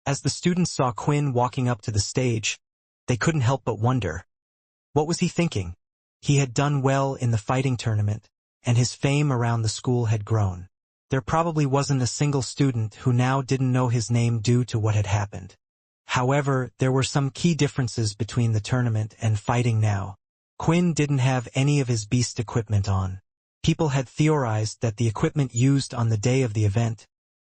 As the students saw Quinn walking up to the stage, they couldn't help but wonder. What was he thinking? He had done well in the fighting tournament, and his fame around the school had grown. There probably wasn't a single student who now didn't know his name due to what had happened. However, there were some key differences between the tournament and fighting now. Quinn didn't have any of his beast equipment on. People had theorized that the equipment used on the day of the event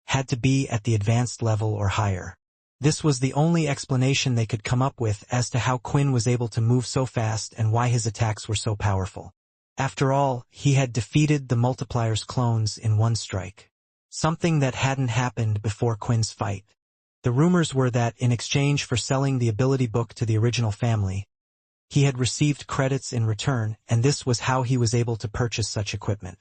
had to be at the advanced level or higher. This was the only explanation they could come up with as to how Quinn was able to move so fast and why his attacks were so powerful. After all, he had defeated the multiplier's clones in one strike. Something that hadn't happened before Quinn's fight. The rumors were that in exchange for selling the ability book to the original family, he had received credits in return, and this was how he was able to purchase such equipment.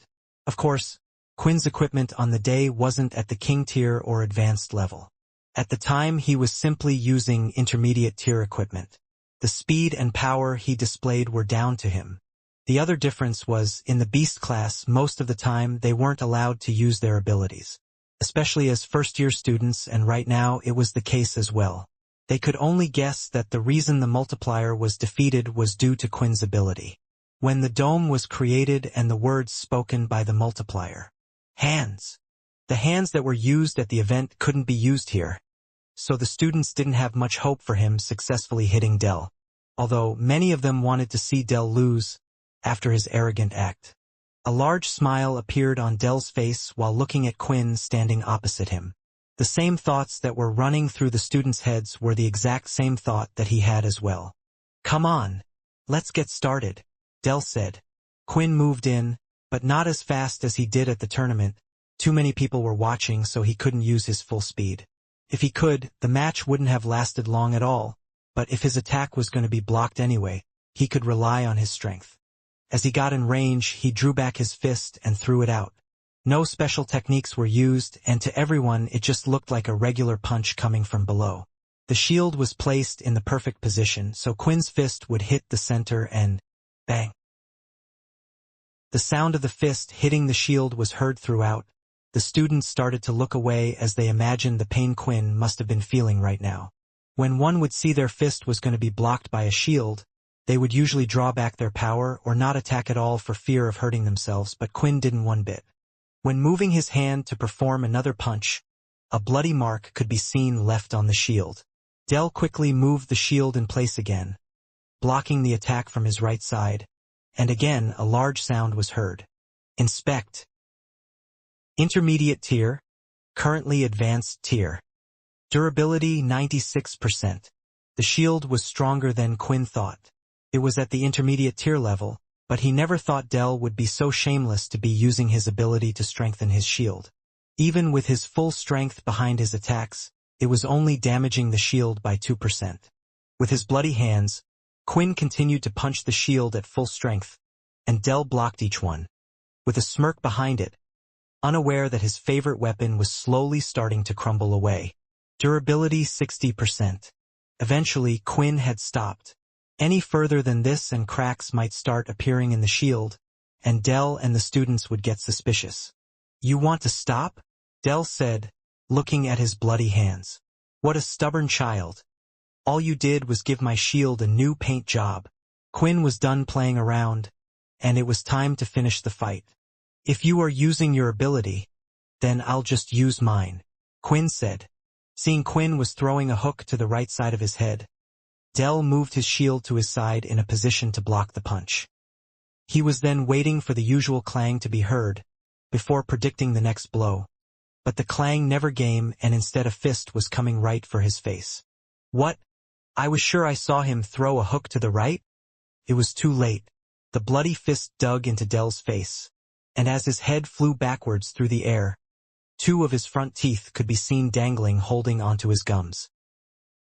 Of course, Quinn's equipment on the day wasn't at the king tier or advanced level. At the time, he was simply using intermediate tier equipment. The speed and power he displayed were down to him. The other difference was, in the beast class, most of the time they weren't allowed to use their abilities. Especially as first-year students, and right now it was the case as well. They could only guess that the reason the multiplier was defeated was due to Quinn's ability. When the dome was created and the words spoken by the multiplier. Hands. The hands that were used at the event couldn't be used here, so the students didn't have much hope for him successfully hitting Del. Although many of them wanted to see Del lose after his arrogant act. A large smile appeared on Del's face while looking at Quinn standing opposite him. The same thoughts that were running through the students' heads were the exact same thought that he had as well. "Come on, let's get started," Del said. Quinn moved in, but not as fast as he did at the tournament. Too many people were watching, so he couldn't use his full speed. If he could, the match wouldn't have lasted long at all, but if his attack was going to be blocked anyway, he could rely on his strength. As he got in range, he drew back his fist and threw it out. No special techniques were used, and to everyone it just looked like a regular punch coming from below. The shield was placed in the perfect position, so Quinn's fist would hit the center and bang. The sound of the fist hitting the shield was heard throughout. The students started to look away as they imagined the pain Quinn must have been feeling right now. When one would see their fist was going to be blocked by a shield, they would usually draw back their power or not attack at all for fear of hurting themselves, but Quinn didn't one bit. When moving his hand to perform another punch, a bloody mark could be seen left on the shield. Del quickly moved the shield in place again, blocking the attack from his right side, and again a large sound was heard. Inspect. Intermediate tier, currently advanced tier. Durability 96%. The shield was stronger than Quinn thought. It was at the intermediate tier level, but he never thought Del would be so shameless to be using his ability to strengthen his shield. Even with his full strength behind his attacks, it was only damaging the shield by 2%. With his bloody hands, Quinn continued to punch the shield at full strength, and Del blocked each one, with a smirk behind it, unaware that his favorite weapon was slowly starting to crumble away. Durability 60%. Eventually, Quinn had stopped. Any further than this and cracks might start appearing in the shield, and Del and the students would get suspicious. "You want to stop?" Del said, looking at his bloody hands. "What a stubborn child. All you did was give my shield a new paint job." Quinn was done playing around, and it was time to finish the fight. "If you are using your ability, then I'll just use mine," Quinn said. Seeing Quinn was throwing a hook to the right side of his head, Del moved his shield to his side in a position to block the punch. He was then waiting for the usual clang to be heard, before predicting the next blow. But the clang never came, and instead a fist was coming right for his face. "What? I was sure I saw him throw a hook to the right?" It was too late. The bloody fist dug into Del's face, and as his head flew backwards through the air, two of his front teeth could be seen dangling, holding onto his gums.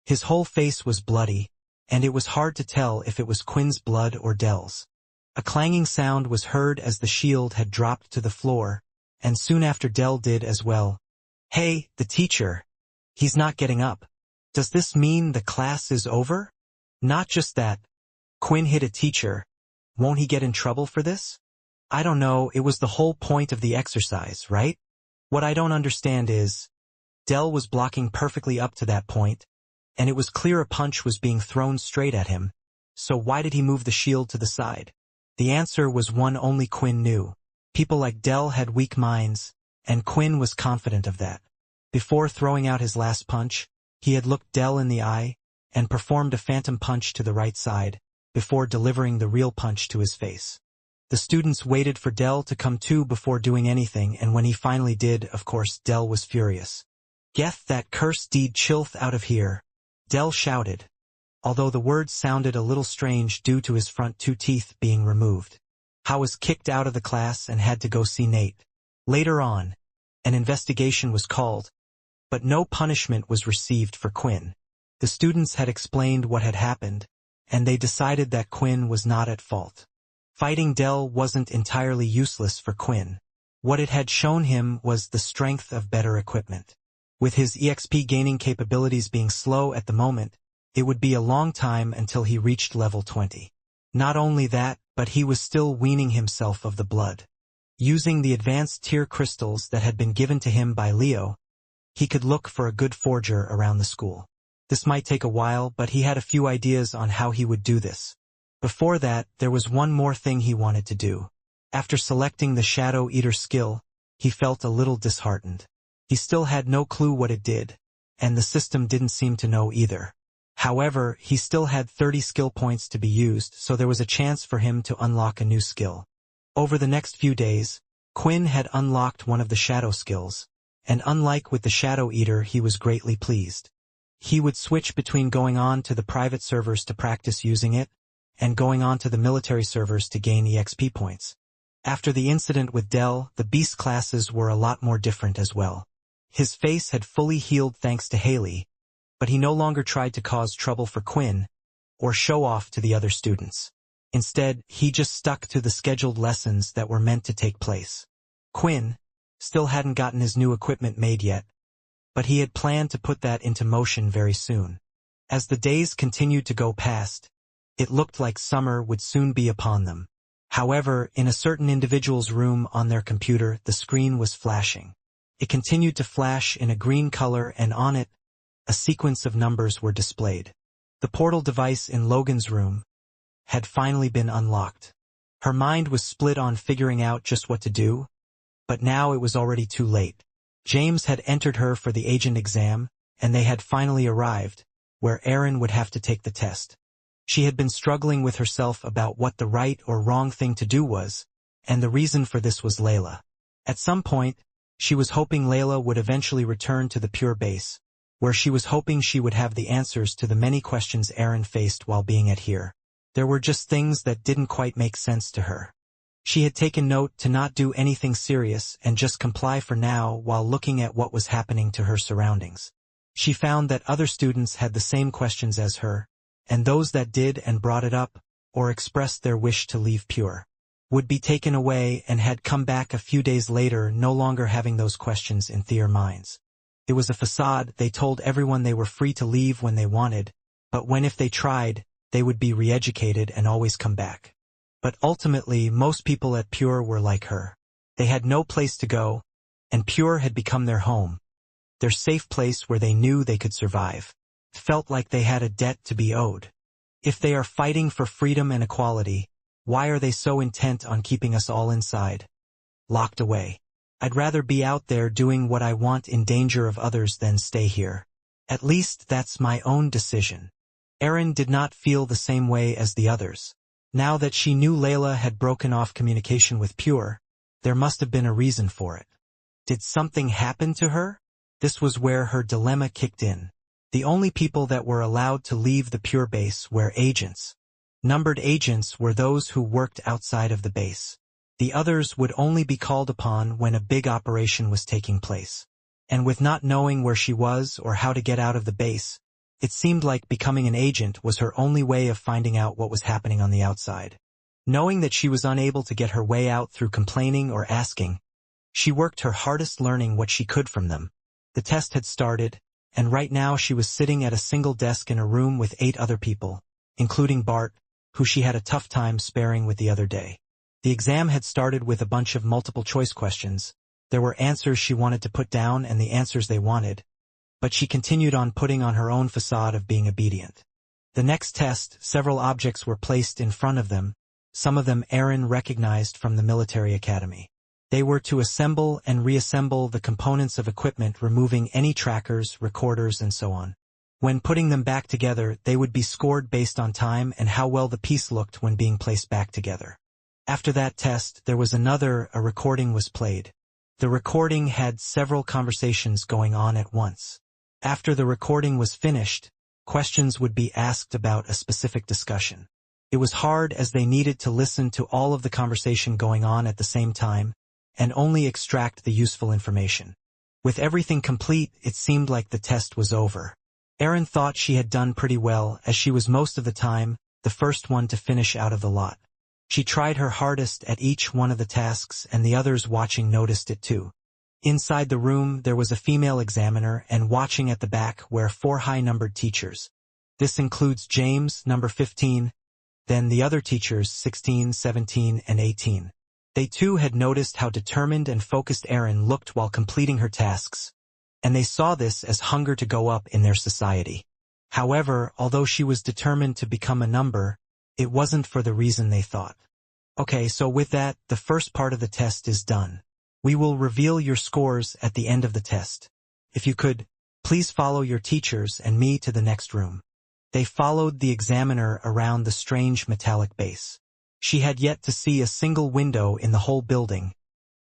His whole face was bloody, and it was hard to tell if it was Quinn's blood or Del's. A clanging sound was heard as the shield had dropped to the floor, and soon after Del did as well. "Hey, the teacher. He's not getting up. Does this mean the class is over?" "Not just that. Quinn hit a teacher. Won't he get in trouble for this?" "I don't know, it was the whole point of the exercise, right? What I don't understand is, Dell was blocking perfectly up to that point, and it was clear a punch was being thrown straight at him, so why did he move the shield to the side? The answer was one only Quinn knew. People like Dell had weak minds, and Quinn was confident of that. Before throwing out his last punch, he had looked Dell in the eye and performed a phantom punch to the right side, before delivering the real punch to his face. The students waited for Dell to come to before doing anything, and when he finally did, of course, Dell was furious. "Get that cursed deed chilth out of here," Dell shouted, although the words sounded a little strange due to his front two teeth being removed. How was kicked out of the class and had to go see Nate. Later on, an investigation was called, but no punishment was received for Quinn. The students had explained what had happened, and they decided that Quinn was not at fault. Fighting Dell wasn't entirely useless for Quinn. What it had shown him was the strength of better equipment. With his EXP gaining capabilities being slow at the moment, it would be a long time until he reached level 20. Not only that, but he was still weaning himself of the blood. Using the advanced tier crystals that had been given to him by Leo, he could look for a good forger around the school. This might take a while, but he had a few ideas on how he would do this. Before that, there was one more thing he wanted to do. After selecting the Shadow Eater skill, he felt a little disheartened. He still had no clue what it did, and the system didn't seem to know either. However, he still had 30 skill points to be used, so there was a chance for him to unlock a new skill. Over the next few days, Quinn had unlocked one of the shadow skills, and unlike with the Shadow Eater, he was greatly pleased. He would switch between going on to the private servers to practice using it, and going on to the military servers to gain EXP points. After the incident with Dell, the beast classes were a lot more different as well. His face had fully healed thanks to Haley, but he no longer tried to cause trouble for Quinn, or show off to the other students. Instead, he just stuck to the scheduled lessons that were meant to take place. Quinn still hadn't gotten his new equipment made yet, but he had planned to put that into motion very soon. As the days continued to go past, it looked like summer would soon be upon them. However, in a certain individual's room on their computer, the screen was flashing. It continued to flash in a green color, and on it, a sequence of numbers were displayed. The portal device in Logan's room had finally been unlocked. Her mind was split on figuring out just what to do, but now it was already too late. James had entered her for the agent exam, and they had finally arrived, where Erin would have to take the test. She had been struggling with herself about what the right or wrong thing to do was, and the reason for this was Layla. At some point, she was hoping Layla would eventually return to the pure base, where she was hoping she would have the answers to the many questions Erin faced while being at here. There were just things that didn't quite make sense to her. She had taken note to not do anything serious and just comply for now while looking at what was happening to her surroundings. She found that other students had the same questions as her, and those that did and brought it up, or expressed their wish to leave pure, would be taken away and had come back a few days later no longer having those questions in their minds. It was a facade. They told everyone they were free to leave when they wanted, but if they tried, they would be re-educated and always come back. But ultimately, most people at Pure were like her. They had no place to go, and Pure had become their home, their safe place where they knew they could survive. Felt like they had a debt to be owed. If they are fighting for freedom and equality, why are they so intent on keeping us all inside, locked away? I'd rather be out there doing what I want in danger of others than stay here. At least that's my own decision. Erin did not feel the same way as the others. Now that she knew Layla had broken off communication with Pure, there must have been a reason for it. Did something happen to her? This was where her dilemma kicked in. The only people that were allowed to leave the Pure base were agents. Numbered agents were those who worked outside of the base. The others would only be called upon when a big operation was taking place. And with not knowing where she was or how to get out of the base, it seemed like becoming an agent was her only way of finding out what was happening on the outside. Knowing that she was unable to get her way out through complaining or asking, she worked her hardest learning what she could from them. The test had started, and right now she was sitting at a single desk in a room with 8 other people, including Bart, who she had a tough time sparing with the other day. The exam had started with a bunch of multiple-choice questions. There were answers she wanted to put down and the answers they wanted, but she continued on putting on her own facade of being obedient. The next test, several objects were placed in front of them, some of them Erin recognized from the military academy. They were to assemble and reassemble the components of equipment, removing any trackers, recorders, and so on. When putting them back together, they would be scored based on time and how well the piece looked when being placed back together. After that test, there was a recording was played. The recording had several conversations going on at once. After the recording was finished, questions would be asked about a specific discussion. It was hard as they needed to listen to all of the conversation going on at the same time, and only extract the useful information. With everything complete, it seemed like the test was over. Erin thought she had done pretty well, as she was most of the time the first one to finish out of the lot. She tried her hardest at each one of the tasks, and the others watching noticed it too. Inside the room there was a female examiner, and watching at the back were 4 high-numbered teachers. This includes James, number 15, then the other teachers 16, 17, and 18. They too had noticed how determined and focused Erin looked while completing her tasks, and they saw this as hunger to go up in their society. However, although she was determined to become a number, it wasn't for the reason they thought. Okay, so with that, the first part of the test is done. We will reveal your scores at the end of the test. If you could, please follow your teachers and me to the next room. They followed the examiner around the strange metallic base. She had yet to see a single window in the whole building,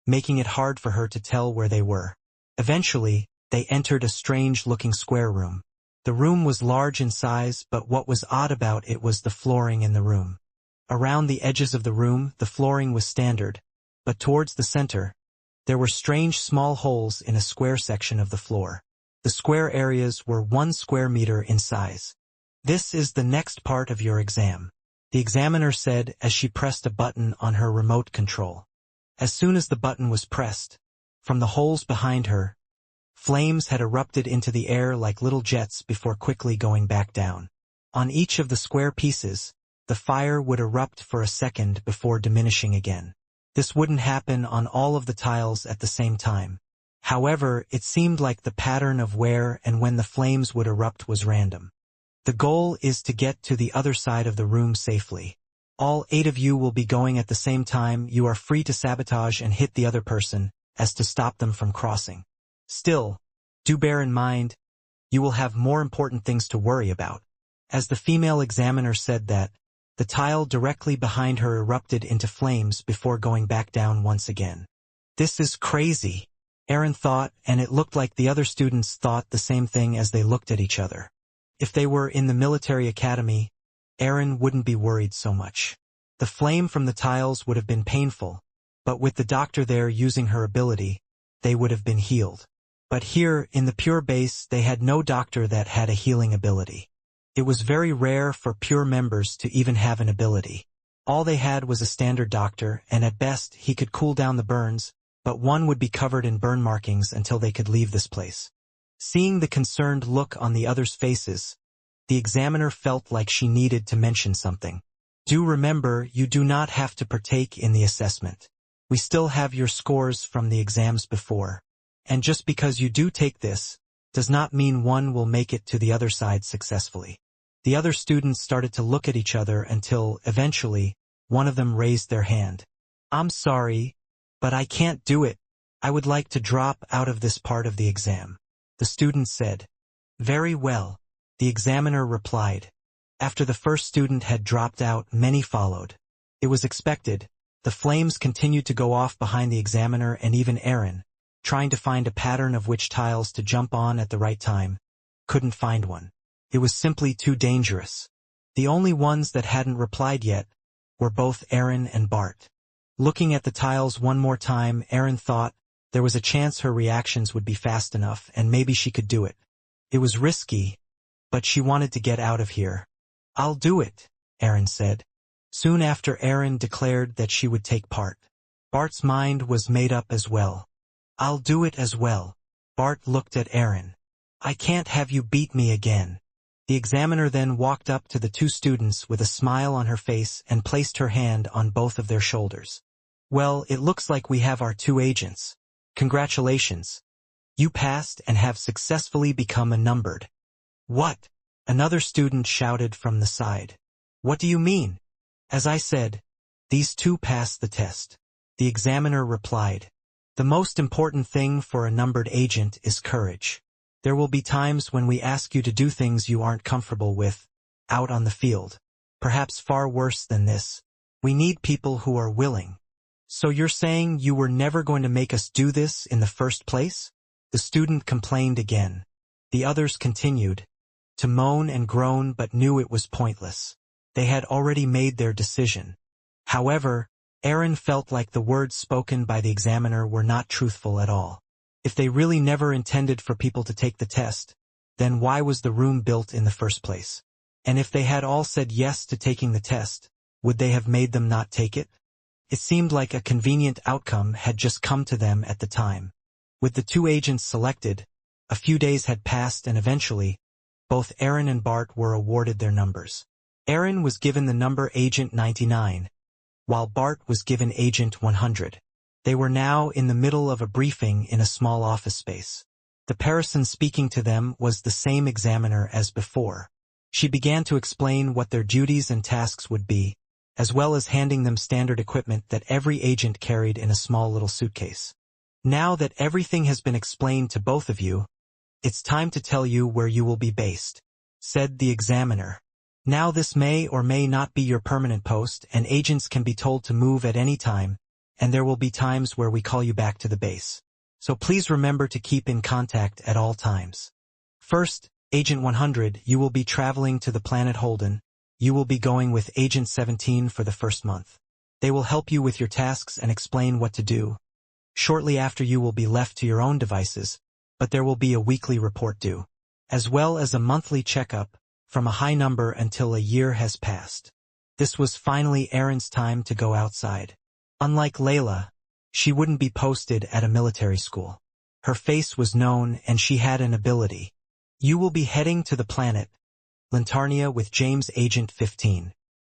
making it hard for her to tell where they were. Eventually, they entered a strange-looking square room. The room was large in size, but what was odd about it was the flooring in the room. Around the edges of the room, the flooring was standard, but towards the center, there were strange small holes in a square section of the floor. The square areas were 1 square meter in size. This is the next part of your exam, the examiner said as she pressed a button on her remote control. As soon as the button was pressed, from the holes behind her, flames had erupted into the air like little jets before quickly going back down. On each of the square pieces, the fire would erupt for a second before diminishing again. This wouldn't happen on all of the tiles at the same time. However, it seemed like the pattern of where and when the flames would erupt was random. The goal is to get to the other side of the room safely. All 8 of you will be going at the same time. You are free to sabotage and hit the other person, as to stop them from crossing. Still, do bear in mind, you will have more important things to worry about. As the female examiner said that, the tile directly behind her erupted into flames before going back down once again. This is crazy, Erin thought, and it looked like the other students thought the same thing as they looked at each other. If they were in the military academy, Erin wouldn't be worried so much. The flame from the tiles would have been painful, but with the doctor there using her ability, they would have been healed. But here, in the pure base, they had no doctor that had a healing ability. It was very rare for pure members to even have an ability. All they had was a standard doctor, and at best, he could cool down the burns, but one would be covered in burn markings until they could leave this place. Seeing the concerned look on the others' faces, the examiner felt like she needed to mention something. Do remember, you do not have to partake in the assessment. We still have your scores from the exams before. And just because you do take this, does not mean one will make it to the other side successfully. The other students started to look at each other until, eventually, one of them raised their hand. I'm sorry, but I can't do it. I would like to drop out of this part of the exam. The student said. Very well, the examiner replied. After the first student had dropped out, many followed. It was expected. The flames continued to go off behind the examiner and even Erin, trying to find a pattern of which tiles to jump on at the right time, couldn't find one. It was simply too dangerous. The only ones that hadn't replied yet were both Erin and Bart. Looking at the tiles one more time, Erin thought there was a chance her reactions would be fast enough and maybe she could do it. It was risky, but she wanted to get out of here. I'll do it, Erin said. Soon after, Erin declared that she would take part. Bart's mind was made up as well. I'll do it as well. Bart looked at Erin. I can't have you beat me again. The examiner then walked up to the 2 students with a smile on her face and placed her hand on both of their shoulders. Well, it looks like we have our 2 agents. Congratulations. You passed and have successfully become a numbered. What? Another student shouted from the side. What do you mean? As I said, these two passed the test. The examiner replied. The most important thing for a numbered agent is courage. There will be times when we ask you to do things you aren't comfortable with, out on the field. Perhaps far worse than this. We need people who are willing. So you're saying you were never going to make us do this in the first place? The student complained again. The others continued to moan and groan but knew it was pointless. They had already made their decision. However, Aaron felt like the words spoken by the examiner were not truthful at all. If they really never intended for people to take the test, then why was the room built in the first place? And if they had all said yes to taking the test, would they have made them not take it? It seemed like a convenient outcome had just come to them at the time. With the two agents selected, a few days had passed and eventually, both Aaron and Bart were awarded their numbers. Aaron was given the number Agent 99, while Bart was given Agent 100. They were now in the middle of a briefing in a small office space. The person speaking to them was the same examiner as before. She began to explain what their duties and tasks would be, as well as handing them standard equipment that every agent carried in a small little suitcase. Now that everything has been explained to both of you, it's time to tell you where you will be based, said the examiner. Now this may or may not be your permanent post, and agents can be told to move at any time, and there will be times where we call you back to the base. So please remember to keep in contact at all times. First, Agent 100, you will be traveling to the planet Holden. You will be going with Agent 17 for the first month. They will help you with your tasks and explain what to do. Shortly after you will be left to your own devices, but there will be a weekly report due, as well as a monthly checkup, from a high number until a year has passed. This was finally Aaron's time to go outside. Unlike Layla, she wouldn't be posted at a military school. Her face was known and she had an ability. You will be heading to the planet Lantarnia with James Agent 15.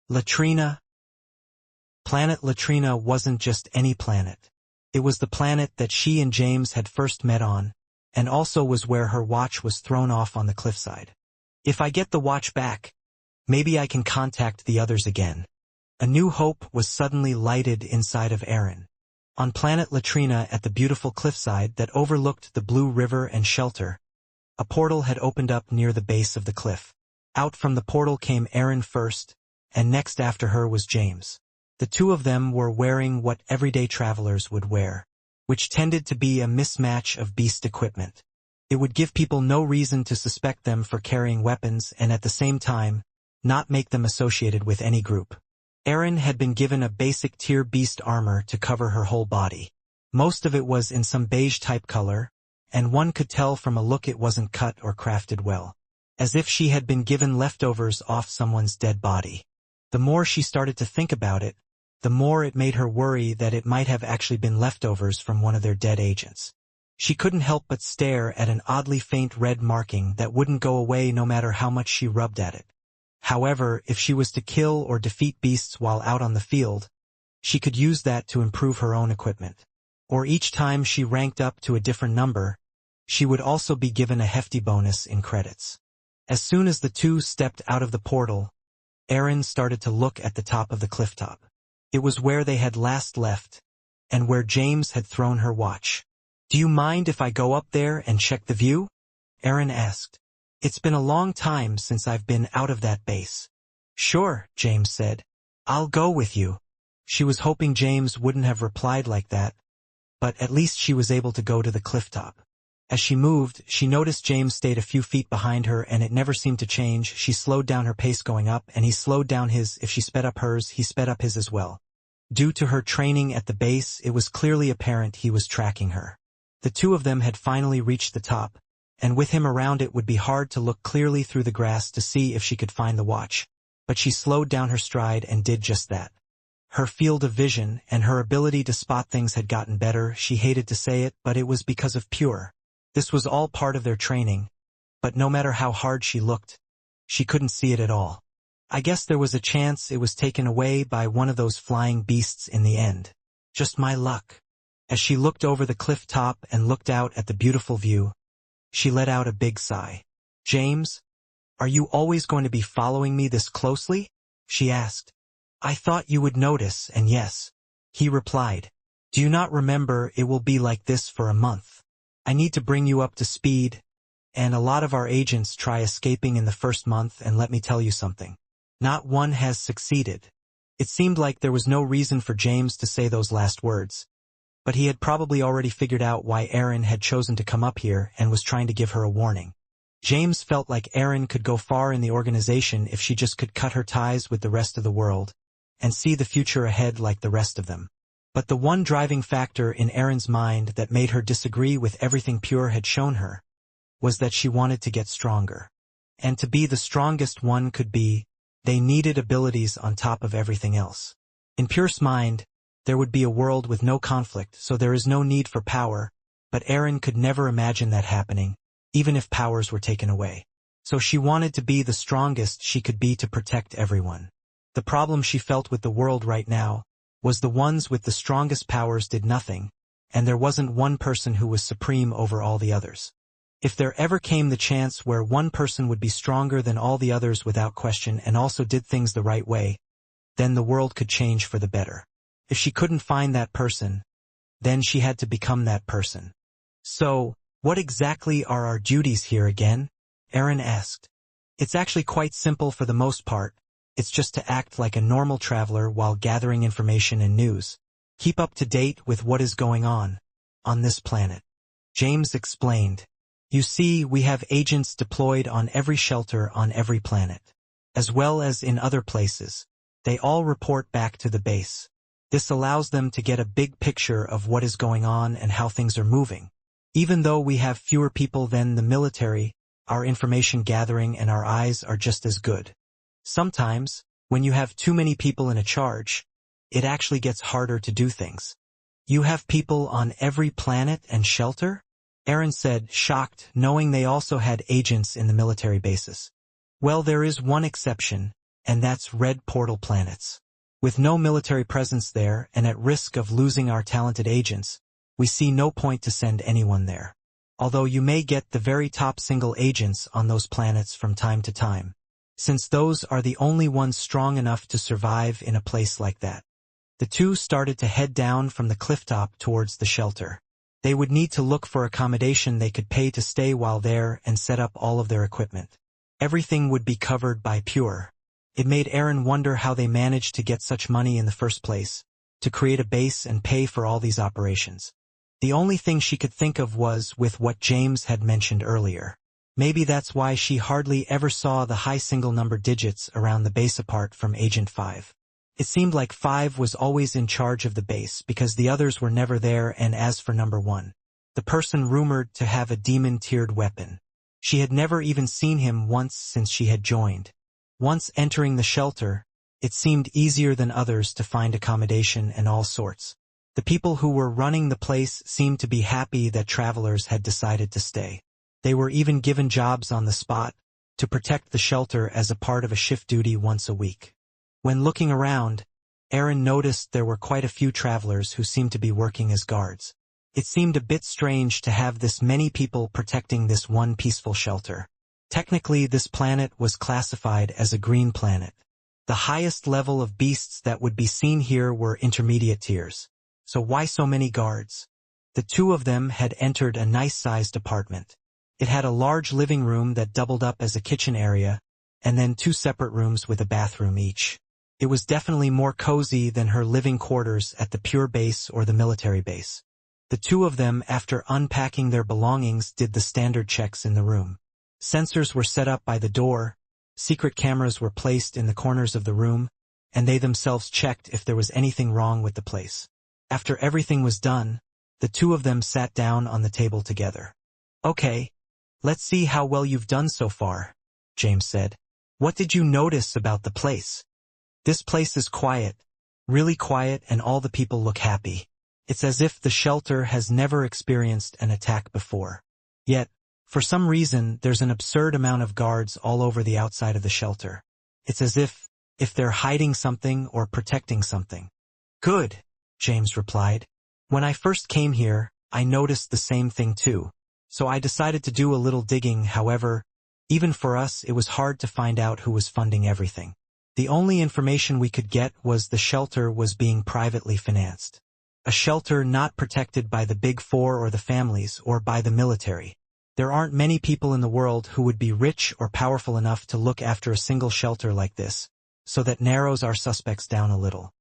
Latrina. Planet Latrina wasn't just any planet. It was the planet that she and James had first met on, and also was where her watch was thrown off on the cliffside. If I get the watch back, maybe I can contact the others again. A new hope was suddenly lighted inside of Aaron. On planet Latrina at the beautiful cliffside that overlooked the Blue River and shelter, a portal had opened up near the base of the cliff. Out from the portal came Aaron first, and next after her was James. The two of them were wearing what everyday travelers would wear, which tended to be a mismatch of beast equipment. It would give people no reason to suspect them for carrying weapons and at the same time, not make them associated with any group. Aaron had been given a basic tier beast armor to cover her whole body. Most of it was in some beige type color, and one could tell from a look it wasn't cut or crafted well, as if she had been given leftovers off someone's dead body. The more she started to think about it, the more it made her worry that it might have actually been leftovers from one of their dead agents. She couldn't help but stare at an oddly faint red marking that wouldn't go away no matter how much she rubbed at it. However, if she was to kill or defeat beasts while out on the field, she could use that to improve her own equipment. Or each time she ranked up to a different number, she would also be given a hefty bonus in credits. As soon as the two stepped out of the portal, Aaron started to look at the top of the clifftop. It was where they had last left, and where James had thrown her watch. Do you mind if I go up there and check the view? Aaron asked. It's been a long time since I've been out of that base. Sure, James said. I'll go with you. She was hoping James wouldn't have replied like that, but at least she was able to go to the clifftop. As she moved, she noticed James stayed a few feet behind her and it never seemed to change. She slowed down her pace going up and he slowed down his. If she sped up hers, he sped up his as well. Due to her training at the base, it was clearly apparent he was tracking her. The two of them had finally reached the top, and with him around it would be hard to look clearly through the grass to see if she could find the watch. But she slowed down her stride and did just that. Her field of vision and her ability to spot things had gotten better. She hated to say it, but it was because of pure. This was all part of their training, but no matter how hard she looked, she couldn't see it at all. I guess there was a chance it was taken away by one of those flying beasts in the end. Just my luck. As she looked over the cliff top and looked out at the beautiful view, she let out a big sigh. "James, are you always going to be following me this closely?" she asked. "I thought you would notice, and yes," he replied. "Do you not remember it will be like this for a month? I need to bring you up to speed, and a lot of our agents try escaping in the first month, and let me tell you something. Not one has succeeded." It seemed like there was no reason for James to say those last words, but he had probably already figured out why Erin had chosen to come up here and was trying to give her a warning. James felt like Erin could go far in the organization if she just could cut her ties with the rest of the world and see the future ahead like the rest of them. But the one driving factor in Erin's mind that made her disagree with everything Pure had shown her was that she wanted to get stronger. And to be the strongest one could be, they needed abilities on top of everything else. In Pure's mind, there would be a world with no conflict, so there is no need for power, but Erin could never imagine that happening, even if powers were taken away. So she wanted to be the strongest she could be to protect everyone. The problem she felt with the world right now was the ones with the strongest powers did nothing, and there wasn't one person who was supreme over all the others. If there ever came the chance where one person would be stronger than all the others without question and also did things the right way, then the world could change for the better. If she couldn't find that person, then she had to become that person. "So, what exactly are our duties here again?" Erin asked. "It's actually quite simple for the most part. It's just to act like a normal traveler while gathering information and news. Keep up to date with what is going on this planet." James explained. "You see, we have agents deployed on every shelter on every planet, as well as in other places. They all report back to the base. This allows them to get a big picture of what is going on and how things are moving. Even though we have fewer people than the military, our information gathering and our eyes are just as good. Sometimes, when you have too many people in a charge, it actually gets harder to do things." "You have people on every planet and shelter?" Erin said, shocked, knowing they also had agents in the military bases. "Well, there is one exception, and that's red portal planets. With no military presence there and at risk of losing our talented agents, we see no point to send anyone there. Although you may get the very top single agents on those planets from time to time, since those are the only ones strong enough to survive in a place like that." The two started to head down from the clifftop towards the shelter. They would need to look for accommodation they could pay to stay while there and set up all of their equipment. Everything would be covered by Pure. It made Erin wonder how they managed to get such money in the first place, to create a base and pay for all these operations. The only thing she could think of was with what James had mentioned earlier. Maybe that's why she hardly ever saw the high single number digits around the base apart from Agent 5. It seemed like 5 was always in charge of the base because the others were never there, and as for number 1, the person rumored to have a demon-tiered weapon, she had never even seen him once since she had joined. Once entering the shelter, it seemed easier than others to find accommodation and all sorts. The people who were running the place seemed to be happy that travelers had decided to stay. They were even given jobs on the spot to protect the shelter as a part of a shift duty once a week. When looking around, Erin noticed there were quite a few travelers who seemed to be working as guards. It seemed a bit strange to have this many people protecting this one peaceful shelter. Technically, this planet was classified as a green planet. The highest level of beasts that would be seen here were intermediate tiers. So why so many guards? The two of them had entered a nice-sized apartment. It had a large living room that doubled up as a kitchen area, and then 2 separate rooms with a bathroom each. It was definitely more cozy than her living quarters at the Pure base or the military base. The two of them, after unpacking their belongings, did the standard checks in the room. Sensors were set up by the door, secret cameras were placed in the corners of the room, and they themselves checked if there was anything wrong with the place. After everything was done, the two of them sat down on the table together. "Okay, let's see how well you've done so far," James said. "What did you notice about the place?" "This place is quiet, really quiet, and all the people look happy. It's as if the shelter has never experienced an attack before. Yet, for some reason, there's an absurd amount of guards all over the outside of the shelter. It's as if they're hiding something or protecting something." "Good," James replied. When I first came here, I noticed the same thing too. So I decided to do a little digging. However, even for us it was hard to find out who was funding everything. The only information we could get was the shelter was being privately financed. A shelter not protected by the Big Four or the families or by the military. There aren't many people in the world who would be rich or powerful enough to look after a single shelter like this, so that narrows our suspects down a little.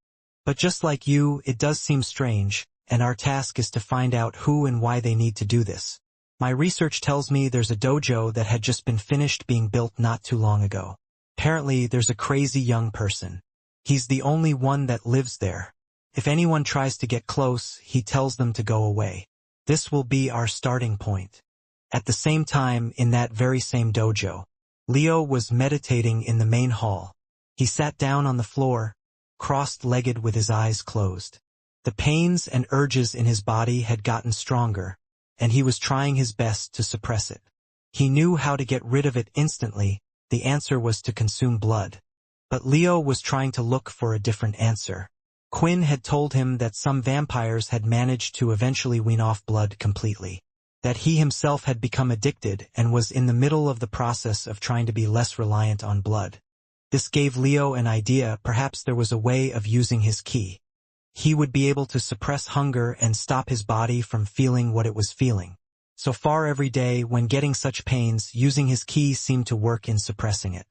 But just like you, it does seem strange, and our task is to find out who and why they need to do this. My research tells me there's a dojo that had just been finished being built not too long ago. Apparently, there's a crazy young person. He's the only one that lives there. If anyone tries to get close, he tells them to go away. This will be our starting point. At the same time, in that very same dojo, Leo was meditating in the main hall. He sat down on the floor, crossed-legged with his eyes closed. The pains and urges in his body had gotten stronger, and he was trying his best to suppress it. He knew how to get rid of it instantly. The answer was to consume blood. But Leo was trying to look for a different answer. Quinn had told him that some vampires had managed to eventually wean off blood completely. That he himself had become addicted and was in the middle of the process of trying to be less reliant on blood. This gave Leo an idea. Perhaps there was a way of using his ki. He would be able to suppress hunger and stop his body from feeling what it was feeling. So far every day, when getting such pains, using his ki seemed to work in suppressing it.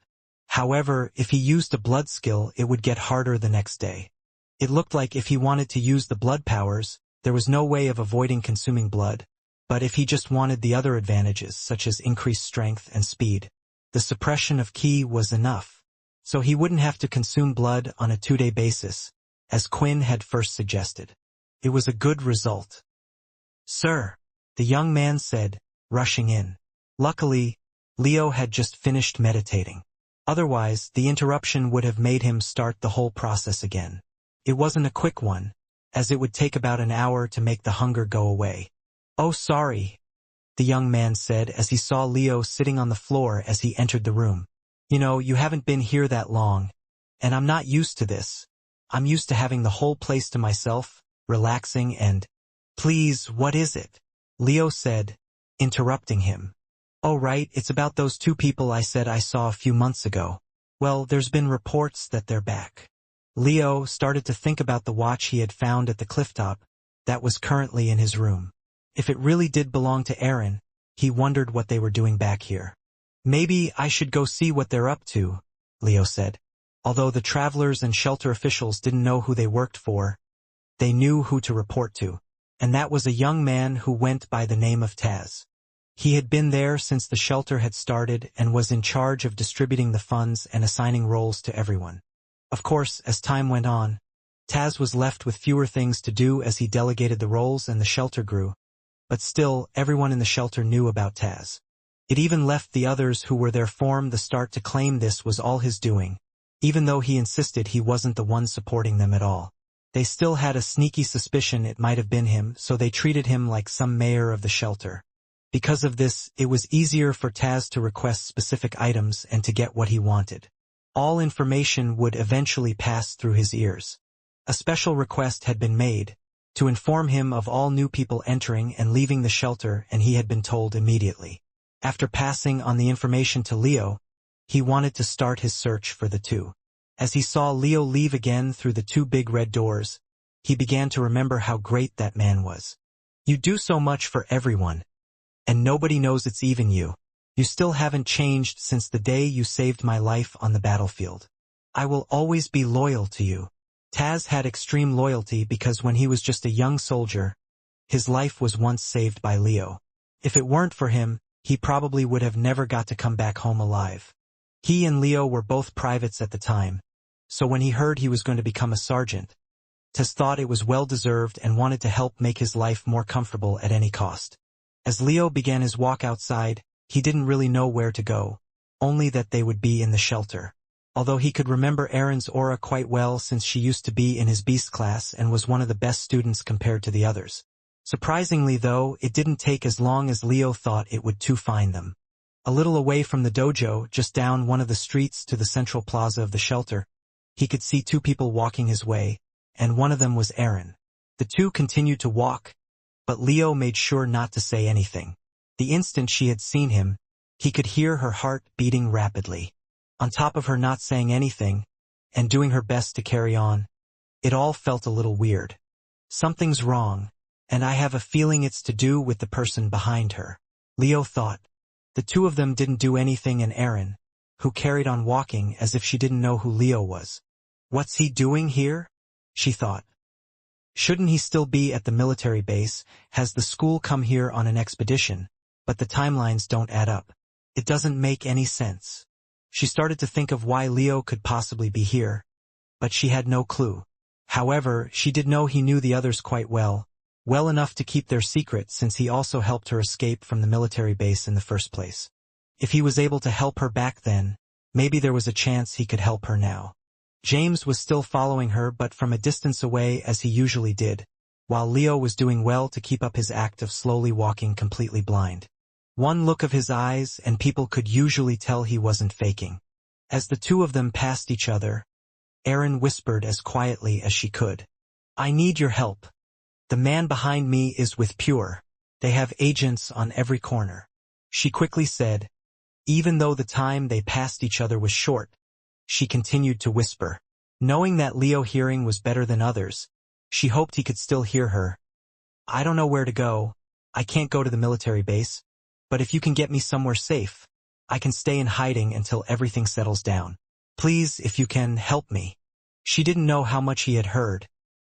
However, if he used a blood skill, it would get harder the next day. It looked like if he wanted to use the blood powers, there was no way of avoiding consuming blood. But if he just wanted the other advantages, such as increased strength and speed, the suppression of ki was enough. So he wouldn't have to consume blood on a 2-day basis, as Quinn had first suggested. It was a good result. "Sir," the young man said, rushing in. Luckily, Leo had just finished meditating. Otherwise, the interruption would have made him start the whole process again. It wasn't a quick one, as it would take about an hour to make the hunger go away. "Oh, sorry," the young man said as he saw Leo sitting on the floor as he entered the room. "You know, you haven't been here that long, and I'm not used to this. I'm used to having the whole place to myself, relaxing and—" "Please, what is it?" Leo said, interrupting him. "Oh right, it's about those 2 people I said I saw a few months ago. Well, there's been reports that they're back." Leo started to think about the watch he had found at the clifftop, that was currently in his room. If it really did belong to Aaron, he wondered what they were doing back here. "Maybe I should go see what they're up to," Leo said. Although the travelers and shelter officials didn't know who they worked for, they knew who to report to. And that was a young man who went by the name of Taz. He had been there since the shelter had started and was in charge of distributing the funds and assigning roles to everyone. Of course, as time went on, Taz was left with fewer things to do as he delegated the roles and the shelter grew. But still, everyone in the shelter knew about Taz. It even left the others who were there from the start to claim this was all his doing, even though he insisted he wasn't the one supporting them at all. They still had a sneaky suspicion it might have been him, so they treated him like some mayor of the shelter. Because of this, it was easier for Taz to request specific items and to get what he wanted. All information would eventually pass through his ears. A special request had been made, to inform him of all new people entering and leaving the shelter, and he had been told immediately. After passing on the information to Leo, he wanted to start his search for the 2. As he saw Leo leave again through the 2 big red doors, he began to remember how great that man was. "You do so much for everyone, and nobody knows it's even you. You still haven't changed since the day you saved my life on the battlefield. I will always be loyal to you." Taz had extreme loyalty because when he was just a young soldier, his life was once saved by Leo. If it weren't for him, he probably would have never got to come back home alive. He and Leo were both privates at the time, so when he heard he was going to become a sergeant, Taz thought it was well-deserved and wanted to help make his life more comfortable at any cost. As Leo began his walk outside, he didn't really know where to go, only that they would be in the shelter. Although he could remember Erin's aura quite well since she used to be in his beast class and was one of the best students compared to the others. Surprisingly though, it didn't take as long as Leo thought it would to find them. A little away from the dojo, just down one of the streets to the central plaza of the shelter, he could see 2 people walking his way, and one of them was Erin. The two continued to walk, but Leo made sure not to say anything. The instant she had seen him, he could hear her heart beating rapidly. On top of her not saying anything, and doing her best to carry on, it all felt a little weird. Something's wrong, and I have a feeling it's to do with the person behind her, Leo thought. The two of them didn't do anything, and Erin, who carried on walking as if she didn't know who Leo was. What's he doing here? She thought. Shouldn't he still be at the military base? Has the school come here on an expedition? But the timelines don't add up. It doesn't make any sense. She started to think of why Leo could possibly be here, but she had no clue. However, she did know he knew the others quite well enough to keep their secret, since he also helped her escape from the military base in the first place. If he was able to help her back then, maybe there was a chance he could help her now. James was still following her, but from a distance away as he usually did, while Leo was doing well to keep up his act of slowly walking completely blind. One look of his eyes and people could usually tell he wasn't faking. As the two of them passed each other, Erin whispered as quietly as she could, "I need your help. The man behind me is with Pure. They have agents on every corner." She quickly said, even though the time they passed each other was short. She continued to whisper. Knowing that Leo hearing was better than others, she hoped he could still hear her. "I don't know where to go. I can't go to the military base. But if you can get me somewhere safe, I can stay in hiding until everything settles down. Please, if you can, help me." She didn't know how much he had heard,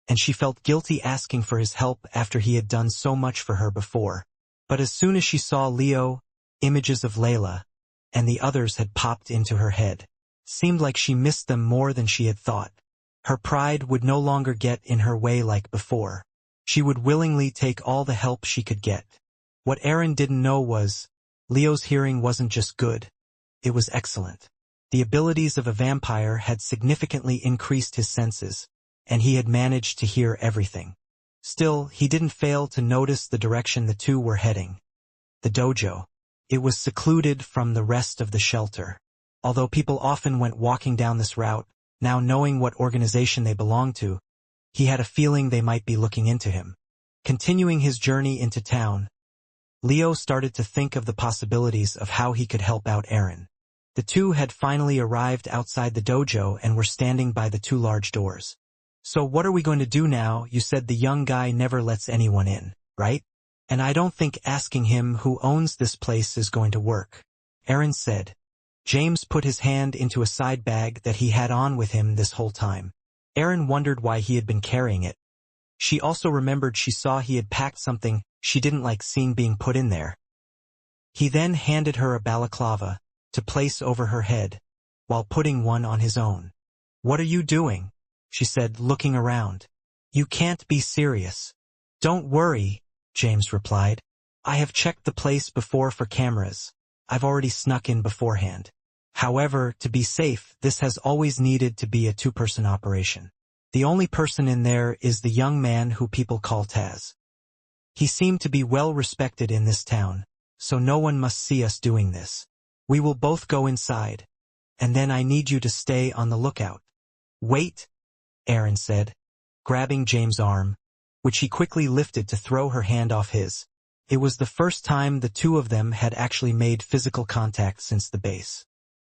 and she felt guilty asking for his help after he had done so much for her before. But as soon as she saw Leo, images of Layla and the others had popped into her head. Seemed like she missed them more than she had thought. Her pride would no longer get in her way like before. She would willingly take all the help she could get. What Erin didn't know was, Leo's hearing wasn't just good. It was excellent. The abilities of a vampire had significantly increased his senses, and he had managed to hear everything. Still, he didn't fail to notice the direction the two were heading. The dojo. It was secluded from the rest of the shelter. Although people often went walking down this route, now knowing what organization they belonged to, he had a feeling they might be looking into him. Continuing his journey into town, Leo started to think of the possibilities of how he could help out Erin. The two had finally arrived outside the dojo and were standing by the two large doors. "So what are we going to do now? You said the young guy never lets anyone in, right? And I don't think asking him who owns this place is going to work," Erin said. James put his hand into a side bag that he had on with him this whole time. Erin wondered why he had been carrying it. She also remembered she saw he had packed something she didn't like seeing being put in there. He then handed her a balaclava to place over her head, while putting one on his own. "What are you doing?" she said, looking around. "You can't be serious." "Don't worry," James replied. "I have checked the place before for cameras. I've already snuck in beforehand. However, to be safe, this has always needed to be a two-person operation. The only person in there is the young man who people call Taz. He seemed to be well respected in this town, so no one must see us doing this. We will both go inside, and then I need you to stay on the lookout." "Wait," Erin said, grabbing James' arm, which he quickly lifted to throw her hand off his. It was the first time the two of them had actually made physical contact since the base.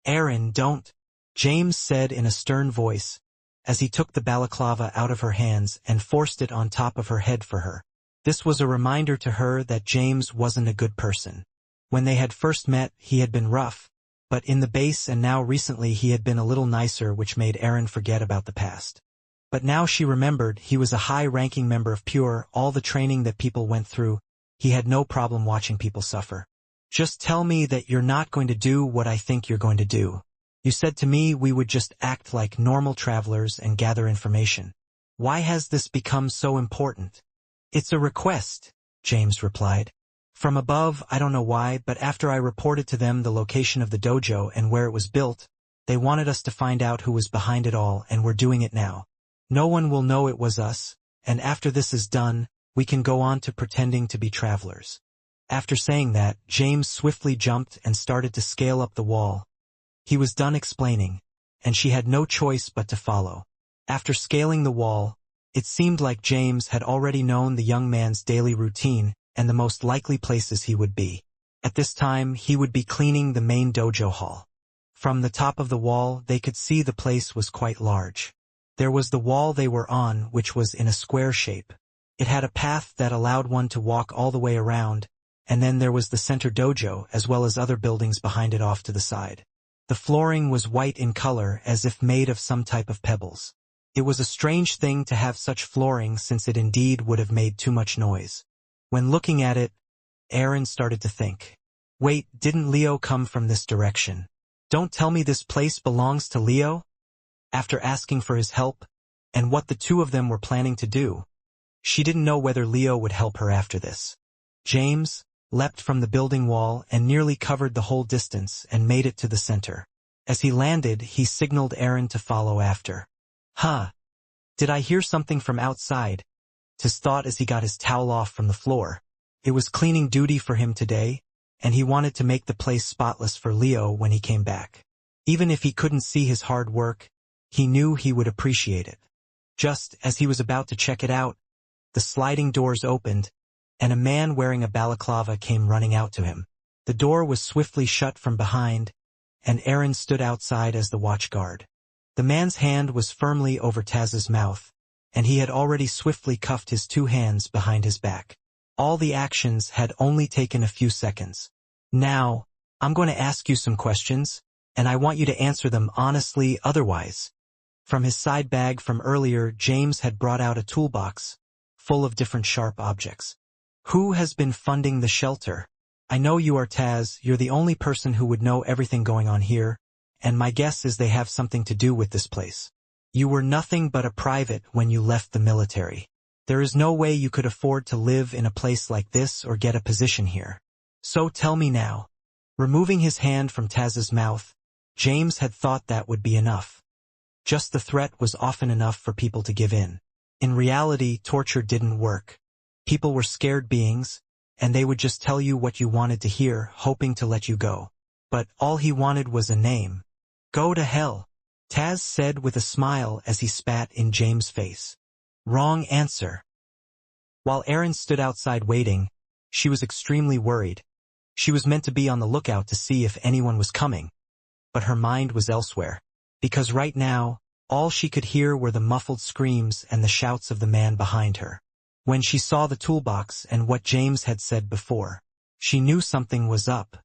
"Erin, don't," James said in a stern voice, as he took the balaclava out of her hands and forced it on top of her head for her. This was a reminder to her that James wasn't a good person. When they had first met, he had been rough, but in the base and now recently he had been a little nicer, which made Erin forget about the past. But now she remembered he was a high-ranking member of Pure, all the training that people went through. He had no problem watching people suffer. "Just tell me that you're not going to do what I think you're going to do. You said to me we would just act like normal travelers and gather information. Why has this become so important?" "It's a request," James replied. "From above, I don't know why, but after I reported to them the location of the dojo and where it was built, they wanted us to find out who was behind it all, and we're doing it now. No one will know it was us, and after this is done, we can go on to pretending to be travelers." After saying that, James swiftly jumped and started to scale up the wall. He was done explaining, and she had no choice but to follow. After scaling the wall, It seemed like James had already known the young man's daily routine and the most likely places he would be. At this time, he would be cleaning the main dojo hall. From the top of the wall, they could see the place was quite large. There was the wall they were on, which was in a square shape. It had a path that allowed one to walk all the way around, and then there was the center dojo as well as other buildings behind it off to the side. The flooring was white in color as if made of some type of pebbles. It was a strange thing to have such flooring since it indeed would have made too much noise. When looking at it, Aaron started to think. Wait, didn't Leo come from this direction? Don't tell me this place belongs to Leo? After asking for his help, and what the two of them were planning to do, she didn't know whether Leo would help her after this. James leapt from the building wall and nearly covered the whole distance and made it to the center. As he landed, he signaled Aaron to follow after. Huh. Did I hear something from outside? Tis thought as he got his towel off from the floor. It was cleaning duty for him today, and he wanted to make the place spotless for Leo when he came back. Even if he couldn't see his hard work, he knew he would appreciate it. Just as he was about to check it out, the sliding doors opened, and a man wearing a balaclava came running out to him. The door was swiftly shut from behind, and Aaron stood outside as the watch guard. The man's hand was firmly over Taz's mouth, and he had already swiftly cuffed his two hands behind his back. All the actions had only taken a few seconds. Now, I'm going to ask you some questions, and I want you to answer them honestly otherwise. From his side bag from earlier, James had brought out a toolbox, full of different sharp objects. Who has been funding the shelter? I know you are Taz, you're the only person who would know everything going on here, and my guess is they have something to do with this place. You were nothing but a private when you left the military. There is no way you could afford to live in a place like this or get a position here. So tell me now. Removing his hand from Taz's mouth, James had thought that would be enough. Just the threat was often enough for people to give in. In reality, torture didn't work. People were scared beings, and they would just tell you what you wanted to hear, hoping to let you go. But all he wanted was a name. Go to hell, Taz said with a smile as he spat in James' face. Wrong answer. While Aaron stood outside waiting, she was extremely worried. She was meant to be on the lookout to see if anyone was coming. But her mind was elsewhere, because right now, all she could hear were the muffled screams and the shouts of the man behind her. When she saw the toolbox and what James had said before, she knew something was up.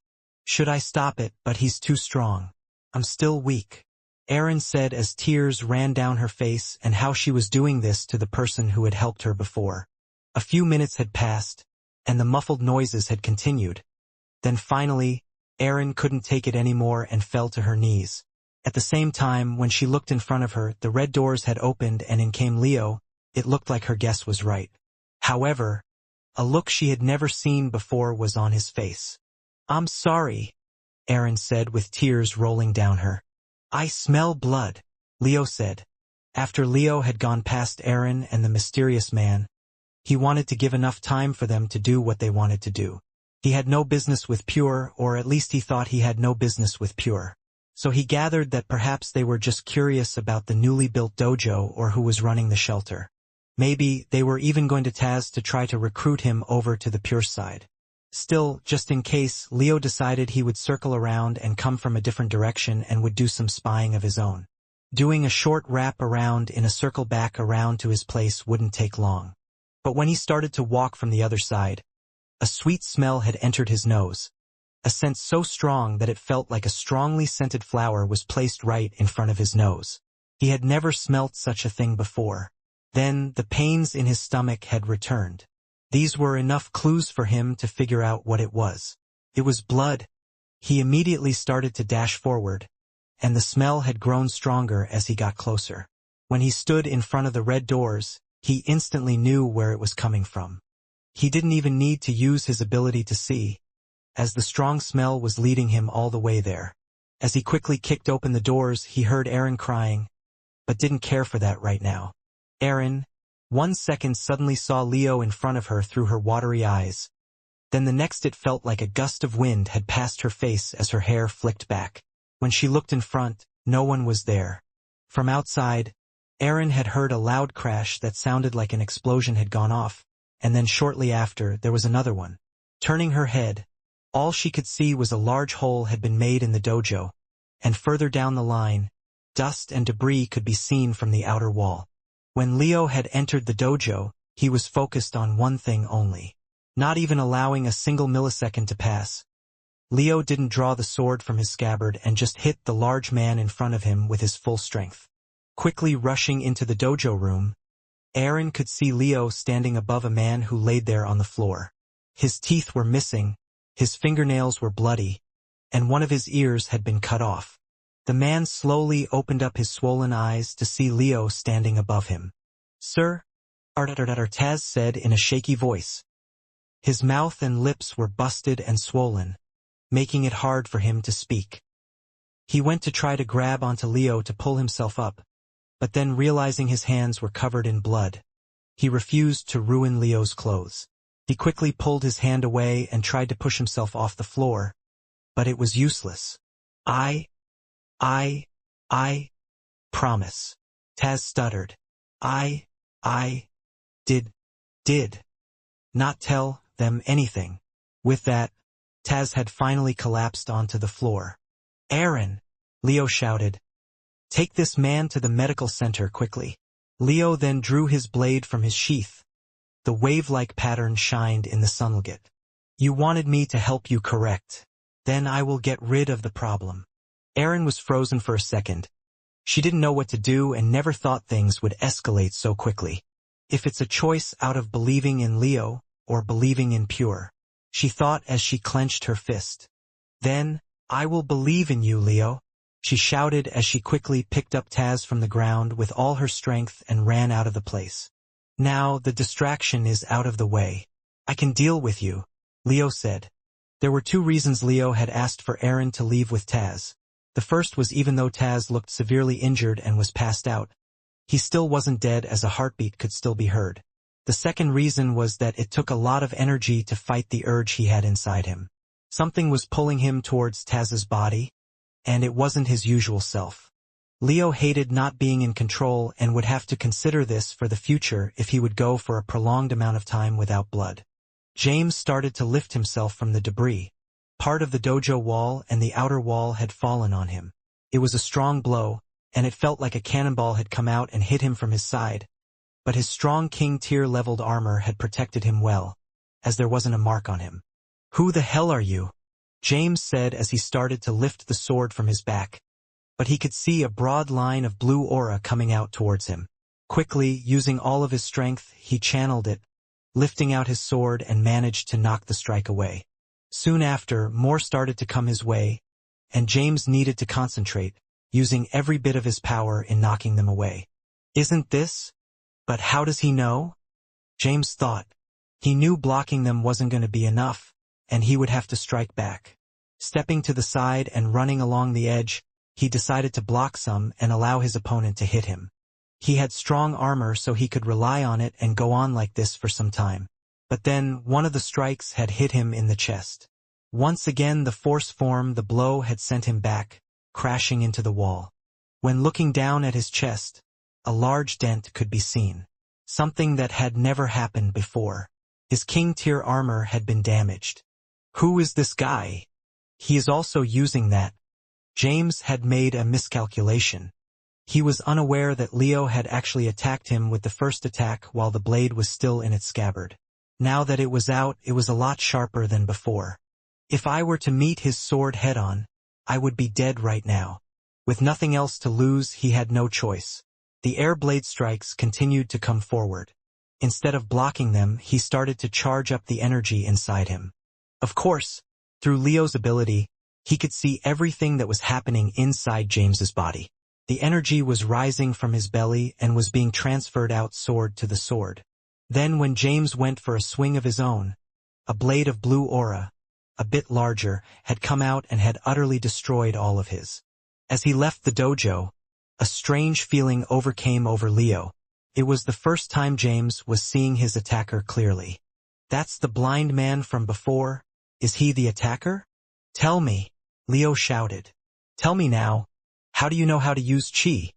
Should I stop it? But he's too strong. I'm still weak, Aaron said as tears ran down her face, and how she was doing this to the person who had helped her before. A few minutes had passed, and the muffled noises had continued. Then finally, Aaron couldn't take it anymore and fell to her knees. At the same time, when she looked in front of her, the red doors had opened and in came Leo. It looked like her guess was right. However, a look she had never seen before was on his face. I'm sorry, Aaron said with tears rolling down her. I smell blood, Leo said. After Leo had gone past Aaron and the mysterious man, he wanted to give enough time for them to do what they wanted to do. He had no business with Pure, or at least he thought he had no business with Pure. So he gathered that perhaps they were just curious about the newly built dojo or who was running the shelter. Maybe they were even going to Taz to try to recruit him over to the Pure side. Still, just in case, Leo decided he would circle around and come from a different direction and would do some spying of his own. Doing a short wrap around in a circle back around to his place wouldn't take long. But when he started to walk from the other side, a sweet smell had entered his nose. A scent so strong that it felt like a strongly scented flower was placed right in front of his nose. He had never smelt such a thing before. Then the pains in his stomach had returned. These were enough clues for him to figure out what it was. It was blood. He immediately started to dash forward, and the smell had grown stronger as he got closer. When he stood in front of the red doors, he instantly knew where it was coming from. He didn't even need to use his ability to see, as the strong smell was leading him all the way there. As he quickly kicked open the doors, he heard Aaron crying, but didn't care for that right now. Aaron, 1 second, suddenly saw Leo in front of her through her watery eyes. Then the next it felt like a gust of wind had passed her face as her hair flicked back. When she looked in front, no one was there. From outside, Aaron had heard a loud crash that sounded like an explosion had gone off, and then shortly after there was another one. Turning her head, all she could see was a large hole had been made in the dojo, and further down the line, dust and debris could be seen from the outer wall. When Leo had entered the dojo, he was focused on one thing only, not even allowing a single millisecond to pass. Leo didn't draw the sword from his scabbard and just hit the large man in front of him with his full strength. Quickly rushing into the dojo room, Aaron could see Leo standing above a man who laid there on the floor. His teeth were missing, his fingernails were bloody, and one of his ears had been cut off. The man slowly opened up his swollen eyes to see Leo standing above him. "Sir?" Taz said in a shaky voice. His mouth and lips were busted and swollen, making it hard for him to speak. He went to try to grab onto Leo to pull himself up, but then realizing his hands were covered in blood, he refused to ruin Leo's clothes. He quickly pulled his hand away and tried to push himself off the floor, but it was useless. I promise," Taz stuttered. I did not tell them anything." With that, Taz had finally collapsed onto the floor. "Aaron!" Leo shouted. "Take this man to the medical center quickly." Leo then drew his blade from his sheath. The wave-like pattern shined in the sunlight. "You wanted me to help you, correct? Then I will get rid of the problem." Aaron was frozen for a second. She didn't know what to do and never thought things would escalate so quickly. If it's a choice out of believing in Leo or believing in Pure, she thought as she clenched her fist. "Then, I will believe in you, Leo," she shouted as she quickly picked up Taz from the ground with all her strength and ran out of the place. "Now the distraction is out of the way. I can deal with you," Leo said. There were two reasons Leo had asked for Aaron to leave with Taz. The first was even though Taz looked severely injured and was passed out, he still wasn't dead as a heartbeat could still be heard. The second reason was that it took a lot of energy to fight the urge he had inside him. Something was pulling him towards Taz's body, and it wasn't his usual self. Leo hated not being in control and would have to consider this for the future if he would go for a prolonged amount of time without blood. James started to lift himself from the debris. Part of the dojo wall and the outer wall had fallen on him. It was a strong blow, and it felt like a cannonball had come out and hit him from his side. But his strong King Tier leveled armor had protected him well, as there wasn't a mark on him. "Who the hell are you?" James said as he started to lift the sword from his back. But he could see a broad line of blue aura coming out towards him. Quickly, using all of his strength, he channeled it, lifting out his sword and managed to knock the strike away. Soon after, more started to come his way, and James needed to concentrate, using every bit of his power in knocking them away. "Isn't this? But how does he know?" James thought. He knew blocking them wasn't going to be enough, and he would have to strike back. Stepping to the side and running along the edge, he decided to block some and allow his opponent to hit him. He had strong armor so he could rely on it and go on like this for some time. But then, one of the strikes had hit him in the chest. Once again the force formed the blow had sent him back, crashing into the wall. When looking down at his chest, a large dent could be seen. Something that had never happened before. His King Tier armor had been damaged. "Who is this guy? He is also using that." James had made a miscalculation. He was unaware that Leo had actually attacked him with the first attack while the blade was still in its scabbard. Now that it was out, it was a lot sharper than before. If I were to meet his sword head-on, I would be dead right now. With nothing else to lose, he had no choice. The air blade strikes continued to come forward. Instead of blocking them, he started to charge up the energy inside him. Of course, through Leo's ability, he could see everything that was happening inside James's body. The energy was rising from his belly and was being transferred out sword to the sword. Then when James went for a swing of his own, a blade of blue aura, a bit larger, had come out and had utterly destroyed all of his. As he left the dojo, a strange feeling overcame over Leo. It was the first time James was seeing his attacker clearly. "That's the blind man from before? Is he the attacker? Tell me," Leo shouted. "Tell me now. How do you know how to use chi?"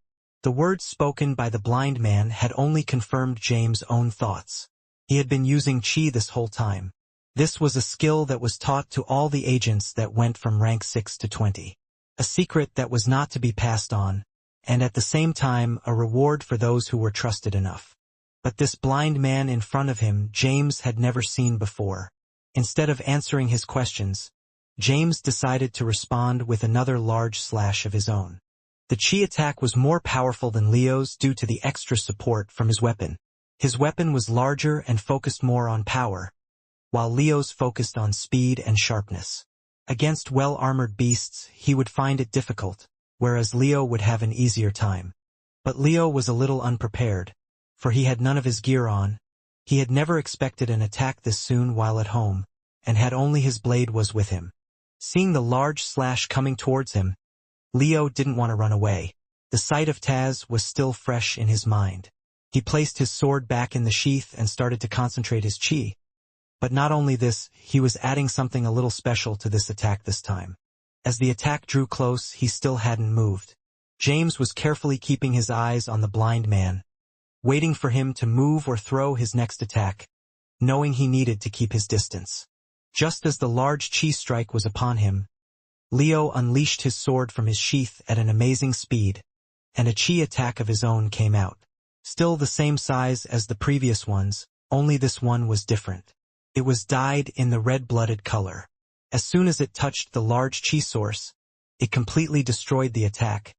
The words spoken by the blind man had only confirmed James' own thoughts. He had been using chi this whole time. This was a skill that was taught to all the agents that went from rank 6 to 20. A secret that was not to be passed on, and at the same time a reward for those who were trusted enough. But this blind man in front of him James had never seen before. Instead of answering his questions, James decided to respond with another large slash of his own. The chi attack was more powerful than Leo's due to the extra support from his weapon. His weapon was larger and focused more on power, while Leo's focused on speed and sharpness. Against well-armored beasts, he would find it difficult, whereas Leo would have an easier time. But Leo was a little unprepared, for he had none of his gear on. He had never expected an attack this soon while at home, and had only his blade was with him. Seeing the large slash coming towards him, Leo didn't want to run away. The sight of Taz was still fresh in his mind. He placed his sword back in the sheath and started to concentrate his chi. But not only this, he was adding something a little special to this attack this time. As the attack drew close, he still hadn't moved. James was carefully keeping his eyes on the blind man, waiting for him to move or throw his next attack, knowing he needed to keep his distance. Just as the large chi strike was upon him, Leo unleashed his sword from his sheath at an amazing speed, and a chi attack of his own came out. Still the same size as the previous ones, only this one was different. It was dyed in the red-blooded color. As soon as it touched the large chi source, it completely destroyed the attack,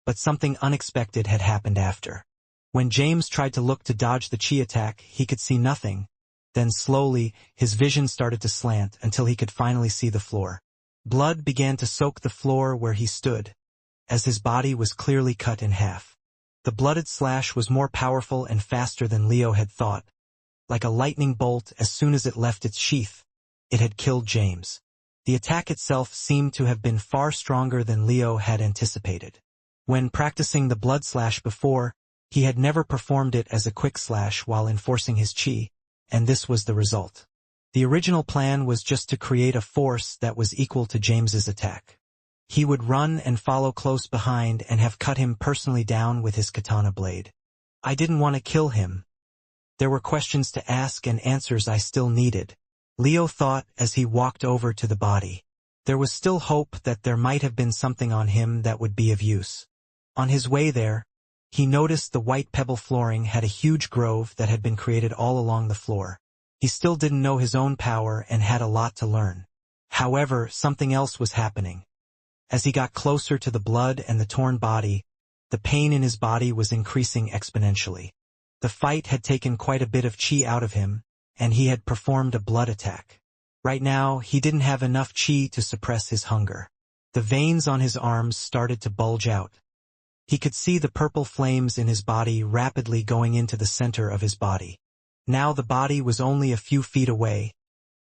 but something unexpected had happened after. When James tried to look to dodge the chi attack, he could see nothing. Then slowly, his vision started to slant until he could finally see the floor. Blood began to soak the floor where he stood, as his body was clearly cut in half. The blooded slash was more powerful and faster than Leo had thought. Like a lightning bolt, as soon as it left its sheath, it had killed James. The attack itself seemed to have been far stronger than Leo had anticipated. When practicing the blood slash before, he had never performed it as a quick slash while enforcing his chi, and this was the result. The original plan was just to create a force that was equal to James's attack. He would run and follow close behind and have cut him personally down with his katana blade. I didn't want to kill him. There were questions to ask and answers I still needed, Leo thought as he walked over to the body. There was still hope that there might have been something on him that would be of use. On his way there, he noticed the white pebble flooring had a huge grove that had been created all along the floor. He still didn't know his own power and had a lot to learn. However, something else was happening. As he got closer to the blood and the torn body, the pain in his body was increasing exponentially. The fight had taken quite a bit of chi out of him, and he had performed a blood attack. Right now, he didn't have enough chi to suppress his hunger. The veins on his arms started to bulge out. He could see the purple flames in his body rapidly going into the center of his body. Now the body was only a few feet away,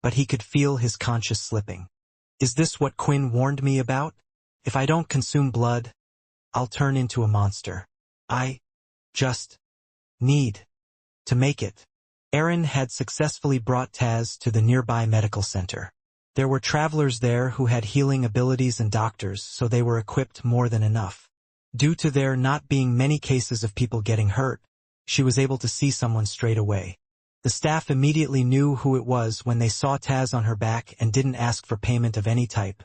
but he could feel his conscience slipping. Is this what Quinn warned me about? If I don't consume blood, I'll turn into a monster. I just need to make it. Aaron had successfully brought Taz to the nearby medical center. There were travelers there who had healing abilities and doctors, so they were equipped more than enough. Due to there not being many cases of people getting hurt, she was able to see someone straight away. The staff immediately knew who it was when they saw Taz on her back and didn't ask for payment of any type,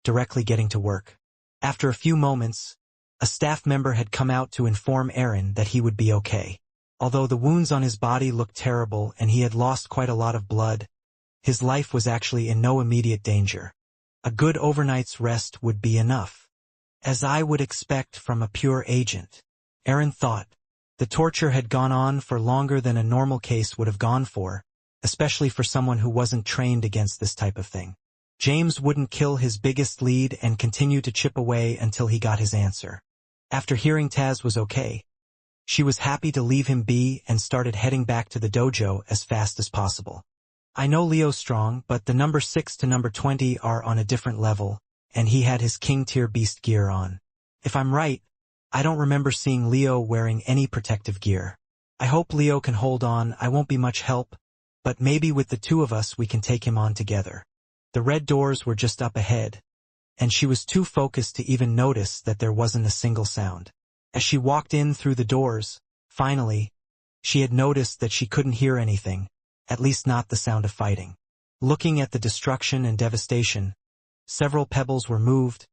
directly getting to work. After a few moments, a staff member had come out to inform Aaron that he would be okay. Although the wounds on his body looked terrible and he had lost quite a lot of blood, his life was actually in no immediate danger. A good overnight's rest would be enough. As I would expect from a pure agent, Aaron thought. The torture had gone on for longer than a normal case would have gone for, especially for someone who wasn't trained against this type of thing. James wouldn't kill his biggest lead and continue to chip away until he got his answer. After hearing Taz was okay, she was happy to leave him be and started heading back to the dojo as fast as possible. I know Leo's strong, but the number 6 to number 20 are on a different level, and he had his king tier beast gear on. If I'm right, I don't remember seeing Leo wearing any protective gear. I hope Leo can hold on. I won't be much help, but maybe with the two of us we can take him on together. The red doors were just up ahead, and she was too focused to even notice that there wasn't a single sound. As she walked in through the doors, finally, she had noticed that she couldn't hear anything, at least not the sound of fighting. Looking at the destruction and devastation, several pebbles were moved,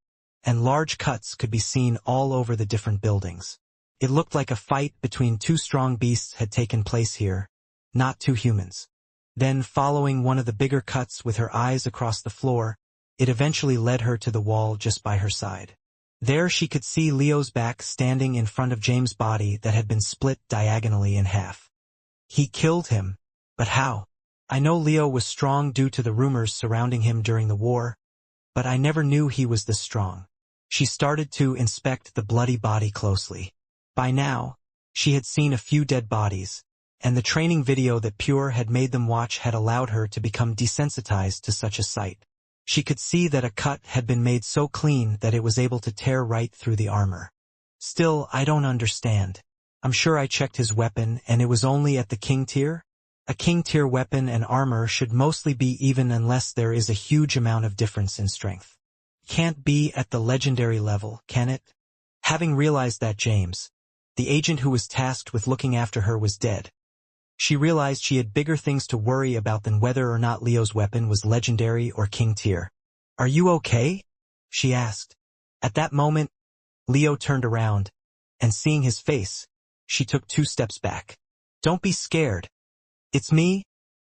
and large cuts could be seen all over the different buildings. It looked like a fight between two strong beasts had taken place here, not two humans. Then, following one of the bigger cuts with her eyes across the floor, it eventually led her to the wall just by her side. There she could see Leo's back standing in front of James' body that had been split diagonally in half. He killed him, but how? I know Leo was strong due to the rumors surrounding him during the war, but I never knew he was this strong. She started to inspect the bloody body closely. By now, she had seen a few dead bodies, and the training video that Pure had made them watch had allowed her to become desensitized to such a sight. She could see that a cut had been made so clean that it was able to tear right through the armor. Still, I don't understand. I'm sure I checked his weapon and it was only at the king tier? A king tier weapon and armor should mostly be even unless there is a huge amount of difference in strength. Can't be at the legendary level, can it? Having realized that James, the agent who was tasked with looking after her, was dead, she realized she had bigger things to worry about than whether or not Leo's weapon was legendary or king tier. "Are you okay?" she asked. At that moment, Leo turned around, and seeing his face, she took 2 steps back. "Don't be scared. It's me,"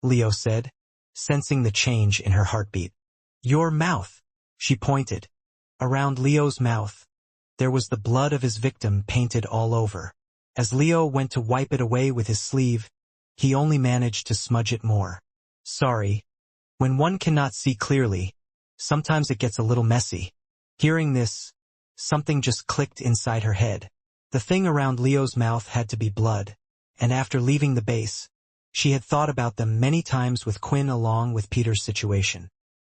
Leo said, sensing the change in her heartbeat. "Your mouth," she pointed. Around Leo's mouth, there was the blood of his victim painted all over. As Leo went to wipe it away with his sleeve, he only managed to smudge it more. "Sorry. When one cannot see clearly, sometimes it gets a little messy." Hearing this, something just clicked inside her head. The thing around Leo's mouth had to be blood, and after leaving the base, she had thought about them many times with Quinn along with Peter's situation.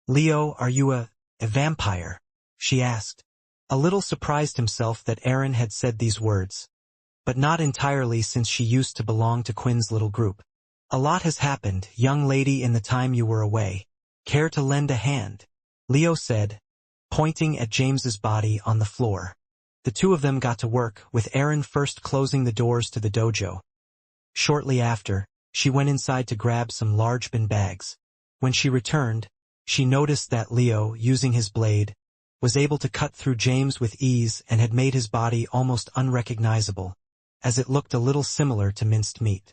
"Leo, are you a vampire?" she asked, a little surprised himself that Aaron had said these words. But not entirely, since she used to belong to Quinn's little group. "A lot has happened, young lady, in the time you were away. Care to lend a hand?" Leo said, pointing at James's body on the floor. The two of them got to work, with Aaron first closing the doors to the dojo. Shortly after, she went inside to grab some large bin bags. When she returned, she noticed that Leo, using his blade, was able to cut through James with ease and had made his body almost unrecognizable, as it looked a little similar to minced meat.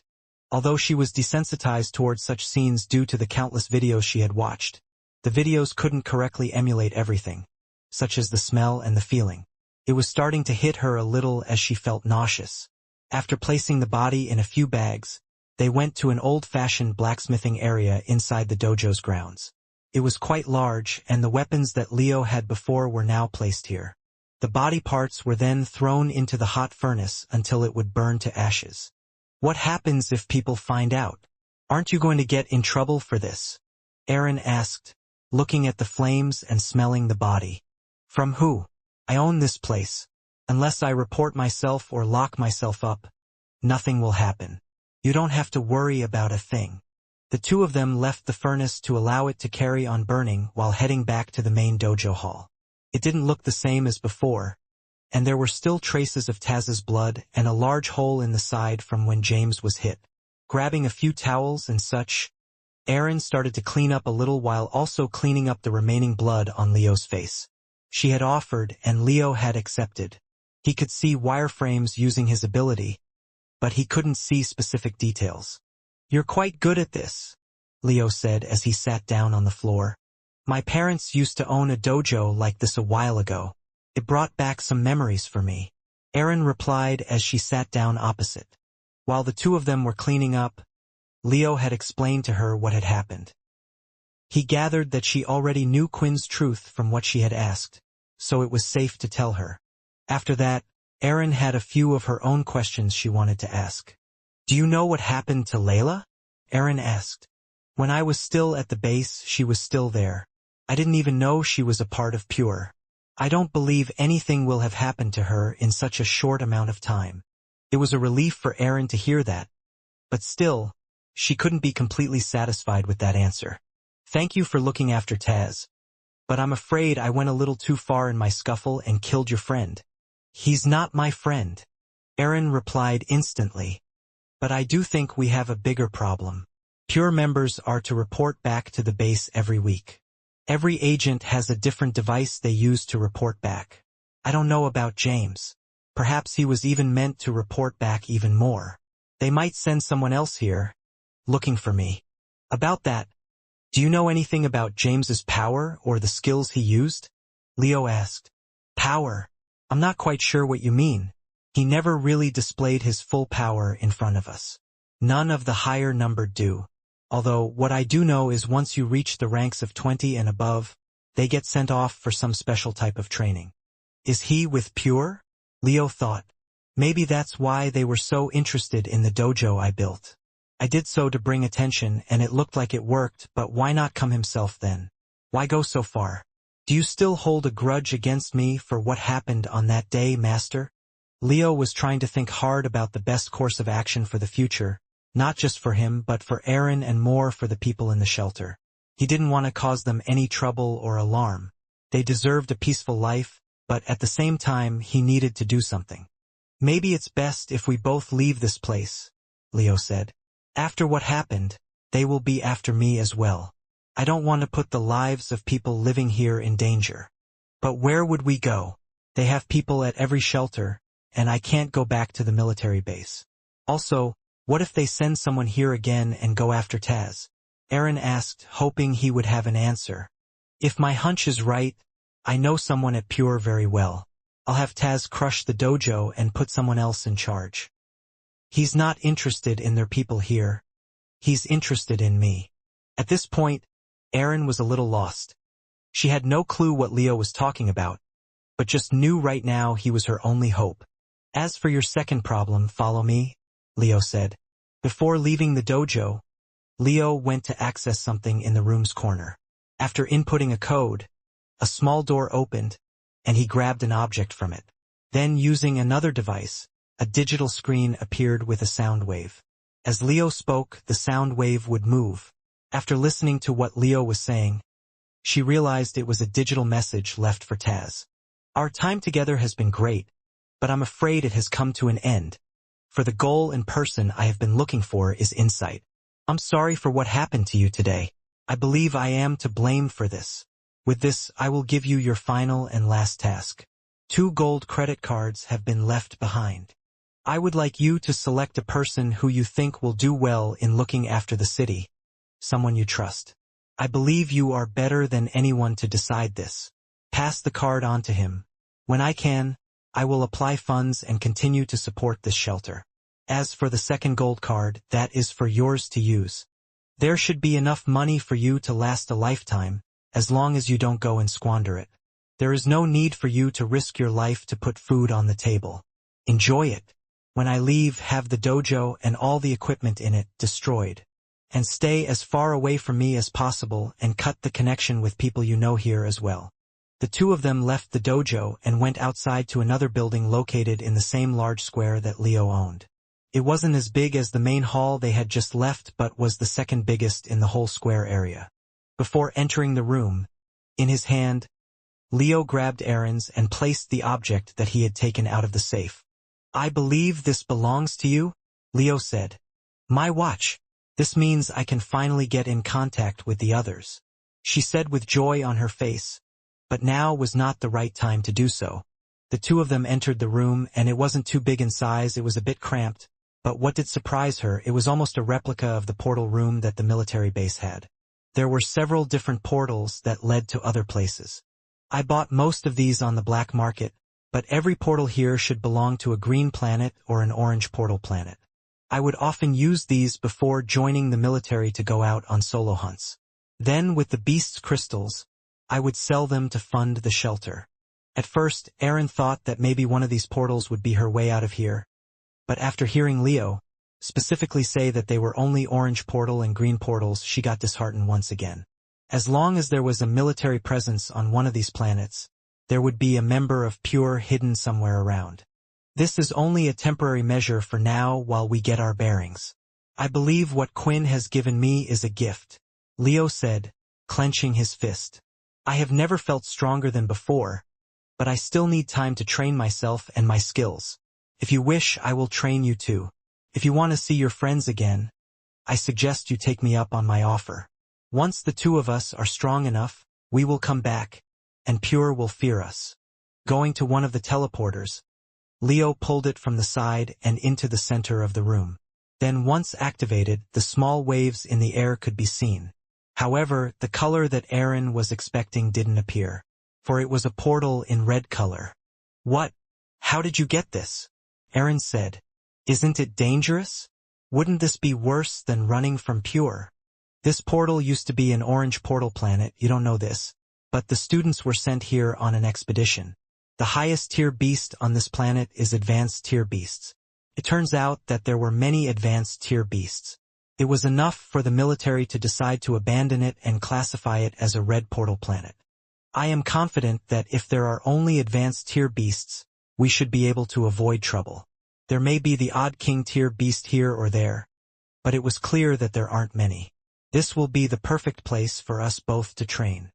Although she was desensitized towards such scenes due to the countless videos she had watched, the videos couldn't correctly emulate everything, such as the smell and the feeling. It was starting to hit her a little as she felt nauseous. After placing the body in a few bags, they went to an old-fashioned blacksmithing area inside the dojo's grounds. It was quite large, and the weapons that Leo had before were now placed here. The body parts were then thrown into the hot furnace until it would burn to ashes. "What happens if people find out? Aren't you going to get in trouble for this?" Aaron asked, looking at the flames and smelling the body. "From who? I own this place. Unless I report myself or lock myself up, nothing will happen. You don't have to worry about a thing." The two of them left the furnace to allow it to carry on burning while heading back to the main dojo hall. It didn't look the same as before, and there were still traces of Taz's blood and a large hole in the side from when James was hit. Grabbing a few towels and such, Aaron started to clean up a little while also cleaning up the remaining blood on Leo's face. She had offered and Leo had accepted. He could see wireframes using his ability, but he couldn't see specific details. "You're quite good at this," Leo said as he sat down on the floor. "My parents used to own a dojo like this a while ago. It brought back some memories for me," Aaron replied as she sat down opposite. While the two of them were cleaning up, Leo had explained to her what had happened. He gathered that she already knew Quinn's truth from what she had asked, so it was safe to tell her. After that, Aaron had a few of her own questions she wanted to ask. "Do you know what happened to Layla?" Aaron asked. "When I was still at the base, she was still there. I didn't even know she was a part of Pure. I don't believe anything will have happened to her in such a short amount of time." It was a relief for Aaron to hear that, but still, she couldn't be completely satisfied with that answer. "Thank you for looking after Taz. But I'm afraid I went a little too far in my scuffle and killed your friend." "He's not my friend," Aaron replied instantly. But I do think we have a bigger problem. Pure members are to report back to the base every week. Every agent has a different device they use to report back. I don't know about James. Perhaps he was even meant to report back even more. They might send someone else here, looking for me. About that, do you know anything about James's power or the skills he used? Leo asked. Power? I'm not quite sure what you mean. He never really displayed his full power in front of us. None of the higher numbered do. Although what I do know is once you reach the ranks of 20 and above, they get sent off for some special type of training. Is he with Pure? Leo thought. Maybe that's why they were so interested in the dojo I built. I did so to bring attention and it looked like it worked, but why not come himself then? Why go so far? Do you still hold a grudge against me for what happened on that day, Master? Leo was trying to think hard about the best course of action for the future, not just for him but for Aaron and more for the people in the shelter. He didn't want to cause them any trouble or alarm. They deserved a peaceful life, but at the same time he needed to do something. Maybe it's best if we both leave this place, Leo said. After what happened, they will be after me as well. I don't want to put the lives of people living here in danger. But where would we go? They have people at every shelter, and I can't go back to the military base. Also, what if they send someone here again and go after Taz? Aaron asked, hoping he would have an answer. If my hunch is right, I know someone at Pure very well. I'll have Taz crush the dojo and put someone else in charge. He's not interested in their people here. He's interested in me. At this point, Aaron was a little lost. She had no clue what Leo was talking about, but just knew right now he was her only hope. As for your second problem, follow me, Leo said. Before leaving the dojo, Leo went to access something in the room's corner. After inputting a code, a small door opened, and he grabbed an object from it. Then, using another device, a digital screen appeared with a sound wave. As Leo spoke, the sound wave would move. After listening to what Leo was saying, she realized it was a digital message left for Taz. Our time together has been great, but I'm afraid it has come to an end. For the goal and person I have been looking for is insight. I'm sorry for what happened to you today. I believe I am to blame for this. With this, I will give you your final and last task. 2 gold credit cards have been left behind. I would like you to select a person who you think will do well in looking after the city. Someone you trust. I believe you are better than anyone to decide this. Pass the card on to him. When I can, I will apply funds and continue to support this shelter. As for the second gold card, that is for yours to use. There should be enough money for you to last a lifetime, as long as you don't go and squander it. There is no need for you to risk your life to put food on the table. Enjoy it. When I leave, have the dojo and all the equipment in it destroyed. And stay as far away from me as possible and cut the connection with people you know here as well. The 2 of them left the dojo and went outside to another building located in the same large square that Leo owned. It wasn't as big as the main hall they had just left but was the second biggest in the whole square area. Before entering the room, in his hand, Leo grabbed Aaron's and placed the object that he had taken out of the safe. I believe this belongs to you, Leo said. My watch. This means I can finally get in contact with the others, she said with joy on her face. But now was not the right time to do so. The 2 of them entered the room and it wasn't too big in size, it was a bit cramped, but what did surprise her, it was almost a replica of the portal room that the military base had. There were several different portals that led to other places. I bought most of these on the black market, but every portal here should belong to a green planet or an orange portal planet. I would often use these before joining the military to go out on solo hunts. Then with the beast's crystals, I would sell them to fund the shelter. At first, Aaron thought that maybe one of these portals would be her way out of here. But after hearing Leo specifically say that they were only orange portal and green portals, she got disheartened once again. As long as there was a military presence on one of these planets, there would be a member of Pure hidden somewhere around. This is only a temporary measure for now while we get our bearings. I believe what Quinn has given me is a gift, Leo said, clenching his fist. I have never felt stronger than before, but I still need time to train myself and my skills. If you wish, I will train you too. If you want to see your friends again, I suggest you take me up on my offer. Once the two of us are strong enough, we will come back, and Pure will fear us. Going to one of the teleporters, Leo pulled it from the side and into the center of the room. Then once activated, the small waves in the air could be seen. However, the color that Aaron was expecting didn't appear, for it was a portal in red color. What? How did you get this? Aaron said. Isn't it dangerous? Wouldn't this be worse than running from Pure? This portal used to be an orange portal planet, you don't know this, but the students were sent here on an expedition. The highest tier beast on this planet is advanced tier beasts. It turns out that there were many advanced tier beasts. It was enough for the military to decide to abandon it and classify it as a red portal planet. I am confident that if there are only advanced tier beasts, we should be able to avoid trouble. There may be the odd king tier beast here or there, but it was clear that there aren't many. This will be the perfect place for us both to train.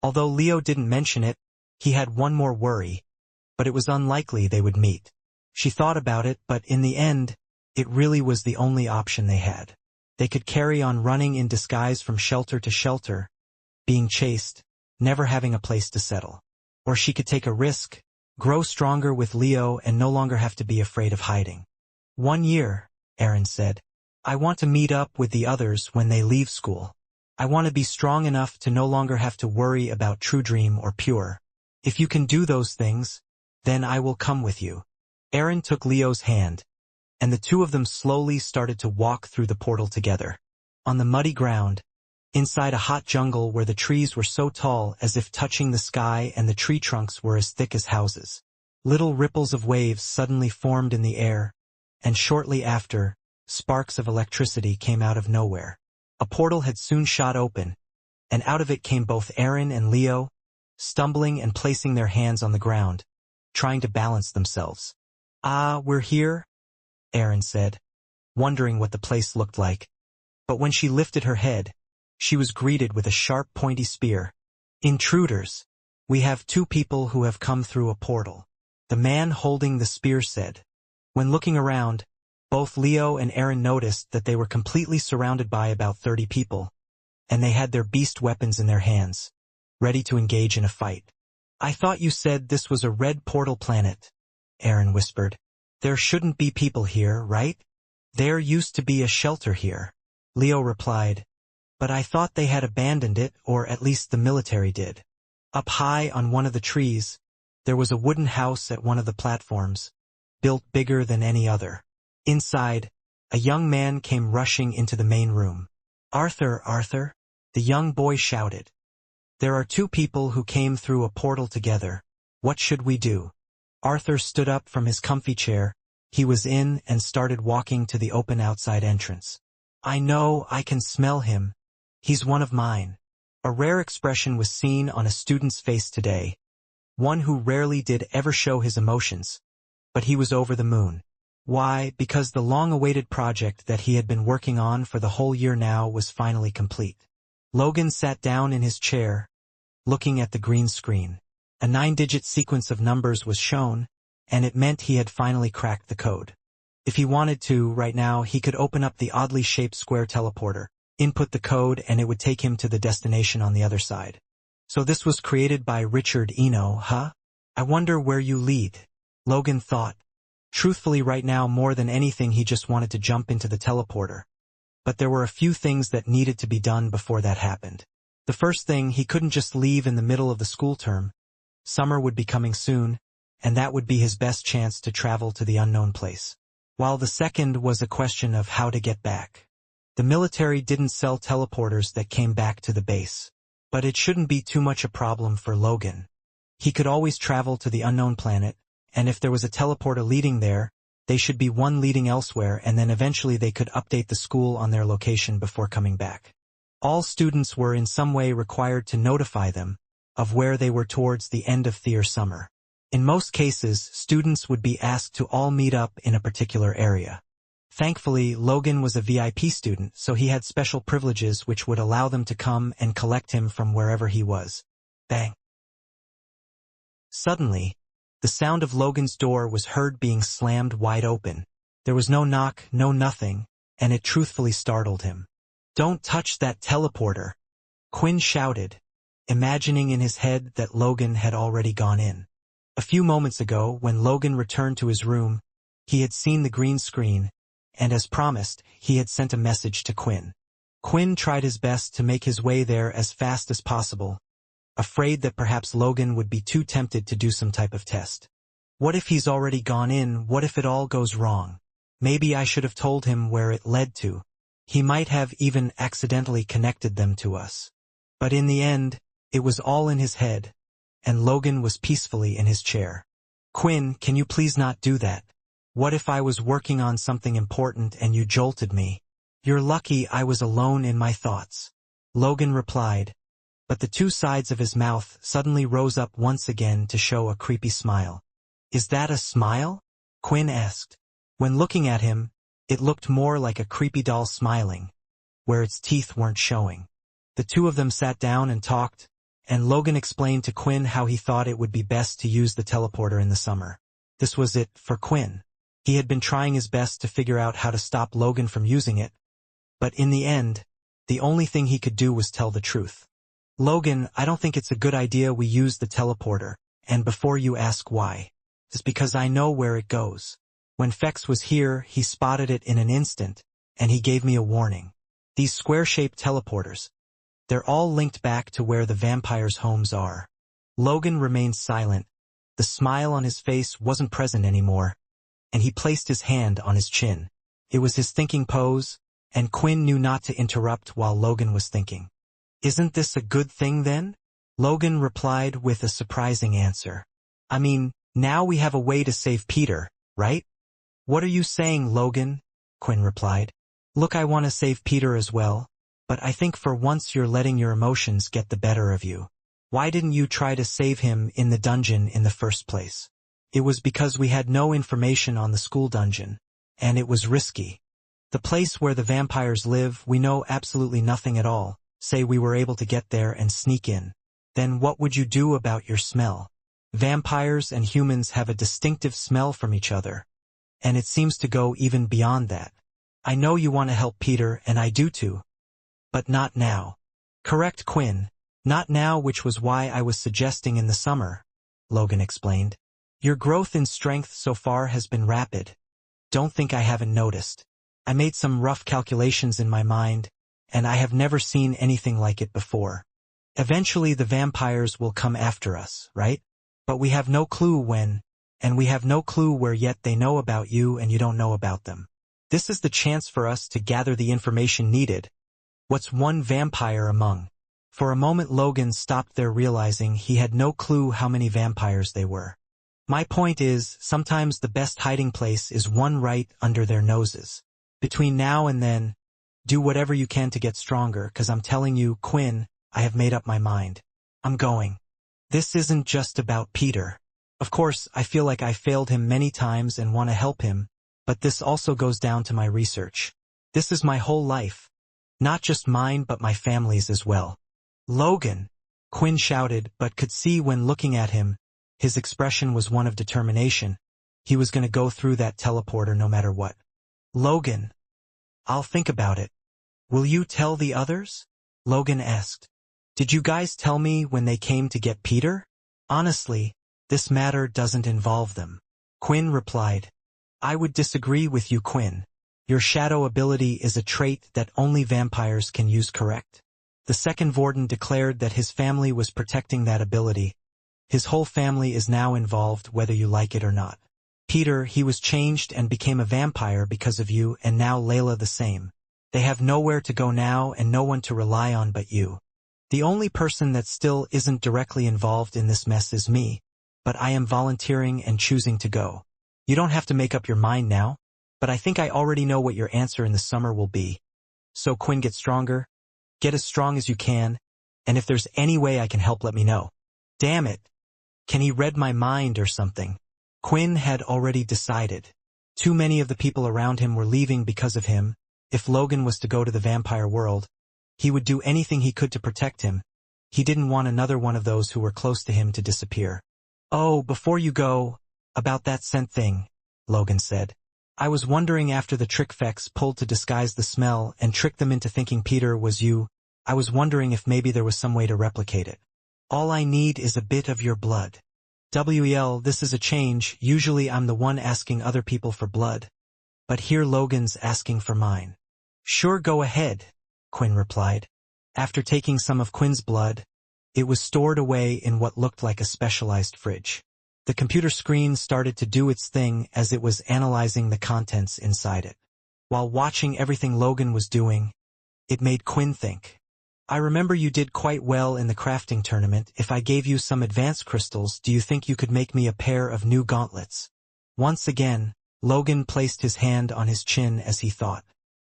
Although Leo didn't mention it, he had one more worry, but it was unlikely they would meet. She thought about it, but in the end, it really was the only option they had. They could carry on running in disguise from shelter to shelter, being chased, never having a place to settle. Or she could take a risk, grow stronger with Leo and no longer have to be afraid of hiding. 1 year, Aaron said. I want to meet up with the others when they leave school. I want to be strong enough to no longer have to worry about True Dream or Pure. If you can do those things, then I will come with you. Aaron took Leo's hand, and the two of them slowly started to walk through the portal together. On the muddy ground, inside a hot jungle where the trees were so tall as if touching the sky and the tree trunks were as thick as houses. Little ripples of waves suddenly formed in the air, and shortly after, sparks of electricity came out of nowhere. A portal had soon shot open, and out of it came both Aaron and Leo, stumbling and placing their hands on the ground, trying to balance themselves. Ah, we're here, Aaron said, wondering what the place looked like. But when she lifted her head, she was greeted with a sharp, pointy spear. Intruders. We have 2 people who have come through a portal, the man holding the spear said. When looking around, both Leo and Aaron noticed that they were completely surrounded by about 30 people, and they had their beast weapons in their hands, ready to engage in a fight. I thought you said this was a red portal planet, Aaron whispered. There shouldn't be people here, right? There used to be a shelter here, Leo replied, but I thought they had abandoned it, or at least the military did. Up high on one of the trees, there was a wooden house at one of the platforms, built bigger than any other. Inside, a young man came rushing into the main room. Arthur, Arthur, the young boy shouted. There are 2 people who came through a portal together. What should we do? Arthur stood up from his comfy chair he was in and started walking to the open outside entrance. I know, I can smell him. He's one of mine. A rare expression was seen on a student's face today, one who rarely did ever show his emotions, but he was over the moon. Why? Because the long-awaited project that he had been working on for the whole year now was finally complete. Logan sat down in his chair, looking at the green screen. A 9-digit sequence of numbers was shown, and it meant he had finally cracked the code. If he wanted to, right now, he could open up the oddly shaped square teleporter, input the code, and it would take him to the destination on the other side. So this was created by Richard Eno, huh? I wonder where you lead, Logan thought. Truthfully, right now, more than anything, he just wanted to jump into the teleporter. But there were a few things that needed to be done before that happened. The first thing, he couldn't just leave in the middle of the school term. Summer would be coming soon, and that would be his best chance to travel to the unknown place. While the second was a question of how to get back. The military didn't sell teleporters that came back to the base. But it shouldn't be too much a problem for Logan. He could always travel to the unknown planet, and if there was a teleporter leading there, they should be one leading elsewhere, and then eventually they could update the school on their location before coming back. All students were in some way required to notify them of where they were towards the end of their summer. In most cases, students would be asked to all meet up in a particular area. Thankfully, Logan was a VIP student, so he had special privileges which would allow them to come and collect him from wherever he was. Bang! Suddenly, The sound of Logan's door was heard being slammed wide open. There was no knock, no nothing, and it truthfully startled him. "Don't touch that teleporter," Quinn shouted, imagining in his head that Logan had already gone in. A few moments ago, when Logan returned to his room, he had seen the green screen, and as promised, he had sent a message to Quinn. Quinn tried his best to make his way there as fast as possible, afraid that perhaps Logan would be too tempted to do some type of test. What if he's already gone in? What if it all goes wrong? Maybe I should have told him where it led to. He might have even accidentally connected them to us. But in the end, it was all in his head, and Logan was peacefully in his chair. "Quinn, can you please not do that? What if I was working on something important and you jolted me? You're lucky I was alone in my thoughts," Logan replied, but the two sides of his mouth suddenly rose up once again to show a creepy smile. "Is that a smile?" Quinn asked. When looking at him, it looked more like a creepy doll smiling, where its teeth weren't showing. The two of them sat down and talked, and Logan explained to Quinn how he thought it would be best to use the teleporter in the summer. This was it for Quinn. He had been trying his best to figure out how to stop Logan from using it, but in the end, the only thing he could do was tell the truth. "Logan, I don't think it's a good idea we use the teleporter, and before you ask why, it's because I know where it goes. When Fex was here, he spotted it in an instant, and he gave me a warning. These square-shaped teleporters, they're all linked back to where the vampires' homes are." Logan remained silent. The smile on his face wasn't present anymore, and he placed his hand on his chin. It was his thinking pose, and Quinn knew not to interrupt while Logan was thinking. "Isn't this a good thing then?" Logan replied with a surprising answer. "I mean, now we have a way to save Peter, right?" "What are you saying, Logan?" Quinn replied. "Look, I want to save Peter as well, but I think for once you're letting your emotions get the better of you. Why didn't you try to save him in the dungeon in the first place?" "It was because we had no information on the school dungeon, and it was risky. The place where the vampires live, we know absolutely nothing at all. Say we were able to get there and sneak in. Then what would you do about your smell? Vampires and humans have a distinctive smell from each other, and it seems to go even beyond that. I know you want to help Peter, and I do too. But not now." "Correct, Quinn. Not now, which was why I was suggesting in the summer," Logan explained. "Your growth in strength so far has been rapid. Don't think I haven't noticed. I made some rough calculations in my mind, and I have never seen anything like it before. Eventually the vampires will come after us, right? But we have no clue when, and we have no clue where yet. They know about you and you don't know about them. This is the chance for us to gather the information needed. What's one vampire among?" For a moment Logan stopped there, realizing he had no clue how many vampires they were. "My point is, sometimes the best hiding place is one right under their noses. Between now and then, do whatever you can to get stronger, because I'm telling you, Quinn, I have made up my mind. I'm going. This isn't just about Peter. Of course, I feel like I failed him many times and want to help him, but this also goes down to my research. This is my whole life. Not just mine, but my family's as well." "Logan!" Quinn shouted, but could see when looking at him, his expression was one of determination. He was going to go through that teleporter no matter what. "Logan, I'll think about it. Will you tell the others?" Logan asked. "Did you guys tell me when they came to get Peter?" "Honestly, this matter doesn't involve them," Quinn replied. "I would disagree with you, Quinn. Your shadow ability is a trait that only vampires can use, correct?" The second warden declared that his family was protecting that ability. "His whole family is now involved, whether you like it or not. Peter, he was changed and became a vampire because of you, and now Layla the same. They have nowhere to go now and no one to rely on but you. The only person that still isn't directly involved in this mess is me, but I am volunteering and choosing to go. You don't have to make up your mind now, but I think I already know what your answer in the summer will be. So Quinn, get stronger, get as strong as you can, and if there's any way I can help, let me know. Damn it. Can he read my mind or something?" Quinn had already decided. Too many of the people around him were leaving because of him. If Logan was to go to the vampire world, he would do anything he could to protect him. He didn't want another one of those who were close to him to disappear. "Oh, before you go, about that scent thing," Logan said. "I was wondering after the trick Fex pulled to disguise the smell and trick them into thinking Peter was you, I was wondering if maybe there was some way to replicate it. All I need is a bit of your blood. Well, this is a change, usually I'm the one asking other people for blood. But here Logan's asking for mine." "Sure, go ahead," Quinn replied. After taking some of Quinn's blood, it was stored away in what looked like a specialized fridge. The computer screen started to do its thing as it was analyzing the contents inside it. While watching everything Logan was doing, it made Quinn think. "I remember you did quite well in the crafting tournament. If I gave you some advanced crystals, do you think you could make me a pair of new gauntlets?" Once again, Logan placed his hand on his chin as he thought.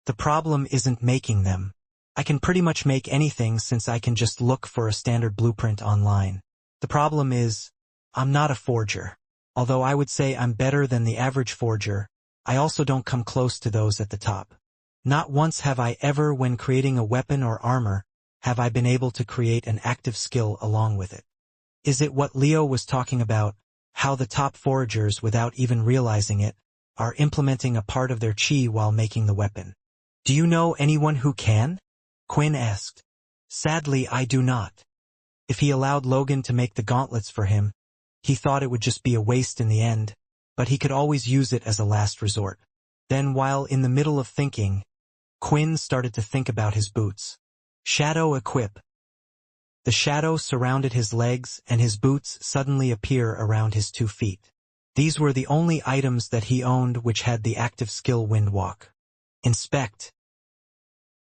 "The problem isn't making them. I can pretty much make anything since I can just look for a standard blueprint online. The problem is, I'm not a forger. Although I would say I'm better than the average forger, I also don't come close to those at the top. Not once have I ever, when creating a weapon or armor, have I been able to create an active skill along with it." Is it what Leo was talking about, how the top foragers, without even realizing it, are implementing a part of their chi while making the weapon? "Do you know anyone who can?" Quinn asked. "Sadly, I do not." If he allowed Logan to make the gauntlets for him, he thought it would just be a waste in the end, but he could always use it as a last resort. Then, while in the middle of thinking, Quinn started to think about his boots. Shadow equip. The shadow surrounded his legs and his boots suddenly appear around his 2 feet. These were the only items that he owned which had the active skill Windwalk. Inspect.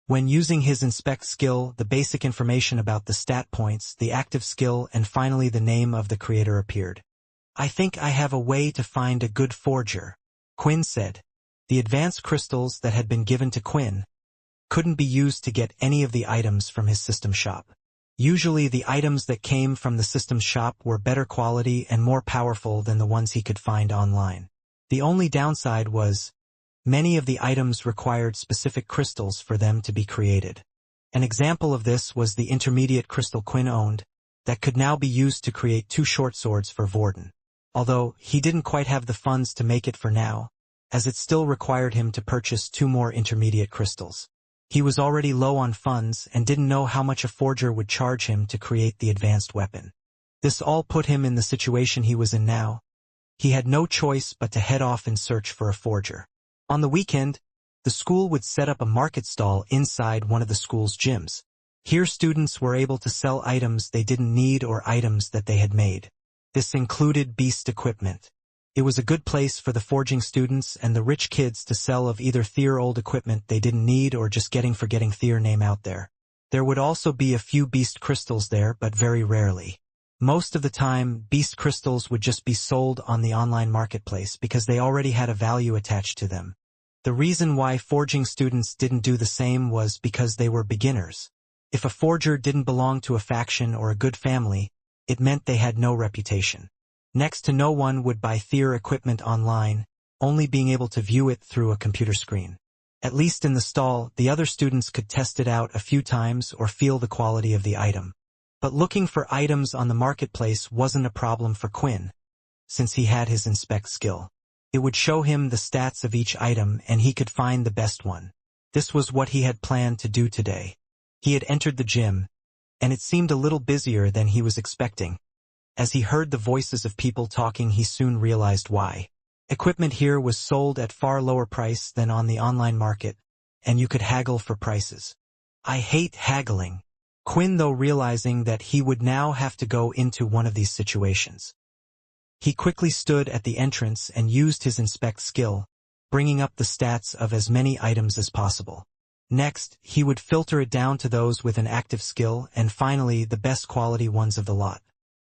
When using his inspect skill, the basic information about the stat points, the active skill, and finally the name of the creator appeared. "I think I have a way to find a good forger," Quinn said. The advanced crystals that had been given to Quinn couldn't be used to get any of the items from his system shop. Usually the items that came from the system shop were better quality and more powerful than the ones he could find online. The only downside was, many of the items required specific crystals for them to be created. An example of this was the intermediate crystal Quinn owned, that could now be used to create 2 short swords for Vorden. Although, he didn't quite have the funds to make it for now, as it still required him to purchase 2 more intermediate crystals. He was already low on funds and didn't know how much a forger would charge him to create the advanced weapon. This all put him in the situation he was in now. He had no choice but to head off in search for a forger. On the weekend, the school would set up a market stall inside one of the school's gyms. Here students were able to sell items they didn't need or items that they had made. This included beast equipment. It was a good place for the forging students and the rich kids to sell of either Thier old equipment they didn't need or just getting Thier name out there. There would also be a few beast crystals there, but very rarely. Most of the time, beast crystals would just be sold on the online marketplace because they already had a value attached to them. The reason why forging students didn't do the same was because they were beginners. If a forger didn't belong to a faction or a good family, it meant they had no reputation. Next to no one would buy Thier equipment online, only being able to view it through a computer screen. At least in the stall, the other students could test it out a few times or feel the quality of the item. But looking for items on the marketplace wasn't a problem for Quinn, since he had his inspect skill. It would show him the stats of each item and he could find the best one. This was what he had planned to do today. He had entered the gym, and it seemed a little busier than he was expecting. As he heard the voices of people talking, he soon realized why. Equipment here was sold at far lower price than on the online market, and you could haggle for prices. I hate haggling. Quinn, though, realizing that he would now have to go into one of these situations. He quickly stood at the entrance and used his inspect skill, bringing up the stats of as many items as possible. Next, he would filter it down to those with an active skill and finally the best quality ones of the lot.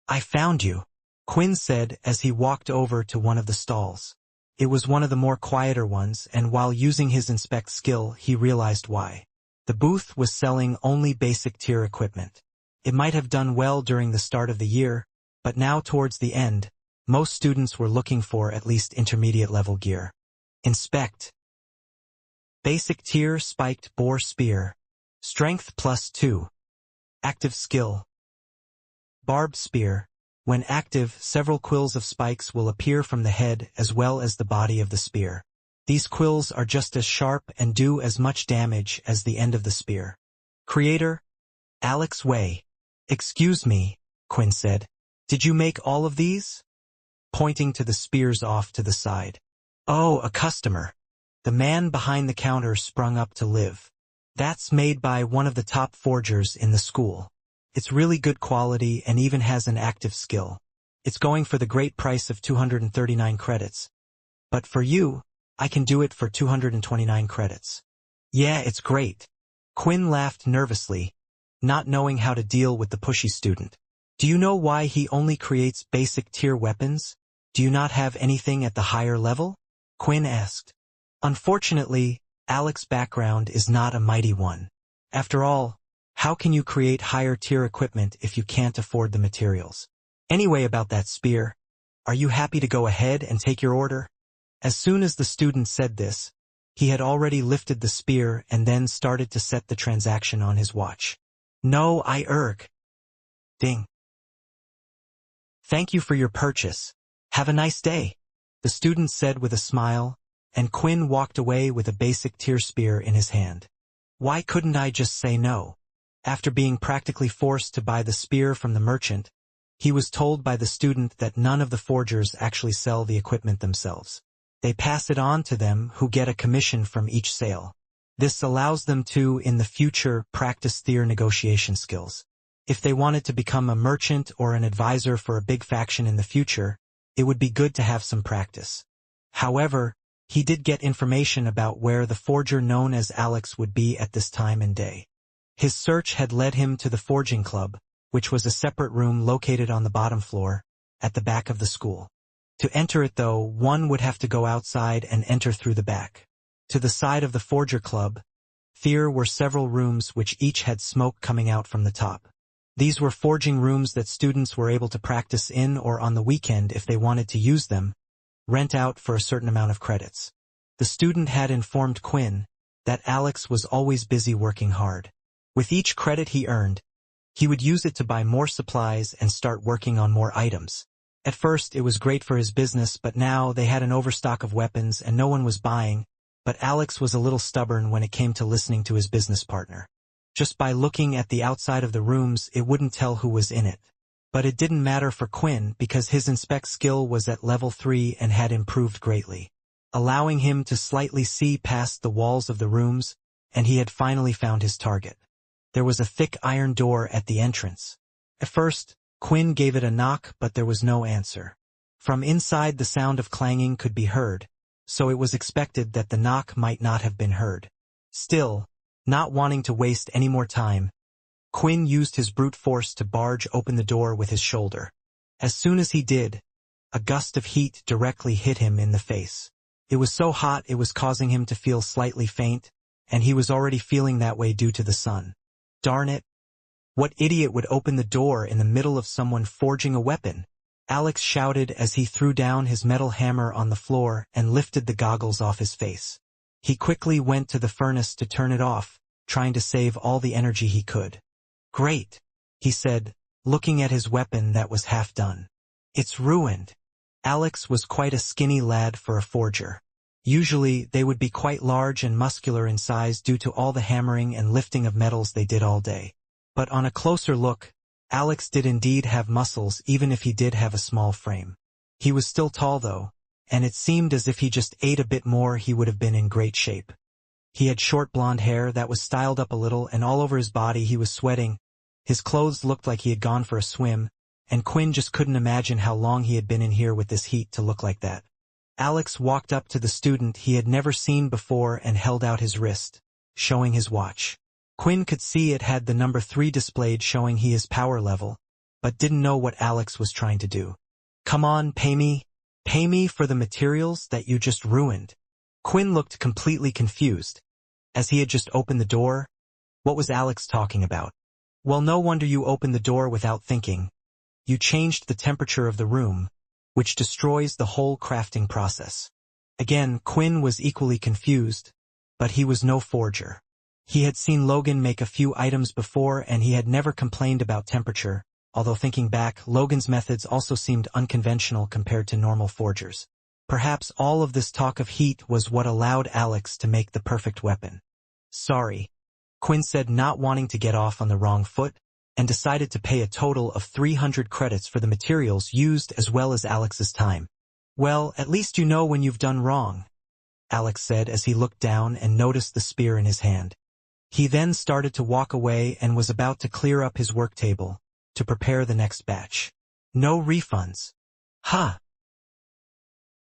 I found you, Quinn said as he walked over to one of the stalls. It was one of the more quieter ones, and while using his inspect skill, he realized why. The booth was selling only basic tier equipment. It might have done well during the start of the year, but now towards the end, most students were looking for at least intermediate level gear. Inspect. Basic tier spiked boar spear. Strength +2. Active skill. Barbed spear. When active, several quills of spikes will appear from the head as well as the body of the spear. These quills are just as sharp and do as much damage as the end of the spear. Creator, Alex Way. Excuse me, Quinn said. Did you make all of these? Pointing to the spears off to the side. Oh, a customer. The man behind the counter sprung up to live. That's made by one of the top forgers in the school. It's really good quality and even has an active skill. It's going for the great price of 239 credits. But for you, I can do it for 229 credits. Yeah, it's great. Quinn laughed nervously, not knowing how to deal with the pushy student. Do you know why he only creates basic tier weapons? Do you not have anything at the higher level? Quinn asked. Unfortunately, Alex's background is not a mighty one. After all, how can you create higher tier equipment if you can't afford the materials? Anyway, about that spear, are you happy to go ahead and take your order? As soon as the student said this, he had already lifted the spear and then started to set the transaction on his watch. No, Ding. Thank you for your purchase. Have a nice day, the student said with a smile, and Quinn walked away with a basic tier spear in his hand. Why couldn't I just say no? After being practically forced to buy the spear from the merchant, he was told by the student that none of the forgers actually sell the equipment themselves. They pass it on to them who get a commission from each sale. This allows them to, in the future, practice their negotiation skills. If they wanted to become a merchant or an advisor for a big faction in the future, it would be good to have some practice. However, he did get information about where the forger known as Alex would be at this time and day. His search had led him to the forging club, which was a separate room located on the bottom floor, at the back of the school. To enter it though, one would have to go outside and enter through the back. To the side of the forger club, there were several rooms which each had smoke coming out from the top. These were forging rooms that students were able to practice in or on the weekend if they wanted to use them, rent out for a certain amount of credits. The student had informed Quinn that Alex was always busy working hard. With each credit he earned, he would use it to buy more supplies and start working on more items. At first, it was great for his business, but now they had an overstock of weapons and no one was buying, but Alex was a little stubborn when it came to listening to his business partner. Just by looking at the outside of the rooms, it wouldn't tell who was in it. But it didn't matter for Quinn because his inspect skill was at level 3 and had improved greatly, allowing him to slightly see past the walls of the rooms, and he had finally found his target. There was a thick iron door at the entrance. At first, Quinn gave it a knock, but there was no answer. From inside, the sound of clanging could be heard, so it was expected that the knock might not have been heard. Still, not wanting to waste any more time, Quinn used his brute force to barge open the door with his shoulder. As soon as he did, a gust of heat directly hit him in the face. It was so hot it was causing him to feel slightly faint, and he was already feeling that way due to the sun. Darn it! What idiot would open the door in the middle of someone forging a weapon? Alex shouted as he threw down his metal hammer on the floor and lifted the goggles off his face. He quickly went to the furnace to turn it off, trying to save all the energy he could. Great, he said, looking at his weapon that was half done. It's ruined. Alex was quite a skinny lad for a forger. Usually, they would be quite large and muscular in size due to all the hammering and lifting of metals they did all day. But on a closer look, Alex did indeed have muscles even if he did have a small frame. He was still tall though, and it seemed as if he just ate a bit more he would have been in great shape. He had short blonde hair that was styled up a little, and all over his body he was sweating. His clothes looked like he had gone for a swim, and Quinn just couldn't imagine how long he had been in here with this heat to look like that. Alex walked up to the student he had never seen before and held out his wrist, showing his watch. Quinn could see it had the number 3 displayed showing his power level, but didn't know what Alex was trying to do. Come on, pay me. Pay me for the materials that you just ruined. Quinn looked completely confused. As he had just opened the door, what was Alex talking about? Well, no wonder you opened the door without thinking. You changed the temperature of the room, which destroys the whole crafting process. Again, Quinn was equally confused, but he was no forger. He had seen Logan make a few items before and he had never complained about temperature, although thinking back, Logan's methods also seemed unconventional compared to normal forgers. Perhaps all of this talk of heat was what allowed Alex to make the perfect weapon. Sorry, Quinn said, not wanting to get off on the wrong foot, and decided to pay a total of 300 credits for the materials used as well as Alex's time. Well, at least you know when you've done wrong, Alex said as he looked down and noticed the spear in his hand. He then started to walk away and was about to clear up his work table to prepare the next batch. No refunds. Huh.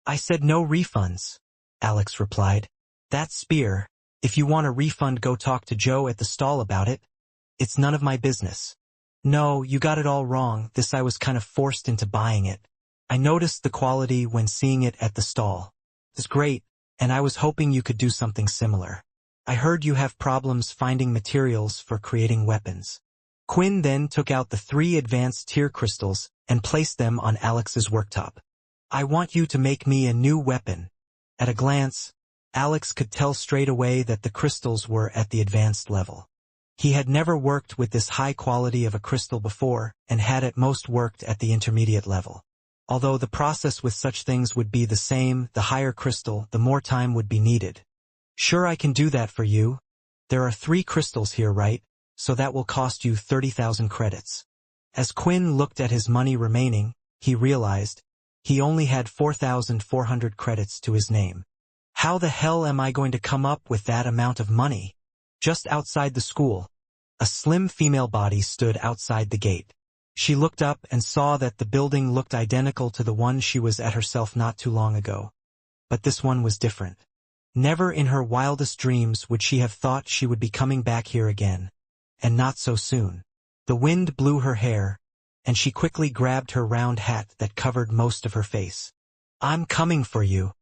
I said no refunds, Alex replied. That spear, if you want a refund, go talk to Joe at the stall about it. It's none of my business. No, you got it all wrong. I was kind of forced into buying it. I noticed the quality when seeing it at the stall. It's great, and I was hoping you could do something similar. I heard you have problems finding materials for creating weapons. Quinn then took out the 3 advanced tier crystals and placed them on Alex's worktop. I want you to make me a new weapon. At a glance, Alex could tell straight away that the crystals were at the advanced level. He had never worked with this high quality of a crystal before and had at most worked at the intermediate level. Although the process with such things would be the same, the higher crystal, the more time would be needed. Sure, I can do that for you. There are 3 crystals here, right? So that will cost you 30,000 credits. As Quinn looked at his money remaining, he realized he only had 4,400 credits to his name. How the hell am I going to come up with that amount of money? Just outside the school, a slim female body stood outside the gate. She looked up and saw that the building looked identical to the one she was at herself not too long ago. But this one was different. Never in her wildest dreams would she have thought she would be coming back here again. And not so soon. The wind blew her hair, and she quickly grabbed her round hat that covered most of her face. I'm coming for you.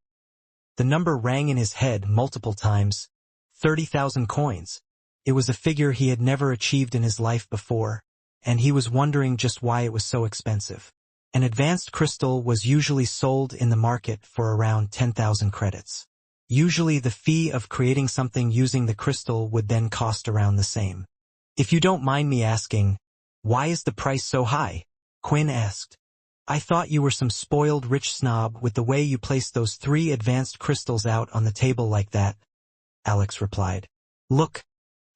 The number rang in his head multiple times. 30,000 coins. It was a figure he had never achieved in his life before, and he was wondering just why it was so expensive. An advanced crystal was usually sold in the market for around 10,000 credits. Usually the fee of creating something using the crystal would then cost around the same. If you don't mind me asking, why is the price so high? Quinn asked. I thought you were some spoiled rich snob with the way you placed those 3 advanced crystals out on the table like that, Alex replied. Look,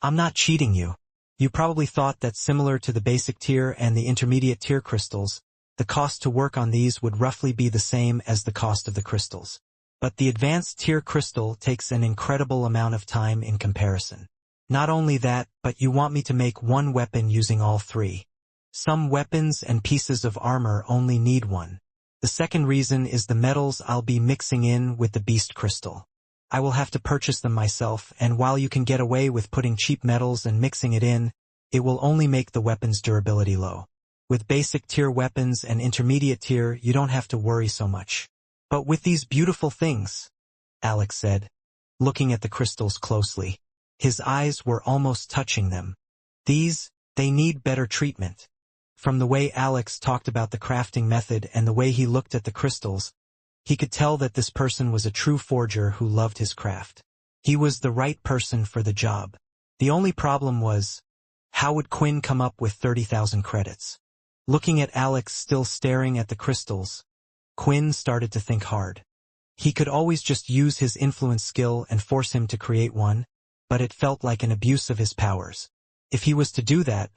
I'm not cheating you. You probably thought that similar to the basic tier and the intermediate tier crystals, the cost to work on these would roughly be the same as the cost of the crystals. But the advanced tier crystal takes an incredible amount of time in comparison. Not only that, but you want me to make one weapon using all 3. Some weapons and pieces of armor only need one. The second reason is the metals I'll be mixing in with the beast crystal. I will have to purchase them myself, and while you can get away with putting cheap metals and mixing it in, it will only make the weapon's durability low. With basic tier weapons and intermediate tier, you don't have to worry so much. But with these beautiful things, Alex said, looking at the crystals closely. His eyes were almost touching them. They need better treatment. From the way Alex talked about the crafting method and the way he looked at the crystals, he could tell that this person was a true forger who loved his craft. He was the right person for the job. The only problem was, how would Quinn come up with 30,000 credits? Looking at Alex still staring at the crystals, Quinn started to think hard. He could always just use his influence skill and force him to create one, but it felt like an abuse of his powers. If he was to do that,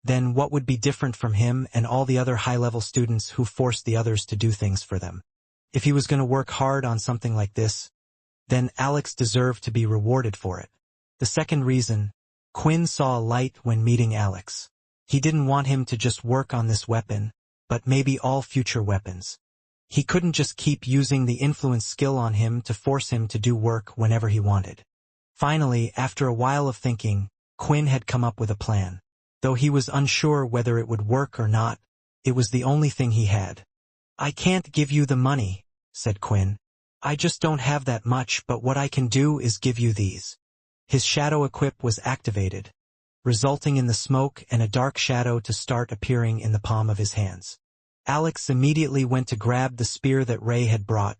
then what would be different from him and all the other high-level students who forced the others to do things for them? If he was going to work hard on something like this, then Alex deserved to be rewarded for it. The second reason, Quinn saw a light when meeting Alex. He didn't want him to just work on this weapon, but maybe all future weapons. He couldn't just keep using the influence skill on him to force him to do work whenever he wanted. Finally, after a while of thinking, Quinn had come up with a plan. Though he was unsure whether it would work or not, it was the only thing he had. I can't give you the money, said Quinn. I just don't have that much, but what I can do is give you these. His shadow equip was activated, resulting in the smoke and a dark shadow to start appearing in the palm of his hands. Alex immediately went to grab the spear that Ray had brought,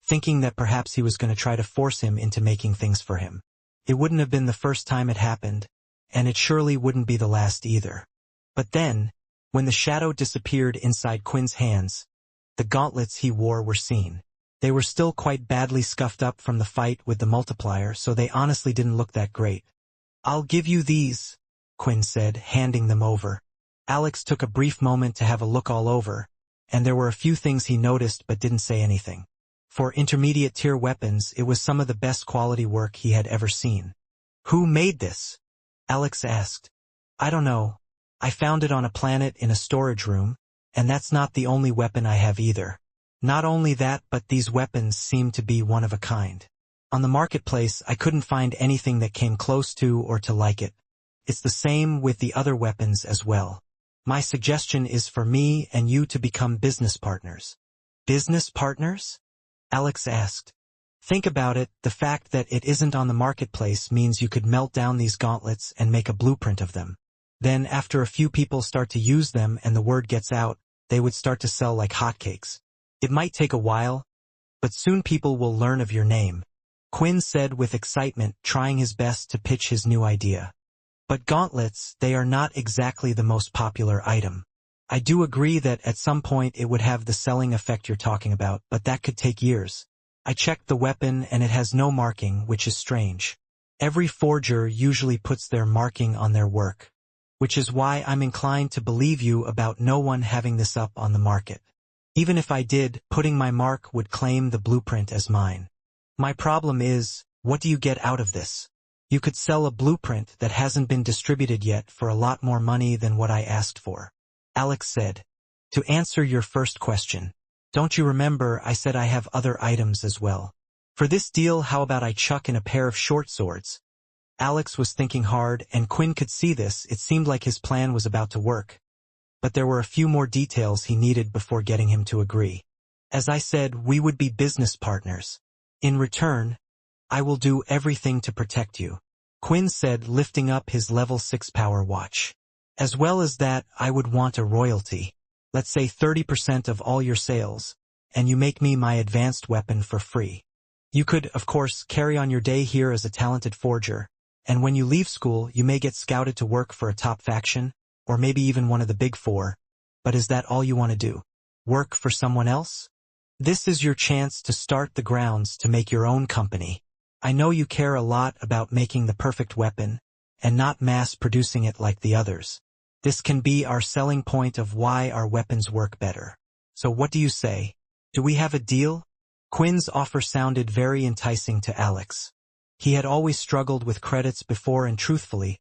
thinking that perhaps he was going to try to force him into making things for him. It wouldn't have been the first time it happened, and it surely wouldn't be the last either. But then, When the shadow disappeared inside Quinn's hands, the gauntlets he wore were seen. They were still quite badly scuffed up from the fight with the multiplier, so they honestly didn't look that great. "I'll give you these," Quinn said, handing them over. Alex took a brief moment to have a look all over, and there were a few things he noticed but didn't say anything. For intermediate-tier weapons, it was some of the best quality work he had ever seen. "Who made this?" Alex asked. "I don't know. I found it on a planet in a storage room, and that's not the only weapon I have either. Not only that, but these weapons seem to be one of a kind. On the marketplace, I couldn't find anything that came close to or to like it. It's the same with the other weapons as well. My suggestion is for me and you to become business partners." "Business partners?" Alex asked. "Think about it, the fact that it isn't on the marketplace means you could melt down these gauntlets and make a blueprint of them. Then after a few people start to use them and the word gets out, they would start to sell like hotcakes. It might take a while, but soon people will learn of your name," Quinn said with excitement, trying his best to pitch his new idea. "But gauntlets, they are not exactly the most popular item. I do agree that at some point it would have the selling effect you're talking about, but that could take years. I checked the weapon and it has no marking, which is strange. Every forger usually puts their marking on their work, which is why I'm inclined to believe you about no one having this up on the market. Even if I did, putting my mark would claim the blueprint as mine. My problem is, what do you get out of this? You could sell a blueprint that hasn't been distributed yet for a lot more money than what I asked for," Alex said. "To answer your first question, don't you remember I said I have other items as well? For this deal, how about I chuck in a pair of short swords?" Alex was thinking hard, and Quinn could see this. It seemed like his plan was about to work. But there were a few more details he needed before getting him to agree. "As I said, we would be business partners. In return, I will do everything to protect you," Quinn said, lifting up his level 6 power watch. "As well as that, I would want a royalty. Let's say 30% of all your sales, and you make me my advanced weapon for free. You could, of course, carry on your day here as a talented forger, and when you leave school you may get scouted to work for a top faction, or maybe even one of the big four. But is that all you want to do? Work for someone else? This is your chance to start the grounds to make your own company. I know you care a lot about making the perfect weapon, and not mass-producing it like the others. This can be our selling point of why our weapons work better. So what do you say? Do we have a deal?" Quinn's offer sounded very enticing to Alex. He had always struggled with credits before, and truthfully,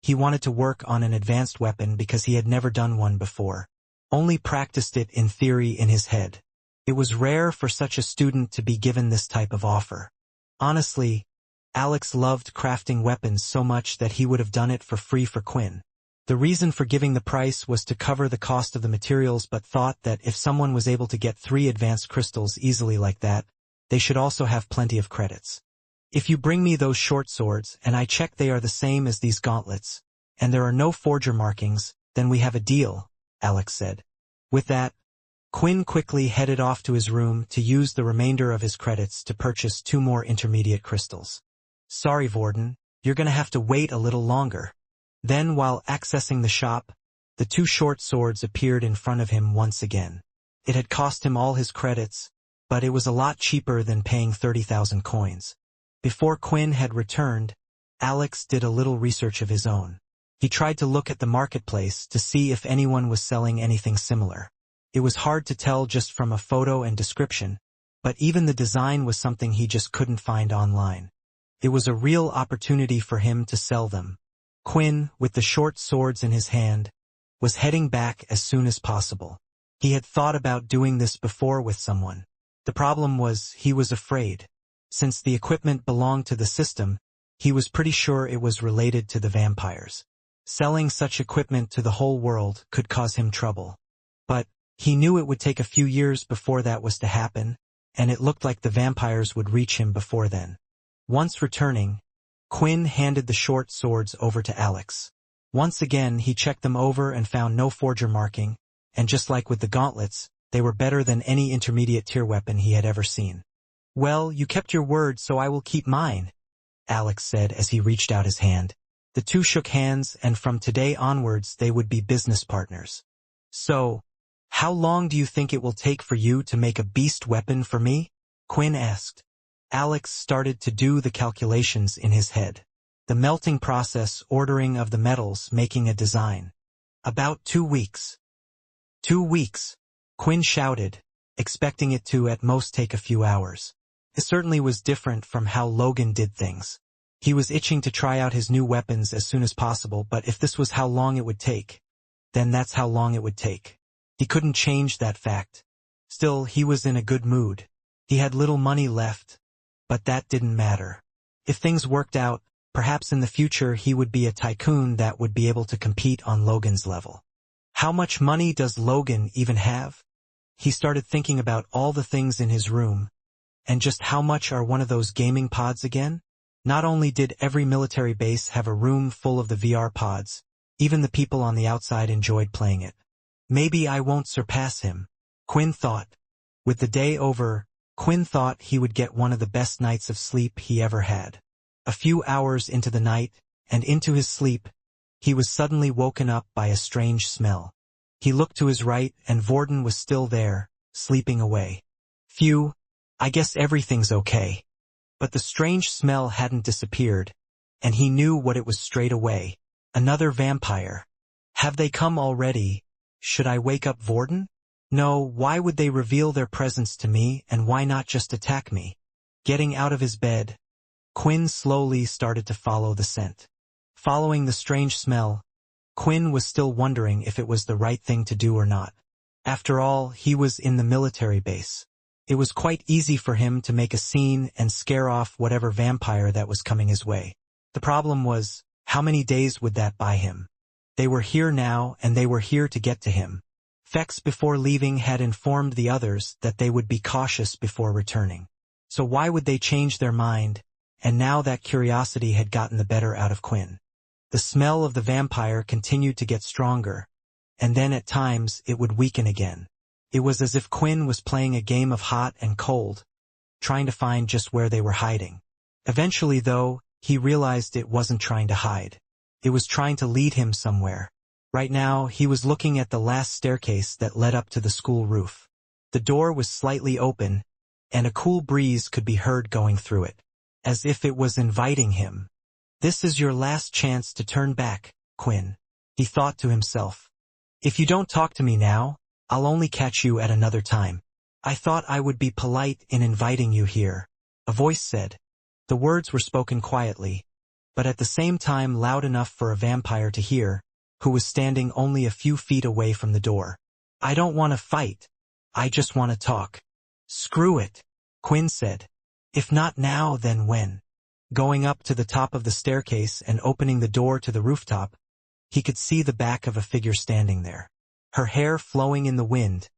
he wanted to work on an advanced weapon because he had never done one before. Only practiced it in theory in his head. It was rare for such a student to be given this type of offer. Honestly, Alex loved crafting weapons so much that he would have done it for free for Quinn. The reason for giving the price was to cover the cost of the materials, but thought that if someone was able to get 3 advanced crystals easily like that, they should also have plenty of credits. "If you bring me those short swords, and I check they are the same as these gauntlets, and there are no forger markings, then we have a deal," Alex said. With that, Quinn quickly headed off to his room to use the remainder of his credits to purchase 2 more intermediate crystals. "Sorry, Vorden, you're gonna have to wait a little longer." Then, while accessing the shop, the 2 short swords appeared in front of him once again. It had cost him all his credits, but it was a lot cheaper than paying 30,000 coins. Before Quinn had returned, Alex did a little research of his own. He tried to look at the marketplace to see if anyone was selling anything similar. It was hard to tell just from a photo and description, but even the design was something he just couldn't find online. It was a real opportunity for him to sell them. Quinn, with the short swords in his hand, was heading back as soon as possible. He had thought about doing this before with someone. The problem was he was afraid. Since the equipment belonged to the system, he was pretty sure it was related to the vampires. Selling such equipment to the whole world could cause him trouble. But he knew it would take a few years before that was to happen, and it looked like the vampires would reach him before then. Once returning, Quinn handed the short swords over to Alex. Once again, he checked them over and found no forger marking, and just like with the gauntlets, they were better than any intermediate tier weapon he had ever seen. "Well, you kept your word, so I will keep mine," Alex said as he reached out his hand. The 2 shook hands, and from today onwards they would be business partners. So, how long do you think it will take for you to make a beast weapon for me? Quinn asked. Alex started to do the calculations in his head. The melting process, ordering of the metals, making a design. About 2 weeks. 2 weeks, Quinn shouted, expecting it to at most take a few hours. It certainly was different from how Logan did things. He was itching to try out his new weapons as soon as possible, but if this was how long it would take, then that's how long it would take. He couldn't change that fact. Still, he was in a good mood. He had little money left, but that didn't matter. If things worked out, perhaps in the future he would be a tycoon that would be able to compete on Logan's level. How much money does Logan even have? He started thinking about all the things in his room, and just how much are one of those gaming pods again? Not only did every military base have a room full of the VR pods, even the people on the outside enjoyed playing it. Maybe I won't surpass him, Quinn thought. With the day over, Quinn thought he would get one of the best nights of sleep he ever had. A few hours into the night, and into his sleep, he was suddenly woken up by a strange smell. He looked to his right and Vorden was still there, sleeping away. Phew, I guess everything's okay. But the strange smell hadn't disappeared, and he knew what it was straight away. Another vampire. Have they come already? Should I wake up Vorden? No, why would they reveal their presence to me, and why not just attack me? Getting out of his bed, Quinn slowly started to follow the scent. Following the strange smell, Quinn was still wondering if it was the right thing to do or not. After all, he was in the military base. It was quite easy for him to make a scene and scare off whatever vampire that was coming his way. The problem was, how many days would that buy him? They were here now, and they were here to get to him. Fex before leaving had informed the others that they would be cautious before returning. So why would they change their mind? And now that curiosity had gotten the better out of Quinn. The smell of the vampire continued to get stronger, and then at times it would weaken again. It was as if Quinn was playing a game of hot and cold, trying to find just where they were hiding. Eventually, though, he realized it wasn't trying to hide. It was trying to lead him somewhere. Right now, he was looking at the last staircase that led up to the school roof. The door was slightly open, and a cool breeze could be heard going through it, as if it was inviting him. This is your last chance to turn back, Quinn, he thought to himself. If you don't talk to me now, I'll only catch you at another time. I thought I would be polite in inviting you here, a voice said. The words were spoken quietly, but at the same time loud enough for a vampire to hear, who was standing only a few feet away from the door. I don't want to fight. I just want to talk. Screw it, Quinn said. If not now, then when? Going up to the top of the staircase and opening the door to the rooftop, he could see the back of a figure standing there. Her hair flowing in the wind,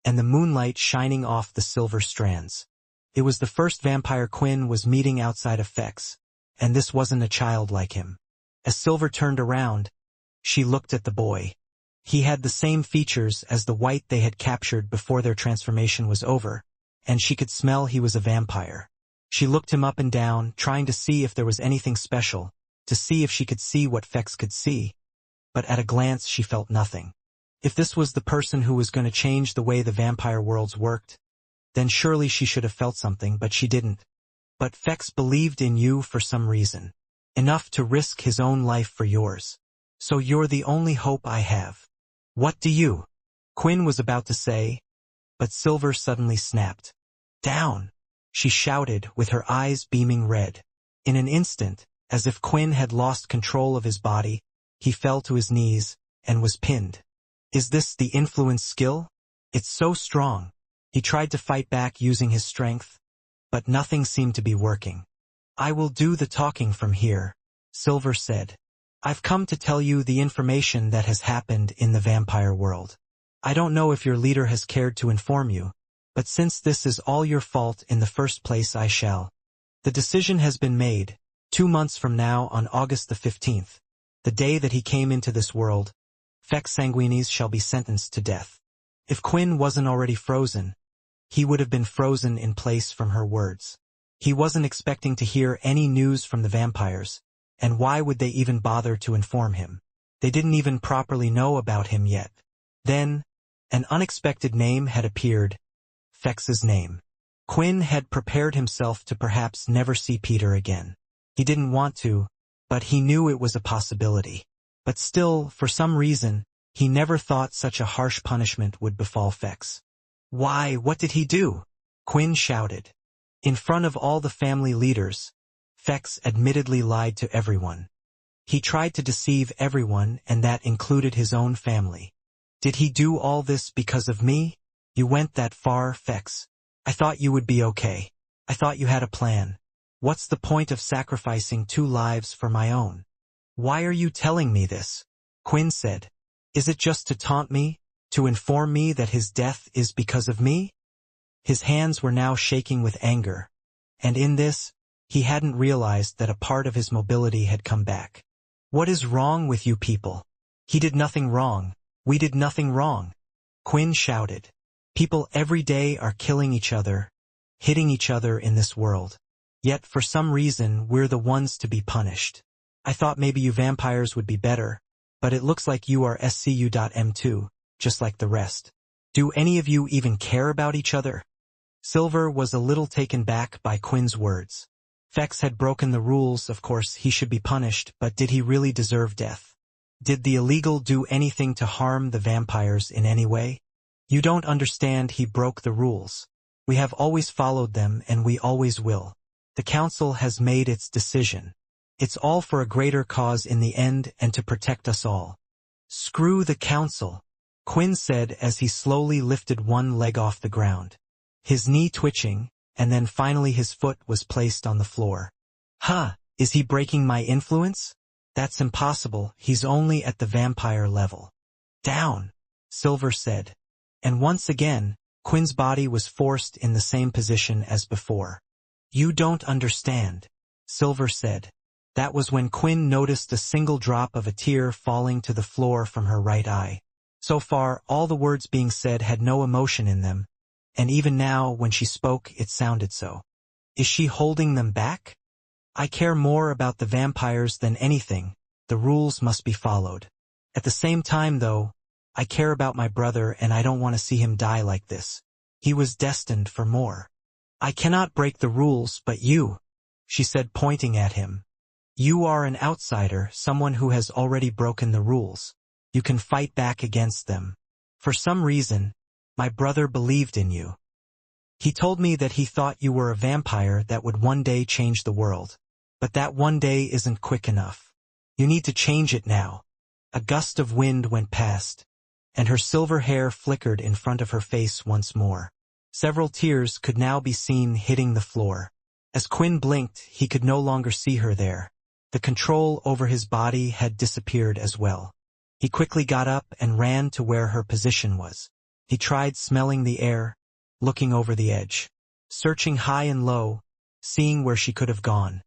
and the moonlight shining off the silver strands. It was the first vampire Quinn was meeting outside of Fex, and this wasn't a child like him. As Silver turned around, she looked at the boy. He had the same features as the white they had captured before their transformation was over, and she could smell he was a vampire. She looked him up and down, trying to see if there was anything special, to see if she could see what Fex could see, but at a glance she felt nothing. If this was the person who was going to change the way the vampire worlds worked, then surely she should have felt something, but she didn't. But Fex believed in you for some reason. Enough to risk his own life for yours. So you're the only hope I have. What do you? Quinn was about to say, but Silver suddenly snapped. Down! She shouted, with her eyes beaming red. In an instant, as if Quinn had lost control of his body, he fell to his knees, and was pinned. Is this the influence skill? It's so strong. He tried to fight back using his strength, but nothing seemed to be working. I will do the talking from here, Silver said. I've come to tell you the information that has happened in the vampire world. I don't know if your leader has cared to inform you, but since this is all your fault in the first place, I shall. The decision has been made. 2 months from now, on August the 15th, the day that he came into this world, Fex Sanguinis shall be sentenced to death. If Quinn wasn't already frozen, he would have been frozen in place from her words. He wasn't expecting to hear any news from the vampires, and why would they even bother to inform him? They didn't even properly know about him yet. Then, an unexpected name had appeared, Fex's name. Quinn had prepared himself to perhaps never see Peter again. He didn't want to, but he knew it was a possibility. But still, for some reason, he never thought such a harsh punishment would befall Fex. "Why, what did he do?" Quinn shouted. In front of all the family leaders, Fex admittedly lied to everyone. He tried to deceive everyone, and that included his own family. "Did he do all this because of me? You went that far, Fex. I thought you would be okay. I thought you had a plan. What's the point of sacrificing 2 lives for my own? Why are you telling me this?" Quinn said. "Is it just to taunt me? To inform me that his death is because of me?" His hands were now shaking with anger, and in this, he hadn't realized that a part of his mobility had come back. "What is wrong with you people? He did nothing wrong. We did nothing wrong," Quinn shouted. "People every day are killing each other, hitting each other in this world. Yet for some reason we're the ones to be punished. I thought maybe you vampires would be better, but it looks like you are SCU.M2, just like the rest. Do any of you even care about each other?" Silver was a little taken back by Quinn's words. Fex had broken the rules, of course he should be punished, but did he really deserve death? Did the illegal do anything to harm the vampires in any way? "You don't understand, he broke the rules. We have always followed them and we always will. The council has made its decision. It's all for a greater cause in the end and to protect us all." "Screw the council," Quinn said as he slowly lifted one leg off the ground. His knee twitching, and then finally his foot was placed on the floor. "Huh, is he breaking my influence? That's impossible, he's only at the vampire level." "Down," Silver said. And once again, Quinn's body was forced in the same position as before. "You don't understand," Silver said. That was when Quinn noticed a single drop of a tear falling to the floor from her right eye. So far, all the words being said had no emotion in them, and even now, when she spoke, it sounded so. Is she holding them back? "I care more about the vampires than anything. The rules must be followed. At the same time, though, I care about my brother and I don't want to see him die like this. He was destined for more. I cannot break the rules, but you," she said, pointing at him. "You are an outsider, someone who has already broken the rules. You can fight back against them. For some reason, my brother believed in you. He told me that he thought you were a vampire that would one day change the world. But that one day isn't quick enough. You need to change it now." A gust of wind went past, and her silver hair flickered in front of her face once more. Several tears could now be seen hitting the floor. As Quinn blinked, he could no longer see her there. The control over his body had disappeared as well. He quickly got up and ran to where her position was. He tried smelling the air, looking over the edge, searching high and low, seeing where she could have gone.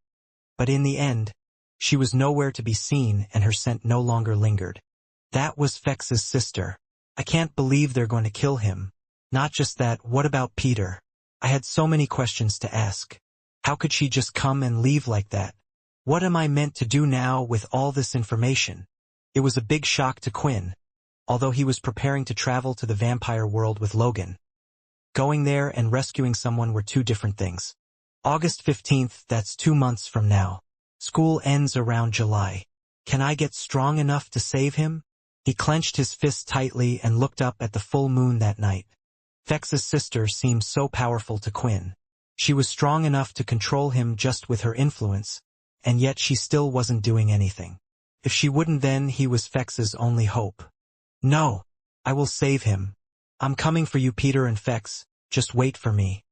But in the end, she was nowhere to be seen and her scent no longer lingered. That was Fex's sister. "I can't believe they're going to kill him. Not just that, what about Peter? I had so many questions to ask. How could she just come and leave like that? What am I meant to do now with all this information?" It was a big shock to Quinn, although he was preparing to travel to the vampire world with Logan. Going there and rescuing someone were two different things. August 15th, that's 2 months from now. School ends around July. Can I get strong enough to save him? He clenched his fist tightly and looked up at the full moon that night. Fex's sister seemed so powerful to Quinn. She was strong enough to control him just with her influence, and yet she still wasn't doing anything. If she wouldn't, then he was Fex's only hope. "No, I will save him. I'm coming for you, Peter and Fex. Just wait for me.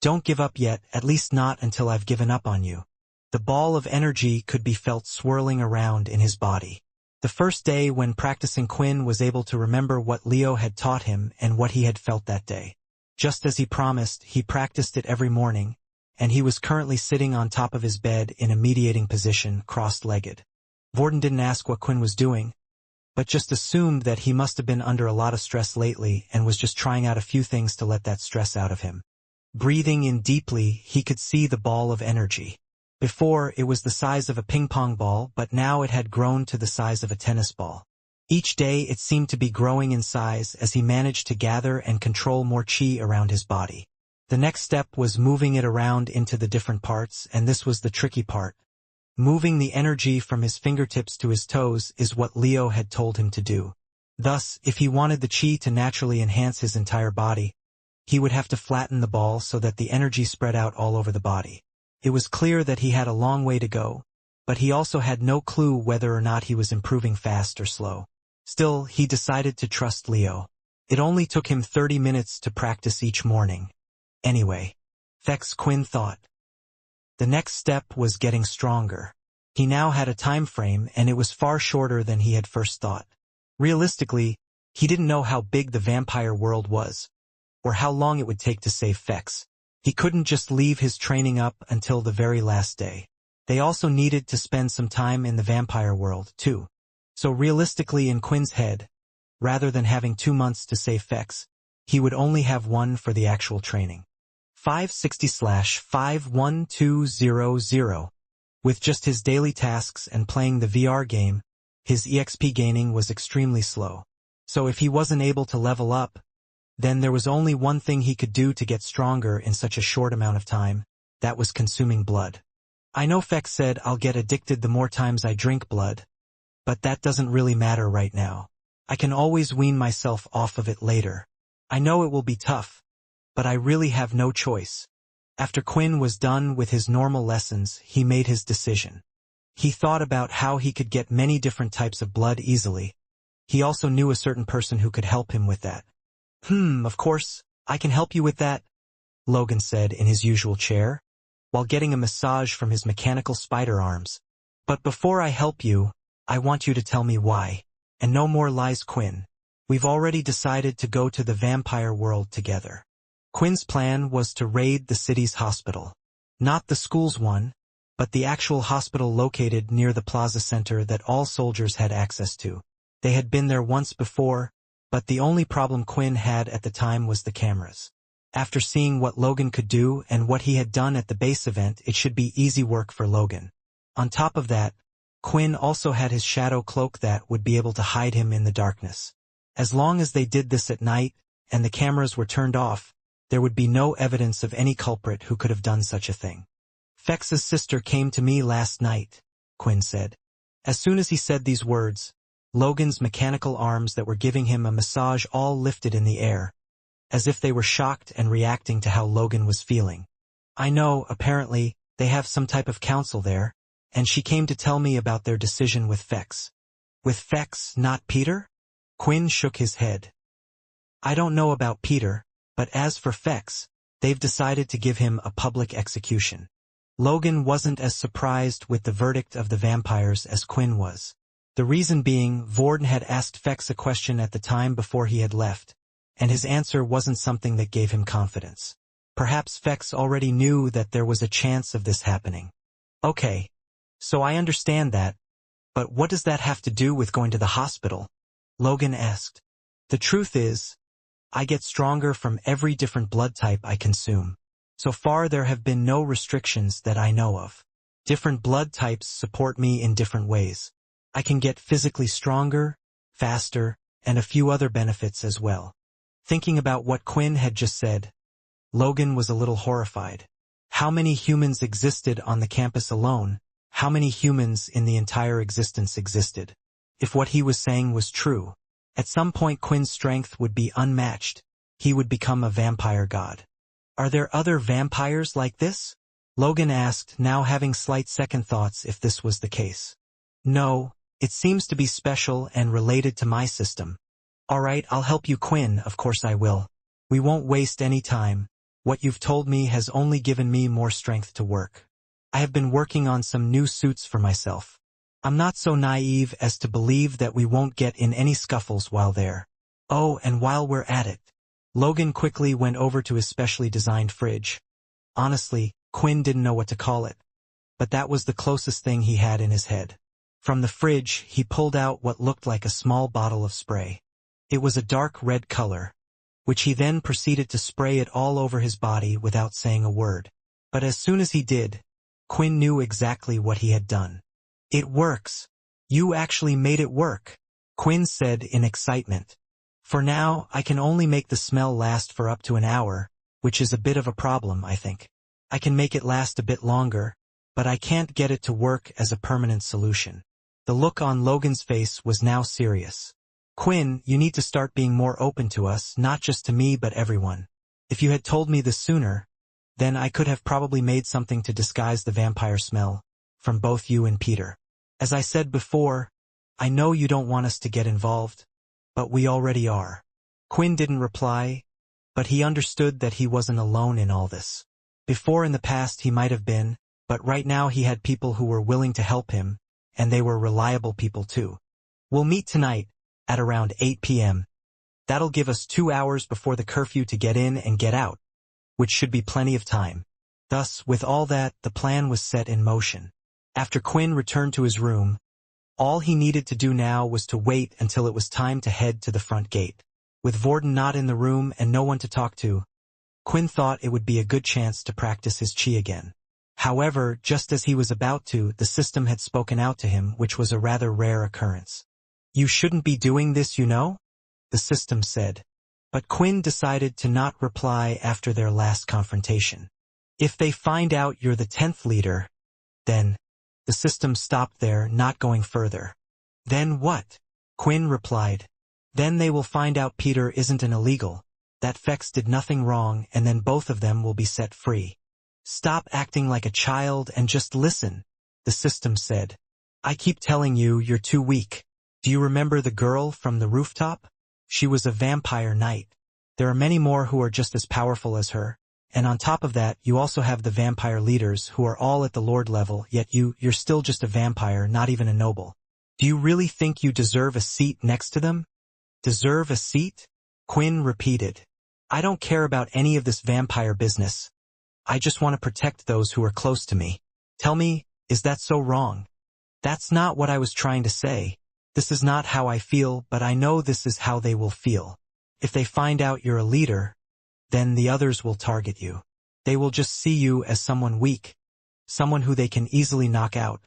Don't give up yet, at least not until I've given up on you." The ball of energy could be felt swirling around in his body. The first day when practicing, Quinn was able to remember what Leo had taught him and what he had felt that day. Just as he promised, he practiced it every morning, and he was currently sitting on top of his bed in a mediating position, crossed-legged. Vorden didn't ask what Quinn was doing, but just assumed that he must have been under a lot of stress lately and was just trying out a few things to let that stress out of him. Breathing in deeply, he could see the ball of energy. Before, it was the size of a ping-pong ball, but now it had grown to the size of a tennis ball. Each day it seemed to be growing in size as he managed to gather and control more chi around his body. The next step was moving it around into the different parts, and this was the tricky part. Moving the energy from his fingertips to his toes is what Leo had told him to do. Thus, if he wanted the chi to naturally enhance his entire body, he would have to flatten the ball so that the energy spread out all over the body. It was clear that he had a long way to go, but he also had no clue whether or not he was improving fast or slow. Still, he decided to trust Leo. It only took him 30 minutes to practice each morning. Anyway, Quinn thought. The next step was getting stronger. He now had a time frame, and it was far shorter than he had first thought. Realistically, he didn't know how big the vampire world was, or how long it would take to save Fex. He couldn't just leave his training up until the very last day. They also needed to spend some time in the vampire world, too. So realistically in Quinn's head, rather than having 2 months to save Fex, he would only have 1 for the actual training. 560/51200. With just his daily tasks and playing the VR game, his EXP gaining was extremely slow. So if he wasn't able to level up, then there was only one thing he could do to get stronger in such a short amount of time. That was consuming blood. I know Fex said I'll get addicted the more times I drink blood, but that doesn't really matter right now. I can always wean myself off of it later. I know it will be tough, but I really have no choice. After Quinn was done with his normal lessons, he made his decision. He thought about how he could get many different types of blood easily. He also knew a certain person who could help him with that. Of course, I can help you with that," Logan said in his usual chair, while getting a massage from his mechanical spider arms. "But before I help you, I want you to tell me why. And no more lies, Quinn. We've already decided to go to the vampire world together." Quinn's plan was to raid the city's hospital. Not the school's one, but the actual hospital located near the plaza center that all soldiers had access to. They had been there once before, but the only problem Quinn had at the time was the cameras. After seeing what Logan could do and what he had done at the base event, it should be easy work for Logan. On top of that, Quinn also had his shadow cloak that would be able to hide him in the darkness. As long as they did this at night, and the cameras were turned off, there would be no evidence of any culprit who could have done such a thing. "Fex's sister came to me last night," Quinn said. As soon as he said these words, Logan's mechanical arms that were giving him a massage all lifted in the air, as if they were shocked and reacting to how Logan was feeling. "I know, apparently, they have some type of council there, and she came to tell me about their decision with Fex." "With Fex, not Peter?" Quinn shook his head. "I don't know about Peter, but as for Fex, they've decided to give him a public execution." Logan wasn't as surprised with the verdict of the vampires as Quinn was. The reason being, Vorden had asked Fex a question at the time before he had left, and his answer wasn't something that gave him confidence. Perhaps Fex already knew that there was a chance of this happening. "Okay, so I understand that, but what does that have to do with going to the hospital?" Logan asked. "The truth is, I get stronger from every different blood type I consume. So far there have been no restrictions that I know of. Different blood types support me in different ways. I can get physically stronger, faster, and a few other benefits as well." Thinking about what Quinn had just said, Logan was a little horrified. How many humans existed on the campus alone? How many humans in the entire existence existed? If what he was saying was true, at some point Quinn's strength would be unmatched. He would become a vampire god. "Are there other vampires like this?" Logan asked, now having slight second thoughts if this was the case. "No, it seems to be special and related to my system." "All right, I'll help you, Quinn, of course I will. We won't waste any time. What you've told me has only given me more strength to work. I have been working on some new suits for myself. I'm not so naive as to believe that we won't get in any scuffles while there. Oh, and while we're at it." Logan quickly went over to his specially designed fridge. Honestly, Quinn didn't know what to call it, but that was the closest thing he had in his head. From the fridge, he pulled out what looked like a small bottle of spray. It was a dark red color, which he then proceeded to spray it all over his body without saying a word. But as soon as he did, Quinn knew exactly what he had done. "It works. You actually made it work." Quinn said in excitement. For now, I can only make the smell last for up to an hour, which is a bit of a problem, I think. I can make it last a bit longer, but I can't get it to work as a permanent solution. The look on Logan's face was now serious. Quinn, you need to start being more open to us, not just to me but everyone. If you had told me this sooner, then I could have probably made something to disguise the vampire smell, from both you and Peter. As I said before, I know you don't want us to get involved, but we already are. Quinn didn't reply, but he understood that he wasn't alone in all this. Before in the past he might have been, but right now he had people who were willing to help him, and they were reliable people too. We'll meet tonight, at around 8 p.m. That'll give us 2 hours before the curfew to get in and get out, which should be plenty of time. Thus, with all that, the plan was set in motion. After Quinn returned to his room, all he needed to do now was to wait until it was time to head to the front gate. With Vorden not in the room and no one to talk to, Quinn thought it would be a good chance to practice his chi again. However, just as he was about to, the system had spoken out to him, which was a rather rare occurrence. You shouldn't be doing this, you know? The system said. But Quinn decided to not reply after their last confrontation. If they find out you're the 10th leader, then... The system stopped there, not going further. Then what? Quinn replied. Then they will find out Peter isn't an illegal, that Fex did nothing wrong, and then both of them will be set free. Stop acting like a child and just listen, the system said. I keep telling you you're too weak. Do you remember the girl from the rooftop? She was a vampire knight. There are many more who are just as powerful as her. And on top of that, you also have the vampire leaders who are all at the lord level, yet you're still just a vampire, not even a noble. Do you really think you deserve a seat next to them? Deserve a seat? Quinn repeated. I don't care about any of this vampire business. I just want to protect those who are close to me. Tell me, is that so wrong? That's not what I was trying to say. This is not how I feel, but I know this is how they will feel. If they find out you're a leader, then the others will target you. They will just see you as someone weak, someone who they can easily knock out,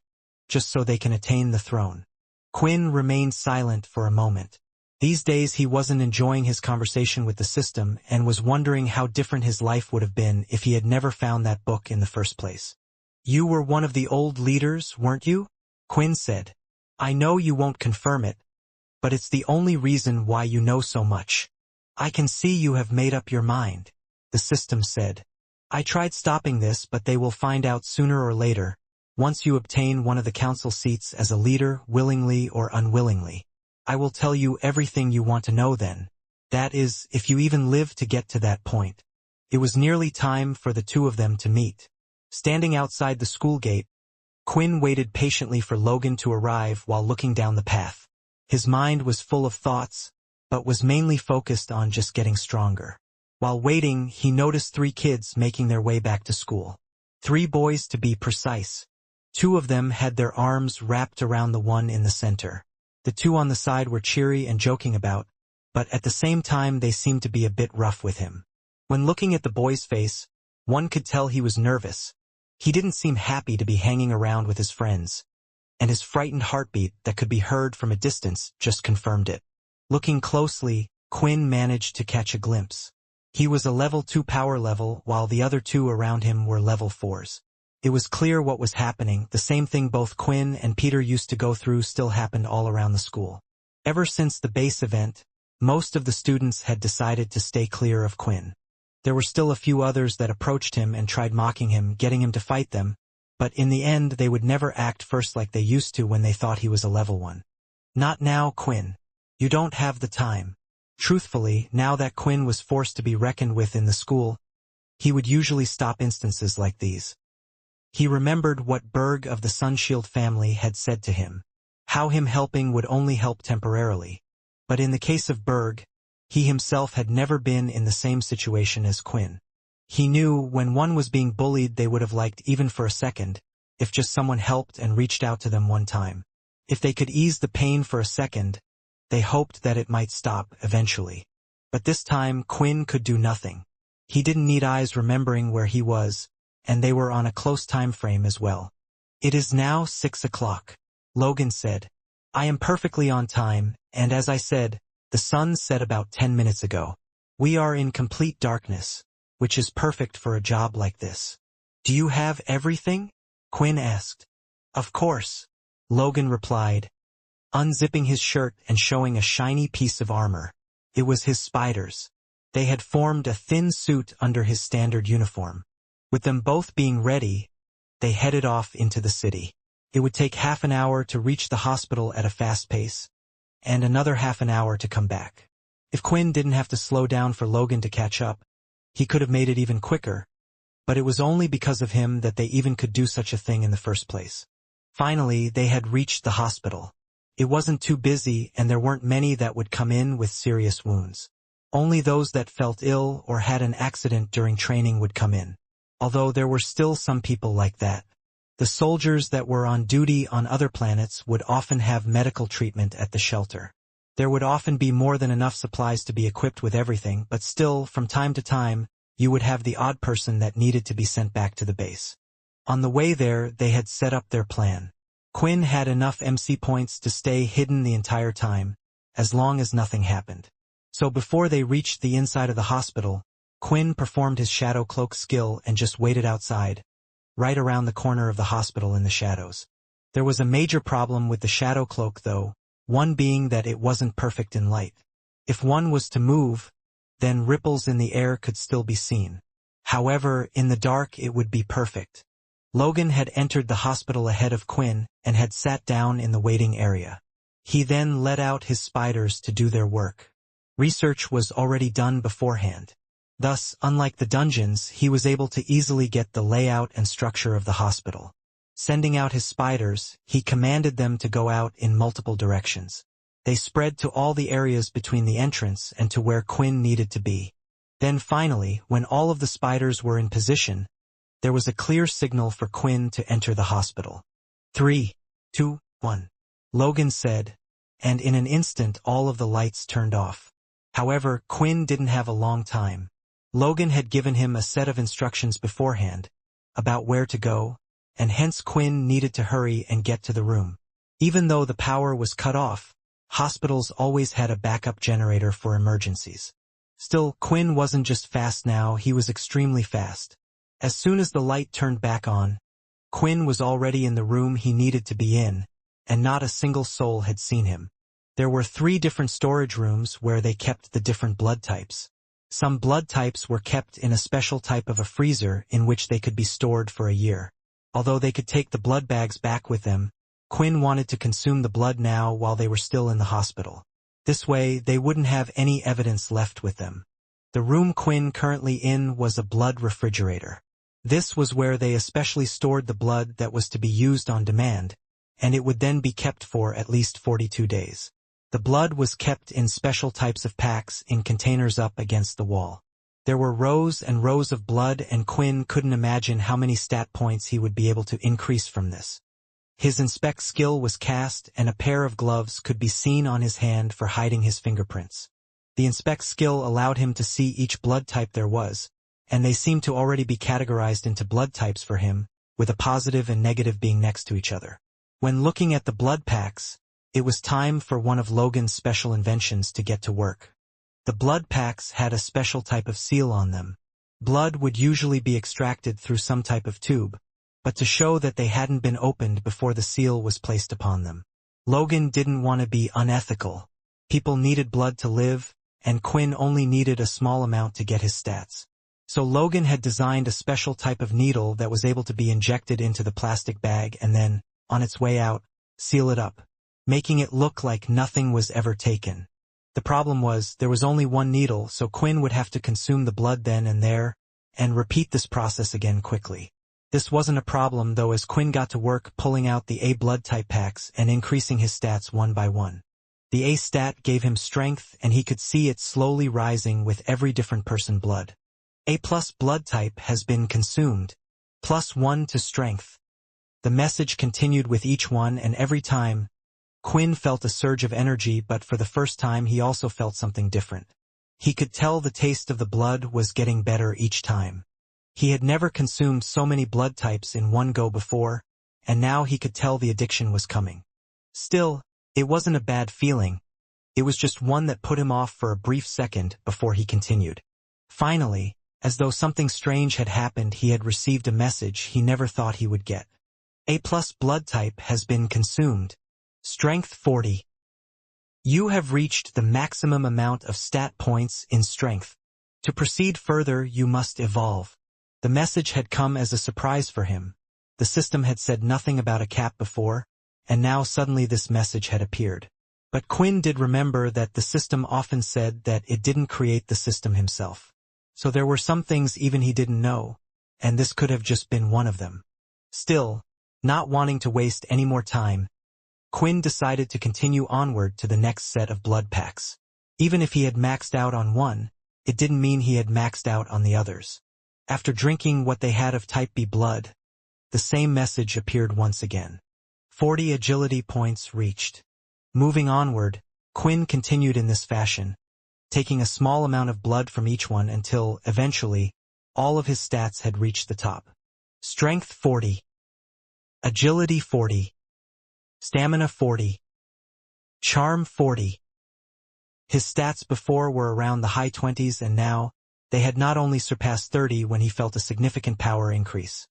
just so they can attain the throne. Quinn remained silent for a moment. These days he wasn't enjoying his conversation with the system and was wondering how different his life would have been if he had never found that book in the first place. You were one of the old leaders, weren't you? Quinn said. I know you won't confirm it, but it's the only reason why you know so much. I can see you have made up your mind, the system said. I tried stopping this, but they will find out sooner or later, once you obtain one of the council seats as a leader, willingly or unwillingly. I will tell you everything you want to know then. That is, if you even live to get to that point. It was nearly time for the two of them to meet. Standing outside the school gate, Quinn waited patiently for Logan to arrive while looking down the path. His mind was full of thoughts, but was mainly focused on just getting stronger. While waiting, he noticed 3 kids making their way back to school. 3 boys to be precise. 2 of them had their arms wrapped around the one in the center. The 2 on the side were cheery and joking about, but at the same time they seemed to be a bit rough with him. When looking at the boy's face, one could tell he was nervous. He didn't seem happy to be hanging around with his friends, and his frightened heartbeat that could be heard from a distance just confirmed it. Looking closely, Quinn managed to catch a glimpse. He was a level 2 power level, while the other 2 around him were level 4s. It was clear what was happening. The same thing both Quinn and Peter used to go through still happened all around the school. Ever since the base event, most of the students had decided to stay clear of Quinn. There were still a few others that approached him and tried mocking him, getting him to fight them, but in the end they would never act first like they used to when they thought he was a level 1. Not now, Quinn. You don't have the time. Truthfully, now that Quinn was forced to be reckoned with in the school, he would usually stop instances like these. He remembered what Berg of the Sunshield family had said to him. How him helping would only help temporarily. But in the case of Berg, he himself had never been in the same situation as Quinn. He knew when one was being bullied they would have liked even for a second, if just someone helped and reached out to them one time. If they could ease the pain for a second, they hoped that it might stop eventually. But this time Quinn could do nothing. He didn't need eyes remembering where he was, and they were on a close time frame as well. It is now 6 o'clock, Logan said. I am perfectly on time, And as I said, the sun set about 10 minutes ago. We are in complete darkness, which is perfect for a job like this. Do you have everything? Quinn asked. Of course, Logan replied, unzipping his shirt and showing a shiny piece of armor. It was his spiders. They had formed a thin suit under his standard uniform. With them both being ready, they headed off into the city. It would take half an hour to reach the hospital at a fast pace, and another half an hour to come back. If Quinn didn't have to slow down for Logan to catch up, he could have made it even quicker, but it was only because of him that they even could do such a thing in the first place. Finally, they had reached the hospital. It wasn't too busy, and there weren't many that would come in with serious wounds. Only those that felt ill or had an accident during training would come in. Although there were still some people like that. The soldiers that were on duty on other planets would often have medical treatment at the shelter. There would often be more than enough supplies to be equipped with everything, but still, from time to time, you would have the odd person that needed to be sent back to the base. On the way there, they had set up their plan. Quinn had enough MC points to stay hidden the entire time, as long as nothing happened. So before they reached the inside of the hospital, Quinn performed his shadow cloak skill and just waited outside, right around the corner of the hospital in the shadows. There was a major problem with the shadow cloak though, one being that it wasn't perfect in light. If one was to move, then ripples in the air could still be seen. However, in the dark it would be perfect. Logan had entered the hospital ahead of Quinn and had sat down in the waiting area. He then let out his spiders to do their work. Research was already done beforehand. Thus, unlike the dungeons, he was able to easily get the layout and structure of the hospital. Sending out his spiders, he commanded them to go out in multiple directions. They spread to all the areas between the entrance and to where Quinn needed to be. Then finally, when all of the spiders were in position, there was a clear signal for Quinn to enter the hospital. 3, 2, 1. Logan said, and in an instant all of the lights turned off. However, Quinn didn't have a long time. Logan had given him a set of instructions beforehand, about where to go, and hence Quinn needed to hurry and get to the room. Even though the power was cut off, hospitals always had a backup generator for emergencies. Still, Quinn wasn't just fast now, he was extremely fast. As soon as the light turned back on, Quinn was already in the room he needed to be in, and not a single soul had seen him. There were 3 different storage rooms where they kept the different blood types. Some blood types were kept in a special type of a freezer in which they could be stored for a year. Although they could take the blood bags back with them, Quinn wanted to consume the blood now while they were still in the hospital. This way, they wouldn't have any evidence left with them. The room Quinn currently in was a blood refrigerator. This was where they especially stored the blood that was to be used on demand, and it would then be kept for at least 42 days. The blood was kept in special types of packs in containers up against the wall. There were rows and rows of blood, and Quinn couldn't imagine how many stat points he would be able to increase from this. His inspect skill was cast, and a pair of gloves could be seen on his hand for hiding his fingerprints. The inspect skill allowed him to see each blood type there was, and they seemed to already be categorized into blood types for him, with a positive and negative being next to each other. When looking at the blood packs, it was time for one of Logan's special inventions to get to work. The blood packs had a special type of seal on them. Blood would usually be extracted through some type of tube, but to show that they hadn't been opened before the seal was placed upon them. Logan didn't want to be unethical. People needed blood to live, and Quinn only needed a small amount to get his stats. So Logan had designed a special type of needle that was able to be injected into the plastic bag and then, on its way out, seal it up, making it look like nothing was ever taken. The problem was, there was only one needle, so Quinn would have to consume the blood then and there, and repeat this process again quickly. This wasn't a problem though, as Quinn got to work pulling out the A blood type packs and increasing his stats one by one. The A stat gave him strength, and he could see it slowly rising with every different person blood. A+ blood type has been consumed. +1 to strength. The message continued with each one, and every time, Quinn felt a surge of energy, but for the first time he also felt something different. He could tell the taste of the blood was getting better each time. He had never consumed so many blood types in one go before, and now he could tell the addiction was coming. Still, it wasn't a bad feeling, It was just one that put him off for a brief second before he continued. Finally, as though something strange had happened, he had received a message he never thought he would get. A+ blood type has been consumed. Strength 40. You have reached the maximum amount of stat points in strength. To proceed further, you must evolve. The message had come as a surprise for him. The system had said nothing about a cap before, and now suddenly this message had appeared. But Quinn did remember that the system often said that it didn't create the system himself. So there were some things even he didn't know, and this could have just been one of them. Still, not wanting to waste any more time, Quinn decided to continue onward to the next set of blood packs. Even if he had maxed out on one, it didn't mean he had maxed out on the others. After drinking what they had of type B blood, the same message appeared once again. 40 agility points reached. Moving onward, Quinn continued in this fashion, taking a small amount of blood from each one until, eventually, all of his stats had reached the top. Strength 40. Agility 40. Stamina 40. Charm 40. His stats before were around the high 20s, and now, they had not only surpassed 30 when he felt a significant power increase.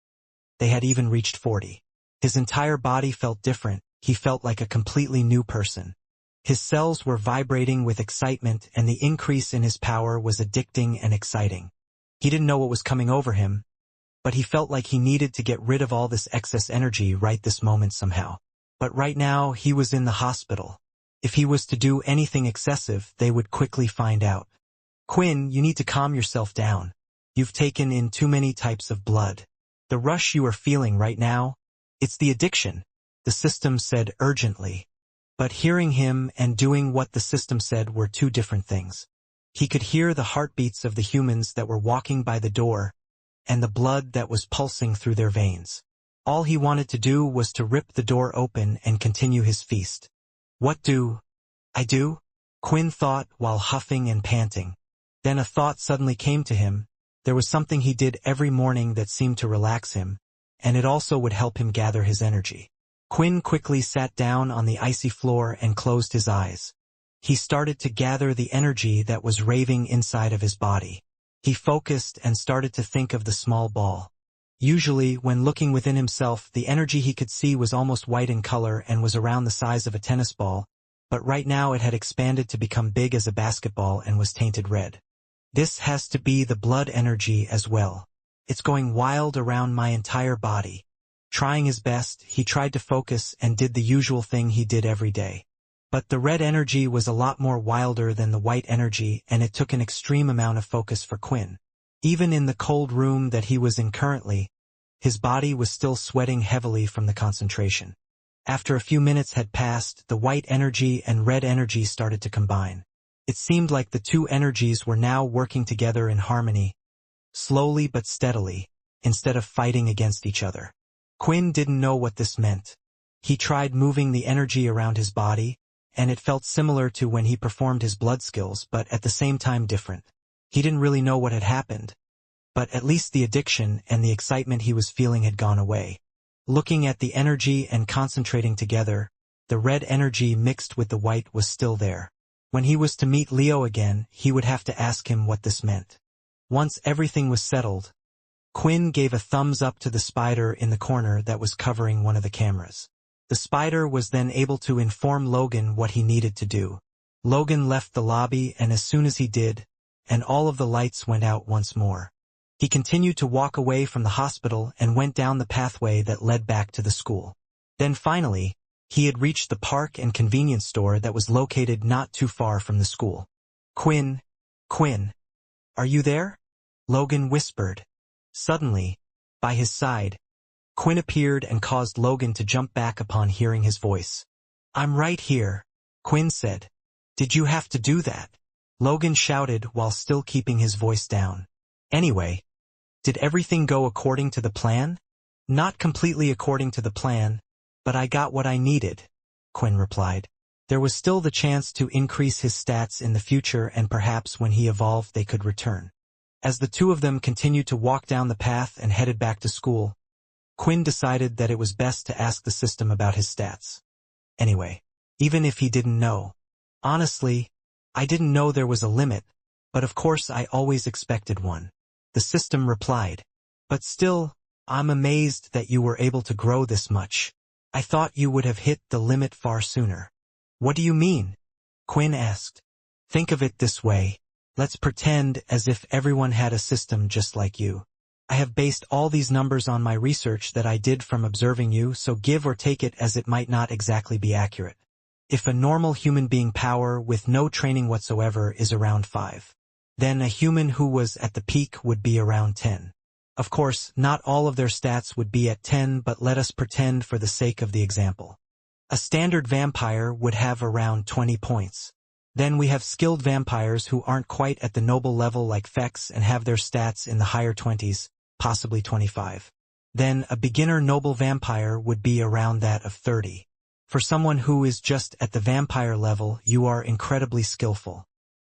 They had even reached 40. His entire body felt different. He felt like a completely new person. His cells were vibrating with excitement, and the increase in his power was addicting and exciting. He didn't know what was coming over him, but he felt like he needed to get rid of all this excess energy right this moment somehow. But right now, he was in the hospital. If he was to do anything excessive, they would quickly find out. Quinn, you need to calm yourself down. You've taken in too many types of blood. The rush you are feeling right now, it's the addiction, the system said urgently. But hearing him and doing what the system said were two different things. He could hear the heartbeats of the humans that were walking by the door, and the blood that was pulsing through their veins. All he wanted to do was to rip the door open and continue his feast. What do I do? Quinn thought while huffing and panting. Then a thought suddenly came to him. There was something he did every morning that seemed to relax him, and it also would help him gather his energy. Quinn quickly sat down on the icy floor and closed his eyes. He started to gather the energy that was raving inside of his body. He focused and started to think of the small ball. Usually, when looking within himself, the energy he could see was almost white in color and was around the size of a tennis ball, but right now it had expanded to become big as a basketball and was tainted red. This has to be the blood energy as well. It's going wild around my entire body. Trying his best, he tried to focus and did the usual thing he did every day. But the red energy was a lot more wilder than the white energy, and it took an extreme amount of focus for Quinn. Even in the cold room that he was in currently, his body was still sweating heavily from the concentration. After a few minutes had passed, the white energy and red energy started to combine. It seemed like the two energies were now working together in harmony, slowly but steadily, instead of fighting against each other. Quinn didn't know what this meant. He tried moving the energy around his body, and it felt similar to when he performed his blood skills, but at the same time different. He didn't really know what had happened, but at least the addiction and the excitement he was feeling had gone away. Looking at the energy and concentrating together, the red energy mixed with the white was still there. When he was to meet Leo again, he would have to ask him what this meant. Once everything was settled, Quinn gave a thumbs up to the spider in the corner that was covering one of the cameras. The spider was then able to inform Logan what he needed to do. Logan left the lobby, and as soon as he did, and all of the lights went out once more. He continued to walk away from the hospital and went down the pathway that led back to the school. Then finally, he had reached the park and convenience store that was located not too far from the school. Quinn, are you there? Logan whispered. Suddenly, by his side, Quinn appeared and caused Logan to jump back upon hearing his voice. I'm right here, Quinn said. Did you have to do that? Logan shouted while still keeping his voice down. Anyway, did everything go according to the plan? Not completely according to the plan, but I got what I needed, Quinn replied. There was still the chance to increase his stats in the future, and perhaps when he evolved they could return. As the two of them continued to walk down the path and headed back to school, Quinn decided that it was best to ask the system about his stats. Anyway, even if he didn't know, Honestly, I didn't know there was a limit, but of course I always expected one. The system replied. But still, I'm amazed that you were able to grow this much. I thought you would have hit the limit far sooner. What do you mean? Quinn asked. Think of it this way. Let's pretend as if everyone had a system just like you. I have based all these numbers on my research that I did from observing you, so give or take it as it might not exactly be accurate. If a normal human being power with no training whatsoever is around 5, then a human who was at the peak would be around 10. Of course, not all of their stats would be at 10, but let us pretend for the sake of the example. A standard vampire would have around 20 points. Then we have skilled vampires who aren't quite at the noble level like Fex and have their stats in the higher 20s, possibly 25. Then a beginner noble vampire would be around that of 30. For someone who is just at the vampire level, you are incredibly skillful.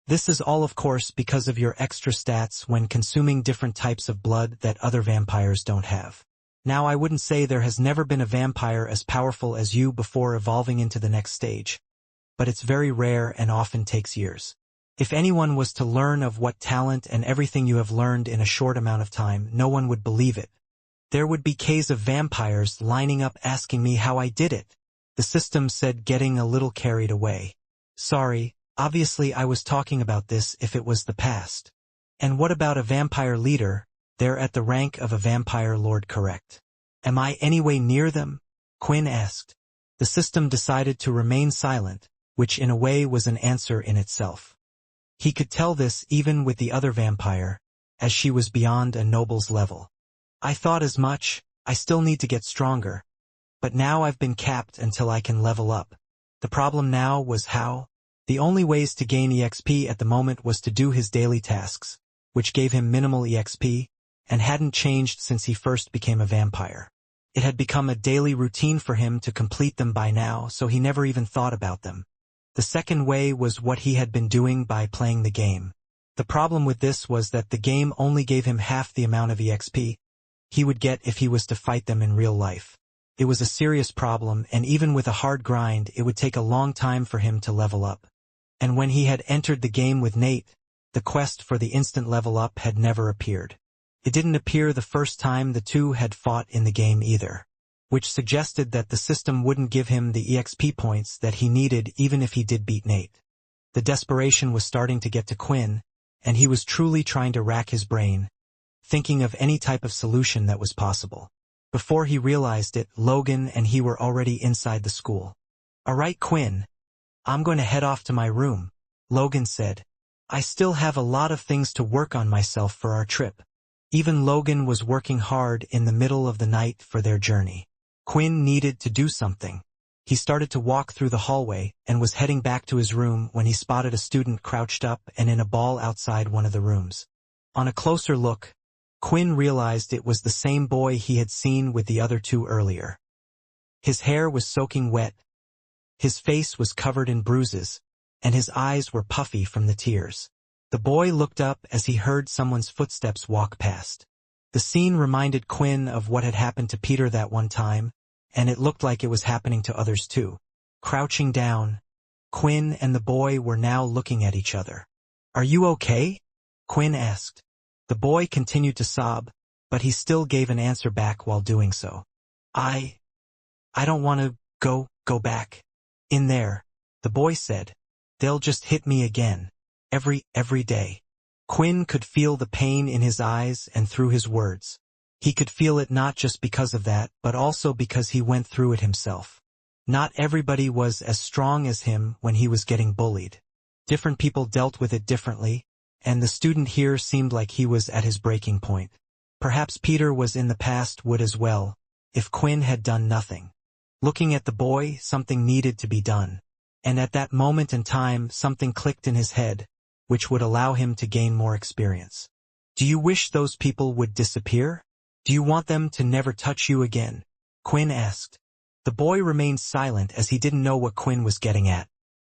This is all of course because of your extra stats when consuming different types of blood that other vampires don't have. Now I wouldn't say there has never been a vampire as powerful as you before evolving into the next stage, but it's very rare and often takes years. If anyone was to learn of what talent and everything you have learned in a short amount of time, no one would believe it. There would be caves of vampires lining up asking me how I did it. The system said, getting a little carried away. Sorry. Obviously I was talking about this if it was the past. And what about a vampire leader? They're at the rank of a vampire lord, correct? Am I anyway near them? Quinn asked. The system decided to remain silent, which in a way was an answer in itself. He could tell this even with the other vampire, as she was beyond a noble's level. I thought as much. I still need to get stronger. But now I've been capped until I can level up. The problem now was how. The only ways to gain EXP at the moment was to do his daily tasks, which gave him minimal EXP, and hadn't changed since he first became a vampire. It had become a daily routine for him to complete them by now, so he never even thought about them. The second way was what he had been doing by playing the game. The problem with this was that the game only gave him half the amount of EXP he would get if he was to fight them in real life. It was a serious problem, and even with a hard grind, it would take a long time for him to level up. And when he had entered the game with Nate, the quest for the instant level up had never appeared. It didn't appear the first time the two had fought in the game either, which suggested that the system wouldn't give him the EXP points that he needed even if he did beat Nate. The desperation was starting to get to Quinn, and he was truly trying to rack his brain, thinking of any type of solution that was possible. Before he realized it, Logan and he were already inside the school. All right, Quinn. I'm going to head off to my room, Logan said. I still have a lot of things to work on myself for our trip. Even Logan was working hard in the middle of the night for their journey. Quinn needed to do something. He started to walk through the hallway and was heading back to his room when he spotted a student crouched up and in a ball outside one of the rooms. On a closer look, Quinn realized it was the same boy he had seen with the other two earlier. His hair was soaking wet. His face was covered in bruises, and his eyes were puffy from the tears. The boy looked up as he heard someone's footsteps walk past. The scene reminded Quinn of what had happened to Peter that one time, and it looked like it was happening to others too. Crouching down, Quinn and the boy were now looking at each other. Are you okay? Quinn asked. The boy continued to sob, but he still gave an answer back while doing so. I don't want to go back. In there, the boy said. They'll just hit me again. Every day. Quinn could feel the pain in his eyes and through his words. He could feel it not just because of that, but also because he went through it himself. Not everybody was as strong as him when he was getting bullied. Different people dealt with it differently, and the student here seemed like he was at his breaking point. Perhaps Peter was in the past would as well, if Quinn had done nothing. Looking at the boy, something needed to be done. And at that moment in time, something clicked in his head, which would allow him to gain more experience. Do you wish those people would disappear? Do you want them to never touch you again? Quinn asked. The boy remained silent as he didn't know what Quinn was getting at.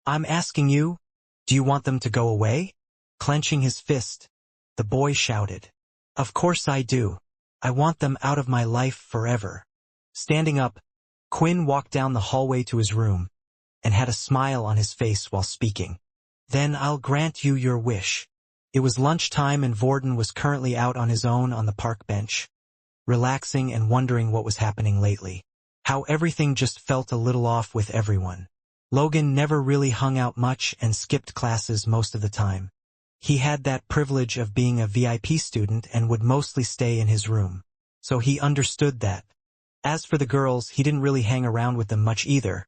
I'm asking you, do you want them to go away? Clenching his fist, the boy shouted. Of course I do. I want them out of my life forever. Standing up, Quinn walked down the hallway to his room, and had a smile on his face while speaking. "Then I'll grant you your wish." It was lunchtime and Vorden was currently out on his own on the park bench, relaxing and wondering what was happening lately. How everything just felt a little off with everyone. Logan never really hung out much and skipped classes most of the time. He had that privilege of being a VIP student and would mostly stay in his room. So he understood that. As for the girls, he didn't really hang around with them much either.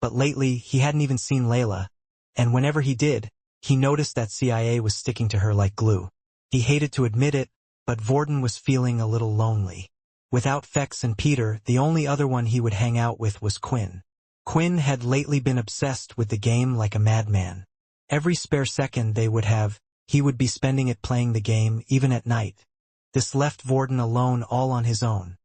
But lately, he hadn't even seen Layla, and whenever he did, he noticed that CIA was sticking to her like glue. He hated to admit it, but Vorden was feeling a little lonely. Without Fex and Peter, the only other one he would hang out with was Quinn. Quinn had lately been obsessed with the game like a madman. Every spare second they would have, he would be spending it playing the game, even at night. This left Vorden alone all on his own.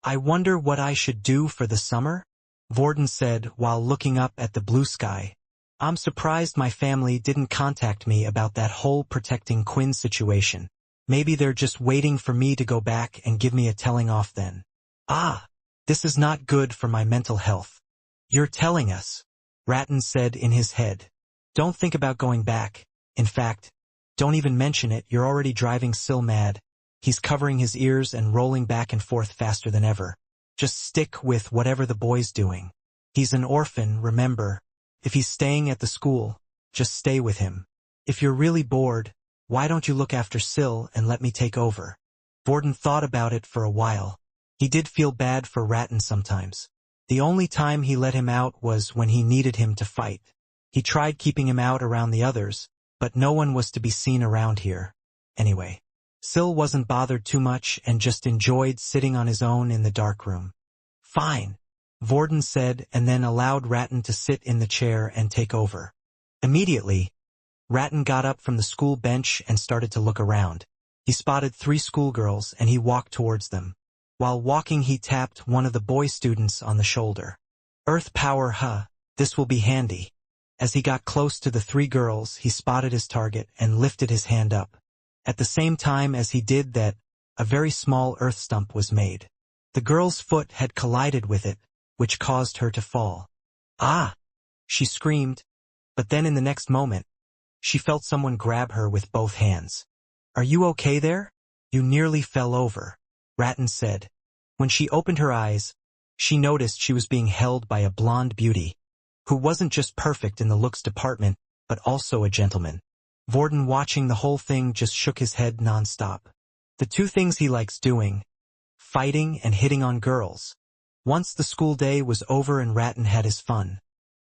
"I wonder what I should do for the summer?" Vorden said while looking up at the blue sky. "I'm surprised my family didn't contact me about that whole protecting Quinn situation. Maybe they're just waiting for me to go back and give me a telling off then. Ah, this is not good for my mental health." "You're telling us," Ratton said in his head. "Don't think about going back. In fact, don't even mention it, you're already driving Sil mad." He's covering his ears and rolling back and forth faster than ever. "Just stick with whatever the boy's doing. He's an orphan, remember. If he's staying at the school, just stay with him. If you're really bored, why don't you look after Sil and let me take over?" Vorden thought about it for a while. He did feel bad for Ratton sometimes. The only time he let him out was when he needed him to fight. He tried keeping him out around the others, but no one was to be seen around here. Anyway, Sil wasn't bothered too much and just enjoyed sitting on his own in the dark room. "Fine," Vorden said, and then allowed Ratton to sit in the chair and take over. Immediately, Ratton got up from the school bench and started to look around. He spotted 3 schoolgirls and he walked towards them. While walking, he tapped one of the boy students on the shoulder. "Earth power, huh? This will be handy." As he got close to the 3 girls, he spotted his target and lifted his hand up. At the same time as he did that, a very small earth stump was made. The girl's foot had collided with it, which caused her to fall. "Ah!" she screamed, but then in the next moment, she felt someone grab her with both hands. "Are you okay there? You nearly fell over," Ratton said. When she opened her eyes, she noticed she was being held by a blonde beauty, who wasn't just perfect in the looks department, but also a gentleman. Vorden, watching the whole thing, just shook his head non-stop. The 2 things he likes doing: fighting and hitting on girls. Once the school day was over and Ratton had his fun,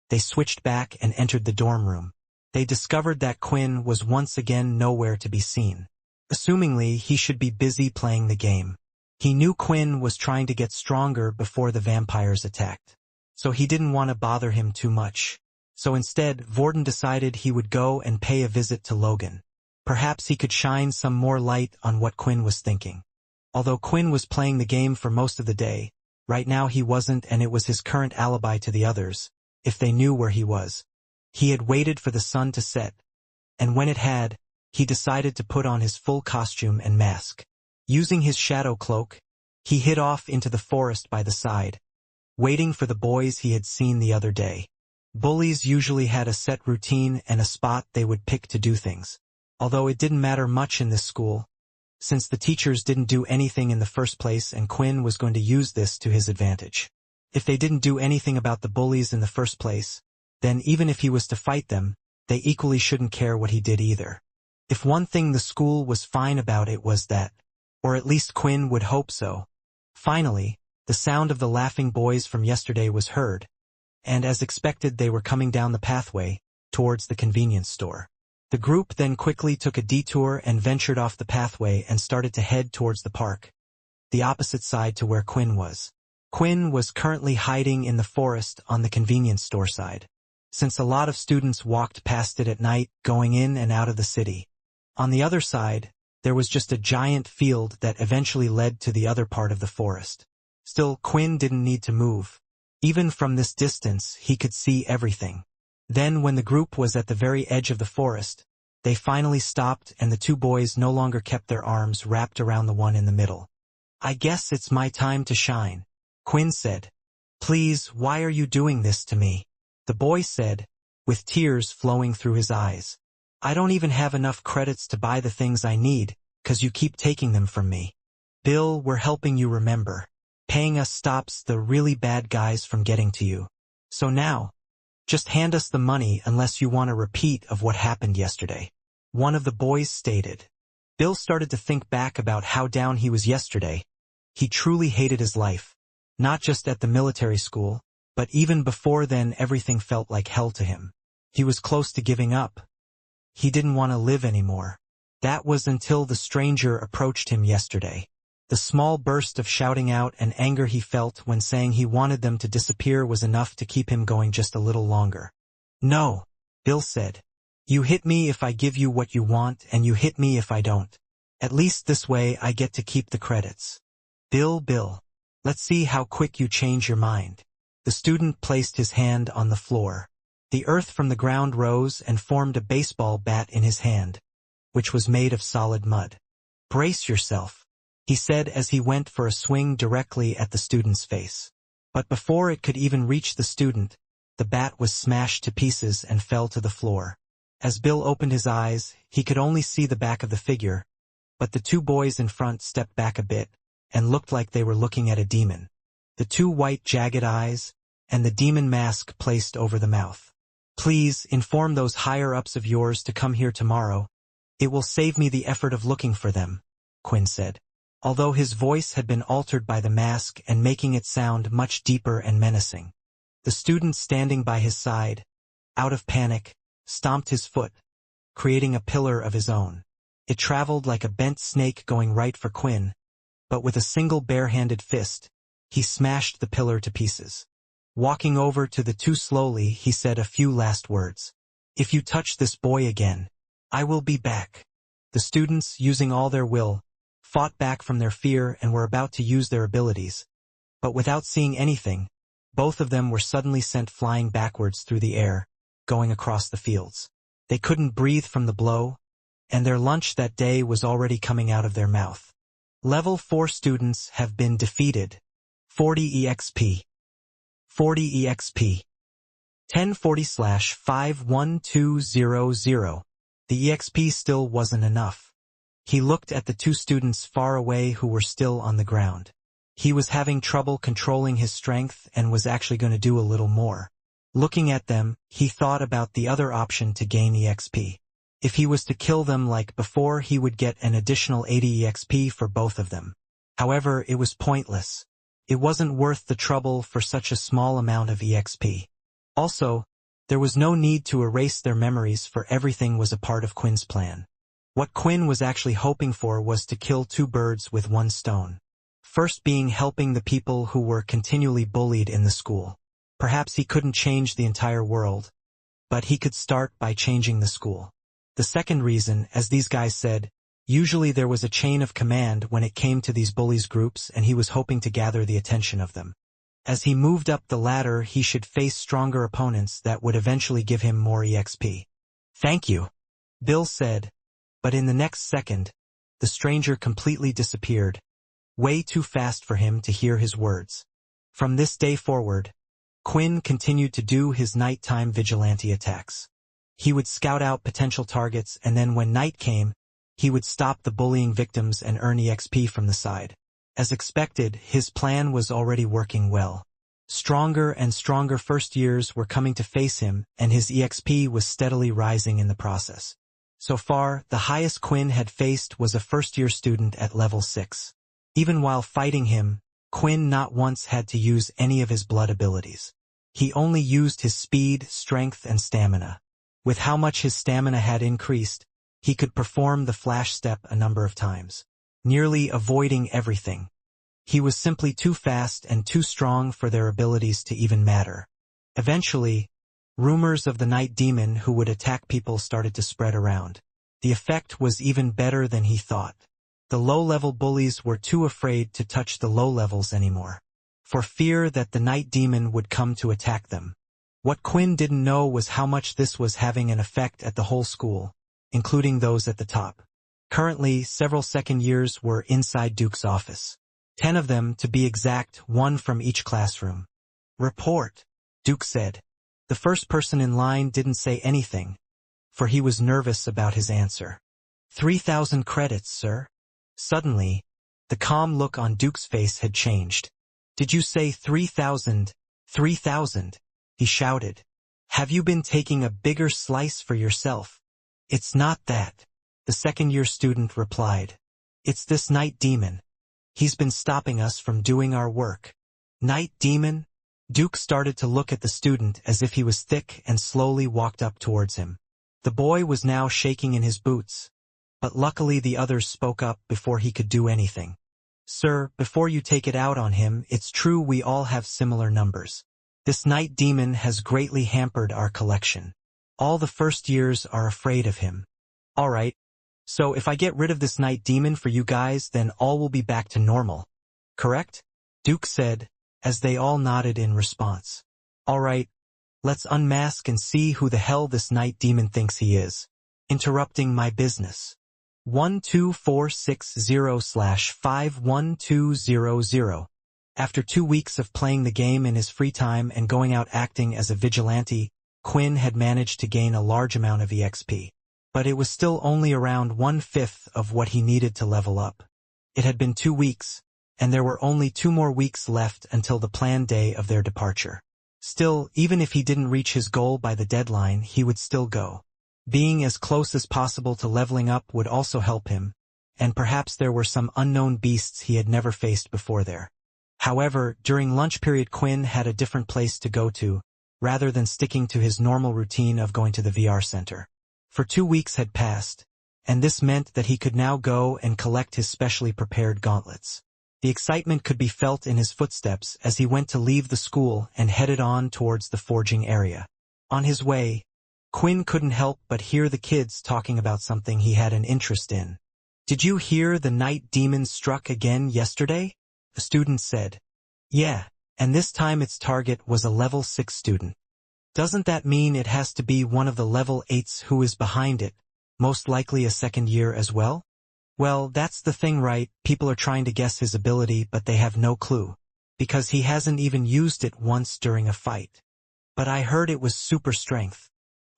they switched back and entered the dorm room. They discovered that Quinn was once again nowhere to be seen. Assumingly, he should be busy playing the game. He knew Quinn was trying to get stronger before the vampires attacked, so he didn't want to bother him too much. So instead, Vorden decided he would go and pay a visit to Logan. Perhaps he could shine some more light on what Quinn was thinking. Although Quinn was playing the game for most of the day, right now he wasn't, and it was his current alibi to the others, if they knew where he was. He had waited for the sun to set, and when it had, he decided to put on his full costume and mask. Using his shadow cloak, he hid off into the forest by the side, waiting for the boys he had seen the other day. Bullies usually had a set routine and a spot they would pick to do things. Although it didn't matter much in this school, since the teachers didn't do anything in the first place and Quinn was going to use this to his advantage. If they didn't do anything about the bullies in the first place, then even if he was to fight them, they equally shouldn't care what he did either. If one thing the school was fine about, it was that, or at least Quinn would hope so. Finally, the sound of the laughing boys from yesterday was heard, and as expected they were coming down the pathway, towards the convenience store. The group then quickly took a detour and ventured off the pathway and started to head towards the park, the opposite side to where Quinn was. Quinn was currently hiding in the forest on the convenience store side, since a lot of students walked past it at night, going in and out of the city. On the other side, there was just a giant field that eventually led to the other part of the forest. Still, Quinn didn't need to move. Even from this distance, he could see everything. Then, when the group was at the very edge of the forest, they finally stopped and the 2 boys no longer kept their arms wrapped around the one in the middle. "I guess it's my time to shine," Quinn said. "Please, why are you doing this to me?" The The boy said, with tears flowing through his eyes. I don't even have enough credits to buy the things I need, 'cause you keep taking them from me. Bill, we're helping you remember. Paying us stops the really bad guys from getting to you. So now, just hand us the money unless you want a repeat of what happened yesterday. One of the boys stated. Bill started to think back about how down he was yesterday. He truly hated his life. Not just at the military school, but even before then everything felt like hell to him. He was close to giving up. He didn't want to live anymore. That was until the stranger approached him yesterday. The small burst of shouting out and anger he felt when saying he wanted them to disappear was enough to keep him going just a little longer. No, Bill said. You hit me if I give you what you want, and you hit me if I don't. At least this way I get to keep the credits. Bill, let's see how quick you change your mind. The student placed his hand on the floor. The earth from the ground rose and formed a baseball bat in his hand, which was made of solid mud. Brace yourself, he said as he went for a swing directly at the student's face. But before it could even reach the student, the bat was smashed to pieces and fell to the floor. As Bill opened his eyes, he could only see the back of the figure, but the two boys in front stepped back a bit and looked like they were looking at a demon. The two white jagged eyes, and the demon mask placed over the mouth. Please inform those higher-ups of yours to come here tomorrow. It will save me the effort of looking for them, Quinn said, although his voice had been altered by the mask and making it sound much deeper and menacing. The student standing by his side, out of panic, stomped his foot, creating a pillar of his own. It traveled like a bent snake going right for Quinn, but with a single bare-handed fist, he smashed the pillar to pieces. Walking over to the two slowly, he said a few last words. If you touch this boy again, I will be back. The students, using all their will, fought back from their fear and were about to use their abilities. But without seeing anything, both of them were suddenly sent flying backwards through the air, going across the fields. They couldn't breathe from the blow, and their lunch that day was already coming out of their mouth. Level 4 students have been defeated. 40 EXP. 40 EXP. 1040/51200. The EXP still wasn't enough. He looked at the two students far away who were still on the ground. He was having trouble controlling his strength and was actually going to do a little more. Looking at them, he thought about the other option to gain EXP. If he was to kill them like before, he would get an additional 80 EXP for both of them. However, it was pointless. It wasn't worth the trouble for such a small amount of EXP. Also, there was no need to erase their memories, for everything was a part of Quinn's plan. What Quinn was actually hoping for was to kill two birds with one stone. First being helping the people who were continually bullied in the school. Perhaps he couldn't change the entire world, but he could start by changing the school. The second reason, as these guys said, usually there was a chain of command when it came to these bullies groups, and he was hoping to gather the attention of them. As he moved up the ladder, he should face stronger opponents that would eventually give him more EXP. Thank you, Bill said, but in the next second, the stranger completely disappeared, way too fast for him to hear his words. From this day forward, Quinn continued to do his nighttime vigilante attacks. He would scout out potential targets, and then when night came, he would stop the bullying victims and earn EXP from the side. As expected, his plan was already working well. Stronger and stronger first years were coming to face him, and his EXP was steadily rising in the process. So far, the highest Quinn had faced was a first-year student at level 6. Even while fighting him, Quinn not once had to use any of his blood abilities. He only used his speed, strength, and stamina. With how much his stamina had increased, he could perform the flash step a number of times, nearly avoiding everything. He was simply too fast and too strong for their abilities to even matter. Eventually, rumors of the night demon who would attack people started to spread around. The effect was even better than he thought. The low-level bullies were too afraid to touch the low-levels anymore, for fear that the night demon would come to attack them. What Quinn didn't know was how much this was having an effect at the whole school, including those at the top. Currently, several second years were inside Duke's office. 10 of them, to be exact, one from each classroom. Report, Duke said. The first person in line didn't say anything, for he was nervous about his answer. 3,000 credits, sir. Suddenly, the calm look on Duke's face had changed. Did you say 3,000? 3,000, he shouted. Have you been taking a bigger slice for yourself? It's not that, the second-year student replied. It's this night demon. He's been stopping us from doing our work. Night demon? Duke started to look at the student as if he was thick and slowly walked up towards him. The boy was now shaking in his boots, but luckily the others spoke up before he could do anything. Sir, before you take it out on him, it's true we all have similar numbers. This night demon has greatly hampered our collection. All the first years are afraid of him. All right, so if I get rid of this night demon for you guys, then all will be back to normal. Correct? Duke said, as they all nodded in response. All right, let's unmask and see who the hell this night demon thinks he is. Interrupting my business. 12460/51200. After 2 weeks of playing the game in his free time and going out acting as a vigilante, Quinn had managed to gain a large amount of EXP. But it was still only around 1/5 of what he needed to level up. It had been 2 weeks, and there were only 2 more weeks left until the planned day of their departure. Still, even if he didn't reach his goal by the deadline, he would still go. Being as close as possible to leveling up would also help him, and perhaps there were some unknown beasts he had never faced before there. However, during lunch period Quinn had a different place to go to, rather than sticking to his normal routine of going to the VR center. For 2 weeks had passed, and this meant that he could now go and collect his specially prepared gauntlets. The excitement could be felt in his footsteps as he went to leave the school and headed on towards the forging area. On his way, Quinn couldn't help but hear the kids talking about something he had an interest in. Did you hear the night demon struck again yesterday? The student said. Yeah, and this time its target was a level 6 student. Doesn't that mean it has to be one of the level 8s who is behind it, most likely a second year as well? Well, that's the thing, right? People are trying to guess his ability, but they have no clue, because he hasn't even used it once during a fight. But I heard it was super strength.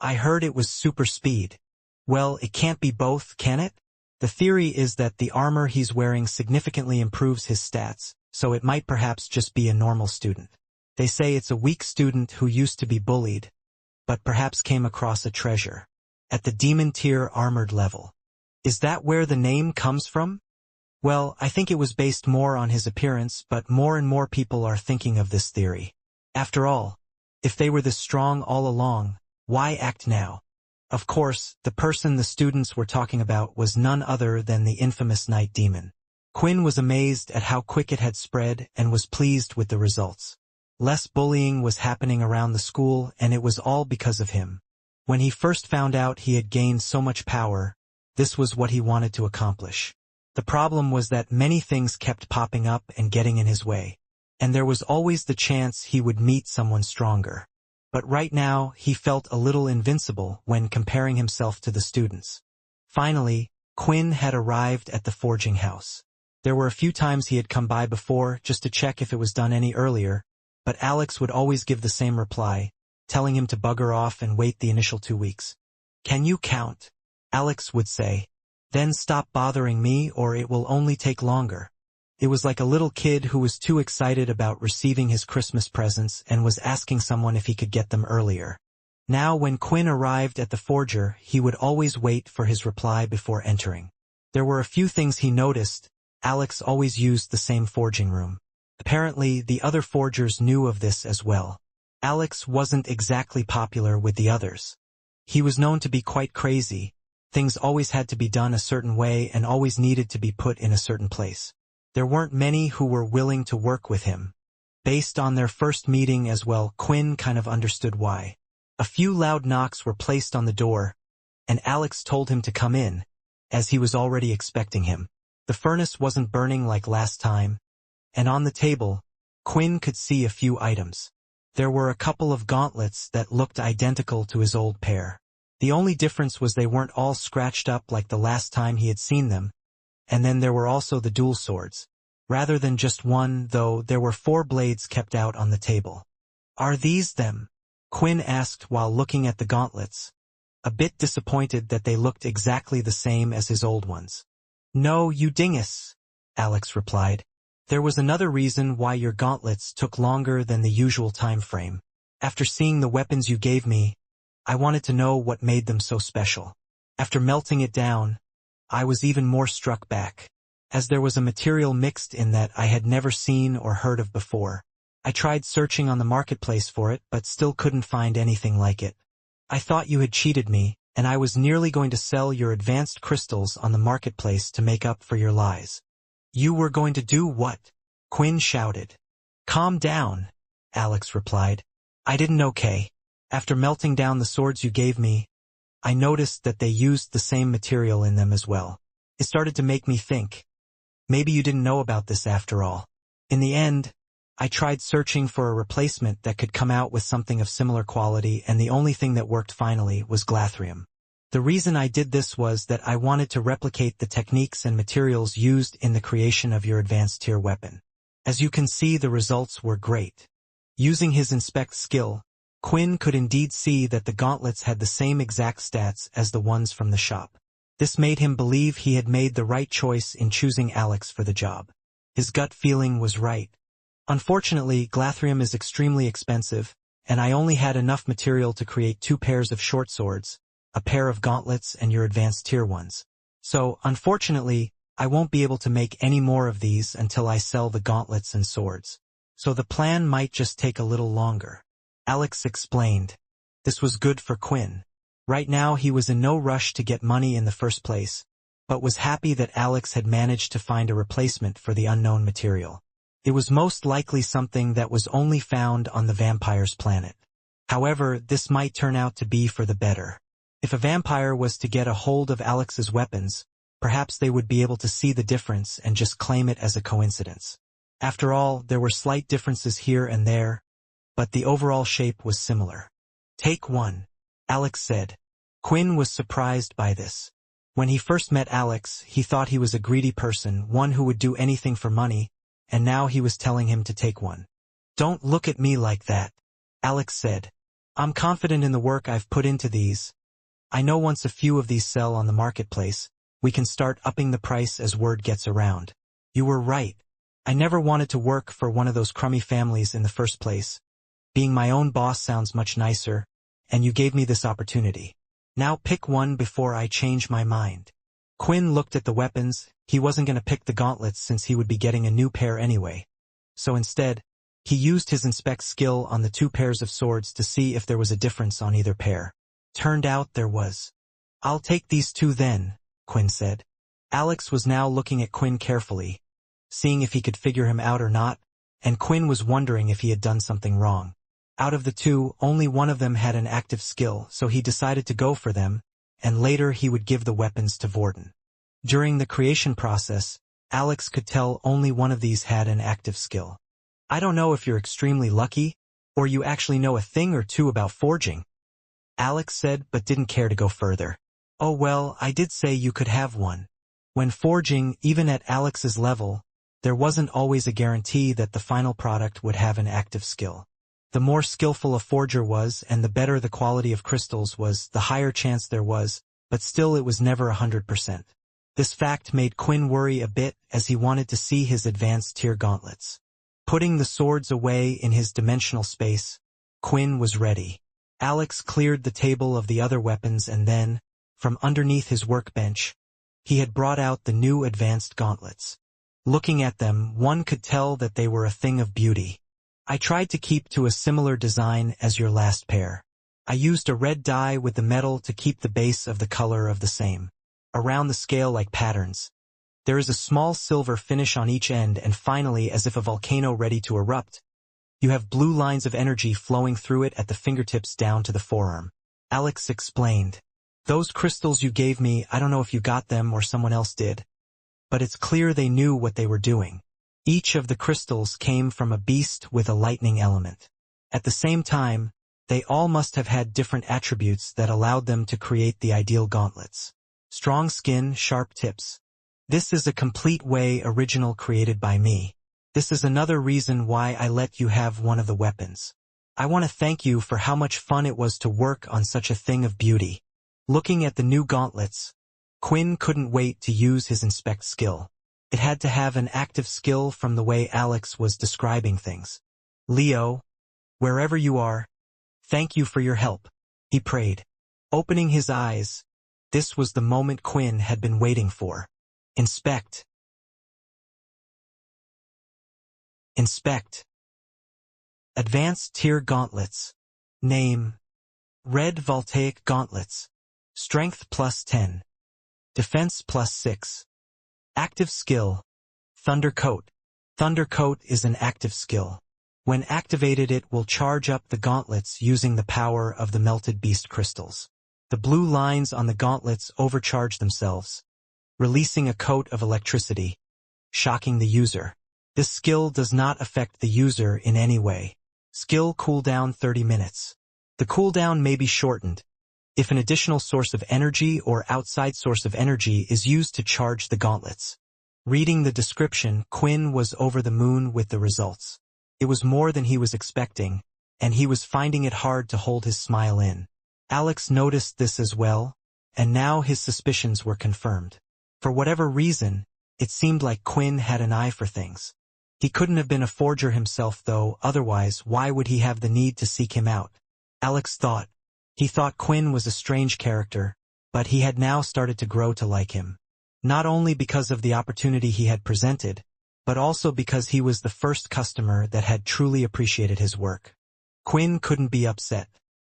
I heard it was super speed. Well, it can't be both, can it? The theory is that the armor he's wearing significantly improves his stats, so it might perhaps just be a normal student. They say it's a weak student who used to be bullied, but perhaps came across a treasure. At the demon tier armored level. Is that where the name comes from? Well, I think it was based more on his appearance, but more and more people are thinking of this theory. After all, if they were this strong all along, why act now? Of course, the person the students were talking about was none other than the infamous night demon. Quinn was amazed at how quick it had spread and was pleased with the results. Less bullying was happening around the school, and it was all because of him. When he first found out he had gained so much power, this was what he wanted to accomplish. The problem was that many things kept popping up and getting in his way, and there was always the chance he would meet someone stronger. But right now, he felt a little invincible when comparing himself to the students. Finally, Quinn had arrived at the forging house. There were a few times he had come by before just to check if it was done any earlier, but Alex would always give the same reply, telling him to bugger off and wait the initial 2 weeks. Can you count? Alex would say. Then stop bothering me or it will only take longer. It was like a little kid who was too excited about receiving his Christmas presents and was asking someone if he could get them earlier. Now when Quinn arrived at the forger, he would always wait for his reply before entering. There were a few things he noticed. Alex always used the same forging room. Apparently, the other forgers knew of this as well. Alex wasn't exactly popular with the others. He was known to be quite crazy. Things always had to be done a certain way and always needed to be put in a certain place. There weren't many who were willing to work with him. Based on their first meeting as well, Quinn kind of understood why. A few loud knocks were placed on the door, and Alex told him to come in, as he was already expecting him. The furnace wasn't burning like last time, and on the table, Quinn could see a few items. There were a couple of gauntlets that looked identical to his old pair. The only difference was they weren't all scratched up like the last time he had seen them, and then there were also the dual swords. Rather than just one, though, there were 4 blades kept out on the table. Are these them? Quinn asked while looking at the gauntlets, a bit disappointed that they looked exactly the same as his old ones. "No, you dingus," Alex replied. "There was another reason why your gauntlets took longer than the usual time frame. After seeing the weapons you gave me, I wanted to know what made them so special. After melting it down, I was even more struck back, as there was a material mixed in that I had never seen or heard of before. I tried searching on the marketplace for it, but still couldn't find anything like it. I thought you had cheated me, and I was nearly going to sell your advanced crystals on the marketplace to make up for your lies." "You were going to do what?" Quinn shouted. "Calm down," Alex replied. "I didn't know. After melting down the swords you gave me, I noticed that they used the same material in them as well. It started to make me think, maybe you didn't know about this after all. In the end, I tried searching for a replacement that could come out with something of similar quality, and the only thing that worked finally was glathrium. The reason I did this was that I wanted to replicate the techniques and materials used in the creation of your advanced tier weapon. As you can see, the results were great." Using his inspect skill, Quinn could indeed see that the gauntlets had the same exact stats as the ones from the shop. This made him believe he had made the right choice in choosing Alex for the job. His gut feeling was right. Unfortunately, glathrium is extremely expensive, and I only had enough material to create 2 pairs of short swords, a pair of gauntlets and your advanced tier ones. So, unfortunately, I won't be able to make any more of these until I sell the gauntlets and swords. So the plan might just take a little longer. Alex explained. This was good for Quinn. Right now he was in no rush to get money in the first place, but was happy that Alex had managed to find a replacement for the unknown material. It was most likely something that was only found on the vampire's planet. However, this might turn out to be for the better. If a vampire was to get a hold of Alex's weapons, perhaps they would be able to see the difference and just claim it as a coincidence. After all, there were slight differences here and there, but the overall shape was similar. "Take one," Alex said. Quinn was surprised by this. When he first met Alex, he thought he was a greedy person, one who would do anything for money, and now he was telling him to take one. "Don't look at me like that," Alex said. "I'm confident in the work I've put into these. I know once a few of these sell on the marketplace, we can start upping the price as word gets around. You were right. I never wanted to work for one of those crummy families in the first place. Being my own boss sounds much nicer, and you gave me this opportunity. Now pick one before I change my mind." Quinn looked at the weapons. He wasn't going to pick the gauntlets since he would be getting a new pair anyway. So instead, he used his inspect skill on the 2 pairs of swords to see if there was a difference on either pair. Turned out there was. "I'll take these 2 then," Quinn said. Alex was now looking at Quinn carefully, seeing if he could figure him out or not, and Quinn was wondering if he had done something wrong. Out of the 2, only one of them had an active skill, so he decided to go for them, and later he would give the weapons to Vorden. During the creation process, Alex could tell only one of these had an active skill. "I don't know if you're extremely lucky, or you actually know a thing or two about forging," Alex said, but didn't care to go further. "Oh well, I did say you could have one." When forging, even at Alex's level, there wasn't always a guarantee that the final product would have an active skill. The more skillful a forger was and the better the quality of crystals was, the higher chance there was, but still it was never 100%. This fact made Quinn worry a bit as he wanted to see his advanced tier gauntlets. Putting the swords away in his dimensional space, Quinn was ready. Alex cleared the table of the other weapons and then, from underneath his workbench, he had brought out the new advanced gauntlets. Looking at them, one could tell that they were a thing of beauty. "I tried to keep to a similar design as your last pair. I used a red dye with the metal to keep the base of the color of the same. Around the scale like patterns. There is a small silver finish on each end, and finally, as if a volcano ready to erupt, you have blue lines of energy flowing through it at the fingertips down to the forearm," Alex explained. "Those crystals you gave me, I don't know if you got them or someone else did, but it's clear they knew what they were doing. Each of the crystals came from a beast with a lightning element. At the same time, they all must have had different attributes that allowed them to create the ideal gauntlets. Strong skin, sharp tips. This is a complete way original created by me. This is another reason why I let you have one of the weapons. I want to thank you for how much fun it was to work on such a thing of beauty. Looking at the new gauntlets, Quinn couldn't wait to use his inspect skill. It had to have an active skill from the way Alex was describing things. Leo, wherever you are, thank you for your help, he prayed. Opening his eyes, this was the moment Quinn had been waiting for. Inspect. Inspect. Advanced Tier Gauntlets. Name. Red Voltaic Gauntlets. Strength +10. Defense +6. Active Skill. Thunder Coat. Thunder Coat is an active skill. When activated, it will charge up the gauntlets using the power of the melted beast crystals. The blue lines on the gauntlets overcharge themselves, releasing a coat of electricity, shocking the user. This skill does not affect the user in any way. Skill cooldown 30 minutes. The cooldown may be shortened if an additional source of energy or outside source of energy is used to charge the gauntlets. Reading the description, Quinn was over the moon with the results. It was more than he was expecting, and he was finding it hard to hold his smile in. Alex noticed this as well, and now his suspicions were confirmed. For whatever reason, it seemed like Quinn had an eye for things. He couldn't have been a forger himself though, otherwise why would he have the need to seek him out? Alex thought. He thought Quinn was a strange character, but he had now started to grow to like him. Not only because of the opportunity he had presented, but also because he was the first customer that had truly appreciated his work. Quinn couldn't be upset.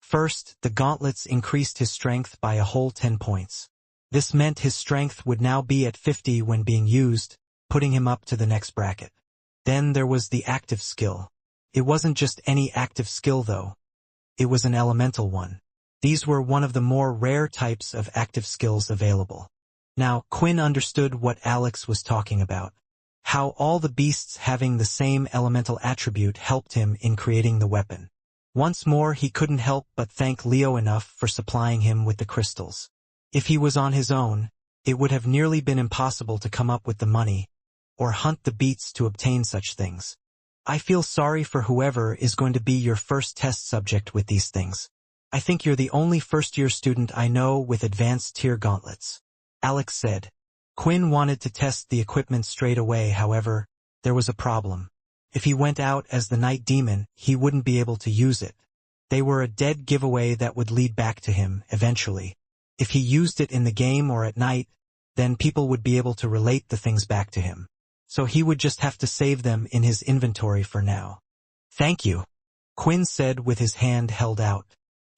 First, the gauntlets increased his strength by a whole 10 points. This meant his strength would now be at 50 when being used, putting him up to the next bracket. Then there was the active skill. It wasn't just any active skill though. It was an elemental one. These were one of the more rare types of active skills available. Now, Quinn understood what Alex was talking about. How all the beasts having the same elemental attribute helped him in creating the weapon. Once more, he couldn't help but thank Leo enough for supplying him with the crystals. If he was on his own, it would have nearly been impossible to come up with the money, or hunt the beats to obtain such things. I feel sorry for whoever is going to be your first test subject with these things. I think you're the only first-year student I know with advanced tier gauntlets, Alex said. Quinn wanted to test the equipment straight away, however, there was a problem. If he went out as the night demon, he wouldn't be able to use it. They were a dead giveaway that would lead back to him, eventually. If he used it in the game or at night, then people would be able to relate the things back to him. So he would just have to save them in his inventory for now. Thank you, Quinn said with his hand held out.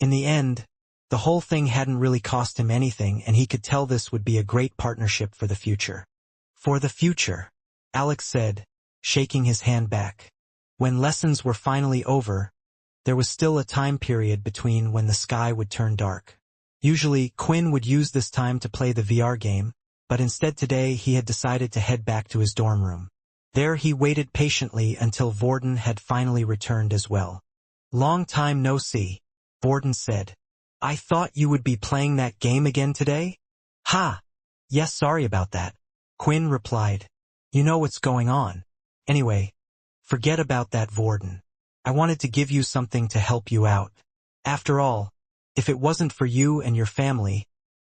In the end, the whole thing hadn't really cost him anything, and he could tell this would be a great partnership for the future. For the future, Alex said, shaking his hand back. When lessons were finally over, there was still a time period between when the sky would turn dark. Usually, Quinn would use this time to play the VR game, but instead today he had decided to head back to his dorm room. There he waited patiently until Vorden had finally returned as well. Long time no see, Vorden said. I thought you would be playing that game again today? Ha! Yes, sorry about that, Quinn replied. You know what's going on. Anyway, forget about that, Vorden. I wanted to give you something to help you out. After all, if it wasn't for you and your family,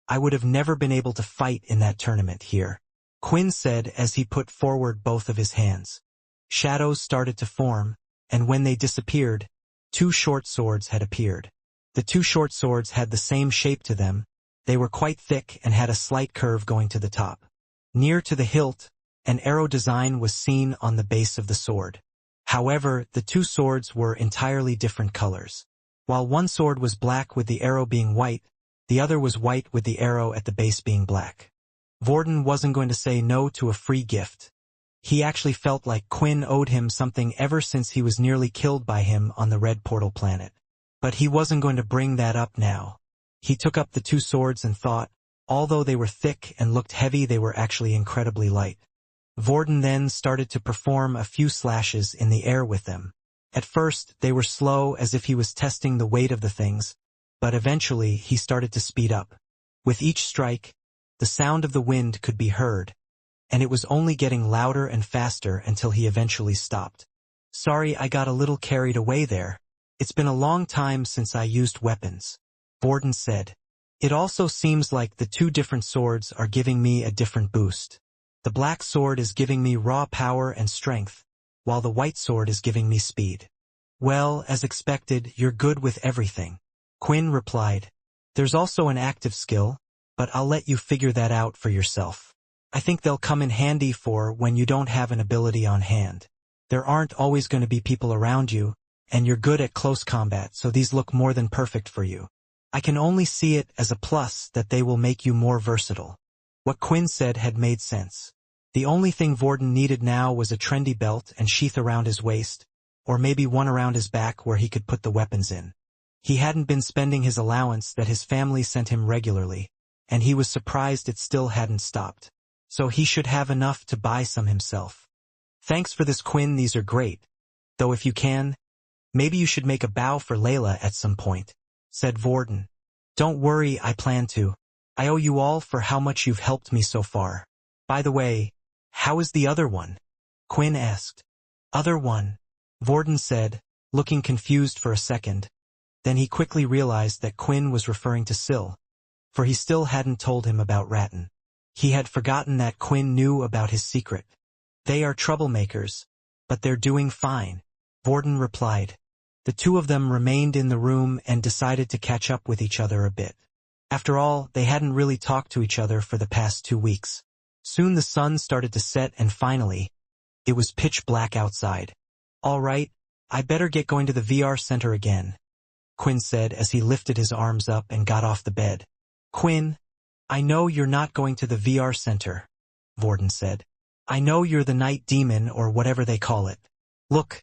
I would have never been able to fight in that tournament here, Quinn said as he put forward both of his hands. Shadows started to form, and when they disappeared, 2 short swords had appeared. The 2 short swords had the same shape to them. They were quite thick and had a slight curve going to the top. Near to the hilt, an arrow design was seen on the base of the sword. However, the 2 swords were entirely different colors. While one sword was black with the arrow being white, the other was white with the arrow at the base being black. Vorden wasn't going to say no to a free gift. He actually felt like Quinn owed him something ever since he was nearly killed by him on the Red Portal planet. But he wasn't going to bring that up now. He took up the 2 swords and thought, although they were thick and looked heavy, they were actually incredibly light. Vorden then started to perform a few slashes in the air with them. At first, they were slow as if he was testing the weight of the things, but eventually he started to speed up. With each strike, the sound of the wind could be heard, and it was only getting louder and faster until he eventually stopped. Sorry, I got a little carried away there, It's been a long time since I used weapons, Vorden said. It also seems like the two different swords are giving me a different boost. The black sword is giving me raw power and strength, while the white sword is giving me speed. Well, as expected, you're good with everything, Quinn replied. There's also an active skill, but I'll let you figure that out for yourself. I think they'll come in handy for when you don't have an ability on hand. There aren't always going to be people around you, and you're good at close combat, so these look more than perfect for you. I can only see it as a plus that they will make you more versatile. What Quinn said had made sense. The only thing Vorden needed now was a trendy belt and sheath around his waist, or maybe one around his back where he could put the weapons in. He hadn't been spending his allowance that his family sent him regularly, and he was surprised it still hadn't stopped. So he should have enough to buy some himself. Thanks for this, Quinn, these are great. Though if you can, maybe you should make a bow for Layla at some point, said Vorden. Don't worry, I plan to. I owe you all for how much you've helped me so far. By the way, how is the other one? Quinn asked. Other one, Vorden said, looking confused for a second. Then he quickly realized that Quinn was referring to Syl, for he still hadn't told him about Ratton. He had forgotten that Quinn knew about his secret. They are troublemakers, but they're doing fine, Vorden replied. The two of them remained in the room and decided to catch up with each other a bit. After all, they hadn't really talked to each other for the past 2 weeks. Soon the sun started to set and finally, it was pitch black outside. All right, I better get going to the VR center again, Quinn said as he lifted his arms up and got off the bed. Quinn, I know you're not going to the VR center, Vorden said. I know you're the night demon or whatever they call it. Look,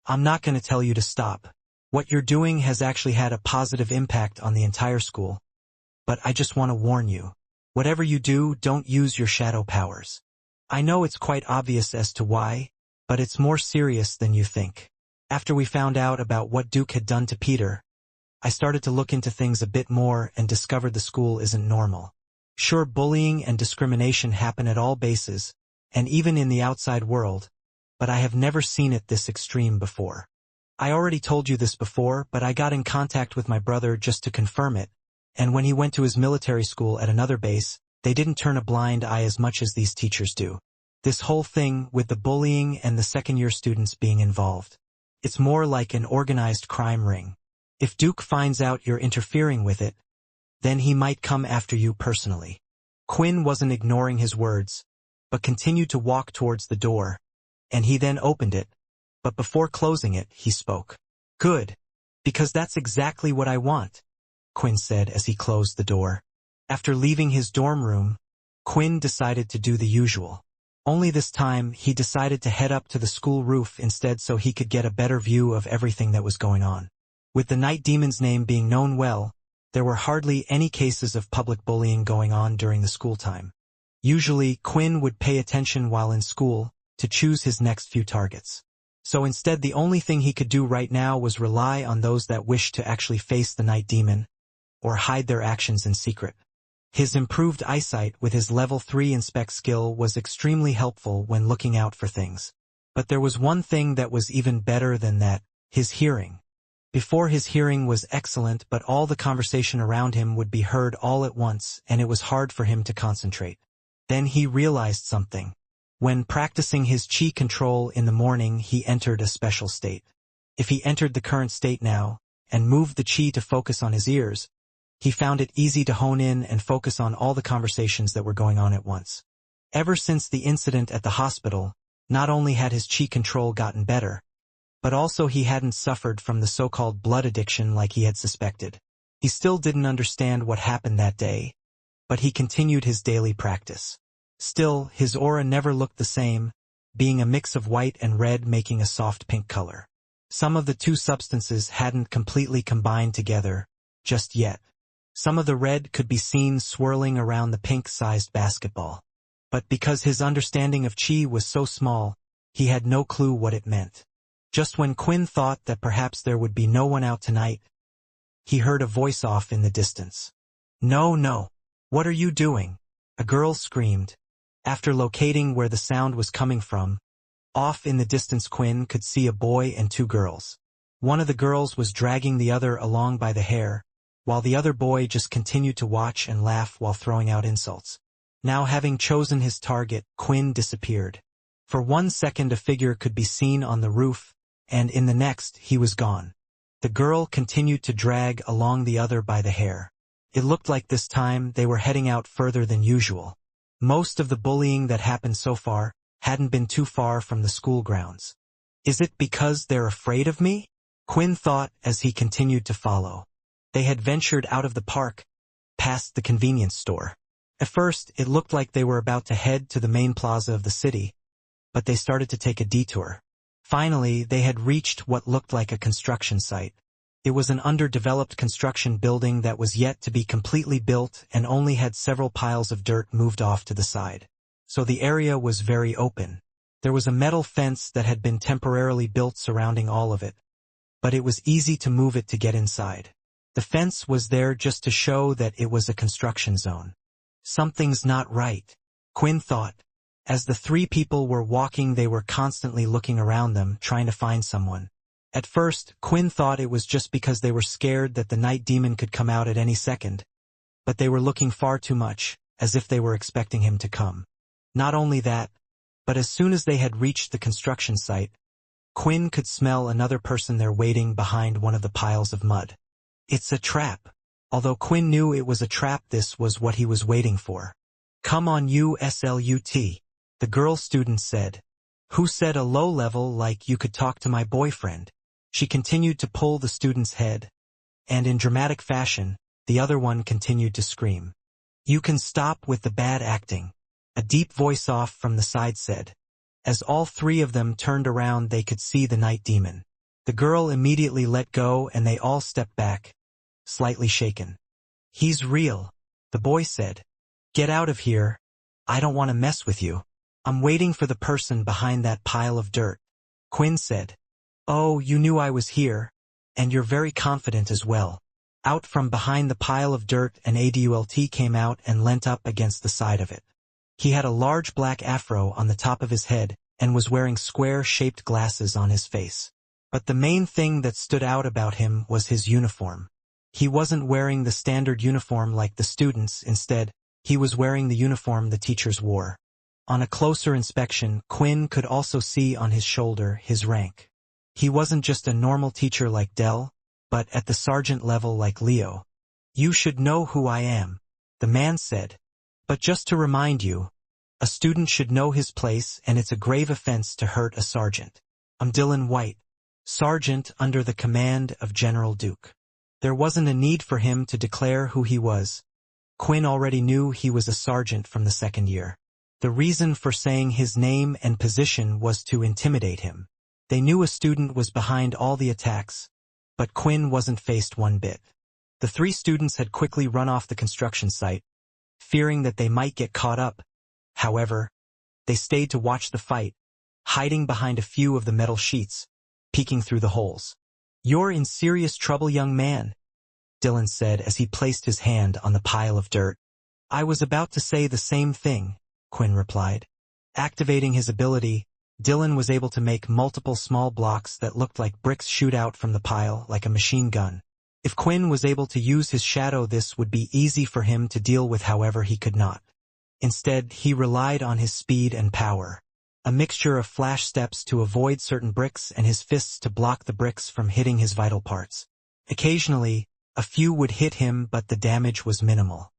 I'm not going to tell you to stop. What you're doing has actually had a positive impact on the entire school. But I just want to warn you. Whatever you do, don't use your shadow powers. I know it's quite obvious as to why, but it's more serious than you think. After we found out about what Duke had done to Peter, I started to look into things a bit more and discovered the school isn't normal. Sure, bullying and discrimination happen at all bases, and even in the outside world, but I have never seen it this extreme before. I already told you this before, but I got in contact with my brother just to confirm it, and when he went to his military school at another base, they didn't turn a blind eye as much as these teachers do. This whole thing with the bullying and the second-year students being involved. It's more like an organized crime ring. If Duke finds out you're interfering with it, then he might come after you personally. Quinn wasn't ignoring his words, but continued to walk towards the door, and he then opened it, but before closing it, he spoke. Good, because that's exactly what I want, Quinn said as he closed the door. After leaving his dorm room, Quinn decided to do the usual. Only this time, he decided to head up to the school roof instead so he could get a better view of everything that was going on. With the night demon's name being known well, there were hardly any cases of public bullying going on during the school time. Usually, Quinn would pay attention while in school to choose his next few targets. So instead, the only thing he could do right now was rely on those that wished to actually face the night demon or hide their actions in secret. His improved eyesight with his level 3 inspect skill was extremely helpful when looking out for things. But there was one thing that was even better than that, his hearing. Before, his hearing was excellent, but all the conversation around him would be heard all at once, and it was hard for him to concentrate. Then he realized something. When practicing his chi control in the morning, he entered a special state. If he entered the current state now, and moved the chi to focus on his ears, he found it easy to hone in and focus on all the conversations that were going on at once. Ever since the incident at the hospital, not only had his chi control gotten better, but also he hadn't suffered from the so-called blood addiction like he had suspected. He still didn't understand what happened that day, but he continued his daily practice. Still, his aura never looked the same, being a mix of white and red making a soft pink color. Some of the two substances hadn't completely combined together just yet. Some of the red could be seen swirling around the pink-sized basketball. But because his understanding of chi was so small, he had no clue what it meant. Just when Quinn thought that perhaps there would be no one out tonight, he heard a voice off in the distance. "No, no. What are you doing?" a girl screamed. After locating where the sound was coming from, off in the distance Quinn could see a boy and two girls. One of the girls was dragging the other along by the hair, while the other boy just continued to watch and laugh while throwing out insults. Now having chosen his target, Quinn disappeared. For 1 second a figure could be seen on the roof, and in the next he was gone. The girl continued to drag along the other by the hair. It looked like this time they were heading out further than usual. Most of the bullying that happened so far hadn't been too far from the school grounds. Is it because they're afraid of me? Quinn thought as he continued to follow. They had ventured out of the park, past the convenience store. At first, it looked like they were about to head to the main plaza of the city, but they started to take a detour. Finally, they had reached what looked like a construction site. It was an underdeveloped construction building that was yet to be completely built and only had several piles of dirt moved off to the side. So the area was very open. There was a metal fence that had been temporarily built surrounding all of it, but it was easy to move it to get inside. The fence was there just to show that it was a construction zone. Something's not right, Quinn thought. As the three people were walking, they were constantly looking around them, trying to find someone. At first, Quinn thought it was just because they were scared that the night demon could come out at any second. But they were looking far too much, as if they were expecting him to come. Not only that, but as soon as they had reached the construction site, Quinn could smell another person there waiting behind one of the piles of mud. It's a trap. Although Quinn knew it was a trap, this was what he was waiting for. Come on, you slut, the girl student said. Who said a low level like you could talk to my boyfriend? She continued to pull the student's head, and in dramatic fashion, the other one continued to scream. You can stop with the bad acting, a deep voice off from the side said. As all three of them turned around, they could see the night demon. The girl immediately let go and they all stepped back, slightly shaken. He's real, the boy said. Get out of here. I don't want to mess with you. I'm waiting for the person behind that pile of dirt. Quinn said. Oh, you knew I was here, and you're very confident as well. Out from behind the pile of dirt, an adult came out and leant up against the side of it. He had a large black afro on the top of his head and was wearing square-shaped glasses on his face. But the main thing that stood out about him was his uniform. He wasn't wearing the standard uniform like the students. Instead, he was wearing the uniform the teachers wore. On a closer inspection, Quinn could also see on his shoulder his rank. He wasn't just a normal teacher like Dell, but at the sergeant level like Leo. You should know who I am, the man said. But just to remind you, a student should know his place, and it's a grave offense to hurt a sergeant. I'm Dylan White, sergeant under the command of General Duke. There wasn't a need for him to declare who he was. Quinn already knew he was a sergeant from the second year. The reason for saying his name and position was to intimidate him. They knew a student was behind all the attacks, but Quinn wasn't fazed one bit. The three students had quickly run off the construction site, fearing that they might get caught up. However, they stayed to watch the fight, hiding behind a few of the metal sheets, peeking through the holes. You're in serious trouble, young man, Dylan said as he placed his hand on the pile of dirt. I was about to say the same thing, Quinn replied. Activating his ability, Dylan was able to make multiple small blocks that looked like bricks shoot out from the pile like a machine gun. If Quinn was able to use his shadow, this would be easy for him to deal with. However, he could not. Instead, he relied on his speed and power. A mixture of flash steps to avoid certain bricks and his fists to block the bricks from hitting his vital parts. Occasionally, a few would hit him, but the damage was minimal.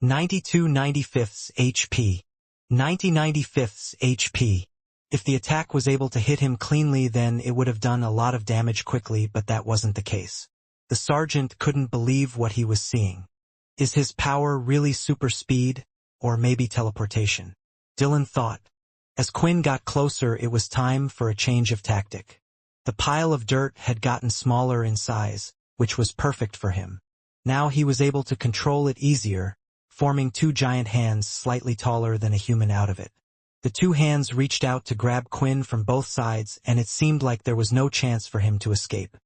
92/95 HP. 90/95 HP. If the attack was able to hit him cleanly, then it would have done a lot of damage quickly, but that wasn't the case. The sergeant couldn't believe what he was seeing. Is his power really super speed, or maybe teleportation? Dylan thought. As Quinn got closer, it was time for a change of tactic. The pile of dirt had gotten smaller in size, which was perfect for him. Now he was able to control it easier, forming two giant hands slightly taller than a human out of it. The two hands reached out to grab Quinn from both sides, and it seemed like there was no chance for him to escape.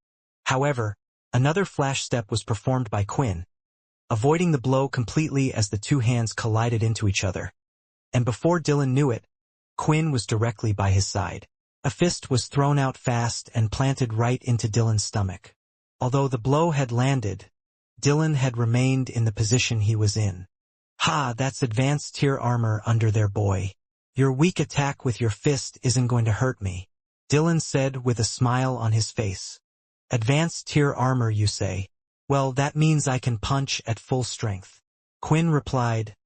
However, another flash step was performed by Quinn, avoiding the blow completely as the two hands collided into each other. And before Dylan knew it, Quinn was directly by his side. A fist was thrown out fast and planted right into Dylan's stomach. Although the blow had landed, Dylan had remained in the position he was in. "Ha, that's advanced tier armor under there, boy. Your weak attack with your fist isn't going to hurt me," Dylan said with a smile on his face. "Advanced tier armor, you say? Well, that means I can punch at full strength," Quinn replied,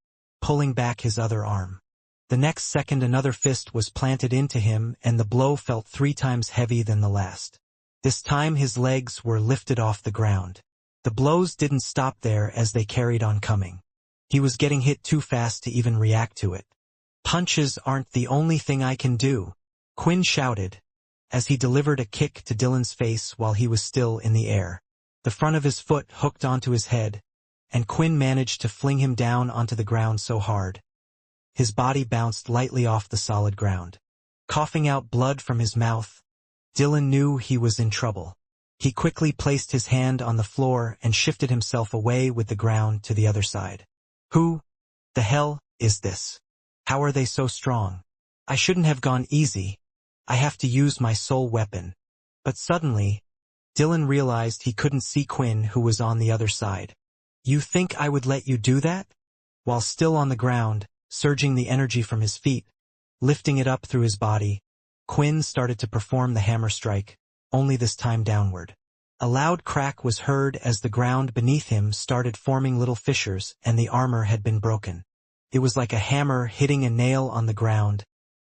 pulling back his other arm. The next second another fist was planted into him and the blow felt 3 times heavy than the last. This time his legs were lifted off the ground. The blows didn't stop there as they carried on coming. He was getting hit too fast to even react to it. "Punches aren't the only thing I can do," Quinn shouted, as he delivered a kick to Dylan's face while he was still in the air. The front of his foot hooked onto his head, and Quinn managed to fling him down onto the ground so hard. His body bounced lightly off the solid ground. Coughing out blood from his mouth, Dylan knew he was in trouble. He quickly placed his hand on the floor and shifted himself away with the ground to the other side. "Who the hell is this? How are they so strong? I shouldn't have gone easy. I have to use my soul weapon." But suddenly, Dylan realized he couldn't see Quinn, who was on the other side. "You think I would let you do that?" While still on the ground, surging the energy from his feet, lifting it up through his body, Quinn started to perform the hammer strike, only this time downward. A loud crack was heard as the ground beneath him started forming little fissures and the armor had been broken. It was like a hammer hitting a nail on the ground,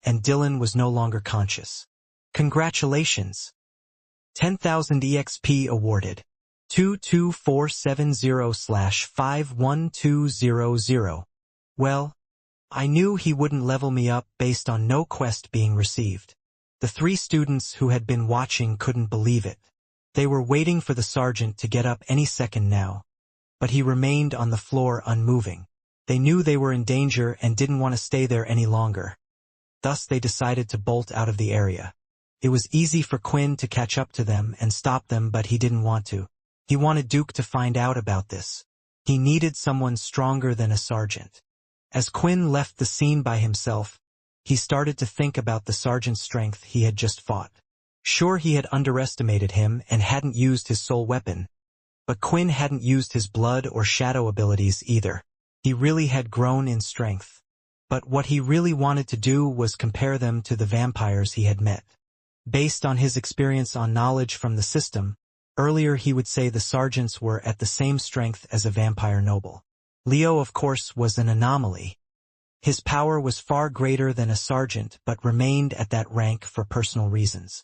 and Dylan was no longer conscious. "Congratulations! 10,000 EXP awarded. 22470/51200. Well, I knew he wouldn't level me up based on no quest being received." The 3 students who had been watching couldn't believe it. They were waiting for the sergeant to get up any second now, but he remained on the floor unmoving. They knew they were in danger and didn't want to stay there any longer. Thus they decided to bolt out of the area. It was easy for Quinn to catch up to them and stop them, but he didn't want to. He wanted Duke to find out about this. He needed someone stronger than a sergeant. As Quinn left the scene by himself, he started to think about the sergeant's strength he had just fought. Sure, he had underestimated him and hadn't used his soul weapon, but Quinn hadn't used his blood or shadow abilities either. He really had grown in strength. But what he really wanted to do was compare them to the vampires he had met. Based on his experience on knowledge from the system, earlier he would say the sergeants were at the same strength as a vampire noble. Leo, of course, was an anomaly. His power was far greater than a sergeant but remained at that rank for personal reasons.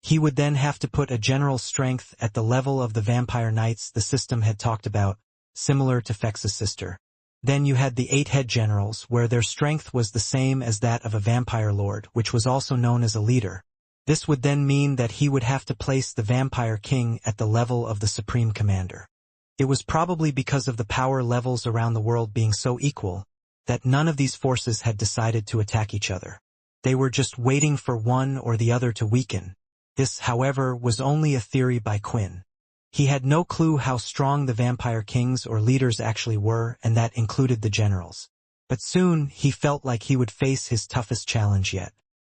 He would then have to put a general strength at the level of the vampire knights the system had talked about, similar to Fex's sister. Then you had the 8 head generals, where their strength was the same as that of a vampire lord, which was also known as a leader. This would then mean that he would have to place the vampire king at the level of the supreme commander. It was probably because of the power levels around the world being so equal that none of these forces had decided to attack each other. They were just waiting for one or the other to weaken. This, however, was only a theory by Quinn. He had no clue how strong the vampire kings or leaders actually were, and that included the generals. But soon he felt like he would face his toughest challenge yet.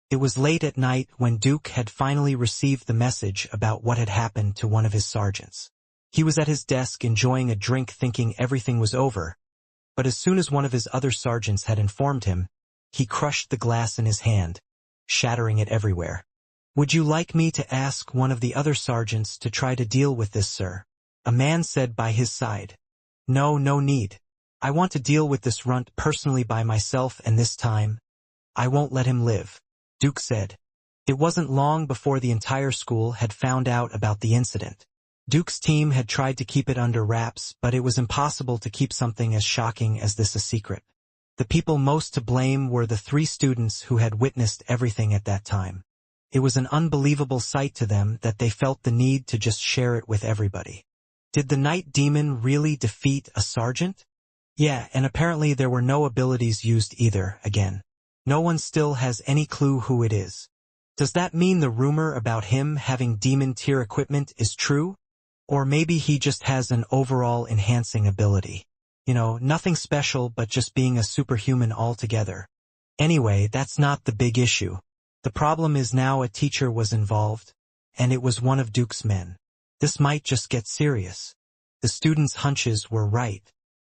It was late at night when Duke had finally received the message about what had happened to one of his sergeants. He was at his desk enjoying a drink thinking everything was over, but as soon as one of his other sergeants had informed him, he crushed the glass in his hand, shattering it everywhere. "Would you like me to ask one of the other sergeants to try to deal with this, sir?" a man said by his side. No need. I want to deal with this runt personally by myself, and this time, I won't let him live," Duke said. It wasn't long before the entire school had found out about the incident. Duke's team had tried to keep it under wraps, but it was impossible to keep something as shocking as this a secret. The people most to blame were the 3 students who had witnessed everything at that time. It was an unbelievable sight to them that they felt the need to just share it with everybody. Did the night demon really defeat a sergeant? Yeah, and apparently there were no abilities used either, again. No one still has any clue who it is. Does that mean the rumor about him having demon tier equipment is true? Or maybe he just has an overall enhancing ability. Nothing special but just being a superhuman altogether. Anyway, that's not the big issue. The problem is now a teacher was involved, and it was one of Duke's men. This might just get serious. The students' hunches were right.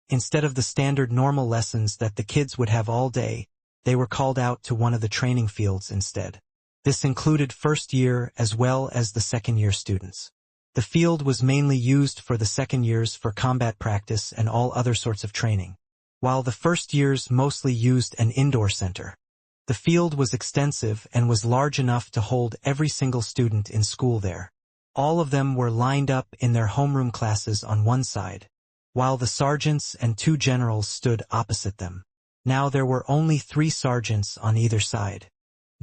Instead of the standard normal lessons that the kids would have all day, they were called out to one of the training fields instead. This included first year as well as the second year students. The field was mainly used for the second years for combat practice and all other sorts of training, while the first years mostly used an indoor center. The field was extensive and was large enough to hold every single student in school there. All of them were lined up in their homeroom classes on one side, while the sergeants and 2 generals stood opposite them. Now there were only 3 sergeants on either side.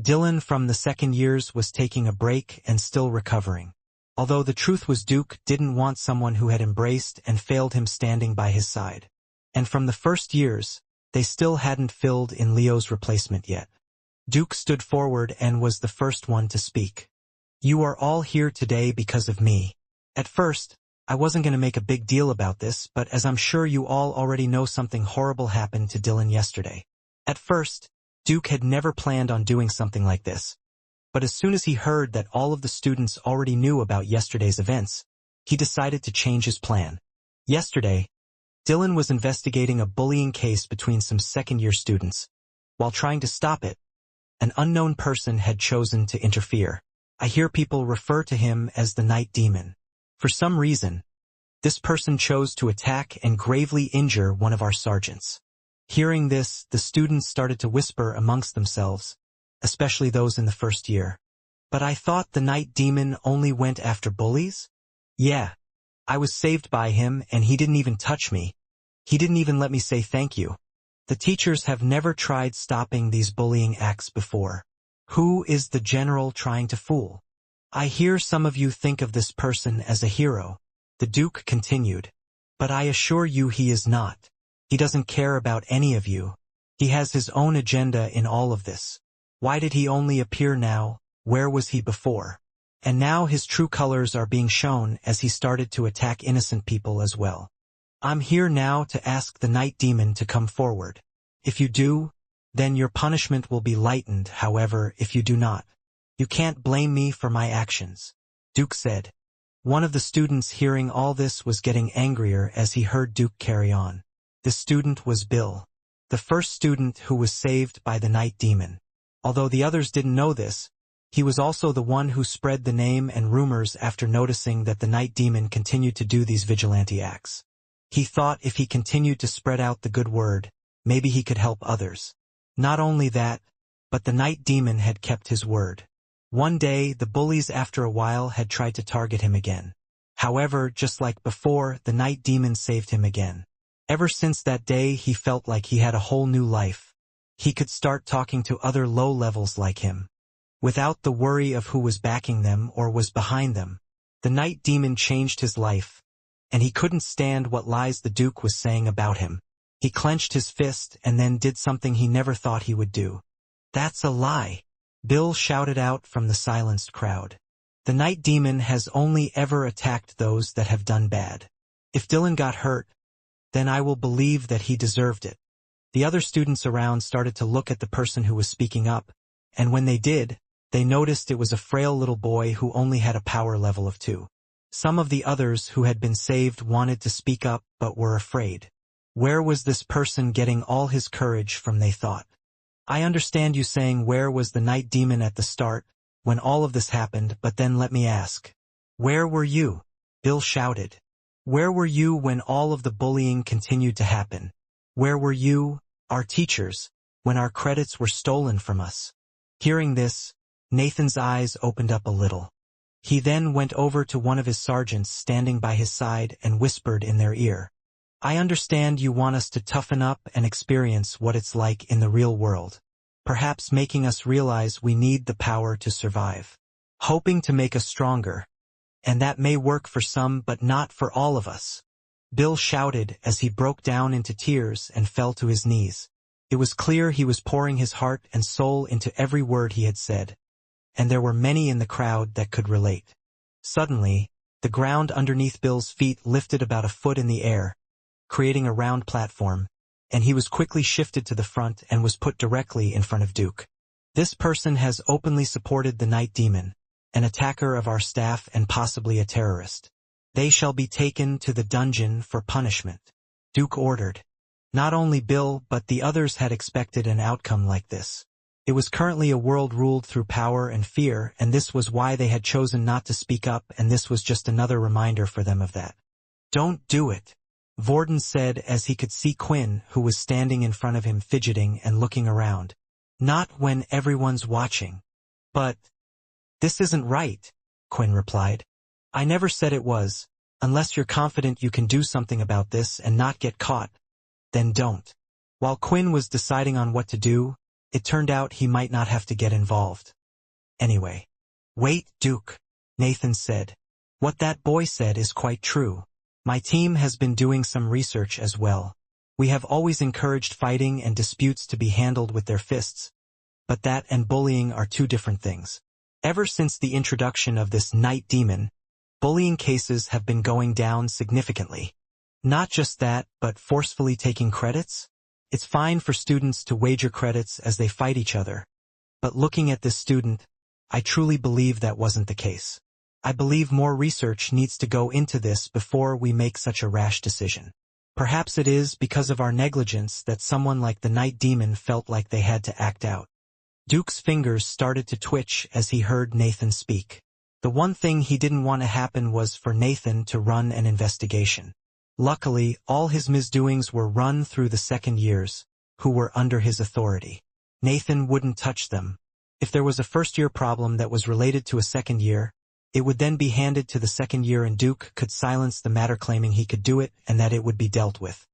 Dylan from the second years was taking a break and still recovering. Although the truth was Duke didn't want someone who had embraced and failed him standing by his side. And from the first years, they still hadn't filled in Leo's replacement yet. Duke stood forward and was the first one to speak. "You are all here today because of me. At first, I wasn't going to make a big deal about this, but as I'm sure you all already know, something horrible happened to Dylan yesterday." At first, Duke had never planned on doing something like this. But as soon as he heard that all of the students already knew about yesterday's events, he decided to change his plan. Yesterday, Dylan was investigating a bullying case between some second-year students. While trying to stop it, an unknown person had chosen to interfere. I hear people refer to him as the Night Demon. For some reason, this person chose to attack and gravely injure one of our sergeants. Hearing this, the students started to whisper amongst themselves, especially those in the first year. "But I thought the Night Demon only went after bullies?" "Yeah. I was saved by him and he didn't even touch me. He didn't even let me say thank you. The teachers have never tried stopping these bullying acts before. Who is the general trying to fool? I hear some of you think of this person as a hero," the Duke continued. "But I assure you he is not. He doesn't care about any of you. He has his own agenda in all of this. Why did he only appear now? Where was he before? And now his true colors are being shown as he started to attack innocent people as well. I'm here now to ask the Night Demon to come forward. If you do, then your punishment will be lightened. However, if you do not, you can't blame me for my actions," Duke said. One of the students hearing all this was getting angrier as he heard Duke carry on. The student was Bill, the first student who was saved by the Night Demon. Although the others didn't know this, he was also the one who spread the name and rumors after noticing that the Night Demon continued to do these vigilante acts. He thought if he continued to spread out the good word, maybe he could help others. Not only that, but the Night Demon had kept his word. One day, the bullies after a while had tried to target him again. However, just like before, the Night Demon saved him again. Ever since that day, he felt like he had a whole new life. He could start talking to other low levels like him, without the worry of who was backing them or was behind them. The Night Demon changed his life, and he couldn't stand what lies the Duke was saying about him. He clenched his fist and then did something he never thought he would do. "That's a lie," Bill shouted out from the silenced crowd. "The Night Demon has only ever attacked those that have done bad. If Dylan got hurt, then I will believe that he deserved it." The other students around started to look at the person who was speaking up, and when they did, they noticed it was a frail little boy who only had a power level of 2. Some of the others who had been saved wanted to speak up but were afraid. Where was this person getting all his courage from, they thought. I understand you saying where was the Night Demon at the start, when all of this happened, but then let me ask. Where were you? Bill shouted. Where were you when all of the bullying continued to happen? Where were you, our teachers, when our credits were stolen from us? Hearing this, Nathan's eyes opened up a little. He then went over to one of his sergeants standing by his side and whispered in their ear. I understand you want us to toughen up and experience what it's like in the real world, perhaps making us realize we need the power to survive, hoping to make us stronger, and that may work for some but not for all of us. Bill shouted as he broke down into tears and fell to his knees. It was clear he was pouring his heart and soul into every word he had said, and there were many in the crowd that could relate. Suddenly, the ground underneath Bill's feet lifted about a foot in the air, creating a round platform, and he was quickly shifted to the front and was put directly in front of Duke. This person has openly supported the night demon, an attacker of our staff and possibly a terrorist. They shall be taken to the dungeon for punishment, Duke ordered. Not only Bill but the others had expected an outcome like this. It was currently a world ruled through power and fear, and this was why they had chosen not to speak up, and this was just another reminder for them of that. Don't do it, Vorden said as he could see Quinn, who was standing in front of him fidgeting and looking around. Not when everyone's watching. But this isn't right, Quinn replied. I never said it was. Unless you're confident you can do something about this and not get caught, then don't. While Quinn was deciding on what to do, it turned out he might not have to get involved. Anyway. Wait, Duke, Nathan said. What that boy said is quite true. My team has been doing some research as well. We have always encouraged fighting and disputes to be handled with their fists. But that and bullying are two different things. Ever since the introduction of this night demon, bullying cases have been going down significantly. Not just that, but forcefully taking credits? It's fine for students to wager credits as they fight each other. But looking at this student, I truly believe that wasn't the case. I believe more research needs to go into this before we make such a rash decision. Perhaps it is because of our negligence that someone like the night demon felt like they had to act out. Duke's fingers started to twitch as he heard Nathan speak. The one thing he didn't want to happen was for Nathan to run an investigation. Luckily, all his misdoings were run through the second years, who were under his authority. Nathan wouldn't touch them. If there was a first-year problem that was related to a second year, it would then be handed to the second year and Duke could silence the matter claiming he could do it and that it would be dealt with.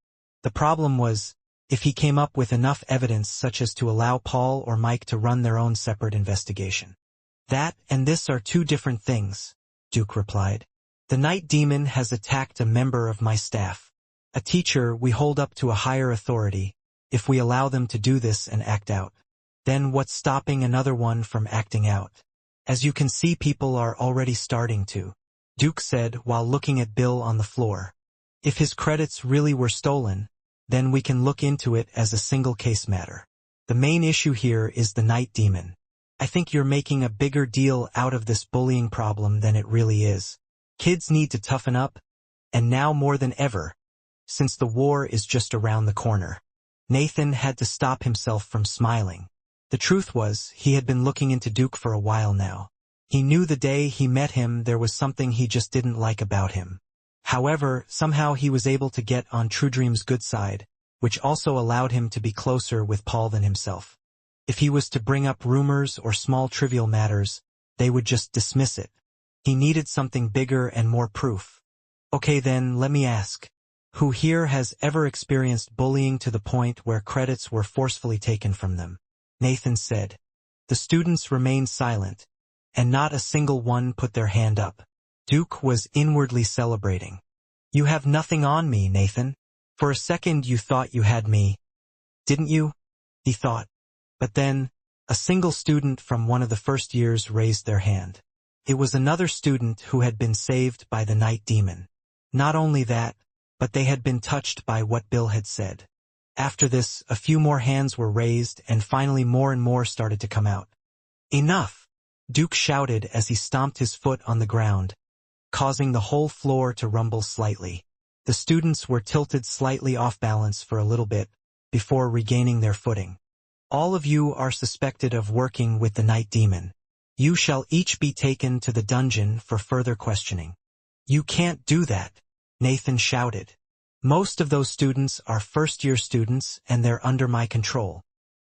The problem was, if he came up with enough evidence such as to allow Paul or Mike to run their own separate investigation. That and this are two different things, Duke replied. The night demon has attacked a member of my staff. A teacher we hold up to a higher authority. If we allow them to do this and act out, then what's stopping another one from acting out? As you can see, people are already starting to, Duke said while looking at Bill on the floor. If his credits really were stolen, then we can look into it as a single case matter. The main issue here is the night demon. I think you're making a bigger deal out of this bullying problem than it really is. Kids need to toughen up, and now more than ever, since the war is just around the corner. Nathan had to stop himself from smiling. The truth was, he had been looking into Duke for a while now. He knew the day he met him there was something he just didn't like about him. However, somehow he was able to get on True Dream's good side, which also allowed him to be closer with Paul than himself. If he was to bring up rumors or small trivial matters, they would just dismiss it. He needed something bigger and more proof. Okay then, let me ask. Who here has ever experienced bullying to the point where credits were forcefully taken from them? Nathan said. The students remained silent, and not a single one put their hand up. Duke was inwardly celebrating. You have nothing on me, Nathan. For a second you thought you had me. Didn't you? He thought. But then, a single student from one of the first years raised their hand. It was another student who had been saved by the night demon. Not only that, but they had been touched by what Bill had said. After this, a few more hands were raised and finally more and more started to come out. Enough! Duke shouted as he stomped his foot on the ground, causing the whole floor to rumble slightly. The students were tilted slightly off balance for a little bit, before regaining their footing. All of you are suspected of working with the night demon. You shall each be taken to the dungeon for further questioning. You can't do that, Nathan shouted. Most of those students are first-year students and they're under my control.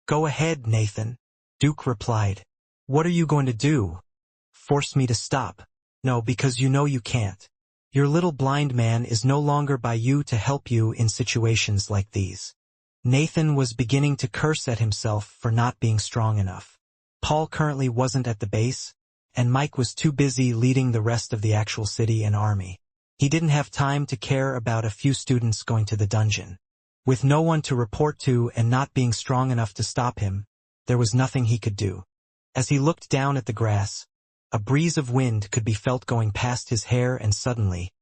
Go ahead, Nathan, Duke replied. What are you going to do? Force me to stop? No, because you know you can't. Your little blind man is no longer by you to help you in situations like these. Nathan was beginning to curse at himself for not being strong enough. Paul currently wasn't at the base, and Mike was too busy leading the rest of the actual city and army. He didn't have time to care about a few students going to the dungeon. With no one to report to and not being strong enough to stop him, there was nothing he could do. As he looked down at the grass, a breeze of wind could be felt going past his hair and suddenly,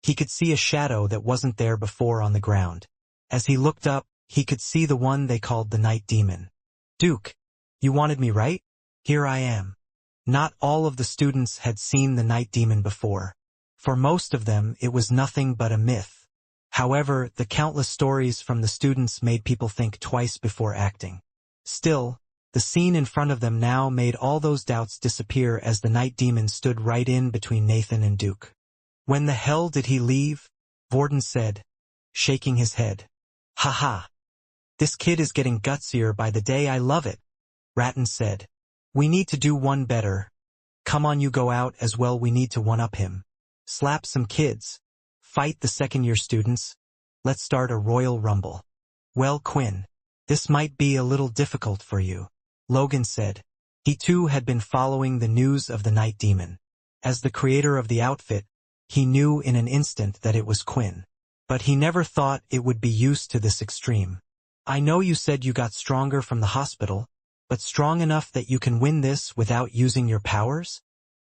he could see a shadow that wasn't there before on the ground. As he looked up, he could see the one they called the night demon. Duke, You wanted me, right? Here I am. Not all of the students had seen the night demon before. For most of them, it was nothing but a myth. However, the countless stories from the students made people think twice before acting. Still, the scene in front of them now made all those doubts disappear as the night demon stood right in between Nathan and Duke. When the hell did he leave? Vorden said, shaking his head. Ha ha. This kid is getting gutsier by the day. I love it. Ratton said. We need to do one better. Come on, you go out as well. We need to one-up him. Slap some kids. Fight the second-year students. Let's start a royal rumble. Well, Quinn, this might be a little difficult for you, Logan said. He too had been following the news of the night demon. As the creator of the outfit, he knew in an instant that it was Quinn. But he never thought it would be used to this extreme. I know you said you got stronger from the hospital, but strong enough that you can win this without using your powers?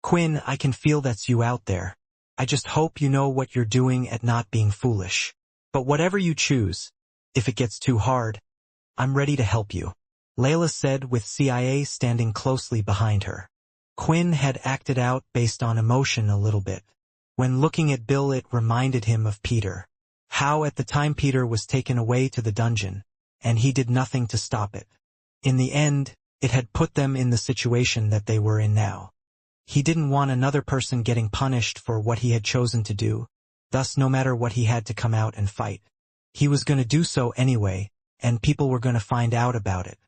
Quinn, I can feel that's you out there. I just hope you know what you're doing at not being foolish. But whatever you choose, if it gets too hard, I'm ready to help you, Layla said with CIA standing closely behind her. Quinn had acted out based on emotion a little bit. When looking at Bill, it reminded him of Peter. How at the time Peter was taken away to the dungeon, and he did nothing to stop it. In the end, it had put them in the situation that they were in now. He didn't want another person getting punished for what he had chosen to do, thus no matter what he had to come out and fight. He was going to do so anyway, and people were going to find out about it.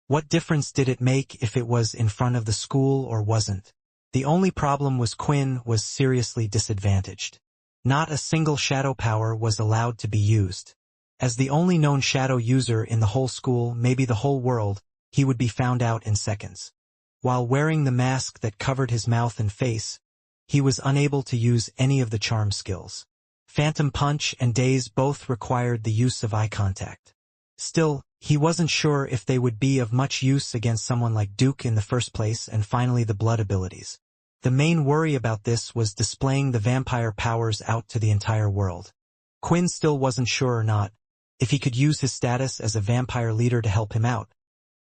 What difference did it make if it was in front of the school or wasn't? The only problem was Quinn was seriously disadvantaged. Not a single shadow power was allowed to be used. As the only known shadow user in the whole school, maybe the whole world, he would be found out in seconds. While wearing the mask that covered his mouth and face, he was unable to use any of the charm skills. Phantom Punch and Daze both required the use of eye contact. Still, he wasn't sure if they would be of much use against someone like Duke in the first place, and finally the blood abilities. The main worry about this was displaying the vampire powers out to the entire world. Quinn still wasn't sure or not if he could use his status as a vampire leader to help him out.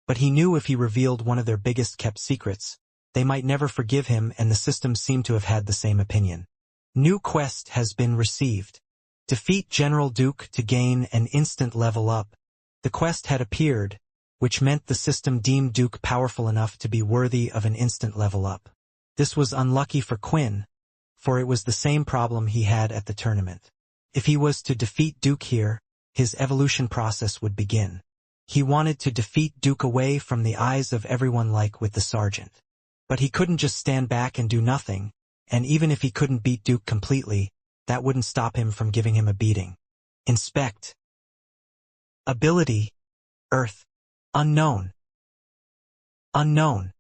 But he knew if he revealed one of their biggest kept secrets, they might never forgive him, and the system seemed to have had the same opinion. New quest has been received. Defeat General Duke to gain an instant level up. The quest had appeared, which meant the system deemed Duke powerful enough to be worthy of an instant level up. This was unlucky for Quinn, for it was the same problem he had at the tournament. If he was to defeat Duke here, his evolution process would begin. He wanted to defeat Duke away from the eyes of everyone, like with the sergeant. But he couldn't just stand back and do nothing, and even if he couldn't beat Duke completely, that wouldn't stop him from giving him a beating. Inspect. Ability. Earth. Unknown. Unknown.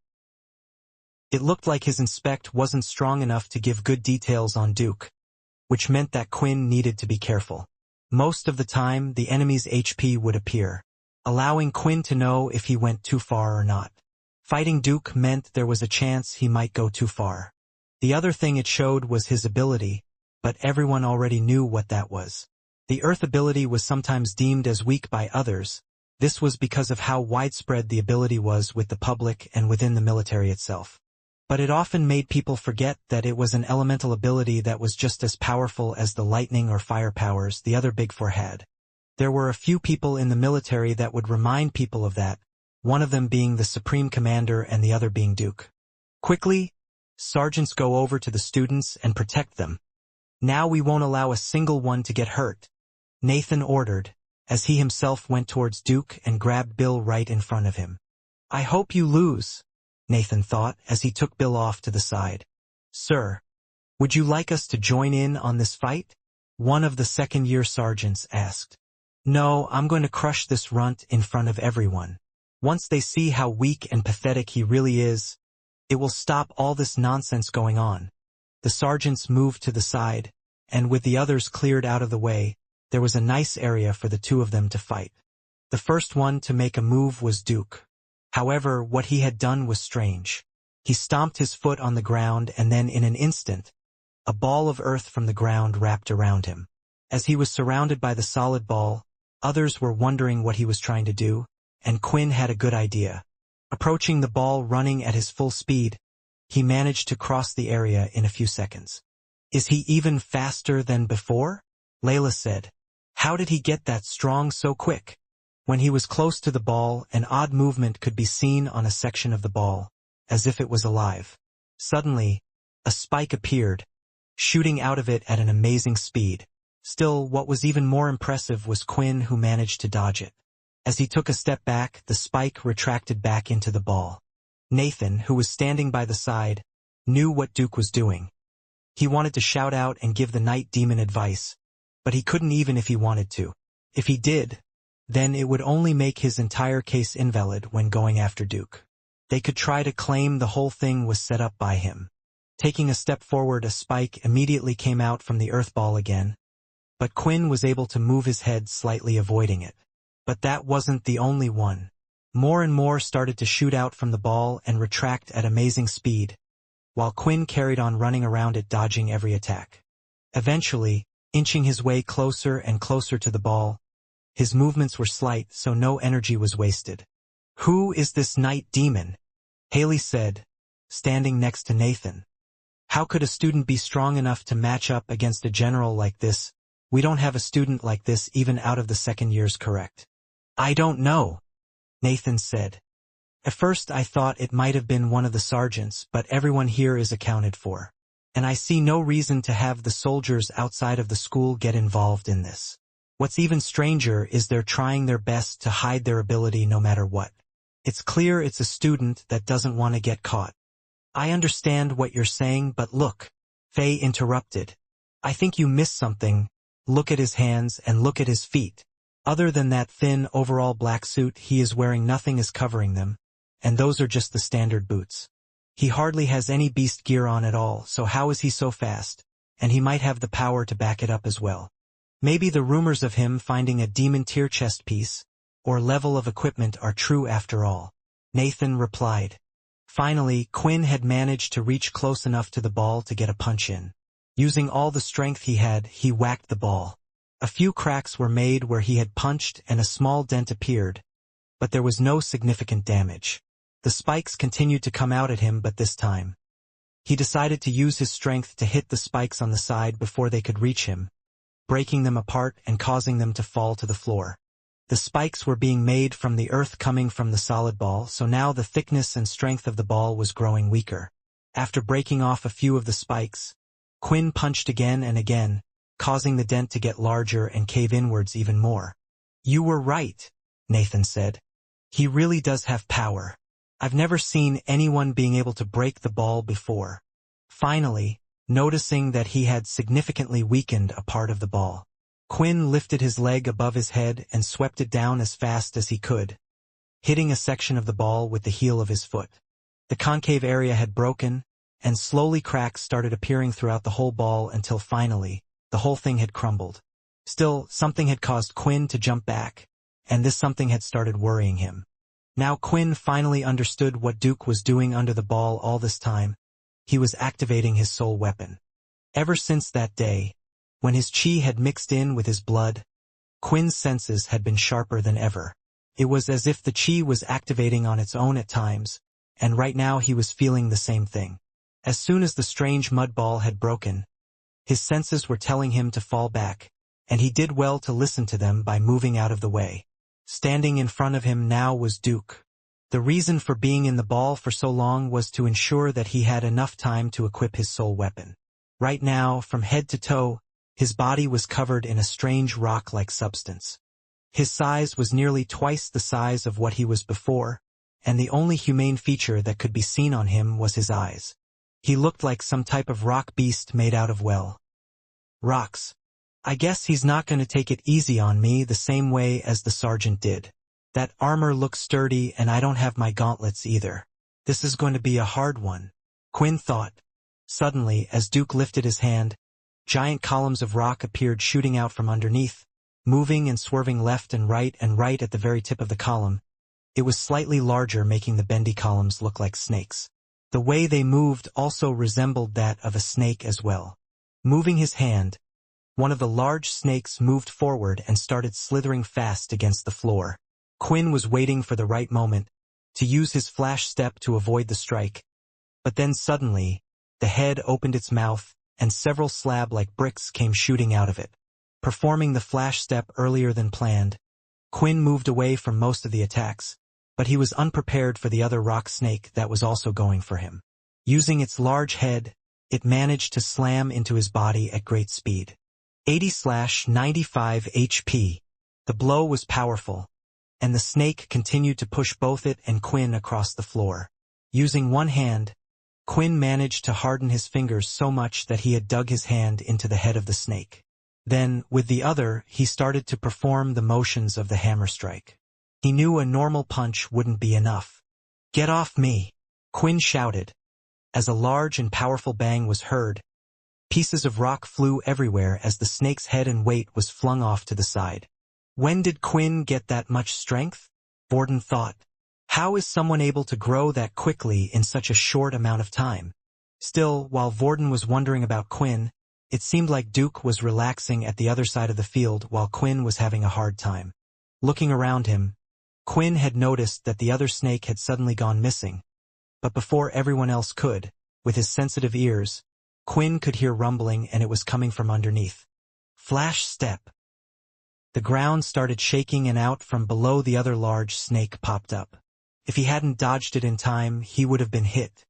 It looked like his inspect wasn't strong enough to give good details on Duke, which meant that Quinn needed to be careful. Most of the time, the enemy's HP would appear, allowing Quinn to know if he went too far or not. Fighting Duke meant there was a chance he might go too far. The other thing it showed was his ability, but everyone already knew what that was. The Earth ability was sometimes deemed as weak by others. This was because of how widespread the ability was with the public and within the military itself. But it often made people forget that it was an elemental ability that was just as powerful as the lightning or fire powers the other Big Four had. There were a few people in the military that would remind people of that, one of them being the Supreme Commander and the other being Duke. Quickly, sergeants, go over to the students and protect them. Now we won't allow a single one to get hurt, Nathan ordered, as he himself went towards Duke and grabbed Bill right in front of him. I hope you lose, Nathan thought as he took Bill off to the side. Sir, would you like us to join in on this fight? One of the second-year sergeants asked. No, I'm going to crush this runt in front of everyone. Once they see how weak and pathetic he really is, it will stop all this nonsense going on. The sergeants moved to the side, and with the others cleared out of the way, there was a nice area for the two of them to fight. The first one to make a move was Duke. However, what he had done was strange. He stomped his foot on the ground, and then in an instant, a ball of earth from the ground wrapped around him. As he was surrounded by the solid ball, others were wondering what he was trying to do, and Quinn had a good idea. Approaching the ball running at his full speed, he managed to cross the area in a few seconds. Is he even faster than before? Layla said. How did he get that strong so quick? When he was close to the ball, an odd movement could be seen on a section of the ball, as if it was alive. Suddenly, a spike appeared, shooting out of it at an amazing speed. Still, what was even more impressive was Quinn, who managed to dodge it. As he took a step back, the spike retracted back into the ball. Nathan, who was standing by the side, knew what Duke was doing. He wanted to shout out and give the night demon advice, but he couldn't even if he wanted to. If he did, then it would only make his entire case invalid when going after Duke. They could try to claim the whole thing was set up by him. Taking a step forward, a spike immediately came out from the earth ball again, but Quinn was able to move his head, slightly avoiding it. But that wasn't the only one. More and more started to shoot out from the ball and retract at amazing speed, while Quinn carried on running around it, dodging every attack. Eventually, inching his way closer and closer to the ball, his movements were slight, so no energy was wasted. Who is this night demon? Haley said, standing next to Nathan. How could a student be strong enough to match up against a general like this? We don't have a student like this even out of the second years, correct? I don't know, Nathan said. At first I thought it might have been one of the sergeants, but everyone here is accounted for. And I see no reason to have the soldiers outside of the school get involved in this. What's even stranger is they're trying their best to hide their ability no matter what. It's clear it's a student that doesn't want to get caught. I understand what you're saying, but look, Faye interrupted. I think you missed something. Look at his hands and look at his feet. Other than that thin overall black suit he is wearing, nothing is covering them, and those are just the standard boots. He hardly has any beast gear on at all, so how is he so fast? And he might have the power to back it up as well. Maybe the rumors of him finding a demon tier chest piece or level of equipment are true after all, Nathan replied. Finally, Quinn had managed to reach close enough to the ball to get a punch in. Using all the strength he had, he whacked the ball. A few cracks were made where he had punched and a small dent appeared, but there was no significant damage. The spikes continued to come out at him, but this time, he decided to use his strength to hit the spikes on the side before they could reach him, breaking them apart and causing them to fall to the floor. The spikes were being made from the earth coming from the solid ball, so now the thickness and strength of the ball was growing weaker. After breaking off a few of the spikes, Quinn punched again and again, causing the dent to get larger and cave inwards even more. You were right, Nathan said. He really does have power. I've never seen anyone being able to break the ball before. Finally, noticing that he had significantly weakened a part of the ball, Quinn lifted his leg above his head and swept it down as fast as he could, hitting a section of the ball with the heel of his foot. The concave area had broken, and slowly cracks started appearing throughout the whole ball until finally, the whole thing had crumbled. Still, something had caused Quinn to jump back, and this something had started worrying him. Now Quinn finally understood what Duke was doing under the ball all this time. He was activating his soul weapon. Ever since that day, when his chi had mixed in with his blood, Quinn's senses had been sharper than ever. It was as if the chi was activating on its own at times, and right now he was feeling the same thing. As soon as the strange mud ball had broken, his senses were telling him to fall back, and he did well to listen to them by moving out of the way. Standing in front of him now was Duke. The reason for being in the ball for so long was to ensure that he had enough time to equip his soul weapon. Right now, from head to toe, his body was covered in a strange rock-like substance. His size was nearly twice the size of what he was before, and the only humane feature that could be seen on him was his eyes. He looked like some type of rock beast made out of, well, rocks. I guess he's not going to take it easy on me the same way as the sergeant did. That armor looks sturdy and I don't have my gauntlets either. This is going to be a hard one, Quinn thought. Suddenly, as Duke lifted his hand, giant columns of rock appeared shooting out from underneath, moving and swerving left and right at the very tip of the column. It was slightly larger, making the bendy columns look like snakes. The way they moved also resembled that of a snake as well. Moving his hand, one of the large snakes moved forward and started slithering fast against the floor. Quinn was waiting for the right moment to use his flash step to avoid the strike. But then suddenly, the head opened its mouth, and several slab-like bricks came shooting out of it. Performing the flash step earlier than planned, Quinn moved away from most of the attacks, but he was unprepared for the other rock snake that was also going for him. Using its large head, it managed to slam into his body at great speed. 80/95 HP. The blow was powerful, and the snake continued to push both it and Quinn across the floor. Using one hand, Quinn managed to harden his fingers so much that he had dug his hand into the head of the snake. Then, with the other, he started to perform the motions of the hammer strike. He knew a normal punch wouldn't be enough. "Get off me!" Quinn shouted. As a large and powerful bang was heard, pieces of rock flew everywhere as the snake's head and weight was flung off to the side. When did Quinn get that much strength? Borden thought. How is someone able to grow that quickly in such a short amount of time? Still, while Vorden was wondering about Quinn, it seemed like Duke was relaxing at the other side of the field while Quinn was having a hard time. Looking around him, Quinn had noticed that the other snake had suddenly gone missing. But before everyone else could, with his sensitive ears, Quinn could hear rumbling, and it was coming from underneath. Flash step. The ground started shaking, and out from below the other large snake popped up. If he hadn't dodged it in time, he would have been hit.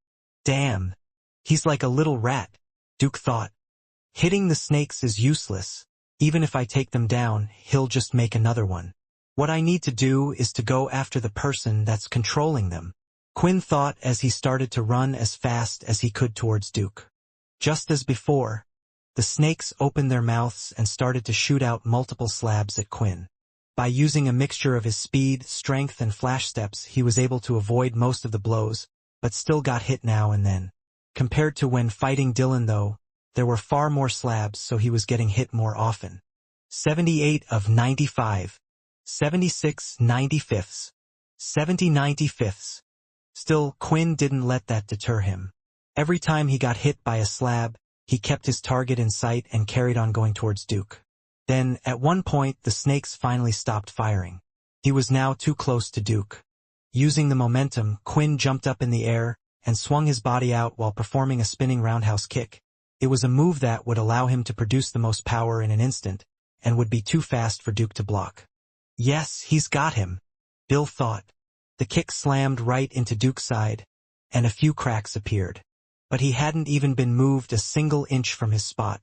Damn. He's like a little rat, Duke thought. Hitting the snakes is useless. Even if I take them down, he'll just make another one. What I need to do is to go after the person that's controlling them, Quinn thought as he started to run as fast as he could towards Duke. Just as before, the snakes opened their mouths and started to shoot out multiple slabs at Quinn. By using a mixture of his speed, strength, and flash steps, he was able to avoid most of the blows, but still got hit now and then. Compared to when fighting Dylan, though, there were far more slabs, so he was getting hit more often. 78 of 95. 76 95ths. 70 95ths. Still, Quinn didn't let that deter him. Every time he got hit by a slab, he kept his target in sight and carried on going towards Duke. Then, at one point, the snakes finally stopped firing. He was now too close to Duke. Using the momentum, Quinn jumped up in the air and swung his body out while performing a spinning roundhouse kick. It was a move that would allow him to produce the most power in an instant, and would be too fast for Duke to block. Yes, he's got him, Bill thought. The kick slammed right into Duke's side, and a few cracks appeared. But he hadn't even been moved a single inch from his spot,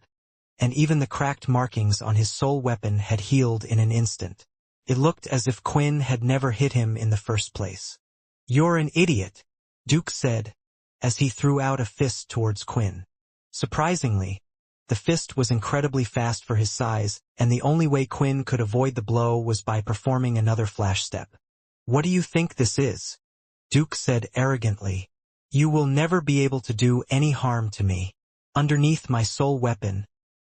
and even the cracked markings on his sole weapon had healed in an instant. It looked as if Quinn had never hit him in the first place. "You're an idiot," Duke said, as he threw out a fist towards Quinn. Surprisingly, the fist was incredibly fast for his size, and the only way Quinn could avoid the blow was by performing another flash step. "What do you think this is?" Duke said arrogantly. "You will never be able to do any harm to me. Underneath my sole weapon,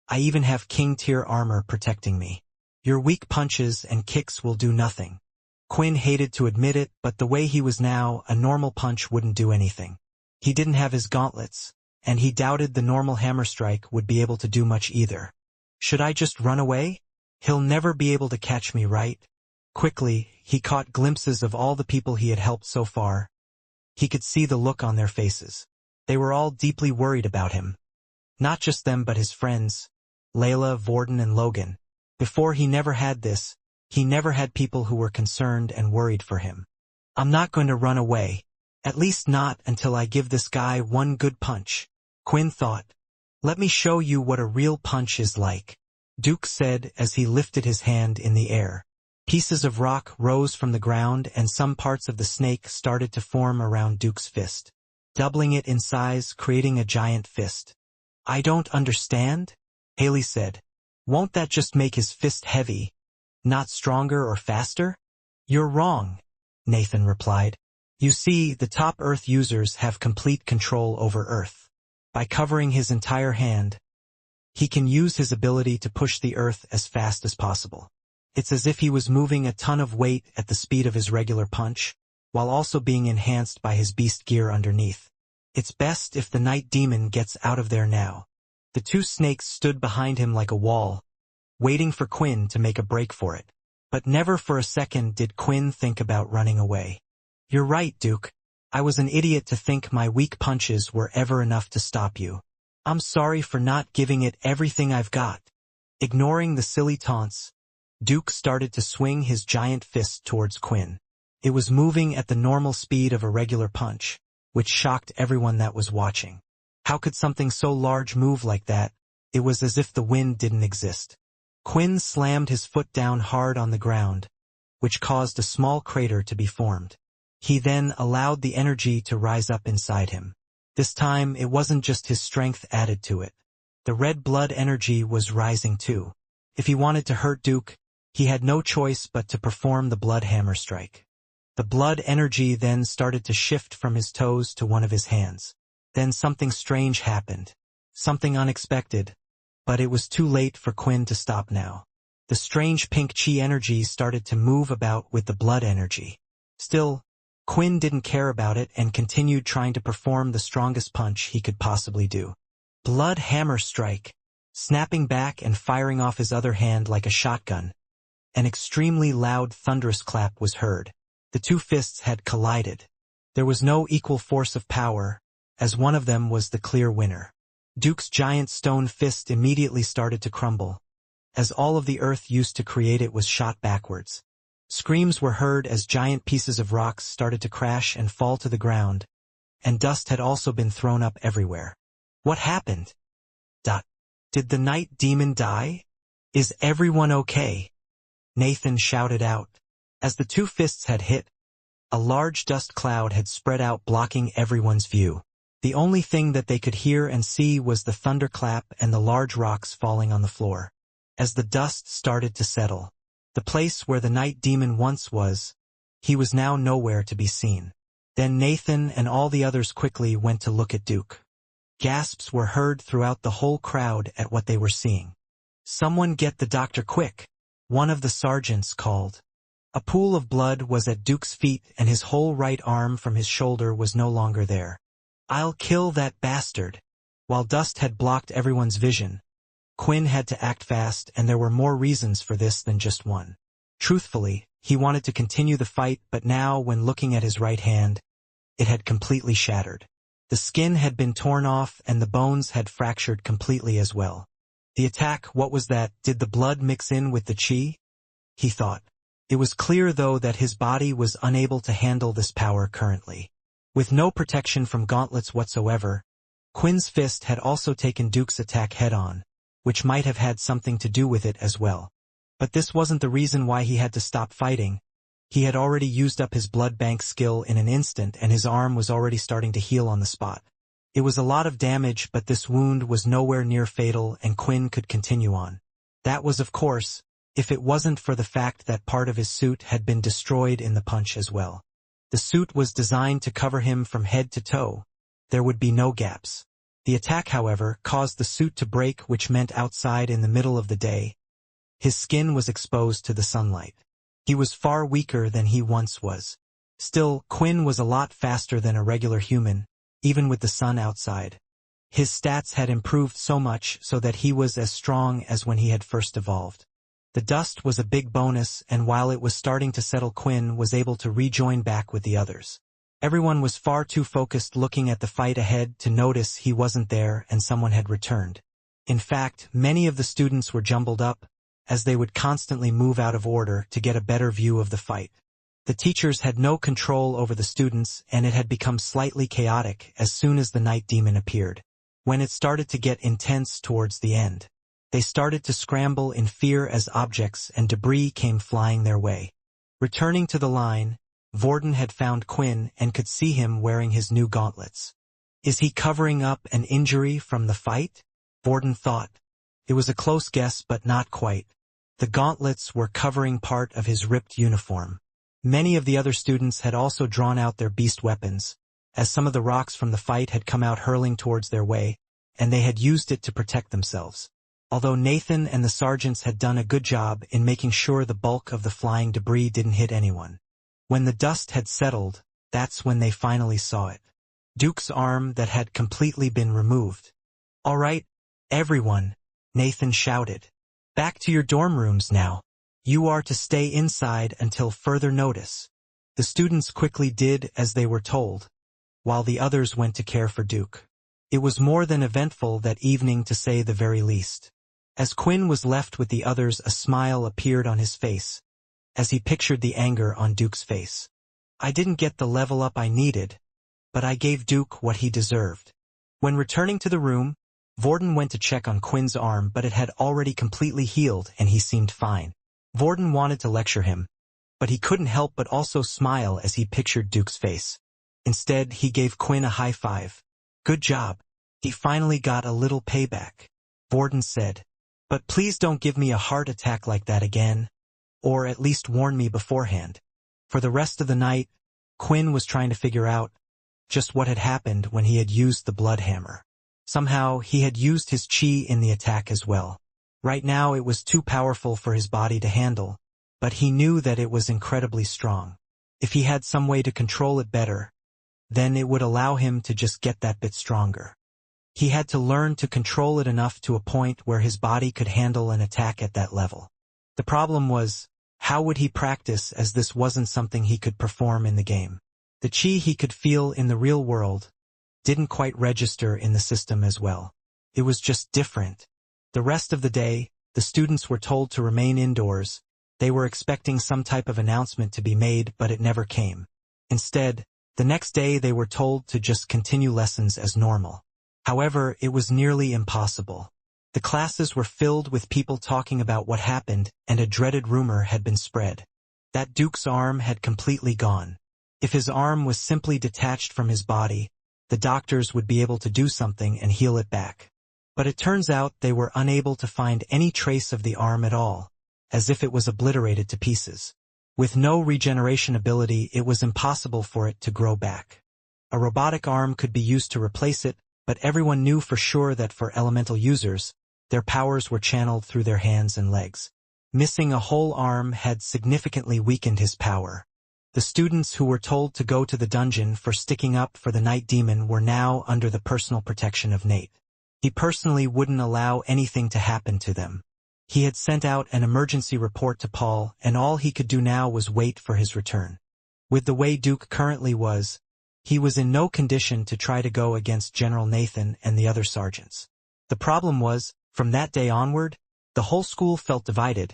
I even have king-tier armor protecting me. Your weak punches and kicks will do nothing." Quinn hated to admit it, but the way he was now, a normal punch wouldn't do anything. He didn't have his gauntlets, and he doubted the normal hammer strike would be able to do much either. Should I just run away? He'll never be able to catch me, right? Quickly, he caught glimpses of all the people he had helped so far. He could see the look on their faces. They were all deeply worried about him. Not just them, but his friends, Layla, Vorden, and Logan. Before, he never had this. He never had people who were concerned and worried for him. "I'm not going to run away. At least not until I give this guy one good punch," Quinn thought. "Let me show you what a real punch is like," Duke said as he lifted his hand in the air. Pieces of rock rose from the ground, and some parts of the snake started to form around Duke's fist, doubling it in size, creating a giant fist. "I don't understand," Haley said. "Won't that just make his fist heavy, not stronger or faster?" "You're wrong," Nathan replied. "You see, the top Earth users have complete control over Earth. By covering his entire hand, he can use his ability to push the Earth as fast as possible. It's as if he was moving a ton of weight at the speed of his regular punch, while also being enhanced by his beast gear underneath. It's best if the night demon gets out of there now." The two snakes stood behind him like a wall, waiting for Quinn to make a break for it. But never for a second did Quinn think about running away. You're right, Duke. I was an idiot to think my weak punches were ever enough to stop you. I'm sorry for not giving it everything I've got. Ignoring the silly taunts, Duke started to swing his giant fist towards Quinn. It was moving at the normal speed of a regular punch, which shocked everyone that was watching. How could something so large move like that? It was as if the wind didn't exist. Quinn slammed his foot down hard on the ground, which caused a small crater to be formed. He then allowed the energy to rise up inside him. This time, it wasn't just his strength added to it. The red blood energy was rising too. If he wanted to hurt Duke, he had no choice but to perform the blood hammer strike. The blood energy then started to shift from his toes to one of his hands. Then something strange happened. Something unexpected. But it was too late for Quinn to stop now. The strange pink chi energy started to move about with the blood energy. Still, Quinn didn't care about it and continued trying to perform the strongest punch he could possibly do. Blood hammer strike. Snapping back and firing off his other hand like a shotgun. An extremely loud thunderous clap was heard. The two fists had collided. There was no equal force of power, as one of them was the clear winner. Duke's giant stone fist immediately started to crumble, as all of the earth used to create it was shot backwards. Screams were heard as giant pieces of rocks started to crash and fall to the ground, and dust had also been thrown up everywhere. What happened? Did the night demon die? Is everyone okay? Nathan shouted out. As the two fists had hit, a large dust cloud had spread out blocking everyone's view. The only thing that they could hear and see was the thunderclap and the large rocks falling on the floor. As the dust started to settle, the place where the night demon once was, he was now nowhere to be seen. Then Nathan and all the others quickly went to look at Duke. Gasps were heard throughout the whole crowd at what they were seeing. "Someone get the doctor quick," one of the sergeants called. A pool of blood was at Duke's feet and his whole right arm from his shoulder was no longer there. "I'll kill that bastard." While dust had blocked everyone's vision, Quinn had to act fast, and there were more reasons for this than just one. Truthfully, he wanted to continue the fight, but now, when looking at his right hand, it had completely shattered. The skin had been torn off and the bones had fractured completely as well. The attack, what was that? Did the blood mix in with the chi? He thought. It was clear, though, that his body was unable to handle this power currently. With no protection from gauntlets whatsoever, Quinn's fist had also taken Duke's attack head-on, which might have had something to do with it as well. But this wasn't the reason why he had to stop fighting. He had already used up his blood bank skill in an instant and his arm was already starting to heal on the spot. It was a lot of damage, but this wound was nowhere near fatal and Quinn could continue on. That was, of course, if it wasn't for the fact that part of his suit had been destroyed in the punch as well. The suit was designed to cover him from head to toe. There would be no gaps. The attack, however, caused the suit to break, which meant outside in the middle of the day, his skin was exposed to the sunlight. He was far weaker than he once was. Still, Quinn was a lot faster than a regular human, even with the sun outside. His stats had improved so much so that he was as strong as when he had first evolved. The dust was a big bonus, and while it was starting to settle, Quinn was able to rejoin back with the others. Everyone was far too focused looking at the fight ahead to notice he wasn't there and someone had returned. In fact, many of the students were jumbled up, as they would constantly move out of order to get a better view of the fight. The teachers had no control over the students, and it had become slightly chaotic as soon as the night demon appeared. When it started to get intense towards the end, they started to scramble in fear as objects and debris came flying their way. Returning to the line, Vorden had found Quinn and could see him wearing his new gauntlets. Is he covering up an injury from the fight? Vorden thought. It was a close guess, but not quite. The gauntlets were covering part of his ripped uniform. Many of the other students had also drawn out their beast weapons, as some of the rocks from the fight had come out hurling towards their way, and they had used it to protect themselves. Although Nathan and the sergeants had done a good job in making sure the bulk of the flying debris didn't hit anyone. When the dust had settled, that's when they finally saw it. Duke's arm that had completely been removed. "All right, everyone," Nathan shouted. "Back to your dorm rooms now. You are to stay inside until further notice." The students quickly did as they were told, while the others went to care for Duke. It was more than eventful that evening, to say the very least. As Quinn was left with the others, a smile appeared on his face, as he pictured the anger on Duke's face. I didn't get the level up I needed, but I gave Duke what he deserved. When returning to the room, Vorden went to check on Quinn's arm, but it had already completely healed and he seemed fine. Vorden wanted to lecture him, but he couldn't help but also smile as he pictured Duke's face. Instead, he gave Quinn a high five. Good job. He finally got a little payback. Vorden said, but please don't give me a heart attack like that again, or at least warn me beforehand. For the rest of the night, Quinn was trying to figure out just what had happened when he had used the blood hammer. Somehow, he had used his chi in the attack as well. Right now it was too powerful for his body to handle, but he knew that it was incredibly strong. If he had some way to control it better, then it would allow him to just get that bit stronger. He had to learn to control it enough to a point where his body could handle an attack at that level. The problem was, how would he practice, as this wasn't something he could perform in the game? The chi he could feel in the real world didn't quite register in the system as well. It was just different. The rest of the day, the students were told to remain indoors. They were expecting some type of announcement to be made, but it never came. Instead, the next day they were told to just continue lessons as normal. However, it was nearly impossible. The classes were filled with people talking about what happened, and a dreaded rumor had been spread. That Duke's arm had completely gone. If his arm was simply detached from his body, the doctors would be able to do something and heal it back. But it turns out they were unable to find any trace of the arm at all, as if it was obliterated to pieces. With no regeneration ability, it was impossible for it to grow back. A robotic arm could be used to replace it, but everyone knew for sure that for elemental users, their powers were channeled through their hands and legs. Missing a whole arm had significantly weakened his power. The students who were told to go to the dungeon for sticking up for the Night Demon were now under the personal protection of Nate. He personally wouldn't allow anything to happen to them. He had sent out an emergency report to Paul, and all he could do now was wait for his return. With the way Duke currently was, he was in no condition to try to go against General Nathan and the other sergeants. The problem was, from that day onward, the whole school felt divided.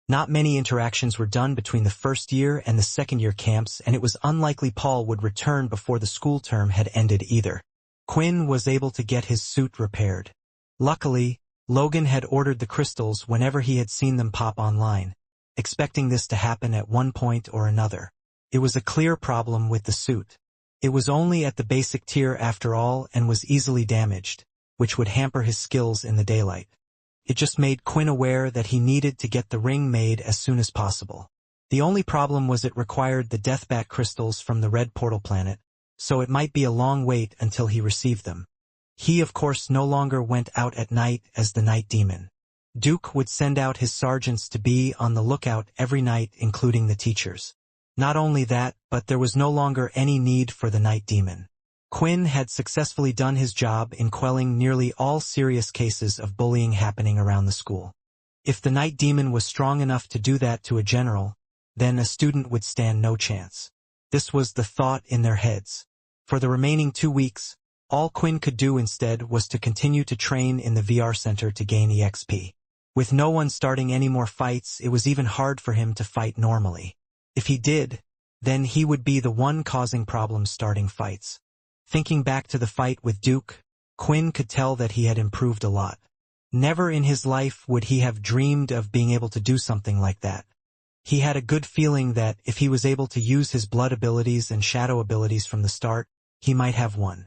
Not many interactions were done between the first year and the second year camps, and it was unlikely Paul would return before the school term had ended either. Quinn was able to get his suit repaired. Luckily, Logan had ordered the crystals whenever he had seen them pop online, expecting this to happen at one point or another. It was a clear problem with the suit. It was only at the basic tier after all and was easily damaged, which would hamper his skills in the daylight. It just made Quinn aware that he needed to get the ring made as soon as possible. The only problem was it required the Deathbat crystals from the Red Portal planet, so it might be a long wait until he received them. He of course no longer went out at night as the Night Demon. Duke would send out his sergeants to be on the lookout every night, including the teachers. Not only that, but there was no longer any need for the Night Demon. Quinn had successfully done his job in quelling nearly all serious cases of bullying happening around the school. If the Night Demon was strong enough to do that to a general, then a student would stand no chance. This was the thought in their heads. For the remaining 2 weeks, all Quinn could do instead was to continue to train in the VR center to gain EXP. With no one starting any more fights, it was even hard for him to fight normally. If he did, then he would be the one causing problems starting fights. Thinking back to the fight with Duke, Quinn could tell that he had improved a lot. Never in his life would he have dreamed of being able to do something like that. He had a good feeling that if he was able to use his blood abilities and shadow abilities from the start, he might have won.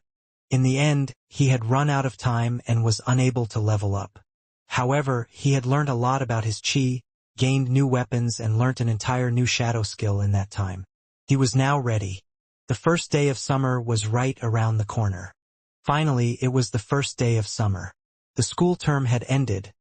In the end, he had run out of time and was unable to level up. However, he had learned a lot about his chi, gained new weapons, and learnt an entire new shadow skill in that time. He was now ready. The first day of summer was right around the corner. Finally, it was the first day of summer. The school term had ended,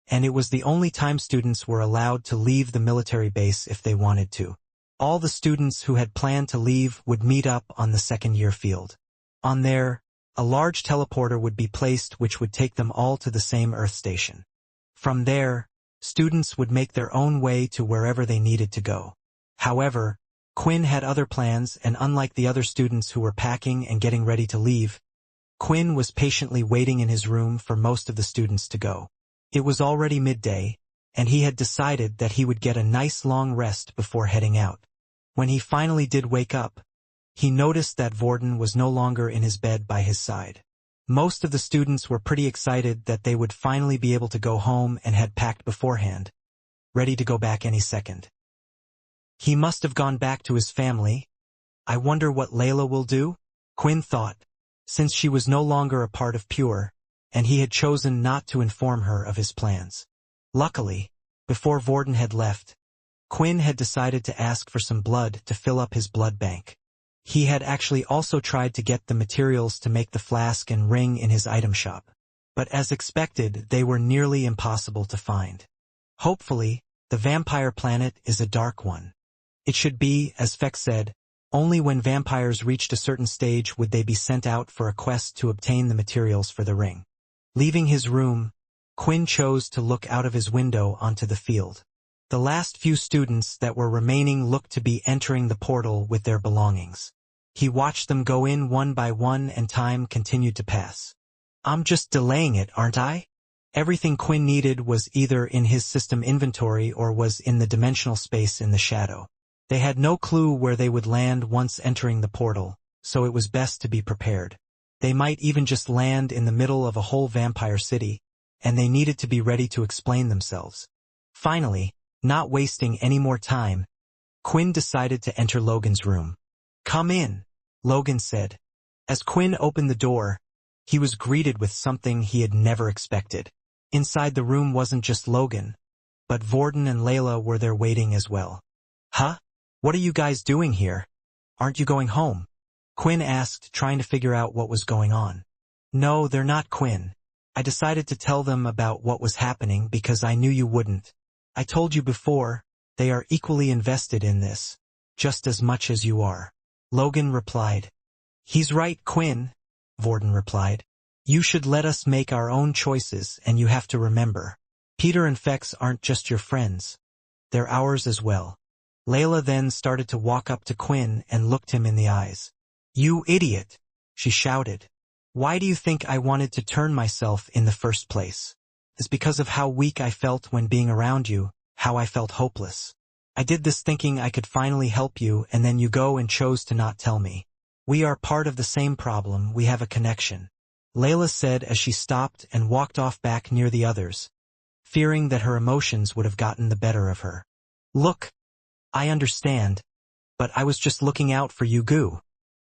and it was the only time students were allowed to leave the military base if they wanted to. All the students who had planned to leave would meet up on the second-year field. On there, a large teleporter would be placed which would take them all to the same Earth station. From there, students would make their own way to wherever they needed to go. However, Quinn had other plans, and unlike the other students who were packing and getting ready to leave, Quinn was patiently waiting in his room for most of the students to go. It was already midday, and he had decided that he would get a nice long rest before heading out. When he finally did wake up, he noticed that Vorden was no longer in his bed by his side. Most of the students were pretty excited that they would finally be able to go home and had packed beforehand, ready to go back any second. He must have gone back to his family. I wonder what Layla will do? Quinn thought, since she was no longer a part of Pure, and he had chosen not to inform her of his plans. Luckily, before Vorden had left, Quinn had decided to ask for some blood to fill up his blood bank. He had actually also tried to get the materials to make the flask and ring in his item shop, but as expected, they were nearly impossible to find. Hopefully, the vampire planet is a dark one. It should be, as Fex said, only when vampires reached a certain stage would they be sent out for a quest to obtain the materials for the ring. Leaving his room, Quinn chose to look out of his window onto the field. The last few students that were remaining looked to be entering the portal with their belongings. He watched them go in one by one and time continued to pass. I'm just delaying it, aren't I? Everything Quinn needed was either in his system inventory or was in the dimensional space in the shadow. They had no clue where they would land once entering the portal, so it was best to be prepared. They might even just land in the middle of a whole vampire city, and they needed to be ready to explain themselves. Finally, not wasting any more time, Quinn decided to enter Logan's room. Come in, Logan said. As Quinn opened the door, he was greeted with something he had never expected. Inside the room wasn't just Logan, but Vorden and Layla were there waiting as well. Huh? What are you guys doing here? Aren't you going home? Quinn asked, trying to figure out what was going on. No, they're not, Quinn. I decided to tell them about what was happening because I knew you wouldn't. I told you before, they are equally invested in this, just as much as you are. Logan replied. He's right, Quinn, Vorden replied. You should let us make our own choices, and you have to remember. Peter and Fex aren't just your friends. They're ours as well. Layla then started to walk up to Quinn and looked him in the eyes. You idiot, she shouted. Why do you think I wanted to turn myself in the first place? It's because of how weak I felt when being around you, how I felt hopeless. I did this thinking I could finally help you, and then you go and chose to not tell me. We are part of the same problem, we have a connection. Layla said as she stopped and walked off back near the others, fearing that her emotions would have gotten the better of her. Look, I understand, but I was just looking out for you, Goo.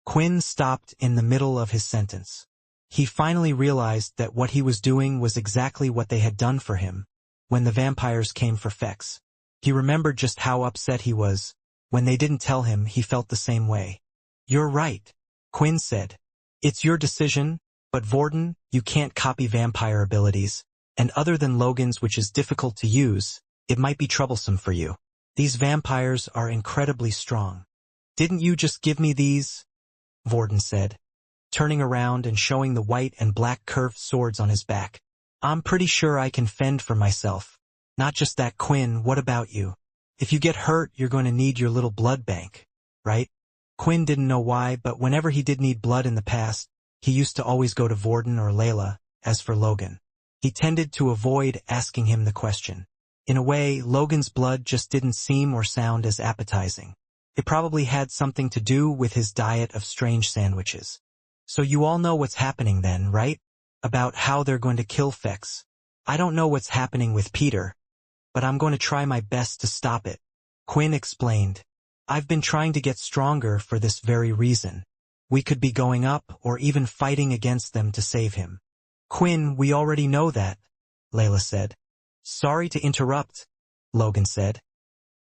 Quinn stopped in the middle of his sentence. He finally realized that what he was doing was exactly what they had done for him when the vampires came for Fex. He remembered just how upset he was. When they didn't tell him, he felt the same way. You're right, Quinn said. It's your decision, but Vorden, you can't copy vampire abilities, and other than Logan's, which is difficult to use, it might be troublesome for you. These vampires are incredibly strong. Didn't you just give me these? Vorden said, turning around and showing the white and black curved swords on his back. I'm pretty sure I can fend for myself. Not just that, Quinn, what about you? If you get hurt, you're going to need your little blood bank, right? Quinn didn't know why, but whenever he did need blood in the past, he used to always go to Vorden or Layla. As for Logan, he tended to avoid asking him the question. In a way, Logan's blood just didn't seem or sound as appetizing. It probably had something to do with his diet of strange sandwiches. So you all know what's happening then, right? About how they're going to kill Fex. I don't know what's happening with Peter, but I'm going to try my best to stop it. Quinn explained. I've been trying to get stronger for this very reason. We could be going up or even fighting against them to save him. Quinn, we already know that, Layla said. Sorry to interrupt, Logan said,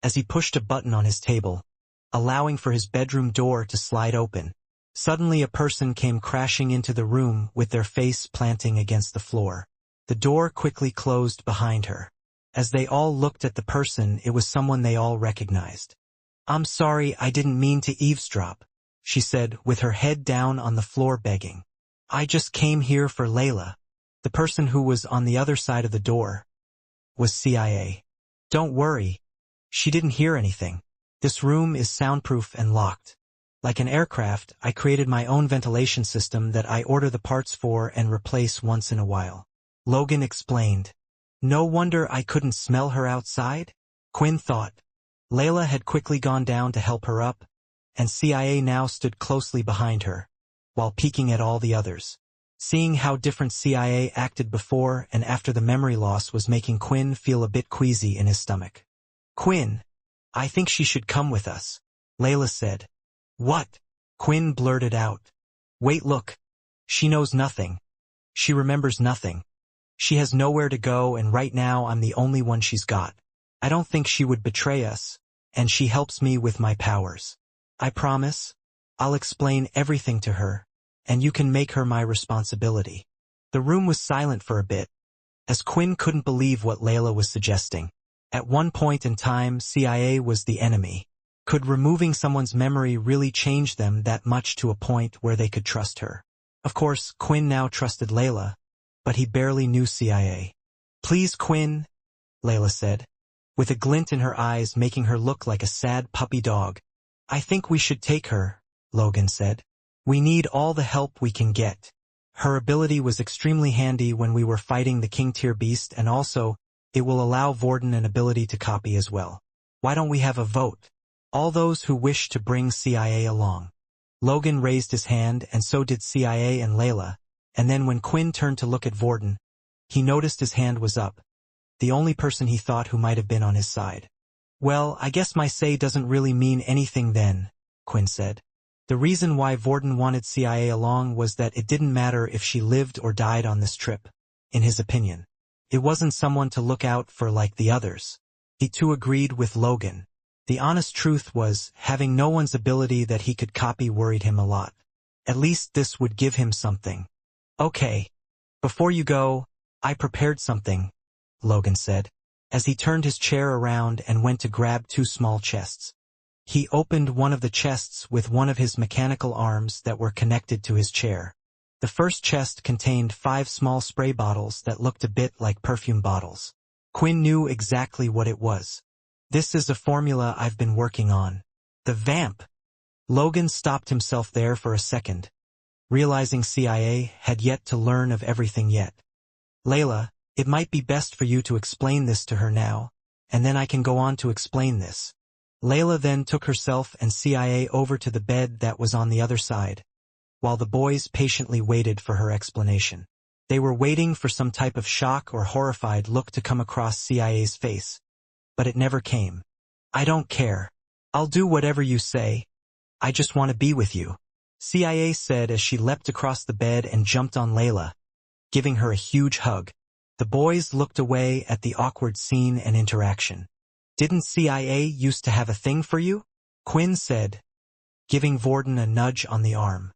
as he pushed a button on his table, allowing for his bedroom door to slide open. Suddenly a person came crashing into the room with their face planting against the floor. The door quickly closed behind her. As they all looked at the person, it was someone they all recognized. I'm sorry, I didn't mean to eavesdrop, she said with her head down on the floor begging. I just came here for Layla. The person who was on the other side of the door was CIA. Don't worry. She didn't hear anything. This room is soundproof and locked. Like an aircraft, I created my own ventilation system that I order the parts for and replace once in a while. Logan explained. No wonder I couldn't smell her outside? Quinn thought. Layla had quickly gone down to help her up, and CIA now stood closely behind her, while peeking at all the others. Seeing how different CIA acted before and after the memory loss was making Quinn feel a bit queasy in his stomach. Quinn, I think she should come with us, Layla said. What? Quinn blurted out. Wait, look. She knows nothing. She remembers nothing. She has nowhere to go, and right now I'm the only one she's got. I don't think she would betray us, and she helps me with my powers. I promise. I'll explain everything to her, and you can make her my responsibility. The room was silent for a bit, as Quinn couldn't believe what Layla was suggesting. At one point in time, CIA was the enemy. Could removing someone's memory really change them that much to a point where they could trust her? Of course, Quinn now trusted Layla, but he barely knew CIA. Please, Quinn, Layla said, with a glint in her eyes making her look like a sad puppy dog. I think we should take her, Logan said. We need all the help we can get. Her ability was extremely handy when we were fighting the King-tier beast, and also, it will allow Vorden an ability to copy as well. Why don't we have a vote? All those who wish to bring CIA along. Logan raised his hand, and so did CIA and Layla, and then when Quinn turned to look at Vorden, he noticed his hand was up, the only person he thought who might have been on his side. Well, I guess my say doesn't really mean anything then, Quinn said. The reason why Vorden wanted CIA along was that it didn't matter if she lived or died on this trip, in his opinion. It wasn't someone to look out for like the others. He too agreed with Logan. The honest truth was, having no one's ability that he could copy worried him a lot. At least this would give him something. Okay. Before you go, I prepared something, Logan said, as he turned his chair around and went to grab two small chests. He opened one of the chests with one of his mechanical arms that were connected to his chair. The first chest contained 5 small spray bottles that looked a bit like perfume bottles. Quinn knew exactly what it was. This is a formula I've been working on. The vamp. Logan stopped himself there for a second, realizing CIA had yet to learn of everything yet. Layla, it might be best for you to explain this to her now, and then I can go on to explain this. Layla then took herself and CIA over to the bed that was on the other side, while the boys patiently waited for her explanation. They were waiting for some type of shock or horrified look to come across CIA's face, but it never came. I don't care. I'll do whatever you say. I just want to be with you, CIA said as she leapt across the bed and jumped on Layla, giving her a huge hug. The boys looked away at the awkward scene and interaction. Didn't CIA used to have a thing for you? Quinn said, giving Vorden a nudge on the arm.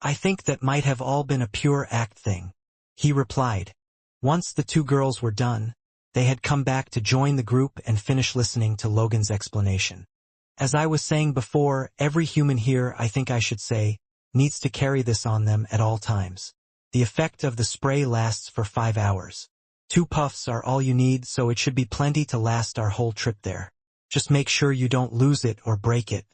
I think that might have all been a pure act thing, he replied. Once the two girls were done, they had come back to join the group and finish listening to Logan's explanation. As I was saying before, every human here, I think I should say, needs to carry this on them at all times. The effect of the spray lasts for 5 hours. 2 puffs are all you need, so it should be plenty to last our whole trip there. Just make sure you don't lose it or break it.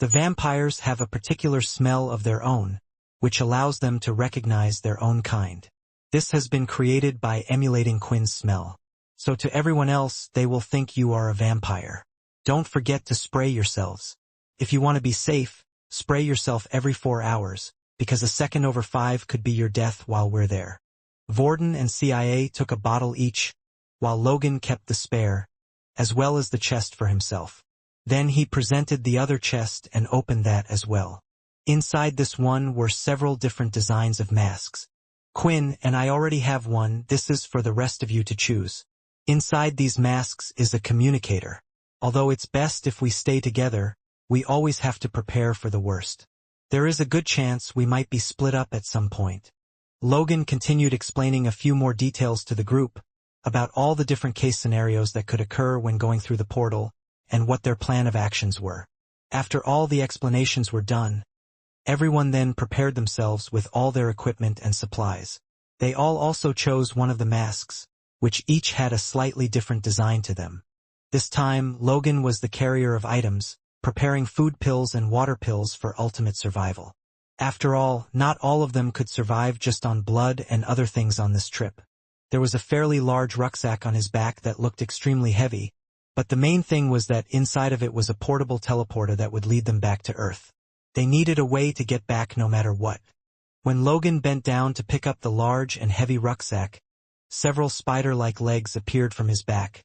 The vampires have a particular smell of their own, which allows them to recognize their own kind. This has been created by emulating Quinn's smell. So to everyone else, they will think you are a vampire. Don't forget to spray yourselves. If you want to be safe, spray yourself every 4 hours, because a second over 5 could be your death while we're there. Vorden and CIA took a bottle each, while Logan kept the spare, as well as the chest for himself. Then he presented the other chest and opened that as well. Inside this one were several different designs of masks. Quinn, and I already have one, this is for the rest of you to choose. Inside these masks is a communicator. Although it's best if we stay together, we always have to prepare for the worst. There is a good chance we might be split up at some point. Logan continued explaining a few more details to the group, about all the different case scenarios that could occur when going through the portal, and what their plan of actions were. After all the explanations were done, everyone then prepared themselves with all their equipment and supplies. They all also chose one of the masks, which each had a slightly different design to them. This time, Logan was the carrier of items, preparing food pills and water pills for ultimate survival. After all, not all of them could survive just on blood and other things on this trip. There was a fairly large rucksack on his back that looked extremely heavy, but the main thing was that inside of it was a portable teleporter that would lead them back to Earth. They needed a way to get back no matter what. When Logan bent down to pick up the large and heavy rucksack, several spider-like legs appeared from his back,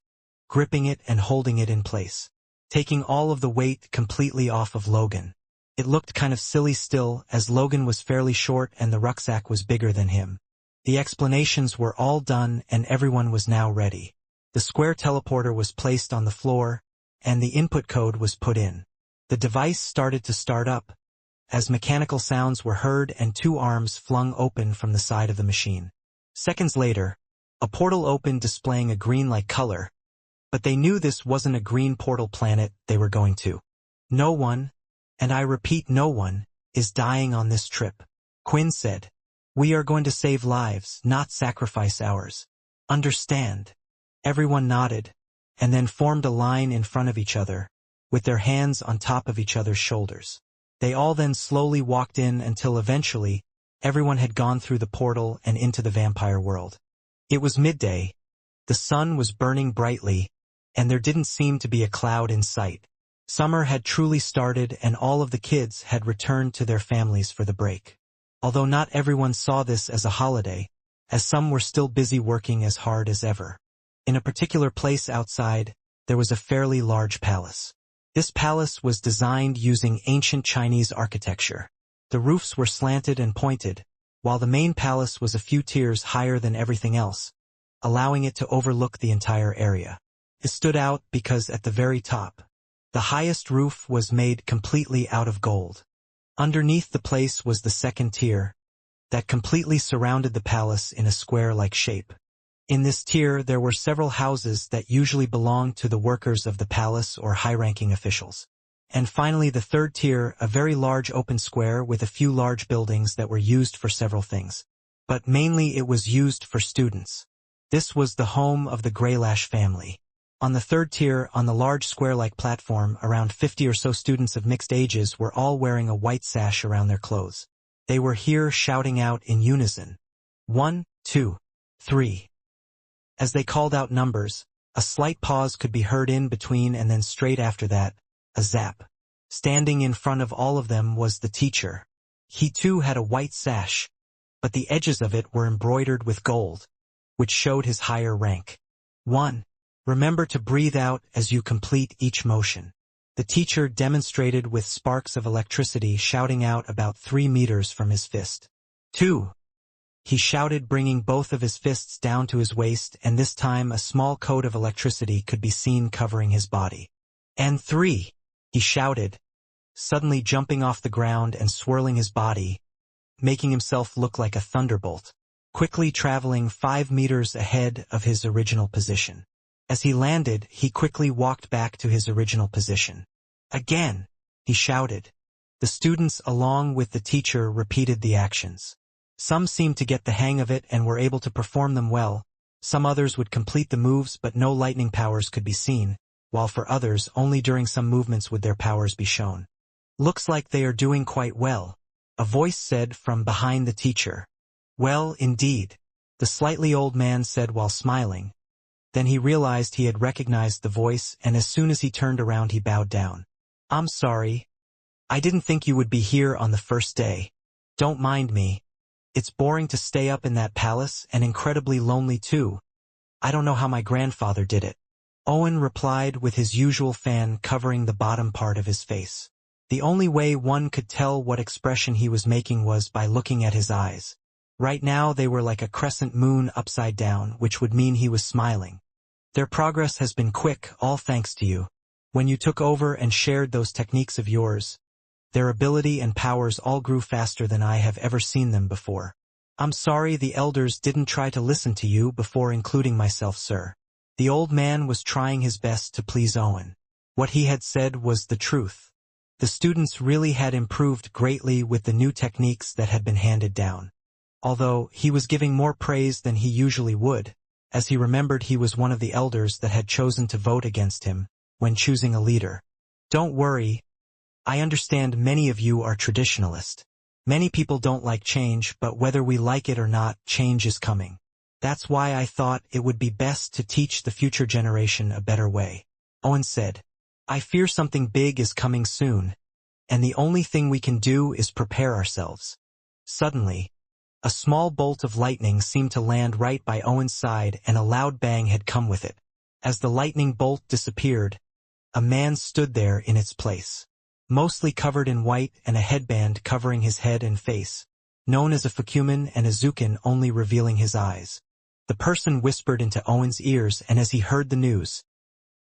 gripping it and holding it in place, taking all of the weight completely off of Logan. It looked kind of silly still, as Logan was fairly short and the rucksack was bigger than him. The explanations were all done and everyone was now ready. The square teleporter was placed on the floor, and the input code was put in. The device started to start up, as mechanical sounds were heard and two arms flung open from the side of the machine. Seconds later, a portal opened displaying a green-like color, but they knew this wasn't a green portal planet they were going to. No one, and I repeat no one, is dying on this trip, Quinn said. We are going to save lives, not sacrifice ours. Understand? Everyone nodded, and then formed a line in front of each other, with their hands on top of each other's shoulders. They all then slowly walked in until eventually, everyone had gone through the portal and into the vampire world. It was midday, the sun was burning brightly, and there didn't seem to be a cloud in sight. Summer had truly started and all of the kids had returned to their families for the break. Although not everyone saw this as a holiday, as some were still busy working as hard as ever. In a particular place outside, there was a fairly large palace. This palace was designed using ancient Chinese architecture. The roofs were slanted and pointed, while the main palace was a few tiers higher than everything else, allowing it to overlook the entire area. It stood out because at the very top, the highest roof was made completely out of gold. Underneath the place was the second tier, that completely surrounded the palace in a square-like shape. In this tier there were several houses that usually belonged to the workers of the palace or high-ranking officials. And finally the third tier, a very large open square with a few large buildings that were used for several things. But mainly it was used for students. This was the home of the Greylash family. On the third tier, on the large square-like platform, around 50 or so students of mixed ages were all wearing a white sash around their clothes. They were here shouting out in unison, 1, 2, 3. As they called out numbers, a slight pause could be heard in between and then straight after that, a zap. Standing in front of all of them was the teacher. He too had a white sash, but the edges of it were embroidered with gold, which showed his higher rank. 1. Remember to breathe out as you complete each motion. The teacher demonstrated with sparks of electricity shouting out about 3 meters from his fist. 2. He shouted, bringing both of his fists down to his waist, and this time a small coat of electricity could be seen covering his body. And 3. He shouted, suddenly jumping off the ground and swirling his body, making himself look like a thunderbolt, quickly traveling 5 meters ahead of his original position. As he landed, he quickly walked back to his original position. Again, he shouted. The students, along with the teacher, repeated the actions. Some seemed to get the hang of it and were able to perform them well. Some others would complete the moves but no lightning powers could be seen, while for others only during some movements would their powers be shown. Looks like they are doing quite well, a voice said from behind the teacher. Well, indeed, the slightly old man said while smiling. Then he realized he had recognized the voice, and as soon as he turned around he bowed down. I'm sorry. I didn't think you would be here on the first day. Don't mind me. It's boring to stay up in that palace, and incredibly lonely too. I don't know how my grandfather did it. Owen replied with his usual fan covering the bottom part of his face. The only way one could tell what expression he was making was by looking at his eyes. Right now they were like a crescent moon upside down, which would mean he was smiling. Their progress has been quick, all thanks to you. When you took over and shared those techniques of yours, their ability and powers all grew faster than I have ever seen them before. I'm sorry the elders didn't try to listen to you before including myself, sir. The old man was trying his best to please Owen. What he had said was the truth. The students really had improved greatly with the new techniques that had been handed down. Although he was giving more praise than he usually would, as he remembered he was one of the elders that had chosen to vote against him when choosing a leader. Don't worry, I understand many of you are traditionalist. Many people don't like change, but whether we like it or not, change is coming. That's why I thought it would be best to teach the future generation a better way. Owen said, I fear something big is coming soon, and the only thing we can do is prepare ourselves. Suddenly, a small bolt of lightning seemed to land right by Owen's side, and a loud bang had come with it. As the lightning bolt disappeared, a man stood there in its place, mostly covered in white and a headband covering his head and face, known as a fukuman and a zukin only revealing his eyes. The person whispered into Owen's ears, and as he heard the news,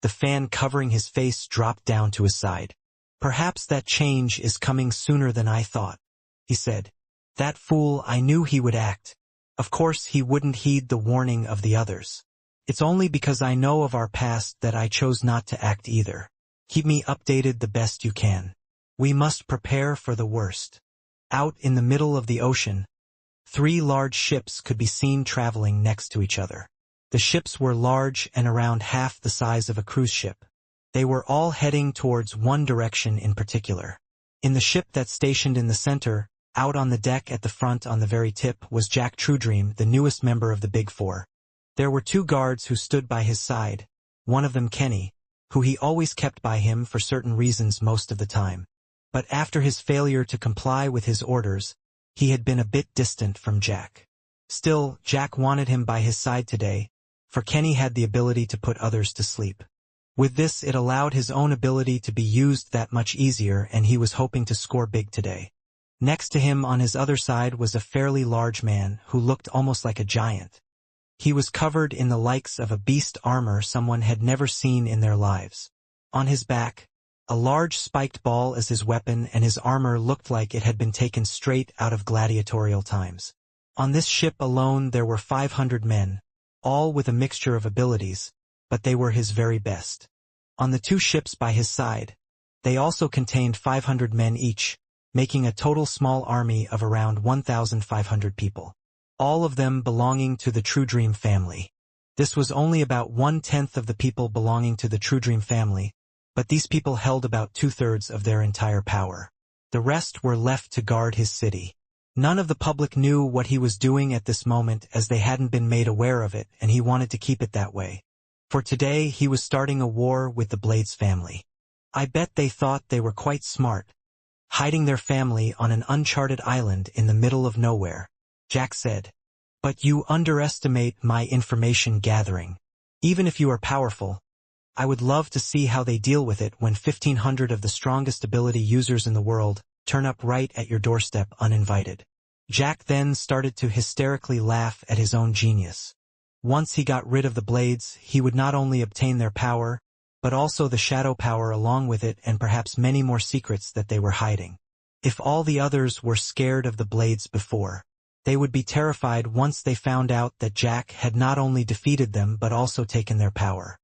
the fan covering his face dropped down to his side. Perhaps that change is coming sooner than I thought, he said. That fool, I knew he would act. Of course he wouldn't heed the warning of the others. It's only because I know of our past that I chose not to act either. Keep me updated the best you can. We must prepare for the worst. Out in the middle of the ocean, 3 large ships could be seen traveling next to each other. The ships were large and around half the size of a cruise ship. They were all heading towards one direction in particular. In the ship that stationed in the center, out on the deck at the front on the very tip, was Jack Truedream, the newest member of the Big Four. There were 2 guards who stood by his side, one of them Kenny, who he always kept by him for certain reasons most of the time. But after his failure to comply with his orders, he had been a bit distant from Jack. Still, Jack wanted him by his side today, for Kenny had the ability to put others to sleep. With this, it allowed his own ability to be used that much easier, and he was hoping to score big today. Next to him on his other side was a fairly large man who looked almost like a giant. He was covered in the likes of a beast armor someone had never seen in their lives. On his back, a large spiked ball as his weapon, and his armor looked like it had been taken straight out of gladiatorial times. On this ship alone there were 500 men, all with a mixture of abilities, but they were his very best. On the 2 ships by his side, they also contained 500 men each, making a total small army of around 1,500 people, all of them belonging to the Truedream family. This was only about 1/10 of the people belonging to the Truedream family, but these people held about 2/3 of their entire power. The rest were left to guard his city. None of the public knew what he was doing at this moment, as they hadn't been made aware of it, and he wanted to keep it that way. For today he was starting a war with the Blades family. I bet they thought they were quite smart, hiding their family on an uncharted island in the middle of nowhere, Jack said. But you underestimate my information gathering. Even if you are powerful, I would love to see how they deal with it when 1,500 of the strongest ability users in the world turn up right at your doorstep uninvited. Jack then started to hysterically laugh at his own genius. Once he got rid of the Blades, he would not only obtain their power, but also the shadow power along with it, and perhaps many more secrets that they were hiding. If all the others were scared of the Blades before, they would be terrified once they found out that Jack had not only defeated them but also taken their power.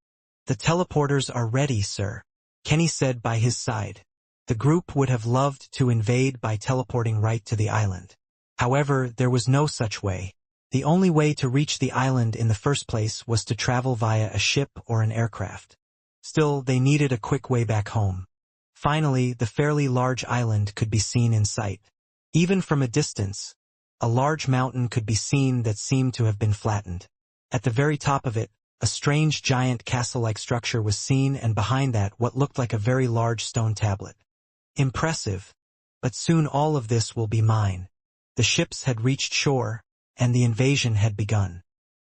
The teleporters are ready, sir, Kenny said by his side. The group would have loved to invade by teleporting right to the island. However, there was no such way. The only way to reach the island in the first place was to travel via a ship or an aircraft. Still, they needed a quick way back home. Finally, the fairly large island could be seen in sight. Even from a distance, a large mountain could be seen that seemed to have been flattened. At the very top of it, a strange giant castle-like structure was seen, and behind that what looked like a very large stone tablet. Impressive, but soon all of this will be mine. The ships had reached shore, and the invasion had begun.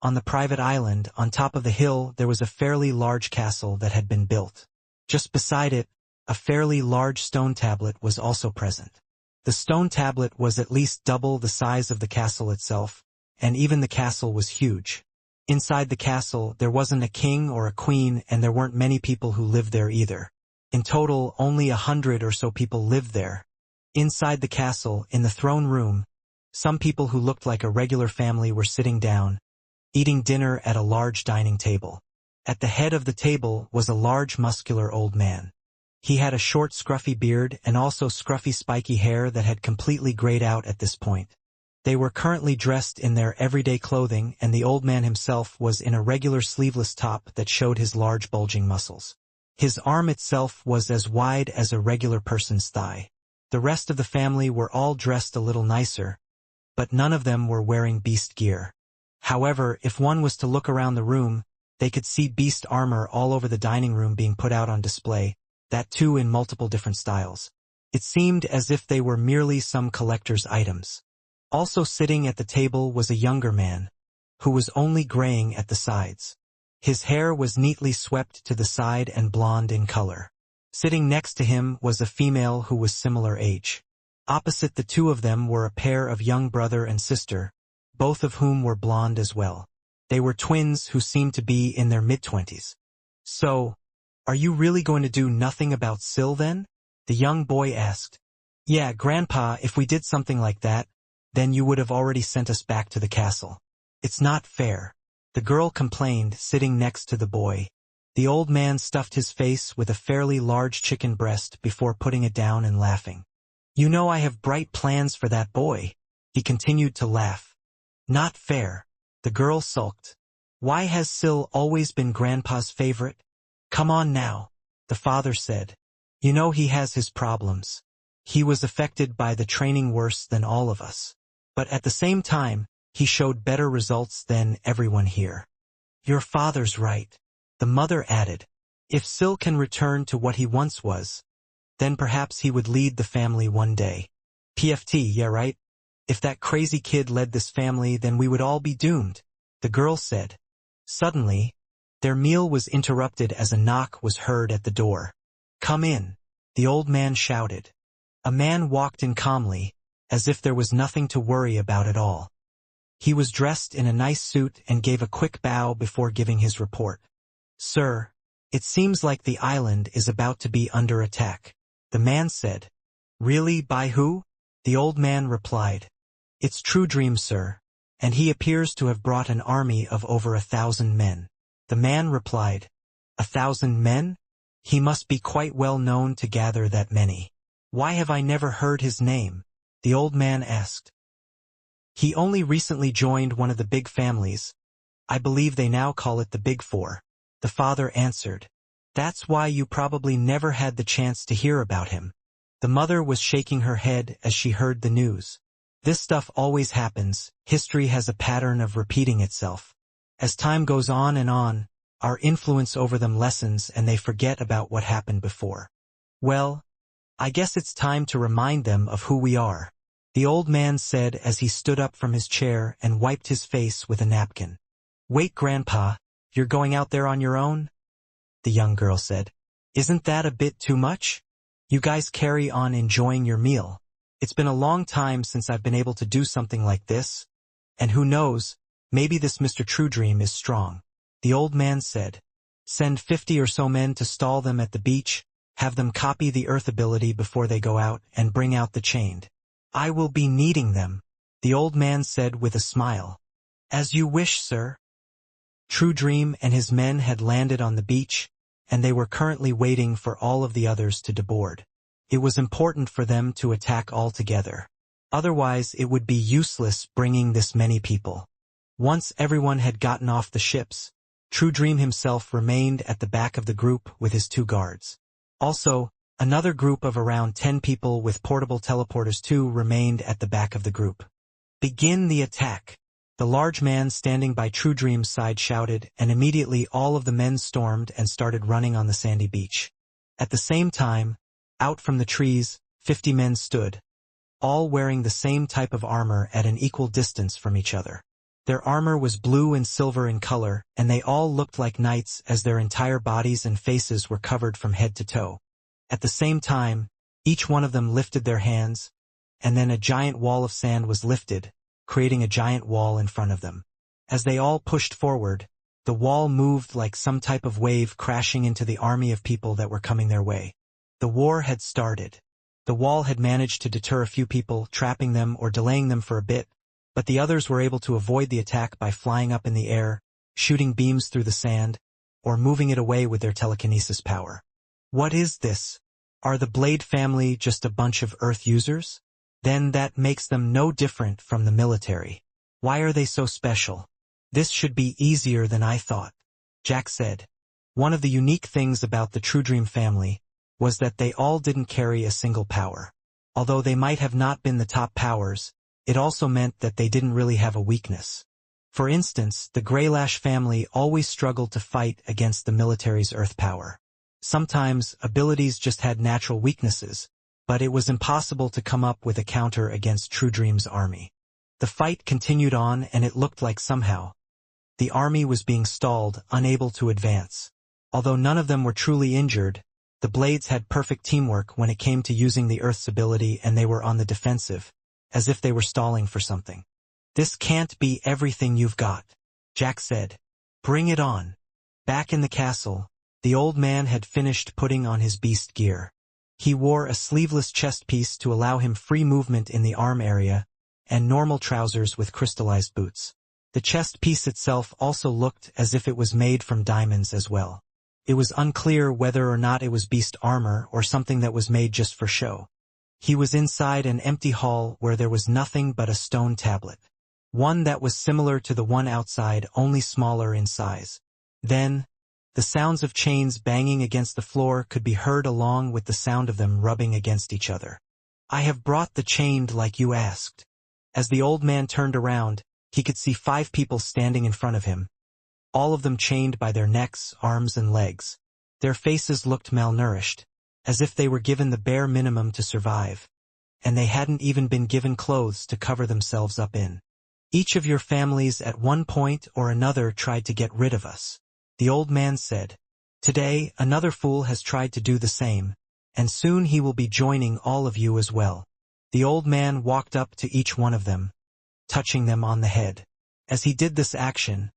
On the private island, on top of the hill, there was a fairly large castle that had been built. Just beside it, a fairly large stone tablet was also present. The stone tablet was at least double the size of the castle itself, and even the castle was huge. Inside the castle, there wasn't a king or a queen, and there weren't many people who lived there either. In total, only 100 or so people lived there. Inside the castle, in the throne room, some people who looked like a regular family were sitting down, eating dinner at a large dining table. At the head of the table was a large muscular old man. He had a short scruffy beard and also scruffy spiky hair that had completely grayed out at this point. They were currently dressed in their everyday clothing, and the old man himself was in a regular sleeveless top that showed his large bulging muscles. His arm itself was as wide as a regular person's thigh. The rest of the family were all dressed a little nicer, but none of them were wearing beast gear. However, if one was to look around the room, they could see beast armor all over the dining room being put out on display, that too in multiple different styles. It seemed as if they were merely some collector's items. Also sitting at the table was a younger man, who was only graying at the sides. His hair was neatly swept to the side and blonde in color. Sitting next to him was a female who was similar age. Opposite the two of them were a pair of young brother and sister, both of whom were blonde as well. They were twins who seemed to be in their mid-20s. "So, are you really going to do nothing about Syl then?" the young boy asked. "Yeah, Grandpa, if we did something like that, then you would have already sent us back to the castle. It's not fair," the girl complained, sitting next to the boy. The old man stuffed his face with a fairly large chicken breast before putting it down and laughing. "You know I have bright plans for that boy," he continued to laugh. "Not fair." The girl sulked. "Why has Syl always been Grandpa's favorite?" "Come on now," the father said. "You know he has his problems. He was affected by the training worse than all of us. But at the same time, he showed better results than everyone here." "Your father's right," the mother added. "If Syl can return to what he once was, then perhaps he would lead the family one day." "PFT, yeah right? If that crazy kid led this family, then we would all be doomed," the girl said. Suddenly, their meal was interrupted as a knock was heard at the door. "Come in," the old man shouted. A man walked in calmly, as if there was nothing to worry about at all. He was dressed in a nice suit and gave a quick bow before giving his report. "Sir, it seems like the island is about to be under attack," the man said. "Really, by who?" the old man replied. "It's True Dream, sir, and he appears to have brought an army of over 1,000 men." The man replied. 1,000 men? He must be quite well known to gather that many. "Why have I never heard his name?" the old man asked. "He only recently joined one of the big families. I believe they now call it the Big Four," the father answered. "That's why you probably never had the chance to hear about him." The mother was shaking her head as she heard the news. "This stuff always happens. History has a pattern of repeating itself. As time goes on and on, our influence over them lessens and they forget about what happened before. Well, I guess it's time to remind them of who we are," the old man said as he stood up from his chair and wiped his face with a napkin. "Wait, Grandpa, you're going out there on your own?" the young girl said. "Isn't that a bit too much? You guys carry on enjoying your meal. It's been a long time since I've been able to do something like this. And who knows, maybe this Mr. True Dream is strong," the old man said. "Send 50 or so men to stall them at the beach, have them copy the earth ability before they go out, and bring out the chained. I will be needing them," the old man said with a smile. "As you wish, sir." True Dream and his men had landed on the beach, and they were currently waiting for all of the others to deboard. It was important for them to attack all together. Otherwise, it would be useless bringing this many people. Once everyone had gotten off the ships, True Dream himself remained at the back of the group with his 2 guards. Also, another group of around 10 people with portable teleporters too remained at the back of the group. "Begin the attack," the large man standing by True Dream's side shouted, and immediately all of the men stormed and started running on the sandy beach. At the same time, out from the trees, 50 men stood, all wearing the same type of armor at an equal distance from each other. Their armor was blue and silver in color, and they all looked like knights as their entire bodies and faces were covered from head to toe. At the same time, each one of them lifted their hands, and then a giant wall of sand was lifted, creating a giant wall in front of them. As they all pushed forward, the wall moved like some type of wave crashing into the army of people that were coming their way. The war had started. The wall had managed to deter a few people, trapping them or delaying them for a bit, but the others were able to avoid the attack by flying up in the air, shooting beams through the sand, or moving it away with their telekinesis power. What is this? Are the Blade family just a bunch of Earth users? Then that makes them no different from the military. Why are they so special? This should be easier than I thought, Jack said. One of the unique things about the True Dream family was that they all didn't carry a single power. Although they might have not been the top powers, it also meant that they didn't really have a weakness. For instance, the Greylash family always struggled to fight against the military's Earth power. Sometimes, abilities just had natural weaknesses, but it was impossible to come up with a counter against True Dream's army. The fight continued on, and it looked like somehow the army was being stalled, unable to advance. Although none of them were truly injured, the Blades had perfect teamwork when it came to using the Earth's ability, and they were on the defensive, as if they were stalling for something. "This can't be everything you've got," Jack said. "Bring it on." Back in the castle, the old man had finished putting on his beast gear. He wore a sleeveless chest piece to allow him free movement in the arm area, and normal trousers with crystallized boots. The chest piece itself also looked as if it was made from diamonds as well. It was unclear whether or not it was beast armor or something that was made just for show. He was inside an empty hall where there was nothing but a stone tablet. One that was similar to the one outside, only smaller in size. Then, the sounds of chains banging against the floor could be heard along with the sound of them rubbing against each other. "I have brought the chained like you asked." As the old man turned around, he could see 5 people standing in front of him, all of them chained by their necks, arms, and legs. Their faces looked malnourished, as if they were given the bare minimum to survive, and they hadn't even been given clothes to cover themselves up in. "Each of your families at one point or another tried to get rid of us," the old man said. "Today, another fool has tried to do the same, and soon he will be joining all of you as well." The old man walked up to each one of them, touching them on the head. As he did this action,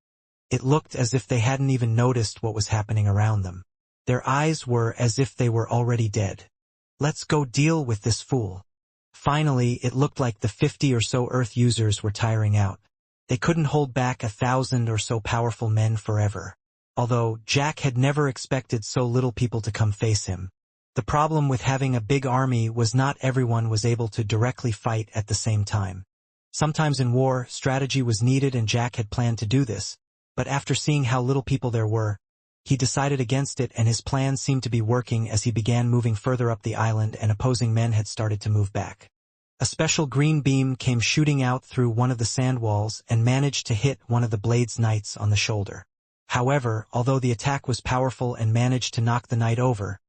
it looked as if they hadn't even noticed what was happening around them. Their eyes were as if they were already dead. "Let's go deal with this fool." Finally, it looked like the 50 or so Earth users were tiring out. They couldn't hold back 1,000 or so powerful men forever. Although Jack had never expected so little people to come face him. The problem with having a big army was not everyone was able to directly fight at the same time. Sometimes in war, strategy was needed, and Jack had planned to do this, but after seeing how little people there were, he decided against it, and his plan seemed to be working as he began moving further up the island and opposing men had started to move back. A special green beam came shooting out through one of the sand walls and managed to hit one of the Blades' knights on the shoulder. However, although the attack was powerful and managed to knock the knight over,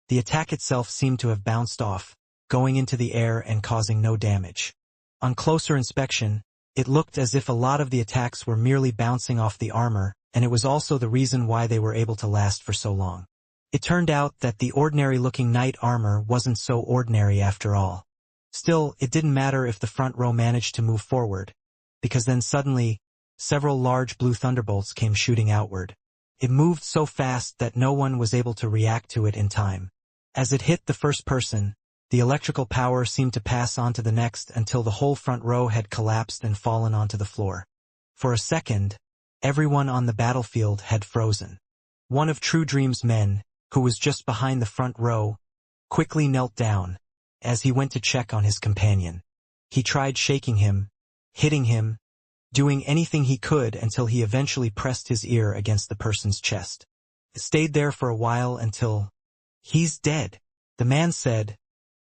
the attack itself seemed to have bounced off, going into the air and causing no damage. On closer inspection, it looked as if a lot of the attacks were merely bouncing off the armor, and it was also the reason why they were able to last for so long. It turned out that the ordinary-looking knight armor wasn't so ordinary after all. Still, it didn't matter if the front row managed to move forward, because then suddenly, several large blue thunderbolts came shooting outward. It moved so fast that no one was able to react to it in time. As it hit the first person, the electrical power seemed to pass on to the next until the whole front row had collapsed and fallen onto the floor. For a second, everyone on the battlefield had frozen. One of True Dream's men, who was just behind the front row, quickly knelt down as he went to check on his companion. He tried shaking him, hitting him, doing anything he could until he eventually pressed his ear against the person's chest. It stayed there for a while until, "He's dead," the man said.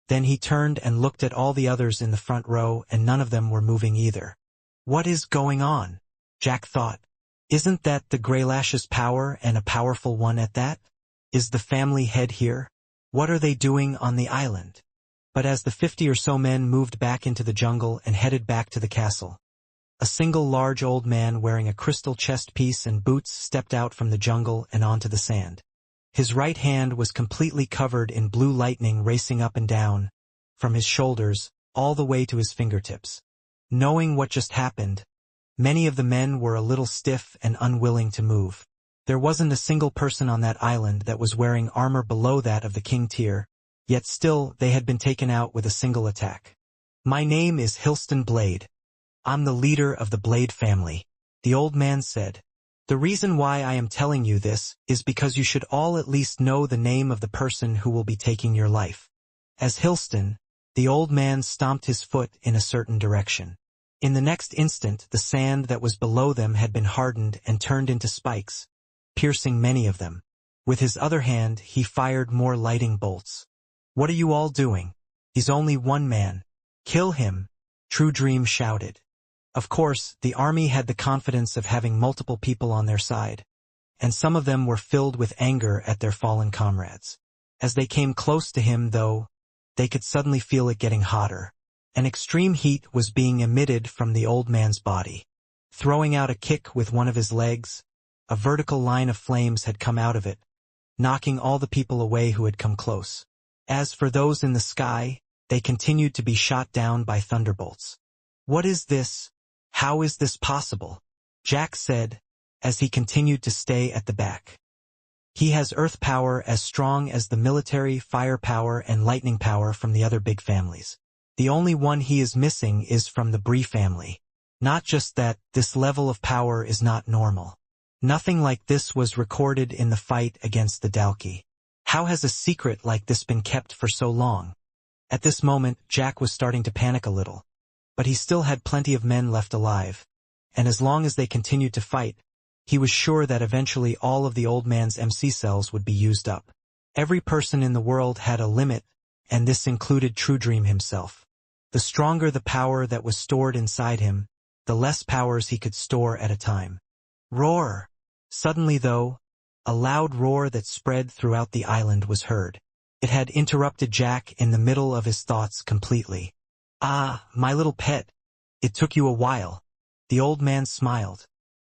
Then he turned and looked at all the others in the front row, and none of them were moving either. "What is going on?" Jack thought. "Isn't that the Greylash's power, and a powerful one at that? Is the family head here? What are they doing on the island?" But as the 50 or so men moved back into the jungle and headed back to the castle, a single large old man wearing a crystal chest piece and boots stepped out from the jungle and onto the sand. His right hand was completely covered in blue lightning racing up and down, from his shoulders, all the way to his fingertips. Knowing what just happened, many of the men were a little stiff and unwilling to move. There wasn't a single person on that island that was wearing armor below that of the king tier, yet still they had been taken out with a single attack. "My name is Hilston Blade. I'm the leader of the Blade family," the old man said. "The reason why I am telling you this is because you should all at least know the name of the person who will be taking your life." As Hilston, the old man stomped his foot in a certain direction. In the next instant, the sand that was below them had been hardened and turned into spikes, piercing many of them. With his other hand, he fired more lightning bolts. "What are you all doing? He's only one man. Kill him," True Dream shouted. Of course, the army had the confidence of having multiple people on their side, and some of them were filled with anger at their fallen comrades. As they came close to him, though, they could suddenly feel it getting hotter. An extreme heat was being emitted from the old man's body. Throwing out a kick with one of his legs, a vertical line of flames had come out of it, knocking all the people away who had come close. As for those in the sky, they continued to be shot down by thunderbolts. "What is this? How is this possible?" Jack said, as he continued to stay at the back. "He has earth power as strong as the military, fire power, and lightning power from the other big families. The only one he is missing is from the Bree family. Not just that, this level of power is not normal. Nothing like this was recorded in the fight against the Dalki. How has a secret like this been kept for so long?" At this moment, Jack was starting to panic a little. But he still had plenty of men left alive, and as long as they continued to fight, he was sure that eventually all of the old man's MC cells would be used up. Every person in the world had a limit, and this included True Dream himself. The stronger the power that was stored inside him, the less powers he could store at a time. Roar! Suddenly, though, a loud roar that spread throughout the island was heard. It had interrupted Jack in the middle of his thoughts completely. "Ah, my little pet. It took you a while." The old man smiled.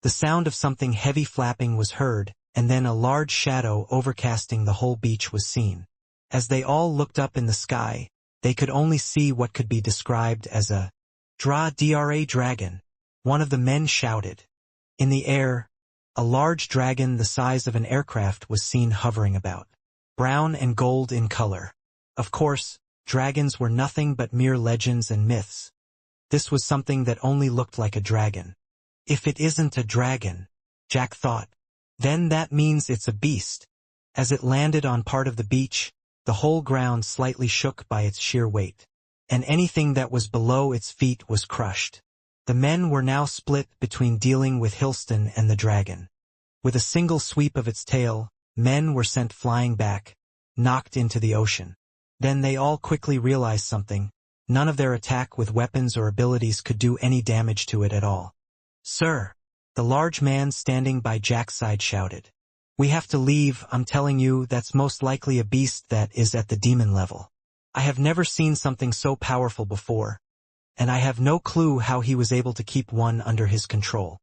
The sound of something heavy flapping was heard, and then a large shadow overcasting the whole beach was seen. As they all looked up in the sky, they could only see what could be described as a dragon. One of the men shouted. In the air, a large dragon the size of an aircraft was seen hovering about. Brown and gold in color. Of course, dragons were nothing but mere legends and myths. This was something that only looked like a dragon. If it isn't a dragon, Jack thought, then that means it's a beast. As it landed on part of the beach, the whole ground slightly shook by its sheer weight, and anything that was below its feet was crushed. The men were now split between dealing with Hilston and the dragon. With a single sweep of its tail, men were sent flying back, knocked into the ocean. Then they all quickly realized something. None of their attack with weapons or abilities could do any damage to it at all. "Sir," the large man standing by Jack's side shouted. "We have to leave. I'm telling you, that's most likely a beast that is at the demon level. I have never seen something so powerful before, and I have no clue how he was able to keep one under his control."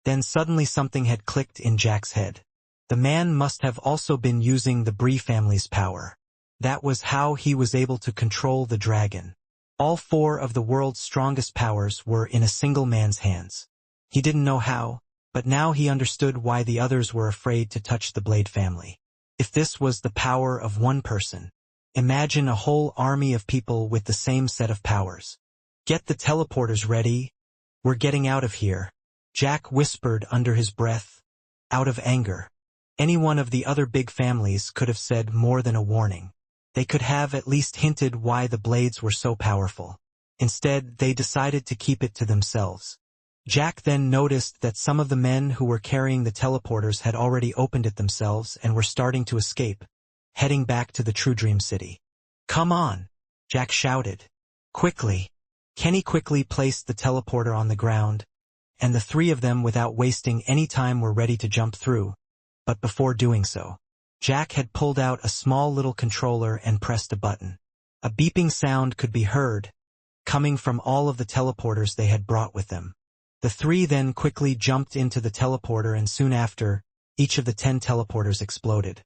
Then suddenly something had clicked in Jack's head. The man must have also been using the Bree family's power. That was how he was able to control the dragon. All four of the world's strongest powers were in a single man's hands. He didn't know how, but now he understood why the others were afraid to touch the Blade family. If this was the power of one person, imagine a whole army of people with the same set of powers. "Get the teleporters ready. We're getting out of here," Jack whispered under his breath, out of anger. Any one of the other big families could have said more than a warning. They could have at least hinted why the Blades were so powerful. Instead, they decided to keep it to themselves. Jack then noticed that some of the men who were carrying the teleporters had already opened it themselves and were starting to escape, heading back to the True Dream City. "Come on," Jack shouted. "Quickly." Kenny quickly placed the teleporter on the ground, and the three of them without wasting any time were ready to jump through. But before doing so, Jack had pulled out a small little controller and pressed a button. A beeping sound could be heard, coming from all of the teleporters they had brought with them. The three then quickly jumped into the teleporter, and soon after, each of the 10 teleporters exploded.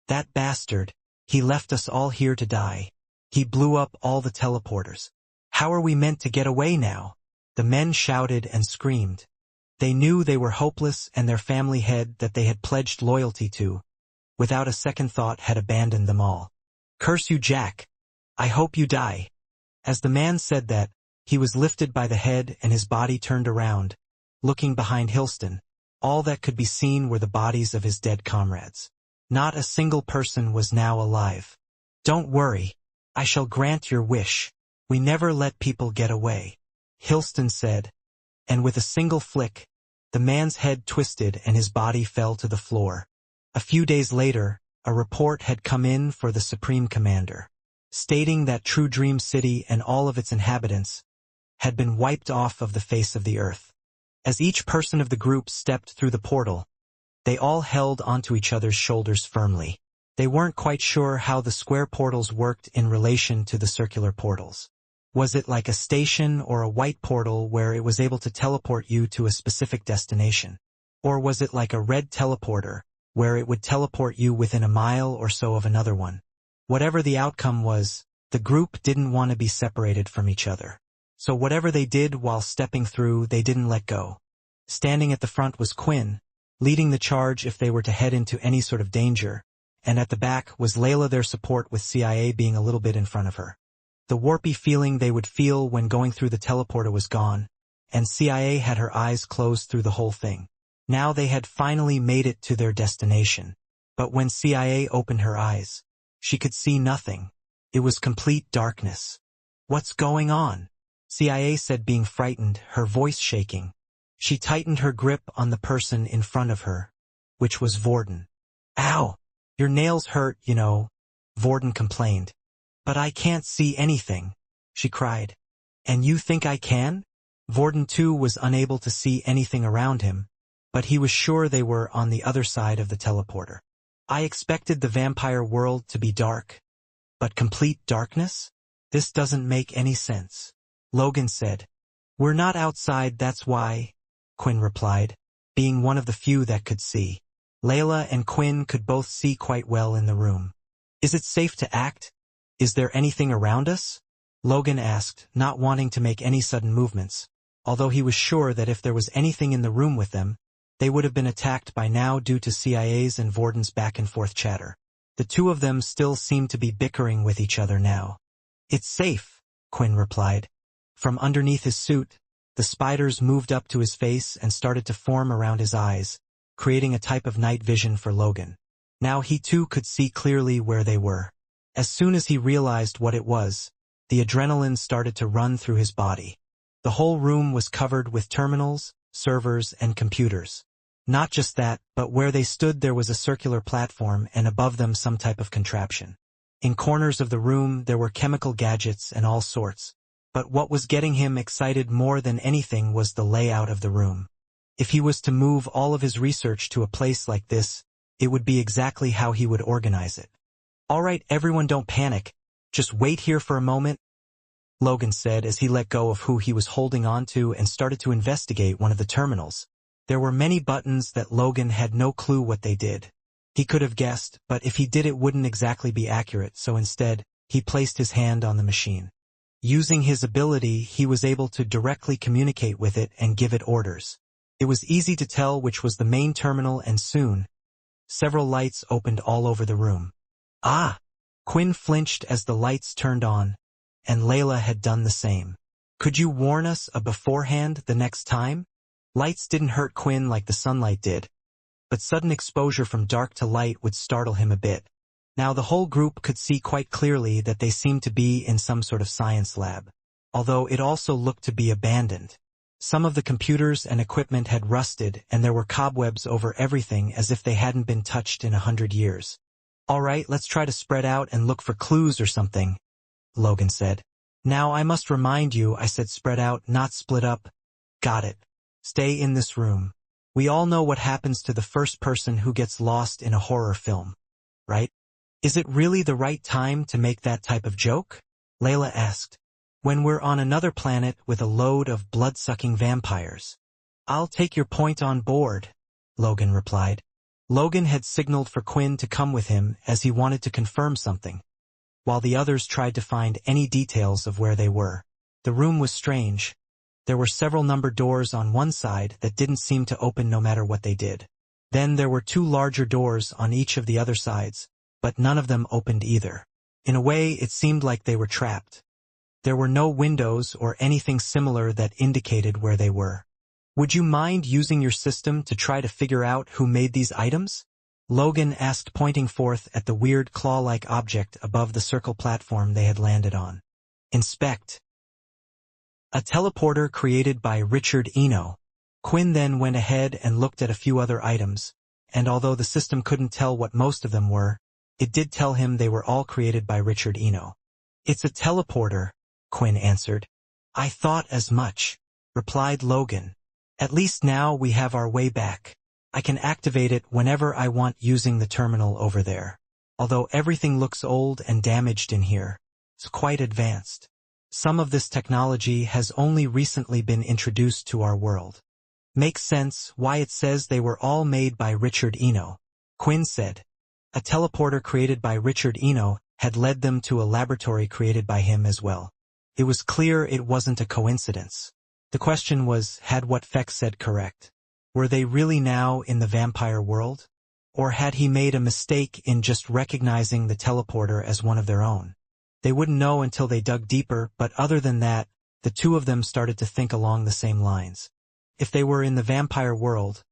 "That bastard, he left us all here to die. He blew up all the teleporters. How are we meant to get away now?" The men shouted and screamed. They knew they were hopeless, and their family head that they had pledged loyalty to, without a second thought, had abandoned them all. "Curse you, Jack. I hope you die." As the man said that, he was lifted by the head and his body turned around, looking behind Hilston. All that could be seen were the bodies of his dead comrades. Not a single person was now alive. "Don't worry. I shall grant your wish. We never let people get away," Hilston said, and with a single flick, the man's head twisted and his body fell to the floor. A few days later, a report had come in for the Supreme Commander, stating that True Dream City and all of its inhabitants had been wiped off of the face of the earth. As each person of the group stepped through the portal, they all held onto each other's shoulders firmly. They weren't quite sure how the square portals worked in relation to the circular portals. Was it like a station or a white portal where it was able to teleport you to a specific destination? Or was it like a red teleporter, where it would teleport you within a mile or so of another one? Whatever the outcome was, the group didn't want to be separated from each other. So whatever they did while stepping through, they didn't let go. Standing at the front was Quinn, leading the charge if they were to head into any sort of danger, and at the back was Layla, their support, with CIA being a little bit in front of her. The warpy feeling they would feel when going through the teleporter was gone, and CIA had her eyes closed through the whole thing. Now they had finally made it to their destination. But when CIA opened her eyes, she could see nothing. It was complete darkness. "What's going on?" CIA said, being frightened, her voice shaking. She tightened her grip on the person in front of her, which was Vorden. "Ow! Your nails hurt, you know," Vorden complained. "But I can't see anything," she cried. "And you think I can?" Vorden too was unable to see anything around him, but he was sure they were on the other side of the teleporter. "I expected the vampire world to be dark. But complete darkness? This doesn't make any sense," Logan said. "We're not outside, that's why," Quinn replied, being one of the few that could see. Layla and Quinn could both see quite well in the room. "Is it safe to act? Is there anything around us?" Logan asked, not wanting to make any sudden movements, although he was sure that if there was anything in the room with them, they would have been attacked by now due to CIA's and Vorden's back-and-forth chatter. The two of them still seemed to be bickering with each other now. "It's safe," Quinn replied. From underneath his suit, the spiders moved up to his face and started to form around his eyes, creating a type of night vision for Logan. Now he too could see clearly where they were. As soon as he realized what it was, the adrenaline started to run through his body. The whole room was covered with terminals, servers, and computers. Not just that, but where they stood there was a circular platform and above them some type of contraption. In corners of the room there were chemical gadgets and all sorts. But what was getting him excited more than anything was the layout of the room. If he was to move all of his research to a place like this, it would be exactly how he would organize it. "All right, everyone, don't panic. Just wait here for a moment," Logan said as he let go of who he was holding on to and started to investigate one of the terminals. There were many buttons that Logan had no clue what they did. He could have guessed, but if he did it wouldn't exactly be accurate, so instead, he placed his hand on the machine. Using his ability, he was able to directly communicate with it and give it orders. It was easy to tell which was the main terminal, and soon, several lights opened all over the room. "Ah!" Quinn flinched as the lights turned on, and Layla had done the same. "Could you warn us beforehand the next time?" Lights didn't hurt Quinn like the sunlight did, but sudden exposure from dark to light would startle him a bit. Now the whole group could see quite clearly that they seemed to be in some sort of science lab, although it also looked to be abandoned. Some of the computers and equipment had rusted, and there were cobwebs over everything as if they hadn't been touched in 100 years. "All right, let's try to spread out and look for clues or something," Logan said. "Now I must remind you, I said spread out, not split up." "Got it. Stay in this room. We all know what happens to the first person who gets lost in a horror film, right?" "Is it really the right time to make that type of joke?" Layla asked. "When we're on another planet with a load of blood-sucking vampires." "I'll take your point on board," Logan replied. Logan had signaled for Quinn to come with him as he wanted to confirm something, while the others tried to find any details of where they were. The room was strange. There were several numbered doors on one side that didn't seem to open no matter what they did. Then there were two larger doors on each of the other sides, but none of them opened either. In a way, it seemed like they were trapped. There were no windows or anything similar that indicated where they were. "Would you mind using your system to try to figure out who made these items?" Logan asked, pointing forth at the weird claw-like object above the circle platform they had landed on. "Inspect." A teleporter created by Richard Eno. Quinn then went ahead and looked at a few other items, and although the system couldn't tell what most of them were, it did tell him they were all created by Richard Eno. "It's a teleporter," Quinn answered. "I thought as much," replied Logan. "At least now we have our way back. I can activate it whenever I want using the terminal over there. Although everything looks old and damaged in here, it's quite advanced. Some of this technology has only recently been introduced to our world. Makes sense why it says they were all made by Richard Eno," Quinn said. A teleporter created by Richard Eno had led them to a laboratory created by him as well. It was clear it wasn't a coincidence. The question was, had what Feck said correct? Were they really now in the vampire world? Or had he made a mistake in just recognizing the teleporter as one of their own? They wouldn't know until they dug deeper, but other than that, the two of them started to think along the same lines. If they were in the vampire world,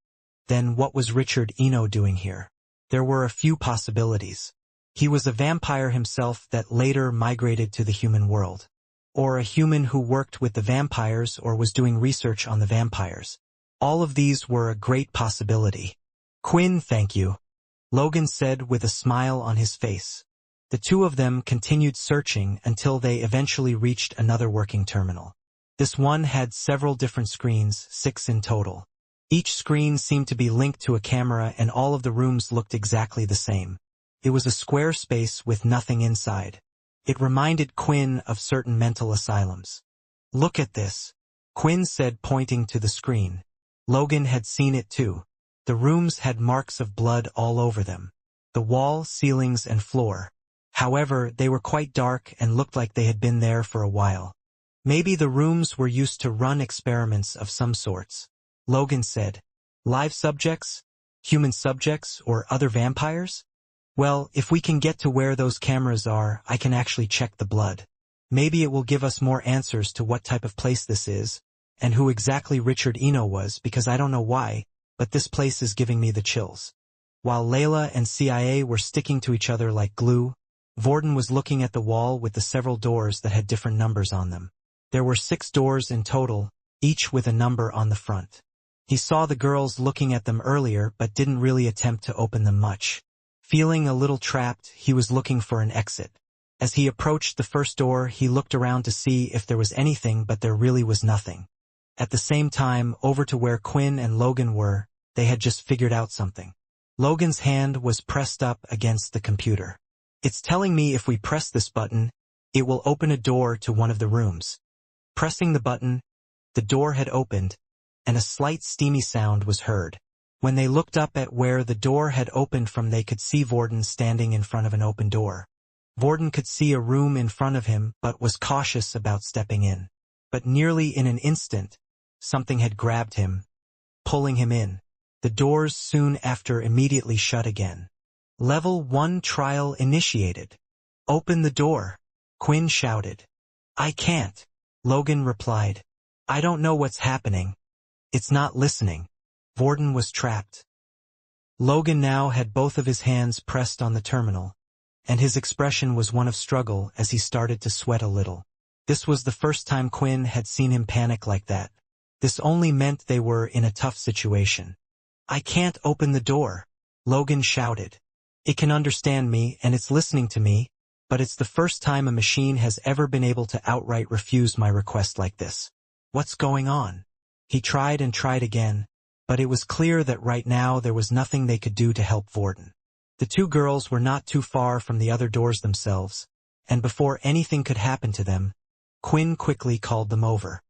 then what was Richard Eno doing here? There were a few possibilities. He was a vampire himself that later migrated to the human world. Or a human who worked with the vampires or was doing research on the vampires. All of these were a great possibility. "Quinn, thank you," Logan said with a smile on his face. The two of them continued searching until they eventually reached another working terminal. This one had several different screens, 6 in total. Each screen seemed to be linked to a camera and all of the rooms looked exactly the same. It was a square space with nothing inside. It reminded Quinn of certain mental asylums. "Look at this," Quinn said, pointing to the screen. Logan had seen it too. The rooms had marks of blood all over them. The wall, ceilings, and floor. However, they were quite dark and looked like they had been there for a while. "Maybe the rooms were used to run experiments of some sorts," Logan said. "Live subjects? Human subjects, or other vampires? Well, if we can get to where those cameras are, I can actually check the blood. Maybe it will give us more answers to what type of place this is, and who exactly Richard Eno was, because I don't know why, but this place is giving me the chills." While Layla and CIA were sticking to each other like glue, Vorden was looking at the wall with the several doors that had different numbers on them. There were 6 doors in total, each with a number on the front. He saw the girls looking at them earlier but didn't really attempt to open them much. Feeling a little trapped, he was looking for an exit. As he approached the first door, he looked around to see if there was anything, but there really was nothing. At the same time, over to where Quinn and Logan were, they had just figured out something. Logan's hand was pressed up against the computer. "It's telling me if we press this button, it will open a door to one of the rooms." Pressing the button, the door had opened, and a slight steamy sound was heard. When they looked up at where the door had opened from, they could see Vorden standing in front of an open door. Vorden could see a room in front of him but was cautious about stepping in. But nearly in an instant, something had grabbed him, pulling him in. The doors soon after immediately shut again. "Level 1 trial initiated. Open the door," Quinn shouted. "I can't," Logan replied. "I don't know what's happening. It's not listening." Vorden was trapped. Logan now had both of his hands pressed on the terminal, and his expression was one of struggle as he started to sweat a little. This was the first time Quinn had seen him panic like that. This only meant they were in a tough situation. "I can't open the door," Logan shouted. "It can understand me and it's listening to me, but it's the first time a machine has ever been able to outright refuse my request like this. What's going on?" He tried and tried again, but it was clear that right now there was nothing they could do to help Vorden. The two girls were not too far from the other doors themselves, and before anything could happen to them, Quinn quickly called them over.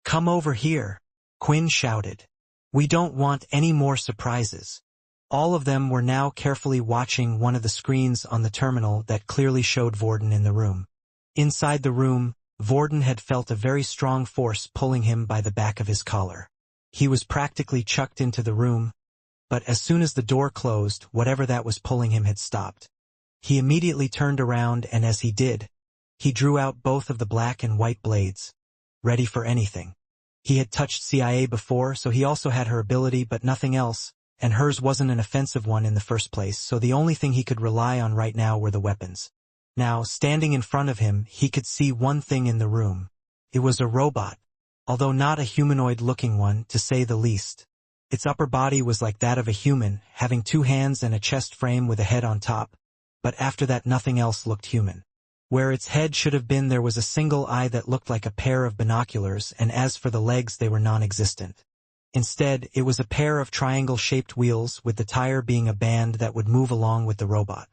"Come over here," Quinn shouted. "We don't want any more surprises." All of them were now carefully watching one of the screens on the terminal that clearly showed Vorden in the room. Inside the room, Vorden had felt a very strong force pulling him by the back of his collar. He was practically chucked into the room, but as soon as the door closed, whatever that was pulling him had stopped. He immediately turned around, and as he did, he drew out both of the black and white blades, ready for anything. He had touched CIA before, so he also had her ability, but nothing else, and hers wasn't an offensive one in the first place, so the only thing he could rely on right now were the weapons. Now, standing in front of him, he could see one thing in the room. It was a robot, although not a humanoid-looking one, to say the least. Its upper body was like that of a human, having 2 hands and a chest frame with a head on top, but after that nothing else looked human. Where its head should have been there was a single eye that looked like a pair of binoculars, and as for the legs they were non-existent. Instead, it was a pair of triangle-shaped wheels, with the tire being a band that would move along with the robot,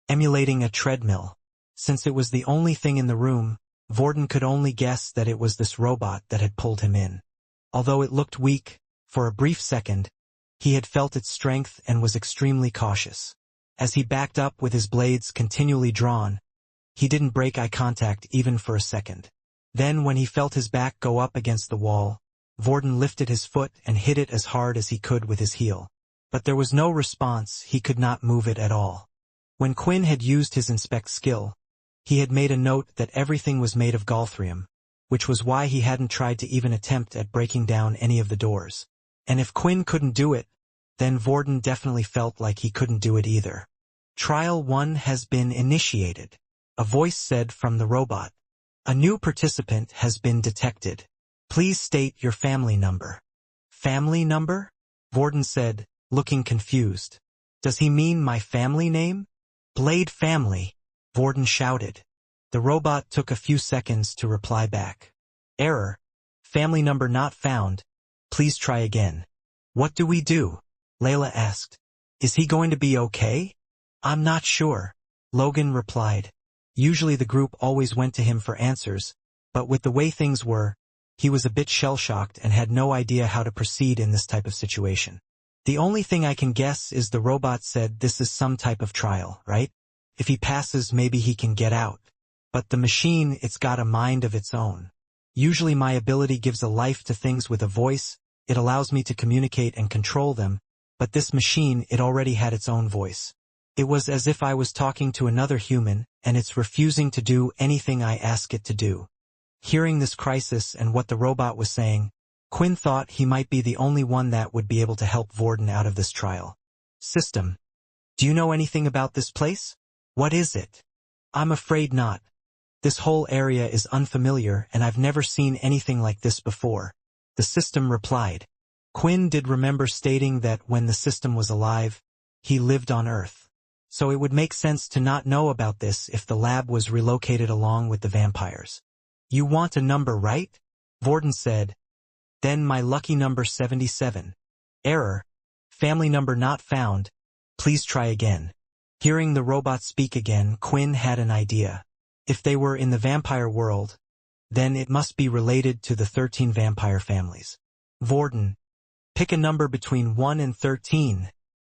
emulating a treadmill. Since it was the only thing in the room, Vorden could only guess that it was this robot that had pulled him in. Although it looked weak, for a brief second, he had felt its strength and was extremely cautious. As he backed up with his blades continually drawn, he didn't break eye contact even for a second. Then when he felt his back go up against the wall, Vorden lifted his foot and hit it as hard as he could with his heel. But there was no response, he could not move it at all. When Quinn had used his inspect skill, he had made a note that everything was made of galthrium, which was why he hadn't tried to even attempt at breaking down any of the doors. And if Quinn couldn't do it, then Vorden definitely felt like he couldn't do it either. Trial 1 has been initiated, a voice said from the robot. A new participant has been detected. Please state your family number. Family number? Vorden said, looking confused. Does he mean my family name? Blade family, Vorden shouted. The robot took a few seconds to reply back. Error. Family number not found. Please try again. What do we do? Layla asked. Is he going to be okay? I'm not sure, Logan replied. Usually the group always went to him for answers, but with the way things were, he was a bit shell-shocked and had no idea how to proceed in this type of situation. The only thing I can guess is the robot said this is some type of trial, right? If he passes, maybe he can get out. But the machine, it's got a mind of its own. Usually my ability gives a life to things with a voice, it allows me to communicate and control them, but this machine, it already had its own voice. It was as if I was talking to another human, and it's refusing to do anything I ask it to do. Hearing this crisis and what the robot was saying, Quinn thought he might be the only one that would be able to help Vorden out of this trial. System. Do you know anything about this place? What is it? I'm afraid not. This whole area is unfamiliar and I've never seen anything like this before, the system replied. Quinn did remember stating that when the system was alive, he lived on Earth. So it would make sense to not know about this if the lab was relocated along with the vampires. You want a number, right? Vorden said. Then my lucky number 77. Error. Family number not found. Please try again. Hearing the robot speak again, Quinn had an idea. If they were in the vampire world, then it must be related to the 13 vampire families. Vorden. Pick a number between 1 and 13,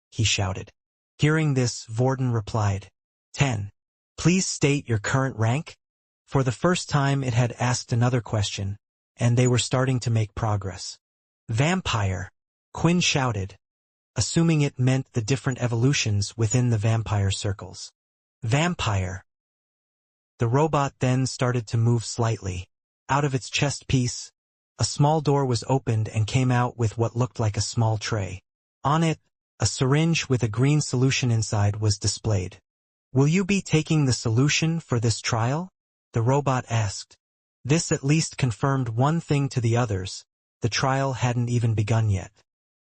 he shouted. Hearing this, Vorden replied. 10. Please state your current rank. For the first time it had asked another question, and they were starting to make progress. Vampire, Quinn shouted, assuming it meant the different evolutions within the vampire circles. Vampire. The robot then started to move slightly. Out of its chest piece, a small door was opened and came out with what looked like a small tray. On it, a syringe with a green solution inside was displayed. Will you be taking the solution for this trial? The robot asked. This at least confirmed one thing to the others. The trial hadn't even begun yet.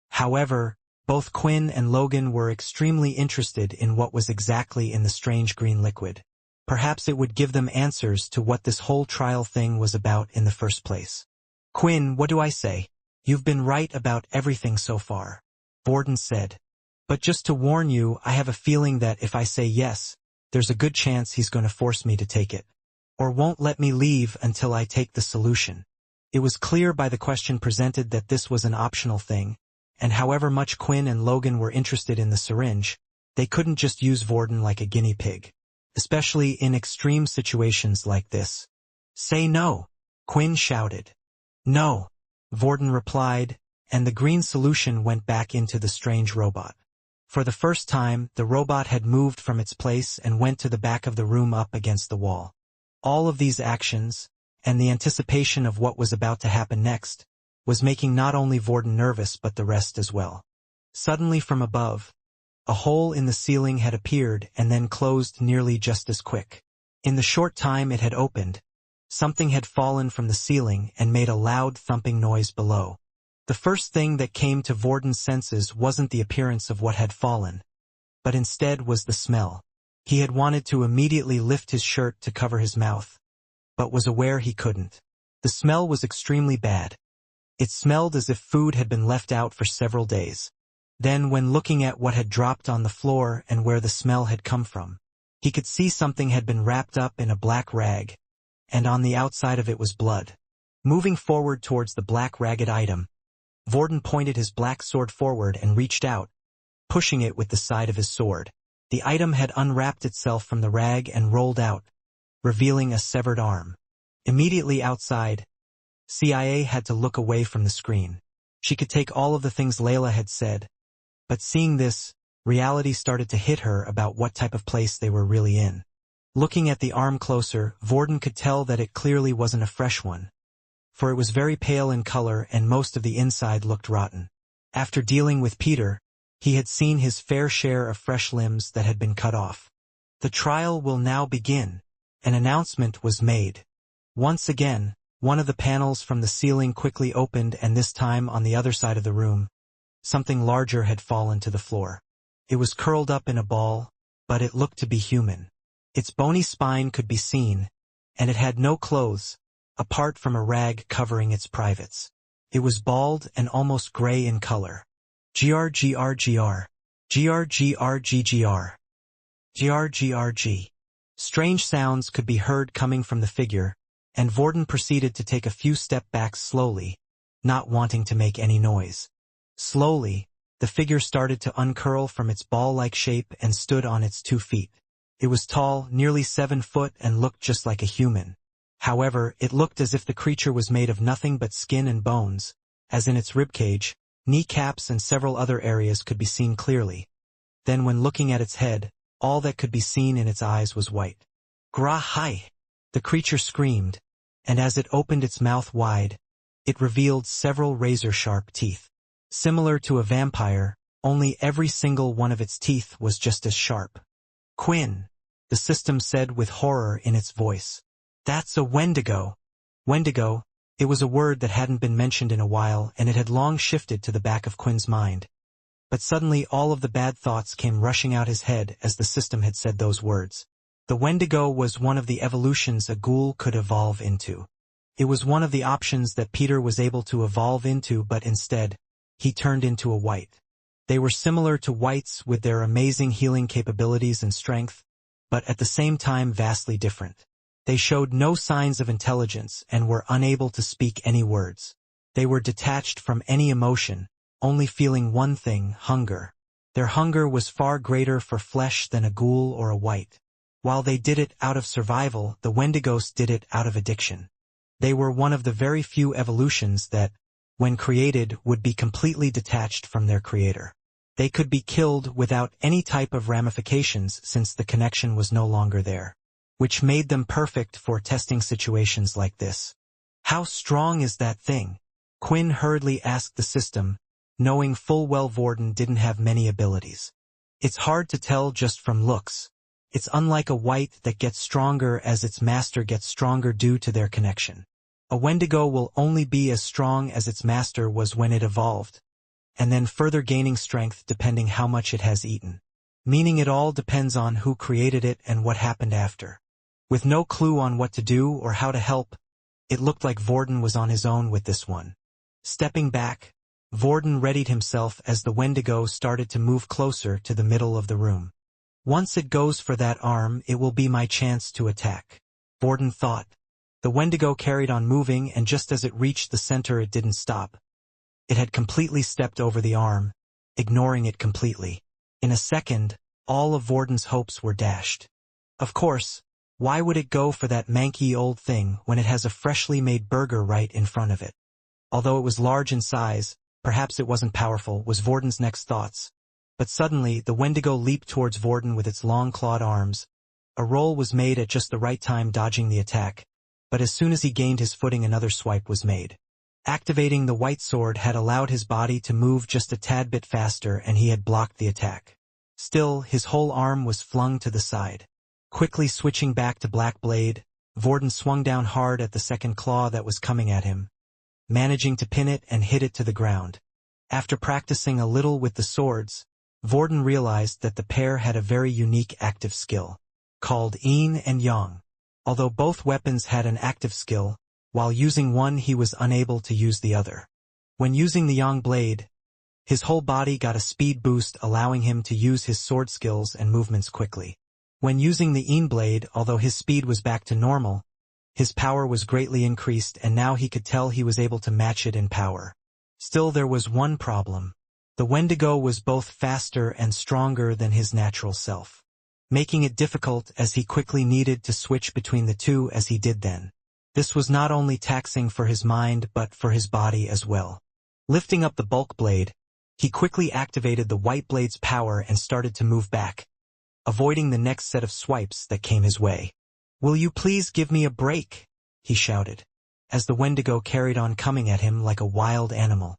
However, both Quinn and Logan were extremely interested in what was exactly in the strange green liquid. Perhaps it would give them answers to what this whole trial thing was about in the first place. Quinn, what do I say? You've been right about everything so far, Vorden said. But just to warn you, I have a feeling that if I say yes, there's a good chance he's going to force me to take it. Or won't let me leave until I take the solution. It was clear by the question presented that this was an optional thing, and however much Quinn and Logan were interested in the syringe, they couldn't just use Vorden like a guinea pig. Especially in extreme situations like this. Say no, Quinn shouted. No, Vorden replied, and the green solution went back into the strange robot. For the first time, the robot had moved from its place and went to the back of the room up against the wall. All of these actions, and the anticipation of what was about to happen next, was making not only Vorden nervous but the rest as well. Suddenly from above, a hole in the ceiling had appeared and then closed nearly just as quick. In the short time it had opened, something had fallen from the ceiling and made a loud thumping noise below. The first thing that came to Vorden's senses wasn't the appearance of what had fallen, but instead was the smell. He had wanted to immediately lift his shirt to cover his mouth, but was aware he couldn't. The smell was extremely bad. It smelled as if food had been left out for several days. Then, when looking at what had dropped on the floor and where the smell had come from, he could see something had been wrapped up in a black rag, and on the outside of it was blood. Moving forward towards the black ragged item, Vorden pointed his black sword forward and reached out, pushing it with the side of his sword. The item had unwrapped itself from the rag and rolled out, revealing a severed arm. Immediately outside, CIA had to look away from the screen. She could take all of the things Layla had said, but seeing this, reality started to hit her about what type of place they were really in. Looking at the arm closer, Vorden could tell that it clearly wasn't a fresh one, for it was very pale in color and most of the inside looked rotten. After dealing with Peter, he had seen his fair share of fresh limbs that had been cut off. The trial will now begin. An announcement was made. Once again, one of the panels from the ceiling quickly opened, and this time on the other side of the room, something larger had fallen to the floor. It was curled up in a ball, but it looked to be human. Its bony spine could be seen, and it had no clothes, apart from a rag covering its privates. It was bald and almost gray in color. GRGRGR. GRGRGGR. GRGRG. Strange sounds could be heard coming from the figure, and Vorden proceeded to take a few steps back slowly, not wanting to make any noise. Slowly, the figure started to uncurl from its ball-like shape and stood on its 2 feet. It was tall, nearly 7 foot, and looked just like a human. However, it looked as if the creature was made of nothing but skin and bones, as in its ribcage, kneecaps and several other areas could be seen clearly. Then when looking at its head, all that could be seen in its eyes was white. Gra-hi! The creature screamed, and as it opened its mouth wide, it revealed several razor-sharp teeth. Similar to a vampire, only every single one of its teeth was just as sharp. Quinn, the system said with horror in its voice. That's a Wendigo. Wendigo, it was a word that hadn't been mentioned in a while, and it had long shifted to the back of Quinn's mind. But suddenly all of the bad thoughts came rushing out his head as the system had said those words. The Wendigo was one of the evolutions a ghoul could evolve into. It was one of the options that Peter was able to evolve into, but instead, he turned into a wight. They were similar to wights with their amazing healing capabilities and strength, but at the same time vastly different. They showed no signs of intelligence and were unable to speak any words. They were detached from any emotion, only feeling one thing: hunger. Their hunger was far greater for flesh than a ghoul or a wight. While they did it out of survival, the Wendigos did it out of addiction. They were one of the very few evolutions that, when created, would be completely detached from their creator. They could be killed without any type of ramifications since the connection was no longer there, which made them perfect for testing situations like this. How strong is that thing? Quinn hurriedly asked the system, knowing full well Vorden didn't have many abilities. It's hard to tell just from looks. It's unlike a wight that gets stronger as its master gets stronger due to their connection. A Wendigo will only be as strong as its master was when it evolved, and then further gaining strength depending how much it has eaten. Meaning it all depends on who created it and what happened after. With no clue on what to do or how to help, it looked like Vorden was on his own with this one. Stepping back, Vorden readied himself as the Wendigo started to move closer to the middle of the room. Once it goes for that arm, it will be my chance to attack, Vorden thought. The Wendigo carried on moving, and just as it reached the center it didn't stop. It had completely stepped over the arm, ignoring it completely. In a second, all of Vorden's hopes were dashed. Of course, why would it go for that manky old thing when it has a freshly made burger right in front of it? Although it was large in size, perhaps it wasn't powerful, was Vorden's next thoughts. But suddenly, the Wendigo leaped towards Vorden with its long clawed arms. A roll was made at just the right time, dodging the attack. But as soon as he gained his footing, another swipe was made. Activating the white sword had allowed his body to move just a tad bit faster, and he had blocked the attack. Still, his whole arm was flung to the side. Quickly switching back to black blade, Vorden swung down hard at the second claw that was coming at him, managing to pin it and hit it to the ground. After practicing a little with the swords, Vorden realized that the pair had a very unique active skill, called yin and yang. Although both weapons had an active skill, while using one he was unable to use the other. When using the yang blade, his whole body got a speed boost, allowing him to use his sword skills and movements quickly. When using the yin blade, although his speed was back to normal, his power was greatly increased, and now he could tell he was able to match it in power. Still, there was one problem. The Wendigo was both faster and stronger than his natural self, making it difficult as he quickly needed to switch between the two as he did then. This was not only taxing for his mind but for his body as well. Lifting up the bulk blade, he quickly activated the white blade's power and started to move back, avoiding the next set of swipes that came his way. "Will you please give me a break?" he shouted, as the Wendigo carried on coming at him like a wild animal.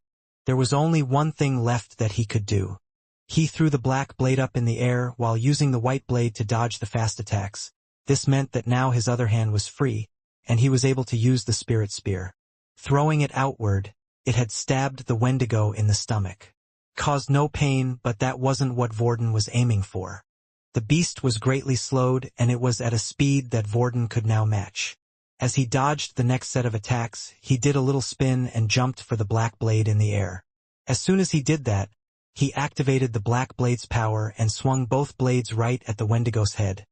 There was only one thing left that he could do. He threw the black blade up in the air while using the white blade to dodge the fast attacks. This meant that now his other hand was free, and he was able to use the spirit spear. Throwing it outward, it had stabbed the Wendigo in the stomach. Caused no pain, but that wasn't what Vorden was aiming for. The beast was greatly slowed, and it was at a speed that Vorden could now match. As he dodged the next set of attacks, he did a little spin and jumped for the black blade in the air. As soon as he did that, he activated the black blade's power and swung both blades right at the Wendigo's head,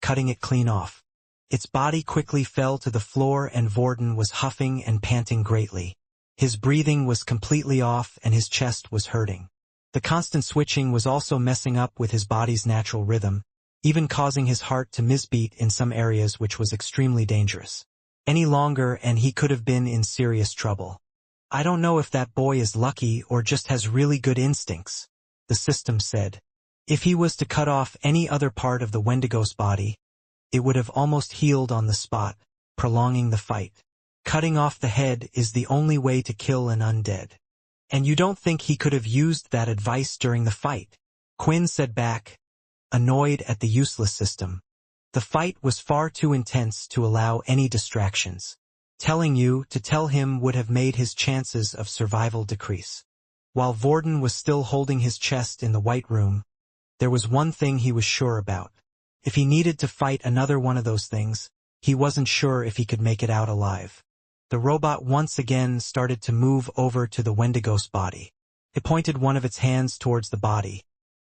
cutting it clean off. Its body quickly fell to the floor, and Vorden was huffing and panting greatly. His breathing was completely off and his chest was hurting. The constant switching was also messing up with his body's natural rhythm, even causing his heart to misbeat in some areas, which was extremely dangerous. Any longer and he could have been in serious trouble. "I don't know if that boy is lucky or just has really good instincts," the system said. If he was to cut off any other part of the Wendigo's body, it would have almost healed on the spot, prolonging the fight. Cutting off the head is the only way to kill an undead. "And you don't think he could have used that advice during the fight?" Quinn said back, annoyed at the useless system. The fight was far too intense to allow any distractions. Telling you to tell him would have made his chances of survival decrease. While Vorden was still holding his chest in the White Room, there was one thing he was sure about. If he needed to fight another one of those things, he wasn't sure if he could make it out alive. The robot once again started to move over to the Wendigo's body. It pointed one of its hands towards the body,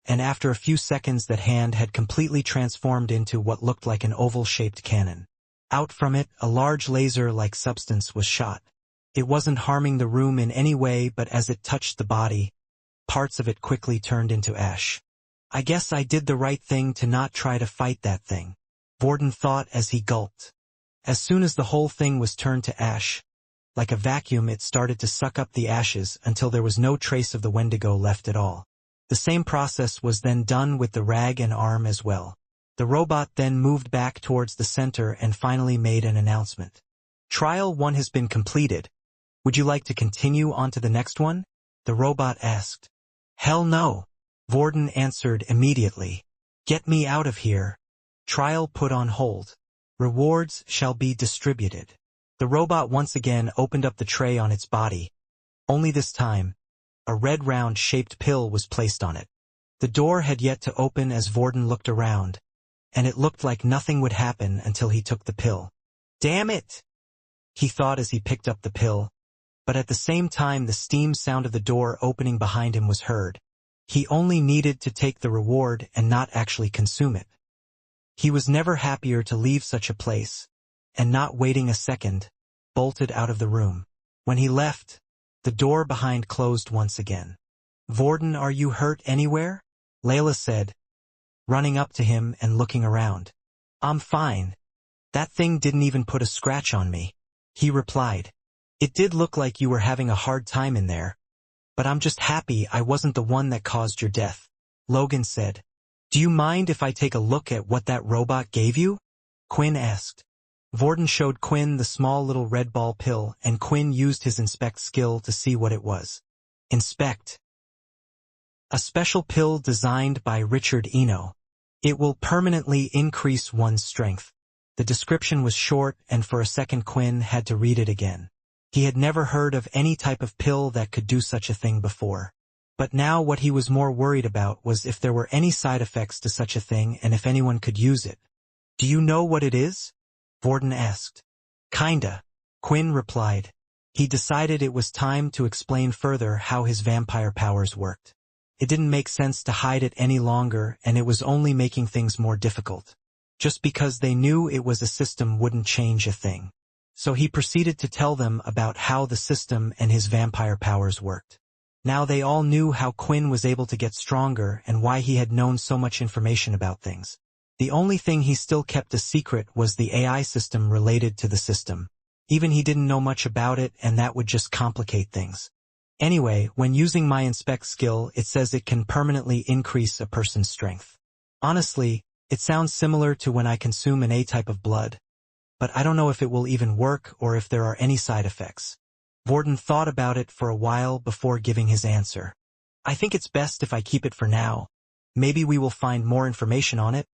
and after a few seconds that hand had completely transformed into what looked like an oval-shaped cannon. Out from it, a large laser-like substance was shot. It wasn't harming the room in any way, but as it touched the body, parts of it quickly turned into ash. "I guess I did the right thing to not try to fight that thing," Vorden thought as he gulped. As soon as the whole thing was turned to ash, like a vacuum it started to suck up the ashes until there was no trace of the Wendigo left at all. The same process was then done with the rag and arm as well. The robot then moved back towards the center and finally made an announcement. "Trial 1 has been completed. Would you like to continue on to the next one?" the robot asked. "Hell no," Vorden answered immediately. "Get me out of here." Trial put on hold. Rewards shall be distributed. The robot once again opened up the tray on its body. Only this time, a red round-shaped pill was placed on it. The door had yet to open as Vorden looked around, and it looked like nothing would happen until he took the pill. "Damn it!" he thought as he picked up the pill, but at the same time the steam sound of the door opening behind him was heard. He only needed to take the reward and not actually consume it. He was never happier to leave such a place, and not waiting a second, bolted out of the room. When he left, the door behind closed once again. "Vorden, are you hurt anywhere?" Layla said, running up to him and looking around. "I'm fine. That thing didn't even put a scratch on me," he replied. "It did look like you were having a hard time in there, but I'm just happy I wasn't the one that caused your death," Logan said. "Do you mind if I take a look at what that robot gave you?" Quinn asked. Vorden showed Quinn the small little red ball pill, and Quinn used his inspect skill to see what it was. Inspect. A special pill designed by Richard Eno. It will permanently increase one's strength. The description was short, and for a second Quinn had to read it again. He had never heard of any type of pill that could do such a thing before. But now what he was more worried about was if there were any side effects to such a thing and if anyone could use it. "Do you know what it is?" Vorden asked. "Kinda," Quinn replied. He decided it was time to explain further how his vampire powers worked. It didn't make sense to hide it any longer, and it was only making things more difficult. Just because they knew it was a system wouldn't change a thing. So he proceeded to tell them about how the system and his vampire powers worked. Now they all knew how Quinn was able to get stronger and why he had known so much information about things. The only thing he still kept a secret was the AI system related to the system. Even he didn't know much about it, and that would just complicate things. Anyway, when using my inspect skill, it says it can permanently increase a person's strength. Honestly, it sounds similar to when I consume an A type of blood. But I don't know if it will even work or if there are any side effects. Vorden thought about it for a while before giving his answer. "I think it's best if I keep it for now. Maybe we will find more information on it.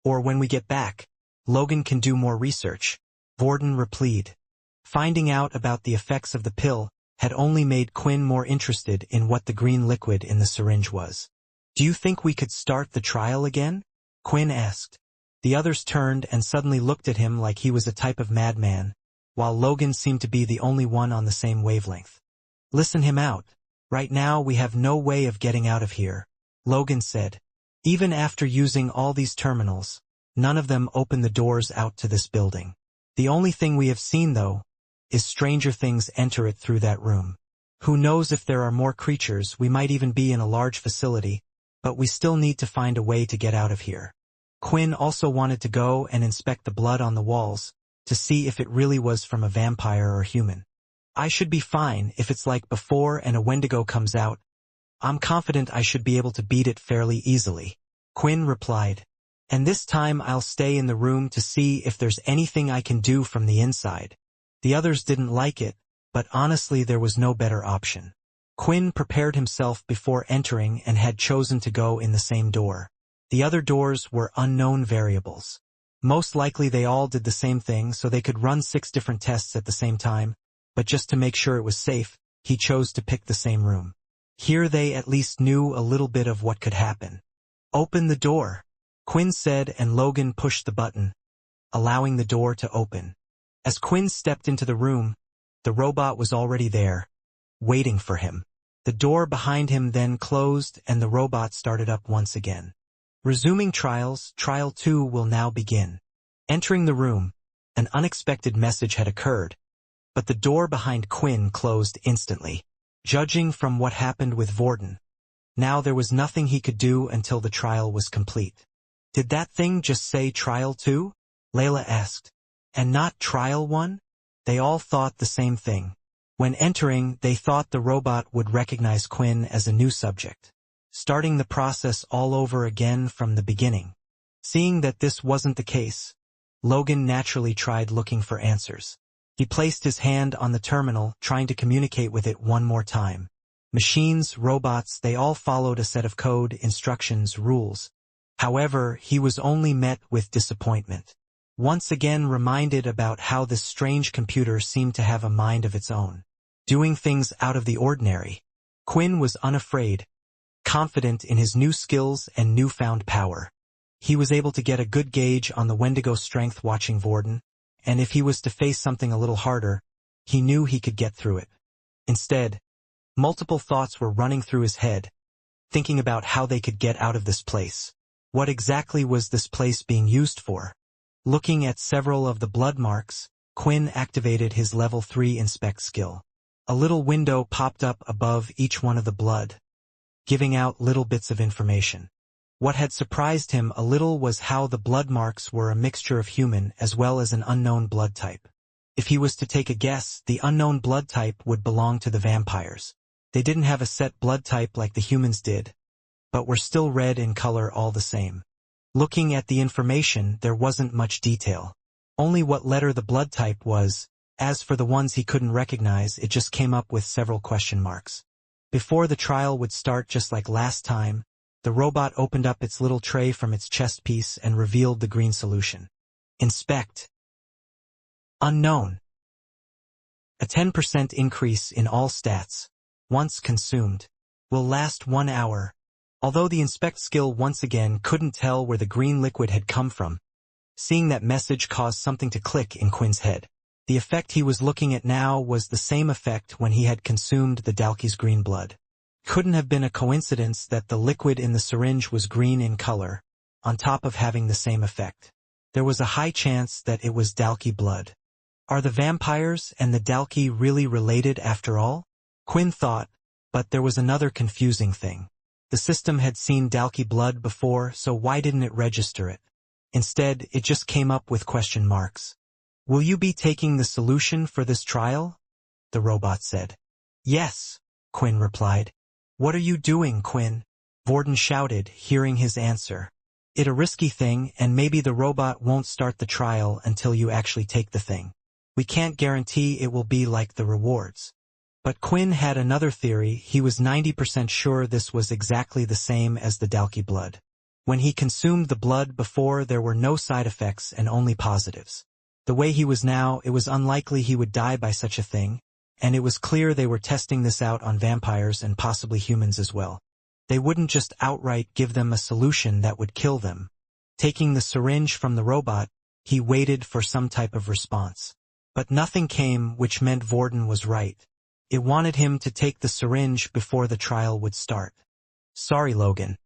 Or when we get back, Logan can do more research," Vorden replied. Finding out about the effects of the pill had only made Quinn more interested in what the green liquid in the syringe was. "Do you think we could start the trial again?" Quinn asked. The others turned and suddenly looked at him like he was a type of madman, while Logan seemed to be the only one on the same wavelength. "Listen him out. Right now we have no way of getting out of here," Logan said. "Even after using all these terminals, none of them open the doors out to this building. The only thing we have seen, though, is stranger things enter it through that room. Who knows if there are more creatures, we might even be in a large facility, but we still need to find a way to get out of here." Quinn also wanted to go and inspect the blood on the walls, to see if it really was from a vampire or human. "I should be fine if it's like before and a Wendigo comes out. I'm confident I should be able to beat it fairly easily," Quinn replied. "And this time I'll stay in the room to see if there's anything I can do from the inside." The others didn't like it, but honestly there was no better option. Quinn prepared himself before entering and had chosen to go in the same door. The other doors were unknown variables. Most likely they all did the same thing, so they could run 6 different tests at the same time, but just to make sure it was safe, he chose to pick the same room. Here they at least knew a little bit of what could happen. "Open the door," Quinn said, and Logan pushed the button, allowing the door to open. As Quinn stepped into the room, the robot was already there, waiting for him. The door behind him then closed and the robot started up once again. Resuming trials, Trial 2 will now begin. Entering the room, an unexpected message had occurred, but the door behind Quinn closed instantly. Judging from what happened with Vorden, now there was nothing he could do until the trial was complete. "Did that thing just say Trial 2? Layla asked. "And not Trial 1? They all thought the same thing. When entering, they thought the robot would recognize Quinn as a new subject, starting the process all over again from the beginning. Seeing that this wasn't the case, Logan naturally tried looking for answers. He placed his hand on the terminal, trying to communicate with it one more time. Machines, robots, they all followed a set of code, instructions, rules. However, he was only met with disappointment. Once again reminded about how this strange computer seemed to have a mind of its own, doing things out of the ordinary. Quinn was unafraid, confident in his new skills and newfound power. He was able to get a good gauge on the Wendigo's strength watching Vorden, and if he was to face something a little harder, he knew he could get through it. Instead, multiple thoughts were running through his head, thinking about how they could get out of this place. What exactly was this place being used for? Looking at several of the blood marks, Quinn activated his level 3 inspect skill. A little window popped up above each one of the blood, giving out little bits of information. What had surprised him a little was how the blood marks were a mixture of human as well as an unknown blood type. If he was to take a guess, the unknown blood type would belong to the vampires. They didn't have a set blood type like the humans did, but were still red in color all the same. Looking at the information, there wasn't much detail. Only what letter the blood type was. As for the ones he couldn't recognize, it just came up with several question marks. Before the trial would start, just like last time, the robot opened up its little tray from its chest piece and revealed the green solution. Inspect. Unknown. A 10% increase in all stats, once consumed. Will last 1 hour. Although the inspect skill once again couldn't tell where the green liquid had come from, seeing that message caused something to click in Quinn's head. The effect he was looking at now was the same effect when he had consumed the Dalki's green blood. Couldn't have been a coincidence that the liquid in the syringe was green in color, on top of having the same effect. There was a high chance that it was Dalki blood. Are the vampires and the Dalki really related after all? Quinn thought, but there was another confusing thing. The system had seen Dalki blood before, so why didn't it register it? Instead, it just came up with question marks. Will you be taking the solution for this trial? The robot said. Yes, Quinn replied. What are you doing, Quinn? Vorden shouted, hearing his answer. It's a risky thing, and maybe the robot won't start the trial until you actually take the thing. We can't guarantee it will be like the rewards. But Quinn had another theory. He was 90% sure this was exactly the same as the Dalki blood. When he consumed the blood before, there were no side effects and only positives. The way he was now, it was unlikely he would die by such a thing, and it was clear they were testing this out on vampires and possibly humans as well. They wouldn't just outright give them a solution that would kill them. Taking the syringe from the robot, he waited for some type of response. But nothing came, which meant Vorden was right. It wanted him to take the syringe before the trial would start. Sorry, Logan.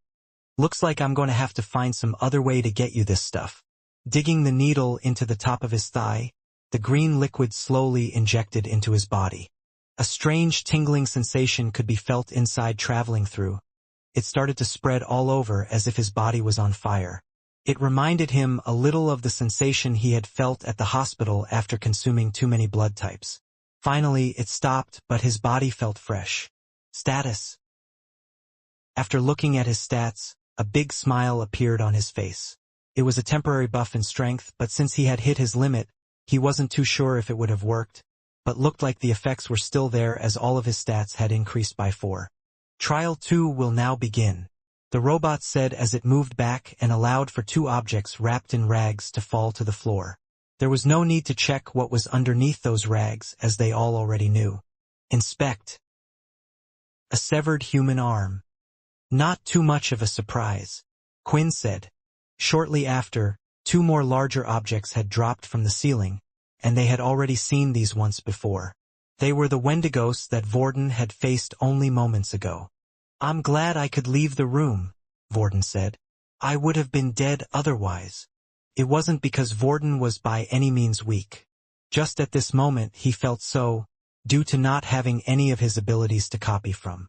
Looks like I'm going to have to find some other way to get you this stuff. Digging the needle into the top of his thigh, the green liquid slowly injected into his body. A strange tingling sensation could be felt inside traveling through. It started to spread all over as if his body was on fire. It reminded him a little of the sensation he had felt at the hospital after consuming too many blood types. Finally, it stopped, but his body felt fresh. Status. After looking at his stats, a big smile appeared on his face. It was a temporary buff in strength, but since he had hit his limit, he wasn't too sure if it would have worked, but looked like the effects were still there as all of his stats had increased by 4. Trial 2 will now begin, the robot said as it moved back and allowed for 2 objects wrapped in rags to fall to the floor. There was no need to check what was underneath those rags, as they all already knew. Inspect. A severed human arm. Not too much of a surprise, Quinn said. Shortly after, 2 more larger objects had dropped from the ceiling, and they had already seen these once before. They were the Wendigos that Vorden had faced only moments ago. I'm glad I could leave the room, Vorden said. I would have been dead otherwise. It wasn't because Vorden was by any means weak. Just at this moment he felt so, due to not having any of his abilities to copy from.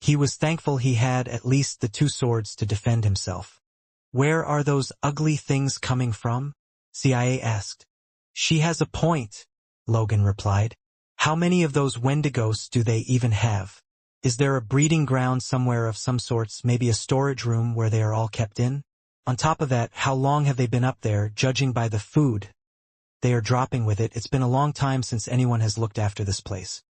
He was thankful he had at least the 2 swords to defend himself. Where are those ugly things coming from? CIA asked. She has a point, Logan replied. How many of those Wendigos do they even have? Is there a breeding ground somewhere of some sorts, maybe a storage room where they are all kept in? On top of that, how long have they been up there, judging by the food they are dropping with it? It's been a long time since anyone has looked after this place.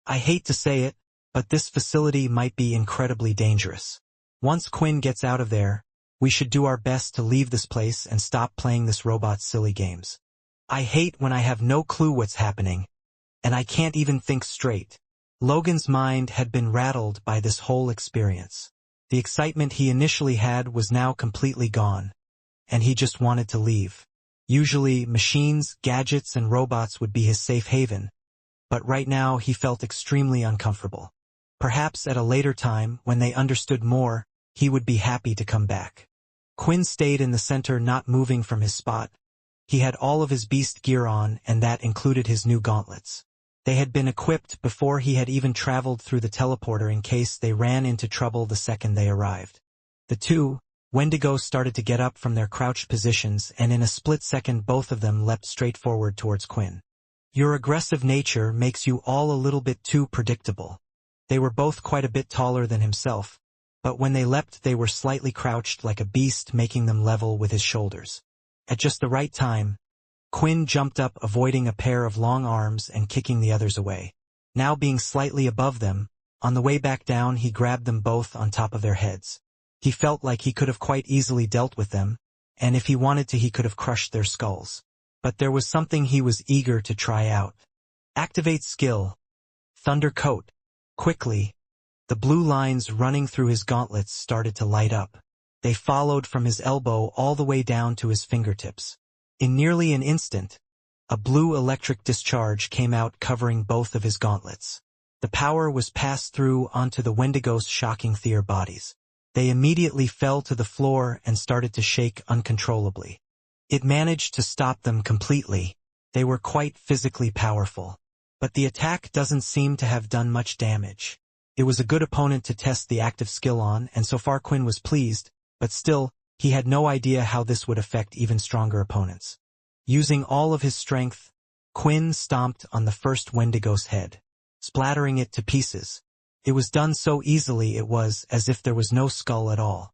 I hate to say it, but this facility might be incredibly dangerous. Once Quinn gets out of there, we should do our best to leave this place and stop playing this robot's silly games. I hate when I have no clue what's happening, and I can't even think straight. Logan's mind had been rattled by this whole experience. The excitement he initially had was now completely gone, and he just wanted to leave. Usually, machines, gadgets, and robots would be his safe haven, but right now he felt extremely uncomfortable. Perhaps at a later time, when they understood more, he would be happy to come back. Quinn stayed in the center, not moving from his spot. He had all of his beast gear on, and that included his new gauntlets. They had been equipped before he had even traveled through the teleporter in case they ran into trouble the second they arrived. The 2 Wendigos started to get up from their crouched positions, and in a split second both of them leapt straight forward towards Quinn. Your aggressive nature makes you all a little bit too predictable. They were both quite a bit taller than himself, but when they leapt they were slightly crouched like a beast, making them level with his shoulders. At just the right time, Quinn jumped up, avoiding a pair of long arms and kicking the others away. Now being slightly above them, on the way back down he grabbed them both on top of their heads. He felt like he could have quite easily dealt with them, and if he wanted to he could have crushed their skulls. But there was something he was eager to try out. Activate skill. Thunder Coat. Quickly, The blue lines running through his gauntlets started to light up. They followed from his elbow all the way down to his fingertips. In nearly an instant, a blue electric discharge came out covering both of his gauntlets. The power was passed through onto the Wendigos' shocking Thayer bodies. They immediately fell to the floor and started to shake uncontrollably. It managed to stop them completely. They were quite physically powerful. But the attack doesn't seem to have done much damage. It was a good opponent to test the active skill on, and so far Quinn was pleased, but still, he had no idea how this would affect even stronger opponents. Using all of his strength, Quinn stomped on the first Wendigo's head, splattering it to pieces. It was done so easily it was as if there was no skull at all.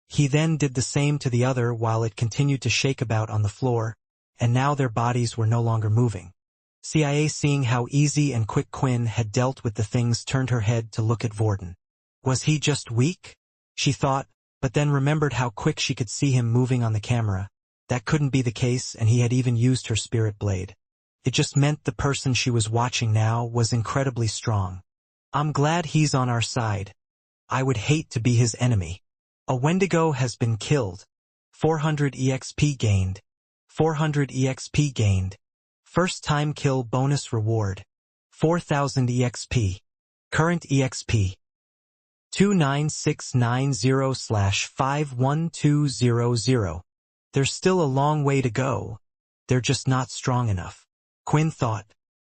He then did the same to the other while it continued to shake about on the floor, and now their bodies were no longer moving. CIA, seeing how easy and quick Quinn had dealt with the things, turned her head to look at Vorden. Was he just weak? She thought, but then remembered how quick she could see him moving on the camera. That couldn't be the case, and he had even used her spirit blade. It just meant the person she was watching now was incredibly strong. I'm glad he's on our side. I would hate to be his enemy. A Wendigo has been killed. 400 EXP gained. 400 EXP gained. First time kill bonus reward. 4000 EXP. Current EXP. 29690/51200. There's still a long way to go. They're just not strong enough, Quinn thought.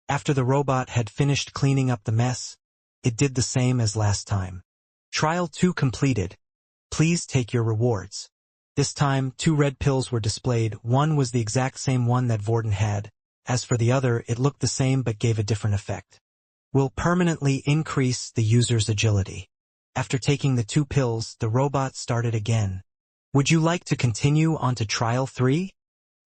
After the robot had finished cleaning up the mess, it did the same as last time. Trial 2 completed. Please take your rewards. This time, 2 red pills were displayed. One was the exact same one that Vorden had. As for the other, it looked the same but gave a different effect. Will permanently increase the user's agility. After taking the 2 pills, the robot started again. Would you like to continue on to Trial 3?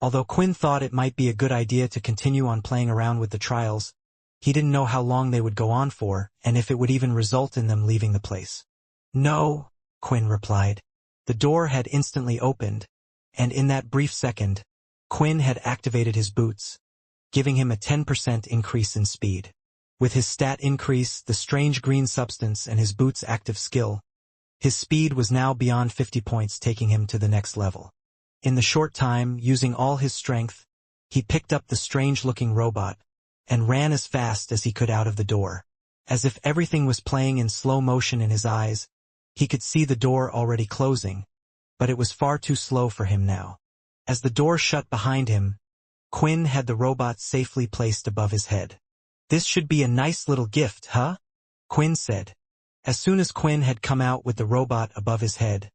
Although Quinn thought it might be a good idea to continue on playing around with the trials, he didn't know how long they would go on for, and if it would even result in them leaving the place. No, Quinn replied. The door had instantly opened, and in that brief second, Quinn had activated his boots, giving him a 10% increase in speed. With his stat increase, the strange green substance, and his boots' active skill, his speed was now beyond 50 points, taking him to the next level. In the short time, using all his strength, he picked up the strange-looking robot and ran as fast as he could out of the door. As if everything was playing in slow motion in his eyes, he could see the door already closing, but it was far too slow for him now. As the door shut behind him, Quinn had the robot safely placed above his head. This should be a nice little gift, huh? Quinn said. As soon as Quinn had come out with the robot above his head,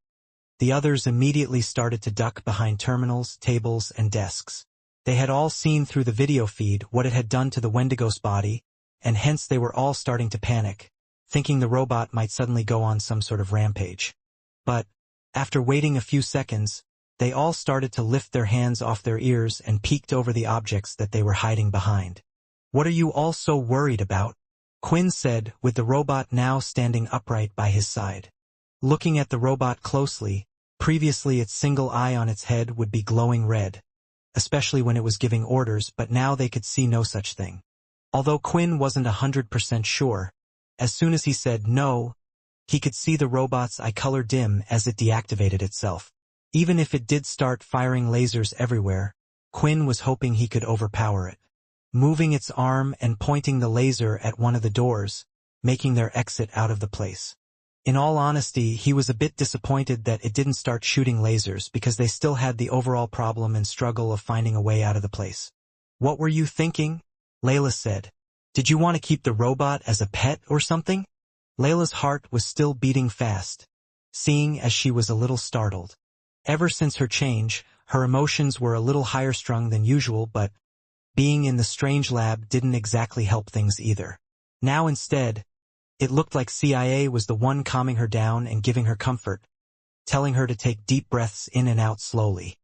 the others immediately started to duck behind terminals, tables, and desks. They had all seen through the video feed what it had done to the Wendigo's body, and hence they were all starting to panic, thinking the robot might suddenly go on some sort of rampage. But, after waiting a few seconds, they all started to lift their hands off their ears and peeked over the objects that they were hiding behind. What are you all so worried about? Quinn said, with the robot now standing upright by his side. Looking at the robot closely, previously its single eye on its head would be glowing red, especially when it was giving orders, but now they could see no such thing. Although Quinn wasn't 100% sure, as soon as he said no, he could see the robot's eye color dim as it deactivated itself. Even if it did start firing lasers everywhere, Quinn was hoping he could overpower it. Moving its arm and pointing the laser at one of the doors, making their exit out of the place. In all honesty, he was a bit disappointed that it didn't start shooting lasers because they still had the overall problem and struggle of finding a way out of the place. What were you thinking? Layla said. Did you want to keep the robot as a pet or something? Layla's heart was still beating fast, seeing as she was a little startled. Ever since her change, her emotions were a little higher strung than usual, but being in the strange lab didn't exactly help things either. Now instead, it looked like CIA was the one calming her down and giving her comfort, telling her to take deep breaths in and out slowly.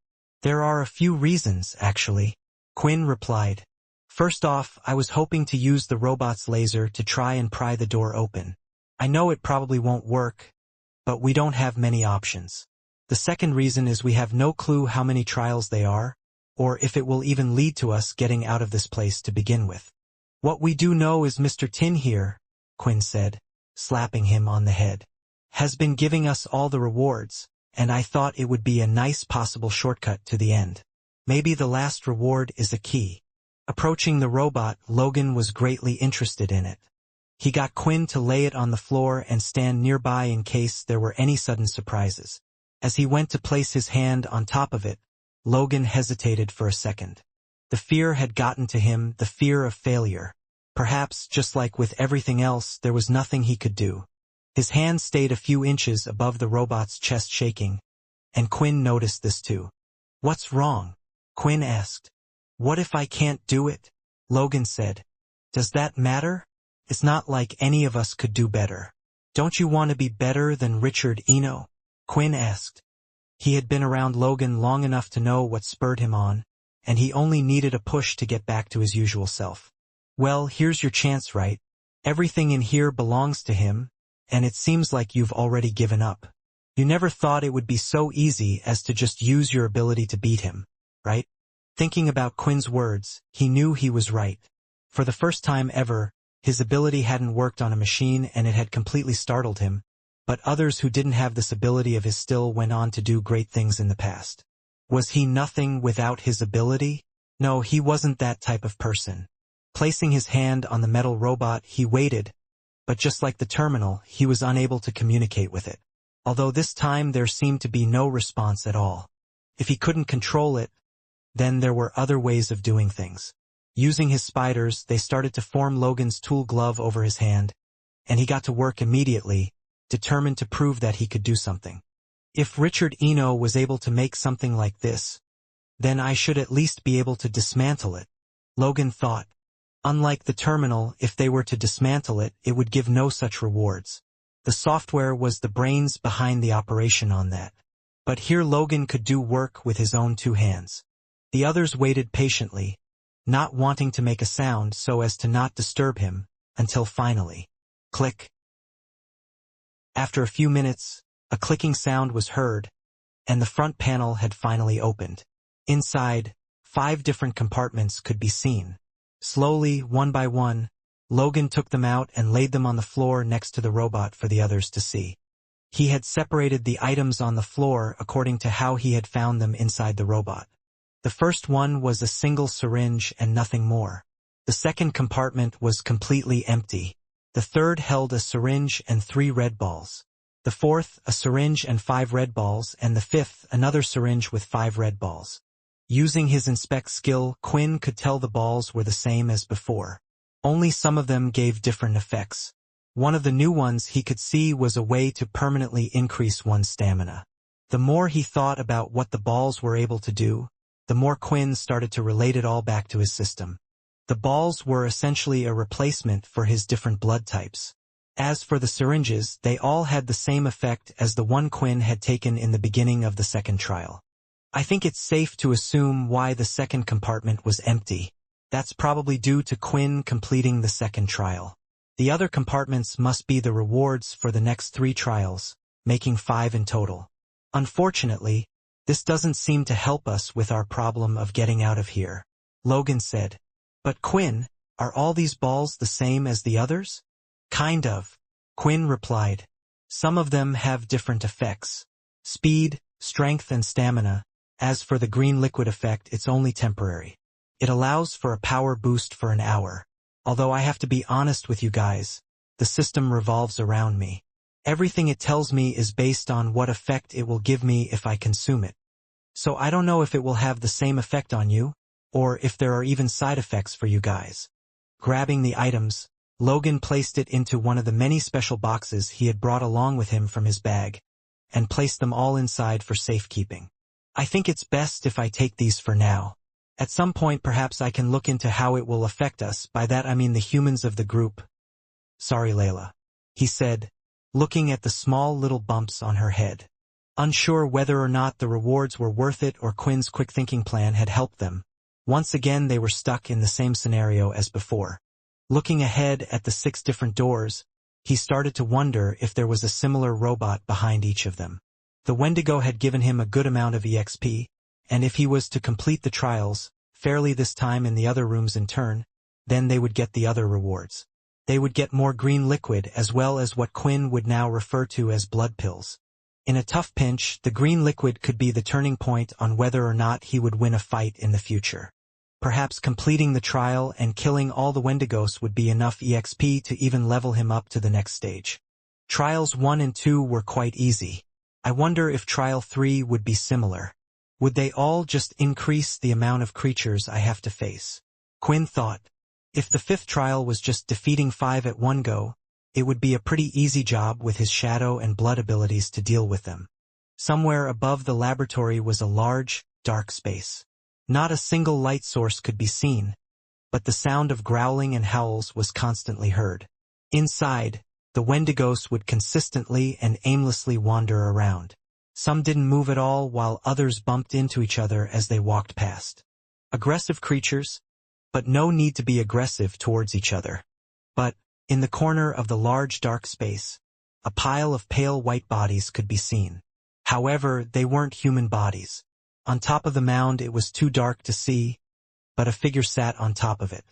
There are a few reasons, actually, Quinn replied. First off, I was hoping to use the robot's laser to try and pry the door open. I know it probably won't work, but we don't have many options. The second reason is we have no clue how many trials they are, or if it will even lead to us getting out of this place to begin with. What we do know is Mr. Tin here, Quinn said. slapping him on the head. Has been giving us all the rewards, and I thought it would be a nice possible shortcut to the end. Maybe the last reward is a key. Approaching the robot, Logan was greatly interested in it. He got Quinn to lay it on the floor and stand nearby in case there were any sudden surprises. As he went to place his hand on top of it, Logan hesitated for a second. The fear had gotten to him, the fear of failure. Perhaps, just like with everything else, there was nothing he could do. His hand stayed a few inches above the robot's chest, shaking, and Quinn noticed this too. "What's wrong?" Quinn asked. "What if I can't do it?" Logan said. "Does that matter? It's not like any of us could do better." "Don't you want to be better than Richard Eno?" Quinn asked. He had been around Logan long enough to know what spurred him on, and he only needed a push to get back to his usual self. "Well, here's your chance, right? Everything in here belongs to him, and it seems like you've already given up. You never thought it would be so easy as to just use your ability to beat him, right?" Thinking about Quinn's words, he knew he was right. For the first time ever, his ability hadn't worked on a machine and it had completely startled him, but others who didn't have this ability of his still went on to do great things in the past. Was he nothing without his ability? No, he wasn't that type of person. Placing his hand on the metal robot, he waited, but just like the terminal, he was unable to communicate with it. Although this time there seemed to be no response at all. If he couldn't control it, then there were other ways of doing things. Using his spiders, they started to form Logan's tool glove over his hand, and he got to work immediately, determined to prove that he could do something. If Richard Eno was able to make something like this, then I should at least be able to dismantle it, Logan thought. Unlike the terminal, if they were to dismantle it, it would give no such rewards. The software was the brains behind the operation on that. But here Logan could do work with his own two hands. The others waited patiently, not wanting to make a sound so as to not disturb him, until finally, click. After a few minutes, a clicking sound was heard, and the front panel had finally opened. Inside, 5 different compartments could be seen. Slowly, one by one, Logan took them out and laid them on the floor next to the robot for the others to see. He had separated the items on the floor according to how he had found them inside the robot. The first one was a single syringe and nothing more. The second compartment was completely empty. The third held a syringe and 3 red balls. The fourth, a syringe and 5 red balls, and the fifth, another syringe with 5 red balls. Using his inspect skill, Quinn could tell the balls were the same as before. Only some of them gave different effects. One of the new ones he could see was a way to permanently increase one's stamina. The more he thought about what the balls were able to do, the more Quinn started to relate it all back to his system. The balls were essentially a replacement for his different blood types. As for the syringes, they all had the same effect as the one Quinn had taken in the beginning of the second trial. I think it's safe to assume why the second compartment was empty. That's probably due to Quinn completing the second trial. The other compartments must be the rewards for the next 3 trials, making 5 in total. Unfortunately, this doesn't seem to help us with our problem of getting out of here, Logan said. But Quinn, are all these balls the same as the others? Kind of, Quinn replied. Some of them have different effects. Speed, strength and stamina. As for the green liquid effect, it's only temporary. It allows for a power boost for an hour. Although I have to be honest with you guys, the system revolves around me. Everything it tells me is based on what effect it will give me if I consume it. So I don't know if it will have the same effect on you, or if there are even side effects for you guys. Grabbing the items, Logan placed it into one of the many special boxes he had brought along with him from his bag, and placed them all inside for safekeeping. I think it's best if I take these for now. At some point perhaps I can look into how it will affect us, by that I mean the humans of the group. Sorry, Layla, he said, looking at the small little bumps on her head. Unsure whether or not the rewards were worth it or Quinn's quick thinking plan had helped them. Once again they were stuck in the same scenario as before. Looking ahead at the 6 different doors, he started to wonder if there was a similar robot behind each of them. The Wendigo had given him a good amount of EXP, and if he was to complete the trials, fairly this time in the other rooms in turn, then they would get the other rewards. They would get more green liquid as well as what Quinn would now refer to as blood pills. In a tough pinch, the green liquid could be the turning point on whether or not he would win a fight in the future. Perhaps completing the trial and killing all the Wendigos would be enough EXP to even level him up to the next stage. Trials 1 and 2 were quite easy. I wonder if Trial 3 would be similar. Would they all just increase the amount of creatures I have to face? Quinn thought. If the 5th trial was just defeating 5 at one go, it would be a pretty easy job with his shadow and blood abilities to deal with them. Somewhere above the laboratory was a large, dark space. Not a single light source could be seen, but the sound of growling and howls was constantly heard. Inside, the Wendigos would consistently and aimlessly wander around. Some didn't move at all while others bumped into each other as they walked past. Aggressive creatures, but no need to be aggressive towards each other. But, in the corner of the large dark space, a pile of pale white bodies could be seen. However, they weren't human bodies. On top of the mound it was too dark to see, but a figure sat on top of it.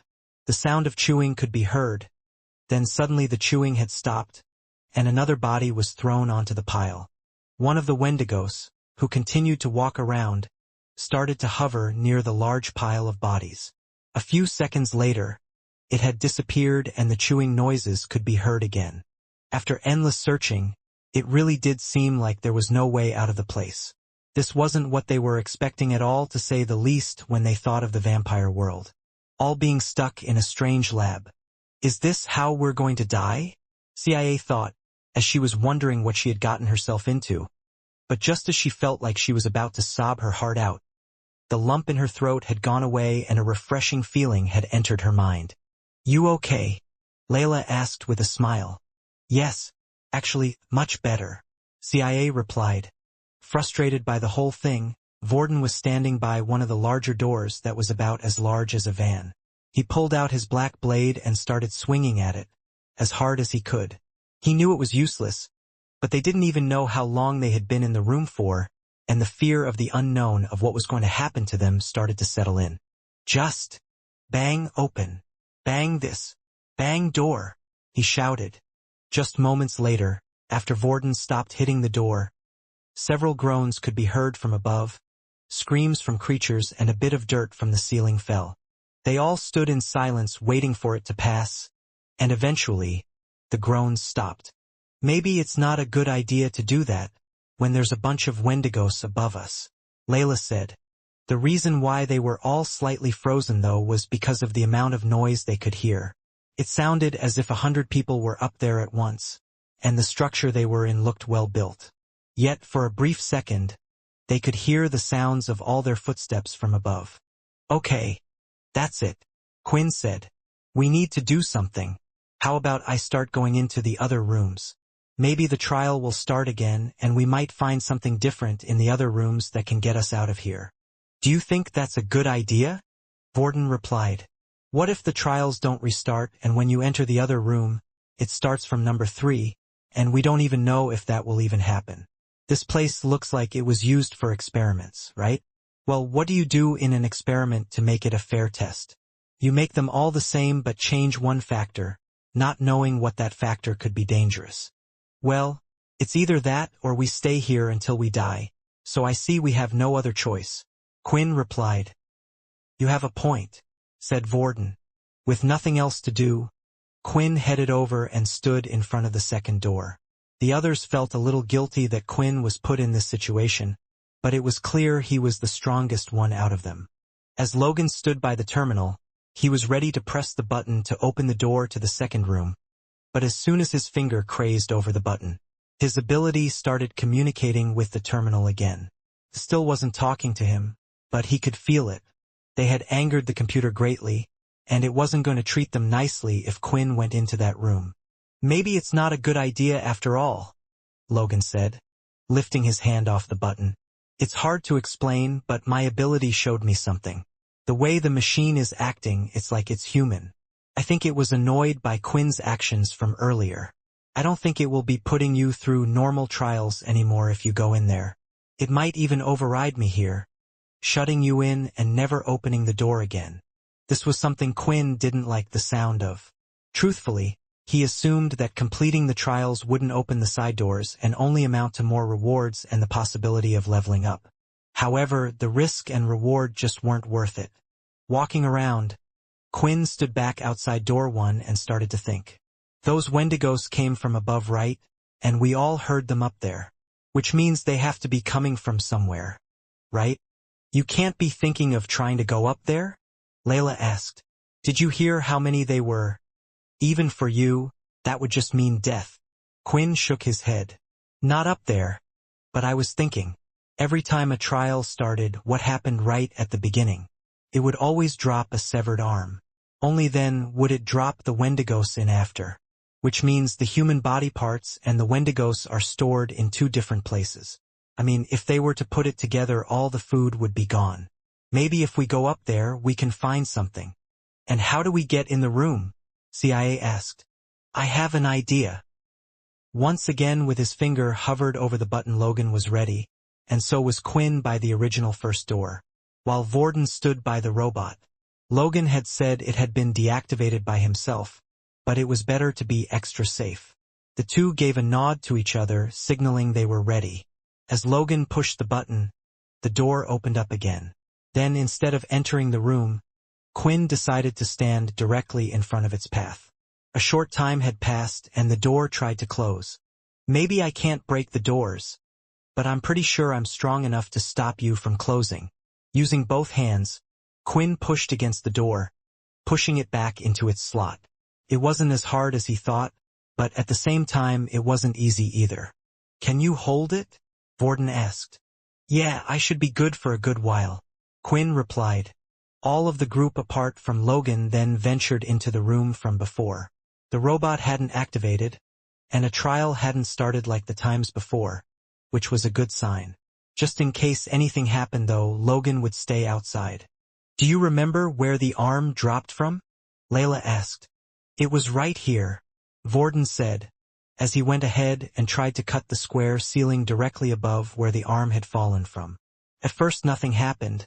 The sound of chewing could be heard. Then suddenly the chewing had stopped, and another body was thrown onto the pile. One of the Wendigos, who continued to walk around, started to hover near the large pile of bodies. A few seconds later, it had disappeared and the chewing noises could be heard again. After endless searching, it really did seem like there was no way out of the place. This wasn't what they were expecting at all, to say the least, when they thought of the vampire world. All being stuck in a strange lab. Is this how we're going to die? CIA thought, as she was wondering what she had gotten herself into. But just as she felt like she was about to sob her heart out, the lump in her throat had gone away and a refreshing feeling had entered her mind. You okay? Layla asked with a smile. Yes, actually, much better, CIA replied. Frustrated by the whole thing, Vorden was standing by one of the larger doors that was about as large as a van. He pulled out his black blade and started swinging at it, as hard as he could. He knew it was useless, but they didn't even know how long they had been in the room for, and the fear of the unknown of what was going to happen to them started to settle in. Just bang open, bang this, bang door, he shouted. Just moments later, after Vorden stopped hitting the door, several groans could be heard from above, screams from creatures, and a bit of dirt from the ceiling fell. They all stood in silence waiting for it to pass, and eventually, the groans stopped. Maybe it's not a good idea to do that when there's a bunch of Wendigos above us, Layla said. The reason why they were all slightly frozen though was because of the amount of noise they could hear. It sounded as if 100 people were up there at once, and the structure they were in looked well built. Yet for a brief second, they could hear the sounds of all their footsteps from above. Okay, that's it, Quinn said. We need to do something. How about I start going into the other rooms? Maybe the trial will start again and we might find something different in the other rooms that can get us out of here. Do you think that's a good idea? Vorden replied. What if the trials don't restart and when you enter the other room, it starts from number 3, and we don't even know if that will even happen? This place looks like it was used for experiments, right? Well, what do you do in an experiment to make it a fair test? You make them all the same but change one factor, not knowing what that factor could be dangerous. Well, it's either that or we stay here until we die, so I see we have no other choice, Quinn replied. You have a point, said Vorden. With nothing else to do, Quinn headed over and stood in front of the second door. The others felt a little guilty that Quinn was put in this situation, but it was clear he was the strongest one out of them. As Logan stood by the terminal, he was ready to press the button to open the door to the second room, but as soon as his finger crazed over the button, his ability started communicating with the terminal again. It still wasn't talking to him, but he could feel it. They had angered the computer greatly, and it wasn't going to treat them nicely if Quinn went into that room. Maybe it's not a good idea after all, Logan said, lifting his hand off the button. It's hard to explain, but my ability showed me something. The way the machine is acting, it's like it's human. I think it was annoyed by Quinn's actions from earlier. I don't think it will be putting you through normal trials anymore if you go in there. It might even override me here, shutting you in and never opening the door again. This was something Quinn didn't like the sound of. Truthfully, He assumed that completing the trials wouldn't open the side doors and only amount to more rewards and the possibility of leveling up. However, the risk and reward just weren't worth it. Walking around, Quinn stood back outside door 1 and started to think. Those Wendigos came from above, right? And we all heard them up there. Which means they have to be coming from somewhere, right? You can't be thinking of trying to go up there? Layla asked. Did you hear how many they were? Even for you, that would just mean death. Quinn shook his head. Not up there. But I was thinking. Every time a trial started, what happened right at the beginning? It would always drop a severed arm. Only then would it drop the Wendigos in after. Which means the human body parts and the Wendigos are stored in 2 different places. I mean, if they were to put it together, all the food would be gone. Maybe if we go up there, we can find something. And how do we get in the room? CIA asked. I have an idea. Once again with his finger hovered over the button, Logan was ready, and so was Quinn by the original first door, while Vorden stood by the robot. Logan had said it had been deactivated by himself, but it was better to be extra safe. The two gave a nod to each other, signaling they were ready. As Logan pushed the button, the door opened up again. Then instead of entering the room, Quinn decided to stand directly in front of its path. A short time had passed and the door tried to close. Maybe I can't break the doors, but I'm pretty sure I'm strong enough to stop you from closing. Using both hands, Quinn pushed against the door, pushing it back into its slot. It wasn't as hard as he thought, but at the same time it wasn't easy either. Can you hold it? Vorden asked. Yeah, I should be good for a good while, Quinn replied. All of the group apart from Logan then ventured into the room from before. The robot hadn't activated, and a trial hadn't started like the times before, which was a good sign. Just in case anything happened though, Logan would stay outside. Do you remember where the arm dropped from? Layla asked. It was right here, Vorden said, as he went ahead and tried to cut the square ceiling directly above where the arm had fallen from. At first nothing happened,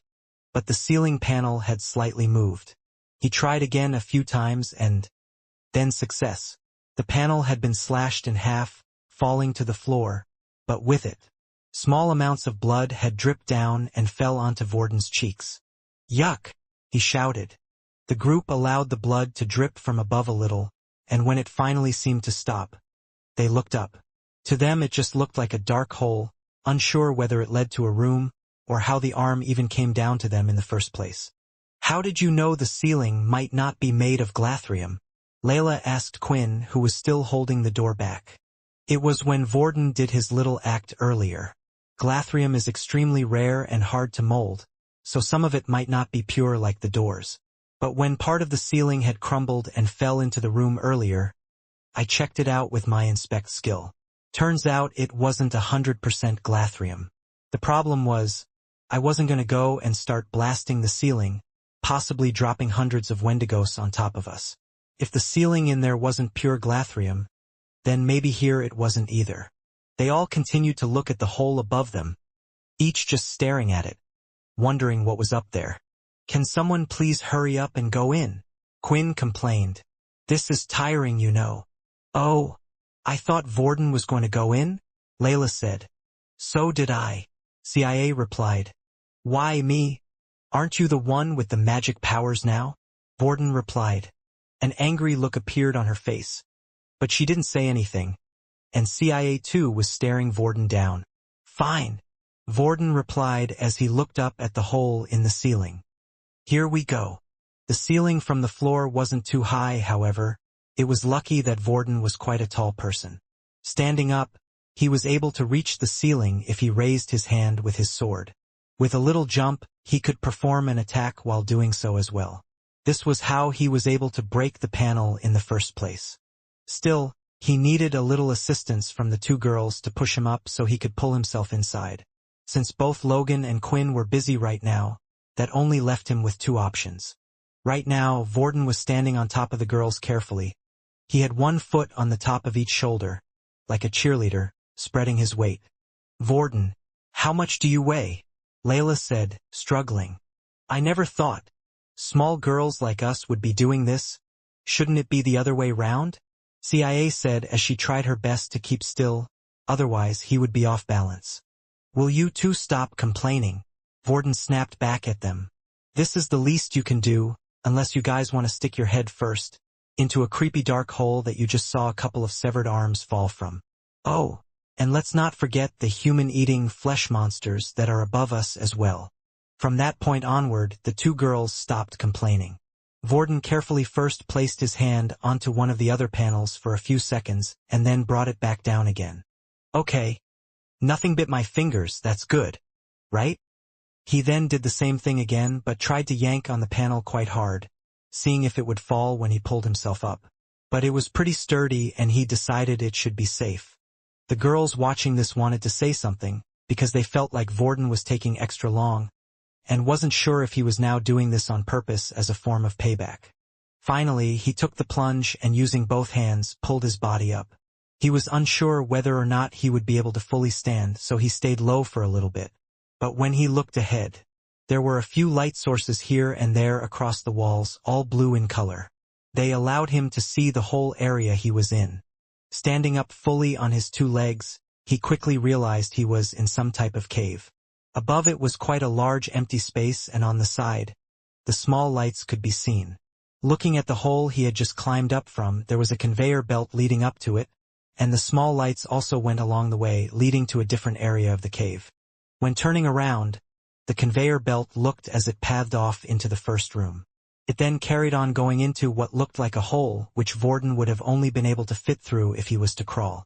but the ceiling panel had slightly moved. He tried again a few times and then success. The panel had been slashed in half, falling to the floor, but with it, small amounts of blood had dripped down and fell onto Vorden's cheeks. Yuck! He shouted. The group allowed the blood to drip from above a little, and when it finally seemed to stop, they looked up. To them it just looked like a dark hole, unsure whether it led to a room, or how the arm even came down to them in the first place. How did you know the ceiling might not be made of glathrium? Layla asked Quinn, who was still holding the door back. It was when Vorden did his little act earlier. Glathrium is extremely rare and hard to mold, so some of it might not be pure like the doors. But when part of the ceiling had crumbled and fell into the room earlier, I checked it out with my inspect skill. Turns out it wasn't 100% glathrium. The problem was, I wasn't going to go and start blasting the ceiling, possibly dropping hundreds of Wendigos on top of us. If the ceiling in there wasn't pure glathrium, then maybe here it wasn't either. They all continued to look at the hole above them, each just staring at it, wondering what was up there. Can someone please hurry up and go in? Quinn complained. This is tiring, you know. Oh, I thought Vorden was going to go in? Layla said. So did I. CIA replied. Why me? Aren't you the one with the magic powers now? Vorden replied. An angry look appeared on her face, but she didn't say anything, and CIA too was staring Vorden down. Fine, Vorden replied as he looked up at the hole in the ceiling. Here we go. The ceiling from the floor wasn't too high, however. It was lucky that Vorden was quite a tall person. Standing up, he was able to reach the ceiling if he raised his hand with his sword. With a little jump, he could perform an attack while doing so as well. This was how he was able to break the panel in the first place. Still, he needed a little assistance from the two girls to push him up so he could pull himself inside. Since both Logan and Quinn were busy right now, that only left him with two options. Right now, Vorden was standing on top of the girls carefully. He had one foot on the top of each shoulder, like a cheerleader, spreading his weight. Vorden, how much do you weigh? Layla said, struggling. I never thought. Small girls like us would be doing this. Shouldn't it be the other way round? CIA said as she tried her best to keep still, otherwise he would be off balance. Will you two stop complaining? Vorden snapped back at them. This is the least you can do, unless you guys want to stick your head first into a creepy dark hole that you just saw a couple of severed arms fall from. Oh, and let's not forget the human-eating flesh monsters that are above us as well. From that point onward, the two girls stopped complaining. Vorden carefully first placed his hand onto one of the other panels for a few seconds and then brought it back down again. Okay. Nothing bit my fingers, that's good. Right? He then did the same thing again but tried to yank on the panel quite hard, seeing if it would fall when he pulled himself up. But it was pretty sturdy and he decided it should be safe. The girls watching this wanted to say something, because they felt like Vorden was taking extra long, and wasn't sure if he was now doing this on purpose as a form of payback. Finally, he took the plunge and using both hands pulled his body up. He was unsure whether or not he would be able to fully stand, so he stayed low for a little bit. But when he looked ahead, there were a few light sources here and there across the walls, all blue in color. They allowed him to see the whole area he was in. Standing up fully on his two legs, he quickly realized he was in some type of cave. Above it was quite a large empty space, and on the side, the small lights could be seen. Looking at the hole he had just climbed up from, there was a conveyor belt leading up to it, and the small lights also went along the way, leading to a different area of the cave. When turning around, the conveyor belt looked as it pathed off into the first room. It then carried on going into what looked like a hole, which Vorden would have only been able to fit through if he was to crawl.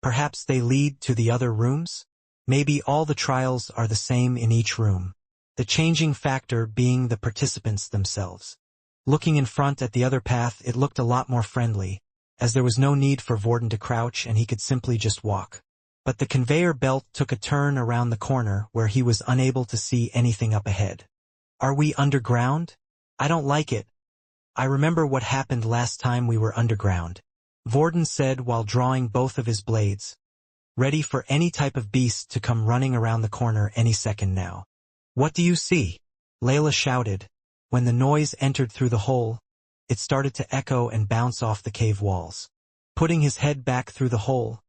Perhaps they lead to the other rooms? Maybe all the trials are the same in each room. The changing factor being the participants themselves. Looking in front at the other path, it looked a lot more friendly, as there was no need for Vorden to crouch and he could simply just walk. But the conveyor belt took a turn around the corner where he was unable to see anything up ahead. Are we underground? I don't like it. I remember what happened last time we were underground, Vorden said while drawing both of his blades, ready for any type of beast to come running around the corner any second now. What do you see? Layla shouted. When the noise entered through the hole, it started to echo and bounce off the cave walls. Putting his head back through the hole,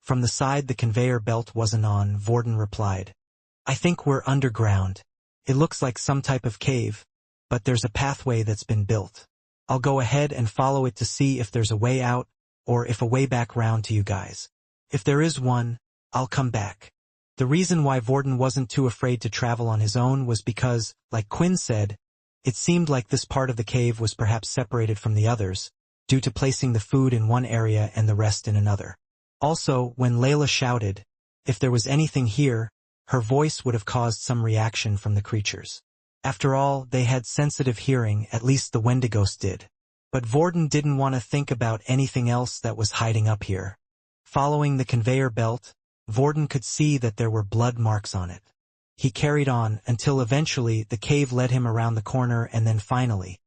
from the side the conveyor belt wasn't on, Vorden replied. I think we're underground. It looks like some type of cave, but there's a pathway that's been built. I'll go ahead and follow it to see if there's a way out, or if a way back round to you guys. If there is one, I'll come back. The reason why Vorden wasn't too afraid to travel on his own was because, like Quinn said, it seemed like this part of the cave was perhaps separated from the others, due to placing the food in one area and the rest in another. Also, when Layla shouted, if there was anything here, her voice would have caused some reaction from the creatures. After all, they had sensitive hearing, at least the Wendigos did. But Vorden didn't want to think about anything else that was hiding up here. Following the conveyor belt, Vorden could see that there were blood marks on it. He carried on until eventually the cave led him around the corner, and then finally,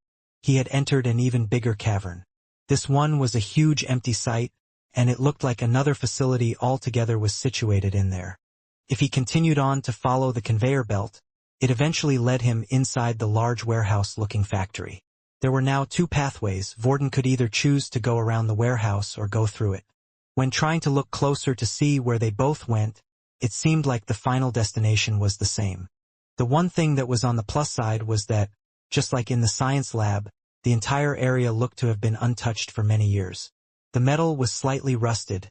he had entered an even bigger cavern. This one was a huge empty site, and it looked like another facility altogether was situated in there. If he continued on to follow the conveyor belt, it eventually led him inside the large warehouse-looking factory. There were now two pathways. Vorden could either choose to go around the warehouse or go through it. When trying to look closer to see where they both went, it seemed like the final destination was the same. The one thing that was on the plus side was that, just like in the science lab, the entire area looked to have been untouched for many years. The metal was slightly rusted,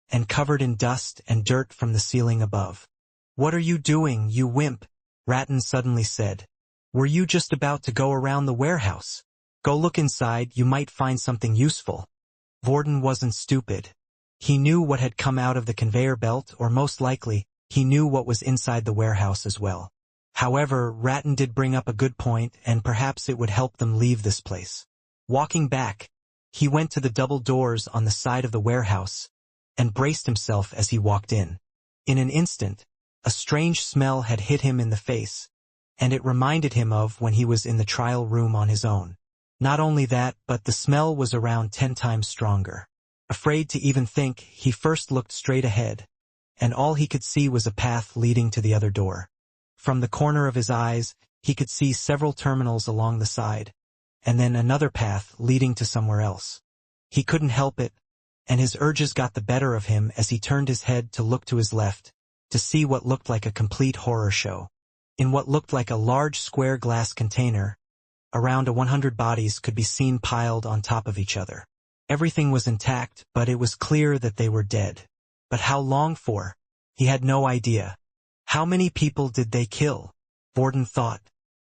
and covered in dust and dirt from the ceiling above. What are you doing, you wimp? Ratton suddenly said. Were you just about to go around the warehouse? Go look inside, you might find something useful. Vorden wasn't stupid. He knew what had come out of the conveyor belt, or most likely, he knew what was inside the warehouse as well. However, Ratton did bring up a good point, and perhaps it would help them leave this place. Walking back, he went to the double doors on the side of the warehouse, and braced himself as he walked in. In an instant, a strange smell had hit him in the face, and it reminded him of when he was in the trial room on his own. Not only that, but the smell was around 10 times stronger. Afraid to even think, he first looked straight ahead, and all he could see was a path leading to the other door. From the corner of his eyes, he could see several terminals along the side, and then another path leading to somewhere else. He couldn't help it, and his urges got the better of him as he turned his head to look to his left, to see what looked like a complete horror show. In what looked like a large square glass container, around 100 bodies could be seen piled on top of each other. Everything was intact, but it was clear that they were dead. But how long for? He had no idea. How many people did they kill? Vorden thought.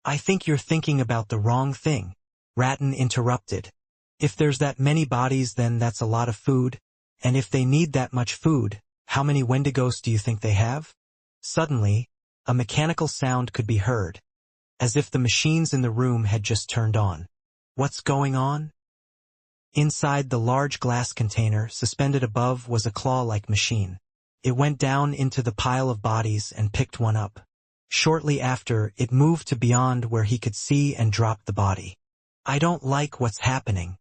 I think you're thinking about the wrong thing, Ratton interrupted. If there's that many bodies, then that's a lot of food, and if they need that much food, how many Wendigos do you think they have? Suddenly, a mechanical sound could be heard, as if the machines in the room had just turned on. What's going on? Inside the large glass container, suspended above, was a claw-like machine. It went down into the pile of bodies and picked one up. Shortly after, it moved to beyond where he could see and dropped the body. I don't like what's happening.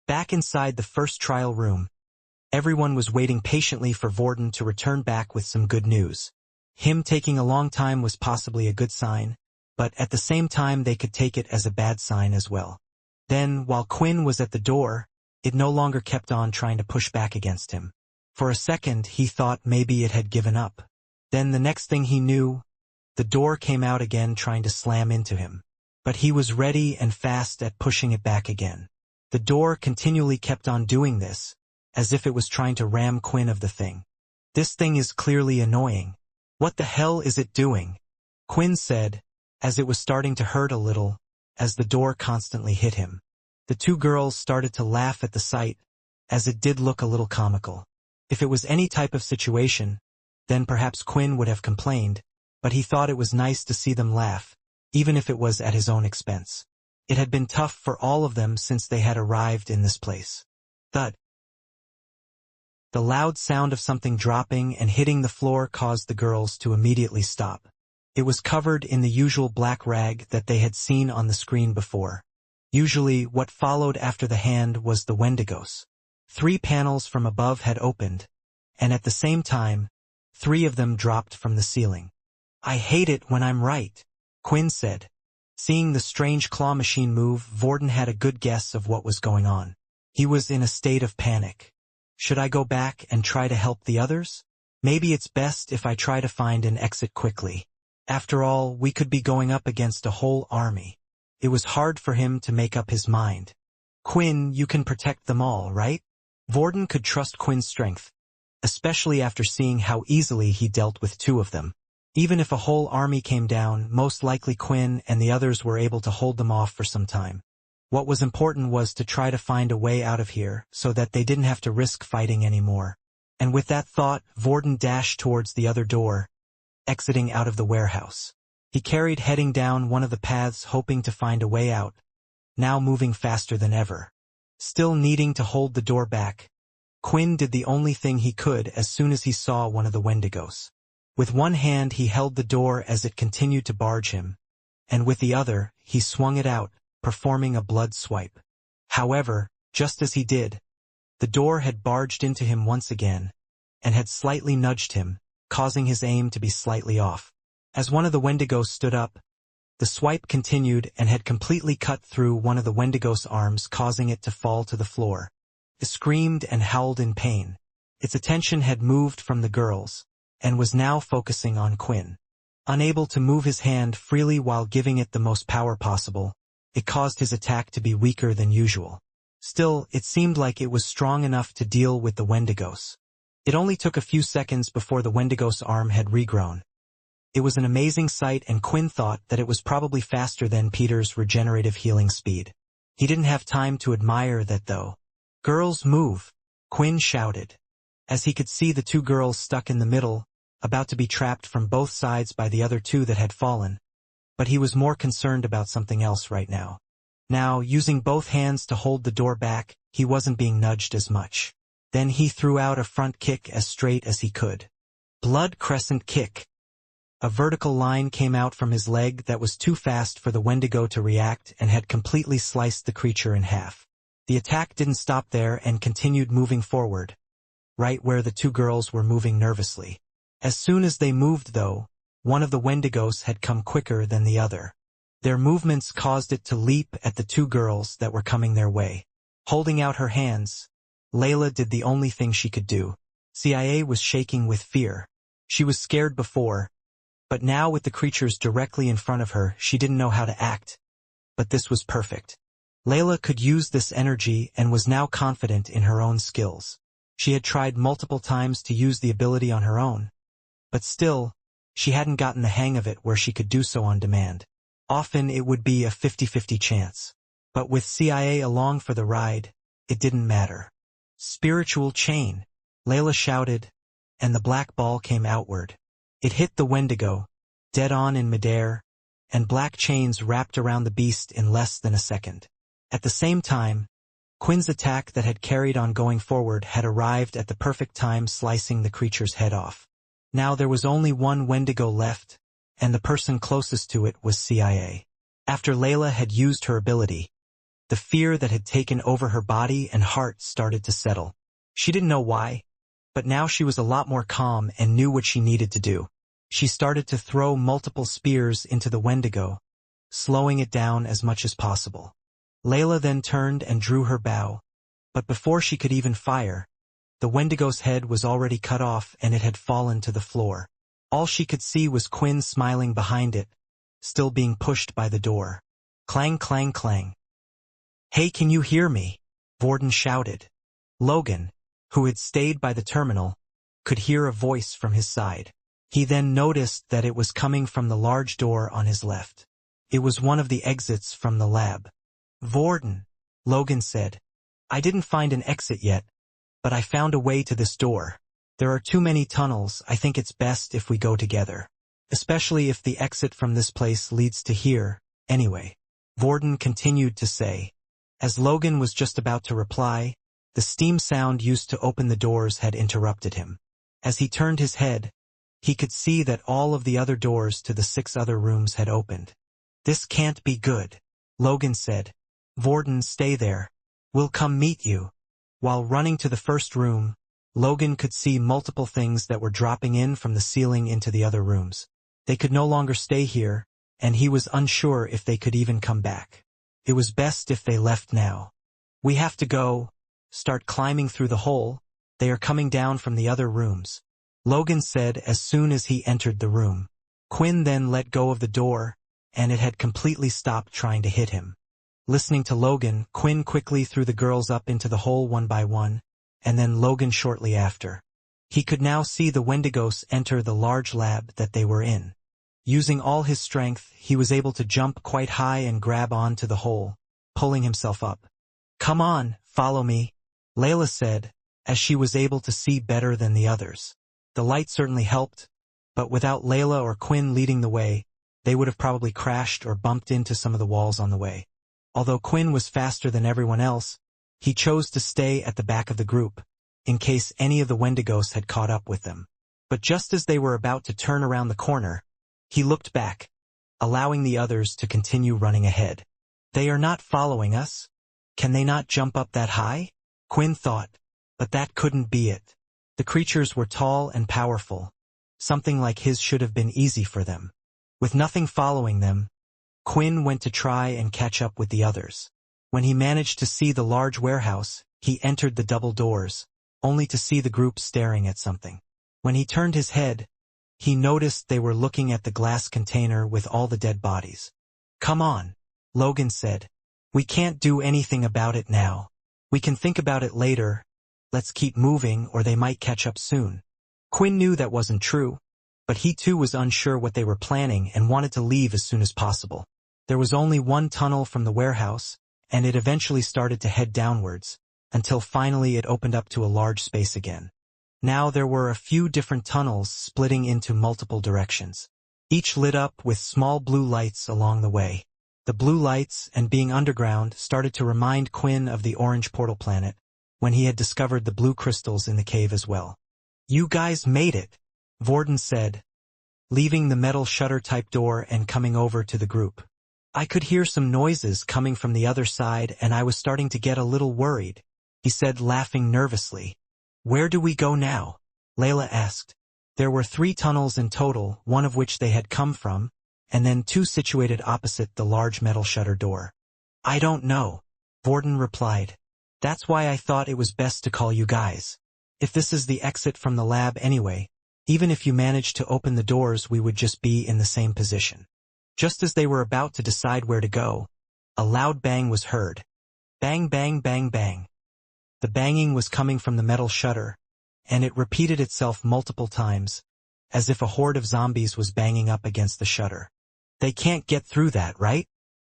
Back inside the first trial room, everyone was waiting patiently for Vorden to return back with some good news. Him taking a long time was possibly a good sign, but at the same time they could take it as a bad sign as well. Then, while Quinn was at the door, it no longer kept on trying to push back against him. For a second he thought maybe it had given up. Then the next thing he knew, the door came out again trying to slam into him. But he was ready and fast at pushing it back again. The door continually kept on doing this, as if it was trying to ram Quinn of the thing. This thing is clearly annoying. What the hell is it doing? Quinn said, as it was starting to hurt a little, as the door constantly hit him. The two girls started to laugh at the sight, as it did look a little comical. If it was any type of situation, then perhaps Quinn would have complained, but he thought it was nice to see them laugh, even if it was at his own expense. It had been tough for all of them since they had arrived in this place. Thud. The loud sound of something dropping and hitting the floor caused the girls to immediately stop. It was covered in the usual black rag that they had seen on the screen before. Usually, what followed after the hand was the Wendigos. 3 panels from above had opened, and at the same time, 3 of them dropped from the ceiling. I hate it when I'm right, Quinn said. Seeing the strange claw machine move, Vorden had a good guess of what was going on. He was in a state of panic. Should I go back and try to help the others? Maybe it's best if I try to find an exit quickly. After all, we could be going up against a whole army. It was hard for him to make up his mind. Quinn, you can protect them all, right? Vorden could trust Quinn's strength, especially after seeing how easily he dealt with 2 of them. Even if a whole army came down, most likely Quinn and the others were able to hold them off for some time. What was important was to try to find a way out of here so that they didn't have to risk fighting anymore. And with that thought, Vorden dashed towards the other door, exiting out of the warehouse. He carried heading down one of the paths, hoping to find a way out, now moving faster than ever. Still needing to hold the door back, Quinn did the only thing he could as soon as he saw one of the Wendigos. With one hand he held the door as it continued to barge him, and with the other, he swung it out, performing a blood swipe. However, just as he did, the door had barged into him once again, and had slightly nudged him, causing his aim to be slightly off. As one of the Wendigos stood up, the swipe continued and had completely cut through one of the Wendigos' arms, causing it to fall to the floor. It screamed and howled in pain. Its attention had moved from the girls, and was now focusing on Quinn. Unable to move his hand freely while giving it the most power possible, it caused his attack to be weaker than usual. Still, it seemed like it was strong enough to deal with the Wendigos. It only took a few seconds before the Wendigos' arm had regrown. It was an amazing sight, and Quinn thought that it was probably faster than Peter's regenerative healing speed. He didn't have time to admire that though. Girls, move! Quinn shouted. As he could see the 2 girls stuck in the middle, about to be trapped from both sides by the other 2 that had fallen. But he was more concerned about something else right now. Now, using both hands to hold the door back, he wasn't being nudged as much. Then he threw out a front kick as straight as he could. Blood crescent kick. A vertical line came out from his leg that was too fast for the Wendigo to react and had completely sliced the creature in half. The attack didn't stop there and continued moving forward, right where the 2 girls were moving nervously. As soon as they moved though, one of the Wendigos had come quicker than the other. Their movements caused it to leap at the 2 girls that were coming their way. Holding out her hands, Layla did the only thing she could do. CIA was shaking with fear. She was scared before, but now with the creatures directly in front of her, she didn't know how to act. But this was perfect. Layla could use this energy and was now confident in her own skills. She had tried multiple times to use the ability on her own, but still, she hadn't gotten the hang of it where she could do so on demand. Often it would be a 50-50 chance. But with CIA along for the ride, it didn't matter. Spiritual chain, Layla shouted, and the black ball came outward. It hit the Wendigo, dead on in midair, and black chains wrapped around the beast in less than a second. At the same time, Quinn's attack that had carried on going forward had arrived at the perfect time, slicing the creature's head off. Now there was only one Wendigo left, and the person closest to it was CIA. After Layla had used her ability, the fear that had taken over her body and heart started to settle. She didn't know why, but now she was a lot more calm and knew what she needed to do. She started to throw multiple spears into the Wendigo, slowing it down as much as possible. Layla then turned and drew her bow, but before she could even fire, the Wendigo's head was already cut off and it had fallen to the floor. All she could see was Quinn smiling behind it, still being pushed by the door. Clang, clang, clang. "Hey, can you hear me?" Vorden shouted. Logan, who had stayed by the terminal, could hear a voice from his side. He then noticed that it was coming from the large door on his left. It was one of the exits from the lab. "Vorden," Logan said. "I didn't find an exit yet, but I found a way to this door. There are too many tunnels. I think it's best if we go together. Especially if the exit from this place leads to here, anyway," Vorden continued to say. As Logan was just about to reply, the steam sound used to open the doors had interrupted him. As he turned his head, he could see that all of the other doors to the 6 other rooms had opened. "This can't be good," Logan said. "Vorden, stay there. We'll come meet you." While running to the first room, Logan could see multiple things that were dropping in from the ceiling into the other rooms. They could no longer stay here, and he was unsure if they could even come back. It was best if they left now. "We have to go. Start climbing through the hole. They are coming down from the other rooms," Logan said as soon as he entered the room. Quinn then let go of the door, and it had completely stopped trying to hit him. Listening to Logan, Quinn quickly threw the girls up into the hole one by one, and then Logan shortly after. He could now see the Wendigos enter the large lab that they were in. Using all his strength, he was able to jump quite high and grab onto the hole, pulling himself up. "Come on, follow me," Layla said, as she was able to see better than the others. The light certainly helped, but without Layla or Quinn leading the way, they would have probably crashed or bumped into some of the walls on the way. Although Quinn was faster than everyone else, he chose to stay at the back of the group, in case any of the Wendigos had caught up with them. But just as they were about to turn around the corner, he looked back, allowing the others to continue running ahead. "They are not following us. Can they not jump up that high?" Quinn thought, but that couldn't be it. The creatures were tall and powerful. Something like his should have been easy for them. With nothing following them, Quinn went to try and catch up with the others. When he managed to see the large warehouse, he entered the double doors, only to see the group staring at something. When he turned his head, he noticed they were looking at the glass container with all the dead bodies. "Come on," Logan said. "We can't do anything about it now. We can think about it later. Let's keep moving or they might catch up soon." Quinn knew that wasn't true, but he too was unsure what they were planning and wanted to leave as soon as possible. There was only one tunnel from the warehouse, and it eventually started to head downwards, until finally it opened up to a large space again. Now there were a few different tunnels splitting into multiple directions, each lit up with small blue lights along the way. The blue lights, and being underground, started to remind Quinn of the orange portal planet, when he had discovered the blue crystals in the cave as well. "You guys made it," Vorden said, leaving the metal shutter-type door and coming over to the group. "I could hear some noises coming from the other side and I was starting to get a little worried," he said, laughing nervously. "Where do we go now?" Layla asked. There were 3 tunnels in total, one of which they had come from, and then 2 situated opposite the large metal shutter door. "I don't know," Vorden replied. That's why I thought it was best to call you guys. If this is the exit from the lab anyway, even if you managed to open the doors, we would just be in the same position. Just as they were about to decide where to go, a loud bang was heard. Bang, bang, bang, bang. The banging was coming from the metal shutter, and it repeated itself multiple times, as if a horde of zombies was banging up against the shutter. They can't get through that, right?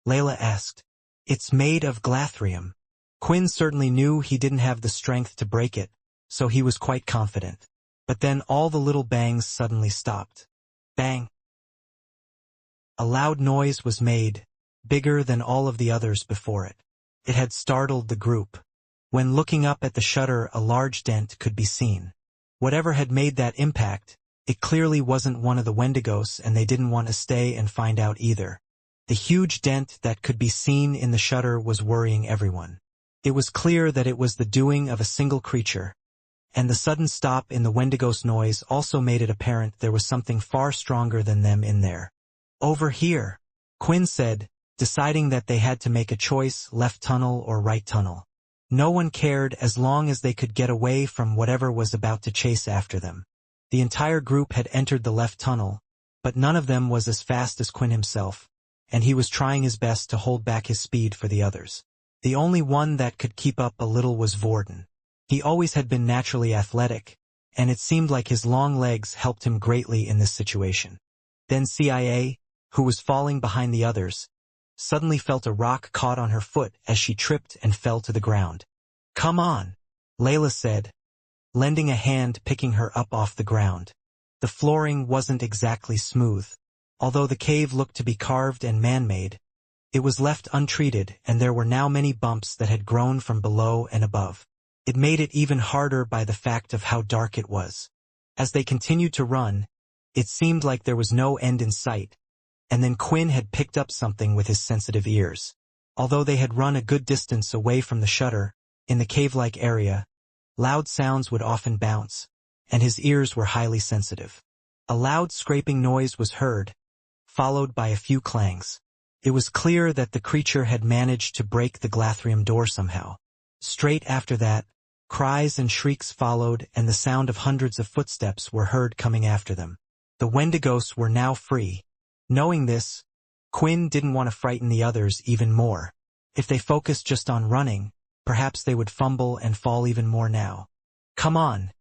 Layla asked. It's made of glathrium. Quinn certainly knew he didn't have the strength to break it, so he was quite confident. But then all the little bangs suddenly stopped. Bang! A loud noise was made, bigger than all of the others before it. It had startled the group. When looking up at the shutter, a large dent could be seen. Whatever had made that impact, it clearly wasn't one of the Wendigos, and they didn't want to stay and find out either. The huge dent that could be seen in the shutter was worrying everyone. It was clear that it was the doing of a single creature, and the sudden stop in the Wendigos noise also made it apparent there was something far stronger than them in there. Over here, Quinn said, deciding that they had to make a choice, left tunnel or right tunnel. No one cared as long as they could get away from whatever was about to chase after them. The entire group had entered the left tunnel, but none of them was as fast as Quinn himself, and he was trying his best to hold back his speed for the others. The only one that could keep up a little was Vorden. He always had been naturally athletic, and it seemed like his long legs helped him greatly in this situation. Then CIA, who was falling behind the others, suddenly felt a rock caught on her foot as she tripped and fell to the ground. Come on, Layla said, lending a hand picking her up off the ground. The flooring wasn't exactly smooth. Although the cave looked to be carved and man-made, it was left untreated, and there were now many bumps that had grown from below and above. It made it even harder by the fact of how dark it was. As they continued to run, it seemed like there was no end in sight, and then Quinn had picked up something with his sensitive ears. Although they had run a good distance away from the shutter, in the cave-like area, loud sounds would often bounce, and his ears were highly sensitive. A loud scraping noise was heard, followed by a few clangs. It was clear that the creature had managed to break the glathrium door somehow. Straight after that, cries and shrieks followed, and the sound of hundreds of footsteps were heard coming after them. The Wendigos were now free. Knowing this, Quinn didn't want to frighten the others even more. If they focused just on running, perhaps they would fumble and fall even more now. Come on.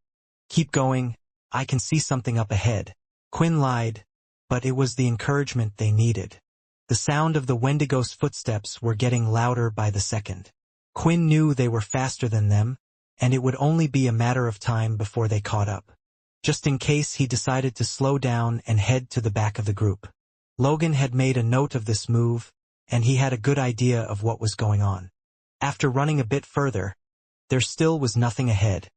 Keep going. I can see something up ahead. Quinn lied, but it was the encouragement they needed. The sound of the Wendigos' footsteps were getting louder by the second. Quinn knew they were faster than them, and it would only be a matter of time before they caught up. Just in case, he decided to slow down and head to the back of the group. Logan had made a note of this move, and he had a good idea of what was going on. After running a bit further, there still was nothing ahead,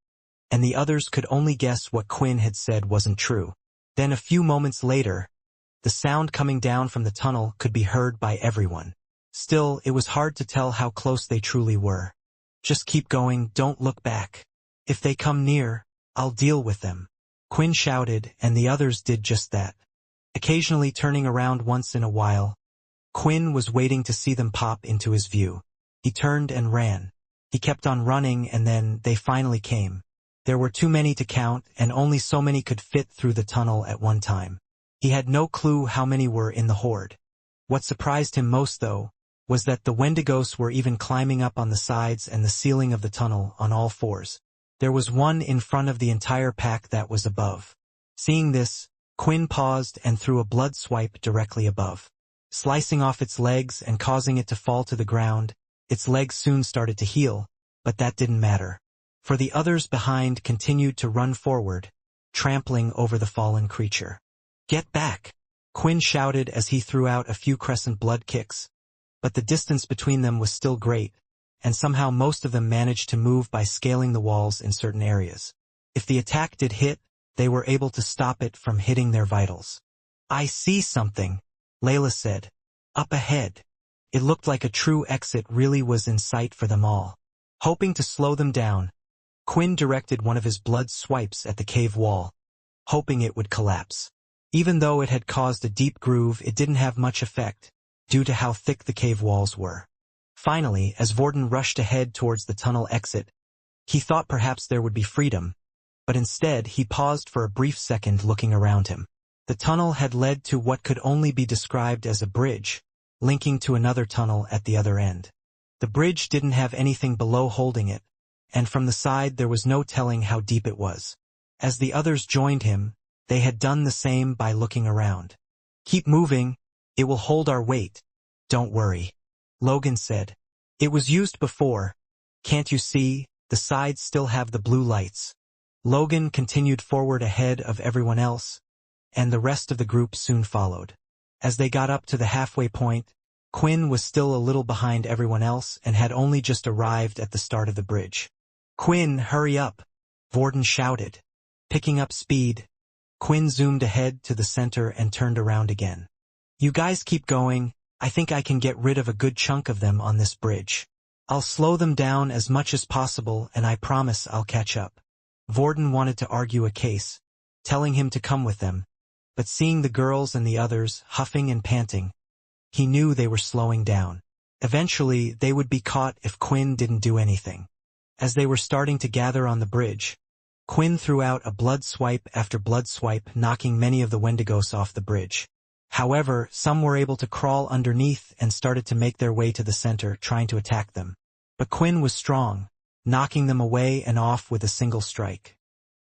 and the others could only guess what Quinn had said wasn't true. Then a few moments later, the sound coming down from the tunnel could be heard by everyone. Still, it was hard to tell how close they truly were. Just keep going, don't look back. If they come near, I'll deal with them, Quinn shouted, and the others did just that. Occasionally turning around once in a while, Quinn was waiting to see them pop into his view. He turned and ran. He kept on running, and then they finally came. There were too many to count, and only so many could fit through the tunnel at one time. He had no clue how many were in the horde. What surprised him most, though, was that the Wendigos were even climbing up on the sides and the ceiling of the tunnel on all fours. There was one in front of the entire pack that was above. Seeing this, Quinn paused and threw a blood swipe directly above. Slicing off its legs and causing it to fall to the ground, its legs soon started to heal, but that didn't matter. For the others behind continued to run forward, trampling over the fallen creature. Get back! Quinn shouted as he threw out a few crescent blood kicks, but the distance between them was still great, and somehow most of them managed to move by scaling the walls in certain areas. If the attack did hit, they were able to stop it from hitting their vitals. I see something, Layla said. Up ahead. It looked like a true exit really was in sight for them all. Hoping to slow them down, Quinn directed one of his blood swipes at the cave wall, hoping it would collapse. Even though it had caused a deep groove, it didn't have much effect, due to how thick the cave walls were. Finally, as Vorden rushed ahead towards the tunnel exit, he thought perhaps there would be freedom, but instead he paused for a brief second looking around him. The tunnel had led to what could only be described as a bridge, linking to another tunnel at the other end. The bridge didn't have anything below holding it, and from the side there was no telling how deep it was. As the others joined him, they had done the same by looking around. "Keep moving, it will hold our weight. Don't worry," Logan said. "It was used before. Can't you see, the sides still have the blue lights." Logan continued forward ahead of everyone else, and the rest of the group soon followed. As they got up to the halfway point, Quinn was still a little behind everyone else and had only just arrived at the start of the bridge. "Quinn, hurry up," Vorden shouted. Picking up speed, Quinn zoomed ahead to the center and turned around again. "You guys keep going, I think I can get rid of a good chunk of them on this bridge. I'll slow them down as much as possible and I promise I'll catch up." Vorden wanted to argue a case, telling him to come with them, but seeing the girls and the others huffing and panting, he knew they were slowing down. Eventually, they would be caught if Quinn didn't do anything. As they were starting to gather on the bridge, Quinn threw out a blood swipe after blood swipe, knocking many of the Wendigos off the bridge. However, some were able to crawl underneath and started to make their way to the center, trying to attack them. But Quinn was strong, knocking them away and off with a single strike.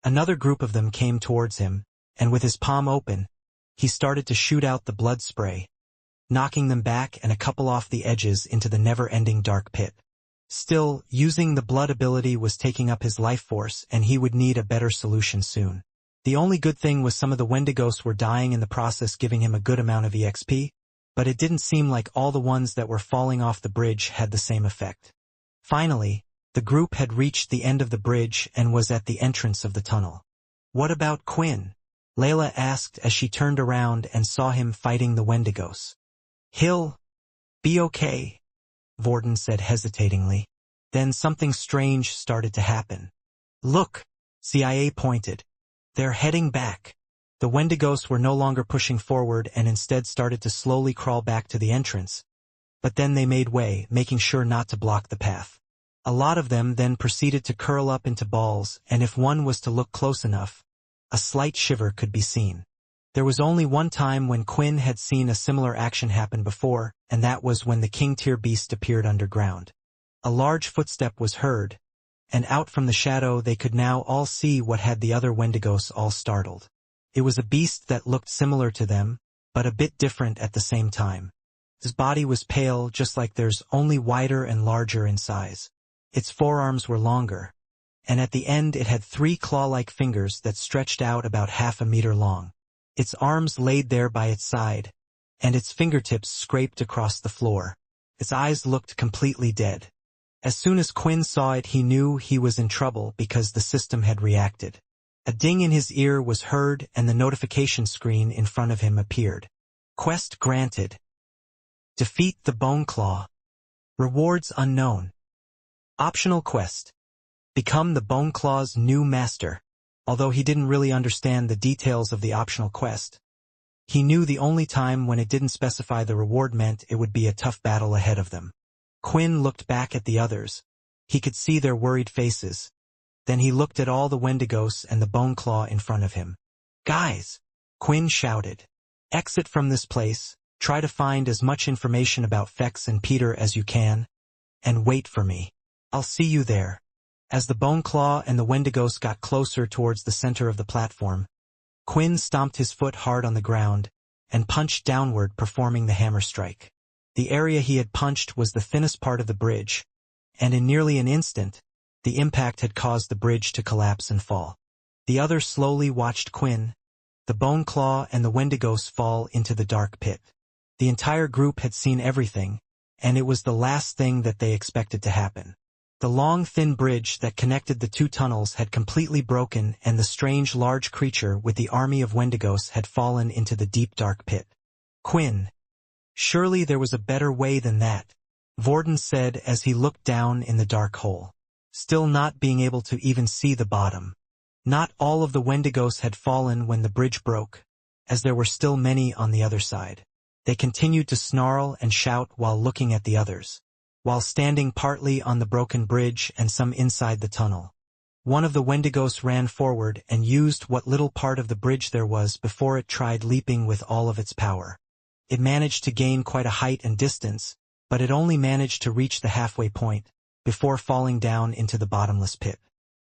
Another group of them came towards him, and with his palm open, he started to shoot out the blood spray, knocking them back and a couple off the edges into the never-ending dark pit. Still, using the blood ability was taking up his life force, and he would need a better solution soon. The only good thing was some of the Wendigos were dying in the process, giving him a good amount of EXP, but it didn't seem like all the ones that were falling off the bridge had the same effect. Finally, the group had reached the end of the bridge and was at the entrance of the tunnel. "What about Quinn?" Layla asked as she turned around and saw him fighting the Wendigos. "He'll be okay," Vorden said hesitatingly. Then something strange started to happen. "Look," CIA pointed. "They're heading back." The Wendigos were no longer pushing forward and instead started to slowly crawl back to the entrance. But then they made way, making sure not to block the path. A lot of them then proceeded to curl up into balls, and if one was to look close enough, a slight shiver could be seen. There was only one time when Quinn had seen a similar action happen before, and that was when the king-tier beast appeared underground. A large footstep was heard, and out from the shadow they could now all see what had the other Wendigos all startled. It was a beast that looked similar to them, but a bit different at the same time. His body was pale, just like theirs, only wider and larger in size. Its forearms were longer, and at the end it had 3 claw-like fingers that stretched out about half a meter long. Its arms laid there by its side, and its fingertips scraped across the floor. Its eyes looked completely dead. As soon as Quinn saw it, he knew he was in trouble because the system had reacted. A ding in his ear was heard and the notification screen in front of him appeared. Quest granted. Defeat the Bone Claw. Rewards unknown. Optional quest. Become the Bone Claw's new master. Although he didn't really understand the details of the optional quest, he knew the only time when it didn't specify the reward meant it would be a tough battle ahead of them. Quinn looked back at the others. He could see their worried faces. Then he looked at all the Wendigos and the Bone Claw in front of him. "Guys!" Quinn shouted. "Exit from this place, try to find as much information about Fex and Peter as you can, and wait for me. I'll see you there." As the Bone Claw and the Wendigos got closer towards the center of the platform, Quinn stomped his foot hard on the ground and punched downward, performing the hammer strike. The area he had punched was the thinnest part of the bridge, and in nearly an instant, the impact had caused the bridge to collapse and fall. The others slowly watched Quinn, the Bone Claw and the Wendigos fall into the dark pit. The entire group had seen everything, and it was the last thing that they expected to happen. The long, thin bridge that connected the 2 tunnels had completely broken, and the strange, large creature with the army of Wendigos had fallen into the deep, dark pit. "Quinn, surely there was a better way than that," Vorden said as he looked down in the dark hole, still not being able to even see the bottom. Not all of the Wendigos had fallen when the bridge broke, as there were still many on the other side. They continued to snarl and shout while looking at the others. while standing partly on the broken bridge and some inside the tunnel. One of the Wendigos ran forward and used what little part of the bridge there was before it tried leaping with all of its power. It managed to gain quite a height and distance, but it only managed to reach the halfway point, before falling down into the bottomless pit.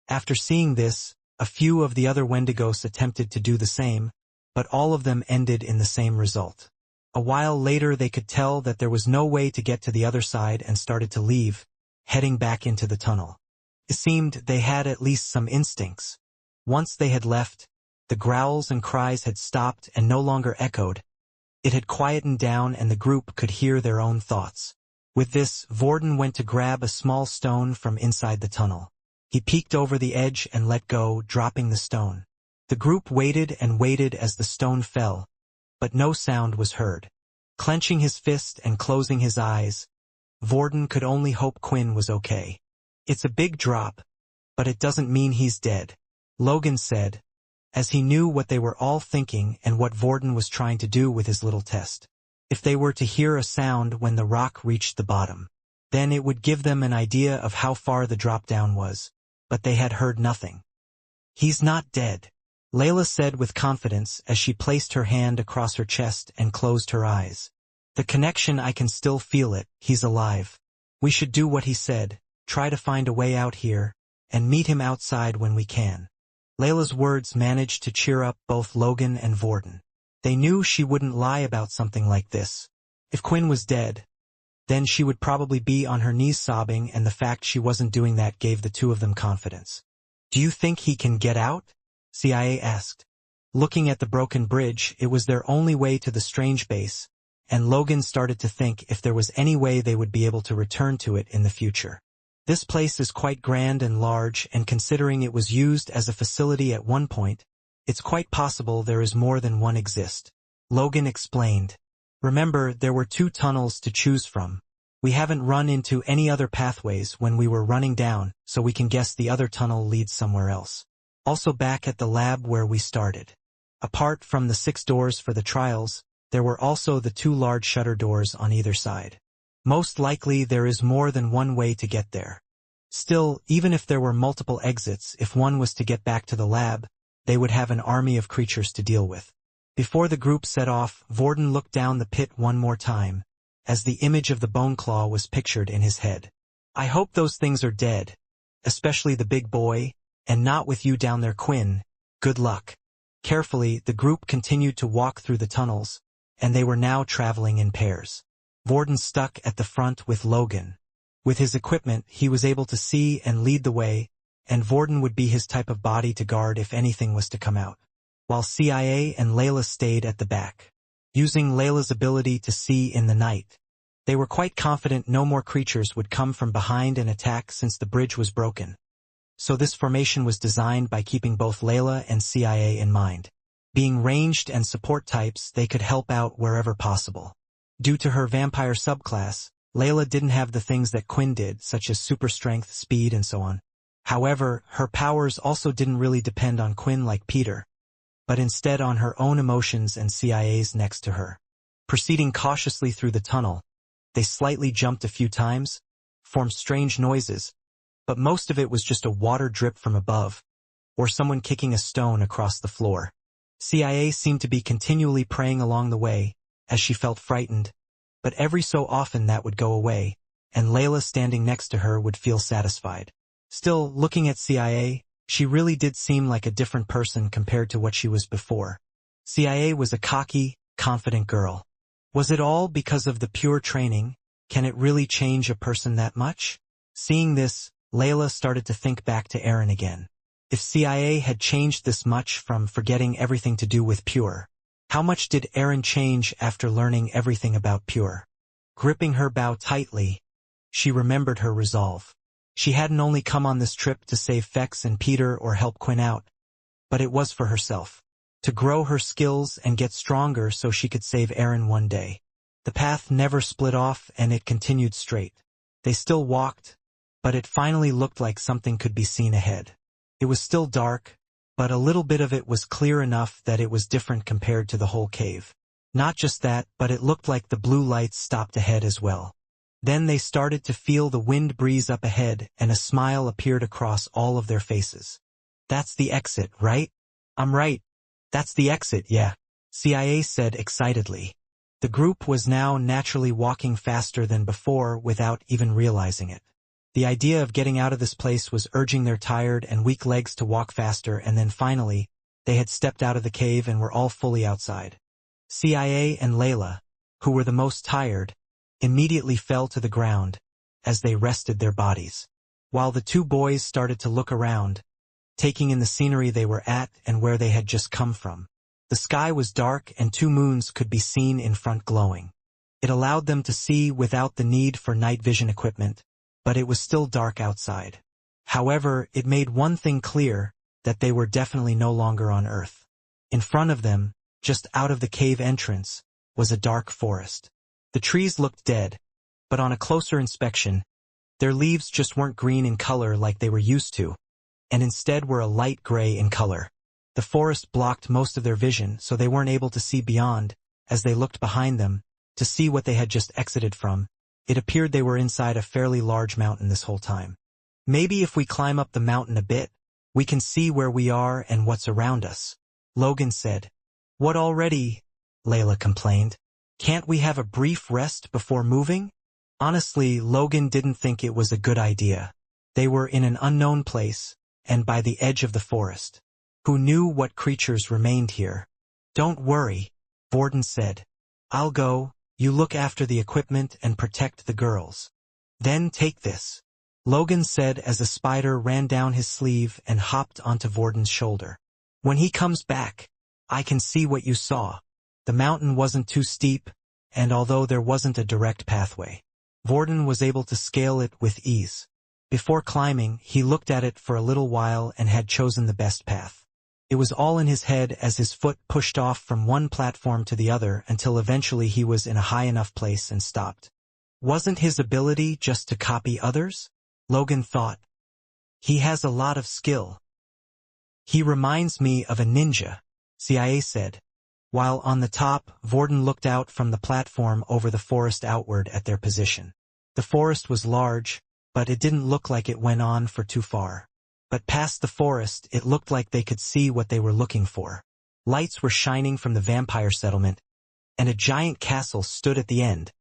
After seeing this, a few of the other Wendigos attempted to do the same, but all of them ended in the same result. A while later they could tell that there was no way to get to the other side and started to leave, heading back into the tunnel. It seemed they had at least some instincts. Once they had left, the growls and cries had stopped and no longer echoed. It had quietened down and the group could hear their own thoughts. With this, Vorden went to grab a small stone from inside the tunnel. He peeked over the edge and let go, dropping the stone. The group waited and waited as the stone fell, but no sound was heard. Clenching his fist and closing his eyes, Vorden could only hope Quinn was okay. "It's a big drop, but it doesn't mean he's dead," Logan said, as he knew what they were all thinking and what Vorden was trying to do with his little test. If they were to hear a sound when the rock reached the bottom, then it would give them an idea of how far the drop down was, but they had heard nothing. "He's not dead," Layla said with confidence as she placed her hand across her chest and closed her eyes. "The connection, I can still feel it. He's alive. We should do what he said, try to find a way out here, and meet him outside when we can." Layla's words managed to cheer up both Logan and Vorden. They knew she wouldn't lie about something like this. If Quinn was dead, then she would probably be on her knees sobbing, and the fact she wasn't doing that gave the two of them confidence. "Do you think he can get out?" CIA asked. Looking at the broken bridge, it was their only way to the strange base, and Logan started to think if there was any way they would be able to return to it in the future. "This place is quite grand and large, and considering it was used as a facility at one point, it's quite possible there is more than one exist," Logan explained. "Remember, there were 2 tunnels to choose from. We haven't run into any other pathways when we were running down, so we can guess the other tunnel leads somewhere else. Also back at the lab where we started. Apart from the 6 doors for the trials, there were also the 2 large shutter doors on either side. Most likely there is more than one way to get there. Still, even if there were multiple exits, if one was to get back to the lab, they would have an army of creatures to deal with." Before the group set off, Vorden looked down the pit one more time, as the image of the bone claw was pictured in his head. "I hope those things are dead, especially the big boy, and not with you down there, Quinn. Good luck." Carefully, the group continued to walk through the tunnels, and they were now traveling in pairs. Vorden stuck at the front with Logan. With his equipment, he was able to see and lead the way, and Vorden would be his type of body to guard if anything was to come out, while CIA and Layla stayed at the back. Using Layla's ability to see in the night, they were quite confident no more creatures would come from behind and attack since the bridge was broken. So this formation was designed by keeping both Layla and CIA in mind. Being ranged and support types, they could help out wherever possible. Due to her vampire subclass, Layla didn't have the things that Quinn did, such as super strength, speed, and so on. However, her powers also didn't really depend on Quinn like Peter, but instead on her own emotions and CIA's next to her. Proceeding cautiously through the tunnel, they slightly jumped a few times, formed strange noises, but most of it was just a water drip from above, or someone kicking a stone across the floor. CIA seemed to be continually praying along the way, as she felt frightened, but every so often that would go away, and Layla standing next to her would feel satisfied. Still, looking at CIA, she really did seem like a different person compared to what she was before. CIA was a cocky, confident girl. Was it all because of the pure training? Can it really change a person that much? Seeing this, Layla started to think back to Aaron again. If CIA had changed this much from forgetting everything to do with Pure, how much did Aaron change after learning everything about Pure? Gripping her bow tightly, she remembered her resolve. She hadn't only come on this trip to save Fex and Peter or help Quinn out, but it was for herself. To grow her skills and get stronger so she could save Aaron one day. The path never split off and it continued straight. They still walked, but it finally looked like something could be seen ahead. It was still dark, but a little bit of it was clear enough that it was different compared to the whole cave. Not just that, but it looked like the blue lights stopped ahead as well. Then they started to feel the wind breeze up ahead, and a smile appeared across all of their faces. "That's the exit, right?" "I'm right. That's the exit, yeah," CIA said excitedly. The group was now naturally walking faster than before without even realizing it. The idea of getting out of this place was urging their tired and weak legs to walk faster, and then finally, they had stepped out of the cave and were all fully outside. CIA and Layla, who were the most tired, immediately fell to the ground as they rested their bodies, while the two boys started to look around, taking in the scenery they were at and where they had just come from. The sky was dark and 2 moons could be seen in front glowing. It allowed them to see without the need for night vision equipment, but it was still dark outside. However, it made one thing clear, that they were definitely no longer on Earth. In front of them, just out of the cave entrance, was a dark forest. The trees looked dead, but on a closer inspection, their leaves just weren't green in color like they were used to, and instead were a light gray in color. The forest blocked most of their vision, so they weren't able to see beyond. As they looked behind them, to see what they had just exited from, it appeared they were inside a fairly large mountain this whole time. "Maybe if we climb up the mountain a bit, we can see where we are and what's around us," Logan said. "What already?" Layla complained. "Can't we have a brief rest before moving?" Honestly, Logan didn't think it was a good idea. They were in an unknown place, and by the edge of the forest. Who knew what creatures remained here? "Don't worry," Borden said. "I'll go, you look after the equipment and protect the girls. Then take this," Logan said as a spider ran down his sleeve and hopped onto Vorden's shoulder. "When he comes back, I can see what you saw." The mountain wasn't too steep, and although there wasn't a direct pathway, Vorden was able to scale it with ease. Before climbing, he looked at it for a little while and had chosen the best path. It was all in his head as his foot pushed off from one platform to the other until eventually he was in a high enough place and stopped. Wasn't his ability just to copy others? Logan thought. He has a lot of skill. "He reminds me of a ninja," CIA said. While on the top, Vorden looked out from the platform over the forest outward at their position. The forest was large, but it didn't look like it went on for too far. But past the forest, it looked like they could see what they were looking for. Lights were shining from the vampire settlement, and a giant castle stood at the end,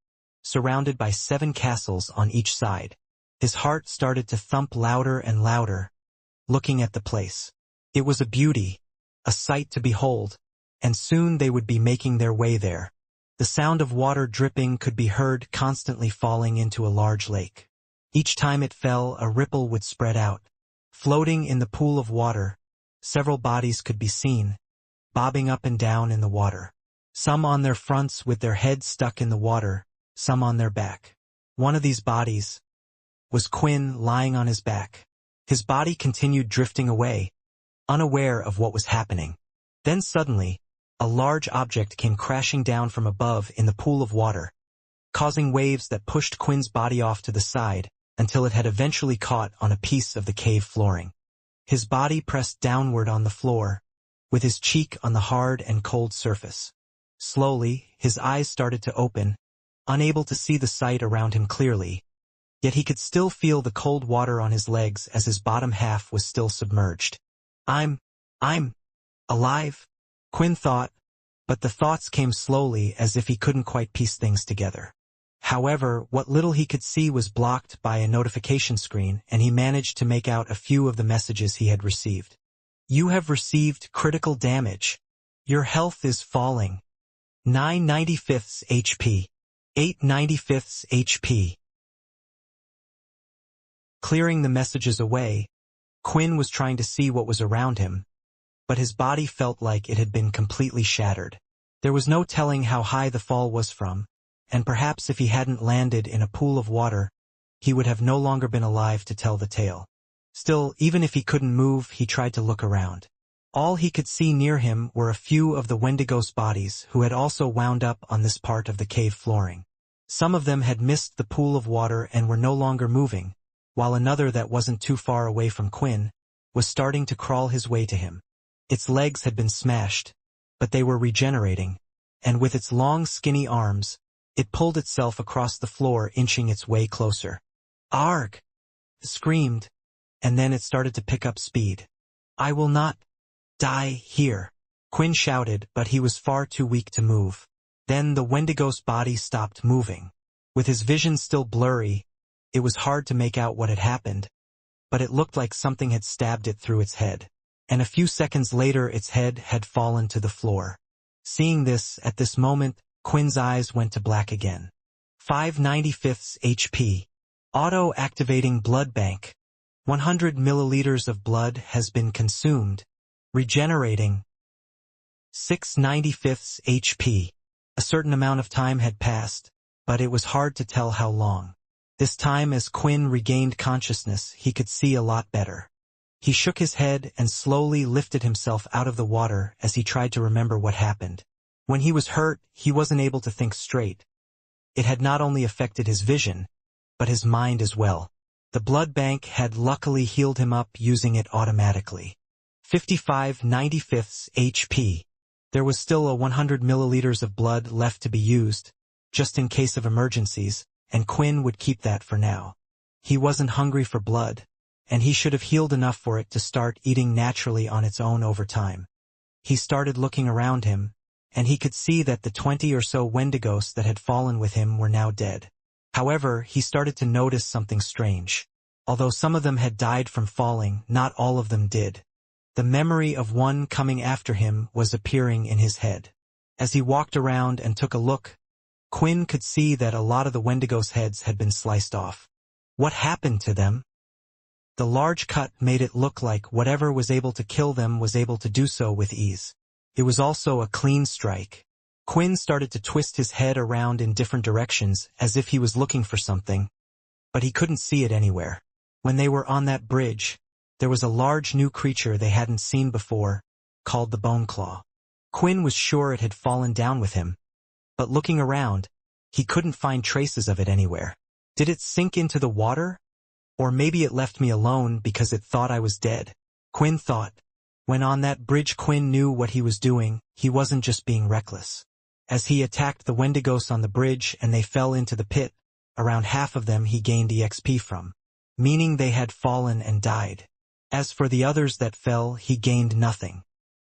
surrounded by 7 castles on each side. His heart started to thump louder and louder, looking at the place. It was a beauty, a sight to behold, and soon they would be making their way there. The sound of water dripping could be heard constantly falling into a large lake. Each time it fell, a ripple would spread out. Floating in the pool of water, several bodies could be seen, bobbing up and down in the water. Some on their fronts with their heads stuck in the water, some on their back. One of these bodies was Quinn lying on his back. His body continued drifting away, unaware of what was happening. Then suddenly, a large object came crashing down from above in the pool of water, causing waves that pushed Quinn's body off to the side, until it had eventually caught on a piece of the cave flooring. His body pressed downward on the floor, with his cheek on the hard and cold surface. Slowly, his eyes started to open, unable to see the sight around him clearly, yet he could still feel the cold water on his legs as his bottom half was still submerged. I'm alive, Quinn thought, but the thoughts came slowly as if he couldn't quite piece things together. However, what little he could see was blocked by a notification screen, and he managed to make out a few of the messages he had received. "You have received critical damage. Your health is falling. 9/95 HP. 8/95 HP. Clearing the messages away, Quinn was trying to see what was around him, but his body felt like it had been completely shattered. There was no telling how high the fall was from, and perhaps if he hadn't landed in a pool of water, he would have no longer been alive to tell the tale. Still, even if he couldn't move, he tried to look around. All he could see near him were a few of the Wendigos bodies who had also wound up on this part of the cave flooring. Some of them had missed the pool of water and were no longer moving, while another that wasn't too far away from Quinn was starting to crawl his way to him. Its legs had been smashed, but they were regenerating, and with its long skinny arms, It pulled itself across the floor, inching its way closer. "Arg!" it screamed, and then it started to pick up speed. "I will not die here," Quinn shouted, but he was far too weak to move. Then the Wendigo's body stopped moving. With his vision still blurry, it was hard to make out what had happened, but it looked like something had stabbed it through its head. And a few seconds later its head had fallen to the floor. Seeing this, at this moment, Quinn's eyes went to black again. 5/95 HP. Auto-activating blood bank. 100 milliliters of blood has been consumed. Regenerating. 6/95 HP. A certain amount of time had passed, but it was hard to tell how long. This time, as Quinn regained consciousness, he could see a lot better. He shook his head and slowly lifted himself out of the water as he tried to remember what happened. When he was hurt, he wasn't able to think straight. It had not only affected his vision, but his mind as well. The blood bank had luckily healed him up, using it automatically. 55/95 HP. There was still a 100 milliliters of blood left to be used, just in case of emergencies, and Quinn would keep that for now. He wasn't hungry for blood, and he should have healed enough for it to start eating naturally on its own over time. He started looking around him, and he could see that the 20 or so Wendigos that had fallen with him were now dead. However, he started to notice something strange. Although some of them had died from falling, not all of them did. The memory of one coming after him was appearing in his head. As he walked around and took a look, Quinn could see that a lot of the Wendigos' heads had been sliced off. What happened to them? The large cut made it look like whatever was able to kill them was able to do so with ease. It was also a clean strike. Quinn started to twist his head around in different directions as if he was looking for something, but he couldn't see it anywhere. When they were on that bridge, there was a large new creature they hadn't seen before, called the Bone Claw. Quinn was sure it had fallen down with him, but looking around, he couldn't find traces of it anywhere. Did it sink into the water? Or maybe it left me alone because it thought I was dead, Quinn thought. When on that bridge, Quinn knew what he was doing. He wasn't just being reckless. As he attacked the Wendigos on the bridge and they fell into the pit, around half of them he gained EXP from, meaning they had fallen and died. As for the others that fell, he gained nothing.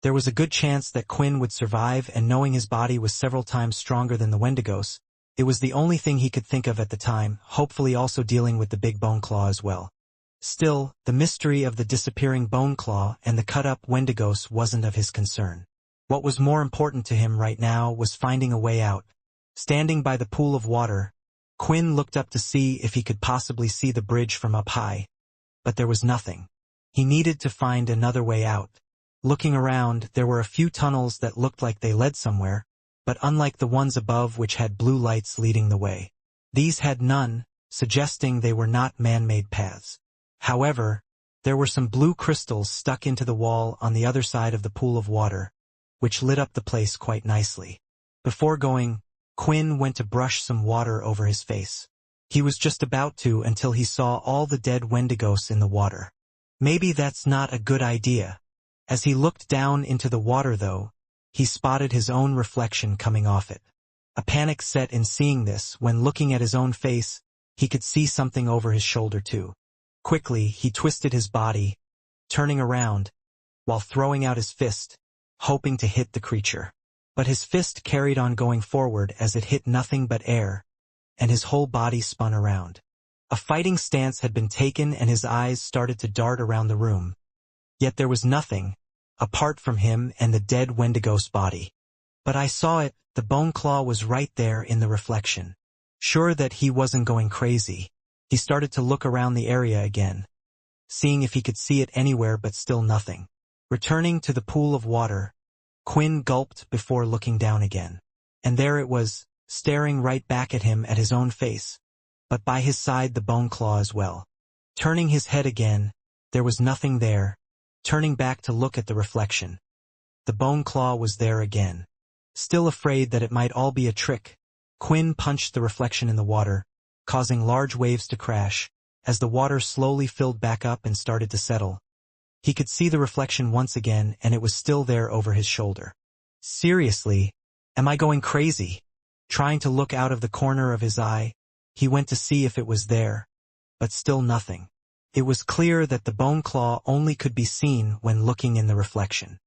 There was a good chance that Quinn would survive, and knowing his body was several times stronger than the Wendigos, it was the only thing he could think of at the time, hopefully also dealing with the big Bone Claw as well. Still, the mystery of the disappearing Bone Claw and the cut-up Wendigos wasn't of his concern. What was more important to him right now was finding a way out. Standing by the pool of water, Quinn looked up to see if he could possibly see the bridge from up high, but there was nothing. He needed to find another way out. Looking around, there were a few tunnels that looked like they led somewhere, but unlike the ones above which had blue lights leading the way, these had none, suggesting they were not man-made paths. However, there were some blue crystals stuck into the wall on the other side of the pool of water, which lit up the place quite nicely. Before going, Quinn went to brush some water over his face. He was just about to until he saw all the dead Wendigos in the water. Maybe that's not a good idea. As he looked down into the water though, he spotted his own reflection coming off it. A panic set in seeing this. When looking at his own face, he could see something over his shoulder too. Quickly, he twisted his body, turning around, while throwing out his fist, hoping to hit the creature. But his fist carried on going forward as it hit nothing but air, and his whole body spun around. A fighting stance had been taken and his eyes started to dart around the room. Yet there was nothing, apart from him and the dead Wendigo's body. But I saw it, the Bone Claw was right there in the reflection. Sure that he wasn't going crazy, he started to look around the area again, seeing if he could see it anywhere, but still nothing. Returning to the pool of water, Quinn gulped before looking down again. And there it was, staring right back at him at his own face, but by his side the Bone Claw as well. Turning his head again, there was nothing there. Turning back to look at the reflection, the Bone Claw was there again. Still afraid that it might all be a trick, Quinn punched the reflection in the water, causing large waves to crash. As the water slowly filled back up and started to settle, he could see the reflection once again, and it was still there over his shoulder. Seriously, am I going crazy? Trying to look out of the corner of his eye, he went to see if it was there, but still nothing. It was clear that the bone claw only could be seen when looking in the reflection.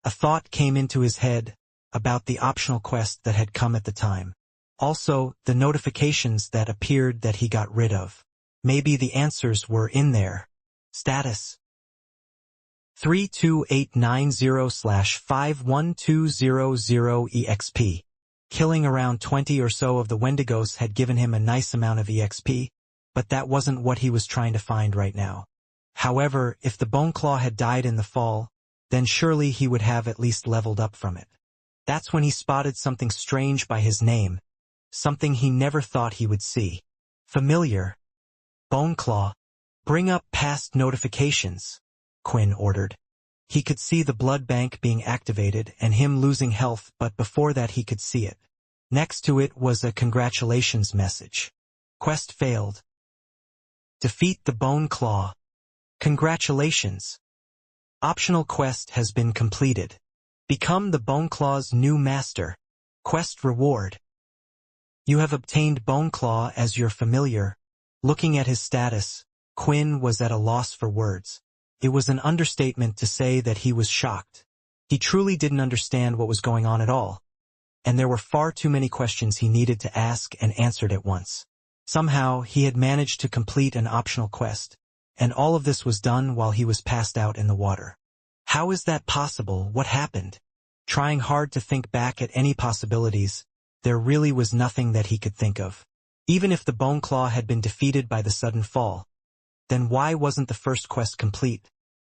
A thought came into his head about the optional quest that had come at the time. Also, the notifications that appeared that he got rid of. Maybe the answers were in there. Status 32890/51200 Killing around 20 or so of the Wendigos had given him a nice amount of EXP, but that wasn't what he was trying to find right now. However, if the bone claw had died in the fall, then surely he would have at least leveled up from it. That's when he spotted something strange by his name, something he never thought he would see. Familiar. Bone claw. Bring up past notifications, Quinn ordered. He could see the blood bank being activated and him losing health, but before that he could see it. Next to it was a congratulations message. Quest failed. Defeat the bone claw. Congratulations. Optional quest has been completed. Become the bone claw's new master. Quest reward. You have obtained bone claw as your familiar. Looking at his status, Quinn was at a loss for words. It was an understatement to say that he was shocked. He truly didn't understand what was going on at all. And there were far too many questions he needed to ask and answered at once. Somehow, he had managed to complete an optional quest, and all of this was done while he was passed out in the water. How is that possible? What happened? Trying hard to think back at any possibilities, there really was nothing that he could think of. Even if the bone claw had been defeated by the sudden fall, then why wasn't the first quest complete?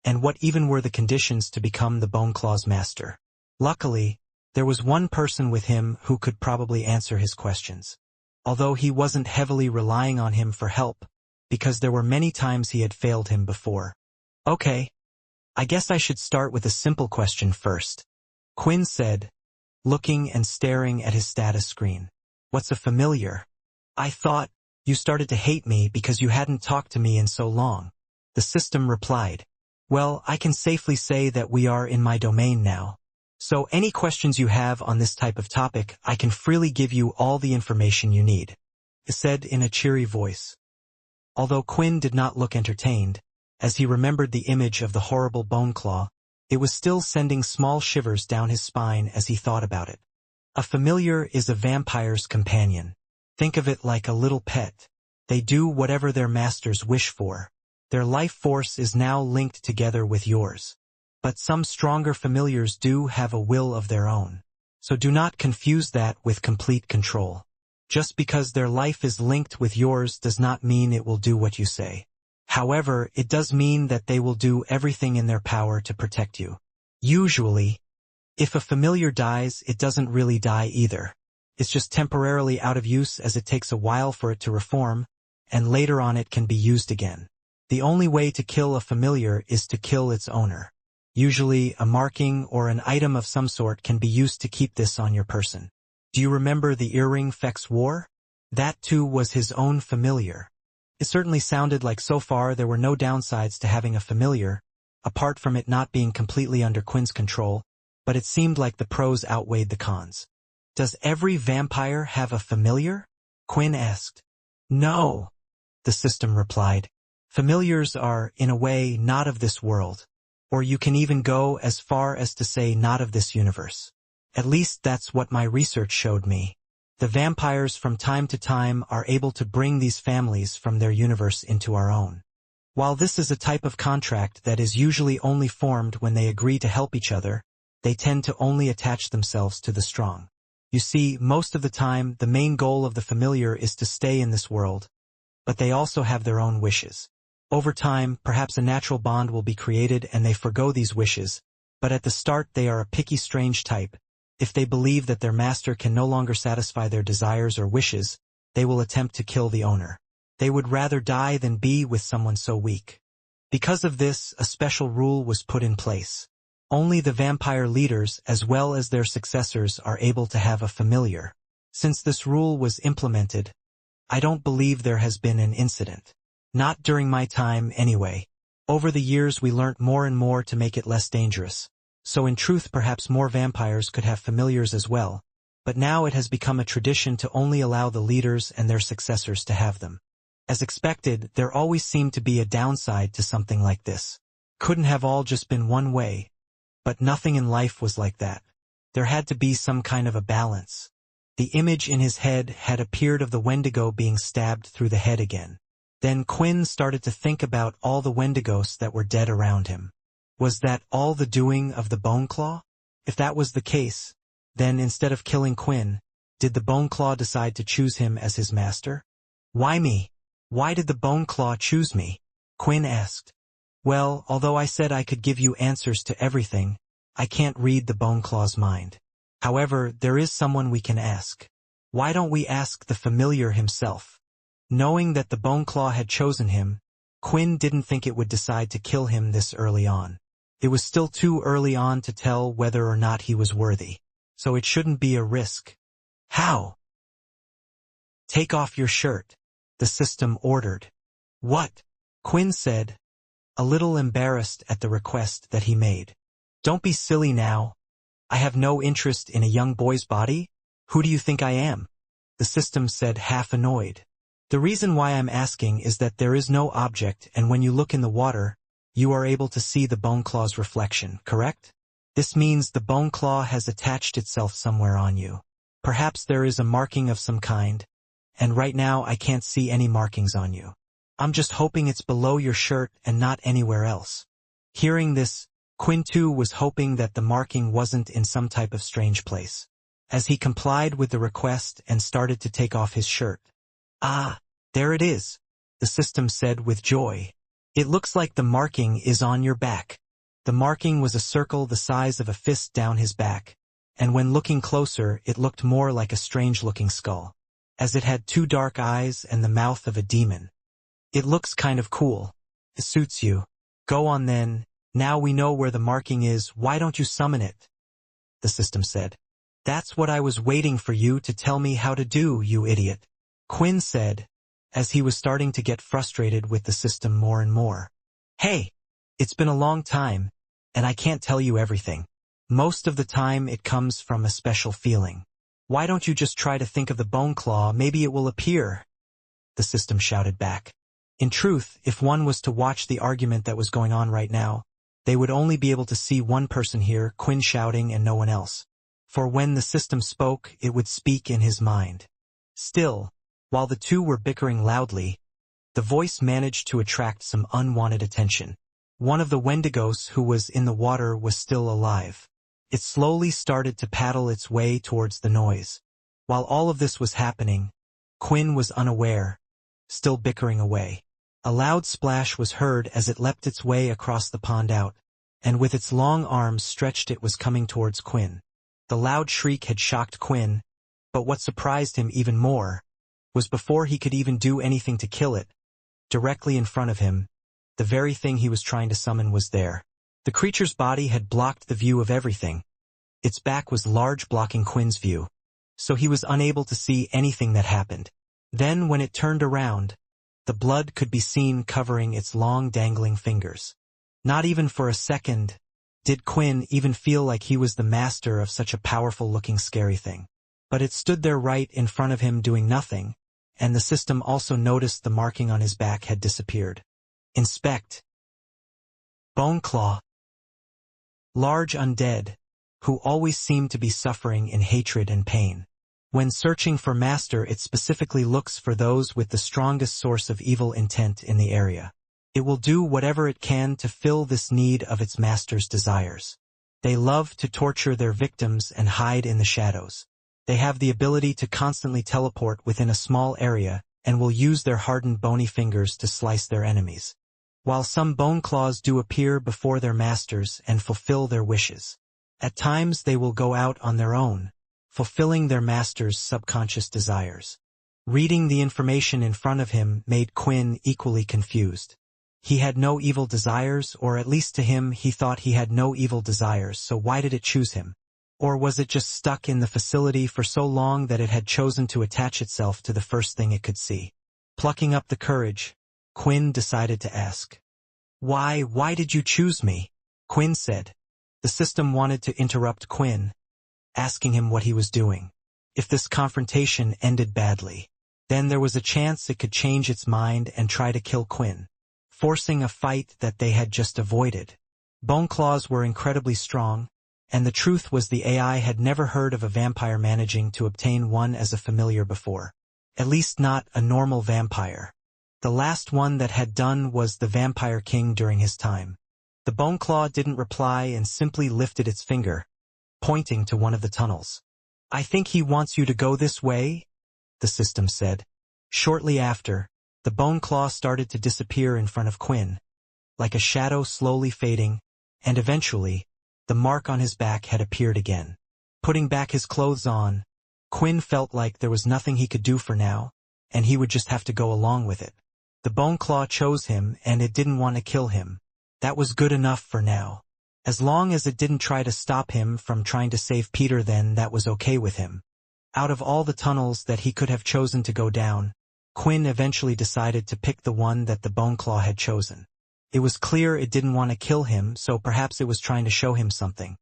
And what even were the conditions to become the bone claw's master? Luckily, there was one person with him who could probably answer his questions. Although he wasn't heavily relying on him for help, because there were many times he had failed him before. Okay, I guess I should start with a simple question first, Quinn said, looking and staring at his status screen. What's a familiar? I thought you started to hate me because you hadn't talked to me in so long. The system replied. Well, I can safely say that we are in my domain now. So any questions you have on this type of topic, I can freely give you all the information you need, it said in a cheery voice. Although Quinn did not look entertained, as he remembered the image of the horrible bone claw, it was still sending small shivers down his spine as he thought about it. A familiar is a vampire's companion. Think of it like a little pet. They do whatever their masters wish for. Their life force is now linked together with yours. But some stronger familiars do have a will of their own. So do not confuse that with complete control. Just because their life is linked with yours does not mean it will do what you say. However, it does mean that they will do everything in their power to protect you. Usually, if a familiar dies, it doesn't really die either. It's just temporarily out of use as it takes a while for it to reform, and later on it can be used again. The only way to kill a familiar is to kill its owner. Usually, a marking or an item of some sort can be used to keep this on your person. Do you remember the earring Fex wore? That too was his own familiar. It certainly sounded like so far there were no downsides to having a familiar, apart from it not being completely under Quinn's control, but it seemed like the pros outweighed the cons. Does every vampire have a familiar? Quinn asked. No, the system replied. Familiars are, in a way, not of this world. Or you can even go as far as to say not of this universe. At least that's what my research showed me. The vampires from time to time are able to bring these families from their universe into our own. While this is a type of contract that is usually only formed when they agree to help each other, they tend to only attach themselves to the strong. You see, most of the time, the main goal of the familiar is to stay in this world, but they also have their own wishes. Over time, perhaps a natural bond will be created and they forgo these wishes, but at the start they are a picky, strange type. If they believe that their master can no longer satisfy their desires or wishes, they will attempt to kill the owner. They would rather die than be with someone so weak. Because of this, a special rule was put in place. Only the vampire leaders, as well as their successors, are able to have a familiar. Since this rule was implemented, I don't believe there has been an incident. Not during my time, anyway. Over the years we learnt more and more to make it less dangerous. So in truth perhaps more vampires could have familiars as well. but now it has become a tradition to only allow the leaders and their successors to have them. As expected, there always seemed to be a downside to something like this. Couldn't have all just been one way. But nothing in life was like that. There had to be some kind of a balance. The image in his head had appeared of the Wendigo being stabbed through the head again. Then Quinn started to think about all the Wendigos that were dead around him. Was that all the doing of the Bone Claw? If that was the case, then instead of killing Quinn, did the Bone Claw decide to choose him as his master? Why me? Why did the Bone Claw choose me? Quinn asked. Well, although I said I could give you answers to everything, I can't read the Bone Claw's mind. However, there is someone we can ask. Why don't we ask the familiar himself? Knowing that the Bone Claw had chosen him, Quinn didn't think it would decide to kill him this early on. It was still too early on to tell whether or not he was worthy, so it shouldn't be a risk. How? Take off your shirt, the system ordered. What? Quinn said, a little embarrassed at the request that he made. Don't be silly now. I have no interest in a young boy's body? Who do you think I am? The system said, half annoyed. The reason why I'm asking is that there is no object, and when you look in the water, you are able to see the Bone Claw's reflection, correct? This means the Bone Claw has attached itself somewhere on you. Perhaps there is a marking of some kind, and right now I can't see any markings on you. I'm just hoping it's below your shirt and not anywhere else. Hearing this, Quinn too was hoping that the marking wasn't in some type of strange place. As he complied with the request and started to take off his shirt. Ah, there it is, the system said with joy. It looks like the marking is on your back. The marking was a circle the size of a fist down his back, and when looking closer it looked more like a strange-looking skull, as it had two dark eyes and the mouth of a demon. It looks kind of cool. It suits you. Go on then, now we know where the marking is, why don't you summon it? The system said. That's what I was waiting for you to tell me how to do, you idiot. Quinn said, as he was starting to get frustrated with the system more and more. Hey, it's been a long time, and I can't tell you everything. Most of the time it comes from a special feeling. Why don't you just try to think of the Bone Claw, maybe it will appear? The system shouted back. In truth, if one was to watch the argument that was going on right now, they would only be able to see one person here, Quinn shouting, and no one else. For when the system spoke, it would speak in his mind. Still, while the two were bickering loudly, the voice managed to attract some unwanted attention. One of the Wendigos who was in the water was still alive. It slowly started to paddle its way towards the noise. While all of this was happening, Quinn was unaware, still bickering away. A loud splash was heard as it leapt its way across the pond out, and with its long arms stretched it was coming towards Quinn. The loud shriek had shocked Quinn, but what surprised him even more was before he could even do anything to kill it, directly in front of him, the very thing he was trying to summon was there. The creature's body had blocked the view of everything. Its back was large, blocking Quinn's view, so he was unable to see anything that happened. Then when it turned around, the blood could be seen covering its long dangling fingers. Not even for a second did Quinn even feel like he was the master of such a powerful-looking scary thing. But it stood there right in front of him doing nothing, and the system also noticed the marking on his back had disappeared. Inspect. Bone Claw. Large undead, who always seem to be suffering in hatred and pain. When searching for master, it specifically looks for those with the strongest source of evil intent in the area. It will do whatever it can to fill this need of its master's desires. They love to torture their victims and hide in the shadows. They have the ability to constantly teleport within a small area and will use their hardened bony fingers to slice their enemies. While some bone claws do appear before their masters and fulfill their wishes, at times they will go out on their own, fulfilling their master's subconscious desires. Reading the information in front of him made Quinn equally confused. He had no evil desires, or at least to him he thought he had no evil desires, so why did it choose him? Or was it just stuck in the facility for so long that it had chosen to attach itself to the first thing it could see? Plucking up the courage, Quinn decided to ask. Why did you choose me? Quinn said. The system wanted to interrupt Quinn, asking him what he was doing. If this confrontation ended badly, then there was a chance it could change its mind and try to kill Quinn, forcing a fight that they had just avoided. Bone claws were incredibly strong, and the truth was the AI had never heard of a vampire managing to obtain one as a familiar before. At least not a normal vampire. The last one that had done was the Vampire King during his time. The bone claw didn't reply and simply lifted its finger, pointing to one of the tunnels. "I think he wants you to go this way," the system said. Shortly after, the bone claw started to disappear in front of Quinn, like a shadow slowly fading, and eventually, the mark on his back had appeared again. Putting back his clothes on, Quinn felt like there was nothing he could do for now, and he would just have to go along with it. The bone claw chose him and it didn't want to kill him. That was good enough for now. As long as it didn't try to stop him from trying to save Peter, then that was okay with him. Out of all the tunnels that he could have chosen to go down, Quinn eventually decided to pick the one that the bone claw had chosen. It was clear it didn't want to kill him, so perhaps it was trying to show him something.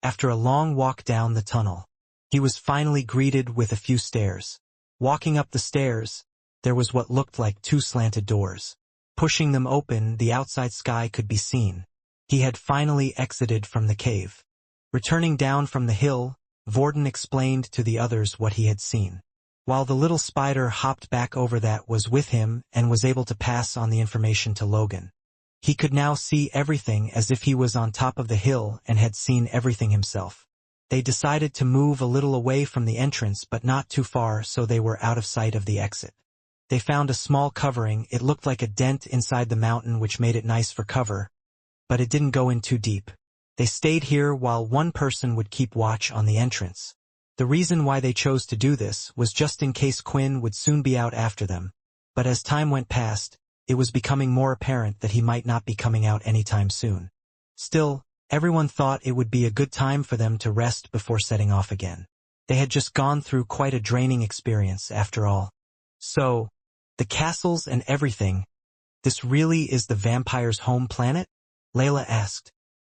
After a long walk down the tunnel, he was finally greeted with a few stairs. Walking up the stairs, there was what looked like two slanted doors. Pushing them open, the outside sky could be seen. He had finally exited from the cave. Returning down from the hill, Vorden explained to the others what he had seen. While the little spider hopped back over that was with him and was able to pass on the information to Logan. He could now see everything as if he was on top of the hill and had seen everything himself. They decided to move a little away from the entrance but not too far so they were out of sight of the exit. They found a small covering. It looked like a dent inside the mountain, which made it nice for cover, but it didn't go in too deep. They stayed here while one person would keep watch on the entrance. The reason why they chose to do this was just in case Quinn would soon be out after them, but as time went past, it was becoming more apparent that he might not be coming out anytime soon. Still, everyone thought it would be a good time for them to rest before setting off again. They had just gone through quite a draining experience after all. "So, the castles and everything, this really is the vampire's home planet?" Layla asked.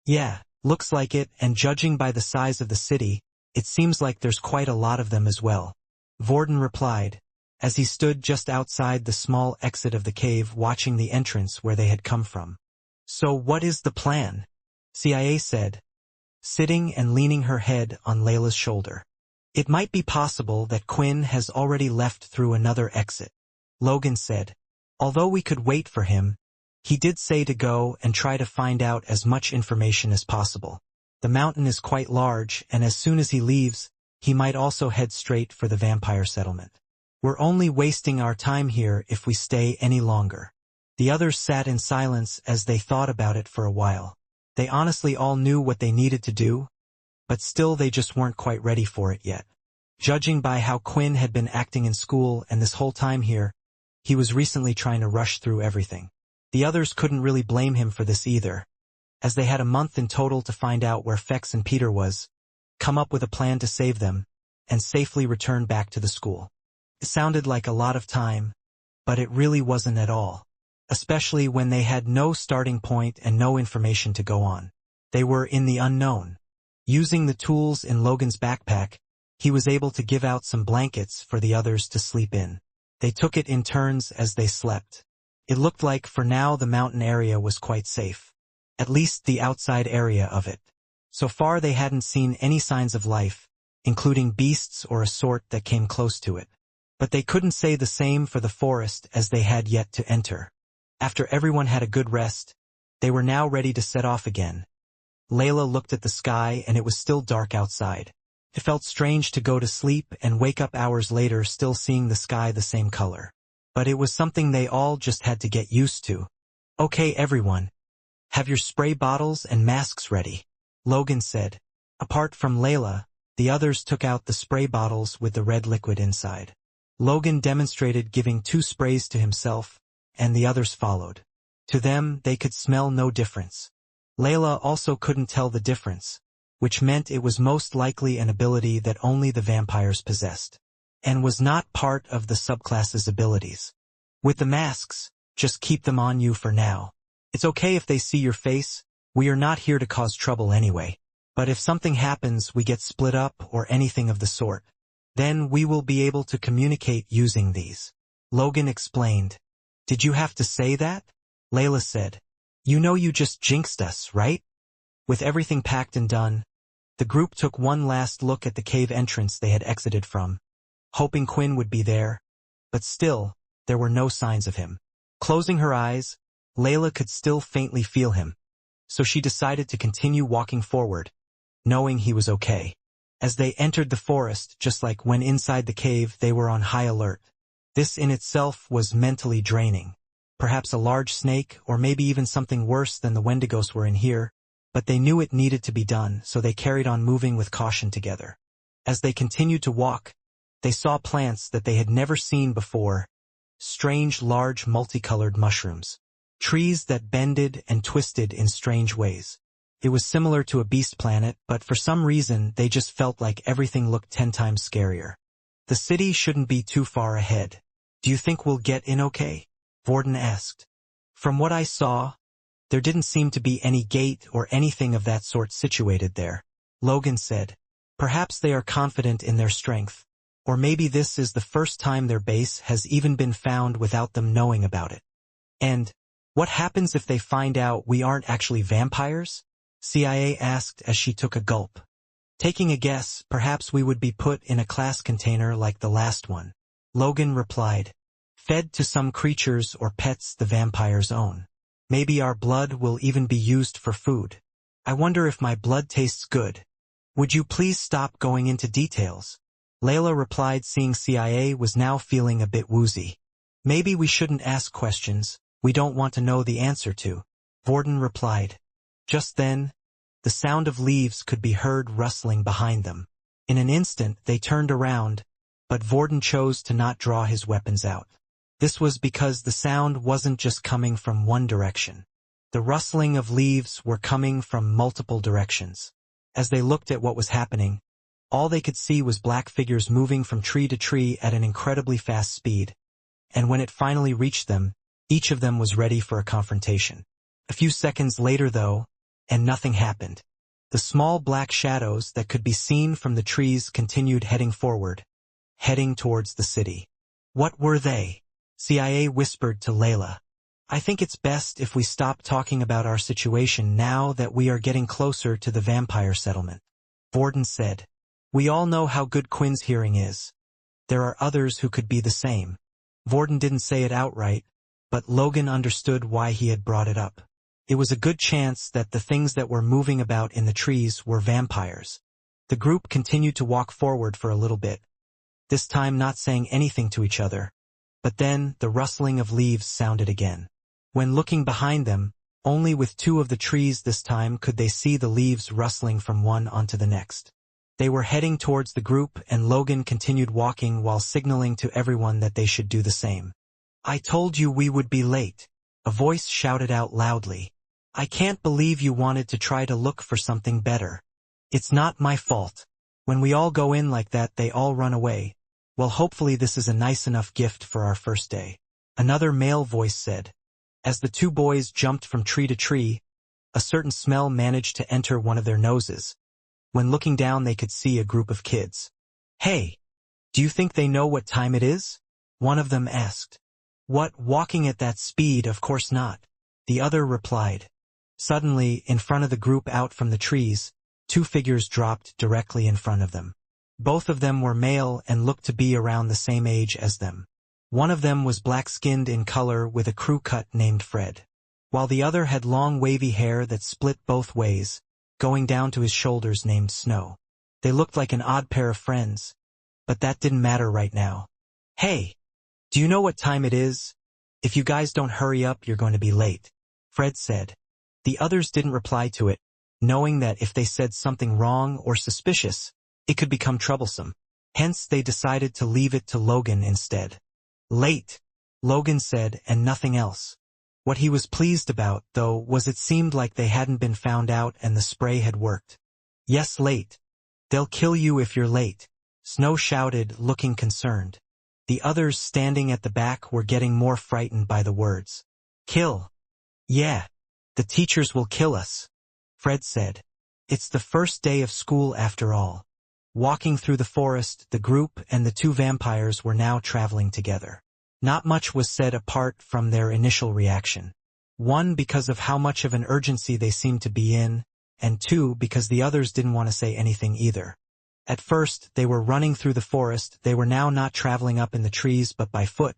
"Yeah, looks like it, and judging by the size of the city, it seems like there's quite a lot of them as well," Vorden replied, as he stood just outside the small exit of the cave watching the entrance where they had come from. "So what is the plan?" CIA said, sitting and leaning her head on Layla's shoulder. "It might be possible that Quinn has already left through another exit," Logan said. "Although we could wait for him, he did say to go and try to find out as much information as possible. The mountain is quite large, and as soon as he leaves, he might also head straight for the vampire settlement. We're only wasting our time here if we stay any longer." The others sat in silence as they thought about it for a while. They honestly all knew what they needed to do, but still they just weren't quite ready for it yet. Judging by how Quinn had been acting in school and this whole time here, he was recently trying to rush through everything. The others couldn't really blame him for this either, as they had a month in total to find out where Fex and Peter was, come up with a plan to save them, and safely return back to the school. It sounded like a lot of time, but it really wasn't at all, especially when they had no starting point and no information to go on. They were in the unknown. Using the tools in Logan's backpack, he was able to give out some blankets for the others to sleep in. They took it in turns as they slept. It looked like for now the mountain area was quite safe, at least the outside area of it. So far they hadn't seen any signs of life, including beasts or a sort that came close to it. But they couldn't say the same for the forest as they had yet to enter. After everyone had a good rest, they were now ready to set off again. Layla looked at the sky and it was still dark outside. It felt strange to go to sleep and wake up hours later still seeing the sky the same color. But it was something they all just had to get used to. "Okay everyone, have your spray bottles and masks ready," Logan said. Apart from Layla, the others took out the spray bottles with the red liquid inside. Logan demonstrated giving 2 sprays to himself, and the others followed. To them, they could smell no difference. Layla also couldn't tell the difference, which meant it was most likely an ability that only the vampires possessed, and was not part of the subclass's abilities. "With the masks, just keep them on you for now. It's okay if they see your face, we are not here to cause trouble anyway. But if something happens, we get split up or anything of the sort, Then we will be able to communicate using these. Logan explained. Did you have to say that? Layla said. You know you just jinxed us, right? With everything packed and done, the group took one last look at the cave entrance they had exited from, hoping Quinn would be there, but still, there were no signs of him. Closing her eyes, Layla could still faintly feel him, so she decided to continue walking forward, knowing he was okay. As they entered the forest, just like when inside the cave, they were on high alert. This in itself was mentally draining. Perhaps a large snake, or maybe even something worse than the Wendigos were in here, but they knew it needed to be done, so they carried on moving with caution together. As they continued to walk, they saw plants that they had never seen before, strange large multicolored mushrooms, trees that bended and twisted in strange ways. It was similar to a beast planet, but for some reason they just felt like everything looked 10 times scarier. The city shouldn't be too far ahead. Do you think we'll get in okay? Vorden asked. From what I saw, there didn't seem to be any gate or anything of that sort situated there. Logan said. Perhaps they are confident in their strength. Or maybe this is the first time their base has even been found without them knowing about it. And what happens if they find out we aren't actually vampires? CIA asked as she took a gulp. Taking a guess, perhaps we would be put in a class container like the last one. Logan replied. Fed to some creatures or pets the vampires own. Maybe our blood will even be used for food. I wonder if my blood tastes good. Would you please stop going into details? Layla replied, seeing CIA was now feeling a bit woozy. Maybe we shouldn't ask questions we don't want to know the answer to. Vorden replied. Just then, the sound of leaves could be heard rustling behind them. In an instant they turned around, but Vorden chose to not draw his weapons out. This was because the sound wasn't just coming from one direction. The rustling of leaves were coming from multiple directions. As they looked at what was happening, all they could see was black figures moving from tree to tree at an incredibly fast speed. And when it finally reached them, each of them was ready for a confrontation. A few seconds later, though, and nothing happened. The small black shadows that could be seen from the trees continued heading forward, heading towards the city. What were they? CIA whispered to Layla. I think it's best if we stop talking about our situation now that we are getting closer to the vampire settlement. Vorden said. We all know how good Quinn's hearing is. There are others who could be the same. Vorden didn't say it outright, but Logan understood why he had brought it up. It was a good chance that the things that were moving about in the trees were vampires. The group continued to walk forward for a little bit, this time not saying anything to each other. But then the rustling of leaves sounded again. When looking behind them, only with two of the trees this time could they see the leaves rustling from one onto the next. They were heading towards the group, and Logan continued walking while signaling to everyone that they should do the same. I told you we would be late. A voice shouted out loudly. I can't believe you wanted to try to look for something better. It's not my fault. When we all go in like that, they all run away. Well, hopefully this is a nice enough gift for our first day. Another male voice said. As the two boys jumped from tree to tree, a certain smell managed to enter one of their noses. When looking down, they could see a group of kids. Hey, do you think they know what time it is? One of them asked. What, walking at that speed? Of course not. The other replied. Suddenly, in front of the group out from the trees, two figures dropped directly in front of them. Both of them were male and looked to be around the same age as them. One of them was black-skinned in color with a crew cut named Fred, while the other had long wavy hair that split both ways, going down to his shoulders, named Snow. They looked like an odd pair of friends, but that didn't matter right now. Hey, do you know what time it is? If you guys don't hurry up, you're going to be late, Fred said. The others didn't reply to it, knowing that if they said something wrong or suspicious, it could become troublesome. Hence, they decided to leave it to Logan instead. Late, Logan said, and nothing else. What he was pleased about, though, was it seemed like they hadn't been found out and the spray had worked. Yes, late. They'll kill you if you're late, Snow shouted, looking concerned. The others standing at the back were getting more frightened by the words. Kill? Yeah. The teachers will kill us, Fred said. It's the first day of school after all. Walking through the forest, the group and the two vampires were now traveling together. Not much was said apart from their initial reaction. One, because of how much of an urgency they seemed to be in, and two, because the others didn't want to say anything either. At first, they were running through the forest. They were now not traveling up in the trees but by foot,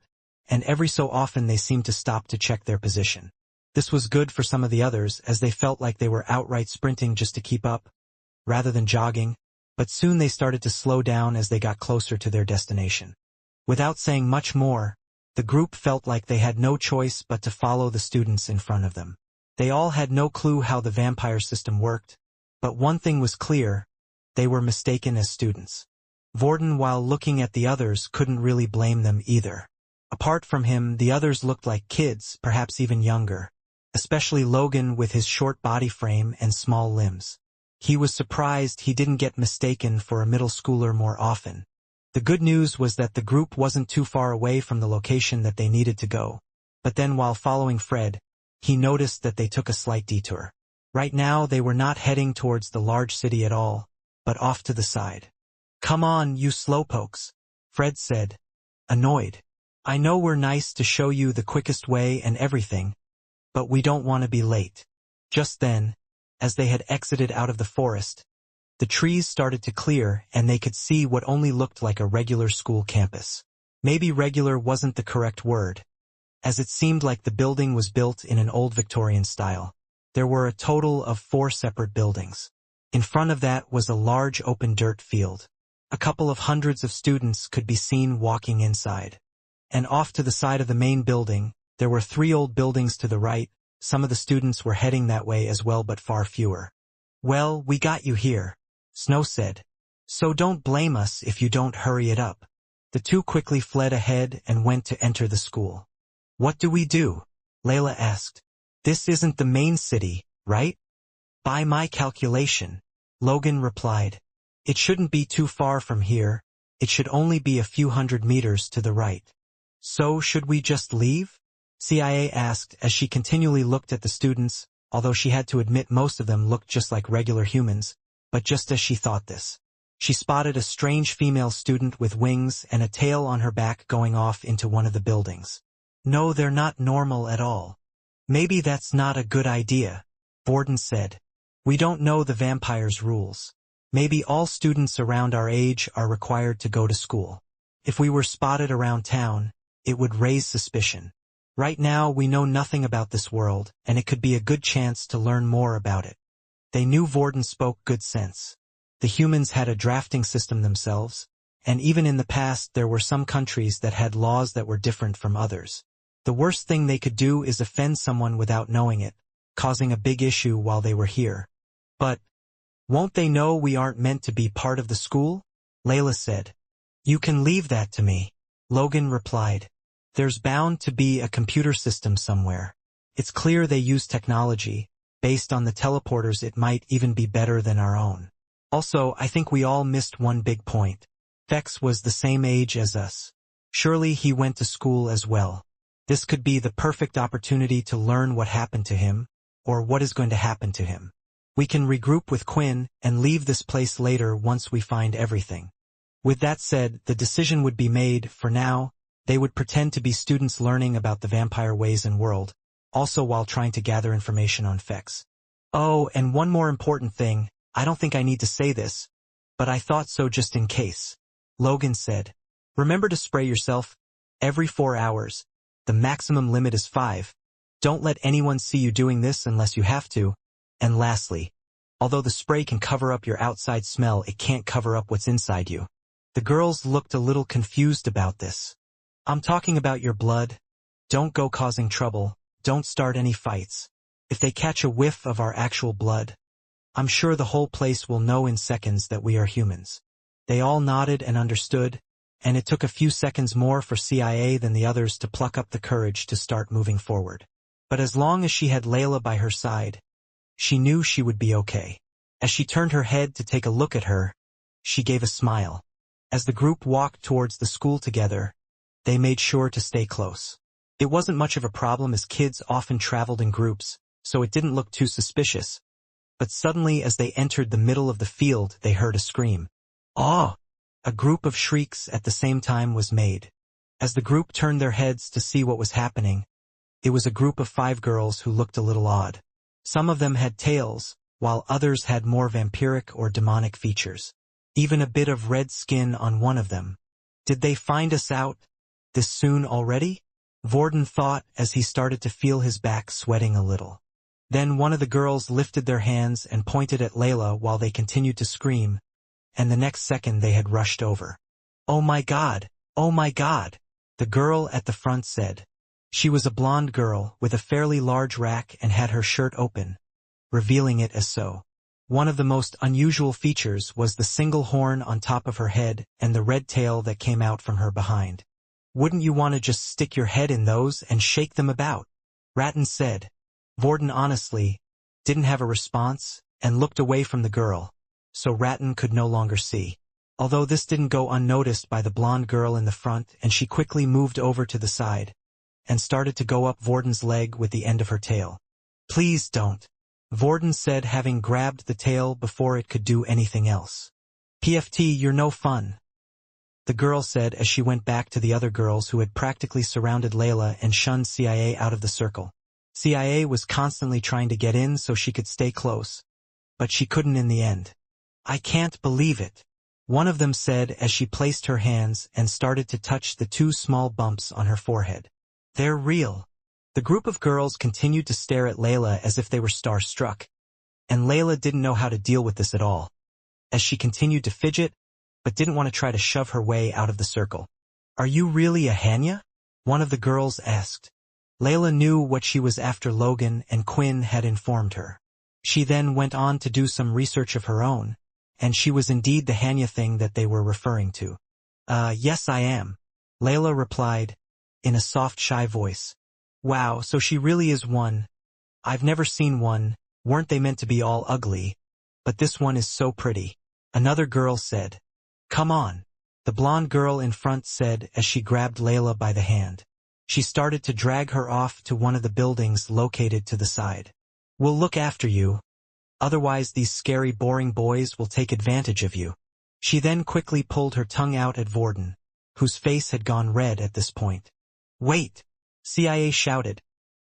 and every so often they seemed to stop to check their position. This was good for some of the others, as they felt like they were outright sprinting just to keep up, rather than jogging, but soon they started to slow down as they got closer to their destination. Without saying much more, the group felt like they had no choice but to follow the students in front of them. They all had no clue how the vampire system worked, but one thing was clear: they were mistaken as students. Vorden, while looking at the others, couldn't really blame them either. Apart from him, the others looked like kids, perhaps even younger, especially Logan with his short body frame and small limbs. He was surprised he didn't get mistaken for a middle schooler more often. The good news was that the group wasn't too far away from the location that they needed to go. But then while following Fred, he noticed that they took a slight detour. Right now they were not heading towards the large city at all, but off to the side. "Come on, you slowpokes," Fred said, annoyed. "I know we're nice to show you the quickest way and everything, but we don't want to be late." Just then, as they had exited out of the forest, the trees started to clear and they could see what only looked like a regular school campus. Maybe regular wasn't the correct word, as it seemed like the building was built in an old Victorian style. There were a total of 4 separate buildings. In front of that was a large open dirt field. A couple of hundreds of students could be seen walking inside. And off to the side of the main building, there were 3 old buildings to the right. Some of the students were heading that way as well, but far fewer. "Well, we got you here," Snow said. "So don't blame us if you don't hurry it up." The two quickly fled ahead and went to enter the school. "What do we do?" Layla asked. "This isn't the main city, right?" "By my calculation," Logan replied, "it shouldn't be too far from here. It should only be a few hundred meters to the right." "So should we just leave?" CIA asked as she continually looked at the students, although she had to admit most of them looked just like regular humans. But just as she thought this, she spotted a strange female student with wings and a tail on her back going off into one of the buildings. "No, they're not normal at all." "Maybe that's not a good idea," Vorden said. "We don't know the vampire's rules. Maybe all students around our age are required to go to school. If we were spotted around town, it would raise suspicion. Right now we know nothing about this world, and it could be a good chance to learn more about it." They knew Vorden spoke good sense. The humans had a drafting system themselves, and even in the past there were some countries that had laws that were different from others. The worst thing they could do is offend someone without knowing it, causing a big issue while they were here. "But won't they know we aren't meant to be part of the school?" Layla said. "You can leave that to me," Logan replied. "There's bound to be a computer system somewhere. It's clear they use technology. Based on the teleporters, it might even be better than our own. Also, I think we all missed one big point. Fex was the same age as us. Surely he went to school as well. This could be the perfect opportunity to learn what happened to him, or what is going to happen to him. We can regroup with Quinn and leave this place later once we find everything." With that said, the decision would be made. For now, they would pretend to be students learning about the vampire ways and world, also while trying to gather information on Fex. "Oh, and one more important thing, I don't think I need to say this, but I thought so just in case," Logan said. "Remember to spray yourself every 4 hours. The maximum limit is 5. Don't let anyone see you doing this unless you have to. And lastly, although the spray can cover up your outside smell, it can't cover up what's inside you." The girls looked a little confused about this. "I'm talking about your blood. Don't go causing trouble. Don't start any fights. If they catch a whiff of our actual blood, I'm sure the whole place will know in seconds that we are humans." They all nodded and understood, and it took a few seconds more for CIA than the others to pluck up the courage to start moving forward. But as long as she had Layla by her side, she knew she would be okay. As she turned her head to take a look at her, she gave a smile. As the group walked towards the school together, they made sure to stay close. It wasn't much of a problem as kids often traveled in groups, so it didn't look too suspicious. But suddenly as they entered the middle of the field, they heard a scream. "Aw!" A group of shrieks at the same time was made. As the group turned their heads to see what was happening, it was a group of 5 girls who looked a little odd. Some of them had tails, while others had more vampiric or demonic features. Even a bit of red skin on one of them. Did they find us out this soon already? Vorden thought as he started to feel his back sweating a little. Then one of the girls lifted their hands and pointed at Layla while they continued to scream, and the next second they had rushed over. "Oh my God! Oh my God!" the girl at the front said. She was a blonde girl with a fairly large rack and had her shirt open, revealing it as so. One of the most unusual features was the single horn on top of her head and the red tail that came out from her behind. "Wouldn't you want to just stick your head in those and shake them about?" Ratton said. Vorden honestly didn't have a response and looked away from the girl, so Ratton could no longer see. Although this didn't go unnoticed by the blonde girl in the front, and she quickly moved over to the side and started to go up Vorden's leg with the end of her tail. "Please don't," Vorden said, having grabbed the tail before it could do anything else. "PFT, you're no fun," the girl said as she went back to the other girls who had practically surrounded Layla and shunned CIA out of the circle. CIA was constantly trying to get in so she could stay close, but she couldn't in the end. "I can't believe it," one of them said as she placed her hands and started to touch the 2 small bumps on her forehead. "They're real." The group of girls continued to stare at Layla as if they were starstruck, and Layla didn't know how to deal with this at all, as she continued to fidget, but didn't want to try to shove her way out of the circle. "Are you really a Hanya?" one of the girls asked. Layla knew what she was after. Logan and Quinn had informed her. She then went on to do some research of her own, and she was indeed the Hanya thing that they were referring to. Yes I am," Layla replied, in a soft, shy voice. "Wow, so she really is one. I've never seen one. Weren't they meant to be all ugly? But this one is so pretty," another girl said. "Come on," the blonde girl in front said as she grabbed Layla by the hand. She started to drag her off to one of the buildings located to the side. "We'll look after you. Otherwise these scary, boring boys will take advantage of you." She then quickly pulled her tongue out at Vorden, whose face had gone red at this point. "Wait!" CIA shouted,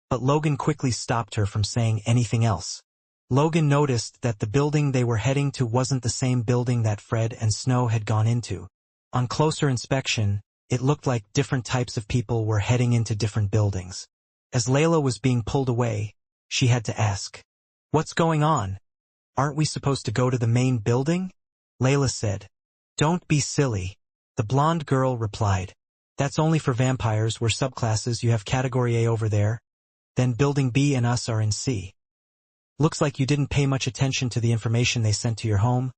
but Logan quickly stopped her from saying anything else. Logan noticed that the building they were heading to wasn't the same building that Fred and Snow had gone into. On closer inspection, it looked like different types of people were heading into different buildings. As Layla was being pulled away, she had to ask, "What's going on? Aren't we supposed to go to the main building?" Layla said. "Don't be silly," the blonde girl replied. "That's only for vampires. We're subclasses. You have category A over there. Then building B and us are in C. Looks like you didn't pay much attention to the information they sent to your home,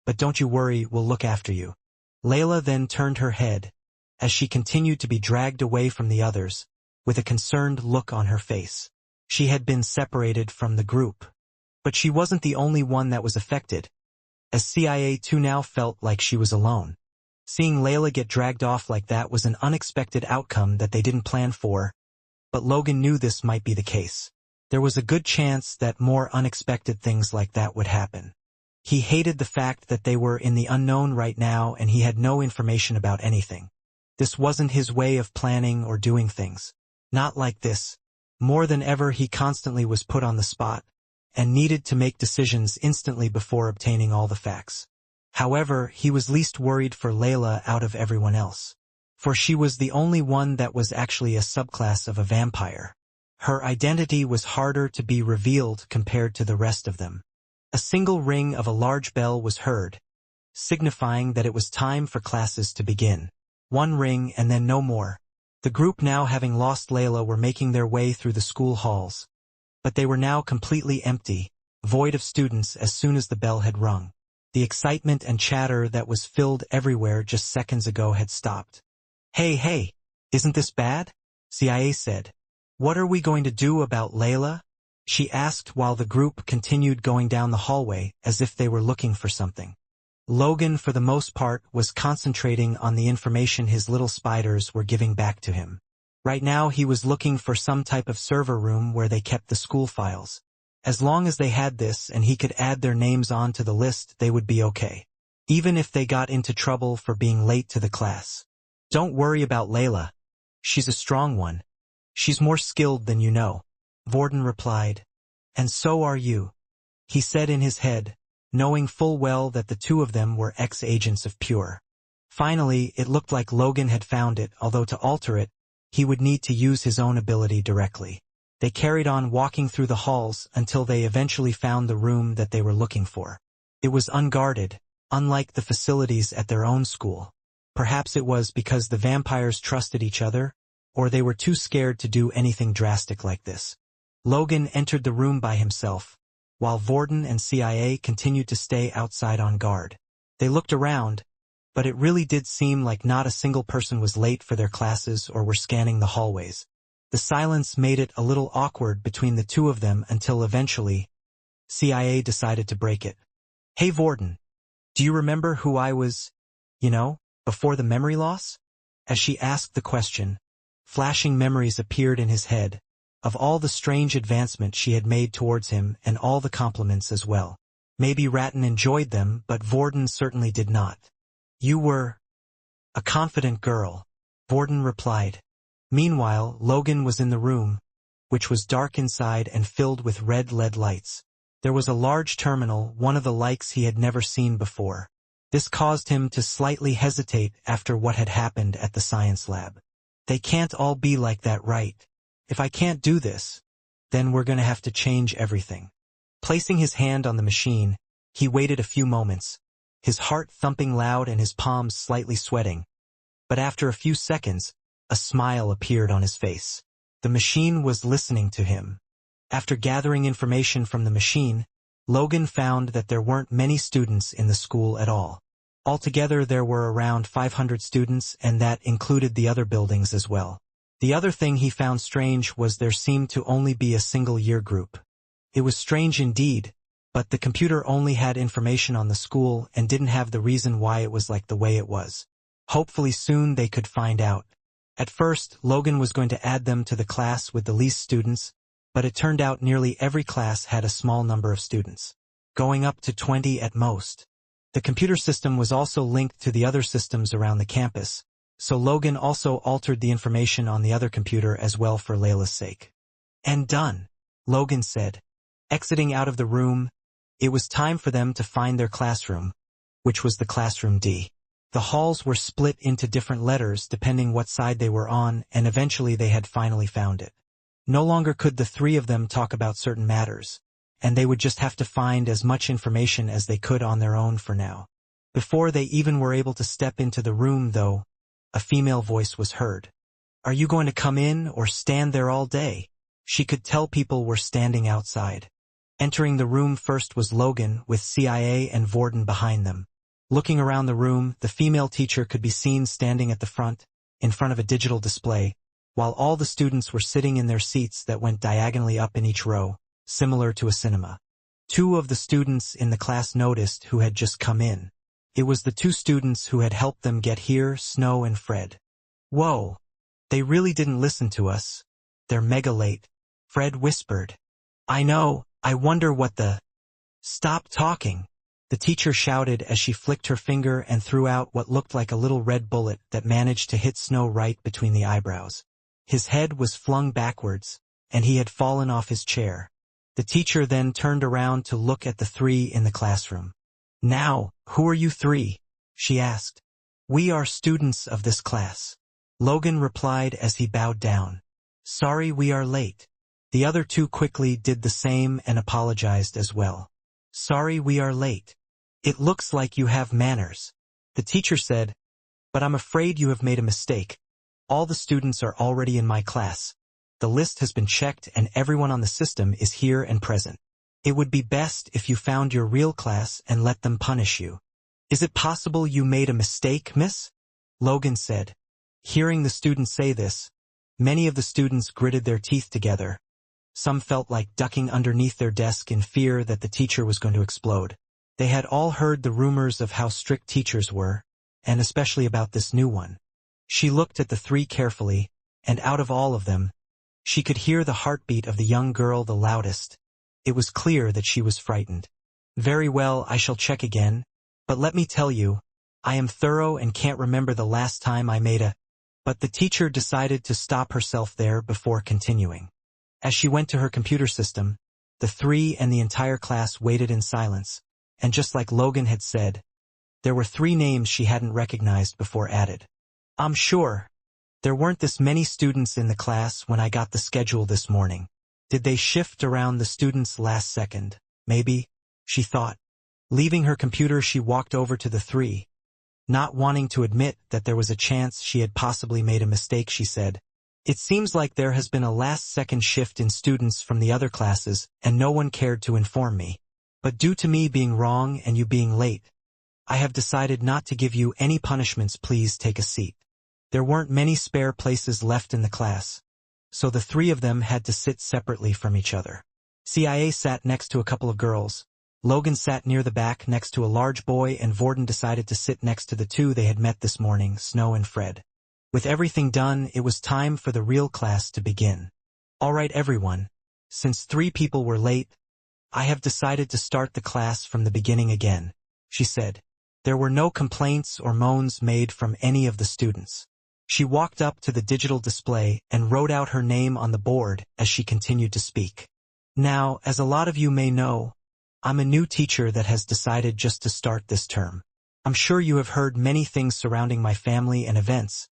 but don't you worry, we'll look after you." Layla then turned her head, as she continued to be dragged away from the others, with a concerned look on her face. She had been separated from the group. But she wasn't the only one that was affected, as CIA too now felt like she was alone. Seeing Layla get dragged off like that was an unexpected outcome that they didn't plan for, but Logan knew this might be the case. There was a good chance that more unexpected things like that would happen. He hated the fact that they were in the unknown right now and he had no information about anything. This wasn't his way of planning or doing things. Not like this. More than ever he constantly was put on the spot, and needed to make decisions instantly before obtaining all the facts. However, he was least worried for Layla out of everyone else. For she was the only one that was actually a subclass of a vampire. Her identity was harder to be revealed compared to the rest of them. A single ring of a large bell was heard, signifying that it was time for classes to begin. One ring and then no more. The group, now having lost Layla, were making their way through the school halls. But they were now completely empty, void of students as soon as the bell had rung. The excitement and chatter that was filled everywhere just seconds ago had stopped. Hey, isn't this bad?" CIA said. "What are we going to do about Layla?" she asked while the group continued going down the hallway as if they were looking for something. Logan, for the most part, was concentrating on the information his little spiders were giving back to him. Right now he was looking for some type of server room where they kept the school files. As long as they had this and he could add their names onto the list, they would be okay. even if they got into trouble for being late to the class. Don't worry about Layla. She's a strong one. She's more skilled than you know. Vorden replied. And so are you, he said in his head, knowing full well that the two of them were ex-agents of Pure. Finally, it looked like Logan had found it, although to alter it, he would need to use his own ability directly. They carried on walking through the halls until they eventually found the room that they were looking for. It was unguarded, unlike the facilities at their own school. Perhaps it was because the vampires trusted each other, or they were too scared to do anything drastic like this. Logan entered the room by himself, while Vorden and CIA continued to stay outside on guard. They looked around, but it really did seem like not a single person was late for their classes or were scanning the hallways. The silence made it a little awkward between the two of them until eventually, CIA decided to break it. Hey Vorden, do you remember who I was, before the memory loss? As she asked the question, flashing memories appeared in his head, of all the strange advancement she had made towards him and all the compliments as well. Maybe Ratton enjoyed them, but Vorden certainly did not. You were a confident girl, Vorden replied. Meanwhile, Logan was in the room, which was dark inside and filled with red LED lights. There was a large terminal, one of the likes he had never seen before. This caused him to slightly hesitate after what had happened at the science lab. They can't all be like that, right? If I can't do this, then we're gonna have to change everything. Placing his hand on the machine, he waited a few moments, his heart thumping loud and his palms slightly sweating. But after a few seconds, a smile appeared on his face. The machine was listening to him. After gathering information from the machine, Logan found that there weren't many students in the school at all. Altogether there were around 500 students, and that included the other buildings as well. The other thing he found strange was there seemed to only be a single year group. It was strange indeed, but the computer only had information on the school and didn't have the reason why it was like the way it was. Hopefully soon they could find out. At first, Logan was going to add them to the class with the least students, but it turned out nearly every class had a small number of students, going up to 20 at most. The computer system was also linked to the other systems around the campus, so Logan also altered the information on the other computer as well for Layla's sake. And done, Logan said. Exiting out of the room, it was time for them to find their classroom, which was the classroom D. The halls were split into different letters depending what side they were on, and eventually they had finally found it. No longer could the three of them talk about certain matters, and they would just have to find as much information as they could on their own for now. Before they even were able to step into the room, though, a female voice was heard. Are you going to come in or stand there all day? She could tell people were standing outside. Entering the room first was Logan, with CIA and Vorden behind them. Looking around the room, the female teacher could be seen standing at the front, in front of a digital display, while all the students were sitting in their seats that went diagonally up in each row, similar to a cinema. Two of the students in the class noticed who had just come in. It was the two students who had helped them get here, Snow and Fred. Whoa, they really didn't listen to us. They're mega late, Fred whispered. I know, I wonder what the... Stop talking, the teacher shouted as she flicked her finger and threw out what looked like a little red bullet that managed to hit Snow right between the eyebrows. His head was flung backwards, and he had fallen off his chair. The teacher then turned around to look at the three in the classroom. Now, who are you three? She asked. We are students of this class, Logan replied as he bowed down. Sorry we are late. The other two quickly did the same and apologized as well. Sorry we are late. It looks like you have manners, the teacher said, but I'm afraid you have made a mistake. All the students are already in my class. The list has been checked and everyone on the system is here and present. It would be best if you found your real class and let them punish you. Is it possible you made a mistake, miss? Logan said. Hearing the students say this, many of the students gritted their teeth together. Some felt like ducking underneath their desk in fear that the teacher was going to explode. They had all heard the rumors of how strict teachers were, and especially about this new one. She looked at the three carefully, and out of all of them, she could hear the heartbeat of the young girl the loudest. It was clear that she was frightened. Very well, I shall check again, But let me tell you, I am thorough and can't remember the last time I made a... But the teacher decided to stop herself there before continuing. As she went to her computer system, the three and the entire class waited in silence, and just like Logan had said, there were 3 names she hadn't recognized before added. I'm sure. There weren't this many students in the class when I got the schedule this morning. Did they shift around the students last second? Maybe, she thought. Leaving her computer, she walked over to the 3. Not wanting to admit that there was a chance she had possibly made a mistake, she said, "It seems like there has been a last-second shift in students from the other classes, and no one cared to inform me. But due to me being wrong and you being late, I have decided not to give you any punishments. Please take a seat." There weren't many spare places left in the class, so the 3 of them had to sit separately from each other. CIA sat next to a couple of girls. Logan sat near the back next to a large boy, and Vorden decided to sit next to the 2 they had met this morning, Snow and Fred. With everything done, it was time for the real class to begin. "All right, everyone. Since 3 people were late, I have decided to start the class from the beginning again," she said. There were no complaints or moans made from any of the students. She walked up to the digital display and wrote out her name on the board as she continued to speak. "Now, as a lot of you may know, I'm a new teacher that has decided just to start this term. I'm sure you have heard many things surrounding my family and events,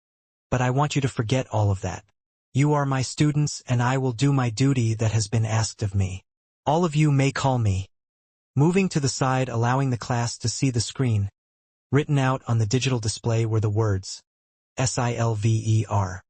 but I want you to forget all of that. You are my students, and I will do my duty that has been asked of me. All of you may call me." Moving to the side, allowing the class to see the screen, written out on the digital display were the words, Silver.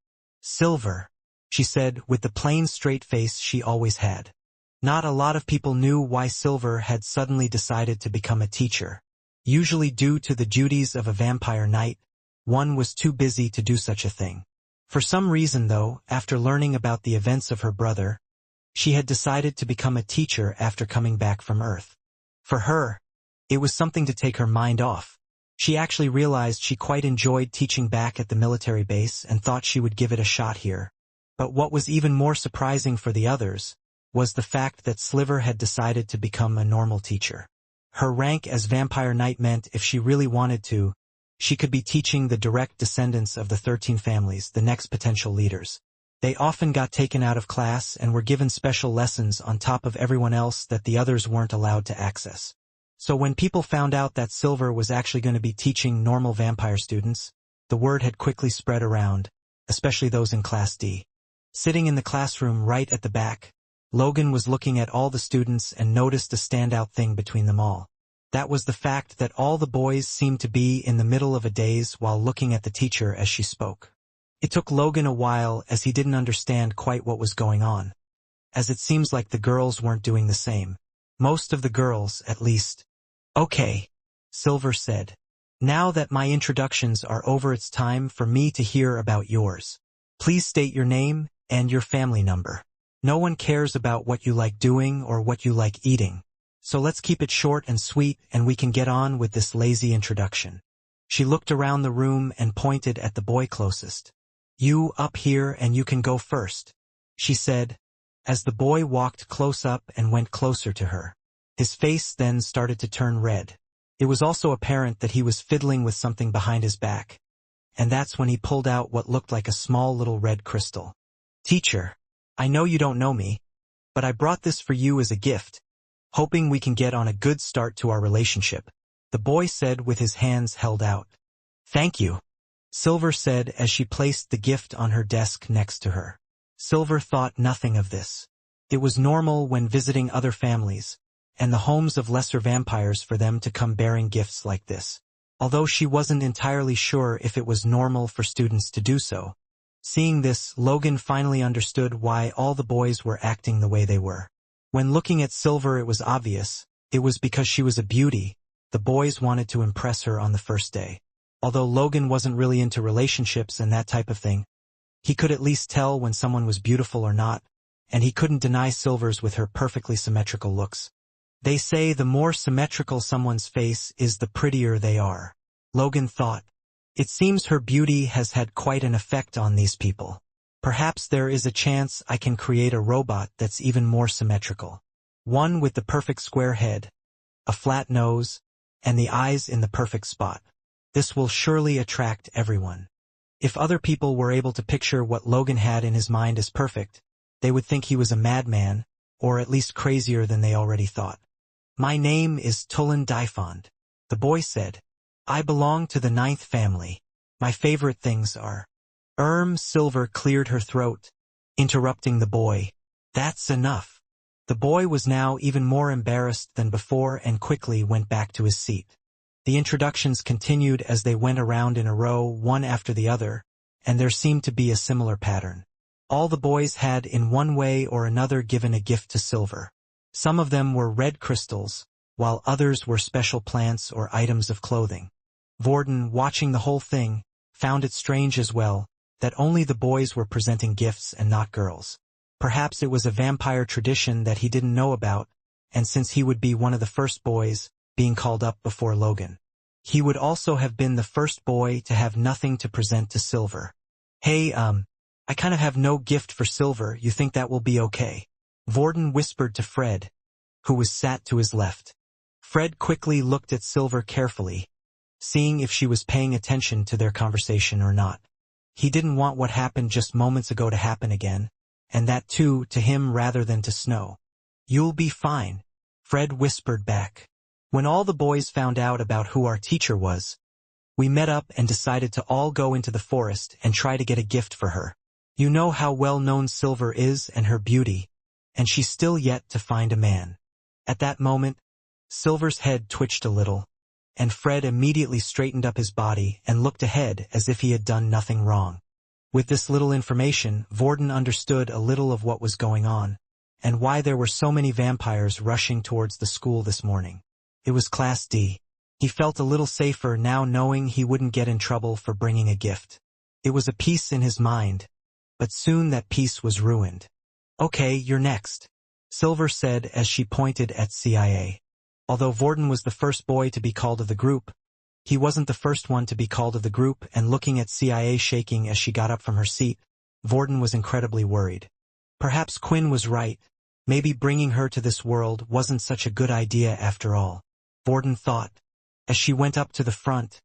"Silver," she said with the plain straight face she always had. Not a lot of people knew why Silver had suddenly decided to become a teacher. Usually due to the duties of a vampire knight, one was too busy to do such a thing. For some reason though, after learning about the events of her brother, she had decided to become a teacher after coming back from Earth. For her, it was something to take her mind off. She actually realized she quite enjoyed teaching back at the military base and thought she would give it a shot here. But what was even more surprising for the others was the fact that Sliver had decided to become a normal teacher. Her rank as Vampire Knight meant if she really wanted to, she could be teaching the direct descendants of the 13 families, the next potential leaders. They often got taken out of class and were given special lessons on top of everyone else that the others weren't allowed to access. So when people found out that Silver was actually going to be teaching normal vampire students, the word had quickly spread around, especially those in Class D. Sitting in the classroom right at the back, Logan was looking at all the students and noticed a standout thing between them all. That was the fact that all the boys seemed to be in the middle of a daze while looking at the teacher as she spoke. It took Logan a while as he didn't understand quite what was going on, as it seems like the girls weren't doing the same. Most of the girls, at least. "Okay," Silver said. "Now that my introductions are over, it's time for me to hear about yours. Please state your name and your family number. No one cares about what you like doing or what you like eating. So let's keep it short and sweet and we can get on with this lazy introduction." She looked around the room and pointed at the boy closest. "You up here and you can go first," she said, as the boy walked close up and went closer to her. His face then started to turn red. It was also apparent that he was fiddling with something behind his back. And that's when he pulled out what looked like a small little red crystal. "Teacher, I know you don't know me, but I brought this for you as a gift, hoping we can get on a good start to our relationship," the boy said with his hands held out. "Thank you," Silver said as she placed the gift on her desk next to her. Silver thought nothing of this. It was normal when visiting other families and the homes of lesser vampires for them to come bearing gifts like this. Although she wasn't entirely sure if it was normal for students to do so. Seeing this, Logan finally understood why all the boys were acting the way they were. When looking at Silver, it was obvious. It was because she was a beauty. The boys wanted to impress her on the first day. Although Logan wasn't really into relationships and that type of thing, he could at least tell when someone was beautiful or not, and he couldn't deny Silver's with her perfectly symmetrical looks. They say the more symmetrical someone's face is, the prettier they are, Logan thought. It seems her beauty has had quite an effect on these people. Perhaps there is a chance I can create a robot that's even more symmetrical. One with the perfect square head, a flat nose, and the eyes in the perfect spot. This will surely attract everyone. If other people were able to picture what Logan had in his mind as perfect, they would think he was a madman, or at least crazier than they already thought. My name is Tulin Dyfond, the boy said. I belong to the 9th family. My favorite things are. Silver cleared her throat, interrupting the boy. That's enough. The boy was now even more embarrassed than before and quickly went back to his seat. The introductions continued as they went around in a row, one after the other, and there seemed to be a similar pattern. All the boys had in one way or another given a gift to Silver. Some of them were red crystals, while others were special plants or items of clothing. Vorden, watching the whole thing, found it strange as well, that only the boys were presenting gifts and not girls. Perhaps it was a vampire tradition that he didn't know about, and since he would be one of the first boys, being called up before Logan, he would also have been the first boy to have nothing to present to Silver. Hey, I kind of have no gift for Silver, you think that will be okay? Vorden whispered to Fred, who was sat to his left. Fred quickly looked at Silver carefully, seeing if she was paying attention to their conversation or not. He didn't want what happened just moments ago to happen again, and that too to him rather than to Snow. You'll be fine, Fred whispered back. When all the boys found out about who our teacher was, we met up and decided to all go into the forest and try to get a gift for her. You know how well known Silver is and her beauty, and she's still yet to find a man. At that moment, Silver's head twitched a little, and Fred immediately straightened up his body and looked ahead as if he had done nothing wrong. With this little information, Vorden understood a little of what was going on, and why there were so many vampires rushing towards the school this morning. It was Class D. He felt a little safer now knowing he wouldn't get in trouble for bringing a gift. It was a peace in his mind, but soon that peace was ruined. Okay, you're next, Silver said as she pointed at CIA. Although Vorden was the first boy to be called of the group, he wasn't the first one to be called of the group, and looking at CIA shaking as she got up from her seat, Vorden was incredibly worried. Perhaps Quinn was right. Maybe bringing her to this world wasn't such a good idea after all. Vorden thought. As she went up to the front,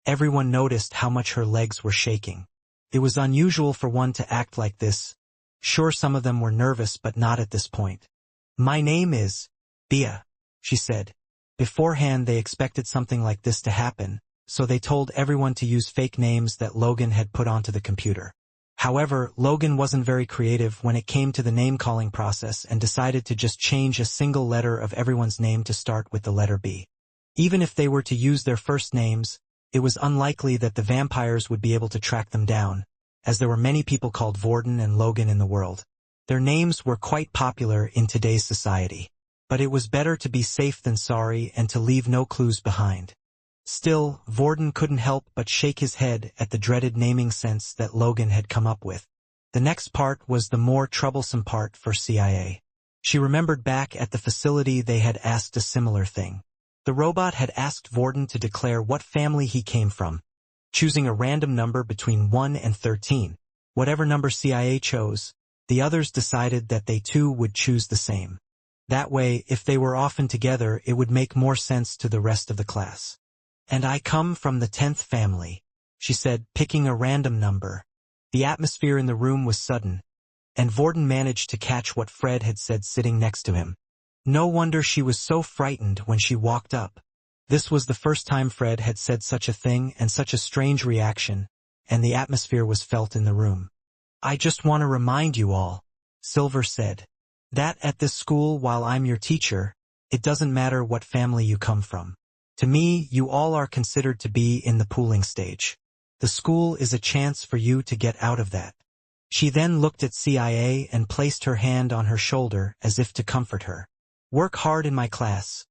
everyone noticed how much her legs were shaking. It was unusual for one to act like this. Sure, some of them were nervous, but not at this point. My name is Bia, she said. Beforehand they expected something like this to happen, so they told everyone to use fake names that Logan had put onto the computer. However, Logan wasn't very creative when it came to the name-calling process and decided to just change a single letter of everyone's name to start with the letter B. Even if they were to use their first names, it was unlikely that the vampires would be able to track them down, as there were many people called Vorden and Logan in the world. Their names were quite popular in today's society. But it was better to be safe than sorry and to leave no clues behind. Still, Vorden couldn't help but shake his head at the dreaded naming sense that Logan had come up with. The next part was the more troublesome part for CIA. She remembered back at the facility they had asked a similar thing. The robot had asked Vorden to declare what family he came from, choosing a random number between 1 and 13. Whatever number CIA chose, the others decided that they too would choose the same. That way, if they were often together, it would make more sense to the rest of the class. And I come from the 10th family, she said, picking a random number. The atmosphere in the room was sudden, and Vorden managed to catch what Fred had said sitting next to him. No wonder she was so frightened when she walked up. This was the first time Fred had said such a thing and such a strange reaction, and the atmosphere was felt in the room. I just want to remind you all, Silver said, that at this school, while I'm your teacher, it doesn't matter what family you come from. To me, you all are considered to be in the pooling stage. The school is a chance for you to get out of that. She then looked at CIA and placed her hand on her shoulder as if to comfort her. Work hard in my class,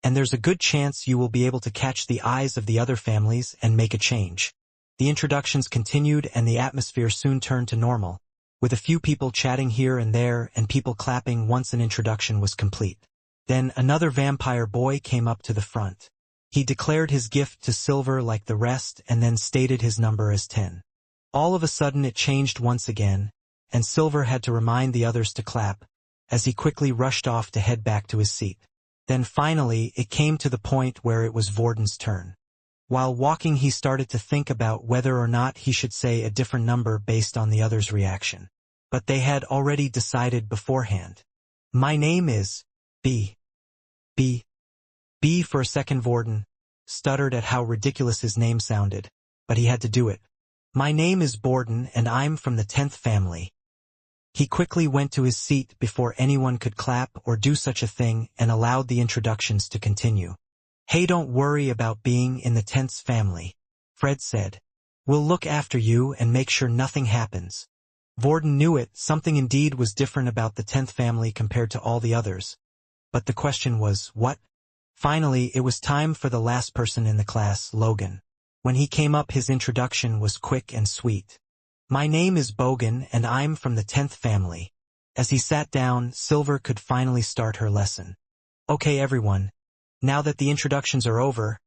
and there's a good chance you will be able to catch the eyes of the other families and make a change. The introductions continued and the atmosphere soon turned to normal, with a few people chatting here and there and people clapping once an introduction was complete. Then another vampire boy came up to the front. He declared his gift to Silver like the rest and then stated his number as 10. All of a sudden it changed once again, and Silver had to remind the others to clap, as he quickly rushed off to head back to his seat. Then finally, it came to the point where it was Vorden's turn. While walking, he started to think about whether or not he should say a different number based on the other's reaction. But they had already decided beforehand. My name is B. B. B. For a second, Vorden stuttered at how ridiculous his name sounded, but he had to do it. My name is Borden and I'm from the 10th family. He quickly went to his seat before anyone could clap or do such a thing and allowed the introductions to continue. Hey, don't worry about being in the 10th family, Fred said. We'll look after you and make sure nothing happens. Vorden knew it, something indeed was different about the 10th family compared to all the others. But the question was, what? Finally, it was time for the last person in the class, Logan. When he came up, his introduction was quick and sweet. My name is Bogan and I'm from the 10th family. As he sat down, Silver could finally start her lesson. Okay, everyone. Now that the introductions are over,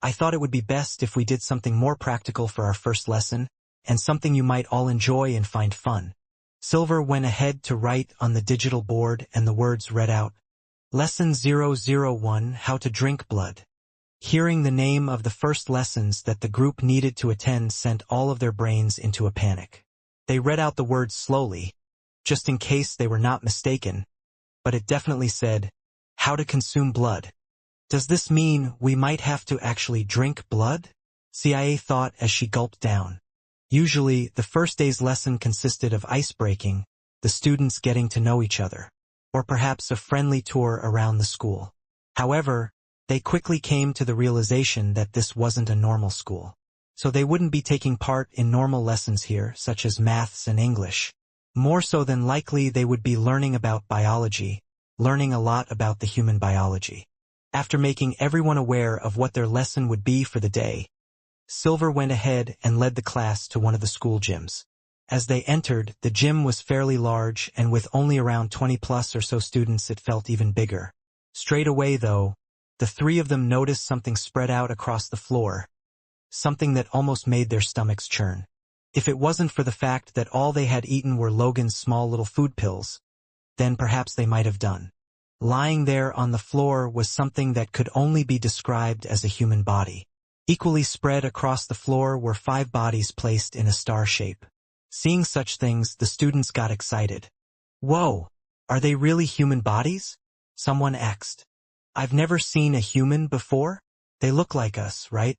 I thought it would be best if we did something more practical for our first lesson, and something you might all enjoy and find fun. Silver went ahead to write on the digital board and the words read out. Lesson 001, How to Drink Blood. Hearing the name of the first lessons that the group needed to attend sent all of their brains into a panic. They read out the words slowly, just in case they were not mistaken, but it definitely said, How to Consume Blood. Does this mean we might have to actually drink blood? CIA thought as she gulped down. Usually, the first day's lesson consisted of ice-breaking, the students getting to know each other, or perhaps a friendly tour around the school. However, they quickly came to the realization that this wasn't a normal school. So they wouldn't be taking part in normal lessons here, such as maths and English. More so than likely, they would be learning about biology, learning a lot about the human biology. After making everyone aware of what their lesson would be for the day, Silver went ahead and led the class to one of the school gyms. As they entered, the gym was fairly large, and with only around 20 plus or so students, it felt even bigger. Straight away, though, the three of them noticed something spread out across the floor, something that almost made their stomachs churn. If it wasn't for the fact that all they had eaten were Logan's small little food pills, then perhaps they might have done. Lying there on the floor was something that could only be described as a human body. Equally spread across the floor were 5 bodies placed in a star shape. Seeing such things, the students got excited. Whoa! Are they really human bodies? Someone asked. I've never seen a human before. They look like us, right?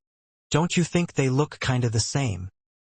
Don't you think they look kinda the same?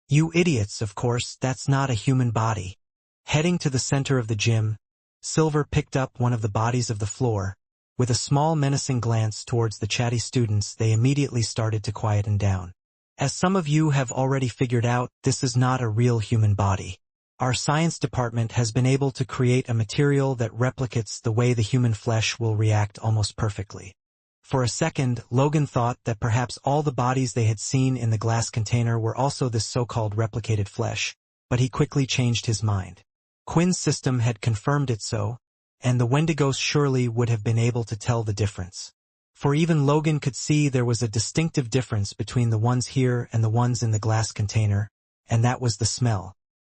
You idiots, of course, that's not a human body. Heading to the center of the gym, Silver picked up one of the bodies of the floor. With a small menacing glance towards the chatty students, they immediately started to quieten down. As some of you have already figured out, this is not a real human body. Our science department has been able to create a material that replicates the way the human flesh will react almost perfectly. For a second, Logan thought that perhaps all the bodies they had seen in the glass container were also this so-called replicated flesh, but he quickly changed his mind. Quinn's system had confirmed it so, and the Wendigos surely would have been able to tell the difference. For even Logan could see there was a distinctive difference between the ones here and the ones in the glass container, and that was the smell.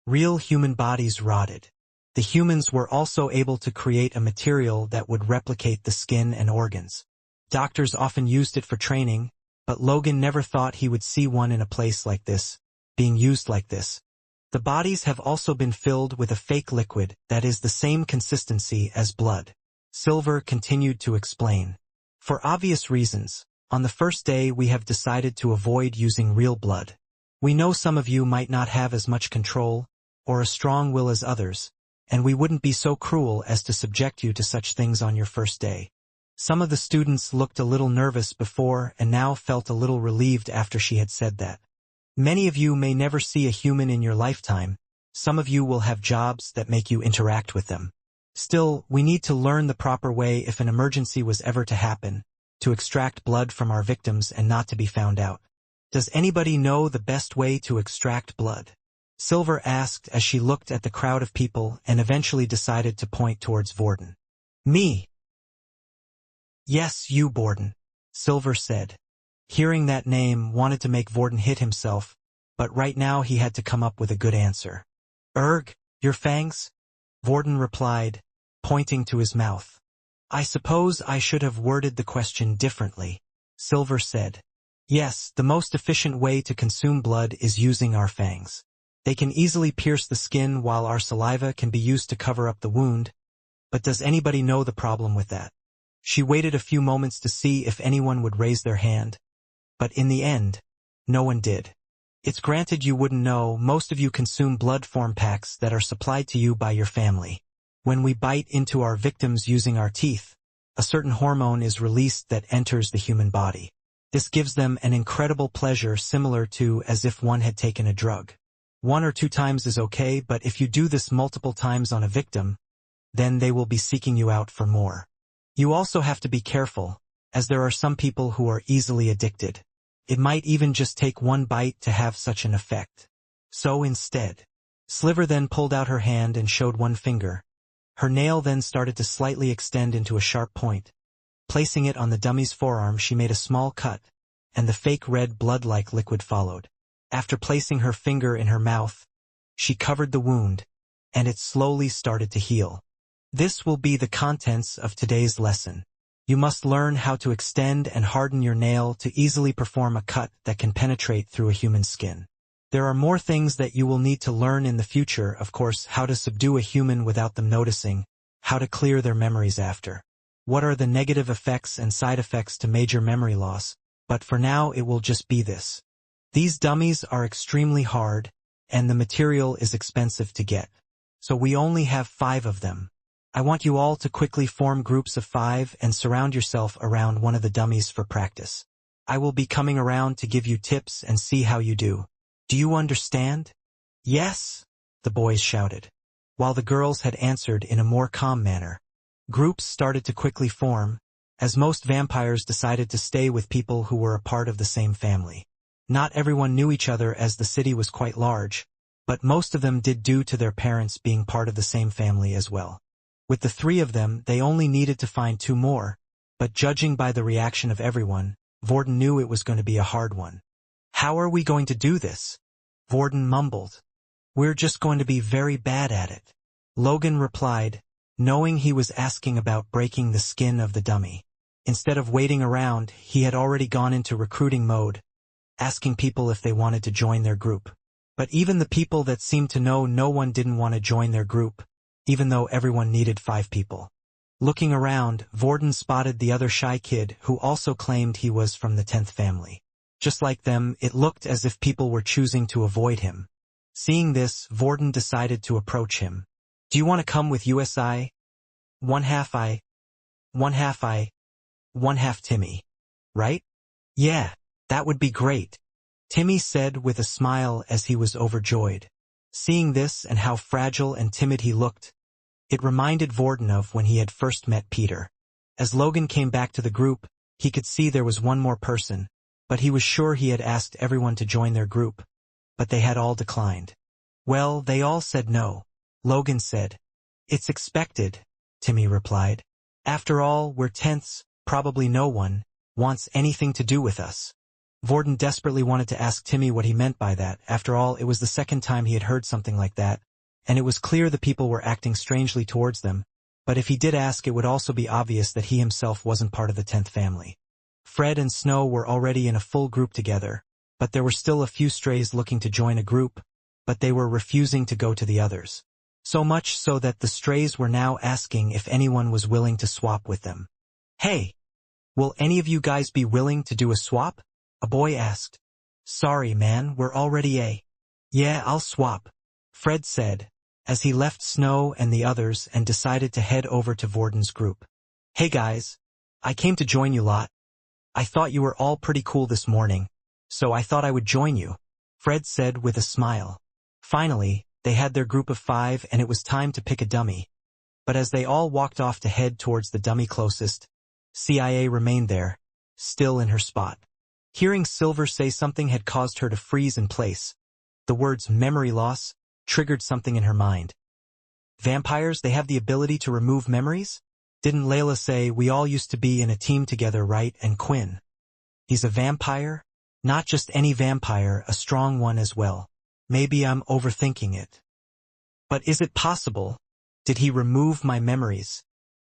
Real human bodies rotted. The humans were also able to create a material that would replicate the skin and organs. Doctors often used it for training, but Logan never thought he would see one in a place like this, being used like this. The bodies have also been filled with a fake liquid that is the same consistency as blood. Silver continued to explain. For obvious reasons, on the first day we have decided to avoid using real blood. We know some of you might not have as much control or a strong will as others, and we wouldn't be so cruel as to subject you to such things on your first day. Some of the students looked a little nervous before and now felt a little relieved after she had said that. Many of you may never see a human in your lifetime. Some of you will have jobs that make you interact with them. Still, we need to learn the proper way if an emergency was ever to happen, to extract blood from our victims and not to be found out. Does anybody know the best way to extract blood? Silver asked as she looked at the crowd of people and eventually decided to point towards Vorden. Me. Yes, you, Borden, Silver said. Hearing that name wanted to make Vorden hit himself, but right now he had to come up with a good answer. Your fangs? Vorden replied, pointing to his mouth. I suppose I should have worded the question differently, Silver said. Yes, the most efficient way to consume blood is using our fangs. They can easily pierce the skin while our saliva can be used to cover up the wound. But does anybody know the problem with that? She waited a few moments to see if anyone would raise their hand. But in the end, no one did. It's granted you wouldn't know, most of you consume blood form packs that are supplied to you by your family. When we bite into our victims using our teeth, a certain hormone is released that enters the human body. This gives them an incredible pleasure similar to as if one had taken a drug. 1 or 2 times is okay, but if you do this multiple times on a victim, then they will be seeking you out for more. You also have to be careful, as there are some people who are easily addicted. It might even just take 1 bite to have such an effect. So instead, Sliver then pulled out her hand and showed 1 finger. Her nail then started to slightly extend into a sharp point. Placing it on the dummy's forearm, she made a small cut, and the fake red blood-like liquid followed. After placing her finger in her mouth, she covered the wound, and it slowly started to heal. This will be the contents of today's lesson. You must learn how to extend and harden your nail to easily perform a cut that can penetrate through a human skin. There are more things that you will need to learn in the future, of course, how to subdue a human without them noticing, how to clear their memories after. What are the negative effects and side effects to major memory loss, but for now it will just be this. These dummies are extremely hard, and the material is expensive to get. So we only have 5 of them. I want you all to quickly form groups of 5 and surround yourself around one of the dummies for practice. I will be coming around to give you tips and see how you do. Do you understand? Yes, the boys shouted, while the girls had answered in a more calm manner. Groups started to quickly form, as most vampires decided to stay with people who were a part of the same family. Not everyone knew each other as the city was quite large, but most of them did due to their parents being part of the same family as well. With the 3 of them, they only needed to find 2 more, but judging by the reaction of everyone, Vorden knew it was going to be a hard one. How are we going to do this? Vorden mumbled. We're just going to be very bad at it. Logan replied, knowing he was asking about breaking the skin of the dummy. Instead of waiting around, he had already gone into recruiting mode, asking people if they wanted to join their group. But even the people that seemed to know no one didn't want to join their group, even though everyone needed 5 people. Looking around, Vorden spotted the other shy kid who also claimed he was from the 10th family. Just like them, it looked as if people were choosing to avoid him. Seeing this, Vorden decided to approach him. Do you want to come with USI? 1/2 I, 1/2 I, 1/2 Timmy. Right? Yeah, that would be great, Timmy said with a smile as he was overjoyed. Seeing this and how fragile and timid he looked, it reminded Vorden of when he had first met Peter. As Logan came back to the group, he could see there was 1 more person, but he was sure he had asked everyone to join their group, but they had all declined. Well, they all said no, Logan said. It's expected, Timmy replied. After all, we're 10ths, probably no one wants anything to do with us. Vorden desperately wanted to ask Timmy what he meant by that. After all, it was the 2nd time he had heard something like that, and it was clear the people were acting strangely towards them, but if he did ask, it would also be obvious that he himself wasn't part of the 10th family. Fred and Snow were already in a full group together, but there were still a few strays looking to join a group, but they were refusing to go to the others. So much so that the strays were now asking if anyone was willing to swap with them. Hey, will any of you guys be willing to do a swap? A boy asked. Sorry, man, we're already a. Yeah, I'll swap, Fred said, as he left Snow and the others and decided to head over to Vorden's group. Hey guys, I came to join you lot. I thought you were all pretty cool this morning, so I thought I would join you, Fred said with a smile. Finally, they had their group of 5 and it was time to pick a dummy. But as they all walked off to head towards the dummy closest, CIA remained there, still in her spot. Hearing Silver say something had caused her to freeze in place. The words memory loss triggered something in her mind. Vampires, they have the ability to remove memories? Didn't Layla say we all used to be in a team together, right? And Quinn? He's a vampire? Not just any vampire, a strong one as well. Maybe I'm overthinking it. But is it possible? Did he remove my memories?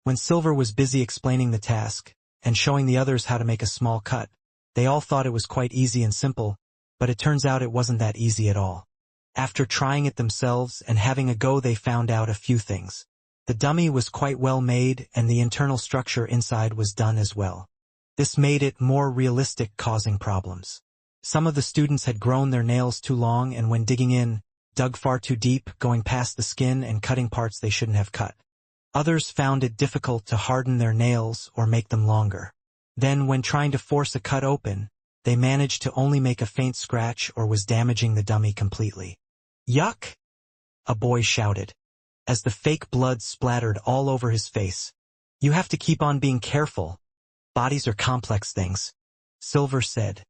When Silver was busy explaining the task and showing the others how to make a small cut, they all thought it was quite easy and simple, but it turns out it wasn't that easy at all. After trying it themselves and having a go, they found out a few things. The dummy was quite well made, and the internal structure inside was done as well. This made it more realistic, causing problems. Some of the students had grown their nails too long and when digging in, dug far too deep, going past the skin and cutting parts they shouldn't have cut. Others found it difficult to harden their nails or make them longer. Then, when trying to force a cut open, they managed to only make a faint scratch or was damaging the dummy completely. "Yuck!" a boy shouted, as the fake blood splattered all over his face. "You have to keep on being careful. Bodies are complex things," Silver said.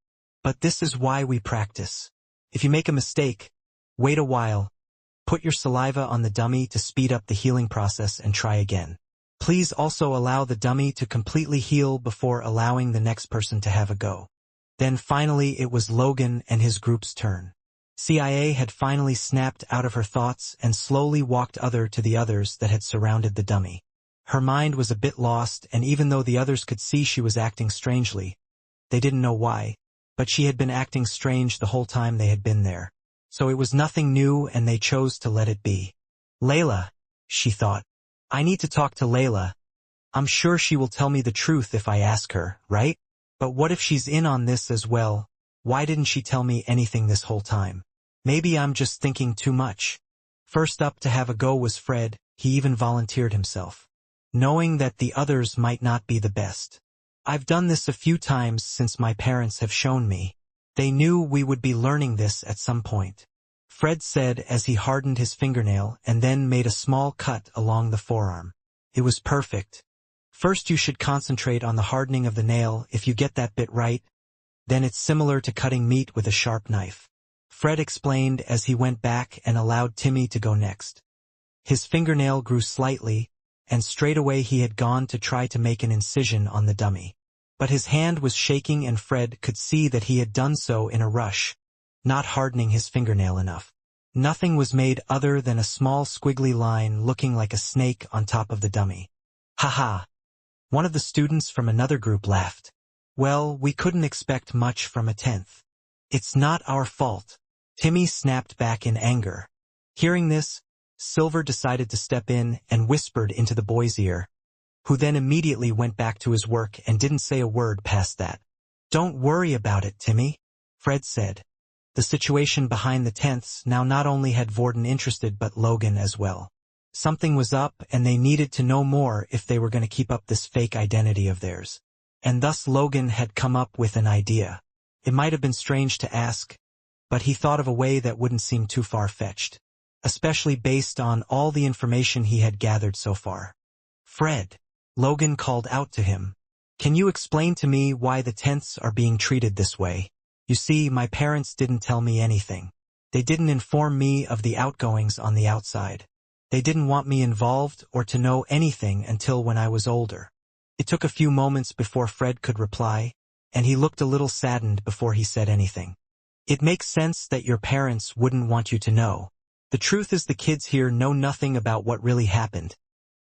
"But this is why we practice. If you make a mistake, wait a while, put your saliva on the dummy to speed up the healing process and try again. Please also allow the dummy to completely heal before allowing the next person to have a go." Then finally it was Logan and his group's turn. CIA had finally snapped out of her thoughts and slowly walked over to the others that had surrounded the dummy. Her mind was a bit lost, and even though the others could see she was acting strangely, they didn't know why, but she had been acting strange the whole time they had been there. So it was nothing new and they chose to let it be. "Layla," she thought. "I need to talk to Layla. I'm sure she will tell me the truth if I ask her, right? But what if she's in on this as well? Why didn't she tell me anything this whole time? Maybe I'm just thinking too much." First up to have a go was Fred. He even volunteered himself, knowing that the others might not be the best. "I've done this a few times since my parents have shown me. They knew we would be learning this at some point," Fred said as he hardened his fingernail and then made a small cut along the forearm. It was perfect. "First you should concentrate on the hardening of the nail. If you get that bit right, then it's similar to cutting meat with a sharp knife," Fred explained as he went back and allowed Timmy to go next. His fingernail grew slightly, and straight away he had gone to try to make an incision on the dummy. But his hand was shaking and Fred could see that he had done so in a rush, not hardening his fingernail enough. Nothing was made other than a small squiggly line looking like a snake on top of the dummy. "Ha-ha!" One of the students from another group laughed. "Well, we couldn't expect much from a 10th. It's not our fault," Timmy snapped back in anger. Hearing this, Silver decided to step in and whispered into the boy's ear, who then immediately went back to his work and didn't say a word past that. "Don't worry about it, Timmy," Fred said. The situation behind the 10ths now not only had Vorden interested but Logan as well. Something was up and they needed to know more if they were going to keep up this fake identity of theirs. And thus Logan had come up with an idea. It might have been strange to ask, but he thought of a way that wouldn't seem too far-fetched, especially based on all the information he had gathered so far. "Fred," Logan called out to him, "can you explain to me why the 10ths are being treated this way? You see, my parents didn't tell me anything. They didn't inform me of the outgoings on the outside. They didn't want me involved or to know anything until when I was older." It took a few moments before Fred could reply, and he looked a little saddened before he said anything. "It makes sense that your parents wouldn't want you to know. The truth is the kids here know nothing about what really happened.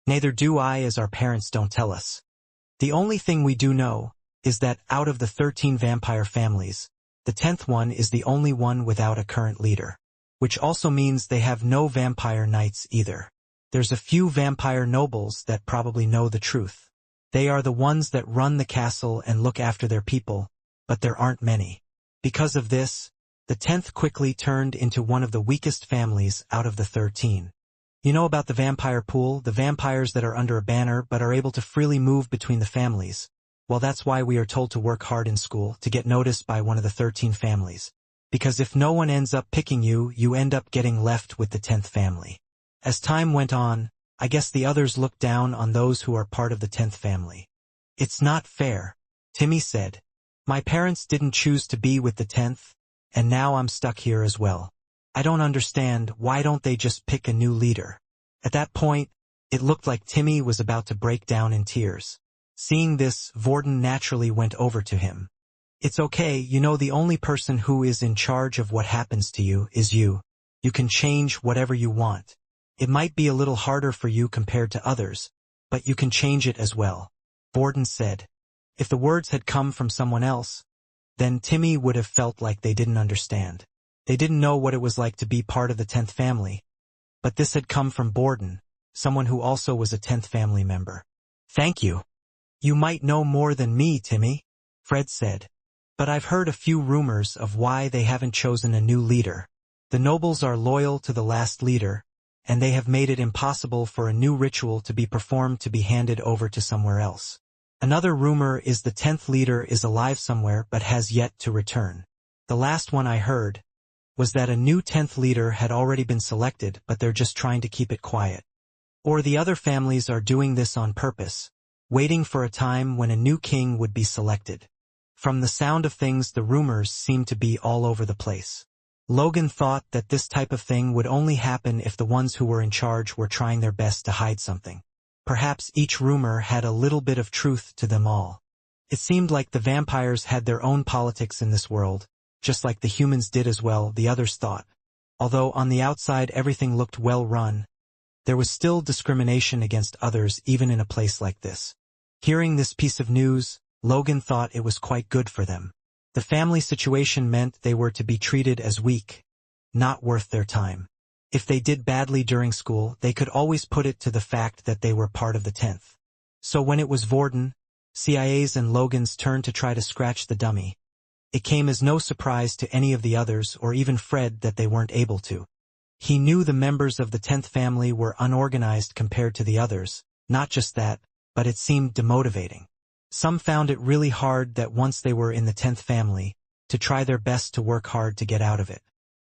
Neither do I, as our parents don't tell us. The only thing we do know is that out of the 13 vampire families, the 10th one is the only one without a current leader, which also means they have no vampire knights either. There's a few vampire nobles that probably know the truth. They are the ones that run the castle and look after their people, but there aren't many. Because of this, the 10th quickly turned into one of the weakest families out of the 13. You know about the vampire pool, the vampires that are under a banner but are able to freely move between the families. Well, that's why we are told to work hard in school to get noticed by one of the 13 families. Because if no one ends up picking you, you end up getting left with the 10th family. As time went on, I guess the others looked down on those who are part of the 10th family. "It's not fair," Timmy said. "My parents didn't choose to be with the 10th, and now I'm stuck here as well. I don't understand, why don't they just pick a new leader?" At that point, it looked like Timmy was about to break down in tears. Seeing this, Vorden naturally went over to him. "It's okay, you know the only person who is in charge of what happens to you is you. You can change whatever you want. It might be a little harder for you compared to others, but you can change it as well," Borden said. If the words had come from someone else, then Timmy would have felt like they didn't understand. They didn't know what it was like to be part of the 10th family. But this had come from Borden, someone who also was a 10th family member. "Thank you. You might know more than me, Timmy," Fred said. "But I've heard a few rumors of why they haven't chosen a new leader. The nobles are loyal to the last leader, and they have made it impossible for a new ritual to be performed to be handed over to somewhere else. Another rumor is the 10th leader is alive somewhere but has yet to return. The last one I heard was that a new 10th leader had already been selected, but they're just trying to keep it quiet. Or the other families are doing this on purpose, waiting for a time when a new king would be selected." From the sound of things, the rumors seemed to be all over the place. Logan thought that this type of thing would only happen if the ones who were in charge were trying their best to hide something. Perhaps each rumor had a little bit of truth to them all. It seemed like the vampires had their own politics in this world, just like the humans did as well, the others thought. Although on the outside everything looked well run, there was still discrimination against others even in a place like this. Hearing this piece of news, Logan thought it was quite good for them. The family situation meant they were to be treated as weak, not worth their time. If they did badly during school, they could always put it to the fact that they were part of the 10th. So when it was Borden, CIA's and Logan's turn to try to scratch the dummy, it came as no surprise to any of the others or even Fred that they weren't able to. He knew the members of the 10th family were unorganized compared to the others, not just that, but it seemed demotivating. Some found it really hard that once they were in the 10th family, to try their best to work hard to get out of it.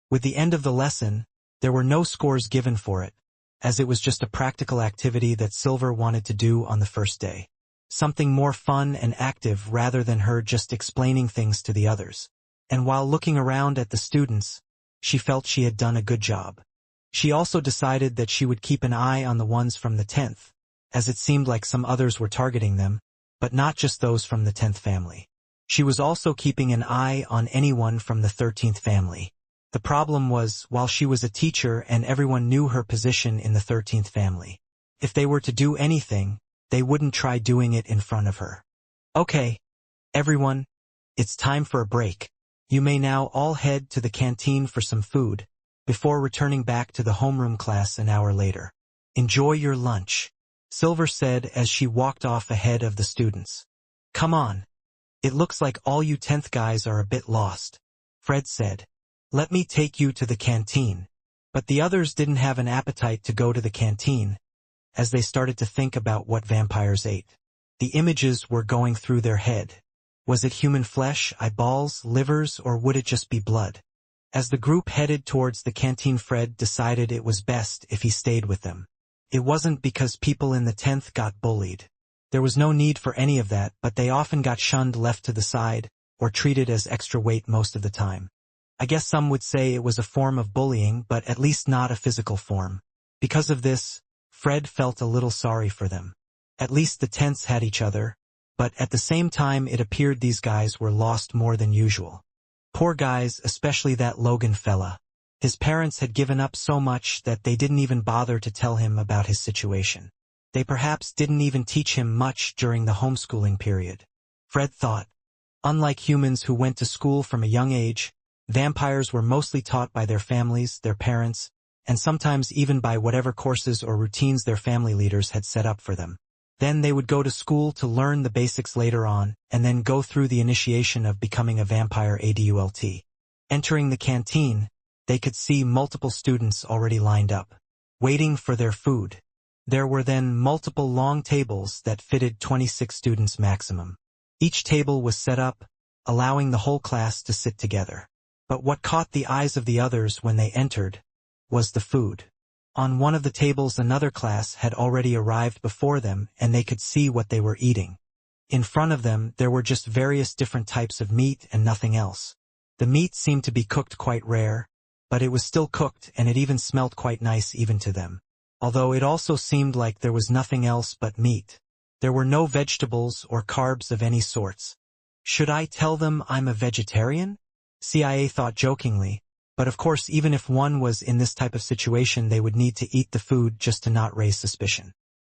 With the end of the lesson, there were no scores given for it, as it was just a practical activity that Silver wanted to do on the first day. Something more fun and active rather than her just explaining things to the others. And while looking around at the students, she felt she had done a good job. She also decided that she would keep an eye on the ones from the 10th, as it seemed like some others were targeting them, but not just those from the 10th family. She was also keeping an eye on anyone from the 13th family. The problem was, while she was a teacher and everyone knew her position in the 13th family, if they were to do anything, they wouldn't try doing it in front of her. "Okay, everyone, it's time for a break. You may now all head to the canteen for some food, before returning back to the homeroom class an hour later. Enjoy your lunch," Silver said as she walked off ahead of the students. "Come on. It looks like all you 10th guys are a bit lost," Fred said. "Let me take you to the canteen." But the others didn't have an appetite to go to the canteen, as they started to think about what vampires ate. The images were going through their head. Was it human flesh, eyeballs, livers, or would it just be blood? As the group headed towards the canteen, Fred decided it was best if he stayed with them. It wasn't because people in the 10th got bullied. There was no need for any of that, but they often got shunned, left to the side, or treated as extra weight most of the time. I guess some would say it was a form of bullying, but at least not a physical form. Because of this, Fred felt a little sorry for them. At least the 10ths had each other, but at the same time it appeared these guys were lost more than usual. Poor guys, especially that Logan fella. His parents had given up so much that they didn't even bother to tell him about his situation. They perhaps didn't even teach him much during the homeschooling period. Fred thought. Unlike humans who went to school from a young age, vampires were mostly taught by their families, their parents, and sometimes even by whatever courses or routines their family leaders had set up for them. Then they would go to school to learn the basics later on, and then go through the initiation of becoming a vampire adult. Entering the canteen, they could see multiple students already lined up, waiting for their food. There were then multiple long tables that fitted 26 students maximum. Each table was set up, allowing the whole class to sit together. But what caught the eyes of the others when they entered was the food. On one of the tables another class had already arrived before them, and they could see what they were eating. In front of them there were just various different types of meat and nothing else. The meat seemed to be cooked quite rare, but it was still cooked, and it even smelt quite nice even to them. Although it also seemed like there was nothing else but meat. There were no vegetables or carbs of any sorts. Should I tell them I'm a vegetarian? CIA thought jokingly, but of course even if one was in this type of situation they would need to eat the food just to not raise suspicion.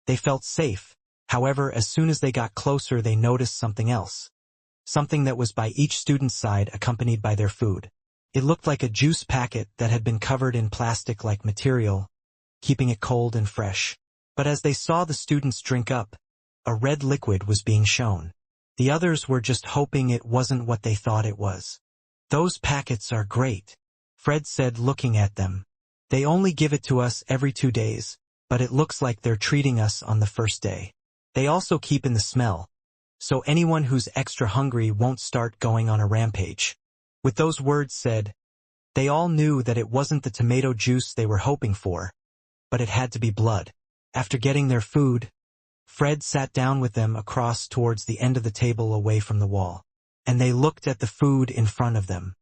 They felt safe, However, as soon as they got closer, they noticed something else. Something that was by each student's side accompanied by their food. It looked like a juice packet that had been covered in plastic-like material, keeping it cold and fresh. But as they saw the students drink up, a red liquid was being shown. The others were just hoping it wasn't what they thought it was. "Those packets are great," Fred said, looking at them. "They only give it to us every 2 days, but it looks like they're treating us on the first day. They also keep in the smell, so anyone who's extra hungry won't start going on a rampage." With those words said, they all knew that it wasn't the tomato juice they were hoping for, but it had to be blood. After getting their food, Fred sat down with them across towards the end of the table away from the wall, and they looked at the food in front of them.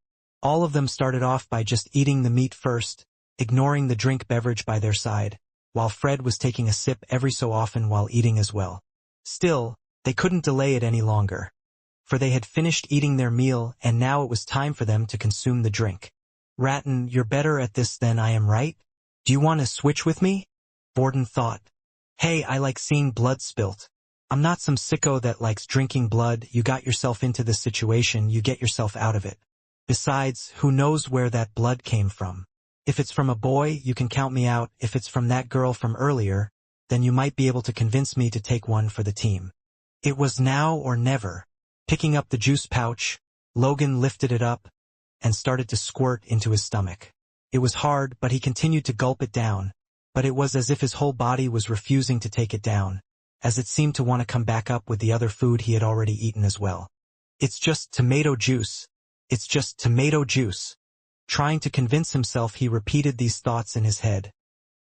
All of them started off by just eating the meat first, ignoring the drink beverage by their side, while Fred was taking a sip every so often while eating as well. Still, they couldn't delay it any longer, for they had finished eating their meal and now it was time for them to consume the drink. "Ratton, you're better at this than I am, right? Do you want to switch with me?" Borden thought. "Hey, I like seeing blood spilt. I'm not some sicko that likes drinking blood. You got yourself into this situation, you get yourself out of it. Besides, who knows where that blood came from? If it's from a boy, you can count me out. If it's from that girl from earlier, then you might be able to convince me to take one for the team." It was now or never. Picking up the juice pouch, Logan lifted it up and started to squirt into his stomach. It was hard, but he continued to gulp it down, but it was as if his whole body was refusing to take it down, as it seemed to want to come back up with the other food he had already eaten as well. "It's just tomato juice. It's just tomato juice." Trying to convince himself, he repeated these thoughts in his head.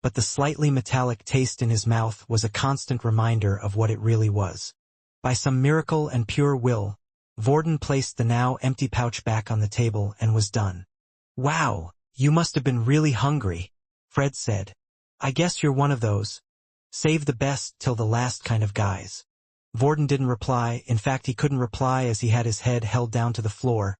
But the slightly metallic taste in his mouth was a constant reminder of what it really was. By some miracle and pure will, Borden placed the now empty pouch back on the table and was done. "Wow, you must have been really hungry," Fred said. "I guess you're one of those save the best till the last kind of guys." Borden didn't reply. In fact, he couldn't reply as he had his head held down to the floor,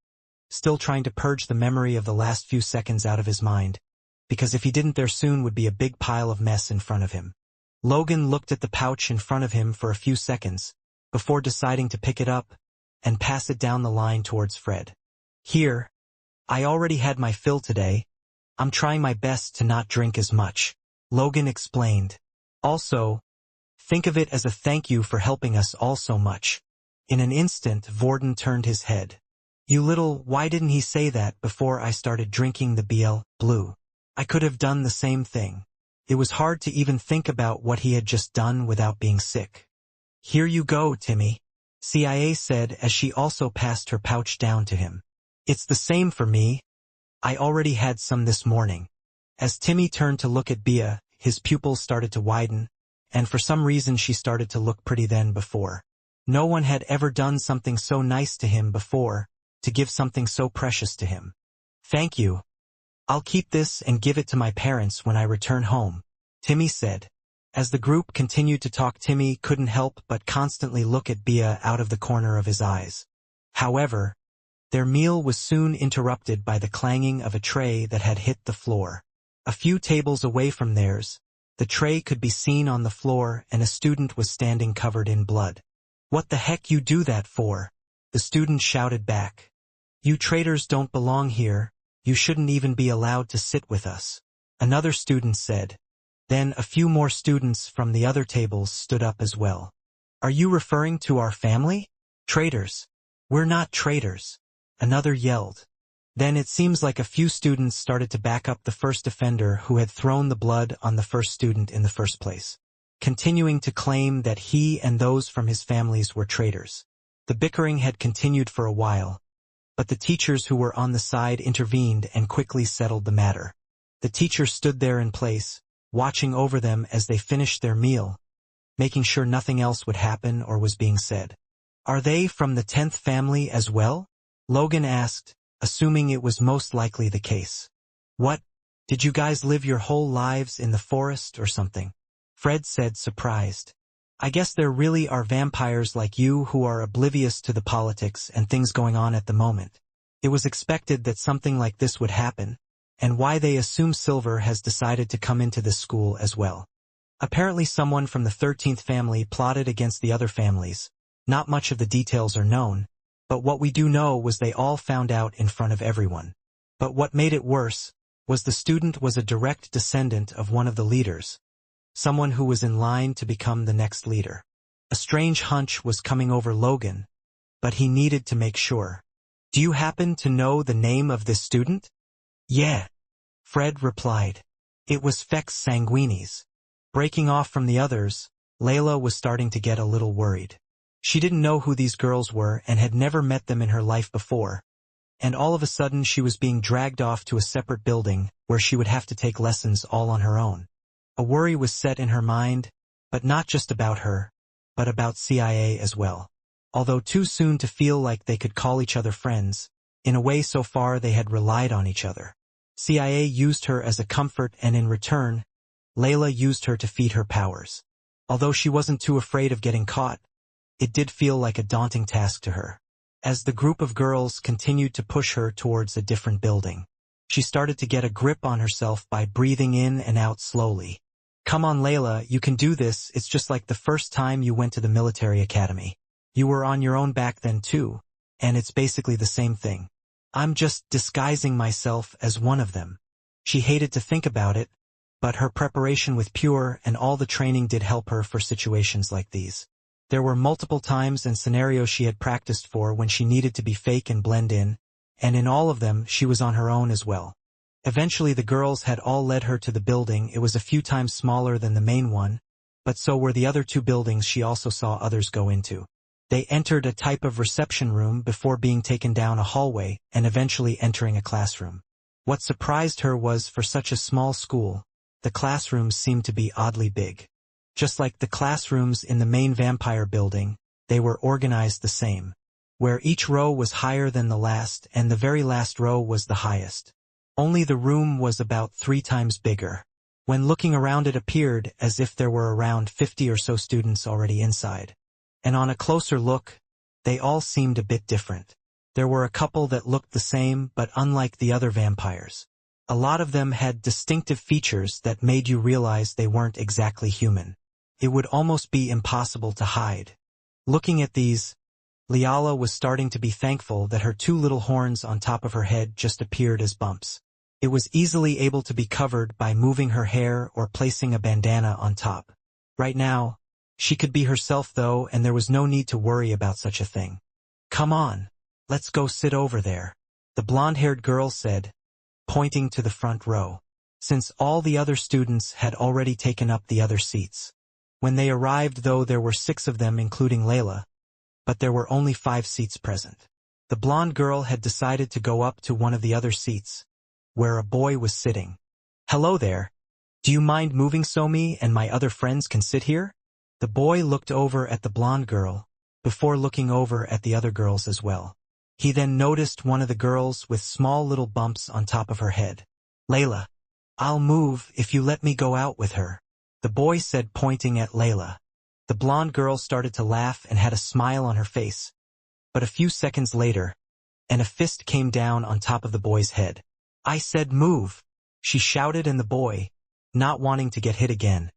still trying to purge the memory of the last few seconds out of his mind, because if he didn't, there soon would be a big pile of mess in front of him. Logan looked at the pouch in front of him for a few seconds, before deciding to pick it up and pass it down the line towards Fred. "Here, I already had my fill today. I'm trying my best to not drink as much," Logan explained. "Also, think of it as a thank you for helping us all so much." In an instant, Borden turned his head. Why didn't he say that before I started drinking the BL Blue? I could have done the same thing." It was hard to even think about what he had just done without being sick. "Here you go, Timmy," CIA said as she also passed her pouch down to him. "It's the same for me. I already had some this morning." As Timmy turned to look at Bia, his pupils started to widen, and for some reason she started to look pretty then before. No one had ever done something so nice to him before, to give something so precious to him. "Thank you. I'll keep this and give it to my parents when I return home," Timmy said. As the group continued to talk, Timmy couldn't help but constantly look at Bia out of the corner of his eyes. However, their meal was soon interrupted by the clanging of a tray that had hit the floor. A few tables away from theirs, the tray could be seen on the floor and a student was standing covered in blood. "What the heck you do that for?" the student shouted back. "You traitors don't belong here. You shouldn't even be allowed to sit with us," another student said. Then a few more students from the other tables stood up as well. "Are you referring to our family? Traitors. We're not traitors," another yelled. Then it seems like a few students started to back up the first offender who had thrown the blood on the first student in the first place, continuing to claim that he and those from his families were traitors. The bickering had continued for a while, but the teachers who were on the side intervened and quickly settled the matter. The teacher stood there in place, watching over them as they finished their meal, making sure nothing else would happen or was being said. "Are they from the 10th family as well?" Logan asked, assuming it was most likely the case. "What? Did you guys live your whole lives in the forest or something?" Fred said, surprised. "I guess there really are vampires like you who are oblivious to the politics and things going on at the moment. It was expected that something like this would happen, and why they assume Silver has decided to come into this school as well." Apparently someone from the 13th family plotted against the other families. Not much of the details are known, but what we do know was they all found out in front of everyone. But what made it worse was the student was a direct descendant of one of the leaders, someone who was in line to become the next leader. A strange hunch was coming over Logan, but he needed to make sure. Do you happen to know the name of this student? Yeah, Fred replied. It was Fex Sanguinis. Breaking off from the others, Layla was starting to get a little worried. She didn't know who these girls were and had never met them in her life before, and all of a sudden she was being dragged off to a separate building where she would have to take lessons all on her own. A worry was set in her mind, but not just about her, but about CIA as well. Although too soon to feel like they could call each other friends, in a way so far they had relied on each other. CIA used her as a comfort, and in return, Layla used her to feed her powers. Although she wasn't too afraid of getting caught, it did feel like a daunting task to her. As the group of girls continued to push her towards a different building, she started to get a grip on herself by breathing in and out slowly. Come on, Layla, you can do this. It's just like the first time you went to the military academy. You were on your own back then too, and it's basically the same thing. I'm just disguising myself as one of them. She hated to think about it, but her preparation with Pure and all the training did help her for situations like these. There were multiple times and scenarios she had practiced for when she needed to be fake and blend in, and in all of them she was on her own as well. Eventually the girls had all led her to the building. It was a few times smaller than the main one, but so were the other two buildings she also saw others go into. They entered a type of reception room before being taken down a hallway and eventually entering a classroom. What surprised her was, for such a small school, the classrooms seemed to be oddly big. Just like the classrooms in the main vampire building, they were organized the same, where each row was higher than the last and the very last row was the highest. Only the room was about 3 times bigger. When looking around, it appeared as if there were around 50 or so students already inside. And on a closer look, they all seemed a bit different. There were a couple that looked the same, but unlike the other vampires. A lot of them had distinctive features that made you realize they weren't exactly human. It would almost be impossible to hide. Looking at these, Liala was starting to be thankful that her 2 little horns on top of her head just appeared as bumps. It was easily able to be covered by moving her hair or placing a bandana on top. Right now, she could be herself though, and there was no need to worry about such a thing. Come on, let's go sit over there, the blonde-haired girl said, pointing to the front row, since all the other students had already taken up the other seats. When they arrived though, there were 6 of them including Layla, but there were only 5 seats present. The blonde girl had decided to go up to one of the other seats, where a boy was sitting. Hello there. Do you mind moving so me and my other friends can sit here? The boy looked over at the blonde girl, before looking over at the other girls as well. He then noticed one of the girls with small little bumps on top of her head. Layla, I'll move if you let me go out with her, the boy said, pointing at Layla. The blonde girl started to laugh and had a smile on her face. But a few seconds later, and a fist came down on top of the boy's head. I said move, she shouted, and the boy, not wanting to get hit again,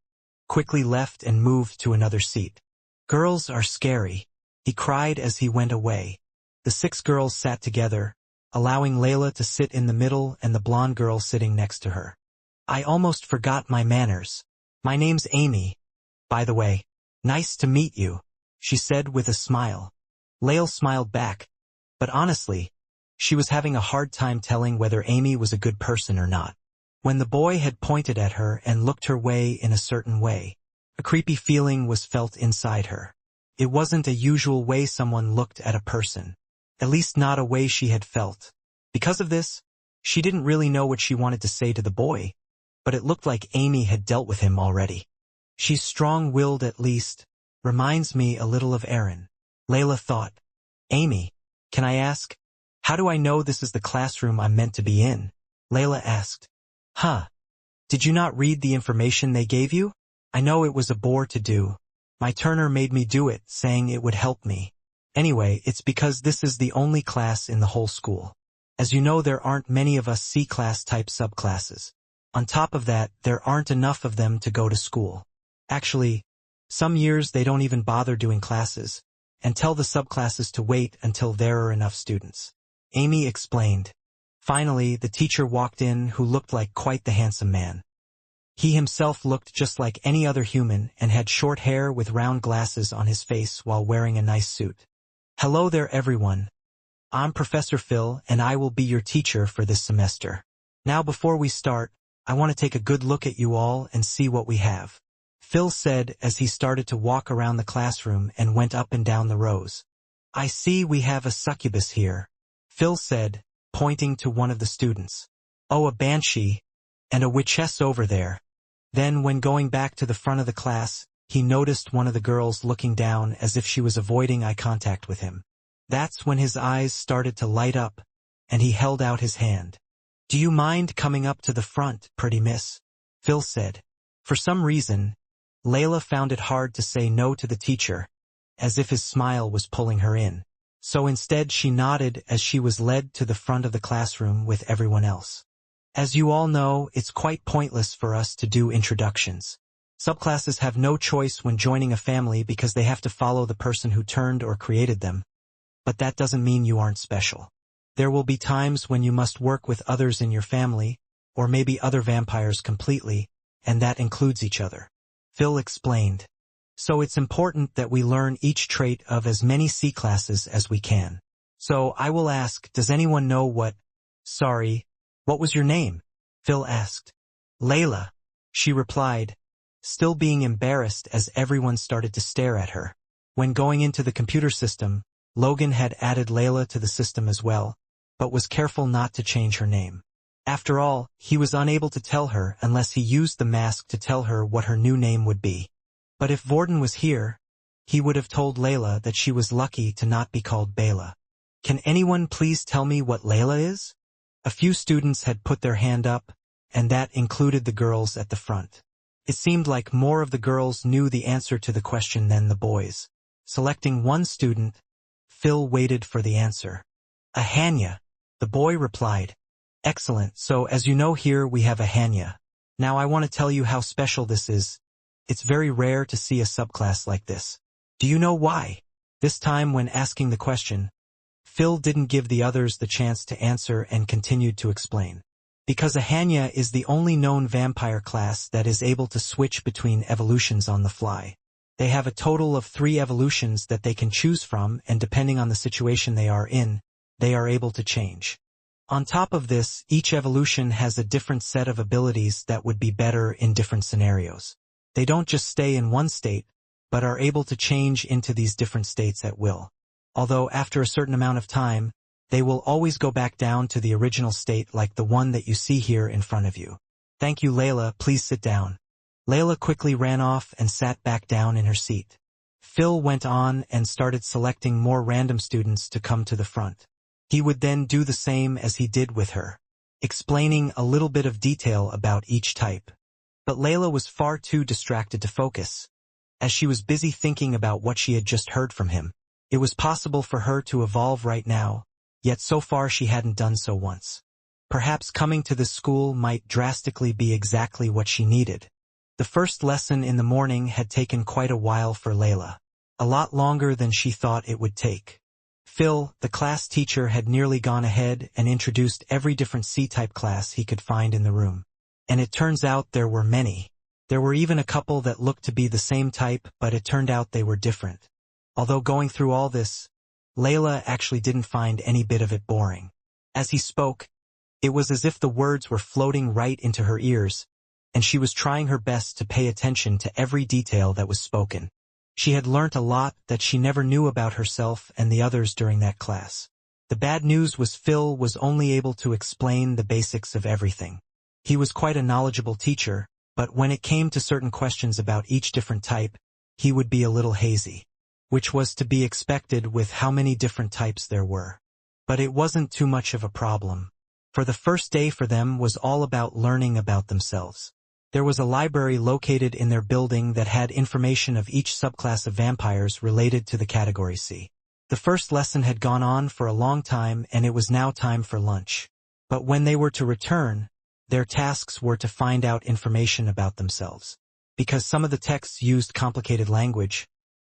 quickly left and moved to another seat. Girls are scary, he cried as he went away. The 6 girls sat together, allowing Layla to sit in the middle and the blonde girl sitting next to her. I almost forgot my manners. My name's Amy. By the way, nice to meet you, she said with a smile. Layla smiled back, but honestly, she was having a hard time telling whether Amy was a good person or not. When the boy had pointed at her and looked her way in a certain way, a creepy feeling was felt inside her. It wasn't a usual way someone looked at a person, at least not a way she had felt. Because of this, she didn't really know what she wanted to say to the boy, but it looked like Amy had dealt with him already. She's strong-willed at least, reminds me a little of Erin, Layla thought. Amy, can I ask, how do I know this is the classroom I'm meant to be in? Layla asked. Did you not read the information they gave you? I know it was a bore to do. My Turner made me do it, saying it would help me. Anyway, it's because this is the only class in the whole school. As you know, there aren't many of us C-class type subclasses. On top of that, there aren't enough of them to go to school. Actually, some years they don't even bother doing classes, and tell the subclasses to wait until there are enough students. Amy explained. Finally, the teacher walked in who looked like quite the handsome man. He himself looked just like any other human and had short hair with round glasses on his face while wearing a nice suit. Hello there everyone. I'm Professor Phil and I will be your teacher for this semester. Now before we start, I want to take a good look at you all and see what we have. Phil said as he started to walk around the classroom and went up and down the rows. I see we have a succubus here, Phil said, pointing to one of the students. Oh, a banshee, and a witchess over there. Then when going back to the front of the class, he noticed one of the girls looking down as if she was avoiding eye contact with him. That's when his eyes started to light up, and he held out his hand. Do you mind coming up to the front, pretty miss? Phil said. For some reason, Layla found it hard to say no to the teacher, as if his smile was pulling her in. So instead she nodded as she was led to the front of the classroom with everyone else. As you all know, it's quite pointless for us to do introductions. Subclasses have no choice when joining a family because they have to follow the person who turned or created them. But that doesn't mean you aren't special. There will be times when you must work with others in your family, or maybe other vampires completely, and that includes each other. Phil explained. So it's important that we learn each trait of as many C classes as we can. So I will ask, does anyone know what was your name? Phil asked. Layla, she replied, still being embarrassed as everyone started to stare at her. When going into the computer system, Logan had added Layla to the system as well, but was careful not to change her name. After all, he was unable to tell her unless he used the mask to tell her what her new name would be. But if Vorden was here, he would have told Layla that she was lucky to not be called Bayla. Can anyone please tell me what Layla is? A few students had put their hand up, and that included the girls at the front. It seemed like more of the girls knew the answer to the question than the boys. Selecting one student, Phil waited for the answer. Ahanya, the boy replied. Excellent, so as you know here we have Ahanya. Now I want to tell you how special this is. It's very rare to see a subclass like this. Do you know why? This time when asking the question, Phil didn't give the others the chance to answer and continued to explain. Because Ahanya is the only known vampire class that is able to switch between evolutions on the fly. They have a total of 3 evolutions that they can choose from, and depending on the situation they are in, they are able to change. On top of this, each evolution has a different set of abilities that would be better in different scenarios. They don't just stay in one state, but are able to change into these different states at will. Although after a certain amount of time, they will always go back down to the original state like the one that you see here in front of you. Thank you, Layla, please sit down. Layla quickly ran off and sat back down in her seat. Phil went on and started selecting more random students to come to the front. He would then do the same as he did with her, explaining a little bit of detail about each type. But Layla was far too distracted to focus, as she was busy thinking about what she had just heard from him. It was possible for her to evolve right now, yet so far she hadn't done so once. Perhaps coming to this school might drastically be exactly what she needed. The first lesson in the morning had taken quite a while for Layla, a lot longer than she thought it would take. Phil, the class teacher, had nearly gone ahead and introduced every different C-type class he could find in the room. And it turns out there were many. There were even a couple that looked to be the same type, but it turned out they were different. Although going through all this, Layla actually didn't find any bit of it boring. As he spoke, it was as if the words were floating right into her ears, and she was trying her best to pay attention to every detail that was spoken. She had learnt a lot that she never knew about herself and the others during that class. The bad news was Phil was only able to explain the basics of everything. He was quite a knowledgeable teacher, but when it came to certain questions about each different type, he would be a little hazy, which was to be expected with how many different types there were. But it wasn't too much of a problem, for the first day for them was all about learning about themselves. There was a library located in their building that had information of each subclass of vampires related to the category C. The first lesson had gone on for a long time and it was now time for lunch. But when they were to return, their tasks were to find out information about themselves. because some of the texts used complicated language.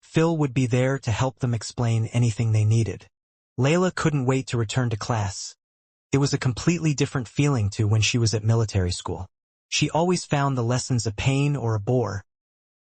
Phil would be there to help them explain anything they needed. Layla couldn't wait to return to class. It was a completely different feeling to when she was at military school. She always found the lessons a pain or a bore,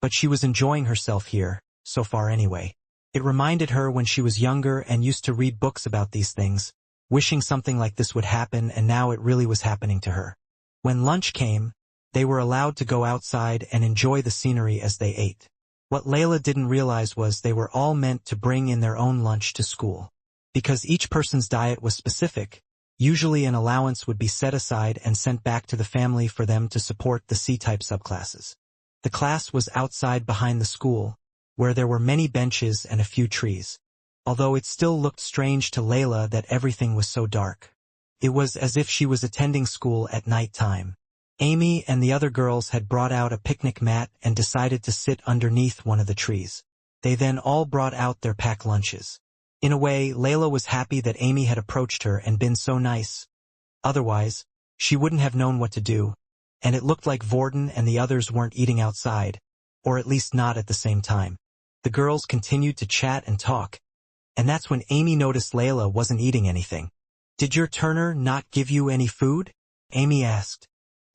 but she was enjoying herself here, so far anyway. It reminded her when she was younger and used to read books about these things, wishing something like this would happen, and now it really was happening to her. When lunch came, they were allowed to go outside and enjoy the scenery as they ate. What Layla didn't realize was they were all meant to bring in their own lunch to school. Because each person's diet was specific, usually an allowance would be set aside and sent back to the family for them to support the C-type subclasses. The class was outside behind the school, where there were many benches and a few trees. Although it still looked strange to Layla that everything was so dark. It was as if she was attending school at night time. Amy and the other girls had brought out a picnic mat and decided to sit underneath one of the trees. They then all brought out their packed lunches. In a way, Layla was happy that Amy had approached her and been so nice. Otherwise, she wouldn't have known what to do, and it looked like Vorden and the others weren't eating outside, or at least not at the same time. The girls continued to chat and talk, and that's when Amy noticed Layla wasn't eating anything. "Did your Turner not give you any food?" Amy asked.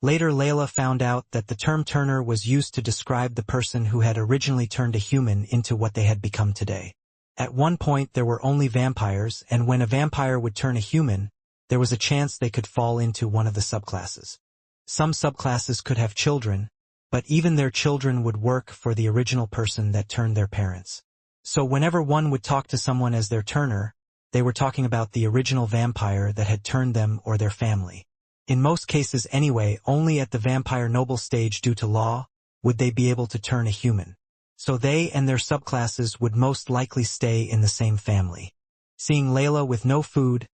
Later, Layla found out that the term Turner was used to describe the person who had originally turned a human into what they had become today. At one point there were only vampires, and when a vampire would turn a human, there was a chance they could fall into one of the subclasses. Some subclasses could have children, but even their children would work for the original person that turned their parents. So whenever one would talk to someone as their turner, they were talking about the original vampire that had turned them or their family. In most cases anyway, only at the vampire noble stage due to law would they be able to turn a human. So they and their subclasses would most likely stay in the same family. Seeing Layla with no food,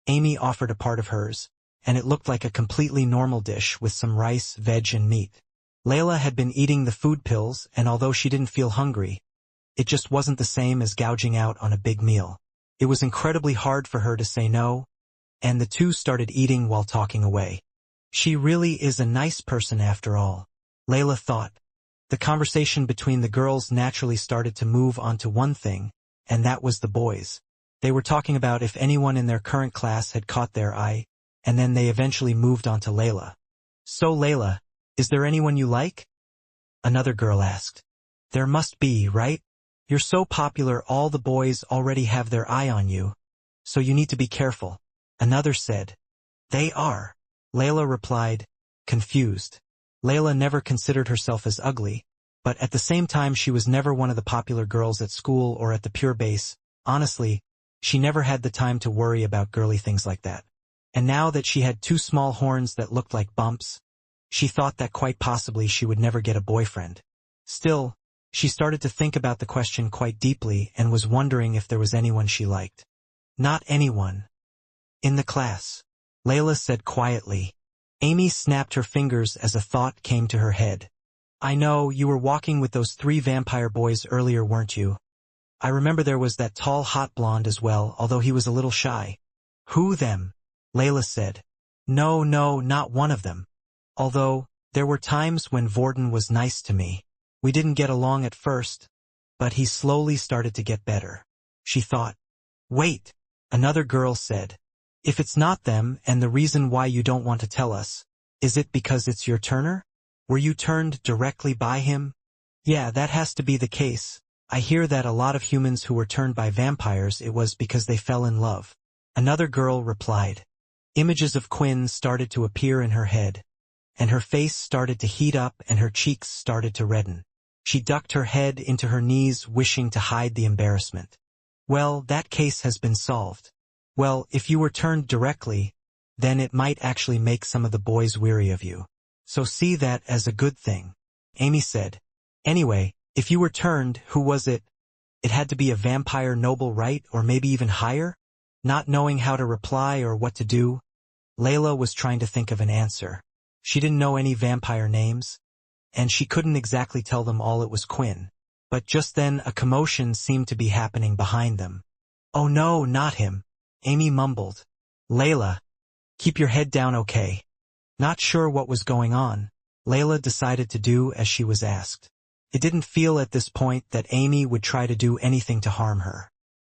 Amy offered a part of hers, and it looked like a completely normal dish with some rice, veg, and meat. Layla had been eating the food pills, and although she didn't feel hungry, it just wasn't the same as gouging out on a big meal. It was incredibly hard for her to say no, and the two started eating while talking away. She really is a nice person after all, Layla thought. The conversation between the girls naturally started to move on to one thing, and that was the boys. They were talking about if anyone in their current class had caught their eye, and then they eventually moved on to Layla. "So Layla, is there anyone you like?" another girl asked. "There must be, right? You're so popular all the boys already have their eye on you, so you need to be careful," another said. "They are," Layla replied, confused. Layla never considered herself as ugly, but at the same time she was never one of the popular girls at school or at the pure base. Honestly, she never had the time to worry about girly things like that. And now that she had two small horns that looked like bumps, she thought that quite possibly she would never get a boyfriend. Still, she started to think about the question quite deeply and was wondering if there was anyone she liked. "Not anyone. In the class," Layla said quietly. Amy snapped her fingers as a thought came to her head. "I know, you were walking with those 3 vampire boys earlier, weren't you? I remember there was that tall hot blonde as well, although he was a little shy." "Who them?" Layla said. No, not one of them. Although, there were times when Vorden was nice to me. We didn't get along at first, but he slowly started to get better." She thought. "Wait," another girl said. "If it's not them, and the reason why you don't want to tell us, is it because it's your Turner? Were you turned directly by him?" "Yeah, that has to be the case. I hear that a lot of humans who were turned by vampires, it was because they fell in love," another girl replied. Images of Quinn started to appear in her head, and her face started to heat up and her cheeks started to redden. She ducked her head into her knees, wishing to hide the embarrassment. "Well, that case has been solved. Well, if you were turned directly, then it might actually make some of the boys weary of you. So see that as a good thing," Amy said. "Anyway, if you were turned, who was it? It had to be a vampire noble, right? Or maybe even higher?" Not knowing how to reply or what to do, Layla was trying to think of an answer. She didn't know any vampire names, and she couldn't exactly tell them all it was Quinn. But just then a commotion seemed to be happening behind them. "Oh no, not him," Amy mumbled. "Layla, keep your head down, okay?" Not sure what was going on, Layla decided to do as she was asked. It didn't feel at this point that Amy would try to do anything to harm her.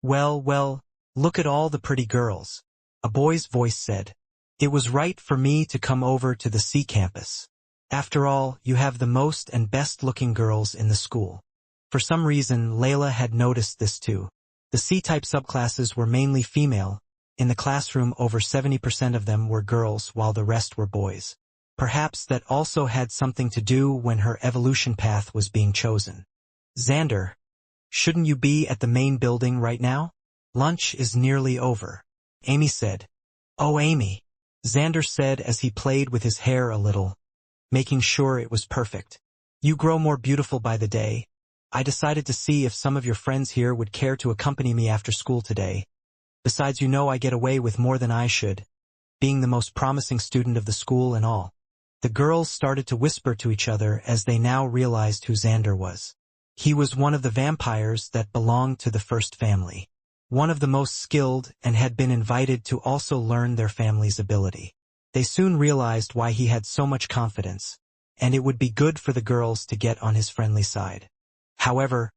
Well, look at all the pretty girls," a boy's voice said. "It was right for me to come over to the C campus. After all, you have the most and best-looking girls in the school." For some reason, Layla had noticed this too. The C-type subclasses were mainly female. In the classroom, over 70% of them were girls while the rest were boys. Perhaps that also had something to do when her evolution path was being chosen. "Xander, shouldn't you be at the main building right now? Lunch is nearly over," Amy said. "Oh, Amy," Xander said as he played with his hair a little, making sure it was perfect. "You grow more beautiful by the day. I decided to see if some of your friends here would care to accompany me after school today. Besides, you know I get away with more than I should, being the most promising student of the school and all." The girls started to whisper to each other as they now realized who Xander was. He was one of the vampires that belonged to the first family, one of the most skilled, and had been invited to also learn their family's ability. They soon realized why he had so much confidence, and it would be good for the girls to get on his friendly side. However,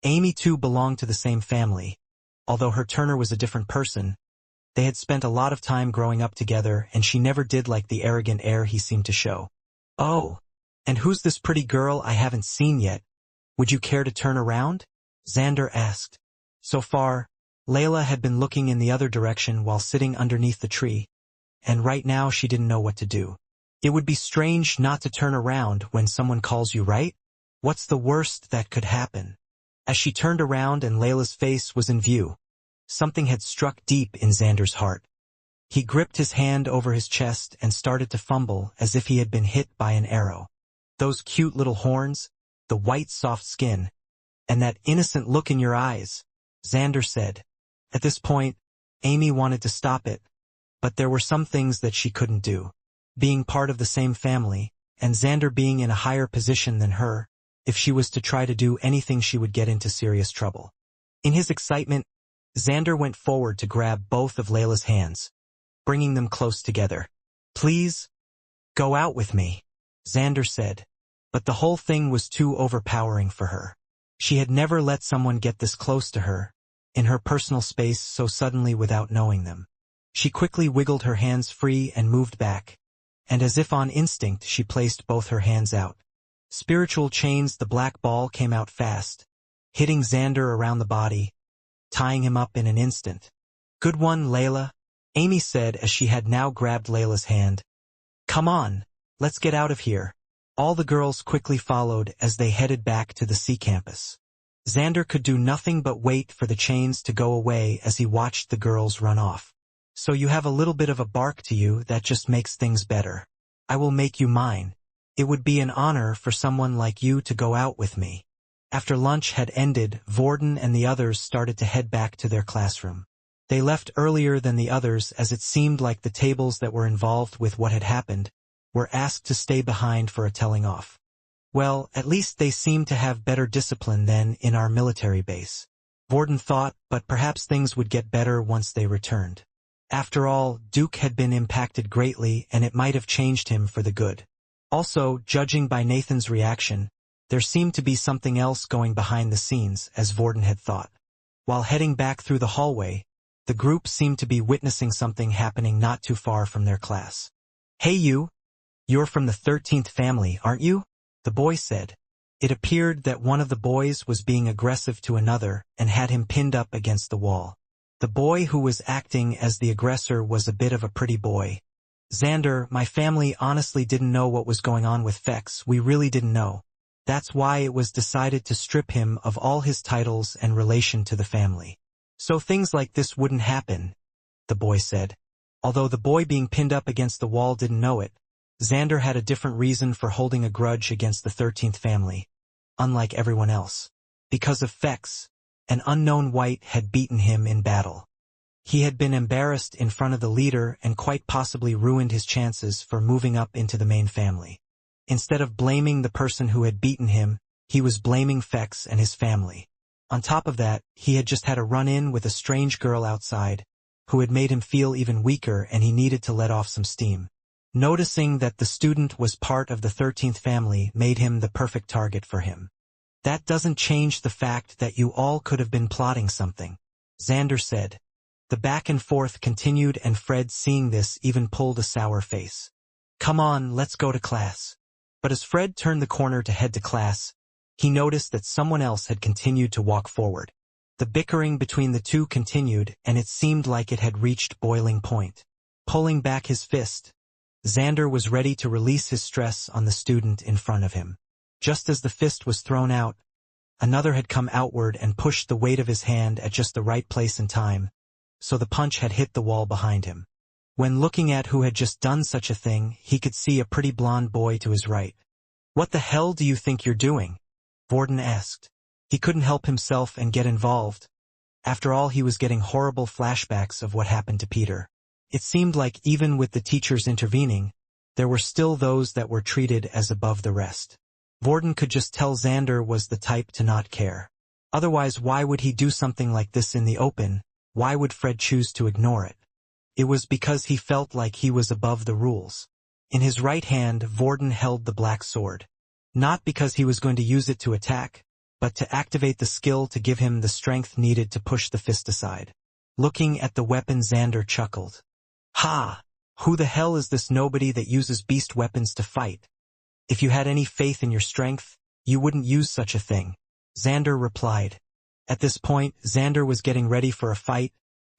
Amy too belonged to the same family. Although her Turner was a different person, they had spent a lot of time growing up together, and she never did like the arrogant air he seemed to show. "Oh, and who's this pretty girl I haven't seen yet? Would you care to turn around?" Xander asked. So far, Layla had been looking in the other direction while sitting underneath the tree, and right now she didn't know what to do. It would be strange not to turn around when someone calls you, right? What's the worst that could happen? As she turned around and Layla's face was in view, something had struck deep in Xander's heart. He gripped his hand over his chest and started to fumble as if he had been hit by an arrow. Those cute little horns, the white soft skin, and that innocent look in your eyes, Xander said. At this point, Amy wanted to stop it, but there were some things that she couldn't do. Being part of the same family, and Xander being in a higher position than her, if she was to try to do anything she would get into serious trouble. In his excitement, Xander went forward to grab both of Layla's hands, bringing them close together. "Please, go out with me," Xander said. But the whole thing was too overpowering for her. She had never let someone get this close to her, in her personal space so suddenly without knowing them. She quickly wiggled her hands free and moved back, and as if on instinct she placed both her hands out. Spiritual chains, the black ball came out fast, hitting Xander around the body, tying him up in an instant. "Good one, Layla," Amy said as she had now grabbed Layla's hand. "Come on, let's get out of here." All the girls quickly followed as they headed back to the C campus. Xander could do nothing but wait for the chains to go away as he watched the girls run off. "So you have a little bit of a bark to you, that just makes things better. I will make you mine. It would be an honor for someone like you to go out with me." After lunch had ended, Vorden and the others started to head back to their classroom. They left earlier than the others as it seemed like the tables that were involved with what had happened were asked to stay behind for a telling off. "Well, at least they seem to have better discipline than in our military base," Vorden thought, but perhaps things would get better once they returned. After all, Duke had been impacted greatly and it might have changed him for the good. Also, judging by Nathan's reaction, there seemed to be something else going behind the scenes, as Vorden had thought. While heading back through the hallway, the group seemed to be witnessing something happening not too far from their class. "Hey you're from the 13th family, aren't you?" the boy said. It appeared that one of the boys was being aggressive to another and had him pinned up against the wall. The boy who was acting as the aggressor was a bit of a pretty boy. "Xander, my family honestly didn't know what was going on with Fex. We really didn't know. That's why it was decided to strip him of all his titles and relation to the family. So things like this wouldn't happen," the boy said. Although the boy being pinned up against the wall didn't know it, Xander had a different reason for holding a grudge against the 13th family, unlike everyone else. Because of Fex, an unknown white had beaten him in battle. He had been embarrassed in front of the leader and quite possibly ruined his chances for moving up into the main family. Instead of blaming the person who had beaten him, he was blaming Fex and his family. On top of that, he had just had a run-in with a strange girl outside, who had made him feel even weaker and he needed to let off some steam. Noticing that the student was part of the 13th family made him the perfect target for him. That doesn't change the fact that you all could have been plotting something, Xander said. The back and forth continued, and Fred, seeing this, even pulled a sour face. Come on, let's go to class. But as Fred turned the corner to head to class, he noticed that someone else had continued to walk forward. The bickering between the two continued, and it seemed like it had reached boiling point. Pulling back his fist, Xander was ready to release his stress on the student in front of him. Just as the fist was thrown out, another had come outward and pushed the weight of his hand at just the right place and time, so the punch had hit the wall behind him. When looking at who had just done such a thing, he could see a pretty blonde boy to his right. What the hell do you think you're doing? Vorden asked. He couldn't help himself and get involved. After all, he was getting horrible flashbacks of what happened to Peter. It seemed like even with the teachers intervening, there were still those that were treated as above the rest. Vorden could just tell Xander was the type to not care. Otherwise, why would he do something like this in the open? Why would Fred choose to ignore it? It was because he felt like he was above the rules. In his right hand, Vorden held the black sword. Not because he was going to use it to attack, but to activate the skill to give him the strength needed to push the fist aside. Looking at the weapon, Xander chuckled. Ha! Who the hell is this nobody that uses beast weapons to fight? If you had any faith in your strength, you wouldn't use such a thing, Xander replied. At this point, Xander was getting ready for a fight,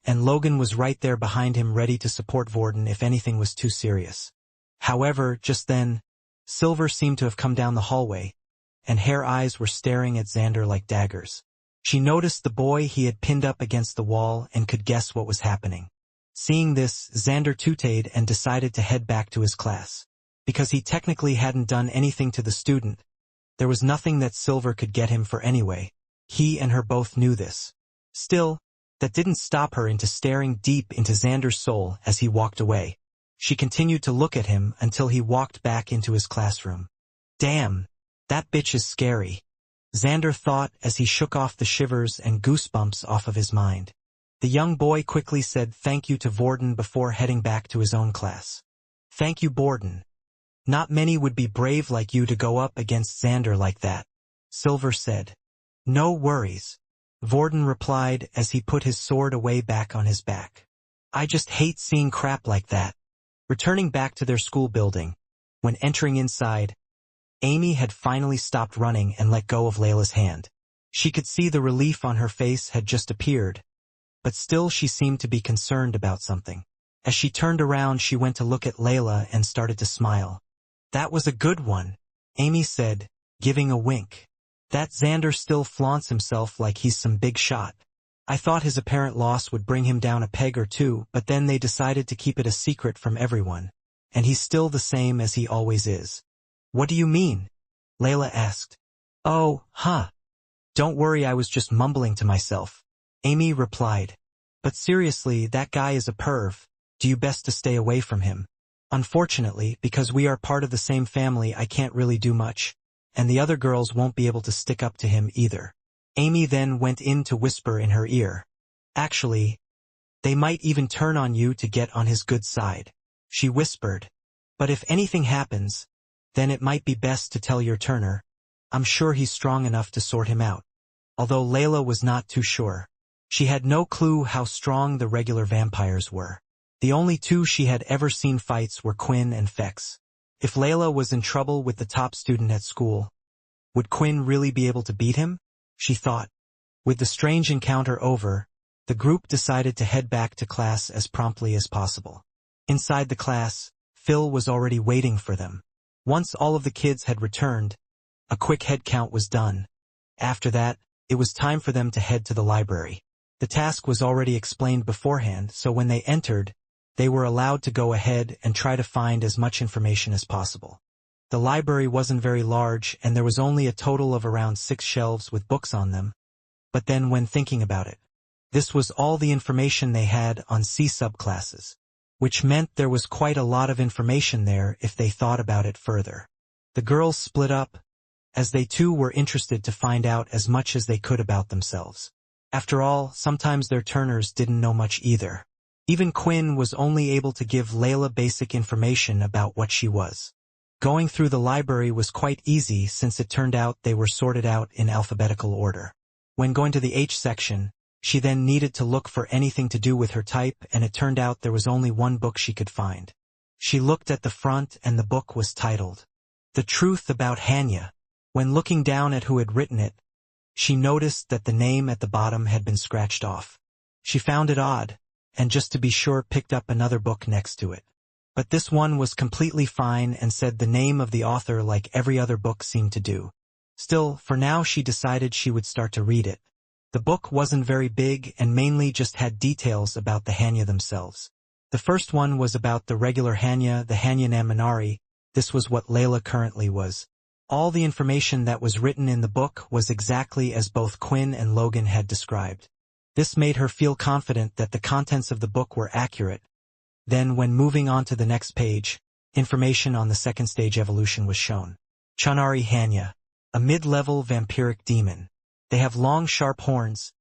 and Logan was right there behind him ready to support Vorden if anything was too serious. However, just then, Silver seemed to have come down the hallway, and her eyes were staring at Xander like daggers. She noticed the boy he had pinned up against the wall and could guess what was happening. Seeing this, Xander tooted and decided to head back to his class. Because he technically hadn't done anything to the student, there was nothing that Silver could get him for anyway. He and her both knew this. Still, that didn't stop her into staring deep into Xander's soul as he walked away. She continued to look at him until he walked back into his classroom. Damn, that bitch is scary, Xander thought as he shook off the shivers and goosebumps off of his mind. The young boy quickly said thank you to Vorden before heading back to his own class. Thank you, Vorden. Not many would be brave like you to go up against Xander like that, Silver said. No worries, Vorden replied as he put his sword away back on his back. I just hate seeing crap like that. Returning back to their school building, when entering inside, Amy had finally stopped running and let go of Layla's hand. She could see the relief on her face had just appeared, but still she seemed to be concerned about something. As she turned around, she went to look at Layla and started to smile. That was a good one, Amy said, giving a wink. That Xander still flaunts himself like he's some big shot. I thought his apparent loss would bring him down a peg or two, but then they decided to keep it a secret from everyone. And he's still the same as he always is. What do you mean? Layla asked. Oh, huh. Don't worry, I was just mumbling to myself, Amy replied. But seriously, that guy is a perv. Do you best to stay away from him. Unfortunately, because we are part of the same family, I can't really do much, and the other girls won't be able to stick up to him either. Amy then went in to whisper in her ear. Actually, they might even turn on you to get on his good side, she whispered. But if anything happens, then it might be best to tell your Turner. I'm sure he's strong enough to sort him out. Although Layla was not too sure. She had no clue how strong the regular vampires were. The only two she had ever seen fights were Quinn and Fex. If Layla was in trouble with the top student at school, would Quinn really be able to beat him? She thought. With the strange encounter over, the group decided to head back to class as promptly as possible. Inside the class, Phil was already waiting for them. Once all of the kids had returned, a quick head count was done. After that, it was time for them to head to the library. The task was already explained beforehand, so when they entered, they were allowed to go ahead and try to find as much information as possible. The library wasn't very large, and there was only a total of around 6 shelves with books on them. But then when thinking about it, this was all the information they had on C subclasses, which meant there was quite a lot of information there if they thought about it further. The girls split up, as they too were interested to find out as much as they could about themselves. After all, sometimes their Turners didn't know much either. Even Quinn was only able to give Layla basic information about what she was. Going through the library was quite easy since it turned out they were sorted out in alphabetical order. When going to the H section, she then needed to look for anything to do with her type, and it turned out there was only one book she could find. She looked at the front and the book was titled, The Truth About Hanya. When looking down at who had written it, she noticed that the name at the bottom had been scratched off. She found it odd, and just to be sure picked up another book next to it. But this one was completely fine and said the name of the author like every other book seemed to do. Still, for now she decided she would start to read it. The book wasn't very big and mainly just had details about the Hanya themselves. The first one was about the regular Hanya, the Hanya Naminari. This was what Layla currently was. All the information that was written in the book was exactly as both Quinn and Logan had described. This made her feel confident that the contents of the book were accurate. Then, when moving on to the next page, information on the second stage evolution was shown. Chunari Hanya, a mid-level vampiric demon. They have long, sharp horns,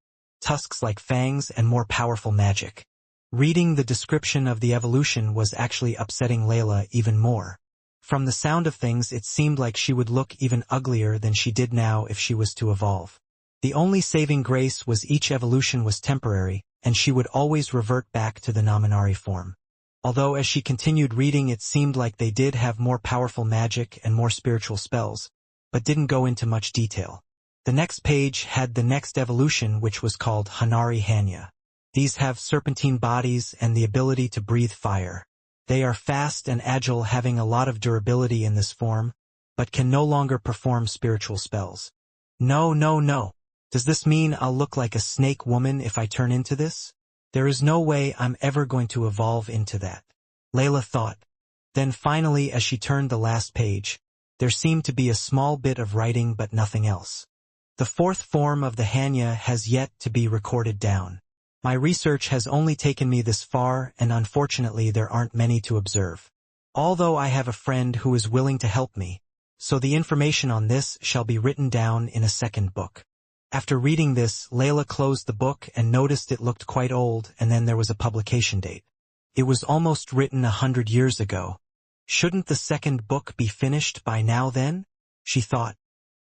tusks like fangs, and more powerful magic. Reading the description of the evolution was actually upsetting Layla even more. From the sound of things, it seemed like she would look even uglier than she did now if she was to evolve. The only saving grace was each evolution was temporary, and she would always revert back to the Naminari form. Although as she continued reading it seemed like they did have more powerful magic and more spiritual spells, but didn't go into much detail. The next page had the next evolution, which was called Hanari Hanya. These have serpentine bodies and the ability to breathe fire. They are fast and agile, having a lot of durability in this form, but can no longer perform spiritual spells. No. Does this mean I'll look like a snake woman if I turn into this? There is no way I'm ever going to evolve into that, Layla thought. Then finally, as she turned the last page, there seemed to be a small bit of writing but nothing else. The fourth form of the Hanya has yet to be recorded down. My research has only taken me this far, and unfortunately there aren't many to observe. Although I have a friend who is willing to help me, so the information on this shall be written down in a second book. After reading this, Layla closed the book and noticed it looked quite old, and then there was a publication date. It was almost written 100 years ago. Shouldn't the second book be finished by now then? She thought.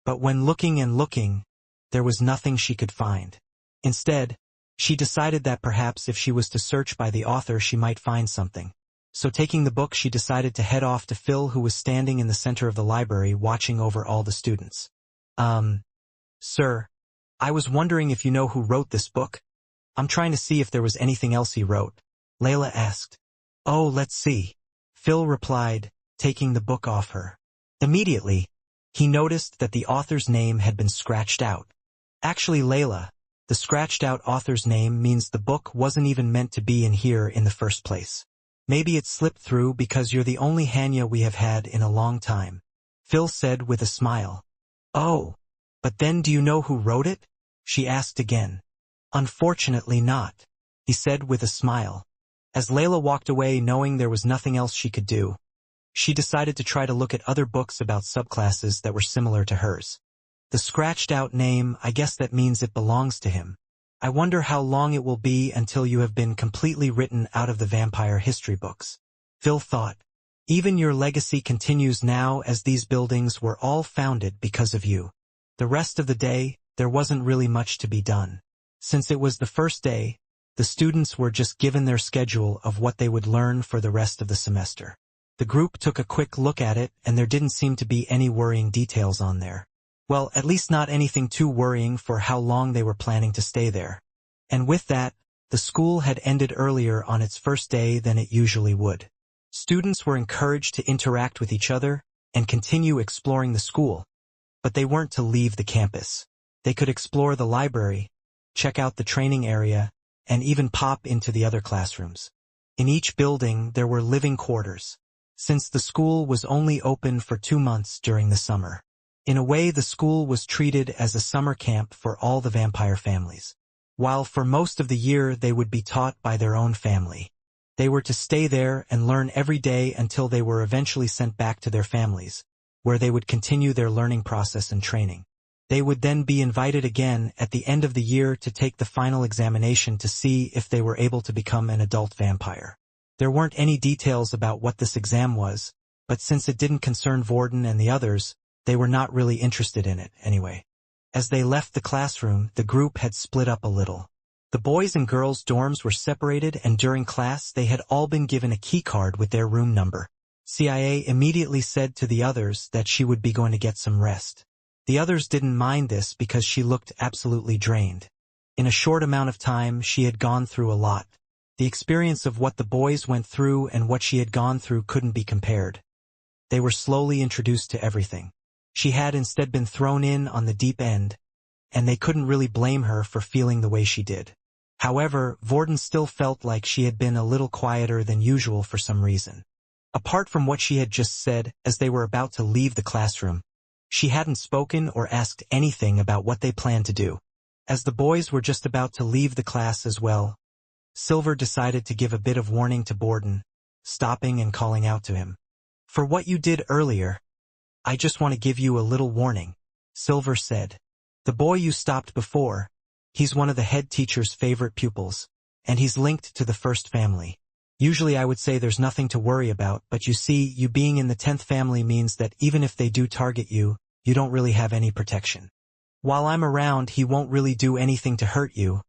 But when looking and looking, there was nothing she could find. Instead, she decided that perhaps if she was to search by the author she might find something. So taking the book, she decided to head off to Phil, who was standing in the center of the library watching over all the students. Sir, I was wondering if you know who wrote this book? I'm trying to see if there was anything else he wrote, Layla asked. Oh, let's see, Phil replied, taking the book off her. Immediately, he noticed that the author's name had been scratched out. Actually, Layla, the scratched-out author's name means the book wasn't even meant to be in here in the first place. Maybe it slipped through because you're the only Hanya we have had in a long time, Phil said with a smile. Oh, but then do you know who wrote it? She asked again. Unfortunately not, he said with a smile. As Layla walked away knowing there was nothing else she could do, she decided to try to look at other books about subclasses that were similar to hers. The scratched-out name, I guess that means it belongs to him. I wonder how long it will be until you have been completely written out of the vampire history books, Phil thought. Even your legacy continues now, as these buildings were all founded because of you. The rest of the day, there wasn't really much to be done. Since it was the first day, the students were just given their schedule of what they would learn for the rest of the semester. The group took a quick look at it, and there didn't seem to be any worrying details on there. Well, at least not anything too worrying for how long they were planning to stay there. And with that, the school had ended earlier on its first day than it usually would. Students were encouraged to interact with each other and continue exploring the school, but they weren't to leave the campus. They could explore the library, check out the training area, and even pop into the other classrooms. In each building, there were living quarters, since the school was only open for 2 months during the summer. In a way, the school was treated as a summer camp for all the vampire families. While for most of the year they would be taught by their own family, they were to stay there and learn every day until they were eventually sent back to their families, where they would continue their learning process and training. They would then be invited again at the end of the year to take the final examination to see if they were able to become an adult vampire. There weren't any details about what this exam was, but since it didn't concern Vorden and the others, they were not really interested in it anyway. As they left the classroom, the group had split up a little. The boys' and girls' dorms were separated, and during class they had all been given a key card with their room number. CIA immediately said to the others that she would be going to get some rest. The others didn't mind this because she looked absolutely drained. In a short amount of time, she had gone through a lot. The experience of what the boys went through and what she had gone through couldn't be compared. They were slowly introduced to everything. She had instead been thrown in on the deep end, and they couldn't really blame her for feeling the way she did. However, Vorden still felt like she had been a little quieter than usual for some reason. Apart from what she had just said as they were about to leave the classroom, she hadn't spoken or asked anything about what they planned to do. As the boys were just about to leave the class as well, Silver decided to give a bit of warning to Vorden, stopping and calling out to him. "For what you did earlier, I just want to give you a little warning," Silver said. "The boy you stopped before, he's one of the head teacher's favorite pupils, and he's linked to the first family. Usually I would say there's nothing to worry about, but you see, you being in the 10th family means that even if they do target you, you don't really have any protection. While I'm around, he won't really do anything to hurt you.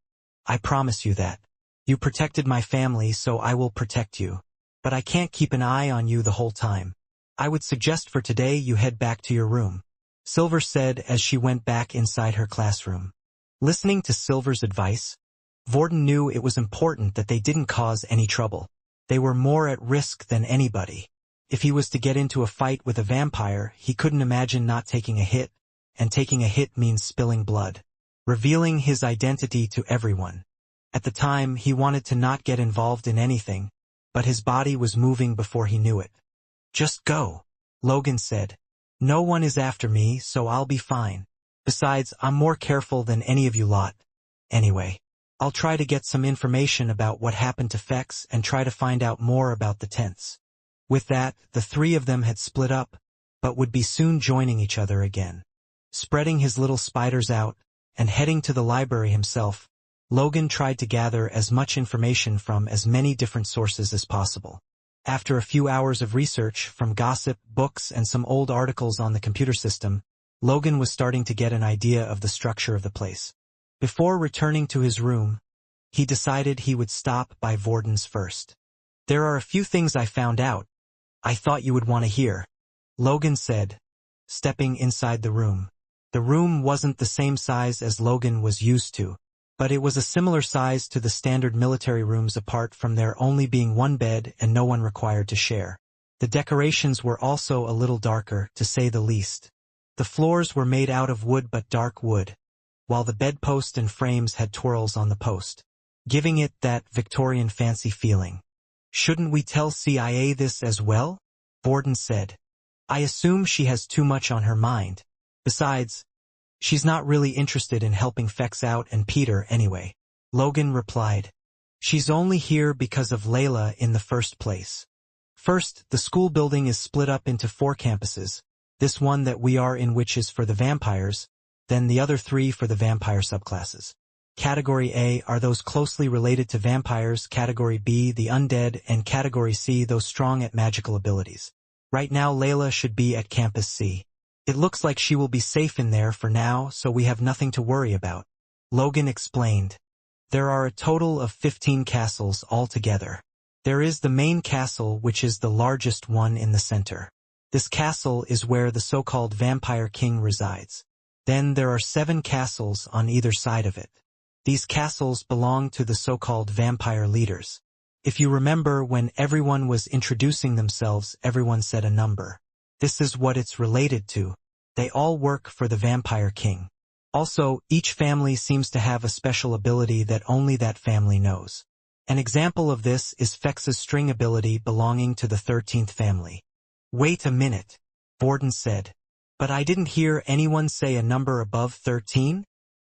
I promise you that. You protected my family, so I will protect you. But I can't keep an eye on you the whole time. I would suggest for today you head back to your room," Silver said as she went back inside her classroom. Listening to Silver's advice, Vorden knew it was important that they didn't cause any trouble. They were more at risk than anybody. If he was to get into a fight with a vampire, he couldn't imagine not taking a hit, and taking a hit means spilling blood, revealing his identity to everyone. At the time, he wanted to not get involved in anything, but his body was moving before he knew it. "Just go," Logan said. "No one is after me, so I'll be fine. Besides, I'm more careful than any of you lot. Anyway, I'll try to get some information about what happened to Fex and try to find out more about the tents." With that, the three of them had split up, but would be soon joining each other again. Spreading his little spiders out, and heading to the library himself, Logan tried to gather as much information from as many different sources as possible. After a few hours of research from gossip, books, and some old articles on the computer system, Logan was starting to get an idea of the structure of the place. Before returning to his room, he decided he would stop by Vorden's first. "There are a few things I found out I thought you would want to hear," Logan said, stepping inside the room. The room wasn't the same size as Logan was used to, but it was a similar size to the standard military rooms apart from there only being one bed and no one required to share. The decorations were also a little darker, to say the least. The floors were made out of wood but dark wood, while the bedpost and frames had twirls on the post, giving it that Victorian fancy feeling. "Shouldn't we tell CIA this as well?" Vorden said. "I assume she has too much on her mind. Besides, she's not really interested in helping Fex out and Peter anyway," Logan replied. "She's only here because of Layla in the first place. First, the school building is split up into 4 campuses, this one that we are in which is for the vampires, then the other 3 for the vampire subclasses. Category A are those closely related to vampires, Category B the undead, and Category C those strong at magical abilities. Right now Layla should be at Campus C. It looks like she will be safe in there for now, so we have nothing to worry about," Logan explained. "There are a total of 15 castles altogether. There is the main castle, which is the largest one in the center. This castle is where the so-called Vampire King resides. Then there are 7 castles on either side of it. These castles belong to the so-called vampire leaders. If you remember when everyone was introducing themselves, everyone said a number. This is what it's related to. They all work for the Vampire King. Also, each family seems to have a special ability that only that family knows. An example of this is Fex's string ability belonging to the 13th family." "Wait a minute," Vorden said. "But I didn't hear anyone say a number above 13?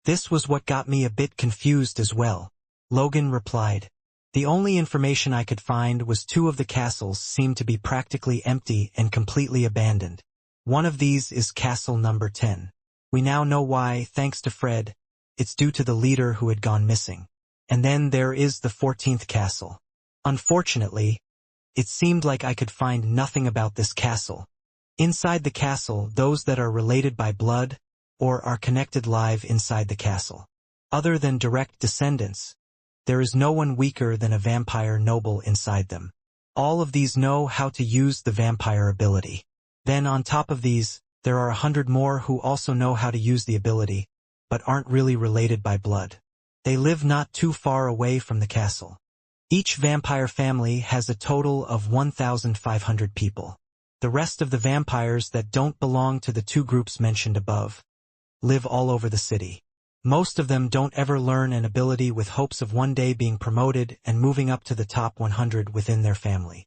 This was what got me a bit confused as well," Logan replied. "The only information I could find was 2 of the castles seemed to be practically empty and completely abandoned. One of these is castle number 10. We now know why, thanks to Fred. It's due to the leader who had gone missing. And then there is the 14th castle. Unfortunately, it seemed like I could find nothing about this castle. Inside the castle, those that are related by blood, or are connected live inside the castle. Other than direct descendants, there is no one weaker than a vampire noble inside them. All of these know how to use the vampire ability. Then on top of these, there are 100 more who also know how to use the ability, but aren't really related by blood. They live not too far away from the castle. Each vampire family has a total of 1,500 people. The rest of the vampires that don't belong to the two groups mentioned above live all over the city. Most of them don't ever learn an ability with hopes of one day being promoted and moving up to the top 100 within their family.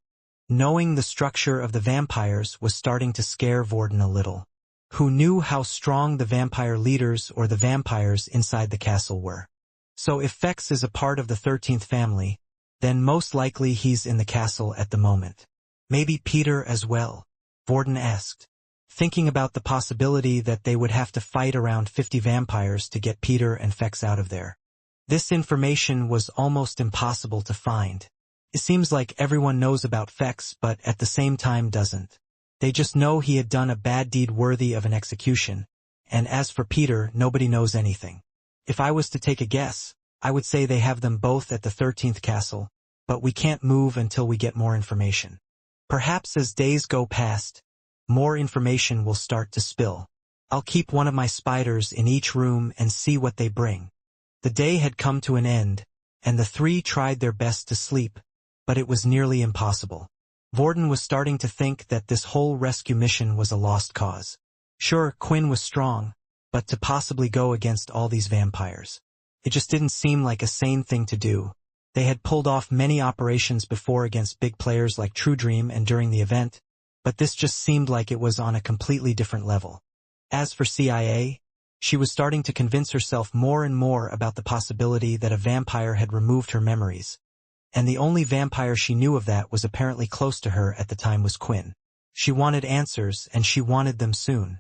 Knowing the structure of the vampires was starting to scare Vorden a little. Who knew how strong the vampire leaders or the vampires inside the castle were? So if Fex is a part of the 13th family, then most likely he's in the castle at the moment. Maybe Peter as well, Vorden asked, thinking about the possibility that they would have to fight around 50 vampires to get Peter and Fex out of there. This information was almost impossible to find. It seems like everyone knows about Fex but at the same time doesn't. They just know he had done a bad deed worthy of an execution, and as for Peter, nobody knows anything. If I was to take a guess, I would say they have them both at the 13th castle, but we can't move until we get more information. Perhaps as days go past, more information will start to spill. I'll keep one of my spiders in each room and see what they bring. The day had come to an end, and the three tried their best to sleep, but it was nearly impossible. Vorden was starting to think that this whole rescue mission was a lost cause. Sure, Quinn was strong, but to possibly go against all these vampires. It just didn't seem like a sane thing to do. They had pulled off many operations before against big players like True Dream and during the event, but this just seemed like it was on a completely different level. As for CIA, she was starting to convince herself more and more about the possibility that a vampire had removed her memories. And the only vampire she knew of that was apparently close to her at the time was Quinn. She wanted answers, and she wanted them soon.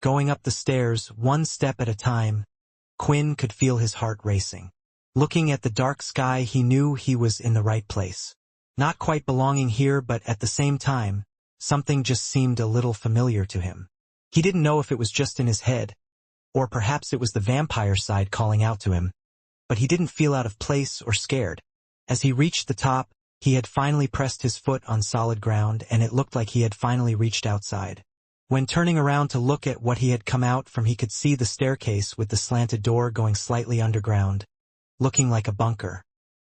Going up the stairs, one step at a time, Quinn could feel his heart racing. Looking at the dark sky, he knew he was in the right place. Not quite belonging here, but at the same time, something just seemed a little familiar to him. He didn't know if it was just in his head, or perhaps it was the vampire side calling out to him, but he didn't feel out of place or scared. As he reached the top, he had finally pressed his foot on solid ground, and it looked like he had finally reached outside. When turning around to look at what he had come out from, he could see the staircase with the slanted door going slightly underground, looking like a bunker.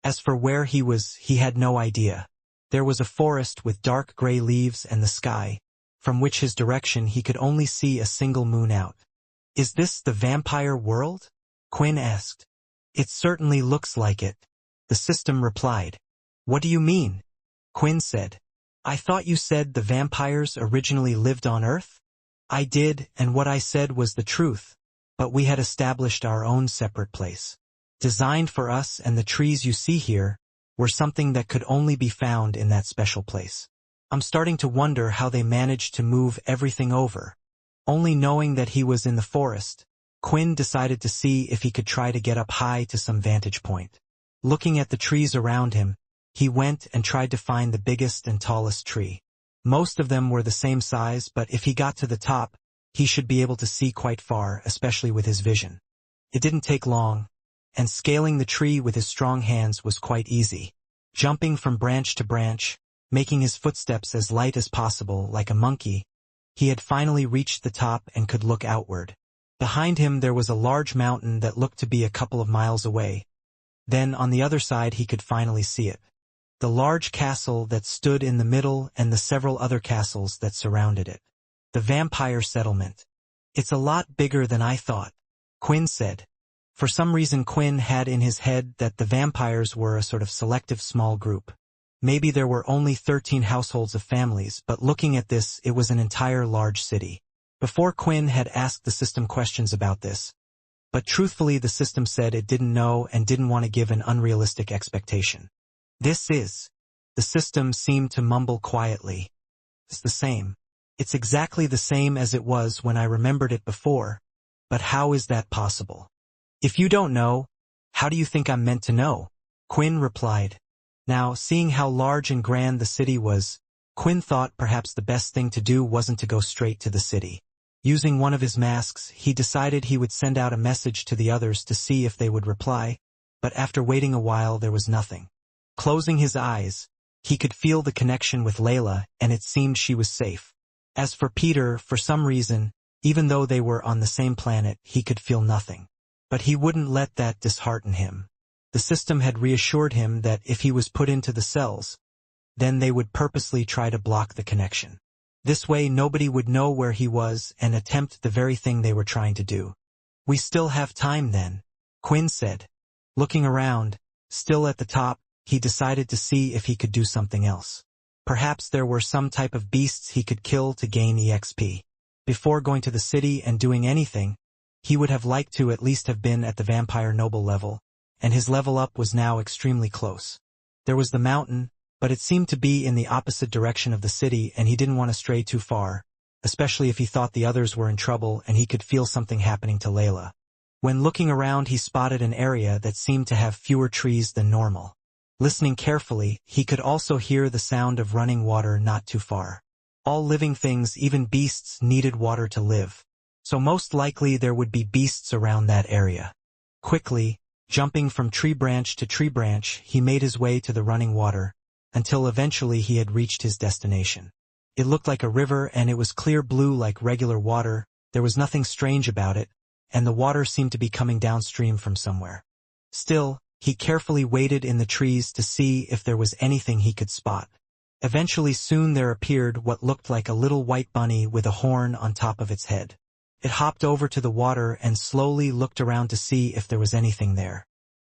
As for where he was, he had no idea. There was a forest with dark gray leaves and the sky, from which his direction he could only see a single moon out. "Is this the vampire world?" Quinn asked. "It certainly looks like it," the system replied. "What do you mean?" Quinn said. "I thought you said the vampires originally lived on Earth?" "I did, and what I said was the truth, but we had established our own separate place. Designed for us, and the trees you see here were something that could only be found in that special place. I'm starting to wonder how they managed to move everything over." Only knowing that he was in the forest, Quinn decided to see if he could try to get up high to some vantage point. Looking at the trees around him, he went and tried to find the biggest and tallest tree. Most of them were the same size, but if he got to the top, he should be able to see quite far, especially with his vision. It didn't take long, and scaling the tree with his strong hands was quite easy. Jumping from branch to branch, making his footsteps as light as possible like a monkey, he had finally reached the top and could look outward. Behind him there was a large mountain that looked to be a couple of miles away. Then on the other side he could finally see it. The large castle that stood in the middle and the several other castles that surrounded it. The vampire settlement. "It's a lot bigger than I thought," Quinn said. For some reason Quinn had in his head that the vampires were a sort of selective small group. Maybe there were only 13 households of families, but looking at this, it was an entire large city. Before Quinn had asked the system questions about this, but truthfully the system said it didn't know and didn't want to give an unrealistic expectation. The system seemed to mumble quietly. "It's the same. It's exactly the same as it was when I remembered it before, But how is that possible? If you don't know, how do you think I'm meant to know? Quinn replied. Now, seeing how large and grand the city was, Quinn thought perhaps the best thing to do wasn't to go straight to the city. Using one of his masks, he decided he would send out a message to the others to see if they would reply, but after waiting a while there was nothing. Closing his eyes, he could feel the connection with Layla, and it seemed she was safe. As for Peter, for some reason, even though they were on the same planet, he could feel nothing. But he wouldn't let that dishearten him. The system had reassured him that if he was put into the cells, then they would purposely try to block the connection. This way nobody would know where he was and attempt the very thing they were trying to do. We still have time then, Quinn said. Looking around, still at the top, he decided to see if he could do something else. Perhaps there were some type of beasts he could kill to gain EXP. Before going to the city and doing anything, he would have liked to at least have been at the vampire noble level, and his level up was now extremely close. There was the mountain, but it seemed to be in the opposite direction of the city and he didn't want to stray too far, especially if he thought the others were in trouble and he could feel something happening to Layla. When looking around he spotted an area that seemed to have fewer trees than normal. Listening carefully, he could also hear the sound of running water not too far. All living things, even beasts, needed water to live. So most likely there would be beasts around that area. Quickly, jumping from tree branch to tree branch, he made his way to the running water, until eventually he had reached his destination. It looked like a river and it was clear blue like regular water, there was nothing strange about it, and the water seemed to be coming downstream from somewhere. Still, he carefully waited in the trees to see if there was anything he could spot. Eventually soon there appeared what looked like a little white bunny with a horn on top of its head. It hopped over to the water and slowly looked around to see if there was anything there.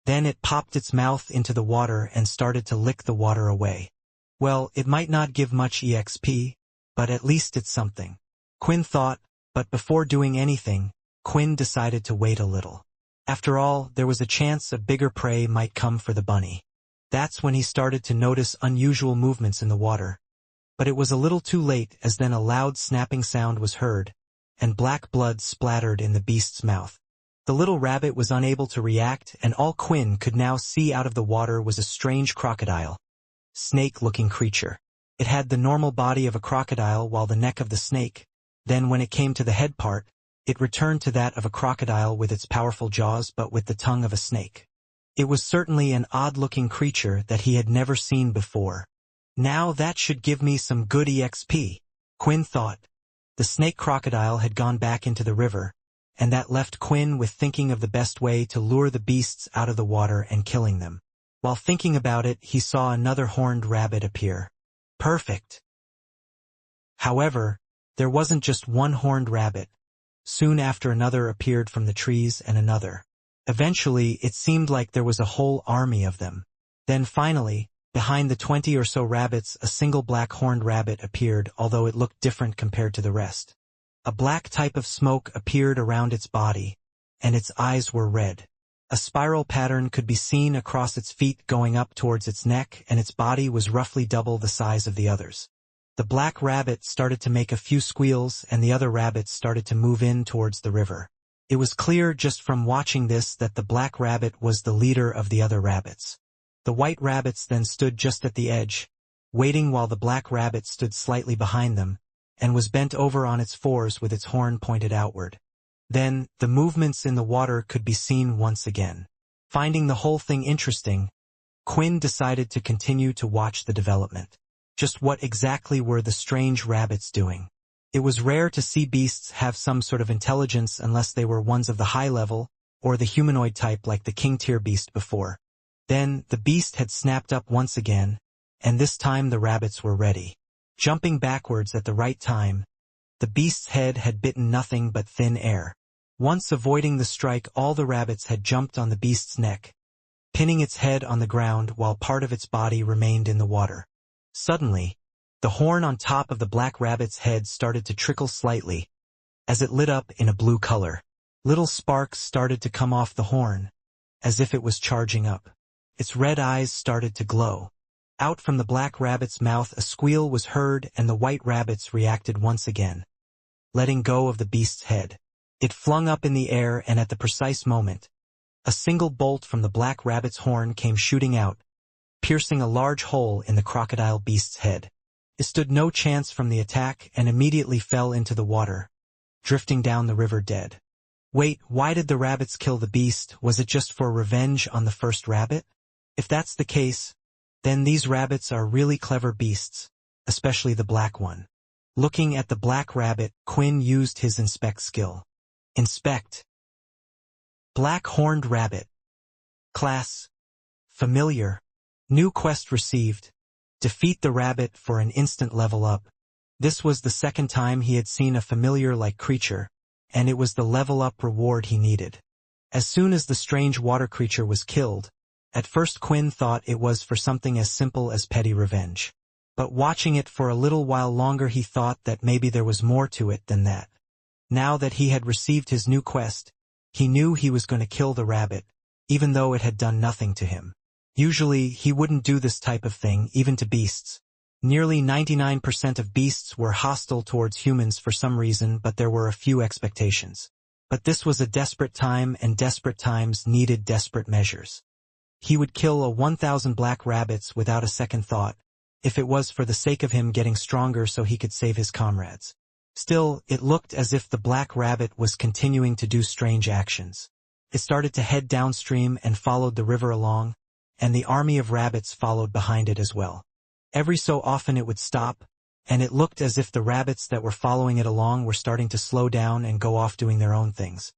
Then it popped its mouth into the water and started to lick the water away. Well, it might not give much EXP, but at least it's something, Quinn thought, but before doing anything, Quinn decided to wait a little. After all, there was a chance a bigger prey might come for the bunny. That's when he started to notice unusual movements in the water. But it was a little too late, as then a loud snapping sound was heard, and black blood splattered in the beast's mouth. The little rabbit was unable to react, and all Quinn could now see out of the water was a strange crocodile. Snake-looking creature. It had the normal body of a crocodile while the neck of the snake. Then when it came to the head part, it returned to that of a crocodile with its powerful jaws but with the tongue of a snake. It was certainly an odd-looking creature that he had never seen before. Now that should give me some good EXP, Quinn thought. The snake crocodile had gone back into the river, and that left Quinn with thinking of the best way to lure the beasts out of the water and killing them. While thinking about it, he saw another horned rabbit appear. Perfect. However, there wasn't just one horned rabbit. Soon after another appeared from the trees and another. Eventually, it seemed like there was a whole army of them. Then finally, behind the 20 or so rabbits, a single black horned rabbit appeared, although it looked different compared to the rest. A black type of smoke appeared around its body, and its eyes were red. A spiral pattern could be seen across its feet going up towards its neck, and its body was roughly double the size of the others. The black rabbit started to make a few squeals, and the other rabbits started to move in towards the river. It was clear just from watching this that the black rabbit was the leader of the other rabbits. The white rabbits then stood just at the edge, waiting while the black rabbit stood slightly behind them, and was bent over on its fours with its horn pointed outward. Then, the movements in the water could be seen once again. Finding the whole thing interesting, Quinn decided to continue to watch the development. Just what exactly were the strange rabbits doing? It was rare to see beasts have some sort of intelligence unless they were ones of the high level, or the humanoid type like the king-tier beast before. Then, the beast had snapped up once again, and this time the rabbits were ready. Jumping backwards at the right time, the beast's head had bitten nothing but thin air. Once avoiding the strike, all the rabbits had jumped on the beast's neck, pinning its head on the ground while part of its body remained in the water. Suddenly, the horn on top of the black rabbit's head started to trickle slightly, as it lit up in a blue color. Little sparks started to come off the horn, as if it was charging up. Its red eyes started to glow. Out from the black rabbit's mouth a squeal was heard, and the white rabbits reacted once again, letting go of the beast's head. It flung up in the air, and at the precise moment, a single bolt from the black rabbit's horn came shooting out, piercing a large hole in the crocodile beast's head. It stood no chance from the attack and immediately fell into the water, drifting down the river dead. Wait, why did the rabbits kill the beast? Was it just for revenge on the first rabbit? If that's the case, then these rabbits are really clever beasts, especially the black one. Looking at the black rabbit, Quinn used his inspect skill. Inspect. Black horned rabbit. Class. Familiar. New quest received. Defeat the rabbit for an instant level up. This was the second time he had seen a familiar-like creature, and it was the level-up reward he needed. As soon as the strange water creature was killed, at first Quinn thought it was for something as simple as petty revenge. But watching it for a little while longer, he thought that maybe there was more to it than that. Now that he had received his new quest, he knew he was going to kill the rabbit, even though it had done nothing to him. Usually, he wouldn't do this type of thing, even to beasts. Nearly 99% of beasts were hostile towards humans for some reason, but there were a few expectations. But this was a desperate time, and desperate times needed desperate measures. He would kill 1,000 black rabbits without a second thought, if it was for the sake of him getting stronger so he could save his comrades. Still, it looked as if the black rabbit was continuing to do strange actions. It started to head downstream and followed the river along, and the army of rabbits followed behind it as well. Every so often it would stop, and it looked as if the rabbits that were following it along were starting to slow down and go off doing their own things.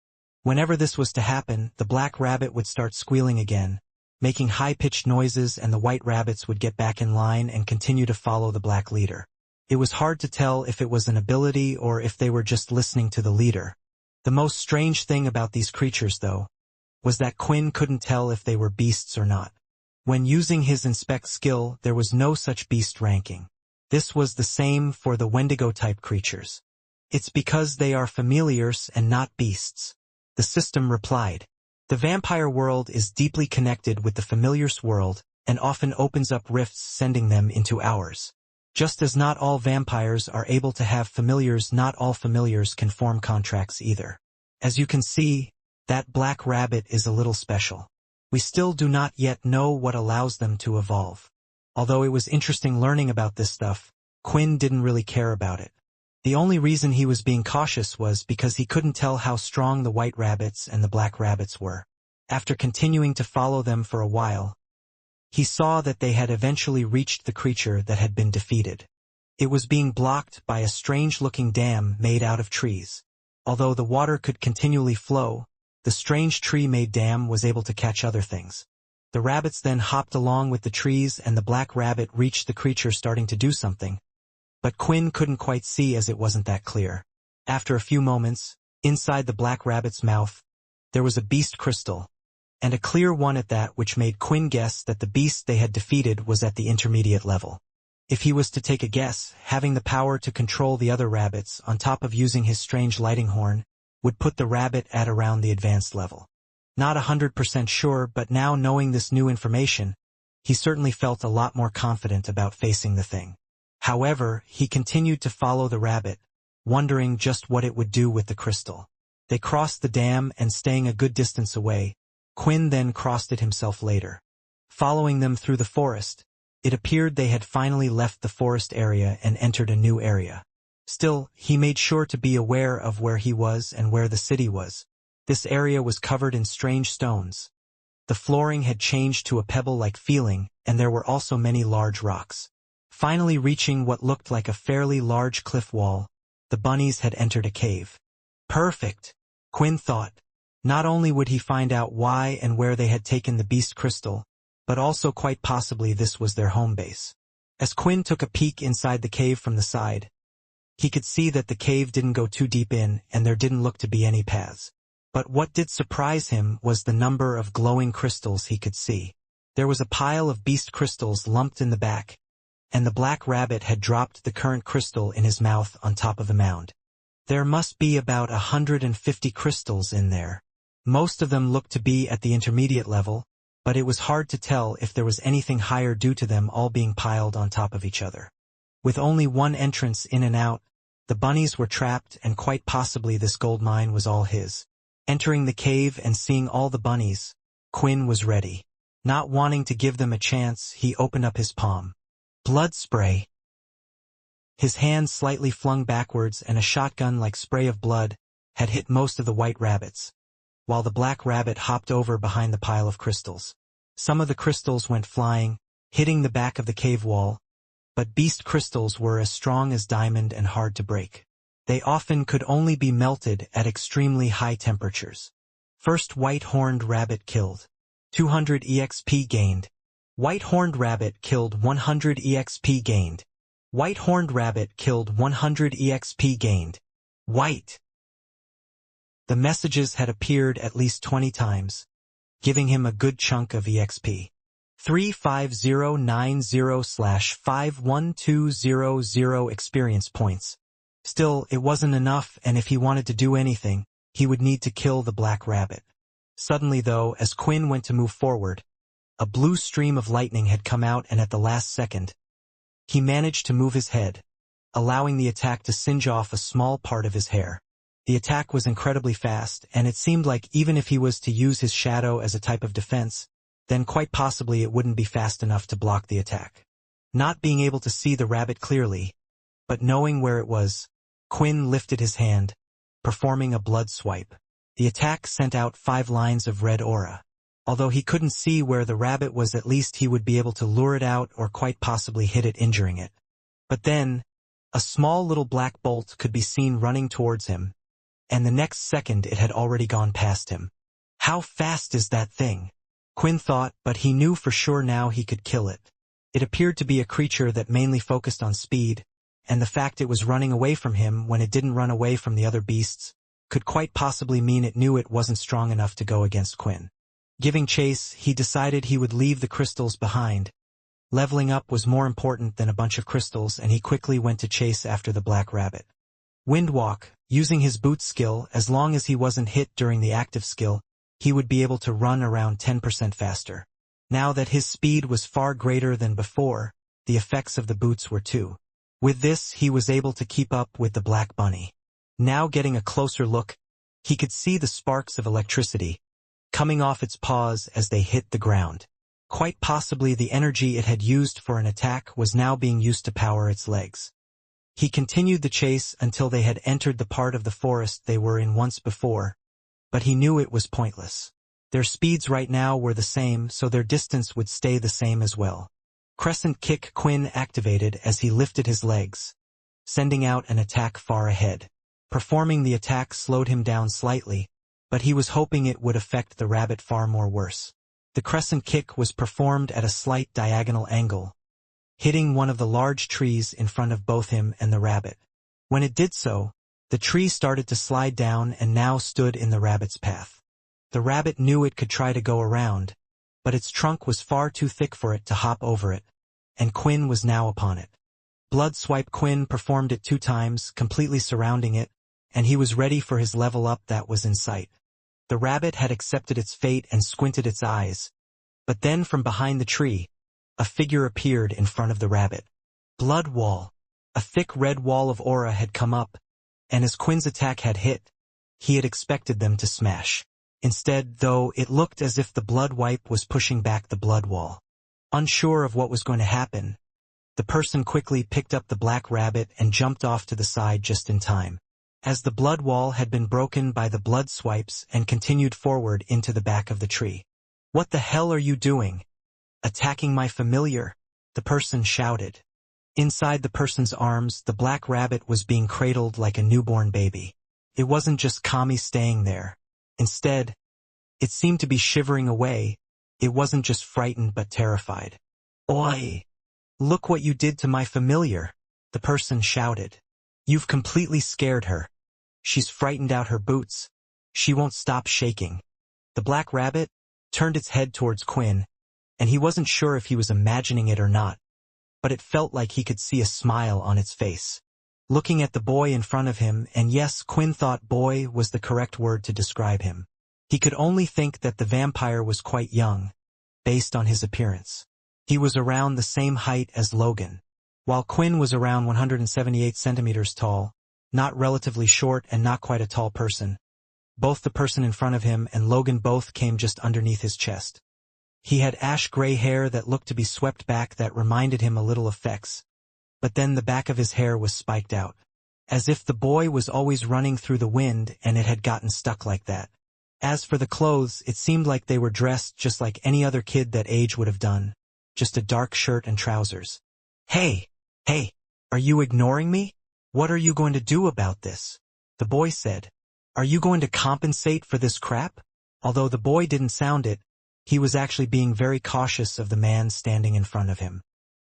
Whenever this was to happen, the black rabbit would start squealing again, making high-pitched noises, and the white rabbits would get back in line and continue to follow the black leader. It was hard to tell if it was an ability or if they were just listening to the leader. The most strange thing about these creatures, though, was that Quinn couldn't tell if they were beasts or not. When using his inspect skill, there was no such beast ranking. This was the same for the Wendigo-type creatures. It's because they are familiars and not beasts. The system replied. The vampire world is deeply connected with the familiars world and often opens up rifts, sending them into ours. Just as not all vampires are able to have familiars, not all familiars can form contracts either. As you can see, that black rabbit is a little special. We still do not yet know what allows them to evolve. Although it was interesting learning about this stuff, Quinn didn't really care about it. The only reason he was being cautious was because he couldn't tell how strong the white rabbits and the black rabbits were. After continuing to follow them for a while, he saw that they had eventually reached the creature that had been defeated. It was being blocked by a strange-looking dam made out of trees. Although the water could continually flow, the strange tree-made dam was able to catch other things. The rabbits then hopped along with the trees, and the black rabbit reached the creature starting to do something. But Quinn couldn't quite see as it wasn't that clear. After a few moments, inside the black rabbit's mouth, there was a beast crystal, and a clear one at that, which made Quinn guess that the beast they had defeated was at the intermediate level. If he was to take a guess, having the power to control the other rabbits on top of using his strange lighting horn would put the rabbit at around the advanced level. Not 100% sure, but now knowing this new information, he certainly felt a lot more confident about facing the thing. However, he continued to follow the rabbit, wondering just what it would do with the crystal. They crossed the dam, and staying a good distance away, Quinn then crossed it himself later. Following them through the forest, it appeared they had finally left the forest area and entered a new area. Still, he made sure to be aware of where he was and where the city was. This area was covered in strange stones. The flooring had changed to a pebble-like feeling, and there were also many large rocks. Finally reaching what looked like a fairly large cliff wall, the bunnies had entered a cave. Perfect, Quinn thought. Not only would he find out why and where they had taken the beast crystal, but also quite possibly this was their home base. As Quinn took a peek inside the cave from the side, he could see that the cave didn't go too deep in, and there didn't look to be any paths. But what did surprise him was the number of glowing crystals he could see. There was a pile of beast crystals lumped in the back, and the black rabbit had dropped the current crystal in his mouth on top of the mound. There must be about 150 crystals in there. Most of them looked to be at the intermediate level, but it was hard to tell if there was anything higher due to them all being piled on top of each other. With only one entrance in and out, The bunnies were trapped, and quite possibly this gold mine was all his. Entering the cave and seeing all the bunnies, Quinn was ready. Not wanting to give them a chance, he opened up his palm. Blood spray. His hand slightly flung backwards, and a shotgun-like spray of blood had hit most of the white rabbits, while the black rabbit hopped over behind the pile of crystals. Some of the crystals went flying, hitting the back of the cave wall, but beast crystals were as strong as diamond and hard to break. They often could only be melted at extremely high temperatures. First white-horned rabbit killed. 200 EXP gained. White-horned rabbit killed. 100 EXP gained. White-horned rabbit killed. 100 EXP gained. White. The messages had appeared at least 20 times, giving him a good chunk of EXP. 35090/51200 experience points. Still, it wasn't enough, and if he wanted to do anything, he would need to kill the black rabbit. Suddenly though, as Quinn went to move forward, a blue stream of lightning had come out, and at the last second, he managed to move his head, allowing the attack to singe off a small part of his hair. The attack was incredibly fast, and it seemed like even if he was to use his shadow as a type of defense, then quite possibly it wouldn't be fast enough to block the attack. Not being able to see the rabbit clearly, but knowing where it was, Quinn lifted his hand, performing a blood swipe. The attack sent out 5 lines of red aura. Although he couldn't see where the rabbit was, at least he would be able to lure it out or quite possibly hit it, injuring it. But then, a small little black bolt could be seen running towards him, and the next second it had already gone past him. How fast is that thing? Quinn thought, but he knew for sure now he could kill it. It appeared to be a creature that mainly focused on speed, and the fact it was running away from him when it didn't run away from the other beasts could quite possibly mean it knew it wasn't strong enough to go against Quinn. Giving chase, he decided he would leave the crystals behind. Leveling up was more important than a bunch of crystals, and he quickly went to chase after the black rabbit. Windwalk, using his boot skill, as long as he wasn't hit during the active skill, he would be able to run around 10% faster. Now that his speed was far greater than before, the effects of the boots were too. With this, he was able to keep up with the black bunny. Now getting a closer look, he could see the sparks of electricity coming off its paws as they hit the ground. Quite possibly the energy it had used for an attack was now being used to power its legs. He continued the chase until they had entered the part of the forest they were in once before, but he knew it was pointless. Their speeds right now were the same, so their distance would stay the same as well. Crescent Kick Quinn activated as he lifted his legs, sending out an attack far ahead. Performing the attack slowed him down slightly, but he was hoping it would affect the rabbit far more worse. The crescent kick was performed at a slight diagonal angle, hitting one of the large trees in front of both him and the rabbit. When it did so, the tree started to slide down and now stood in the rabbit's path. The rabbit knew it could try to go around, but its trunk was far too thick for it to hop over it, and Quinn was now upon it. Blood Swipe Quinn performed it 2 times, completely surrounding it, and he was ready for his level up that was in sight. The rabbit had accepted its fate and squinted its eyes, but then from behind the tree, a figure appeared in front of the rabbit. Blood Wall. A thick red wall of aura had come up, and as Quinn's attack had hit, he had expected them to smash. Instead, though, it looked as if the blood wipe was pushing back the blood wall. Unsure of what was going to happen, the person quickly picked up the black rabbit and jumped off to the side just in time, as the blood wall had been broken by the blood swipes and continued forward into the back of the tree. "What the hell are you doing? Attacking my familiar?" the person shouted. Inside the person's arms, the black rabbit was being cradled like a newborn baby. It wasn't just calmly staying there. Instead, it seemed to be shivering away. It wasn't just frightened but terrified. "Oi! Look what you did to my familiar," the person shouted. "You've completely scared her. She's frightened out her boots. She won't stop shaking." The black rabbit turned its head towards Quinn, and he wasn't sure if he was imagining it or not, but it felt like he could see a smile on its face. Looking at the boy in front of him, and yes, Quinn thought boy was the correct word to describe him. He could only think that the vampire was quite young, based on his appearance. He was around the same height as Logan. While Quinn was around 178 centimeters tall, not relatively short and not quite a tall person. Both the person in front of him and Logan both came just underneath his chest. He had ash-gray hair that looked to be swept back that reminded him a little of Fex, but then the back of his hair was spiked out, as if the boy was always running through the wind and it had gotten stuck like that. As for the clothes, it seemed like they were dressed just like any other kid that age would have done, just a dark shirt and trousers. Hey, are you ignoring me? What are you going to do about this? The boy said. Are you going to compensate for this crap? Although the boy didn't sound it, he was actually being very cautious of the man standing in front of him.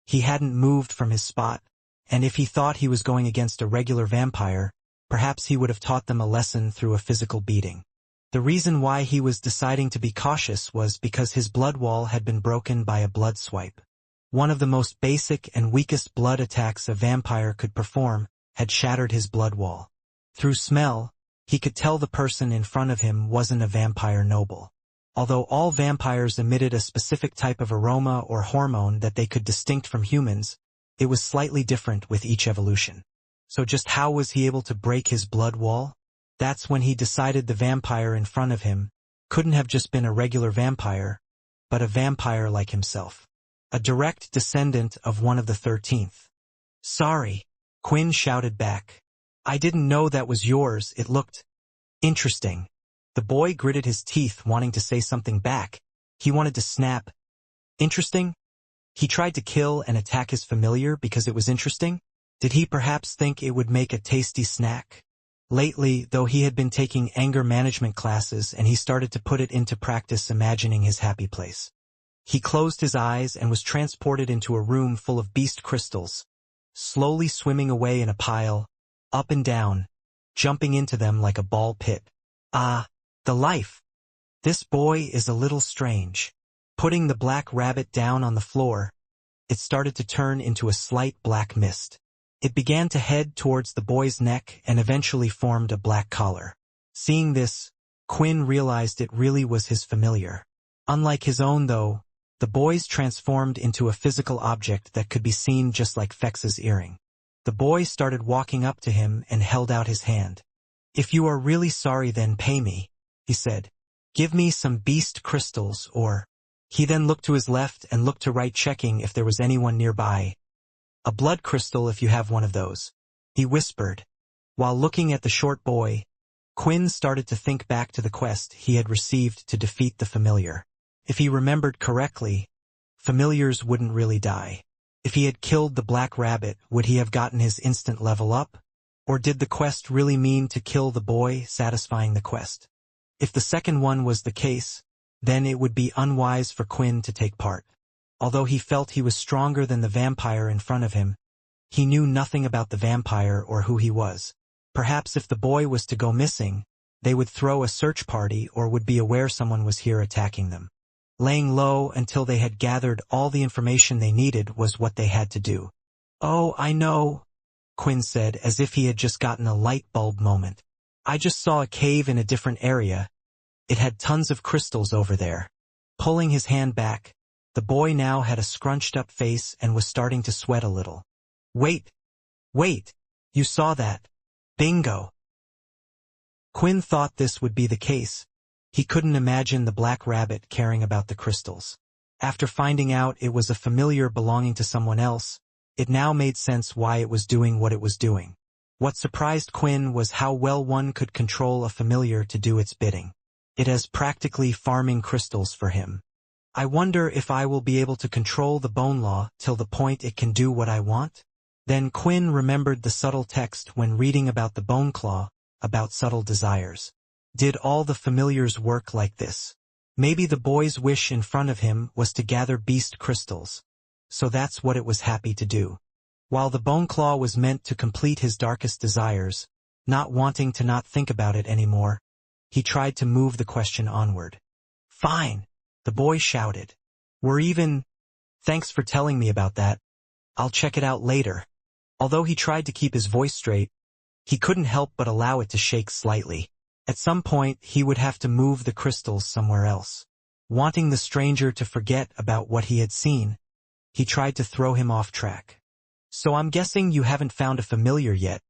He hadn't moved from his spot, and if he thought he was going against a regular vampire, perhaps he would have taught them a lesson through a physical beating. The reason why he was deciding to be cautious was because his blood wall had been broken by a blood swipe. One of the most basic and weakest blood attacks a vampire could perform had shattered his blood wall. Through smell, he could tell the person in front of him wasn't a vampire noble. Although all vampires emitted a specific type of aroma or hormone that they could distinct from humans, it was slightly different with each evolution. So just how was he able to break his blood wall? That's when he decided the vampire in front of him couldn't have just been a regular vampire, but a vampire like himself. A direct descendant of one of the 13th. Sorry, Quinn shouted back. I didn't know that was yours. It looked interesting. The boy gritted his teeth, wanting to say something back. He wanted to snap. Interesting? He tried to kill and attack his familiar because it was interesting? Did he perhaps think it would make a tasty snack? Lately, though, he had been taking anger management classes and he started to put it into practice, imagining his happy place. He closed his eyes and was transported into a room full of beast crystals, slowly swimming away in a pile, up and down, jumping into them like a ball pit. Ah, the life! This boy is a little strange. Putting the black rabbit down on the floor, it started to turn into a slight black mist. It began to head towards the boy's neck and eventually formed a black collar. Seeing this, Quinn realized it really was his familiar. Unlike his own, though, the boy's transformed into a physical object that could be seen just like Fex's earring. The boy started walking up to him and held out his hand. If you are really sorry, then pay me, he said. Give me some beast crystals or... He then looked to his left and looked to right, checking if there was anyone nearby. A blood crystal if you have one of those, he whispered. While looking at the short boy, Quinn started to think back to the quest he had received to defeat the familiar. If he remembered correctly, familiars wouldn't really die. If he had killed the black rabbit, would he have gotten his instant level up? Or did the quest really mean to kill the boy, satisfying the quest? If the second one was the case, then it would be unwise for Quinn to take part. Although he felt he was stronger than the vampire in front of him, he knew nothing about the vampire or who he was. Perhaps if the boy was to go missing, they would throw a search party or would be aware someone was here attacking them. Laying low until they had gathered all the information they needed was what they had to do. Oh, I know, Quinn said, as if he had just gotten a light bulb moment. I just saw a cave in a different area. It had tons of crystals over there. Pulling his hand back, the boy now had a scrunched-up face and was starting to sweat a little. Wait, you saw that? Bingo! Quinn thought this would be the case. He couldn't imagine the black rabbit caring about the crystals. After finding out it was a familiar belonging to someone else, it now made sense why it was doing what it was doing. What surprised Quinn was how well one could control a familiar to do its bidding. It is practically farming crystals for him. I wonder if I will be able to control the bone law till the point it can do what I want? Then Quinn remembered the subtle text when reading about the bone claw, about subtle desires. Did all the familiars work like this? Maybe the boy's wish in front of him was to gather beast crystals. So that's what it was happy to do. While the bone claw was meant to complete his darkest desires, not wanting to not think about it anymore, he tried to move the question onward. Fine, the boy shouted. We're even. Thanks for telling me about that. I'll check it out later. Although he tried to keep his voice straight, he couldn't help but allow it to shake slightly. At some point, he would have to move the crystals somewhere else. Wanting the stranger to forget about what he had seen, he tried to throw him off track. So I'm guessing you haven't found a familiar yet.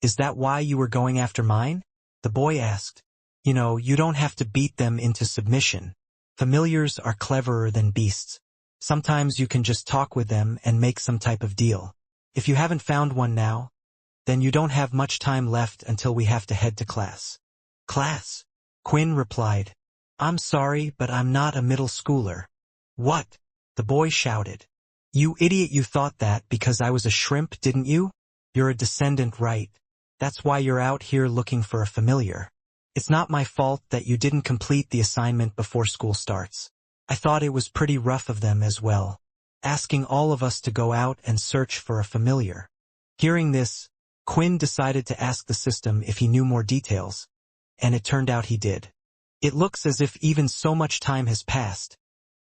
Is that why you were going after mine? The boy asked. You know, you don't have to beat them into submission. Familiars are cleverer than beasts. Sometimes you can just talk with them and make some type of deal. If you haven't found one now, then you don't have much time left until we have to head to class. Class? Quinn replied. I'm sorry, but I'm not a middle schooler. What? The boy shouted. You idiot, you thought that because I was a shrimp, didn't you? You're a descendant, right? That's why you're out here looking for a familiar. It's not my fault that you didn't complete the assignment before school starts. I thought it was pretty rough of them as well, asking all of us to go out and search for a familiar. Hearing this, Quinn decided to ask the system if he knew more details, and it turned out he did. It looks as if even so much time has passed,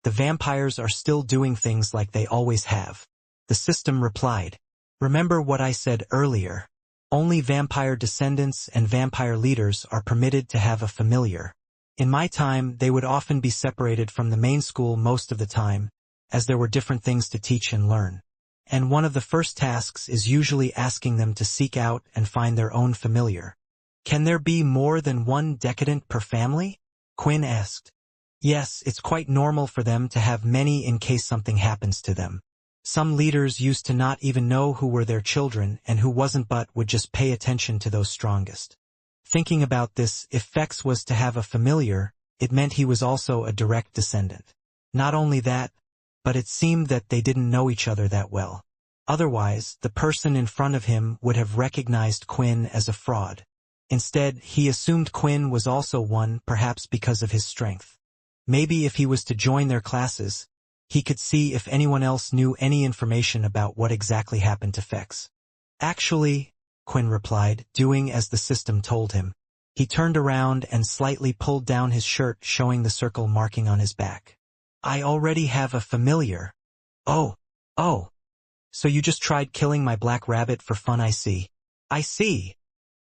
the vampires are still doing things like they always have. The system replied. Remember what I said earlier. Only vampire descendants and vampire leaders are permitted to have a familiar. In my time, they would often be separated from the main school most of the time, as there were different things to teach and learn. And one of the first tasks is usually asking them to seek out and find their own familiar. Can there be more than one decadent per family? Quinn asked. Yes, it's quite normal for them to have many in case something happens to them. Some leaders used to not even know who were their children and who wasn't, but would just pay attention to those strongest. Thinking about this, if Fex was to have a familiar, it meant he was also a direct descendant. Not only that, but it seemed that they didn't know each other that well. Otherwise, the person in front of him would have recognized Quinn as a fraud. Instead, he assumed Quinn was also one, perhaps because of his strength. Maybe if he was to join their classes, he could see if anyone else knew any information about what exactly happened to Fex. Actually, Quinn replied, doing as the system told him. He turned around and slightly pulled down his shirt, showing the circle marking on his back. I already have a familiar. Oh. So you just tried killing my black rabbit for fun, I see. I see.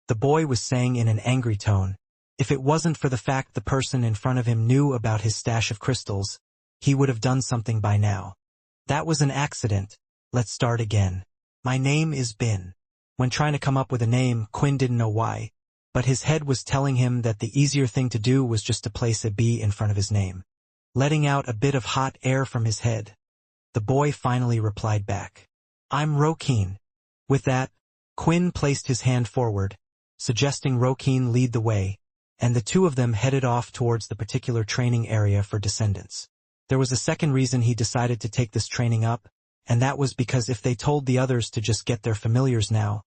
The boy was saying in an angry tone. If it wasn't for the fact the person in front of him knew about his stash of crystals, he would have done something by now. That was an accident. Let's start again. My name is Bin. When trying to come up with a name, Quinn didn't know why, but his head was telling him that the easier thing to do was just to place a B in front of his name. Letting out a bit of hot air from his head, the boy finally replied back. I'm Rokeen. With that, Quinn placed his hand forward, suggesting Rokeen lead the way, and the two of them headed off towards the particular training area for descendants. There was a second reason he decided to take this training up, and that was because if they told the others to just get their familiars now,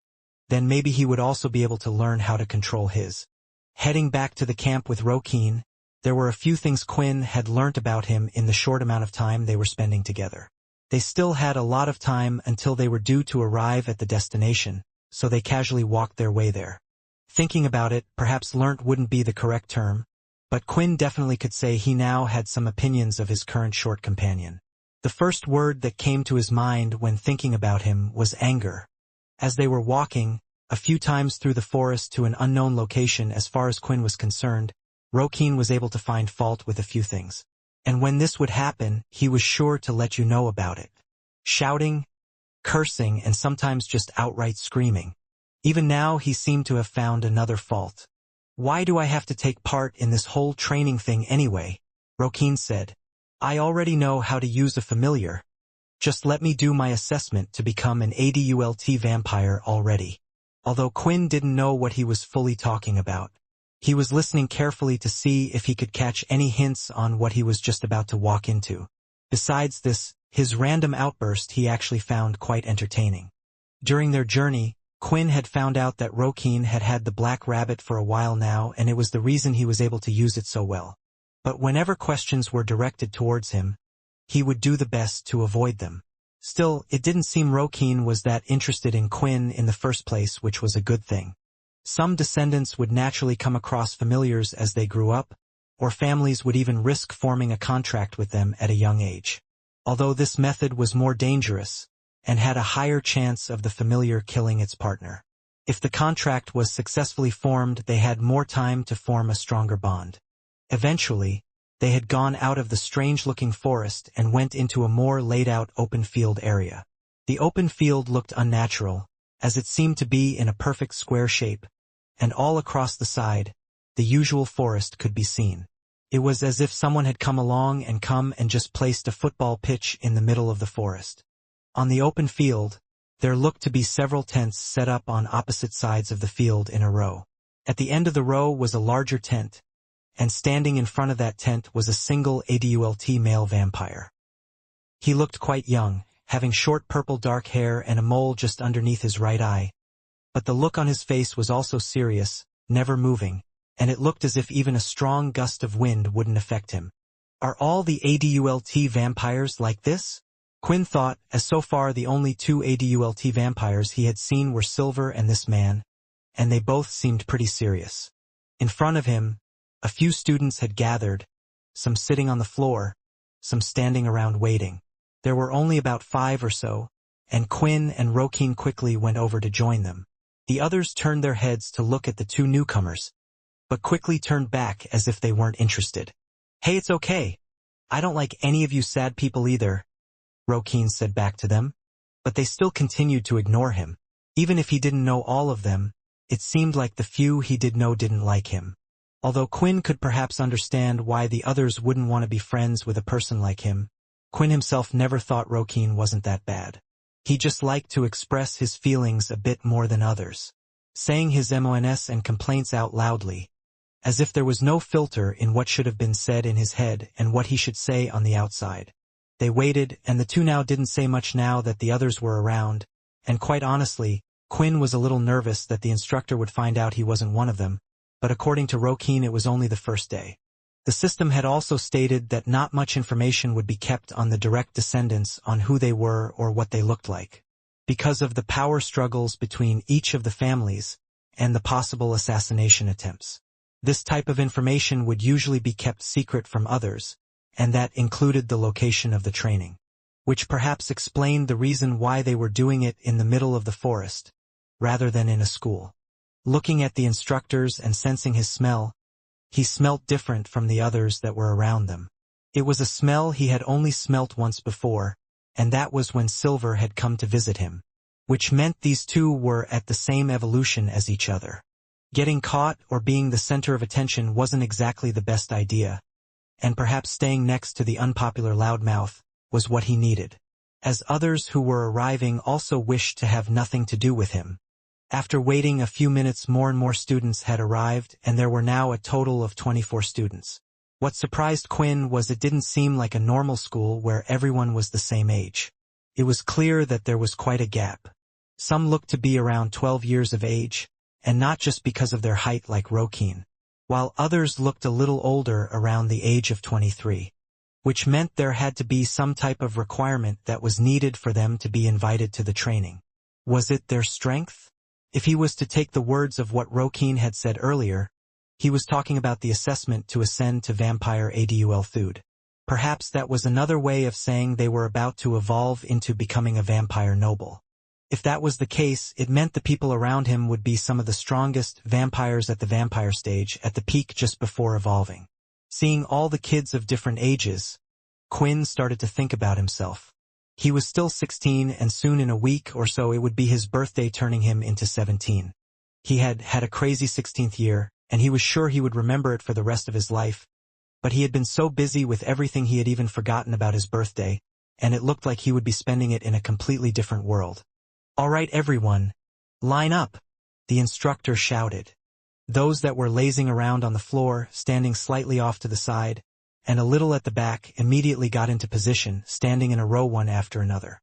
then maybe he would also be able to learn how to control his. Heading back to the camp with Rokeen, there were a few things Quinn had learnt about him in the short amount of time they were spending together. They still had a lot of time until they were due to arrive at the destination, so they casually walked their way there. Thinking about it, perhaps learnt wouldn't be the correct term, but Quinn definitely could say he now had some opinions of his current short companion. The first word that came to his mind when thinking about him was anger. As they were walking, a few times through the forest to an unknown location as far as Quinn was concerned, Rokeen was able to find fault with a few things. And when this would happen, he was sure to let you know about it. Shouting, cursing, and sometimes just outright screaming. Even now he seemed to have found another fault. Why do I have to take part in this whole training thing anyway? Rokeen said. I already know how to use a familiar. Just let me do my assessment to become an adult vampire already. Although Quinn didn't know what he was fully talking about, he was listening carefully to see if he could catch any hints on what he was just about to walk into. Besides this, his random outburst he actually found quite entertaining. During their journey, Quinn had found out that Rokeen had had the black rabbit for a while now, and it was the reason he was able to use it so well. But whenever questions were directed towards him, he would do the best to avoid them. Still, it didn't seem Rokeen was that interested in Quinn in the first place, which was a good thing. Some descendants would naturally come across familiars as they grew up, or families would even risk forming a contract with them at a young age. Although this method was more dangerous, and had a higher chance of the familiar killing its partner. If the contract was successfully formed, they had more time to form a stronger bond. Eventually, they had gone out of the strange-looking forest and went into a more laid-out open field area. The open field looked unnatural, as it seemed to be in a perfect square shape, and all across the side, the usual forest could be seen. It was as if someone had come along and just placed a football pitch in the middle of the forest. On the open field, there looked to be several tents set up on opposite sides of the field in a row. At the end of the row was a larger tent, and standing in front of that tent was a single adult male vampire. He looked quite young, having short purple dark hair and a mole just underneath his right eye. But the look on his face was also serious, never moving, and it looked as if even a strong gust of wind wouldn't affect him. Are all the adult vampires like this? Quinn thought, as so far the only two adult vampires he had seen were Silver and this man, and they both seemed pretty serious. In front of him, a few students had gathered, some sitting on the floor, some standing around waiting. There were only about 5 or so, and Quinn and Rokeen quickly went over to join them. The others turned their heads to look at the two newcomers, but quickly turned back as if they weren't interested. "Hey, it's okay. I don't like any of you sad people either," Rokeen said back to them, but they still continued to ignore him. Even if he didn't know all of them, it seemed like the few he did know didn't like him. Although Quinn could perhaps understand why the others wouldn't want to be friends with a person like him, Quinn himself never thought Rokeen wasn't that bad. He just liked to express his feelings a bit more than others, saying his mons and complaints out loudly, as if there was no filter in what should have been said in his head and what he should say on the outside. They waited, and the two now didn't say much now that the others were around, and quite honestly, Quinn was a little nervous that the instructor would find out he wasn't one of them, but according to Rokeen it was only the first day. The system had also stated that not much information would be kept on the direct descendants on who they were or what they looked like, because of the power struggles between each of the families and the possible assassination attempts. This type of information would usually be kept secret from others, and that included the location of the training, which perhaps explained the reason why they were doing it in the middle of the forest, rather than in a school. Looking at the instructors and sensing his smell, he smelt different from the others that were around them. It was a smell he had only smelt once before, and that was when Silver had come to visit him, which meant these two were at the same evolution as each other. Getting caught or being the center of attention wasn't exactly the best idea, and perhaps staying next to the unpopular loudmouth was what he needed, as others who were arriving also wished to have nothing to do with him. After waiting a few minutes, more and more students had arrived, and there were now a total of 24 students. What surprised Quinn was it didn't seem like a normal school where everyone was the same age. It was clear that there was quite a gap. Some looked to be around 12 years of age, and not just because of their height like Rokeen, while others looked a little older, around the age of 23, which meant there had to be some type of requirement that was needed for them to be invited to the training. Was it their strength? If he was to take the words of what Rokeen had said earlier, he was talking about the assessment to ascend to vampire adulthood. Perhaps that was another way of saying they were about to evolve into becoming a vampire noble. If that was the case, it meant the people around him would be some of the strongest vampires at the vampire stage, at the peak just before evolving. Seeing all the kids of different ages, Quinn started to think about himself. He was still 16, and soon in a week or so it would be his birthday, turning him into 17. He had had a crazy 16th year, and he was sure he would remember it for the rest of his life, but he had been so busy with everything he had even forgotten about his birthday, and it looked like he would be spending it in a completely different world. "All right, everyone, line up," the instructor shouted. Those that were lazing around on the floor, standing slightly off to the side, and a little at the back, immediately got into position, standing in a row one after another.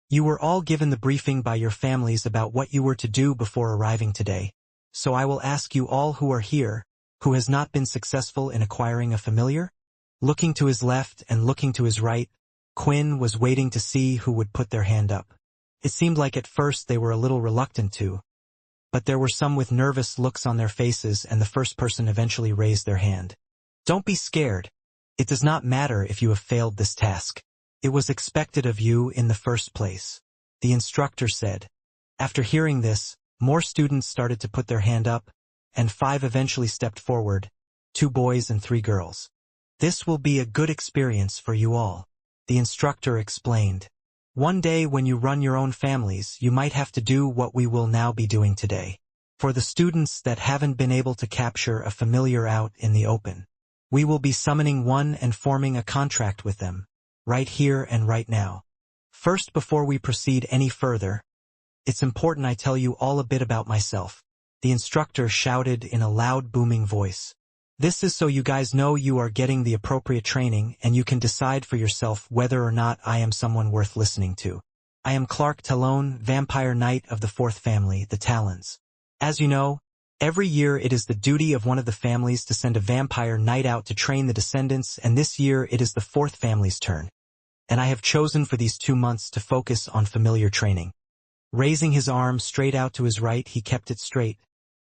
"You were all given the briefing by your families about what you were to do before arriving today, so I will ask you all who are here, who has not been successful in acquiring a familiar?" Looking to his left and looking to his right, Quinn was waiting to see who would put their hand up. It seemed like at first they were a little reluctant to, but there were some with nervous looks on their faces, and the first person eventually raised their hand. "Don't be scared. It does not matter if you have failed this task. It was expected of you in the first place," the instructor said. After hearing this, more students started to put their hand up, and 5 eventually stepped forward, 2 boys and 3 girls. "This will be a good experience for you all," the instructor explained. One day when you run your own families, you might have to do what we will now be doing today. For the students that haven't been able to capture a familiar out in the open, we will be summoning one and forming a contract with them, right here and right now. First, before we proceed any further, it's important I tell you all a bit about myself, the instructor shouted in a loud booming voice. This is so you guys know you are getting the appropriate training and you can decide for yourself whether or not I am someone worth listening to. I am Clark Talon, Vampire Knight of the Fourth Family, the Talons. As you know, every year it is the duty of one of the families to send a vampire knight out to train the descendants, and this year it is the fourth family's turn. And I have chosen for these 2 months to focus on familiar training. Raising his arm straight out to his right, he kept it straight,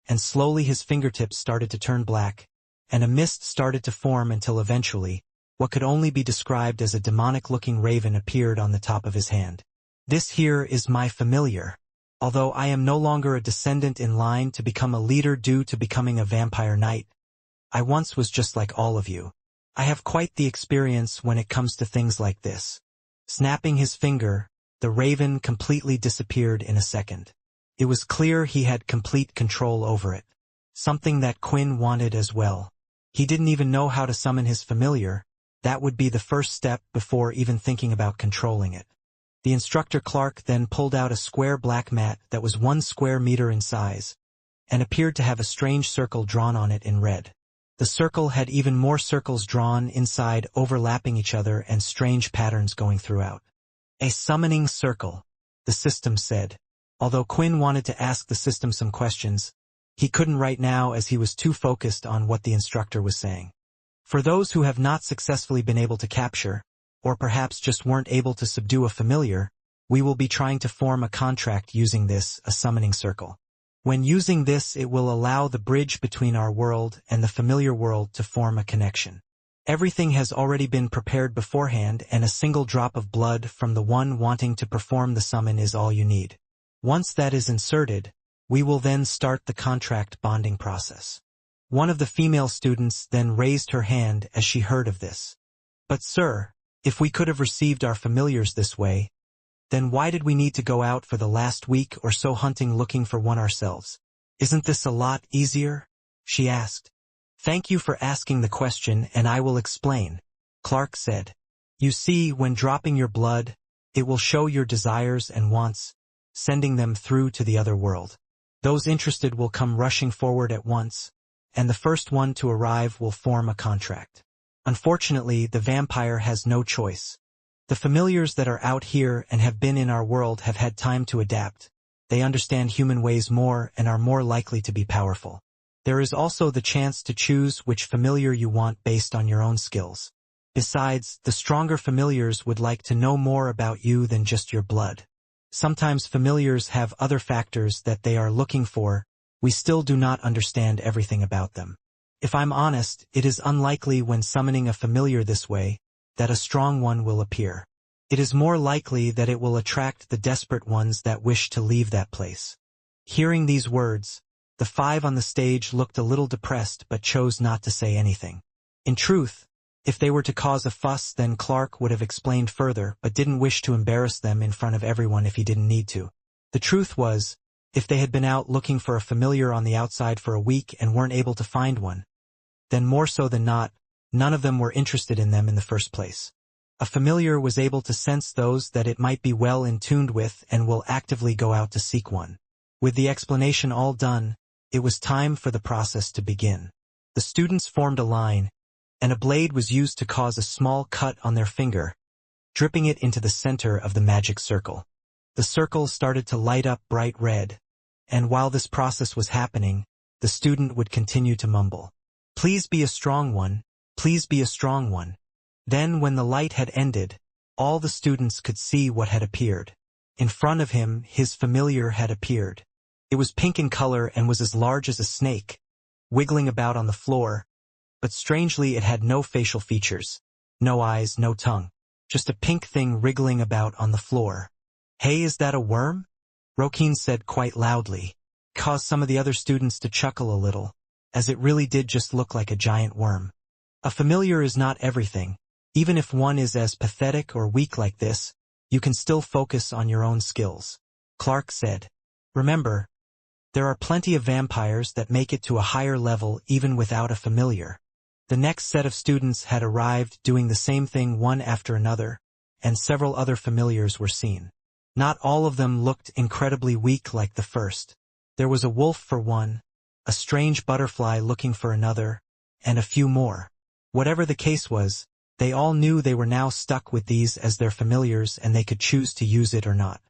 and slowly his fingertips started to turn black, and a mist started to form until eventually, what could only be described as a demonic-looking raven appeared on the top of his hand. This here is my familiar. Although I am no longer a descendant in line to become a leader due to becoming a vampire knight, I once was just like all of you. I have quite the experience when it comes to things like this. Snapping his finger, the raven completely disappeared in a second. It was clear he had complete control over it. Something that Quinn wanted as well. He didn't even know how to summon his familiar. That would be the first step before even thinking about controlling it. The instructor Clark then pulled out a square black mat that was 1 square meter in size, and appeared to have a strange circle drawn on it in red. The circle had even more circles drawn inside, overlapping each other and strange patterns going throughout. A summoning circle, the system said. Although Quinn wanted to ask the system some questions, he couldn't right now as he was too focused on what the instructor was saying. For those who have not successfully been able to capture, or perhaps just weren't able to subdue a familiar, we will be trying to form a contract using this, a summoning circle. When using this, it will allow the bridge between our world and the familiar world to form a connection. Everything has already been prepared beforehand, and a single drop of blood from the one wanting to perform the summon is all you need. Once that is inserted, we will then start the contract bonding process. One of the female students then raised her hand as she heard of this. But sir, if we could have received our familiars this way, then why did we need to go out for the last week or so hunting looking for one ourselves? Isn't this a lot easier? She asked. Thank you for asking the question, and I will explain, Clark said. You see, when dropping your blood, it will show your desires and wants, sending them through to the other world. Those interested will come rushing forward at once, and the first one to arrive will form a contract. Unfortunately, the vampire has no choice. The familiars that are out here and have been in our world have had time to adapt. They understand human ways more and are more likely to be powerful. There is also the chance to choose which familiar you want based on your own skills. Besides, the stronger familiars would like to know more about you than just your blood. Sometimes familiars have other factors that they are looking for. We still do not understand everything about them. If I'm honest, it is unlikely when summoning a familiar this way that a strong one will appear. It is more likely that it will attract the desperate ones that wish to leave that place. Hearing these words, the 5 on the stage looked a little depressed but chose not to say anything. In truth, if they were to cause a fuss, then Clark would have explained further, but didn't wish to embarrass them in front of everyone if he didn't need to. The truth was, if they had been out looking for a familiar on the outside for a week and weren't able to find one, then more so than not, none of them were interested in them in the first place. A familiar was able to sense those that it might be well in tuned with and will actively go out to seek one. With the explanation all done, it was time for the process to begin. The students formed a line, and a blade was used to cause a small cut on their finger, dripping it into the center of the magic circle. The circle started to light up bright red, and while this process was happening, the student would continue to mumble, "Please be a strong one, please be a strong one." Then when the light had ended, all the students could see what had appeared. In front of him, his familiar had appeared. It was pink in color and was as large as a snake, wiggling about on the floor, but strangely it had no facial features, no eyes, no tongue, just a pink thing wriggling about on the floor. "Hey, is that a worm?" Rokeen said quite loudly, caused some of the other students to chuckle a little, as it really did just look like a giant worm. A familiar is not everything. Even if one is as pathetic or weak like this, you can still focus on your own skills. Clark said. Remember, there are plenty of vampires that make it to a higher level even without a familiar. The next set of students had arrived doing the same thing one after another, and several other familiars were seen. Not all of them looked incredibly weak like the first. There was a wolf for one, a strange butterfly looking for another, and a few more. Whatever the case was, they all knew they were now stuck with these as their familiars and they could choose to use it or not.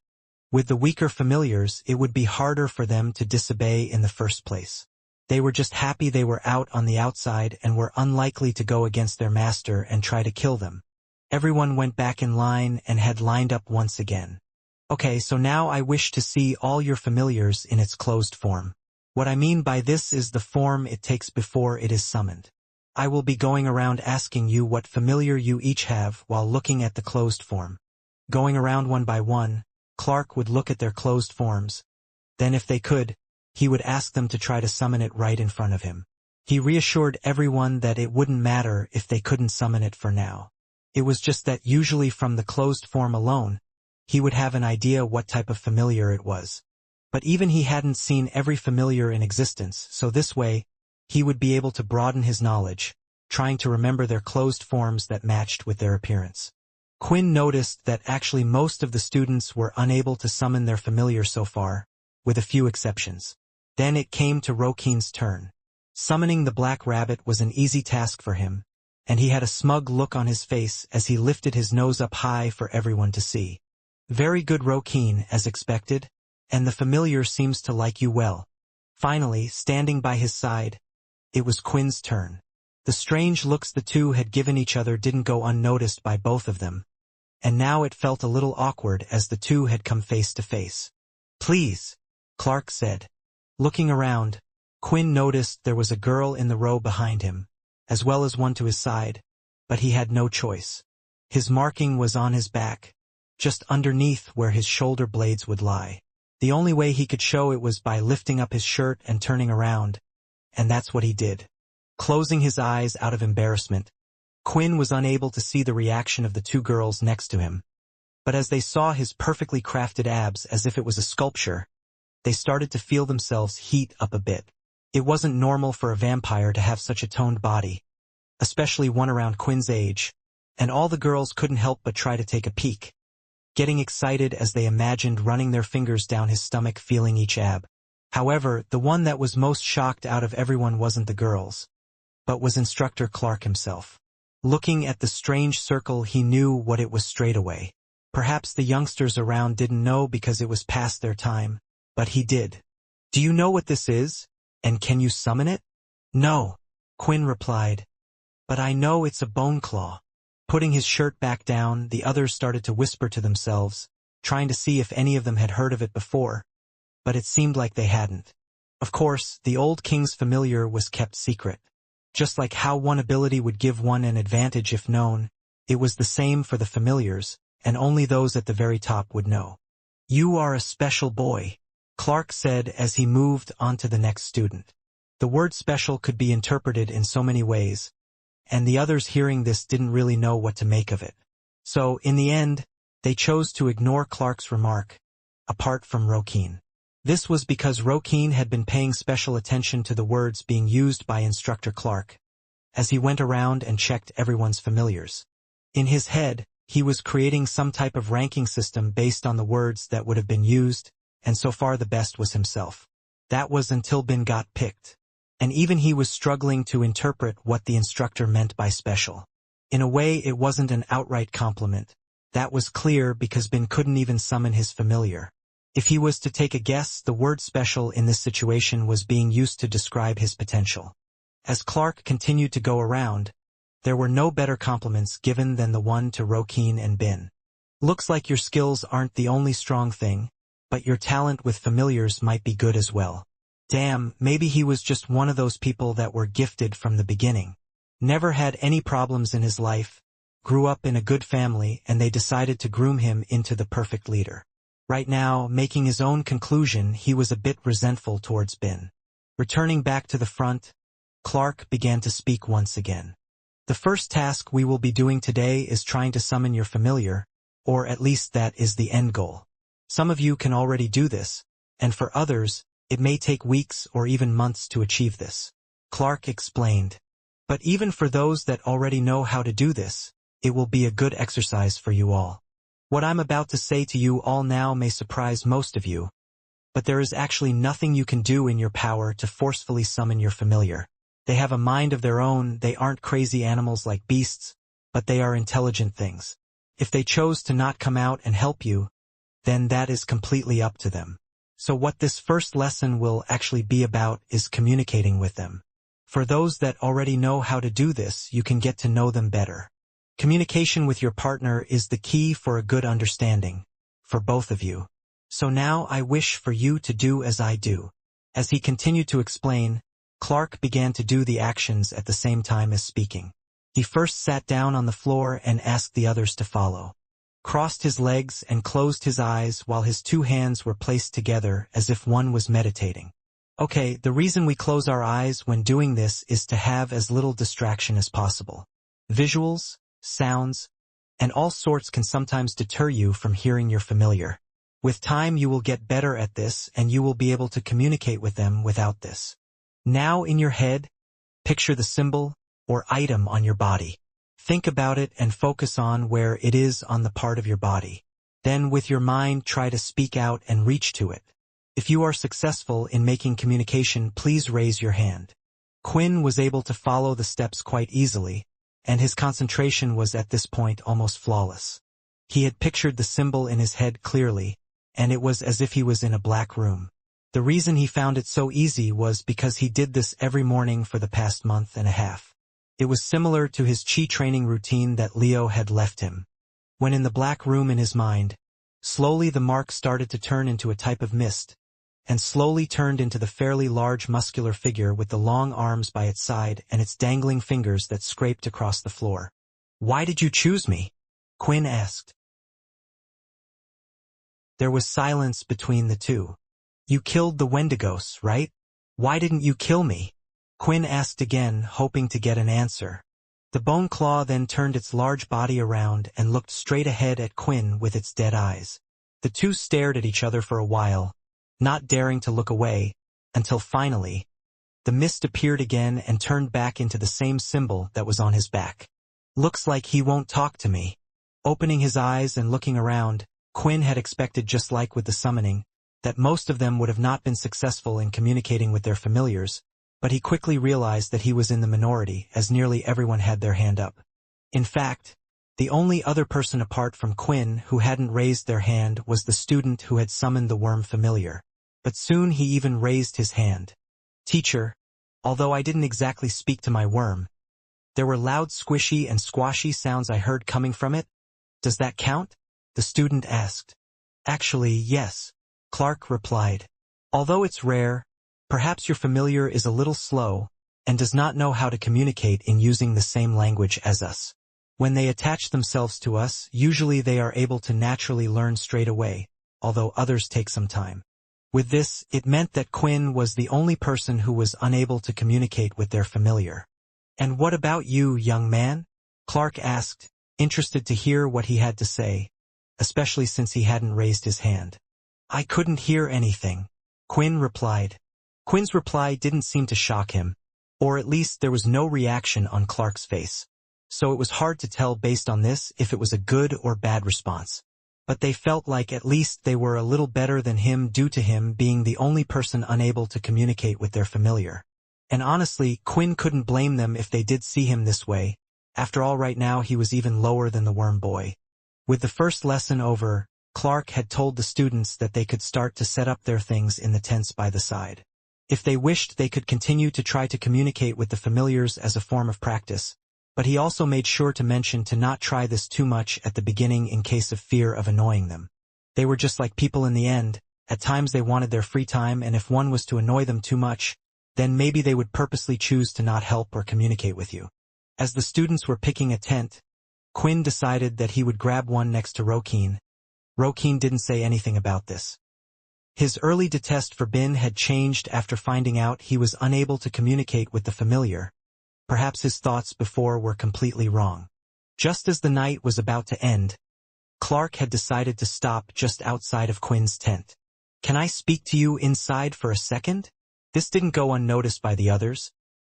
With the weaker familiars, it would be harder for them to disobey in the first place. They were just happy they were out on the outside and were unlikely to go against their master and try to kill them. Everyone went back in line and had lined up once again. Okay, so now I wish to see all your familiars in its closed form. What I mean by this is the form it takes before it is summoned. I will be going around asking you what familiar you each have while looking at the closed form. Going around one by one, Clark would look at their closed forms. Then if they could, he would ask them to try to summon it right in front of him. He reassured everyone that it wouldn't matter if they couldn't summon it for now. It was just that usually from the closed form alone, he would have an idea what type of familiar it was. But even he hadn't seen every familiar in existence, so this way, he would be able to broaden his knowledge, trying to remember their closed forms that matched with their appearance. Quinn noticed that actually most of the students were unable to summon their familiar so far, with a few exceptions. Then it came to Rokeen's turn. Summoning the black rabbit was an easy task for him, and he had a smug look on his face as he lifted his nose up high for everyone to see. Very good, Rokeen, as expected, and the familiar seems to like you well. Finally, standing by his side, it was Quinn's turn. The strange looks the two had given each other didn't go unnoticed by both of them, and now it felt a little awkward as the two had come face to face. Please, Clark said. Looking around, Quinn noticed there was a girl in the row behind him, as well as one to his side, but he had no choice. His marking was on his back, just underneath where his shoulder blades would lie. The only way he could show it was by lifting up his shirt and turning around, and that's what he did. Closing his eyes out of embarrassment, Quinn was unable to see the reaction of the two girls next to him. But as they saw his perfectly crafted abs as if it was a sculpture, they started to feel themselves heat up a bit. It wasn't normal for a vampire to have such a toned body, especially one around Quinn's age, and all the girls couldn't help but try to take a peek, getting excited as they imagined running their fingers down his stomach feeling each ab. However, the one that was most shocked out of everyone wasn't the girls, but was Instructor Clark himself. Looking at the strange circle, he knew what it was straight away. Perhaps the youngsters around didn't know because it was past their time, but he did. Do you know what this is? And can you summon it? No, Quinn replied. But I know it's a bone claw. Putting his shirt back down, the others started to whisper to themselves, trying to see if any of them had heard of it before, but it seemed like they hadn't. Of course, the old king's familiar was kept secret. Just like how one ability would give one an advantage if known, it was the same for the familiars, and only those at the very top would know. You are a special boy, Clark said as he moved on to the next student. The word special could be interpreted in so many ways, and the others hearing this didn't really know what to make of it. So, in the end, they chose to ignore Clark's remark, apart from Rokeen. This was because Rokeen had been paying special attention to the words being used by Instructor Clark, as he went around and checked everyone's familiars. In his head, he was creating some type of ranking system based on the words that would have been used, and so far the best was himself. That was until Ben got picked. And even he was struggling to interpret what the instructor meant by special. In a way, it wasn't an outright compliment. That was clear because Ben couldn't even summon his familiar. If he was to take a guess, the word special in this situation was being used to describe his potential. As Clark continued to go around, there were no better compliments given than the one to Rokeen and Ben. Looks like your skills aren't the only strong thing, but your talent with familiars might be good as well. Damn, maybe he was just one of those people that were gifted from the beginning. Never had any problems in his life, grew up in a good family, and they decided to groom him into the perfect leader. Right now, making his own conclusion, he was a bit resentful towards Ben. Returning back to the front, Clark began to speak once again. The first task we will be doing today is trying to summon your familiar, or at least that is the end goal. Some of you can already do this, and for others, it may take weeks or even months to achieve this. Clark explained. But even for those that already know how to do this, it will be a good exercise for you all. What I'm about to say to you all now may surprise most of you, but there is actually nothing you can do in your power to forcefully summon your familiar. They have a mind of their own, they aren't crazy animals like beasts, but they are intelligent things. If they chose to not come out and help you, then that is completely up to them. So what this first lesson will actually be about is communicating with them. For those that already know how to do this, you can get to know them better. Communication with your partner is the key for a good understanding, for both of you. So now I wish for you to do as I do. As he continued to explain, Clark began to do the actions at the same time as speaking. He first sat down on the floor and asked the others to follow. Crossed his legs and closed his eyes while his two hands were placed together as if one was meditating. Okay, the reason we close our eyes when doing this is to have as little distraction as possible. Visuals, sounds, and all sorts can sometimes deter you from hearing your familiar. With time you will get better at this and you will be able to communicate with them without this. Now in your head, picture the symbol or item on your body. Think about it and focus on where it is on the part of your body. Then with your mind try to speak out and reach to it. If you are successful in making communication, please raise your hand. Quinn was able to follow the steps quite easily, and his concentration was at this point almost flawless. He had pictured the symbol in his head clearly, and it was as if he was in a black room. The reason he found it so easy was because he did this every morning for the past month and a half. It was similar to his chi training routine that Leo had left him. When in the black room in his mind, slowly the mark started to turn into a type of mist, and slowly turned into the fairly large muscular figure with the long arms by its side and its dangling fingers that scraped across the floor. "Why did you choose me?" Quinn asked. There was silence between the two. "You killed the Wendigos, right? Why didn't you kill me?" Quinn asked again, hoping to get an answer. The bone claw then turned its large body around and looked straight ahead at Quinn with its dead eyes. The two stared at each other for a while, not daring to look away, until finally, the mist appeared again and turned back into the same symbol that was on his back. "Looks like he won't talk to me." Opening his eyes and looking around, Quinn had expected, just like with the summoning, that most of them would have not been successful in communicating with their familiars, but he quickly realized that he was in the minority, as nearly everyone had their hand up. In fact, the only other person apart from Quinn who hadn't raised their hand was the student who had summoned the worm familiar. But soon he even raised his hand. "Teacher, although I didn't exactly speak to my worm, there were loud squishy and squashy sounds I heard coming from it. Does that count?" the student asked. "Actually, yes," Clark replied. "Although it's rare, perhaps your familiar is a little slow and does not know how to communicate in using the same language as us. When they attach themselves to us, usually they are able to naturally learn straight away, although others take some time." With this, it meant that Quinn was the only person who was unable to communicate with their familiar. "And what about you, young man?" Clark asked, interested to hear what he had to say, especially since he hadn't raised his hand. "I couldn't hear anything," Quinn replied. Quinn's reply didn't seem to shock him, or at least there was no reaction on Clark's face. So it was hard to tell based on this if it was a good or bad response. But they felt like at least they were a little better than him due to him being the only person unable to communicate with their familiar. And honestly, Quinn couldn't blame them if they did see him this way. After all, right now he was even lower than the worm boy. With the first lesson over, Clark had told the students that they could start to set up their things in the tents by the side. If they wished, they could continue to try to communicate with the familiars as a form of practice. But he also made sure to mention to not try this too much at the beginning in case of fear of annoying them. They were just like people in the end. At times they wanted their free time, and if one was to annoy them too much, then maybe they would purposely choose to not help or communicate with you. As the students were picking a tent, Quinn decided that he would grab one next to Rokeen. Rokeen didn't say anything about this. His early detest for Bin had changed after finding out he was unable to communicate with the familiar. Perhaps his thoughts before were completely wrong. Just as the night was about to end, Clark had decided to stop just outside of Quinn's tent. "Can I speak to you inside for a second?" This didn't go unnoticed by the others,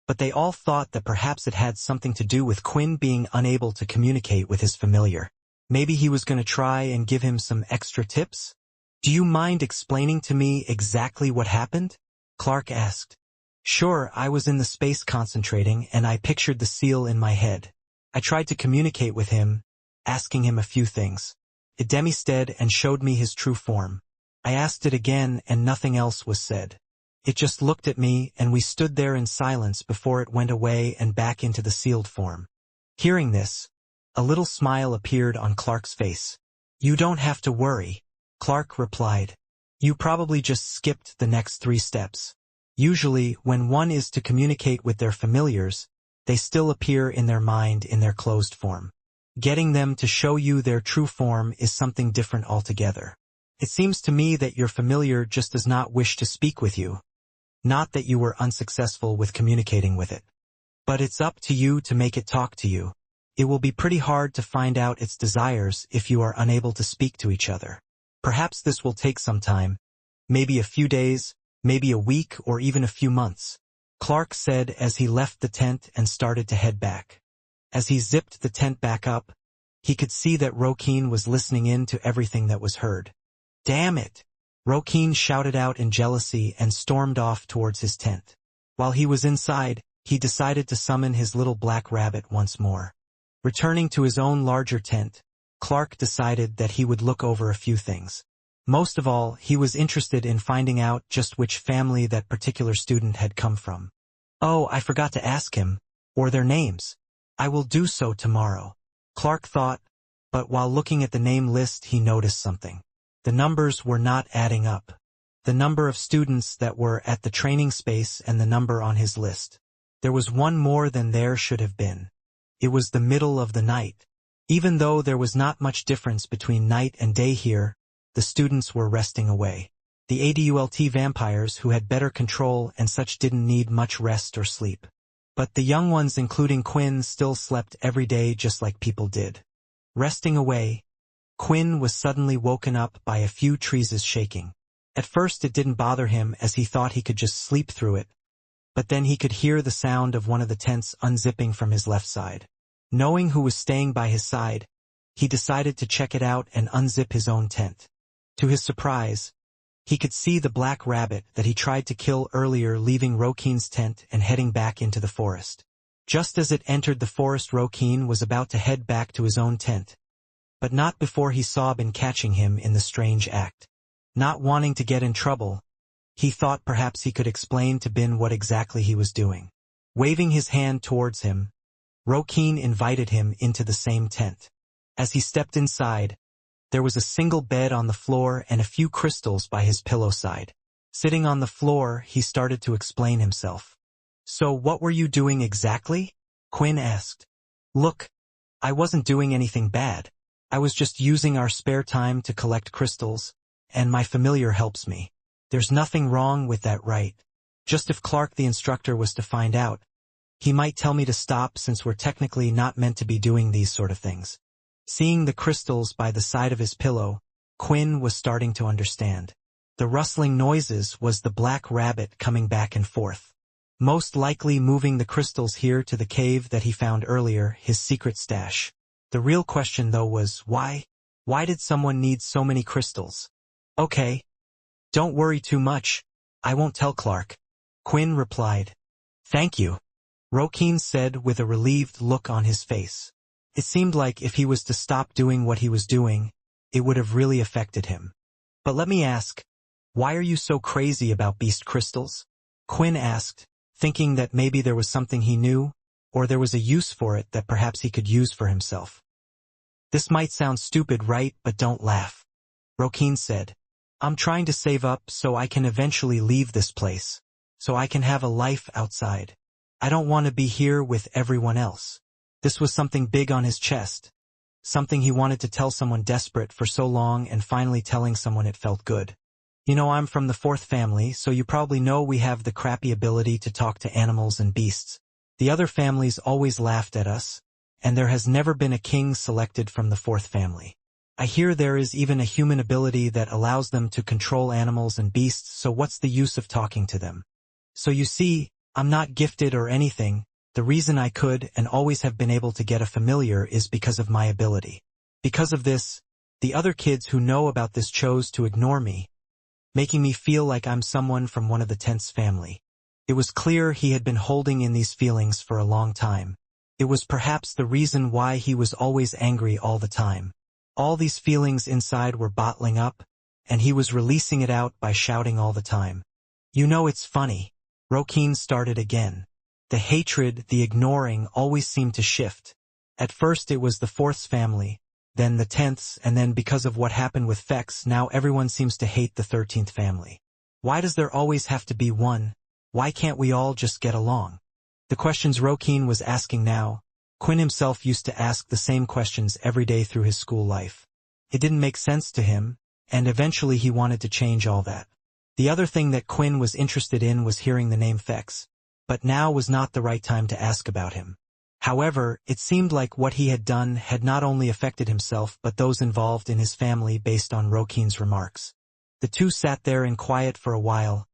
but they all thought that perhaps it had something to do with Quinn being unable to communicate with his familiar. Maybe he was going to try and give him some extra tips? "Do you mind explaining to me exactly what happened?" Clark asked. "Sure, I was in the space concentrating and I pictured the seal in my head. I tried to communicate with him, asking him a few things. It demisted and showed me his true form. I asked it again and nothing else was said. It just looked at me and we stood there in silence before it went away and back into the sealed form." Hearing this, a little smile appeared on Clark's face. "You don't have to worry," Clark replied. "You probably just skipped the next 3 steps. Usually, when one is to communicate with their familiars, they still appear in their mind in their closed form. Getting them to show you their true form is something different altogether. It seems to me that your familiar just does not wish to speak with you. Not that you were unsuccessful with communicating with it. But it's up to you to make it talk to you. It will be pretty hard to find out its desires if you are unable to speak to each other. Perhaps this will take some time, maybe a few days, maybe a week or even a few months," Clark said as he left the tent and started to head back. As he zipped the tent back up, he could see that Rokeen was listening in to everything that was heard. "Damn it!" Rokeen shouted out in jealousy and stormed off towards his tent. While he was inside, he decided to summon his little black rabbit once more. Returning to his own larger tent, Clark decided that he would look over a few things. Most of all, he was interested in finding out just which family that particular student had come from. "Oh, I forgot to ask him, or their names. I will do so tomorrow," Clark thought, but while looking at the name list he noticed something. The numbers were not adding up. The number of students that were at the training space and the number on his list. There was one more than there should have been. It was the middle of the night. Even though there was not much difference between night and day here, the students were resting away. The adult vampires who had better control and such didn't need much rest or sleep. But the young ones including Quinn still slept every day just like people did. Resting away, Quinn was suddenly woken up by a few trees shaking. At first it didn't bother him as he thought he could just sleep through it, but then he could hear the sound of one of the tents unzipping from his left side. Knowing who was staying by his side, he decided to check it out and unzip his own tent. To his surprise, he could see the black rabbit that he tried to kill earlier leaving Rokeen's tent and heading back into the forest. Just as it entered the forest, Rokeen was about to head back to his own tent, but not before he saw Ben catching him in the strange act. Not wanting to get in trouble, he thought perhaps he could explain to Ben what exactly he was doing. Waving his hand towards him, Rokeen invited him into the same tent. As he stepped inside, there was a single bed on the floor and a few crystals by his pillow side. Sitting on the floor, he started to explain himself. "So what were you doing exactly?" Quinn asked. "Look, I wasn't doing anything bad. I was just using our spare time to collect crystals, and my familiar helps me. There's nothing wrong with that, right? Just if Clark the instructor was to find out, he might tell me to stop since we're technically not meant to be doing these sort of things." Seeing the crystals by the side of his pillow, Quinn was starting to understand. The rustling noises was the black rabbit coming back and forth. Most likely moving the crystals here to the cave that he found earlier, his secret stash. The real question though was, why? Why did someone need so many crystals? "Okay. Don't worry too much. I won't tell Clark," Quinn replied. "Thank you," Rokeen said with a relieved look on his face. It seemed like if he was to stop doing what he was doing, it would have really affected him. "But let me ask, why are you so crazy about beast crystals?" Quinn asked, thinking that maybe there was something he knew, or there was a use for it that perhaps he could use for himself. "This might sound stupid, right? But don't laugh," Rokeen said. "I'm trying to save up so I can eventually leave this place, so I can have a life outside. I don't want to be here with everyone else." This was something big on his chest, something he wanted to tell someone desperate for so long and finally telling someone it felt good. "You know, I'm from the 4th family, so you probably know we have the crappy ability to talk to animals and beasts. The other families always laughed at us, and there has never been a king selected from the 4th family. I hear there is even a human ability that allows them to control animals and beasts, so what's the use of talking to them? So you see, I'm not gifted or anything. The reason I could and always have been able to get a familiar is because of my ability. Because of this, the other kids who know about this chose to ignore me, making me feel like I'm someone from one of the 10th's family. It was clear he had been holding in these feelings for a long time. It was perhaps the reason why he was always angry all the time. All these feelings inside were bottling up, and he was releasing it out by shouting all the time. You know, it's funny. Rokin started again. The hatred, the ignoring, always seemed to shift. At first it was the 4th's family, then the 10th's, and then because of what happened with Fex, now everyone seems to hate the 13th family. Why does there always have to be one? Why can't we all just get along? The questions Rokin was asking now, Quinn himself used to ask the same questions every day through his school life. It didn't make sense to him, and eventually he wanted to change all that. The other thing that Quinn was interested in was hearing the name Fex, but now was not the right time to ask about him. However, it seemed like what he had done had not only affected himself but those involved in his family based on Rokin's remarks. The two sat there in quiet for a while,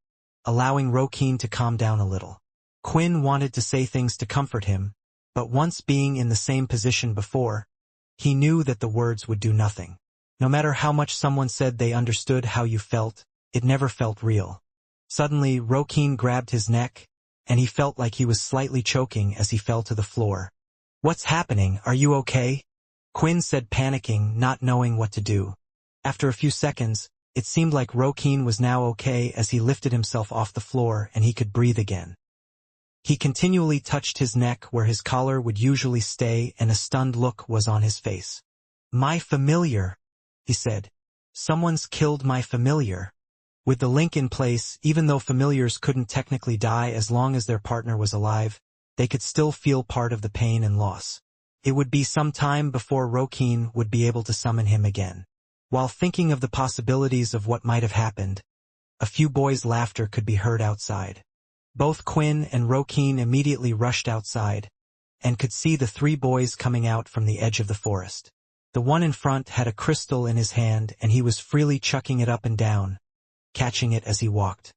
allowing Rokin to calm down a little. Quinn wanted to say things to comfort him, but once being in the same position before, he knew that the words would do nothing. No matter how much someone said they understood how you felt, it never felt real. Suddenly, Rokin grabbed his neck, and he felt like he was slightly choking as he fell to the floor. What's happening? Are you okay? Quinn said, panicking, not knowing what to do. After a few seconds, it seemed like Rokin was now okay as he lifted himself off the floor and he could breathe again. He continually touched his neck where his collar would usually stay, and a stunned look was on his face. My familiar, he said. Someone's killed my familiar. With the link in place, even though familiars couldn't technically die as long as their partner was alive, they could still feel part of the pain and loss. It would be some time before Rokin would be able to summon him again. While thinking of the possibilities of what might have happened, a few boys' laughter could be heard outside. Both Quinn and Rokin immediately rushed outside, and could see the 3 boys coming out from the edge of the forest. The one in front had a crystal in his hand and he was freely chucking it up and down, catching it as he walked.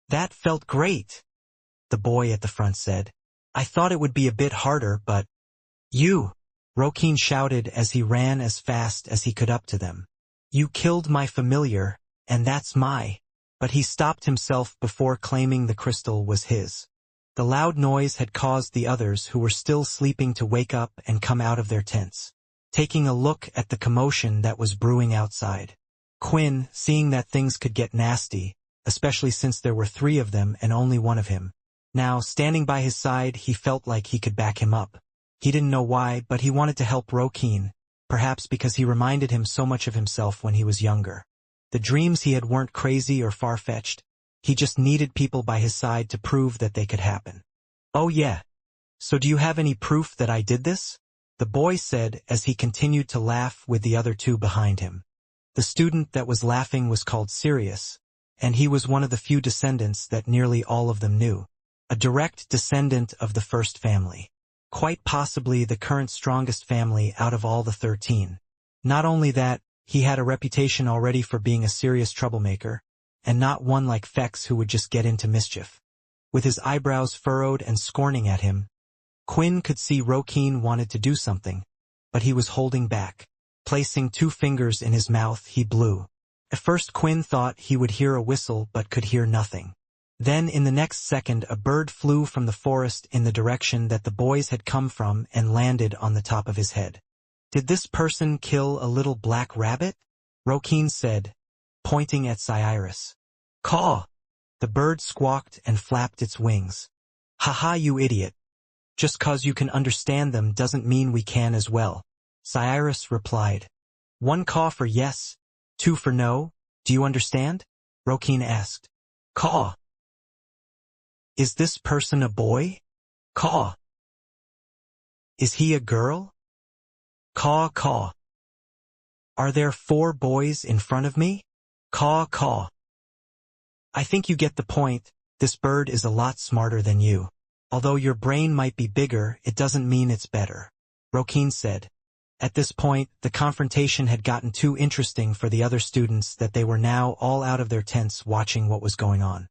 That felt great, the boy at the front said. I thought it would be a bit harder, but... You! Rokin shouted as he ran as fast as he could up to them. You killed my familiar, and that's my... But he stopped himself before claiming the crystal was his. The loud noise had caused the others who were still sleeping to wake up and come out of their tents, taking a look at the commotion that was brewing outside. Quinn, seeing that things could get nasty, especially since there were 3 of them and only one of him, now standing by his side, he felt like he could back him up. He didn't know why, but he wanted to help Rokin, perhaps because he reminded him so much of himself when he was younger. The dreams he had weren't crazy or far-fetched. He just needed people by his side to prove that they could happen. Oh yeah. So do you have any proof that I did this? The boy said as he continued to laugh with the other 2 behind him. The student that was laughing was called Sirius, and he was one of the few descendants that nearly all of them knew. A direct descendant of the first family. Quite possibly the current strongest family out of all the 13. Not only that, he had a reputation already for being a serious troublemaker, and not one like Fex who would just get into mischief. With his eyebrows furrowed and scorning at him, Quinn could see Rokin wanted to do something, but he was holding back. Placing 2 fingers in his mouth, he blew. At first Quinn thought he would hear a whistle but could hear nothing. Then in the next second a bird flew from the forest in the direction that the boys had come from and landed on the top of his head. Did this person kill a little black rabbit? Rokin said, pointing at Cyrus. Caw! The bird squawked and flapped its wings. Haha, you idiot. Just 'cause you can understand them doesn't mean we can as well. Cyrus replied. 1 caw for yes, 2 for no, do you understand? Rokin asked. Caw. Is this person a boy? Caw. Is he a girl? Caw, caw. Are there 4 boys in front of me? Caw, caw. I think you get the point. This bird is a lot smarter than you. Although your brain might be bigger, it doesn't mean it's better. Rokin said. At this point, the confrontation had gotten too interesting for the other students that they were now all out of their tents watching what was going on.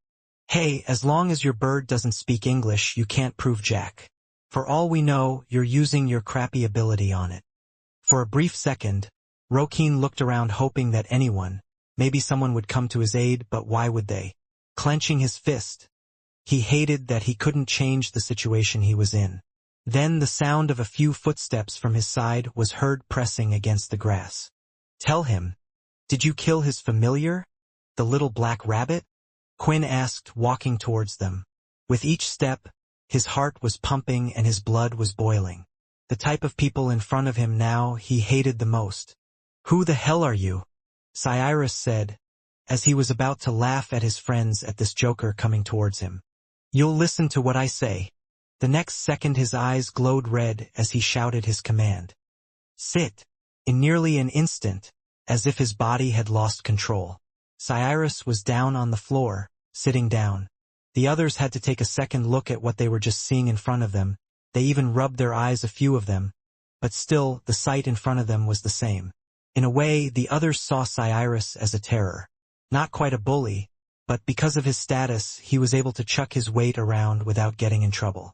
Hey, as long as your bird doesn't speak English, you can't prove jack. For all we know, you're using your crappy ability on it. For a brief second, Rokeen looked around hoping that anyone, maybe someone would come to his aid, but why would they? Clenching his fist, he hated that he couldn't change the situation he was in. Then the sound of a few footsteps from his side was heard pressing against the grass. Tell him, did you kill his familiar? The little black rabbit? Quinn asked, walking towards them. With each step, his heart was pumping and his blood was boiling. The type of people in front of him now he hated the most. Who the hell are you? Cyrus said, as he was about to laugh at his friends at this joker coming towards him. You'll listen to what I say. The next second his eyes glowed red as he shouted his command. Sit. In nearly an instant, as if his body had lost control, Cyrus was down on the floor, sitting down. The others had to take a second look at what they were just seeing in front of them. They even rubbed their eyes, a few of them. But still, the sight in front of them was the same. In a way, the others saw Cyrus as a terror. Not quite a bully, but because of his status, he was able to chuck his weight around without getting in trouble.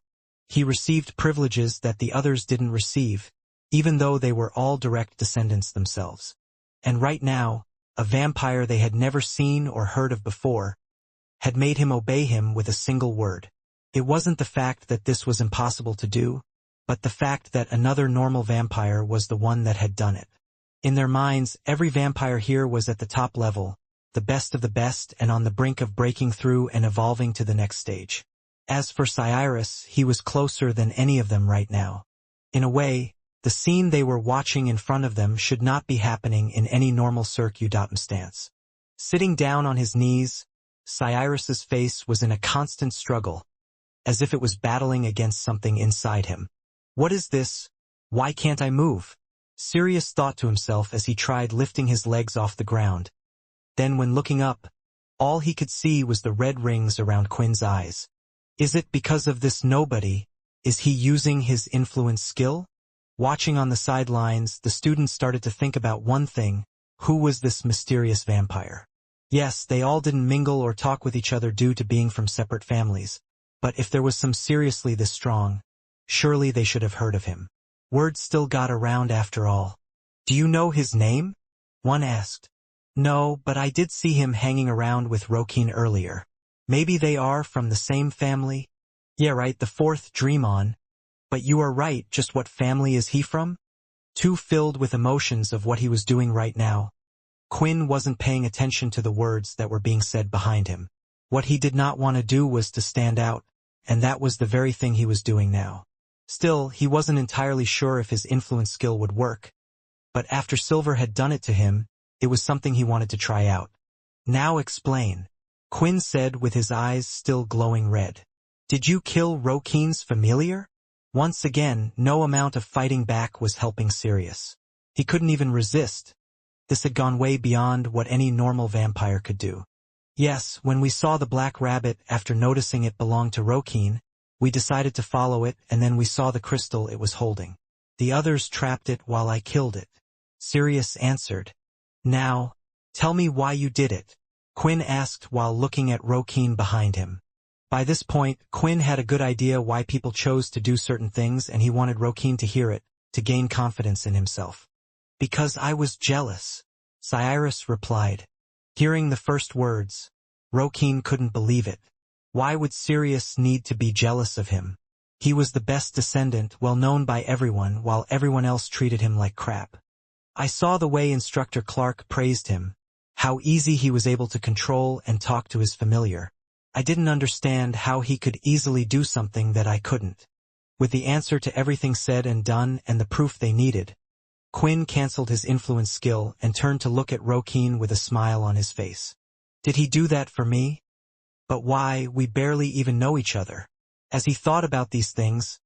He received privileges that the others didn't receive, even though they were all direct descendants themselves. And right now, a vampire they had never seen or heard of before had made him obey him with a single word. It wasn't the fact that this was impossible to do, but the fact that another normal vampire was the one that had done it. In their minds, every vampire here was at the top level, the best of the best, and on the brink of breaking through and evolving to the next stage. As for Cyrus, he was closer than any of them right now. In a way, the scene they were watching in front of them should not be happening in any normal circumstance. Sitting down on his knees, Cyrus's face was in a constant struggle, as if it was battling against something inside him. What is this? Why can't I move? Sirius thought to himself as he tried lifting his legs off the ground. Then when looking up, all he could see was the red rings around Quinn's eyes. Is it because of this nobody? Is he using his influence skill? Watching on the sidelines, the students started to think about one thing. Who was this mysterious vampire? Yes, they all didn't mingle or talk with each other due to being from separate families. But if there was some seriously this strong, surely they should have heard of him. Word still got around after all. Do you know his name? One asked. No, but I did see him hanging around with Rokeen earlier. Maybe they are from the same family? Yeah, right, the fourth, dream on. But you are right, just what family is he from? Too filled with emotions of what he was doing right now, Quinn wasn't paying attention to the words that were being said behind him. What he did not want to do was to stand out, and that was the very thing he was doing now. Still, he wasn't entirely sure if his influence skill would work. But after Silver had done it to him, it was something he wanted to try out. Now explain, Quinn said with his eyes still glowing red. Did you kill Rokeen's familiar? Once again, no amount of fighting back was helping Sirius. He couldn't even resist. This had gone way beyond what any normal vampire could do. Yes, when we saw the black rabbit after noticing it belonged to Rokeen, we decided to follow it, and then we saw the crystal it was holding. The others trapped it while I killed it. Sirius answered. Now, tell me why you did it, Quinn asked while looking at Rokeen behind him. By this point, Quinn had a good idea why people chose to do certain things, and he wanted Rokeen to hear it, to gain confidence in himself. Because I was jealous, Cyrus replied. Hearing the first words, Rokeen couldn't believe it. Why would Sirius need to be jealous of him? He was the best descendant, well known by everyone, while everyone else treated him like crap. I saw the way Instructor Clark praised him, how easy he was able to control and talk to his familiar. I didn't understand how he could easily do something that I couldn't. With the answer to everything said and done and the proof they needed, Quinn canceled his influence skill and turned to look at Rokeen with a smile on his face. Did he do that for me? But why, we barely even know each other. As he thought about these things,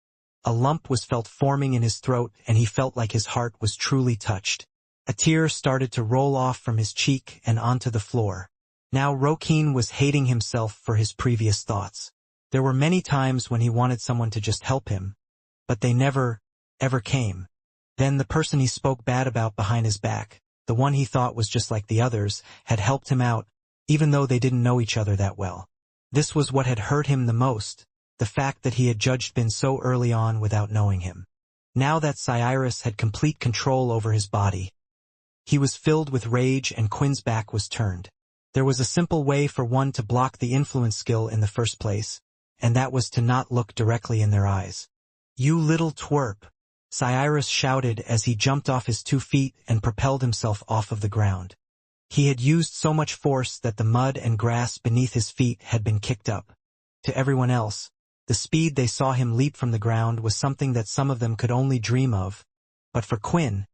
a lump was felt forming in his throat, and he felt like his heart was truly touched. A tear started to roll off from his cheek and onto the floor. Now Rokeen was hating himself for his previous thoughts. There were many times when he wanted someone to just help him, but they never, ever came. Then the person he spoke bad about behind his back, the one he thought was just like the others, had helped him out, even though they didn't know each other that well. This was what had hurt him the most, the fact that he had judged Ben so early on without knowing him. Now that Cyrus had complete control over his body, he was filled with rage and Quinn's back was turned. There was a simple way for one to block the influence skill in the first place, and that was to not look directly in their eyes. "You little twerp," Cyrus shouted as he jumped off his 2 feet and propelled himself off of the ground. He had used so much force that the mud and grass beneath his feet had been kicked up. To everyone else, the speed they saw him leap from the ground was something that some of them could only dream of, but for Quinn,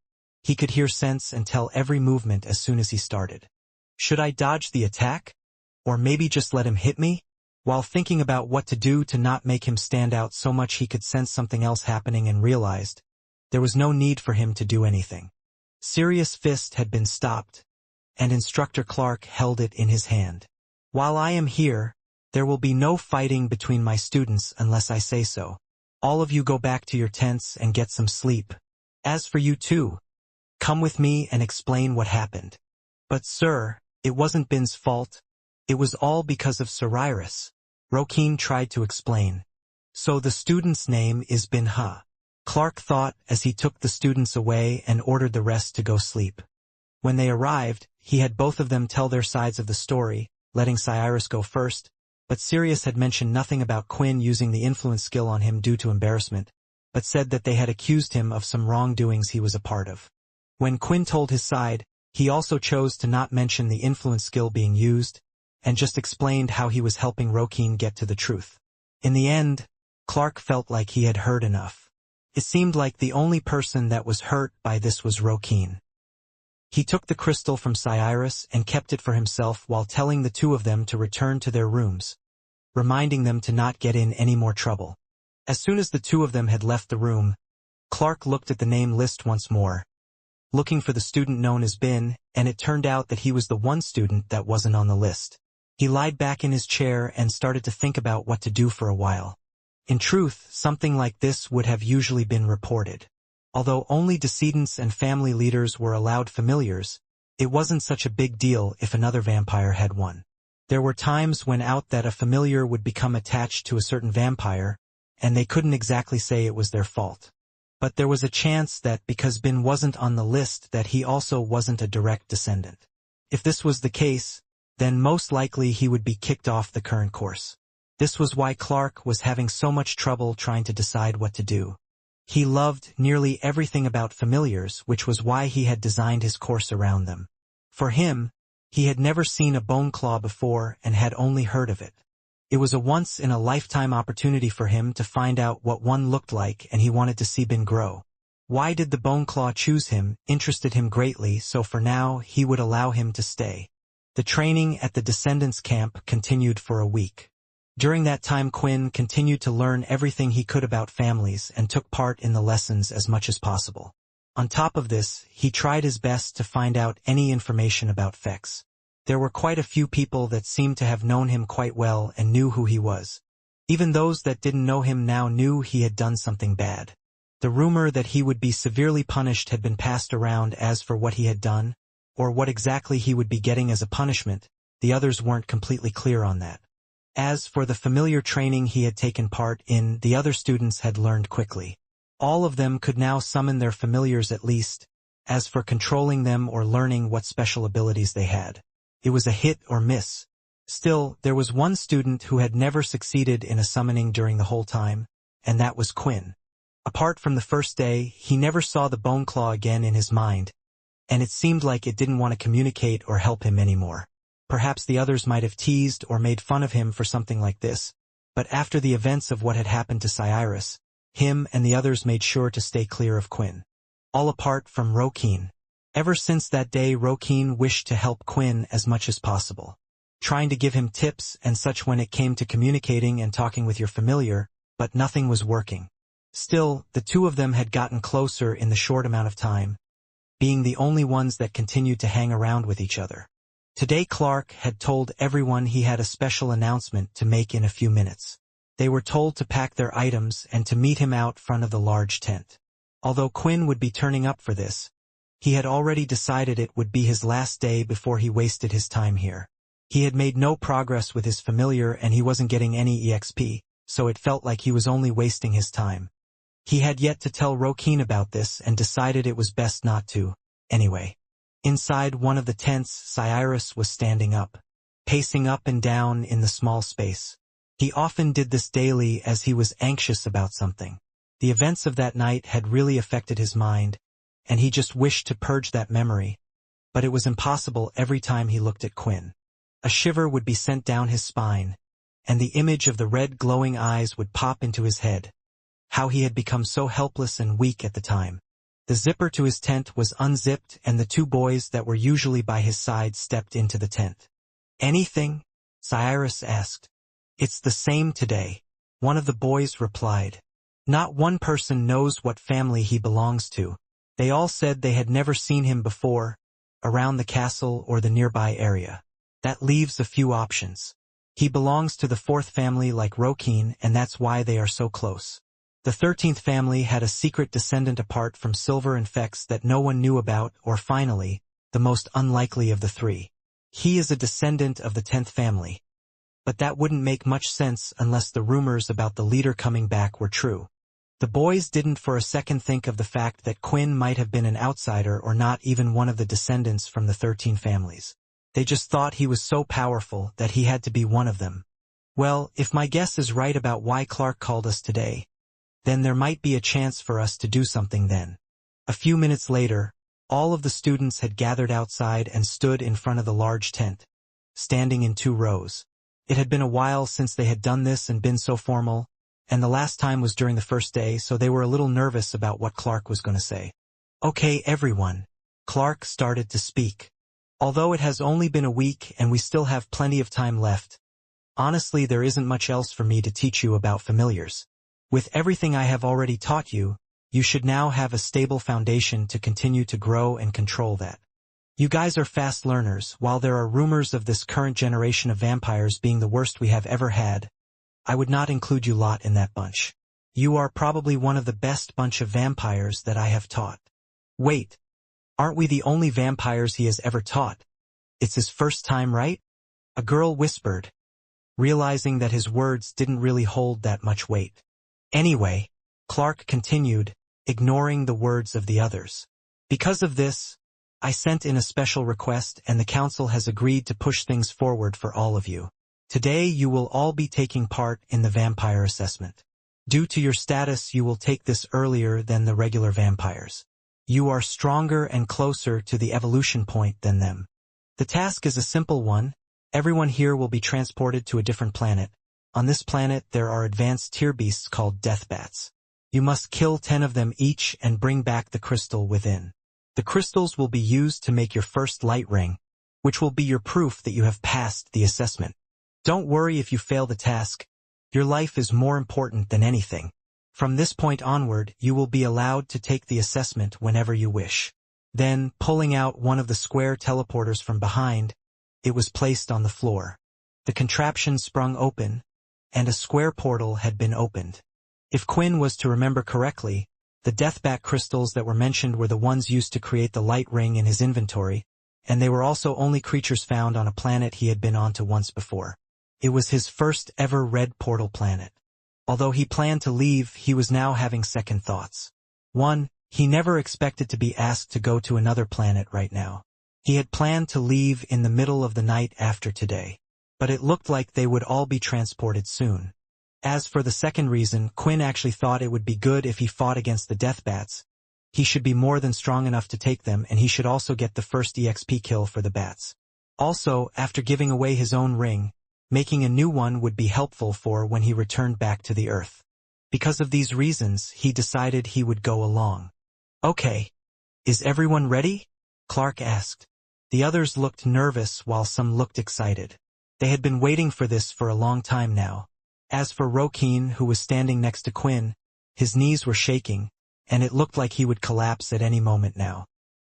he could hear sense and tell every movement as soon as he started. Should I dodge the attack? Or maybe just let him hit me? While thinking about what to do to not make him stand out so much, he could sense something else happening and realized there was no need for him to do anything. Sirius' fist had been stopped, and Instructor Clark held it in his hand. "While I am here, there will be no fighting between my students unless I say so. All of you go back to your tents and get some sleep. As for you two, come with me and explain what happened." "But sir, it wasn't Ben's fault. It was all because of Cyrus," Rokeen tried to explain. "So the student's name is Ben, huh?" Clark thought as he took the students away and ordered the rest to go sleep. When they arrived, he had both of them tell their sides of the story, letting Cyrus go first, but Sirius had mentioned nothing about Quinn using the influence skill on him due to embarrassment, but said that they had accused him of some wrongdoings he was a part of. When Quinn told his side, he also chose to not mention the influence skill being used, and just explained how he was helping Rokeen get to the truth. In the end, Clark felt like he had heard enough. It seemed like the only person that was hurt by this was Rokeen. He took the crystal from Cyrus and kept it for himself while telling the two of them to return to their rooms, reminding them to not get in any more trouble. As soon as the two of them had left the room, Clark looked at the name list once more, looking for the student known as Ben, and it turned out that he was the one student that wasn't on the list. He lied back in his chair and started to think about what to do for a while. In truth, something like this would have usually been reported. Although only decedents and family leaders were allowed familiars, it wasn't such a big deal if another vampire had one. There were times when out that a familiar would become attached to a certain vampire, and they couldn't exactly say it was their fault. But there was a chance that because Ben wasn't on the list that he also wasn't a direct descendant. If this was the case, then most likely he would be kicked off the current course. This was why Clark was having so much trouble trying to decide what to do. He loved nearly everything about familiars, which was why he had designed his course around them. For him, he had never seen a bone claw before and had only heard of it. It was a once-in-a-lifetime opportunity for him to find out what one looked like, and he wanted to see Ben grow. Why did the bone claw choose him interested him greatly, so for now he would allow him to stay. The training at the Descendants camp continued for a week. During that time, Quinn continued to learn everything he could about families and took part in the lessons as much as possible. On top of this, he tried his best to find out any information about Fex. There were quite a few people that seemed to have known him quite well and knew who he was. Even those that didn't know him now knew he had done something bad. The rumor that he would be severely punished had been passed around. As for what he had done, or what exactly he would be getting as a punishment, the others weren't completely clear on that. As for the familiar training he had taken part in, the other students had learned quickly. All of them could now summon their familiars at least. As for controlling them or learning what special abilities they had, it was a hit or miss. Still, there was one student who had never succeeded in a summoning during the whole time, and that was Quinn. Apart from the first day, he never saw the bone claw again in his mind, and it seemed like it didn't want to communicate or help him anymore. Perhaps the others might have teased or made fun of him for something like this, but after the events of what had happened to Cyrus, him and the others made sure to stay clear of Quinn. All apart from Rokeen. Ever since that day, Rokeen wished to help Quinn as much as possible, trying to give him tips and such when it came to communicating and talking with your familiar, but nothing was working. Still, the two of them had gotten closer in the short amount of time, being the only ones that continued to hang around with each other. Today Clark had told everyone he had a special announcement to make in a few minutes. They were told to pack their items and to meet him out front of the large tent. Although Quinn would be turning up for this, he had already decided it would be his last day before he wasted his time here. He had made no progress with his familiar and he wasn't getting any EXP, so it felt like he was only wasting his time. He had yet to tell Rokeen about this and decided it was best not to, anyway. Inside one of the tents, Cyrus was standing up, pacing up and down in the small space. He often did this daily as he was anxious about something. The events of that night had really affected his mind, and he just wished to purge that memory, but it was impossible every time he looked at Quinn. A shiver would be sent down his spine, and the image of the red glowing eyes would pop into his head. How he had become so helpless and weak at the time. The zipper to his tent was unzipped and the two boys that were usually by his side stepped into the tent. "Anything?" Cyrus asked. "It's the same today," one of the boys replied. "Not one person knows what family he belongs to. They all said they had never seen him before, around the castle or the nearby area. That leaves a few options. He belongs to the 4th family like Rokeen, and that's why they are so close. The 13th family had a secret descendant apart from Silver and Fex that no one knew about, or finally, the most unlikely of the three. He is a descendant of the 10th family. But that wouldn't make much sense unless the rumors about the leader coming back were true." The boys didn't for a second think of the fact that Quinn might have been an outsider or not even one of the descendants from the 13 families. They just thought he was so powerful that he had to be one of them. "Well, if my guess is right about why Clark called us today, then there might be a chance for us to do something then." A few minutes later, all of the students had gathered outside and stood in front of the large tent, standing in 2 rows. It had been a while since they had done this and been so formal, and the last time was during the first day, so they were a little nervous about what Clark was going to say. "Okay, everyone." Clark started to speak. "Although it has only been a week and we still have plenty of time left, honestly there isn't much else for me to teach you about familiars. With everything I have already taught you, you should now have a stable foundation to continue to grow and control that. You guys are fast learners. While there are rumors of this current generation of vampires being the worst we have ever had, I would not include you lot in that bunch. You are probably one of the best bunch of vampires that I have taught." "Wait, aren't we the only vampires he has ever taught? It's his first time, right?" a girl whispered, realizing that his words didn't really hold that much weight. "Anyway," Clark continued, ignoring the words of the others. "Because of this, I sent in a special request and the council has agreed to push things forward for all of you. Today you will all be taking part in the vampire assessment. Due to your status you will take this earlier than the regular vampires. You are stronger and closer to the evolution point than them. The task is a simple one. Everyone here will be transported to a different planet. On this planet there are advanced tier beasts called death bats. You must kill 10 of them each and bring back the crystal within. The crystals will be used to make your first light ring, which will be your proof that you have passed the assessment. Don't worry if you fail the task. Your life is more important than anything. From this point onward, you will be allowed to take the assessment whenever you wish." Then, pulling out one of the square teleporters from behind, it was placed on the floor. The contraption sprung open, and a square portal had been opened. If Quinn was to remember correctly, the deathbat crystals that were mentioned were the ones used to create the light ring in his inventory, and they were also only creatures found on a planet he had been onto once before. It was his first ever red portal planet. Although he planned to leave, he was now having second thoughts. 1. He never expected to be asked to go to another planet right now. He had planned to leave in the middle of the night after today, but it looked like they would all be transported soon. As for the second reason, Quinn actually thought it would be good if he fought against the deathbats. He should be more than strong enough to take them, and he should also get the first EXP kill for the bats. Also, after giving away his own ring, making a new one would be helpful for when he returned back to the Earth. Because of these reasons, he decided he would go along. "Okay. Is everyone ready?" Clark asked. The others looked nervous while some looked excited. They had been waiting for this for a long time now. As for Rokeen, who was standing next to Quinn, his knees were shaking, and it looked like he would collapse at any moment now.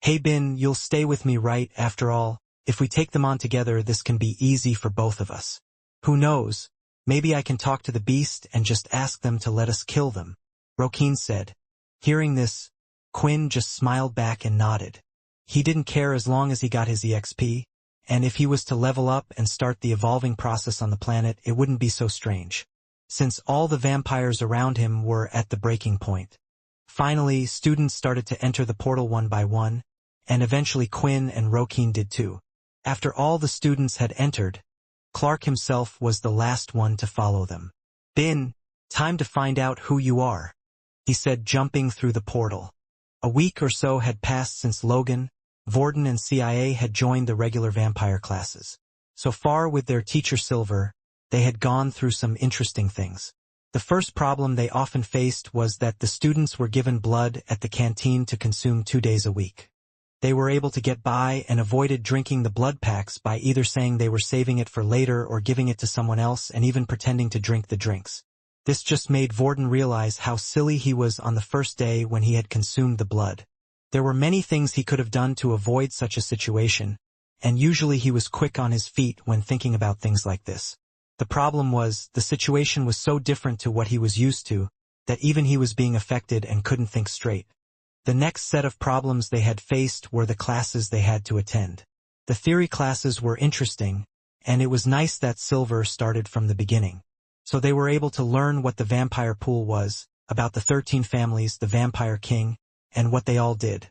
"Hey Bin, you'll stay with me, right? After all, if we take them on together, this can be easy for both of us. Who knows, maybe I can talk to the beast and just ask them to let us kill them," Rokeen said. Hearing this, Quinn just smiled back and nodded. He didn't care as long as he got his EXP, and if he was to level up and start the evolving process on the planet, it wouldn't be so strange, since all the vampires around him were at the breaking point. Finally, students started to enter the portal one by one, and eventually Quinn and Rokeen did too. After all the students had entered, Clark himself was the last one to follow them. "Bin, time to find out who you are," he said, jumping through the portal. A week or so had passed since Logan, Vorden and CIA had joined the regular vampire classes. So far with their teacher Silver, they had gone through some interesting things. The first problem they often faced was that the students were given blood at the canteen to consume 2 days a week. They were able to get by and avoided drinking the blood packs by either saying they were saving it for later or giving it to someone else and even pretending to drink the drinks. This just made Vorden realize how silly he was on the first day when he had consumed the blood. There were many things he could have done to avoid such a situation, and usually he was quick on his feet when thinking about things like this. The problem was, the situation was so different to what he was used to, that even he was being affected and couldn't think straight. The next set of problems they had faced were the classes they had to attend. The theory classes were interesting, and it was nice that Silver started from the beginning. So they were able to learn what the vampire pool was, about the 13 families, the vampire king, and what they all did.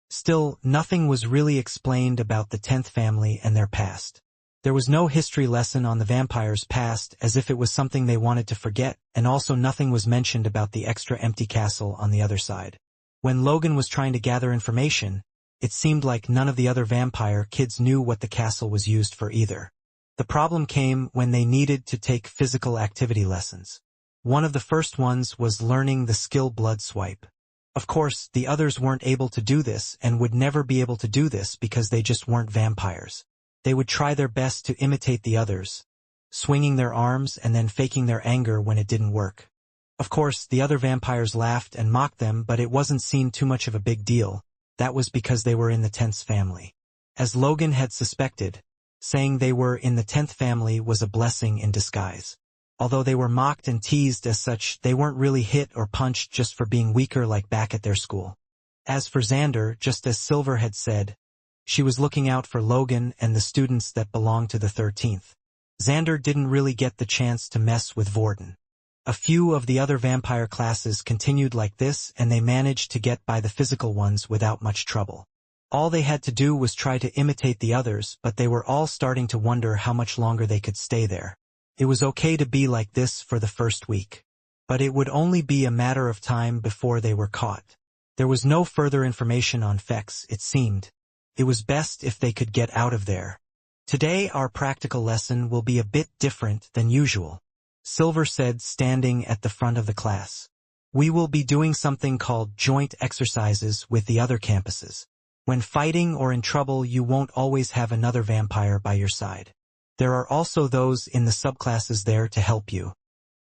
Still, nothing was really explained about the 10th family and their past. There was no history lesson on the vampires' past, as if it was something they wanted to forget, and also nothing was mentioned about the extra empty castle on the other side. When Logan was trying to gather information, it seemed like none of the other vampire kids knew what the castle was used for either. The problem came when they needed to take physical activity lessons. One of the first ones was learning the skill blood swipe. Of course, the others weren't able to do this and would never be able to do this because they just weren't vampires. They would try their best to imitate the others, swinging their arms and then faking their anger when it didn't work. Of course, the other vampires laughed and mocked them, but it wasn't seen too much of a big deal. That was because they were in the 10th family. As Logan had suspected, saying they were in the 10th family was a blessing in disguise. Although they were mocked and teased as such, they weren't really hit or punched just for being weaker like back at their school. As for Xander, just as Silver had said, she was looking out for Logan and the students that belonged to the 13th. Xander didn't really get the chance to mess with Vorden. A few of the other vampire classes continued like this, and they managed to get by the physical ones without much trouble. All they had to do was try to imitate the others, but they were all starting to wonder how much longer they could stay there. It was okay to be like this for the first week, but it would only be a matter of time before they were caught. There was no further information on Fex, it seemed. It was best if they could get out of there. Today our practical lesson will be a bit different than usual, Silver said, standing at the front of the class. We will be doing something called joint exercises with the other campuses. When fighting or in trouble, you won't always have another vampire by your side. There are also those in the subclasses there to help you.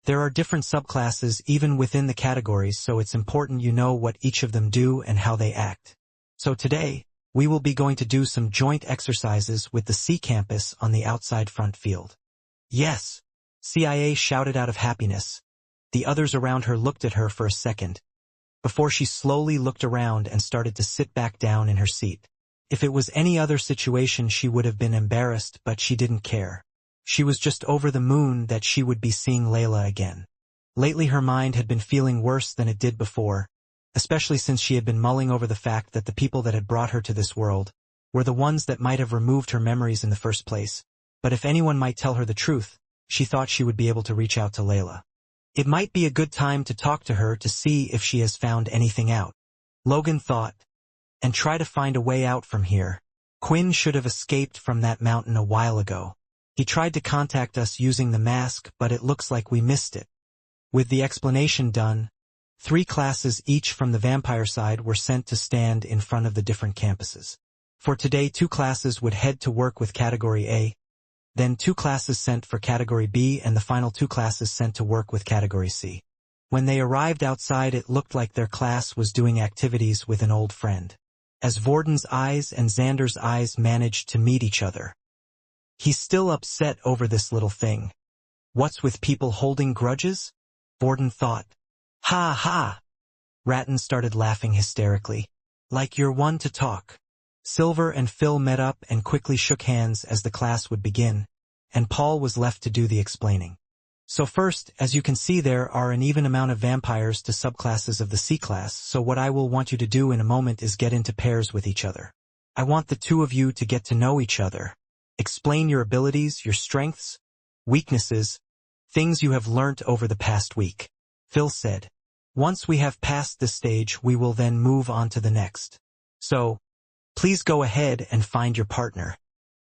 There are different subclasses even within the categories, so it's important you know what each of them do and how they act. So today, we will be going to do some joint exercises with the C campus on the outside front field. Yes, CIA shouted out of happiness. The others around her looked at her for a second, before she slowly looked around and started to sit back down in her seat. If it was any other situation, she would have been embarrassed, but she didn't care. She was just over the moon that she would be seeing Layla again. Lately her mind had been feeling worse than it did before, especially since she had been mulling over the fact that the people that had brought her to this world were the ones that might have removed her memories in the first place. But if anyone might tell her the truth, she thought she would be able to reach out to Layla. It might be a good time to talk to her to see if she has found anything out, Logan thought, and try to find a way out from here. Quinn should have escaped from that mountain a while ago. He tried to contact us using the mask, but it looks like we missed it. With the explanation done, 3 classes each from the vampire side were sent to stand in front of the different campuses. For today, 2 classes would head to work with Category A, then 2 classes sent for Category B, and the final 2 classes sent to work with Category C. When they arrived outside, it looked like their class was doing activities with an old friend. As Vorden's eyes and Xander's eyes managed to meet each other. He's still upset over this little thing. What's with people holding grudges? Vorden thought. Ha ha! Ratton started laughing hysterically. Like you're one to talk. Silver and Phil met up and quickly shook hands as the class would begin, and Paul was left to do the explaining. So first, as you can see, there are an even amount of vampires to subclasses of the C-class, so what I will want you to do in a moment is get into pairs with each other. I want the two of you to get to know each other. Explain your abilities, your strengths, weaknesses, things you have learnt over the past week. Phil said. Once we have passed this stage, we will then move on to the next. So, please go ahead and find your partner.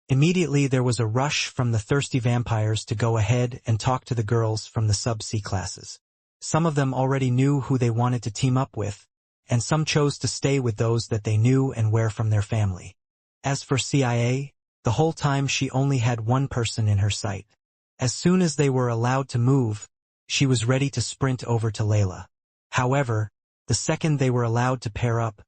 Immediately there was a rush from the thirsty vampires to go ahead and talk to the girls from the sub-C classes. Some of them already knew who they wanted to team up with, and some chose to stay with those that they knew and were from their family. As for CIA, the whole time she only had one person in her sight. As soon as they were allowed to move, she was ready to sprint over to Layla. However, the second they were allowed to pair up,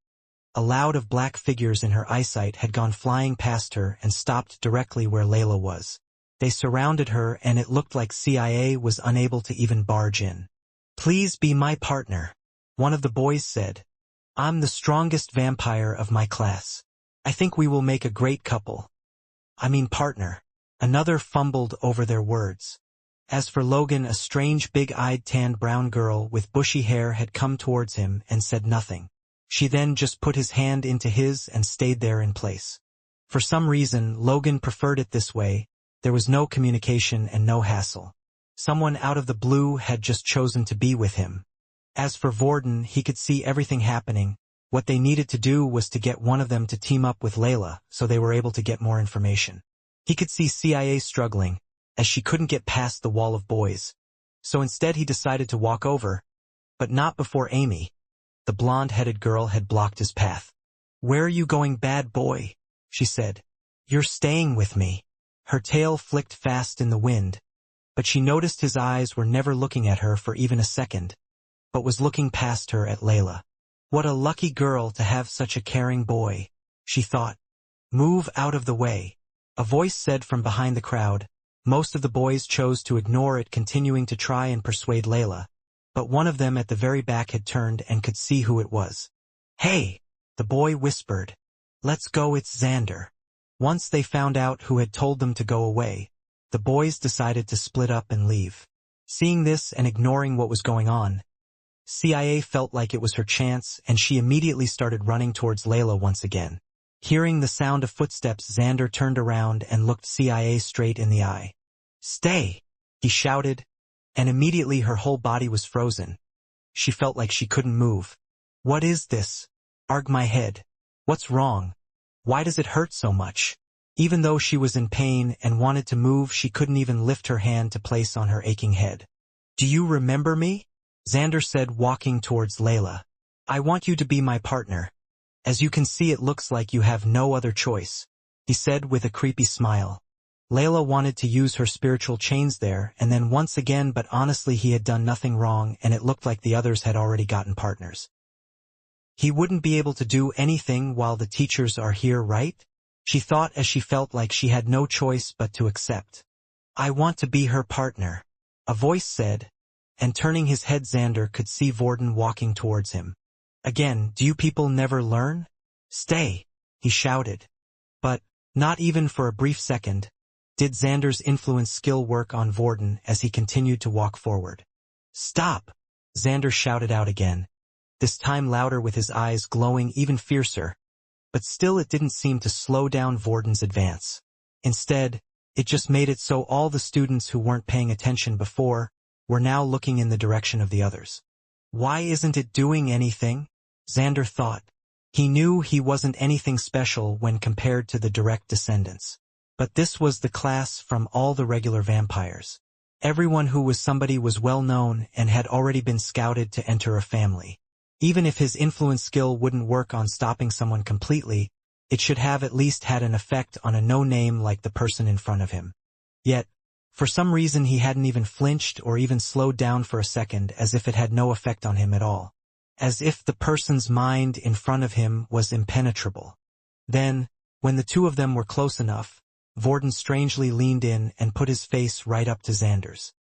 a cloud of black figures in her eyesight had gone flying past her and stopped directly where Layla was. They surrounded her and it looked like CIA was unable to even barge in. Please be my partner, one of the boys said. I'm the strongest vampire of my class. I think we will make a great couple. Partner. Another fumbled over their words. As for Logan, a strange big-eyed tanned brown girl with bushy hair had come towards him and said nothing. She then just put his hand into his and stayed there in place. For some reason, Logan preferred it this way. There was no communication and no hassle. Someone out of the blue had just chosen to be with him. As for Vorden, he could see everything happening. What they needed to do was to get one of them to team up with Layla, so they were able to get more information. He could see CIA struggling, as she couldn't get past the wall of boys. So instead he decided to walk over, but not before Amy. The blonde-headed girl had blocked his path. Where are you going, bad boy? She said. You're staying with me. Her tail flicked fast in the wind, but she noticed his eyes were never looking at her for even a second, but was looking past her at Layla. What a lucky girl to have such a caring boy, she thought. Move out of the way, a voice said from behind the crowd. Most of the boys chose to ignore it, continuing to try and persuade Layla, but one of them at the very back had turned and could see who it was. Hey, the boy whispered. Let's go, it's Xander. Once they found out who had told them to go away, the boys decided to split up and leave. Seeing this and ignoring what was going on, CIA felt like it was her chance and she immediately started running towards Layla once again. Hearing the sound of footsteps, Xander turned around and looked CIA straight in the eye. Stay, he shouted, and immediately her whole body was frozen. She felt like she couldn't move. What is this? Arg my head. What's wrong? Why does it hurt so much? Even though she was in pain and wanted to move, she couldn't even lift her hand to place on her aching head. Do you remember me? Xander said, walking towards Layla. I want you to be my partner. As you can see, it looks like you have no other choice, he said with a creepy smile. Layla wanted to use her spiritual chains there and then once again, but honestly he had done nothing wrong and it looked like the others had already gotten partners. He wouldn't be able to do anything while the teachers are here, right? She thought as she felt like she had no choice but to accept. I want to be her partner, a voice said, and turning his head, Xander could see Vorden walking towards him. Again, do you people never learn? Stay, he shouted. But, not even for a brief second, did Xander's influence skill work on Vorden as he continued to walk forward. Stop, Xander shouted out again, this time louder with his eyes glowing even fiercer. But still it didn't seem to slow down Vorden's advance. Instead, it just made it so all the students who weren't paying attention before were now looking in the direction of the others. Why isn't it doing anything? Xander thought. He knew he wasn't anything special when compared to the direct descendants. But this was the class from all the regular vampires. Everyone who was somebody was well known and had already been scouted to enter a family. Even if his influence skill wouldn't work on stopping someone completely, it should have at least had an effect on a no-name like the person in front of him. Yet, for some reason he hadn't even flinched or even slowed down for a second, as if it had no effect on him at all. As if the person's mind in front of him was impenetrable. Then, when the two of them were close enough, Vorden strangely leaned in and put his face right up to Xander's.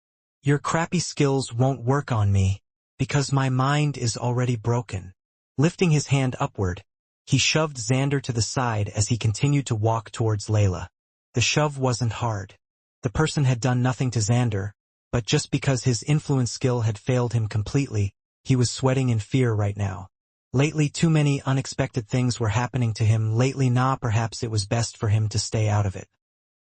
Your crappy skills won't work on me, Because my mind is already broken. Lifting his hand upward, he shoved Xander to the side as he continued to walk towards Layla. The shove wasn't hard. The person had done nothing to Xander, but just because his influence skill had failed him completely, he was sweating in fear right now. Lately too many unexpected things were happening to him. Perhaps it was best for him to stay out of it.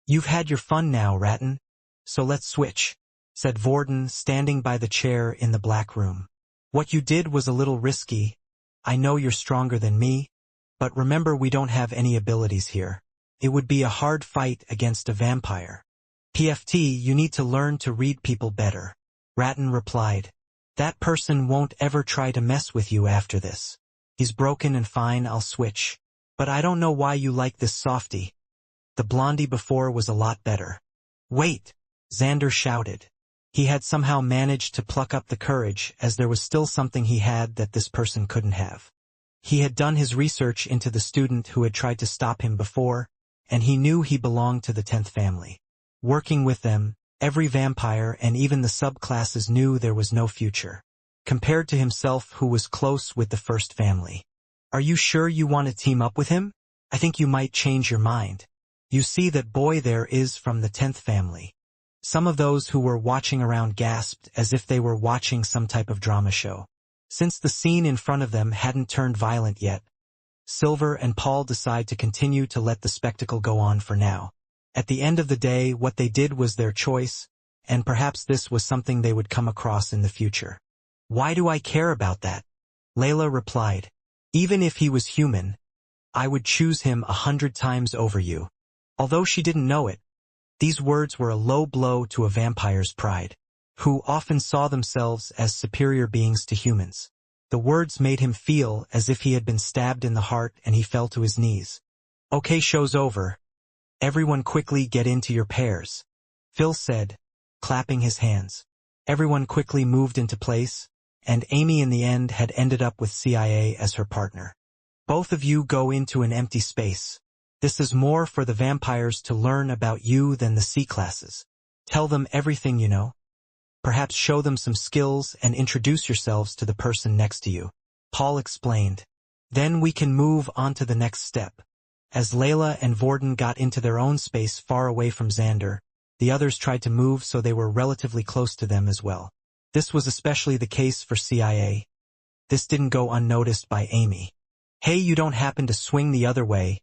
You've had your fun now, Ratton. So let's switch, said Vorden, standing by the chair in the black room. What you did was a little risky. I know you're stronger than me, but remember we don't have any abilities here. It would be a hard fight against a vampire. PFT, you need to learn to read people better. Ratton replied. That person won't ever try to mess with you after this. He's broken and fine, I'll switch. But I don't know why you like this softy. The blondie before was a lot better. Wait! Xander shouted. He had somehow managed to pluck up the courage, as there was still something he had that this person couldn't have. He had done his research into the student who had tried to stop him before, and he knew he belonged to the 10th family. Working with them, every vampire and even the subclasses knew there was no future, compared to himself who was close with the first family. Are you sure you want to team up with him? I think you might change your mind. You see that boy there is from the 10th family. Some of those who were watching around gasped as if they were watching some type of drama show. Since the scene in front of them hadn't turned violent yet, Silver and Paul decide to continue to let the spectacle go on for now. At the end of the day, what they did was their choice, and perhaps this was something they would come across in the future. Why do I care about that? Layla replied. Even if he was human, I would choose him 100 times over you. Although she didn't know it, these words were a low blow to a vampire's pride, who often saw themselves as superior beings to humans. The words made him feel as if he had been stabbed in the heart, and he fell to his knees. Okay, show's over. Everyone quickly get into your pairs, Phil said, clapping his hands. Everyone quickly moved into place, and Amy in the end had ended up with CIA as her partner. Both of you go into an empty space. This is more for the vampires to learn about you than the C-classes. Tell them everything you know. Perhaps show them some skills and introduce yourselves to the person next to you. Paul explained. Then we can move on to the next step. As Layla and Vorden got into their own space far away from Xander, the others tried to move so they were relatively close to them as well. This was especially the case for CIA. This didn't go unnoticed by Amy. Hey, you don't happen to swing the other way,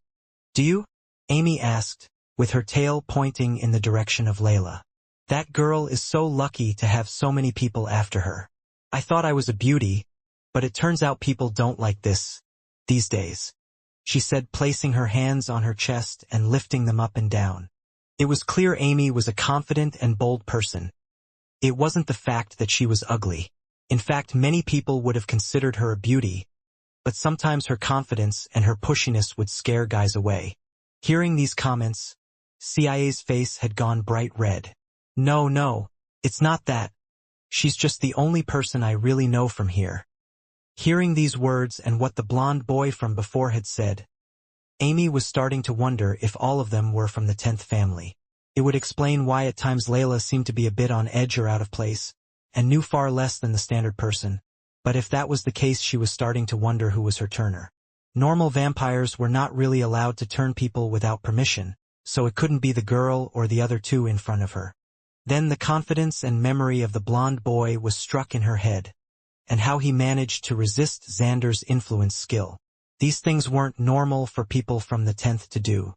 do you? Amy asked, with her tail pointing in the direction of Layla. That girl is so lucky to have so many people after her. I thought I was a beauty, but it turns out people don't like this these days, she said, placing her hands on her chest and lifting them up and down. It was clear Amy was a confident and bold person. It wasn't the fact that she was ugly. In fact, many people would have considered her a beauty, but sometimes her confidence and her pushiness would scare guys away. Hearing these comments, CIA's face had gone bright red. No, it's not that. She's just the only person I really know from here. Hearing these words and what the blonde boy from before had said, Amy was starting to wonder if all of them were from the 10th family. It would explain why at times Layla seemed to be a bit on edge or out of place, and knew far less than the standard person. But if that was the case, she was starting to wonder who was her turner. Normal vampires were not really allowed to turn people without permission, so it couldn't be the girl or the other two in front of her. Then the confidence and memory of the blonde boy was struck in her head, and how he managed to resist Xander's influence skill. These things weren't normal for people from the 10th to do.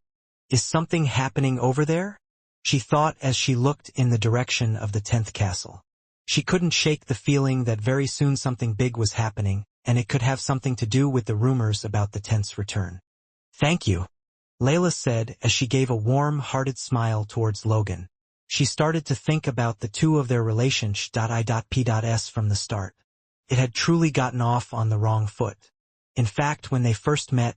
Is something happening over there? She thought as she looked in the direction of the 10th castle. She couldn't shake the feeling that very soon something big was happening, and it could have something to do with the rumors about the 10th's return. Thank you, Layla said as she gave a warm-hearted smile towards Logan. She started to think about the two of their relationship.I.P.S. from the start. It had truly gotten off on the wrong foot. In fact, when they first met,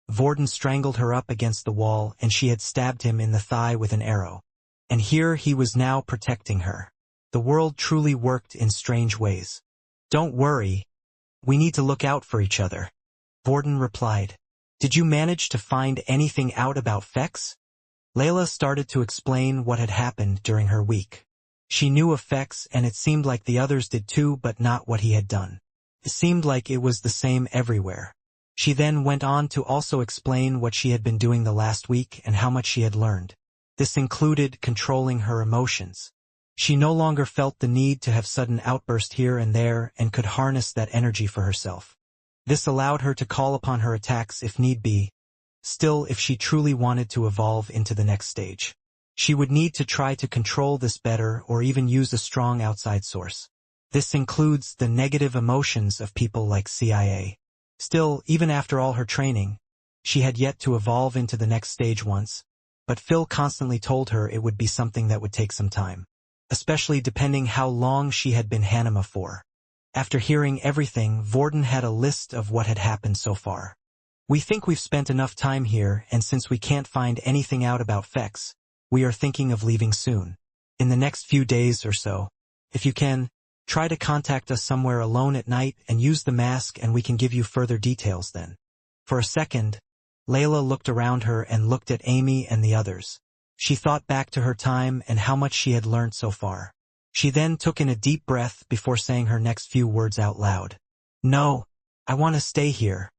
Vorden strangled her up against the wall and she had stabbed him in the thigh with an arrow. And here he was now protecting her. The world truly worked in strange ways. Don't worry. We need to look out for each other, Vorden replied. Did you manage to find anything out about Fex? Layla started to explain what had happened during her week. She knew effects and it seemed like the others did too, but not what he had done. It seemed like it was the same everywhere. She then went on to also explain what she had been doing the last week and how much she had learned. This included controlling her emotions. She no longer felt the need to have sudden outbursts here and there and could harness that energy for herself. This allowed her to call upon her attacks if need be. Still, if she truly wanted to evolve into the next stage, she would need to try to control this better or even use a strong outside source. This includes the negative emotions of people like CIA. Still, even after all her training, she had yet to evolve into the next stage once, but Phil constantly told her it would be something that would take some time, especially depending how long she had been Hanima for. After hearing everything, Vorden had a list of what had happened so far. We think we've spent enough time here, and since we can't find anything out about Fex, we are thinking of leaving soon. In the next few days or so. If you can, try to contact us somewhere alone at night and use the mask and we can give you further details then. For a second, Layla looked around her and looked at Amy and the others. She thought back to her time and how much she had learned so far. She then took in a deep breath before saying her next few words out loud. No, I want to stay here.